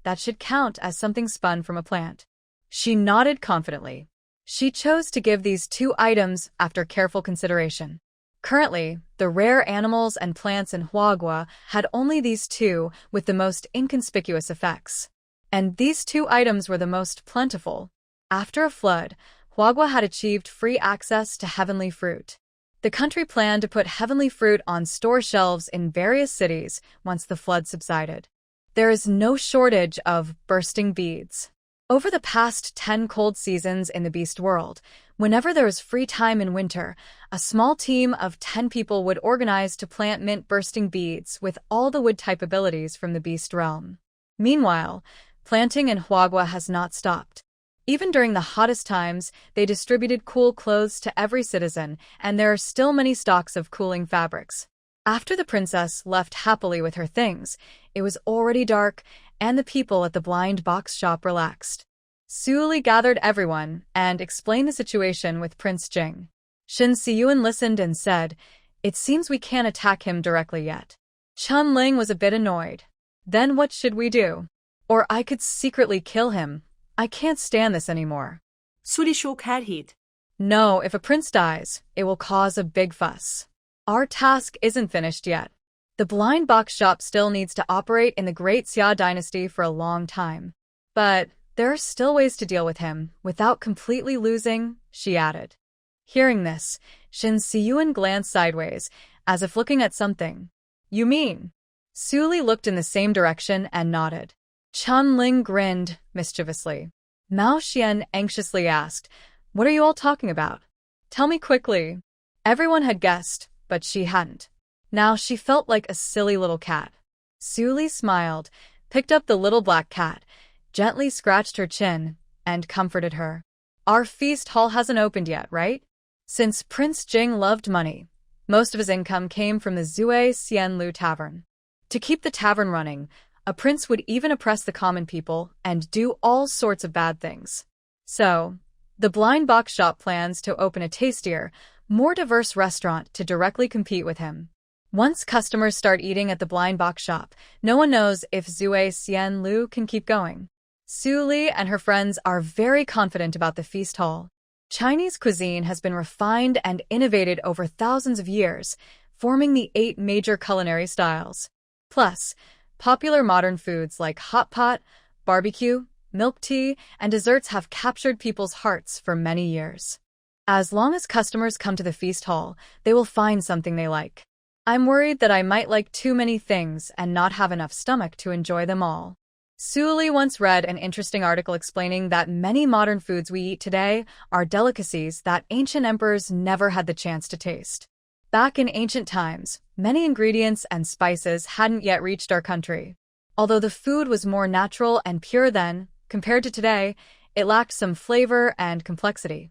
Speaker 1: That should count as something spun from a plant. She nodded confidently. She chose to give these two items after careful consideration. Currently, the rare animals and plants in Huagua had only these two with the most inconspicuous effects. And these two items were the most plentiful. After a flood, Huagua had achieved free access to heavenly fruit. The country planned to put heavenly fruit on store shelves in various cities once the flood subsided. There is no shortage of bursting beads. Over the past 10 cold seasons in the beast world, whenever there was free time in winter, a small team of 10 people would organize to plant mint-bursting beads with all the wood-type abilities from the beast realm. Meanwhile, planting in Huagua has not stopped. Even during the hottest times, they distributed cool clothes to every citizen, and there are still many stocks of cooling fabrics. After the princess left happily with her things, it was already dark, and the people at the blind box shop relaxed. Suoli gathered everyone and explained the situation with Prince Jing. Shin Siyuan listened and said, "It seems we can't attack him directly yet." Chun Ling was a bit annoyed. "Then what should we do? Or I could secretly kill him. I can't stand this anymore."
Speaker 2: Suoli shook head.
Speaker 1: "No, if a prince dies, it will cause a big fuss. Our task isn't finished yet. The blind box shop still needs to operate in the Great Xia dynasty for a long time. But there are still ways to deal with him without completely losing," she added. Hearing this, Shin Siyuan glanced sideways, as if looking at something. "You mean?" Suoli looked in the same direction and nodded. Chun Ling grinned mischievously. Mao Xian anxiously asked, "What are you all talking about? Tell me quickly." Everyone had guessed, but she hadn't. Now she felt like a silly little cat. Suoli smiled, picked up the little black cat, gently scratched her chin, and comforted her. "Our feast hall hasn't opened yet, right?" Since Prince Jing loved money, most of his income came from the Zue Xian Lu Tavern. To keep the tavern running, a prince would even oppress the common people and do all sorts of bad things. So, the blind box shop plans to open a tastier, more diverse restaurant to directly compete with him. Once customers start eating at the blind box shop, no one knows if Zue Xian Lu can keep going. Suoli and her friends are very confident about the feast hall. Chinese cuisine has been refined and innovated over thousands of years, forming the 8 major culinary styles. Plus, popular modern foods like hot pot, barbecue, milk tea, and desserts have captured people's hearts for many years. As long as customers come to the feast hall, they will find something they like. I'm worried that I might like too many things and not have enough stomach to enjoy them all. Suoli once read an interesting article explaining that many modern foods we eat today are delicacies that ancient emperors never had the chance to taste. Back in ancient times, many ingredients and spices hadn't yet reached our country. Although the food was more natural and pure then, compared to today, it lacked some flavor and complexity.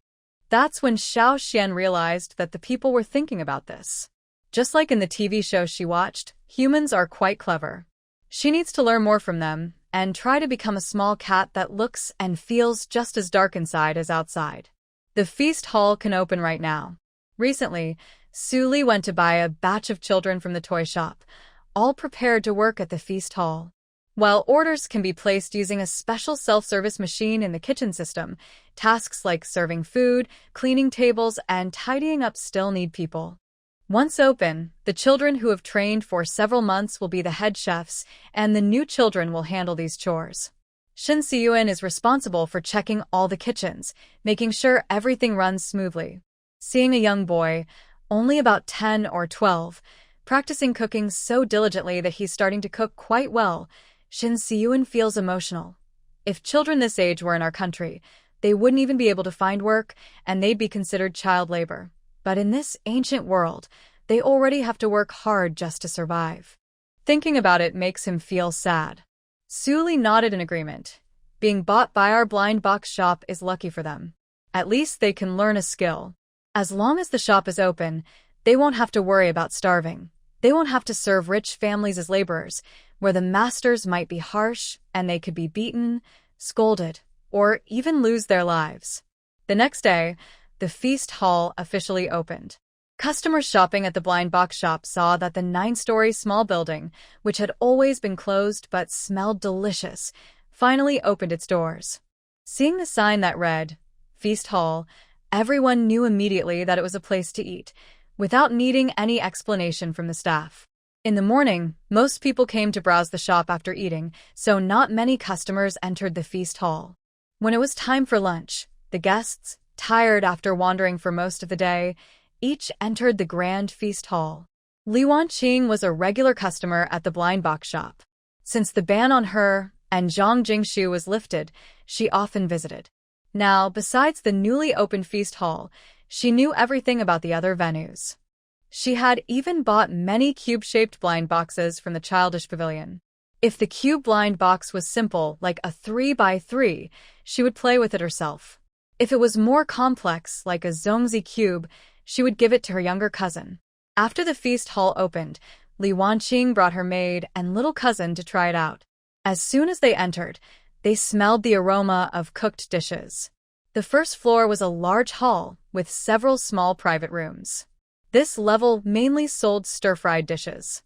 Speaker 1: That's when Xiao Xian realized that the people were thinking about this. Just like in the TV show she watched, humans are quite clever. She needs to learn more from them and try to become a small cat that looks and feels just as dark inside as outside. The feast hall can open right now. Recently, Suoli went to buy a batch of children from the toy shop, all prepared to work at the feast hall. While orders can be placed using a special self-service machine in the kitchen system, tasks like serving food, cleaning tables, and tidying up still need people. Once open, the children who have trained for several months will be the head chefs, and the new children will handle these chores. Shin Siyuan is responsible for checking all the kitchens, making sure everything runs smoothly. Seeing a young boy, only about 10 or 12, practicing cooking so diligently that he's starting to cook quite well, Shin Siyuan feels emotional. If children this age were in our country, they wouldn't even be able to find work, and they'd be considered child labor. But in this ancient world, they already have to work hard just to survive. Thinking about it makes him feel sad. Suoli nodded in agreement. Being bought by our blind box shop is lucky for them. At least they can learn a skill. As long as the shop is open, they won't have to worry about starving. They won't have to serve rich families as laborers, where the masters might be harsh and they could be beaten, scolded, or even lose their lives. The next day, the feast hall officially opened. Customers shopping at the blind box shop saw that the 9-story small building, which had always been closed but smelled delicious, finally opened its doors. Seeing the sign that read, Feast Hall, everyone knew immediately that it was a place to eat. without needing any explanation from the staff. In the morning, most people came to browse the shop after eating, so not many customers entered the feast hall. When it was time for lunch, the guests, tired after wandering for most of the day, each entered the grand feast hall. Li Wanqing was a regular customer at the blind box shop. Since the ban on her and Zhang Jingshu was lifted, she often visited. Now, besides the newly opened feast hall, she knew everything about the other venues. She had even bought many cube-shaped blind boxes from the childish pavilion. If the cube blind box was simple, like a 3x3, she would play with it herself. If it was more complex, like a Zongzi cube, she would give it to her younger cousin. After the feast hall opened, Li Wanqing brought her maid and little cousin to try it out. As soon as they entered, they smelled the aroma of cooked dishes. The first floor was a large hall with several small private rooms. This level mainly sold stir-fried dishes.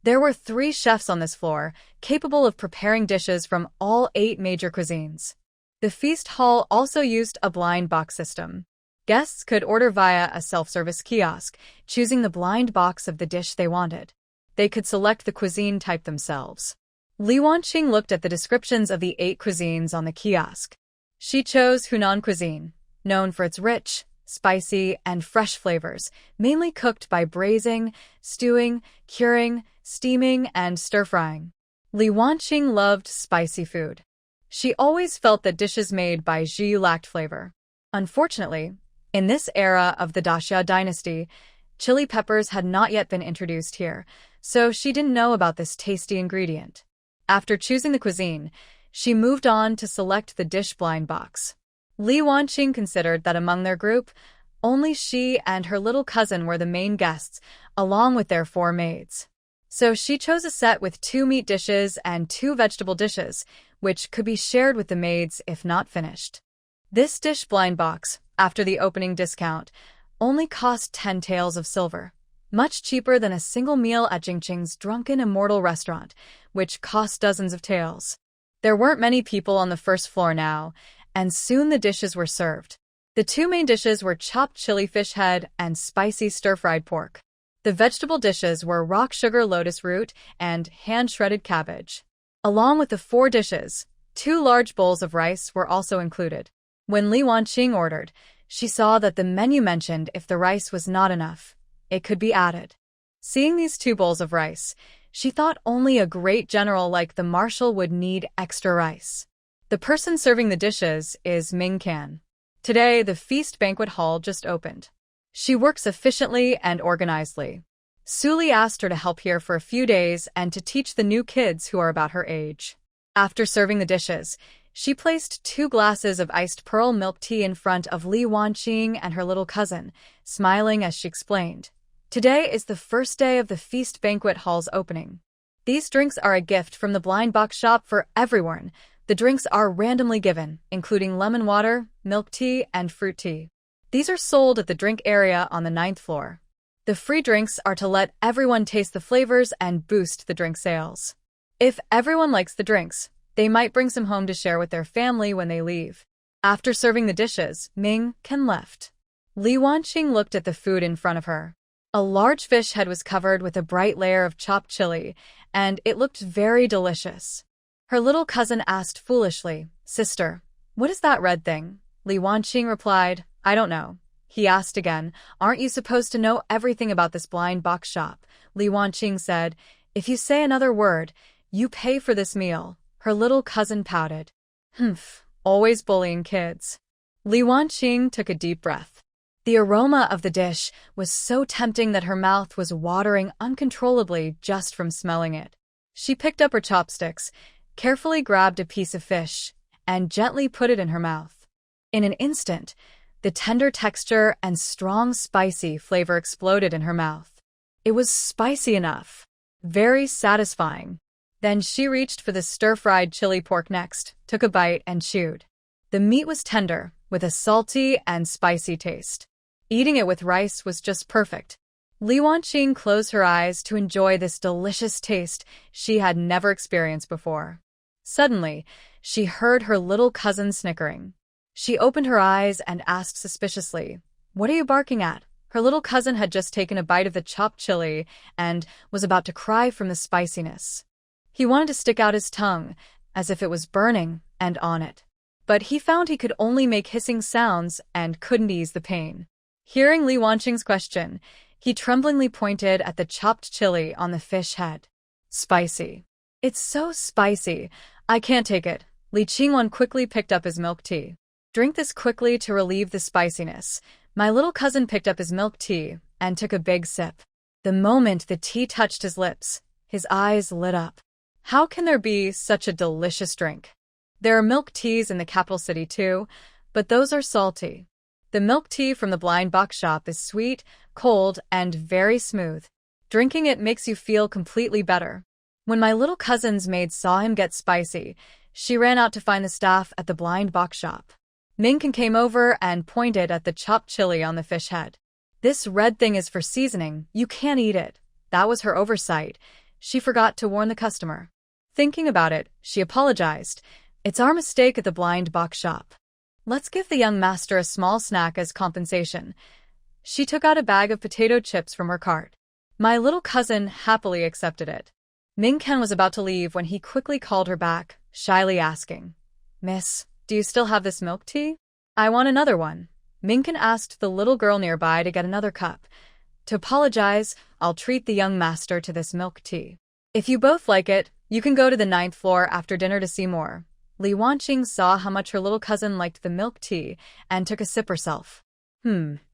Speaker 1: There were 3 chefs on this floor, capable of preparing dishes from all 8 major cuisines. The feast hall also used a blind box system. Guests could order via a self-service kiosk, choosing the blind box of the dish they wanted. They could select the cuisine type themselves. Li Wanqing looked at the descriptions of the 8 cuisines on the kiosk. She chose Hunan cuisine, known for its rich, spicy, and fresh flavors, mainly cooked by braising, stewing, curing, steaming, and stir-frying. Li Wanqing loved spicy food. She always felt that dishes made by Zhi lacked flavor. Unfortunately, in this era of the Daxia dynasty, chili peppers had not yet been introduced here, so she didn't know about this tasty ingredient. After choosing the cuisine, she moved on to select the dish blind box. Li Wanqing considered that among their group, only she and her little cousin were the main guests, along with their 4 maids. So she chose a set with 2 meat dishes and 2 vegetable dishes, which could be shared with the maids if not finished. This dish blind box, after the opening discount, only cost 10 taels of silver, much cheaper than a single meal at Jingqing's Drunken Immortal restaurant, which cost dozens of taels. There weren't many people on the first floor now, and soon the dishes were served. The 2 main dishes were chopped chili fish head and spicy stir-fried pork. The vegetable dishes were rock sugar lotus root and hand-shredded cabbage. Along with the 4 dishes, 2 large bowls of rice were also included. When Li Wanqing ordered, she saw that the menu mentioned if the rice was not enough, it could be added. Seeing these 2 bowls of rice, she thought only a great general like the marshal would need extra rice. The person serving the dishes is Ming Can. Today, the feast banquet hall just opened. She works efficiently and organizedly. Suli asked her to help here for a few days and to teach the new kids who are about her age. After serving the dishes, she placed 2 glasses of iced pearl milk tea in front of Li Wanqing and her little cousin, smiling as she explained. Today is the first day of the feast banquet hall's opening. These drinks are a gift from the blind box shop for everyone. The drinks are randomly given, including lemon water, milk tea, and fruit tea. These are sold at the drink area on the 9th floor. The free drinks are to let everyone taste the flavors and boost the drink sales. If everyone likes the drinks, they might bring some home to share with their family when they leave. After serving the dishes, Ming Can left. Li Wanqing looked at the food in front of her. A large fish head was covered with a bright layer of chopped chili, and it looked very delicious. Her little cousin asked foolishly, "Sister, what is that red thing?" Li Wanqing replied, "I don't know." He asked again, "Aren't you supposed to know everything about this blind box shop?" Li Wanqing said, "If you say another word, you pay for this meal." Her little cousin pouted. Always bullying kids. Li Wanqing took a deep breath. The aroma of the dish was so tempting that her mouth was watering uncontrollably just from smelling it. She picked up her chopsticks, carefully grabbed a piece of fish, and gently put it in her mouth. In an instant, the tender texture and strong spicy flavor exploded in her mouth. It was spicy enough, very satisfying. Then she reached for the stir-fried chili pork next, took a bite and chewed. The meat was tender, with a salty and spicy taste. Eating it with rice was just perfect. Li Wanqing closed her eyes to enjoy this delicious taste she had never experienced before. Suddenly, she heard her little cousin snickering. She opened her eyes and asked suspiciously, "What are you barking at?" Her little cousin had just taken a bite of the chopped chili and was about to cry from the spiciness. He wanted to stick out his tongue, as if it was burning and on it. But he found he could only make hissing sounds and couldn't ease the pain. Hearing Li Wanqing's question, he tremblingly pointed at the chopped chili on the fish head. Spicy. It's so spicy. I can't take it. Li Qingwan quickly picked up his milk tea. Drink this quickly to relieve the spiciness. My little cousin picked up his milk tea and took a big sip. The moment the tea touched his lips, his eyes lit up. How can there be such a delicious drink? There are milk teas in the capital city too, but those are salty. The milk tea from the blind box shop is sweet, cold, and very smooth. Drinking it makes you feel completely better. When my little cousin's maid saw him get spicy, she ran out to find the staff at the blind box shop. Minkan came over and pointed at the chopped chili on the fish head. This red thing is for seasoning, you can't eat it. That was her oversight. She forgot to warn the customer. Thinking about it, she apologized. It's our mistake at the blind box shop. Let's give the young master a small snack as compensation. She took out a bag of potato chips from her cart. My little cousin happily accepted it. Minkan was about to leave when he quickly called her back, shyly asking, "Miss, do you still have this milk tea?" "I want another one." Minkan asked the little girl nearby to get another cup. To apologize, I'll treat the young master to this milk tea. If you both like it, you can go to the 9th floor after dinner to see more. Li Wanqing saw how much her little cousin liked the milk tea and took a sip herself.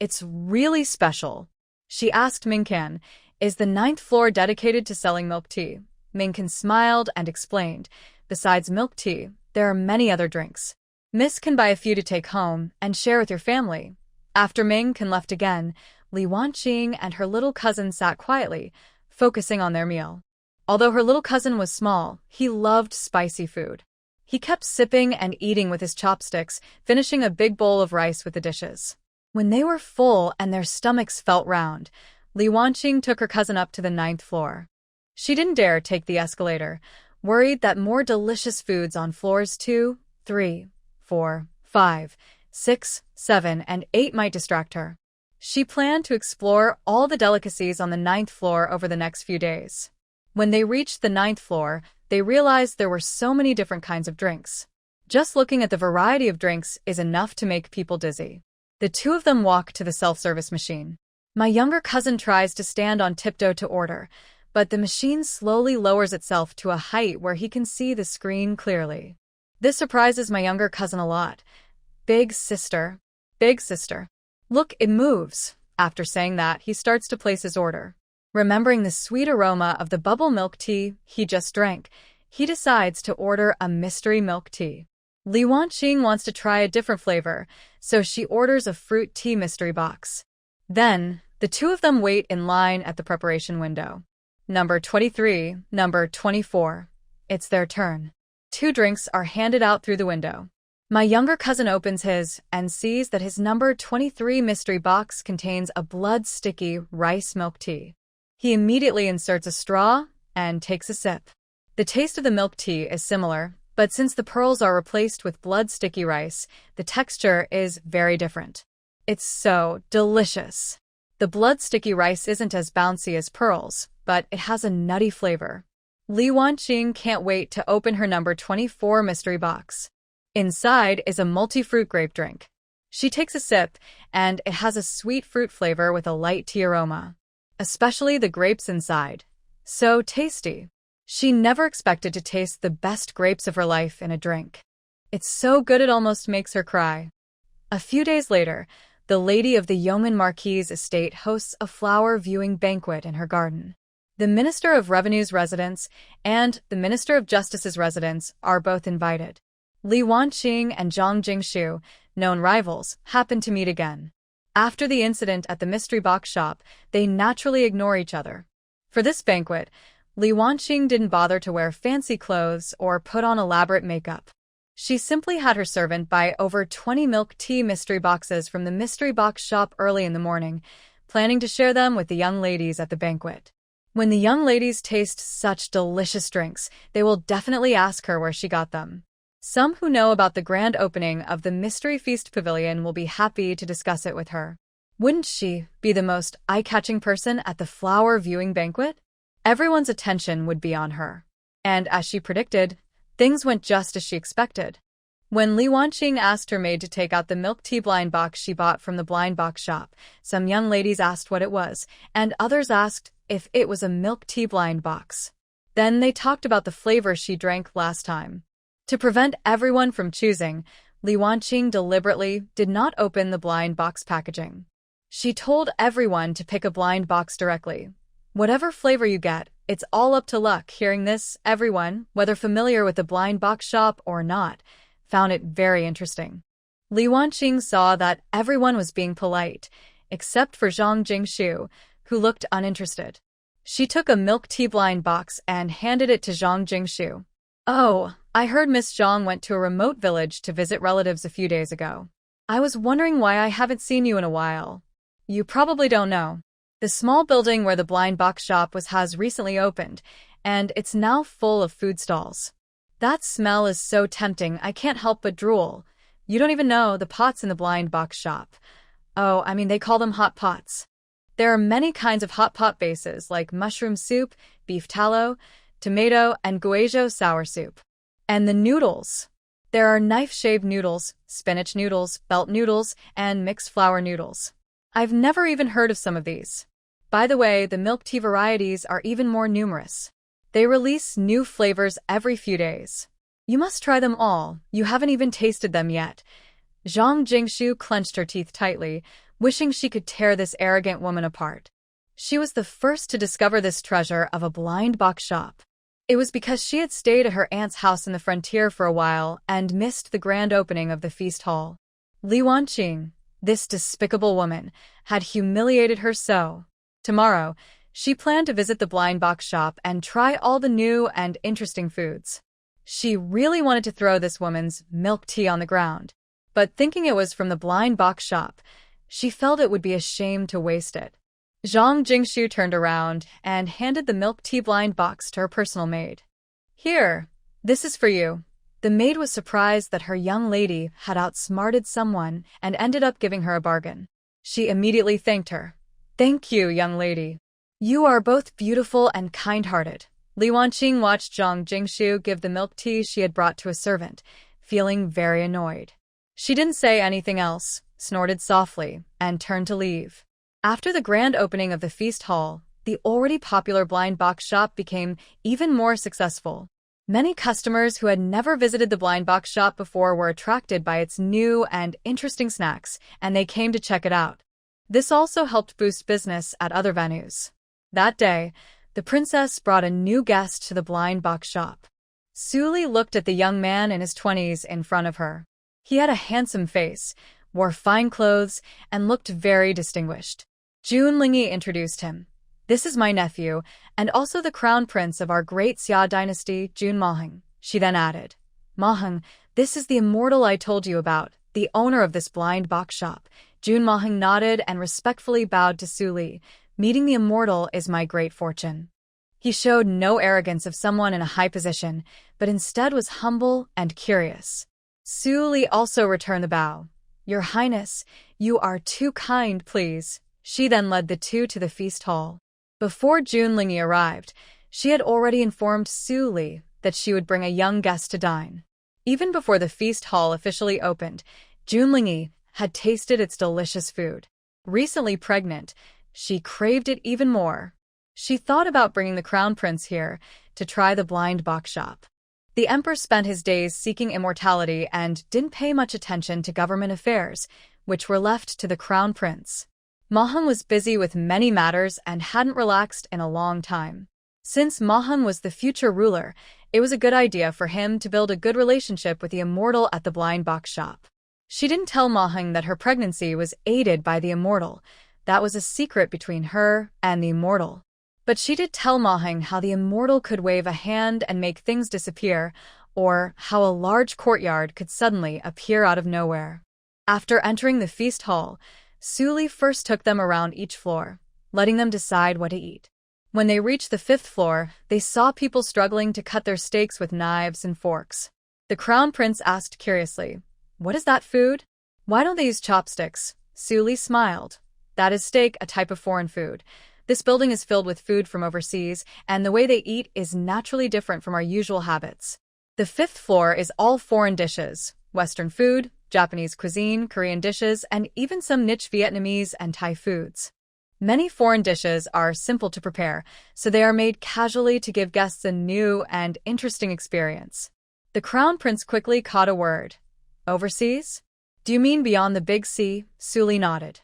Speaker 1: It's really special. She asked Minkan, "Is the 9th floor dedicated to selling milk tea?" Minkan smiled and explained, "Besides milk tea, there are many other drinks. Miss can buy a few to take home and share with your family." After Minkan left again, Li Wanqing and her little cousin sat quietly, focusing on their meal. Although her little cousin was small, he loved spicy food. He kept sipping and eating with his chopsticks, finishing a big bowl of rice with the dishes. When they were full and their stomachs felt round, Li Wanqing took her cousin up to the 9th floor. She didn't dare take the escalator, worried that more delicious foods on floors 2, 3, 4, 5, 6, 7, and 8 might distract her. She planned to explore all the delicacies on the 9th floor over the next few days. When they reached the 9th floor, they realized there were so many different kinds of drinks. Just looking at the variety of drinks is enough to make people dizzy. The two of them walk to the self-service machine. My younger cousin tries to stand on tiptoe to order, but the machine slowly lowers itself to a height where he can see the screen clearly. This surprises my younger cousin a lot. Big sister. Big sister. Look, it moves." After saying that, he starts to place his order. Remembering the sweet aroma of the bubble milk tea he just drank, he decides to order a mystery milk tea. Li Wanqing wants to try a different flavor, so she orders a fruit tea mystery box. Then, the two of them wait in line at the preparation window. Number 23, number 24. It's their turn. 2 drinks are handed out through the window. My younger cousin opens his and sees that his number 23 mystery box contains a blood-sticky rice milk tea. He immediately inserts a straw and takes a sip. The taste of the milk tea is similar, but since the pearls are replaced with blood-sticky rice, the texture is very different. It's so delicious. The blood-sticky rice isn't as bouncy as pearls, but it has a nutty flavor. Li Wanqing can't wait to open her number 24 mystery box. Inside is a multi-fruit grape drink. She takes a sip, and it has a sweet fruit flavor with a light tea aroma. Especially the grapes inside. So tasty. She never expected to taste the best grapes of her life in a drink. It's so good it almost makes her cry. A few days later, the lady of the yeoman marquis's estate hosts a flower viewing banquet in her garden. The Minister of Revenue's residence and the Minister of Justice's residence are both invited. Li Wanqing and Zhang Jingshu, known rivals, happen to meet again. After the incident at the mystery box shop, they naturally ignore each other. For this banquet, Li Wanqing didn't bother to wear fancy clothes or put on elaborate makeup. She simply had her servant buy over 20 milk tea mystery boxes from the mystery box shop early in the morning, planning to share them with the young ladies at the banquet. When the young ladies taste such delicious drinks, they will definitely ask her where she got them. Some who know about the grand opening of the Mystery Feast Pavilion will be happy to discuss it with her. Wouldn't she be the most eye-catching person at the flower viewing banquet? Everyone's attention would be on her. And as she predicted, things went just as she expected. When Li Wanqing asked her maid to take out the milk tea blind box she bought from the blind box shop, some young ladies asked what it was, and others asked if it was a milk tea blind box. Then they talked about the flavor she drank last time. To prevent everyone from choosing, Li Wanqing deliberately did not open the blind box packaging. She told everyone to pick a blind box directly. Whatever flavor you get, it's all up to luck. Hearing this, everyone, whether familiar with the blind box shop or not, found it very interesting. Li Wanqing saw that everyone was being polite, except for Zhang Jingshu, who looked uninterested. She took a milk tea blind box and handed it to Zhang Jingshu. "Oh, I heard Miss Zhang went to a remote village to visit relatives a few days ago. I was wondering why I haven't seen you in a while. You probably don't know. The small building where the blind box shop was has recently opened, and it's now full of food stalls. That smell is so tempting I can't help but drool. You don't even know the pots in the blind box shop. Oh, I mean they call them hot pots. There are many kinds of hot pot bases like mushroom soup, beef tallow, tomato, and guizhou sour soup. And the noodles. There are knife-shaved noodles, spinach noodles, belt noodles, and mixed flour noodles. I've never even heard of some of these. By the way, the milk tea varieties are even more numerous. They release new flavors every few days. You must try them all. You haven't even tasted them yet." Zhang Jingshu clenched her teeth tightly, wishing she could tear this arrogant woman apart. She was the first to discover this treasure of a blind box shop. It was because she had stayed at her aunt's house in the frontier for a while and missed the grand opening of the feast hall. Li Wanqing, this despicable woman, had humiliated her so. Tomorrow, she planned to visit the blind box shop and try all the new and interesting foods. She really wanted to throw this woman's milk tea on the ground, but thinking it was from the blind box shop, she felt it would be a shame to waste it. Zhang Jingshu turned around and handed the milk tea blind box to her personal maid. "Here, this is for you." The maid was surprised that her young lady had outsmarted someone and ended up giving her a bargain. She immediately thanked her. "Thank you, young lady. You are both beautiful and kind-hearted." Li Wanqing watched Zhang Jingshu give the milk tea she had brought to a servant, feeling very annoyed. She didn't say anything else, snorted softly, and turned to leave. After the grand opening of the feast hall, the already popular blind box shop became even more successful. Many customers who had never visited the blind box shop before were attracted by its new and interesting snacks, and they came to check it out. This also helped boost business at other venues. That day, the princess brought a new guest to the blind box shop. Suli looked at the young man in his 20s in front of her. He had a handsome face, wore fine clothes, and looked very distinguished. Jun Lingyi introduced him. "This is my nephew, and also the crown prince of our great Xia dynasty, Jun Maheng." She then added, "Maheng, this is the immortal I told you about, the owner of this blind box shop." Jun Maheng nodded and respectfully bowed to Suli. "Meeting the immortal is my great fortune." He showed no arrogance of someone in a high position, but instead was humble and curious. Suli also returned the bow. "Your Highness, you are too kind, please." She then led the two to the feast hall. Before Jun Lingyi arrived, she had already informed Suli that she would bring a young guest to dine. Even before the feast hall officially opened, Jun Lingyi had tasted its delicious food. Recently pregnant, she craved it even more. She thought about bringing the crown prince here to try the blind box shop. The emperor spent his days seeking immortality and didn't pay much attention to government affairs, which were left to the crown prince. Maheng was busy with many matters and hadn't relaxed in a long time. Since Maheng was the future ruler, it was a good idea for him to build a good relationship with the immortal at the blind box shop. She didn't tell Maheng that her pregnancy was aided by the immortal. That was a secret between her and the immortal. But she did tell Maheng how the immortal could wave a hand and make things disappear, or how a large courtyard could suddenly appear out of nowhere. After entering the feast hall, Suli first took them around each floor, letting them decide what to eat. When they reached the 5th floor, they saw people struggling to cut their steaks with knives and forks. The crown prince asked curiously, "What is that food? Why don't they use chopsticks?" Suli smiled. That is steak, a type of foreign food. This building is filled with food from overseas, and the way they eat is naturally different from our usual habits. The fifth floor is all foreign dishes, Western food, Japanese cuisine, Korean dishes, and even some niche Vietnamese and Thai foods. Many foreign dishes are simple to prepare, so they are made casually to give guests a new and interesting experience. The Crown Prince quickly caught a word. Overseas? Do you mean beyond the Big Sea? Suli nodded.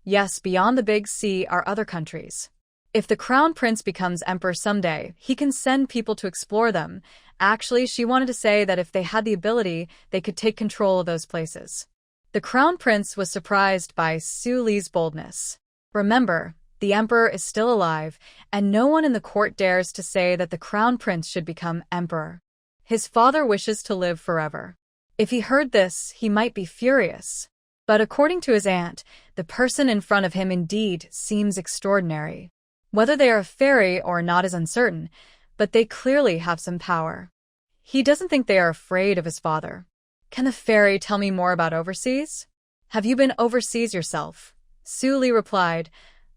Speaker 1: Yes, beyond the Big Sea are other countries. If the Crown Prince becomes emperor someday, he can send people to explore them. Actually, she wanted to say that if they had the ability, they could take control of those places. The Crown Prince was surprised by Suli's boldness. Remember, the emperor is still alive, and no one in the court dares to say that the Crown Prince should become emperor. His father wishes to live forever. If he heard this, he might be furious. But according to his aunt, the person in front of him indeed seems extraordinary. Whether they are a fairy or not is uncertain, but they clearly have some power. He doesn't think they are afraid of his father. Can the fairy tell me more about overseas? Have you been overseas yourself? Suli replied,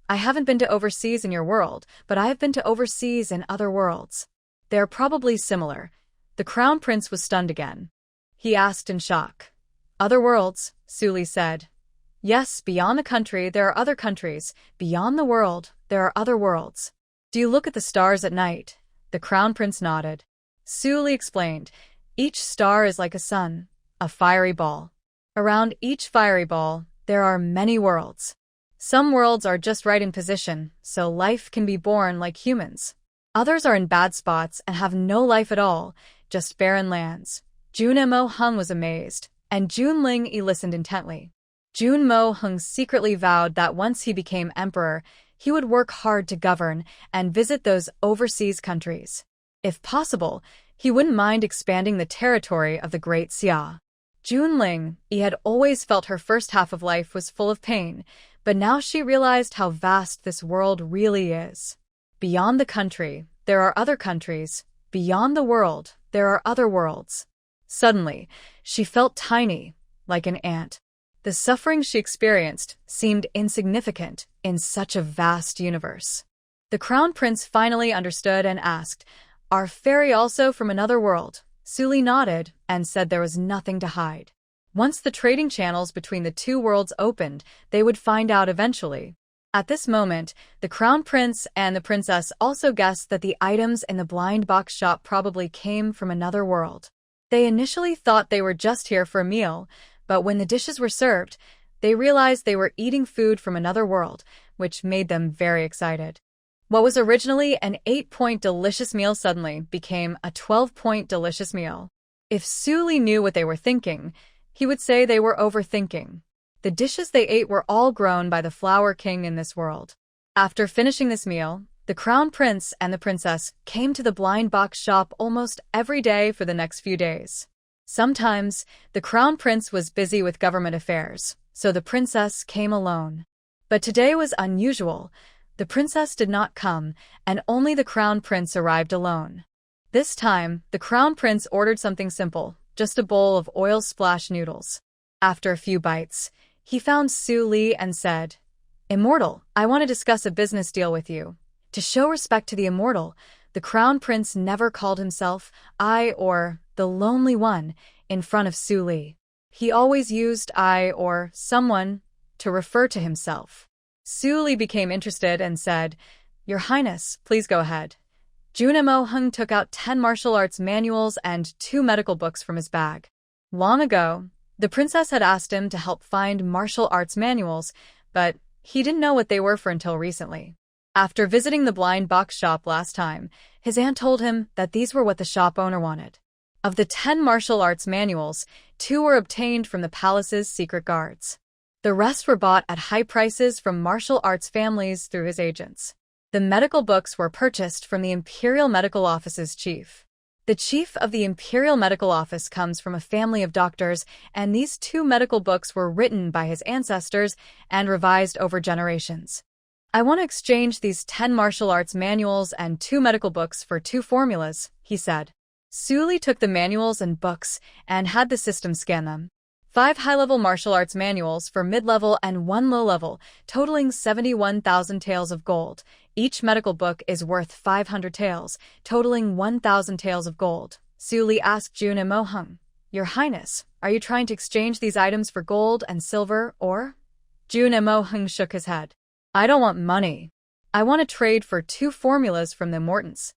Speaker 1: I haven't been to overseas in your world, but I have been to overseas in other worlds. They are probably similar. The Crown Prince was stunned again. He asked in shock. Other worlds, Suli said. Yes, beyond the country there are other countries. Beyond the world, there are other worlds. Do you look at the stars at night? The Crown Prince nodded. Suli explained, each star is like a sun, a fiery ball. Around each fiery ball, there are many worlds. Some worlds are just right in position, so life can be born like humans. Others are in bad spots and have no life at all, just barren lands. Jun Mo Hung was amazed, and Jun Ling listened intently. Jun Mo Hung secretly vowed that once he became emperor, he would work hard to govern and visit those overseas countries. If possible, he wouldn't mind expanding the territory of the Great Xia. Jun Ling had always felt her first half of life was full of pain, but now she realized how vast this world really is. Beyond the country, there are other countries. Beyond the world, there are other worlds. Suddenly, she felt tiny, like an ant. The suffering she experienced seemed insignificant in such a vast universe. The Crown Prince finally understood and asked, Are fairy also from another world? Suli nodded and said there was nothing to hide. Once the trading channels between the two worlds opened, they would find out eventually. At this moment, the Crown Prince and the Princess also guessed that the items in the blind box shop probably came from another world. They initially thought they were just here for a meal, but when the dishes were served, they realized they were eating food from another world, which made them very excited. What was originally an 8-point delicious meal suddenly became a 12-point delicious meal. If Suli knew what they were thinking, he would say they were overthinking. The dishes they ate were all grown by the Flower King in this world. After finishing this meal, the Crown Prince and the Princess came to the blind box shop almost every day for the next few days. Sometimes, the Crown Prince was busy with government affairs, so the Princess came alone. But today was unusual. The Princess did not come, and only the Crown Prince arrived alone. This time, the Crown Prince ordered something simple, just a bowl of oil-splash noodles. After a few bites, he found Suli and said, Immortal, I want to discuss a business deal with you. To show respect to the Immortal, the Crown Prince never called himself I or the Lonely One in front of Suli. He always used I or someone to refer to himself. Suli became interested and said, Your Highness, please go ahead. Jun Mo Hung took out 10 martial arts manuals and 2 medical books from his bag. Long ago, the princess had asked him to help find martial arts manuals, but he didn't know what they were for until recently. After visiting the blind box shop last time, his aunt told him that these were what the shop owner wanted. Of the 10 martial arts manuals, 2 were obtained from the palace's secret guards. The rest were bought at high prices from martial arts families through his agents. The medical books were purchased from the Imperial Medical Office's chief. The chief of the Imperial Medical Office comes from a family of doctors, and these 2 medical books were written by his ancestors and revised over generations. I want to exchange these 10 martial arts manuals and 2 medical books for 2 formulas, he said. Suli took the manuals and books and had the system scan them. 5 high-level martial arts manuals for mid-level and 1 low-level, totaling 71,000 taels of gold. Each medical book is worth 500 taels, totaling 1,000 taels of gold. Su Li asked Jun and Mo Hung, "Your Highness, are you trying to exchange these items for gold and silver, or?" Jun and Mo Hung shook his head. "I don't want money. I want to trade for 2 formulas from the Mortons."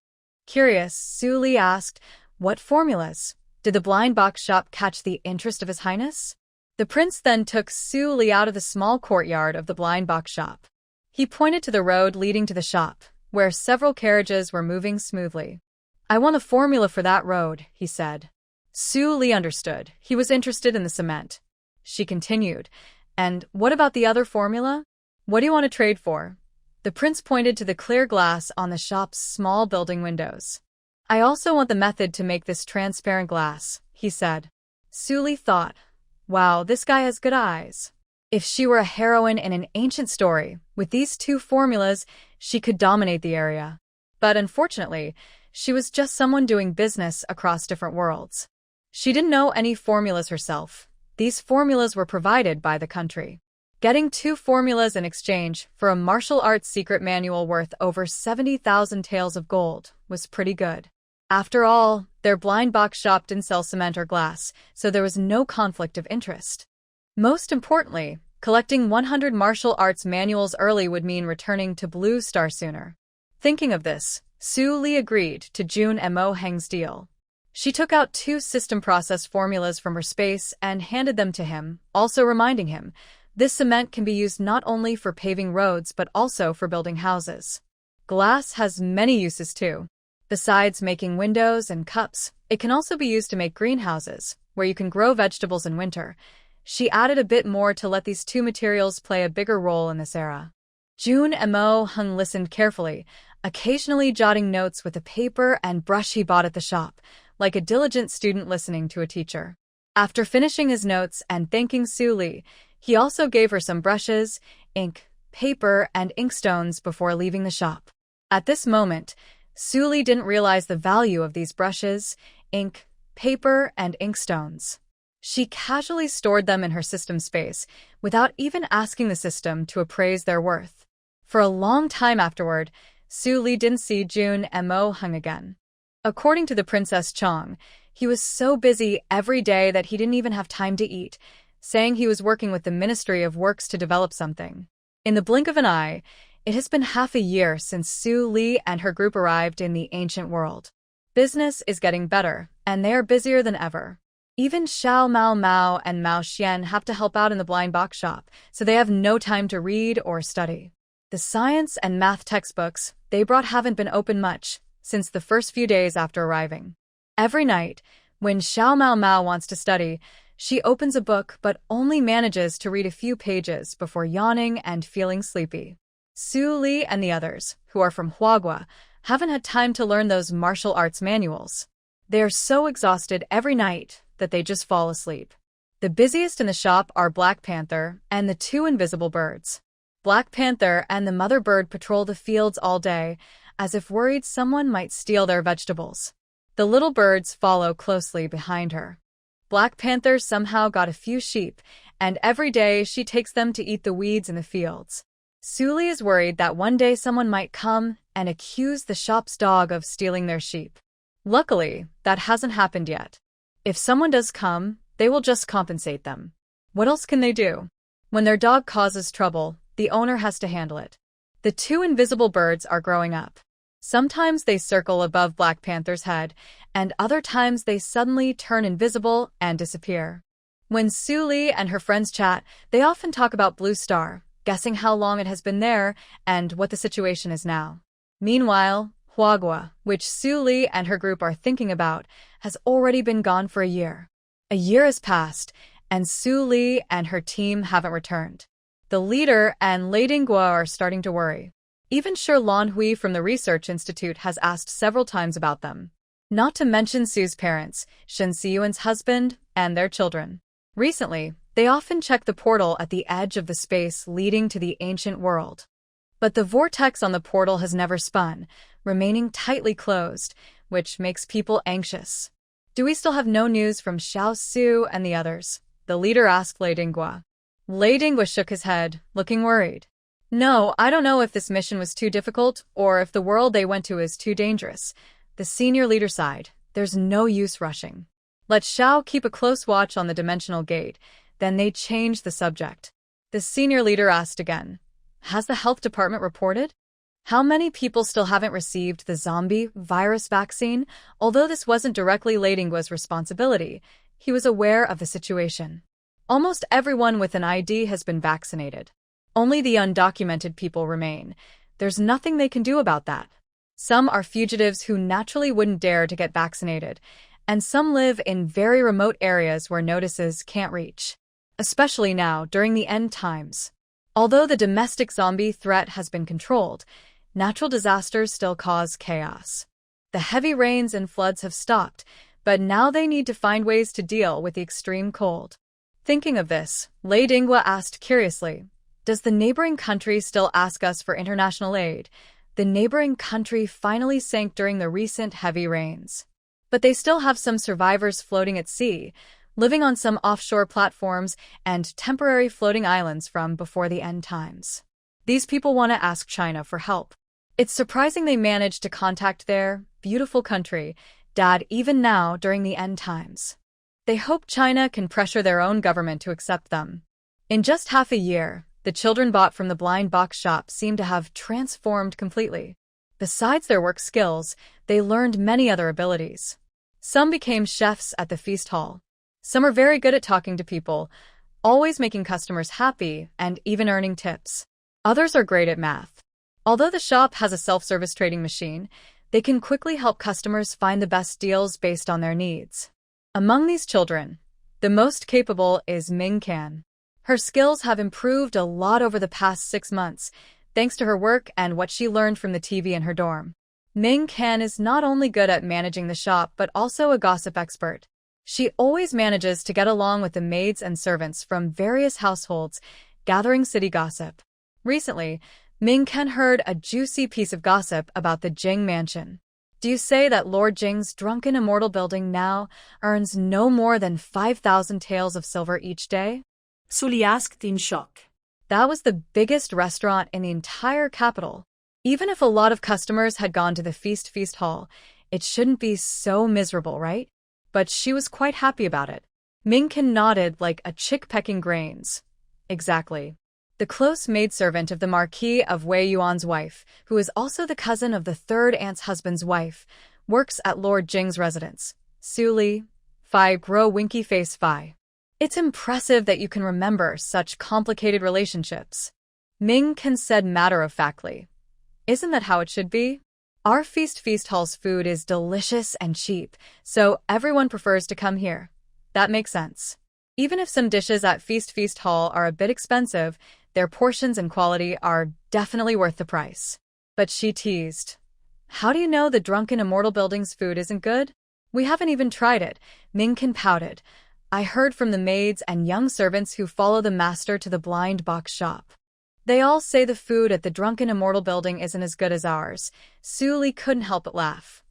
Speaker 1: Curious, Su Li asked, "What formulas?" Did the blind box shop catch the interest of His Highness? The prince then took Su Li out of the small courtyard of the blind box shop. He pointed to the road leading to the shop, where several carriages were moving smoothly. "I want a formula for that road," he said. Su Li understood. He was interested in the cement. She continued, "And what about the other formula? What do you want to trade for?" The prince pointed to the clear glass on the shop's small building windows. "I also want the method to make this transparent glass," he said. Su Li thought, "Wow, this guy has good eyes." If she were a heroine in an ancient story, with these 2 formulas, she could dominate the area. But unfortunately, she was just someone doing business across different worlds. She didn't know any formulas herself. These formulas were provided by the country. Getting 2 formulas in exchange for a martial arts secret manual worth over 70,000 taels of gold was pretty good. After all, their blind box shop didn't sell cement or glass, so there was no conflict of interest. Most importantly, collecting 100 martial arts manuals early would mean returning to Blue Star sooner. Thinking of this, Su Li agreed to Jun and Mo Heng's deal. She took out 2 system process formulas from her space and handed them to him, also reminding him, this cement can be used not only for paving roads but also for building houses. Glass has many uses too. Besides making windows and cups, it can also be used to make greenhouses, where you can grow vegetables in winter. She added a bit more to let these 2 materials play a bigger role in this era. Jun and Mo Hung listened carefully, occasionally jotting notes with a paper and brush he bought at the shop, like a diligent student listening to a teacher. After finishing his notes and thanking Su Li, he also gave her some brushes, ink, paper, and inkstones before leaving the shop. At this moment, Su Li didn't realize the value of these brushes, ink, paper, and inkstones. She casually stored them in her system space, without even asking the system to appraise their worth. For a long time afterward, Su Li didn't see Jun and Mo Hung again. According to the Princess Chong, he was so busy every day that he didn't even have time to eat, saying he was working with the Ministry of Works to develop something. In the blink of an eye, it has been half a year since Su Li and her group arrived in the ancient world. Business is getting better, and they are busier than ever. Even Xiao Mao Mao and Mao Xian have to help out in the blind box shop, so they have no time to read or study. The science and math textbooks they brought haven't been open much since the first few days after arriving. Every night, when Xiao Mao Mao wants to study, she opens a book but only manages to read a few pages before yawning and feeling sleepy. Su Li and the others, who are from Huagua, haven't had time to learn those martial arts manuals. They are so exhausted every night that they just fall asleep. The busiest in the shop are Black Panther and the 2 invisible birds. Black Panther and the mother bird patrol the fields all day, as if worried someone might steal their vegetables. The little birds follow closely behind her. Black Panther somehow got a few sheep, and every day she takes them to eat the weeds in the fields. Su Li is worried that one day someone might come and accuse the shop's dog of stealing their sheep. Luckily, that hasn't happened yet. If someone does come, they will just compensate them. What else can they do? When their dog causes trouble, the owner has to handle it. The 2 invisible birds are growing up. Sometimes they circle above Black Panther's head, and other times they suddenly turn invisible and disappear. When Su Li and her friends chat, they often talk about Blue Star, guessing how long it has been there and what the situation is now. Meanwhile, Huagua, which Su Li and her group are thinking about, has already been gone for a year. A year has passed, and Su Li and her team haven't returned. The leader and Lady Guo are starting to worry. Even Shi Lan Hui from the Research Institute has asked several times about them. Not to mention Su's parents, Shen Siyuan's husband, and their children. Recently, they often check the portal at the edge of the space leading to the ancient world. But the vortex on the portal has never spun, remaining tightly closed, which makes people anxious. Do we still have no news from Xiao Su and the others? the leader asked Lei Dinghua. Lei Dinghua shook his head, looking worried. No, I don't know if this mission was too difficult or if the world they went to is too dangerous. The senior leader sighed. There's no use rushing. Let Xiao keep a close watch on the dimensional gate. Then they changed the subject. The senior leader asked again. Has the health department reported? How many people still haven't received the zombie virus vaccine? Although this wasn't directly Lei Dinghua's responsibility, he was aware of the situation. Almost everyone with an ID has been vaccinated. Only the undocumented people remain. There's nothing they can do about that. Some are fugitives who naturally wouldn't dare to get vaccinated, and some live in very remote areas where notices can't reach. Especially now, during the end times. Although the domestic zombie threat has been controlled, natural disasters still cause chaos. The heavy rains and floods have stopped, but now they need to find ways to deal with the extreme cold. Thinking of this, Lei Dinghua asked curiously, does the neighboring country still ask us for international aid? The neighboring country finally sank during the recent heavy rains. But they still have some survivors floating at sea, living on some offshore platforms and temporary floating islands from before the end times. These people want to ask China for help. It's surprising they managed to contact their beautiful country, Dad, even now during the end times. They hope China can pressure their own government to accept them. In just half a year, the children bought from the blind box shop seem to have transformed completely. Besides their work skills, they learned many other abilities. Some became chefs at the feast hall. Some are very good at talking to people, always making customers happy and even earning tips. Others are great at math. Although the shop has a self-service trading machine, they can quickly help customers find the best deals based on their needs. Among these children, the most capable is Ming Can. Her skills have improved a lot over the past 6 months, thanks to her work and what she learned from the TV in her dorm. Ming Can is not only good at managing the shop but also a gossip expert. She always manages to get along with the maids and servants from various households, gathering city gossip. Recently, Ming Can heard a juicy piece of gossip about the Jing mansion. Do you say that Lord Jing's drunken immortal building now earns no more than 5,000 taels of silver each day?
Speaker 2: Su asked in shock.
Speaker 1: That was the biggest restaurant in the entire capital. Even if a lot of customers had gone to the feast hall, it shouldn't be so miserable, right? But she was quite happy about it. Ming Can nodded like a chick pecking grains. Exactly. The close maidservant of the Marquis of Wei Yuan's wife, who is also the cousin of the third aunt's husband's wife, works at Lord Jing's residence. Su Li, Fi grow winky face Fi. It's impressive that you can remember such complicated relationships. Ming Can said matter-of-factly. Isn't that how it should be? Our feast hall's food is delicious and cheap, so everyone prefers to come here. That makes sense. Even if some dishes at feast hall are a bit expensive, their portions and quality are definitely worth the price. But she teased. How do you know the drunken immortal building's food isn't good? We haven't even tried it, Ming Can pouted. I heard from the maids and young servants who follow the master to the blind box shop. They all say the food at the drunken immortal building isn't as good as ours. Su Li couldn't help but laugh.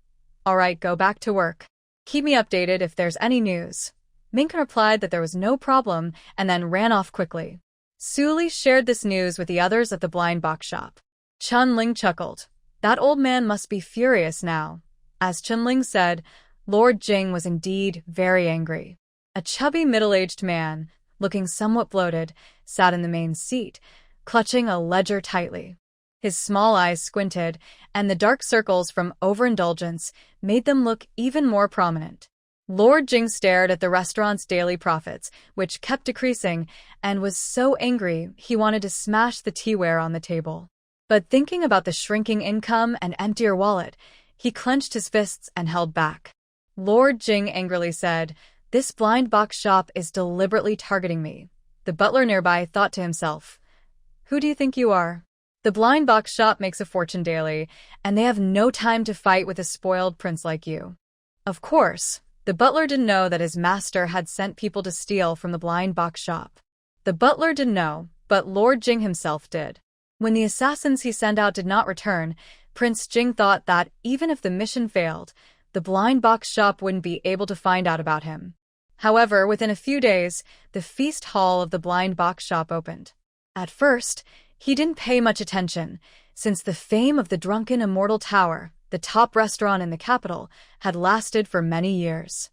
Speaker 1: All right, go back to work. Keep me updated if there's any news. Ming Can replied that there was no problem and then ran off quickly. Su Li shared this news with the others at the blind box shop. Chun Ling chuckled. That old man must be furious now. As Chun Ling said, Lord Jing was indeed very angry. A chubby middle-aged man, looking somewhat bloated, sat in the main seat, clutching a ledger tightly. His small eyes squinted, and the dark circles from overindulgence made them look even more prominent. Lord Jing stared at the restaurant's daily profits, which kept decreasing, and was so angry he wanted to smash the teaware on the table. But thinking about the shrinking income and emptier wallet, he clenched his fists and held back. Lord Jing angrily said, "This blind box shop is deliberately targeting me." The butler nearby thought to himself, "Who do you think you are? The blind box shop makes a fortune daily, and they have no time to fight with a spoiled prince like you." Of course, the butler didn't know that his master had sent people to steal from the blind box shop. The butler didn't know, but Lord Jing himself did. When the assassins he sent out did not return, Prince Jing thought that even if the mission failed, the blind box shop wouldn't be able to find out about him. However, within a few days, the feast hall of the blind box shop opened. At first, he didn't pay much attention, since the fame of the Drunken Immortal Tower, the top restaurant in the capital, had lasted for many years.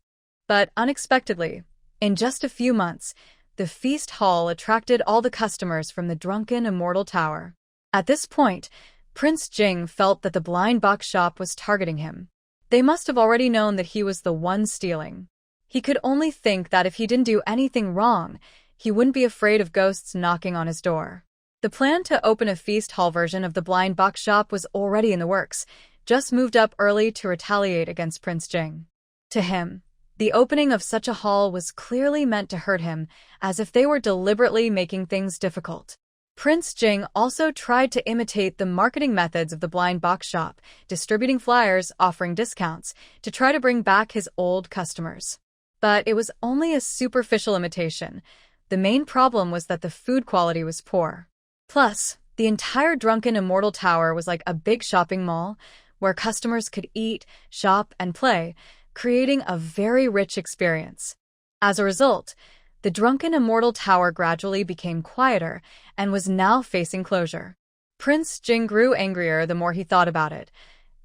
Speaker 1: But unexpectedly, in just a few months, the feast hall attracted all the customers from the Drunken Immortal Tower. At this point, Prince Jing felt that the blind box shop was targeting him. They must have already known that he was the one stealing. He could only think that if he didn't do anything wrong, he wouldn't be afraid of ghosts knocking on his door. The plan to open a feast hall version of the blind box shop was already in the works, just moved up early to retaliate against Prince Jing. To him, the opening of such a hall was clearly meant to hurt him, as if they were deliberately making things difficult. Prince Jing also tried to imitate the marketing methods of the blind box shop, distributing flyers offering discounts to try to bring back his old customers. But it was only a superficial imitation. The main problem was that the food quality was poor. Plus, the entire Drunken Immortal Tower was like a big shopping mall where customers could eat, shop, and play, creating a very rich experience. As a result, the Drunken Immortal Tower gradually became quieter and was now facing closure. Prince Jing grew angrier the more he thought about it.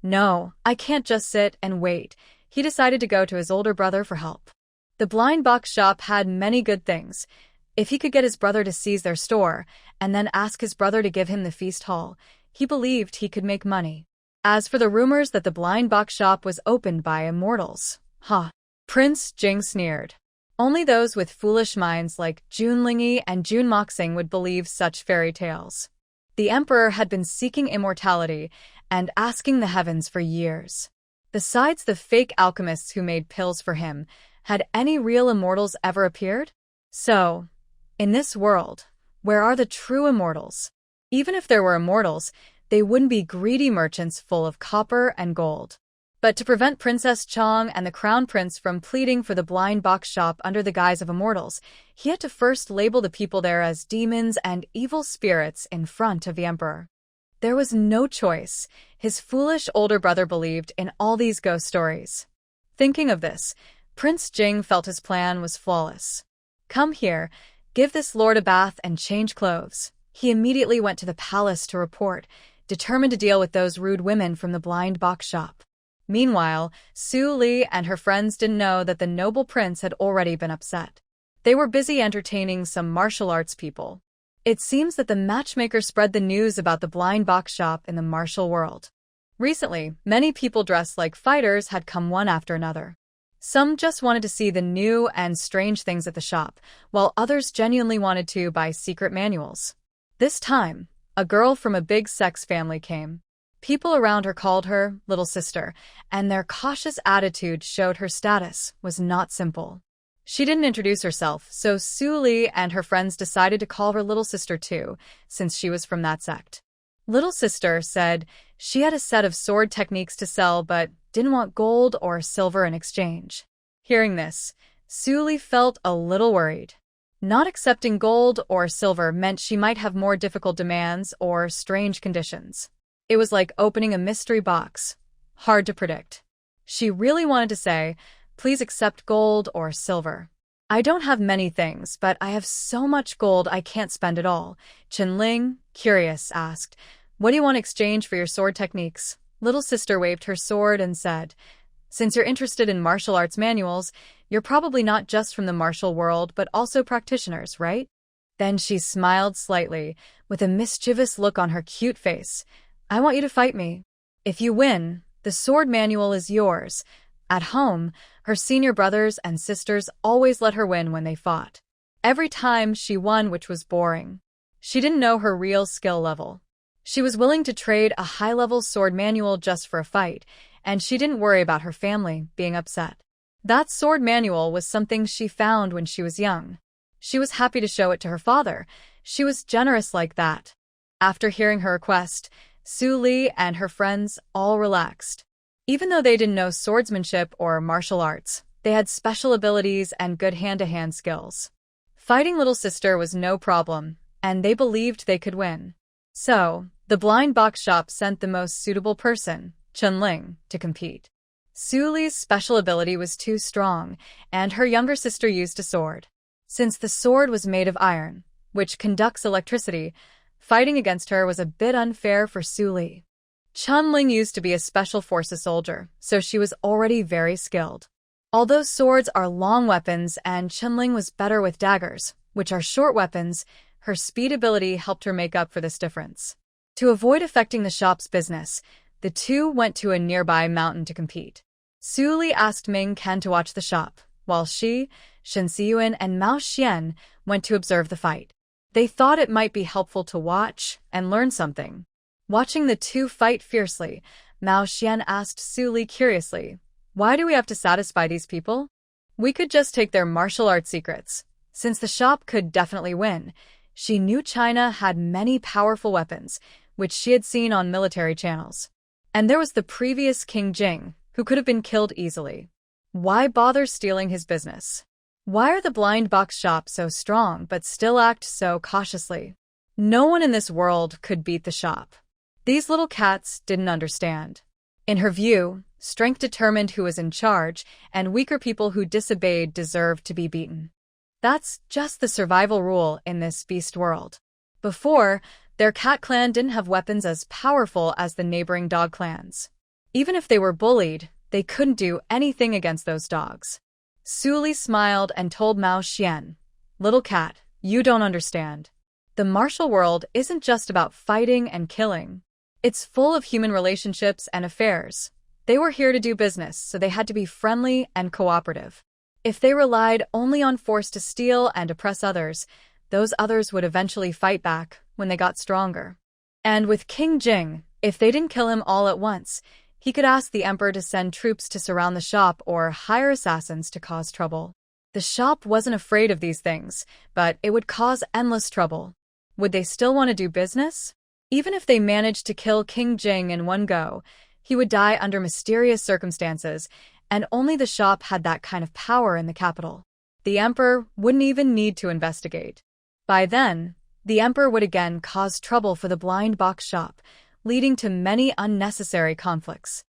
Speaker 1: No, I can't just sit and wait. He decided to go to his older brother for help. The blind box shop had many good things. If he could get his brother to seize their store and then ask his brother to give him the feast hall, he believed he could make money. As for the rumors that the blind box shop was opened by immortals, Prince Jing sneered. Only those with foolish minds like Junlingyi and Junmoxing would believe such fairy tales. The emperor had been seeking immortality and asking the heavens for years. Besides the fake alchemists who made pills for him, had any real immortals ever appeared? So, in this world, where are the true immortals? Even if there were immortals, they wouldn't be greedy merchants full of copper and gold. But to prevent Princess Chong and the Crown Prince from pleading for the blind box shop under the guise of immortals, he had to first label the people there as demons and evil spirits in front of the emperor. There was no choice. His foolish older brother believed in all these ghost stories. Thinking of this, Prince Jing felt his plan was flawless. Come here, give this lord a bath and change clothes. He immediately went to the palace to report, determined to deal with those rude women from the blind box shop. Meanwhile, Su Li and her friends didn't know that the noble prince had already been upset. They were busy entertaining some martial arts people. It seems that the matchmaker spread the news about the blind box shop in the martial world. Recently, many people dressed like fighters had come one after another. Some just wanted to see the new and strange things at the shop, while others genuinely wanted to buy secret manuals. This time, a girl from a big sex family came. People around her called her little sister, and their cautious attitude showed her status was not simple. She didn't introduce herself, so Su Li and her friends decided to call her little sister too, since she was from that sect. Little sister said she had a set of sword techniques to sell but didn't want gold or silver in exchange. Hearing this, Su Li felt a little worried. Not accepting gold or silver meant she might have more difficult demands or strange conditions. It was like opening a mystery box. Hard to predict. She really wanted to say, please accept gold or silver. I don't have many things, but I have so much gold I can't spend it all. Chenling, curious, asked, what do you want to exchange for your sword techniques? Little sister waved her sword and said, since you're interested in martial arts manuals, you're probably not just from the martial world but also practitioners, right? Then she smiled slightly, with a mischievous look on her cute face. I want you to fight me. If you win, the sword manual is yours. At home, her senior brothers and sisters always let her win when they fought. Every time she won, which was boring. She didn't know her real skill level. She was willing to trade a high-level sword manual just for a fight, and she didn't worry about her family being upset. That sword manual was something she found when she was young. She was happy to show it to her father. She was generous like that. After hearing her request, Su Li and her friends all relaxed. Even though they didn't know swordsmanship or martial arts, they had special abilities and good hand-to-hand skills. Fighting little sister was no problem, and they believed they could win. So, the blind box shop sent the most suitable person, Chunling, to compete. Su Li's special ability was too strong, and her younger sister used a sword. Since the sword was made of iron, which conducts electricity, fighting against her was a bit unfair for Su Li. Chunling used to be a special forces soldier, so she was already very skilled. Although swords are long weapons and Chunling was better with daggers, which are short weapons, her speed ability helped her make up for this difference. To avoid affecting the shop's business, the two went to a nearby mountain to compete. Su Li asked Ming Ken to watch the shop, while she, Shen Xiyuan, and Mao Xian went to observe the fight. They thought it might be helpful to watch and learn something. Watching the two fight fiercely, Mao Xian asked Su Li curiously, "Why do we have to satisfy these people? We could just take their martial arts secrets." Since the shop could definitely win, she knew China had many powerful weapons, which she had seen on military channels. And there was the previous King Jing, who could have been killed easily. Why bother stealing his business? Why are the blind box shops so strong but still act so cautiously? No one in this world could beat the shop. These little cats didn't understand. In her view, strength determined who was in charge, and weaker people who disobeyed deserved to be beaten. That's just the survival rule in this beast world. Before, their cat clan didn't have weapons as powerful as the neighboring dog clans. Even if they were bullied, they couldn't do anything against those dogs. Su Li smiled and told Mao Xian, "Little cat, you don't understand. The martial world isn't just about fighting and killing. It's full of human relationships and affairs. They were here to do business, so they had to be friendly and cooperative. If they relied only on force to steal and oppress others, those others would eventually fight back when they got stronger. And with King Jing, if they didn't kill him all at once, he could ask the emperor to send troops to surround the shop or hire assassins to cause trouble. The shop wasn't afraid of these things, but it would cause endless trouble. Would they still want to do business? Even if they managed to kill King Jing in one go, he would die under mysterious circumstances, and only the shop had that kind of power in the capital. The emperor wouldn't even need to investigate. By then, the emperor would again cause trouble for the blind box shop, leading to many unnecessary conflicts.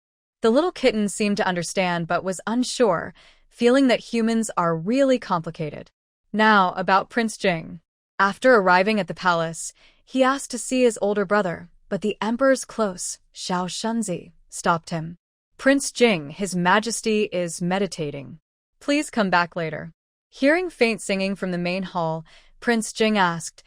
Speaker 1: The little kitten seemed to understand but was unsure, feeling that humans are really complicated. Now, about Prince Jing. After arriving at the palace, he asked to see his older brother, but the emperor's close, Xiao Shunzi, stopped him. "Prince Jing, His Majesty is meditating. Please come back later." Hearing faint singing from the main hall, Prince Jing asked,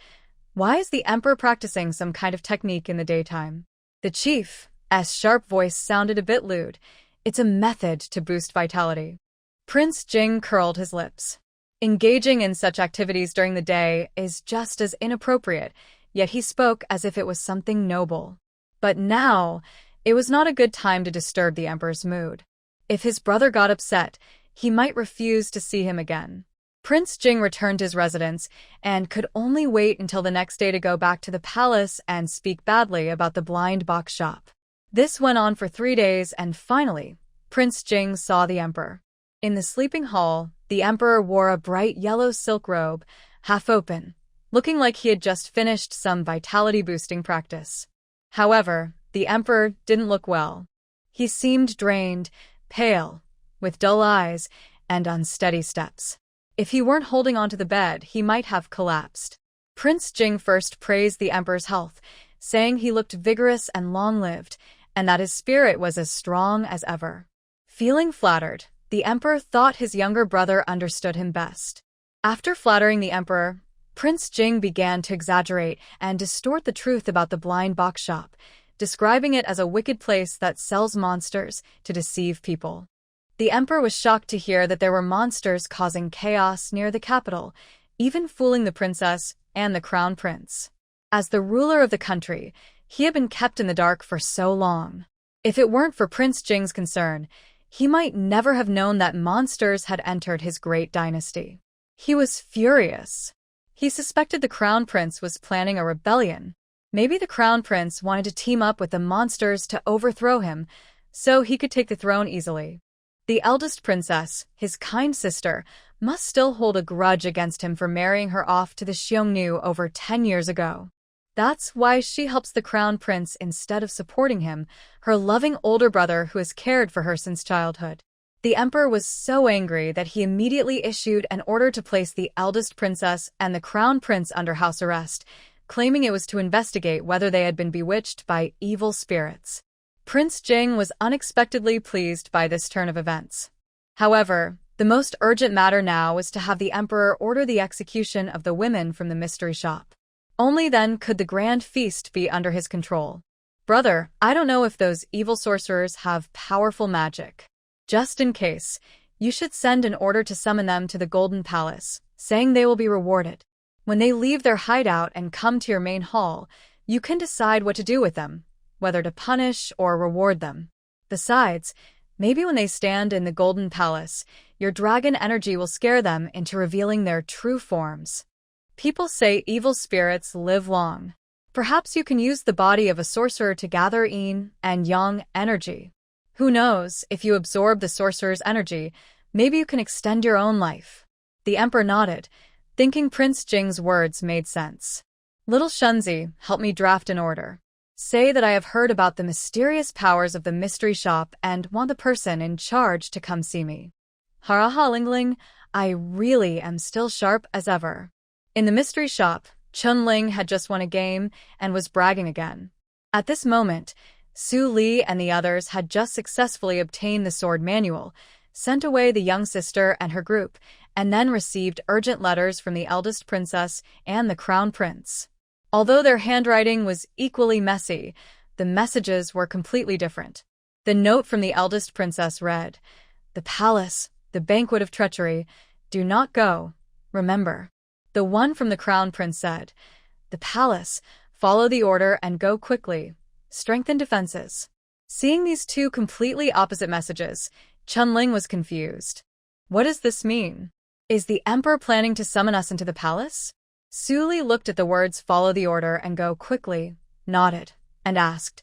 Speaker 1: "Why is the emperor practicing some kind of technique in the daytime?" The chief's sharp voice sounded a bit lewd. "It's a method to boost vitality." Prince Jing curled his lips. Engaging in such activities during the day is just as inappropriate, yet he spoke as if it was something noble. But now, it was not a good time to disturb the emperor's mood. If his brother got upset, he might refuse to see him again. Prince Jing returned to his residence and could only wait until the next day to go back to the palace and speak badly about the blind box shop. This went on for 3 days, and finally, Prince Jing saw the emperor. In the sleeping hall, the emperor wore a bright yellow silk robe, half open, looking like he had just finished some vitality-boosting practice. However, the emperor didn't look well. He seemed drained, pale, with dull eyes, and unsteady steps. If he weren't holding onto the bed, he might have collapsed. Prince Jing first praised the emperor's health, saying he looked vigorous and long-lived, and that his spirit was as strong as ever. Feeling flattered, the emperor thought his younger brother understood him best. After flattering the emperor, Prince Jing began to exaggerate and distort the truth about the blind box shop, describing it as a wicked place that sells monsters to deceive people. The emperor was shocked to hear that there were monsters causing chaos near the capital, even fooling the princess and the crown prince. As the ruler of the country, he had been kept in the dark for so long. If it weren't for Prince Jing's concern, he might never have known that monsters had entered his great dynasty. He was furious. He suspected the crown prince was planning a rebellion. Maybe the crown prince wanted to team up with the monsters to overthrow him, so he could take the throne easily. The eldest princess, his kind sister, must still hold a grudge against him for marrying her off to the Xiongnu over 10 years ago. That's why she helps the crown prince instead of supporting him, her loving older brother who has cared for her since childhood. The emperor was so angry that he immediately issued an order to place the eldest princess and the crown prince under house arrest, claiming it was to investigate whether they had been bewitched by evil spirits. Prince Jing was unexpectedly pleased by this turn of events. However, the most urgent matter now was to have the emperor order the execution of the women from the mystery shop. Only then could the grand feast be under his control. Brother, I don't know if those evil sorcerers have powerful magic. Just in case, you should send an order to summon them to the Golden Palace, saying they will be rewarded. When they leave their hideout and come to your main hall, you can decide what to do with them, whether to punish or reward them. Besides, maybe when they stand in the Golden Palace, your dragon energy will scare them into revealing their true forms. People say evil spirits live long. Perhaps you can use the body of a sorcerer to gather yin and yang energy. Who knows, if you absorb the sorcerer's energy, maybe you can extend your own life. The emperor nodded, thinking Prince Jing's words made sense. Little Shunzi, help me draft an order. Say that I have heard about the mysterious powers of the mystery shop and want the person in charge to come see me. Haraha Lingling, I really am still sharp as ever. In the mystery shop, Chun-Ling had just won a game and was bragging again. At this moment, Su Li and the others had just successfully obtained the sword manual, sent away the young sister and her group, and then received urgent letters from the eldest princess and the crown prince. Although their handwriting was equally messy, the messages were completely different. The note from the eldest princess read, "The palace, the banquet of treachery, do not go, remember." The one from the crown prince said, "The palace, follow the order and go quickly. Strengthen defenses." Seeing these two completely opposite messages, Chun-Ling was confused. What does this mean? Is the emperor planning to summon us into the palace? Su Li looked at the words "follow the order and go quickly," nodded, and asked,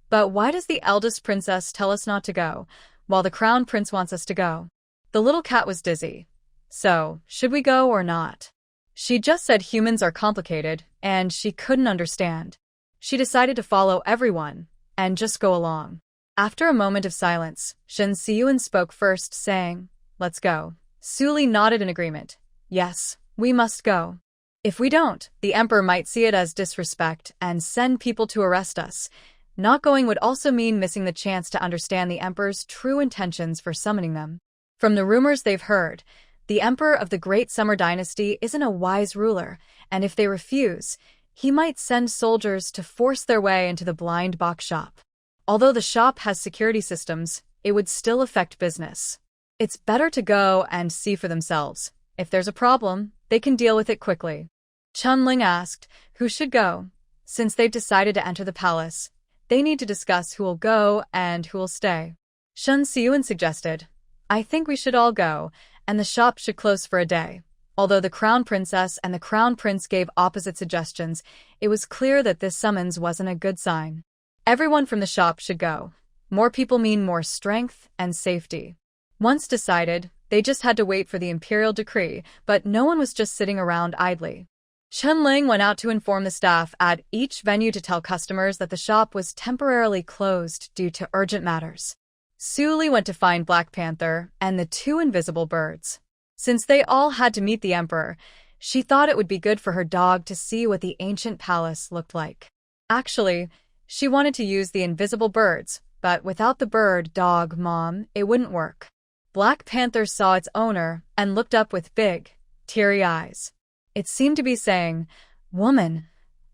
Speaker 1: "But why does the eldest princess tell us not to go, while the crown prince wants us to go?" The little cat was dizzy. So, should we go or not? She just said humans are complicated, and she couldn't understand. She decided to follow everyone, and just go along. After a moment of silence, Shen Siyuan spoke first, saying, "Let's go." Su Li nodded in agreement. "Yes, we must go. If we don't, the emperor might see it as disrespect and send people to arrest us. Not going would also mean missing the chance to understand the emperor's true intentions for summoning them. From the rumors they've heard, the emperor of the Great Summer Dynasty isn't a wise ruler, and if they refuse, he might send soldiers to force their way into the blind box shop. Although the shop has security systems, it would still affect business. It's better to go and see for themselves. If there's a problem, they can deal with it quickly." Chun-Ling asked, "Who should go?" Since they've decided to enter the palace, they need to discuss who will go and who will stay. Shen Siyuan suggested, "I think we should all go, and the shop should close for a day." Although the crown princess and the crown prince gave opposite suggestions, it was clear that this summons wasn't a good sign. Everyone from the shop should go. More people mean more strength and safety. Once decided, they just had to wait for the imperial decree, but no one was just sitting around idly. Chun-Ling went out to inform the staff at each venue to tell customers that the shop was temporarily closed due to urgent matters. Su Li went to find Black Panther and the two invisible birds. Since they all had to meet the emperor, she thought it would be good for her dog to see what the ancient palace looked like. Actually, she wanted to use the invisible birds, but without the bird dog mom, it wouldn't work. Black Panther saw its owner and looked up with big, teary eyes. It seemed to be saying, "Woman,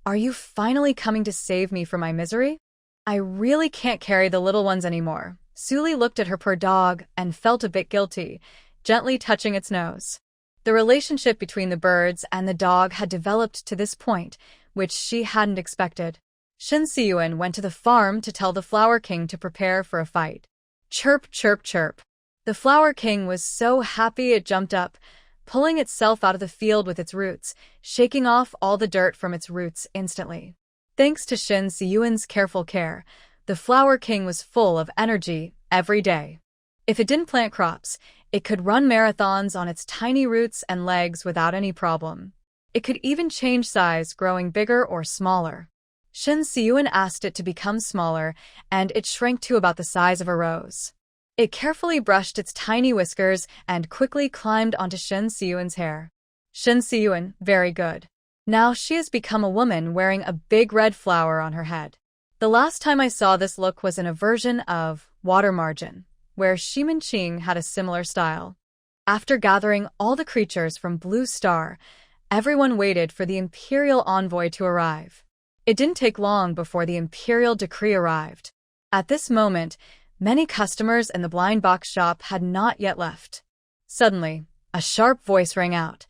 Speaker 1: are you finally coming to save me from my misery? I really can't carry the little ones anymore." Su Li looked at her poor dog and felt a bit guilty, gently touching its nose. The relationship between the birds and the dog had developed to this point, which she hadn't expected. Shen Siyuan went to the farm to tell the Flower King to prepare for a fight. Chirp, chirp, chirp. The Flower King was so happy it jumped up, pulling itself out of the field with its roots, shaking off all the dirt from its roots instantly. Thanks to Shen Siyuan's careful care, the Flower King was full of energy every day. If it didn't plant crops, it could run marathons on its tiny roots and legs without any problem. It could even change size, growing bigger or smaller. Shen Siyuan asked it to become smaller, and it shrank to about the size of a rose. It carefully brushed its tiny whiskers and quickly climbed onto Shen Siyuan's hair. Shen Siyuan, very good. Now she has become a woman wearing a big red flower on her head. The last time I saw this look was in a version of Water Margin, where Shimin Qing had a similar style. After gathering all the creatures from Blue Star, everyone waited for the imperial envoy to arrive. It didn't take long before the imperial decree arrived. At this moment, many customers in the blind box shop had not yet left. Suddenly, a sharp voice rang out.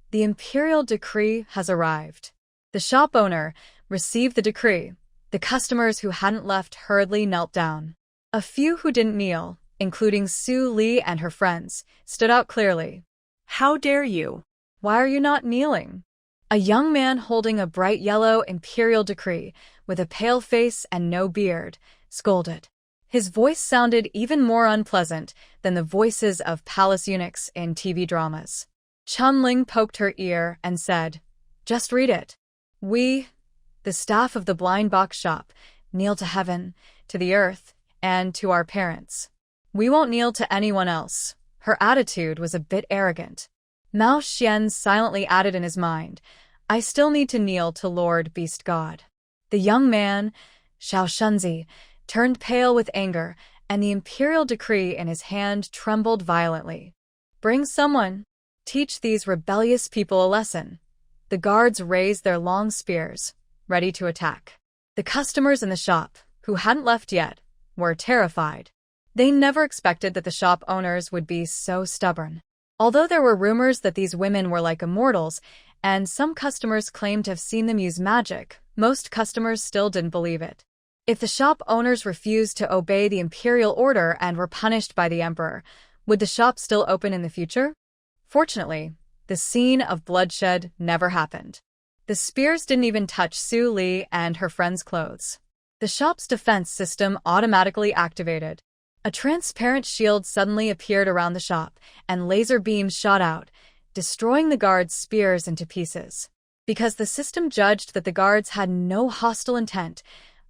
Speaker 1: The imperial decree has arrived. The shop owner received the decree. The customers who hadn't left hurriedly knelt down. A few who didn't kneel, including Su Li and her friends, stood out clearly.
Speaker 2: How dare you?
Speaker 1: Why are you not kneeling? A young man holding a bright yellow imperial decree, with a pale face and no beard, scolded. His voice sounded even more unpleasant than the voices of palace eunuchs in TV dramas. Chunling poked her ear and said, "Just read it. We, the staff of the blind box shop, kneel to heaven, to the earth, and to our parents. We won't kneel to anyone else." Her attitude was a bit arrogant. Mao Xian silently added in his mind, "I still need to kneel to Lord Beast God." The young man, Xiao Shunzi, turned pale with anger, and the imperial decree in his hand trembled violently. "Bring someone. Teach these rebellious people a lesson." The guards raised their long spears, ready to attack. The customers in the shop, who hadn't left yet, were terrified. They never expected that the shop owners would be so stubborn. Although there were rumors that these women were like immortals, and some customers claimed to have seen them use magic, most customers still didn't believe it. If the shop owners refused to obey the imperial order and were punished by the emperor, would the shop still open in the future? Fortunately, the scene of bloodshed never happened. The spears didn't even touch Su Li and her friend's clothes. The shop's defense system automatically activated. A transparent shield suddenly appeared around the shop, and laser beams shot out, destroying the guards' spears into pieces. Because the system judged that the guards had no hostile intent,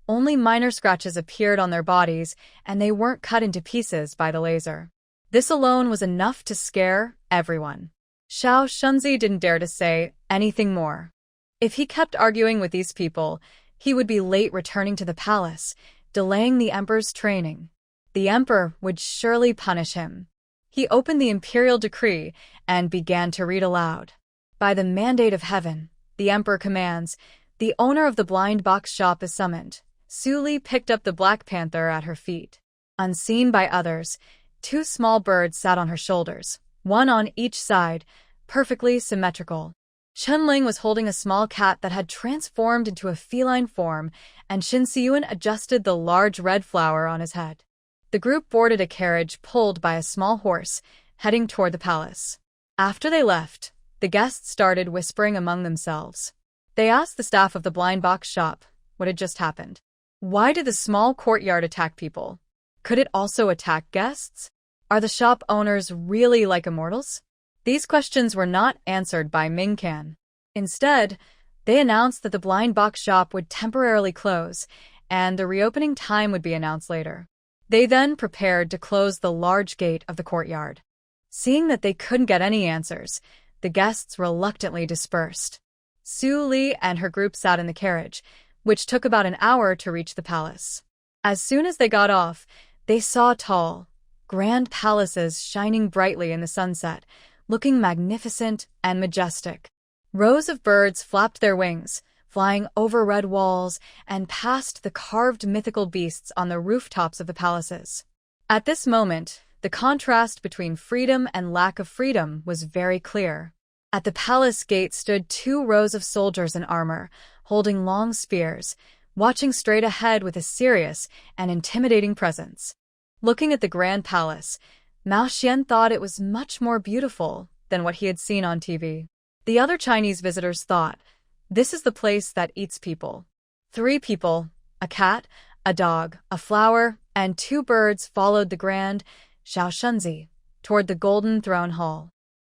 Speaker 1: only minor scratches appeared on their bodies, and they weren't cut into pieces by the laser. This alone was enough to scare everyone. Xiao Shunzi didn't dare to say anything more. If he kept arguing with these people, he would be late returning to the palace, delaying the emperor's training. The emperor would surely punish him. He opened the imperial decree and began to read aloud. "By the mandate of heaven, the emperor commands, the owner of the blind box shop is summoned." Su Li picked up the Black Panther at her feet. Unseen by others, 2 small birds sat on her shoulders, one on each side, perfectly symmetrical. Chunling was holding a small cat that had transformed into a feline form, and Shen Siyuan adjusted the large red flower on his head. The group boarded a carriage pulled by a small horse, heading toward the palace. After they left, the guests started whispering among themselves. They asked the staff of the blind box shop what had just happened. Why did the small courtyard attack people? Could it also attack guests? Are the shop owners really like immortals? These questions were not answered by Ming Can. Instead, they announced that the blind box shop would temporarily close, and the reopening time would be announced later. They then prepared to close the large gate of the courtyard. Seeing that they couldn't get any answers, the guests reluctantly dispersed. Su Li and her group sat in the carriage, which took about an hour to reach the palace. As soon as they got off, they saw tall, grand palaces shining brightly in the sunset, looking magnificent and majestic. Rows of birds flapped their wings, flying over red walls and past the carved mythical beasts on the rooftops of the palaces. At this moment, the contrast between freedom and lack of freedom was very clear. At the palace gate stood 2 rows of soldiers in armor, holding long spears, watching straight ahead with a serious and intimidating presence. Looking at the grand palace, Mao Xian thought it was much more beautiful than what he had seen on TV. The other Chinese visitors thought, "This is the place that eats people." 3 people, a cat, a dog, a flower, and 2 birds followed the grand Xiao Shunzi toward the Golden Throne Hall.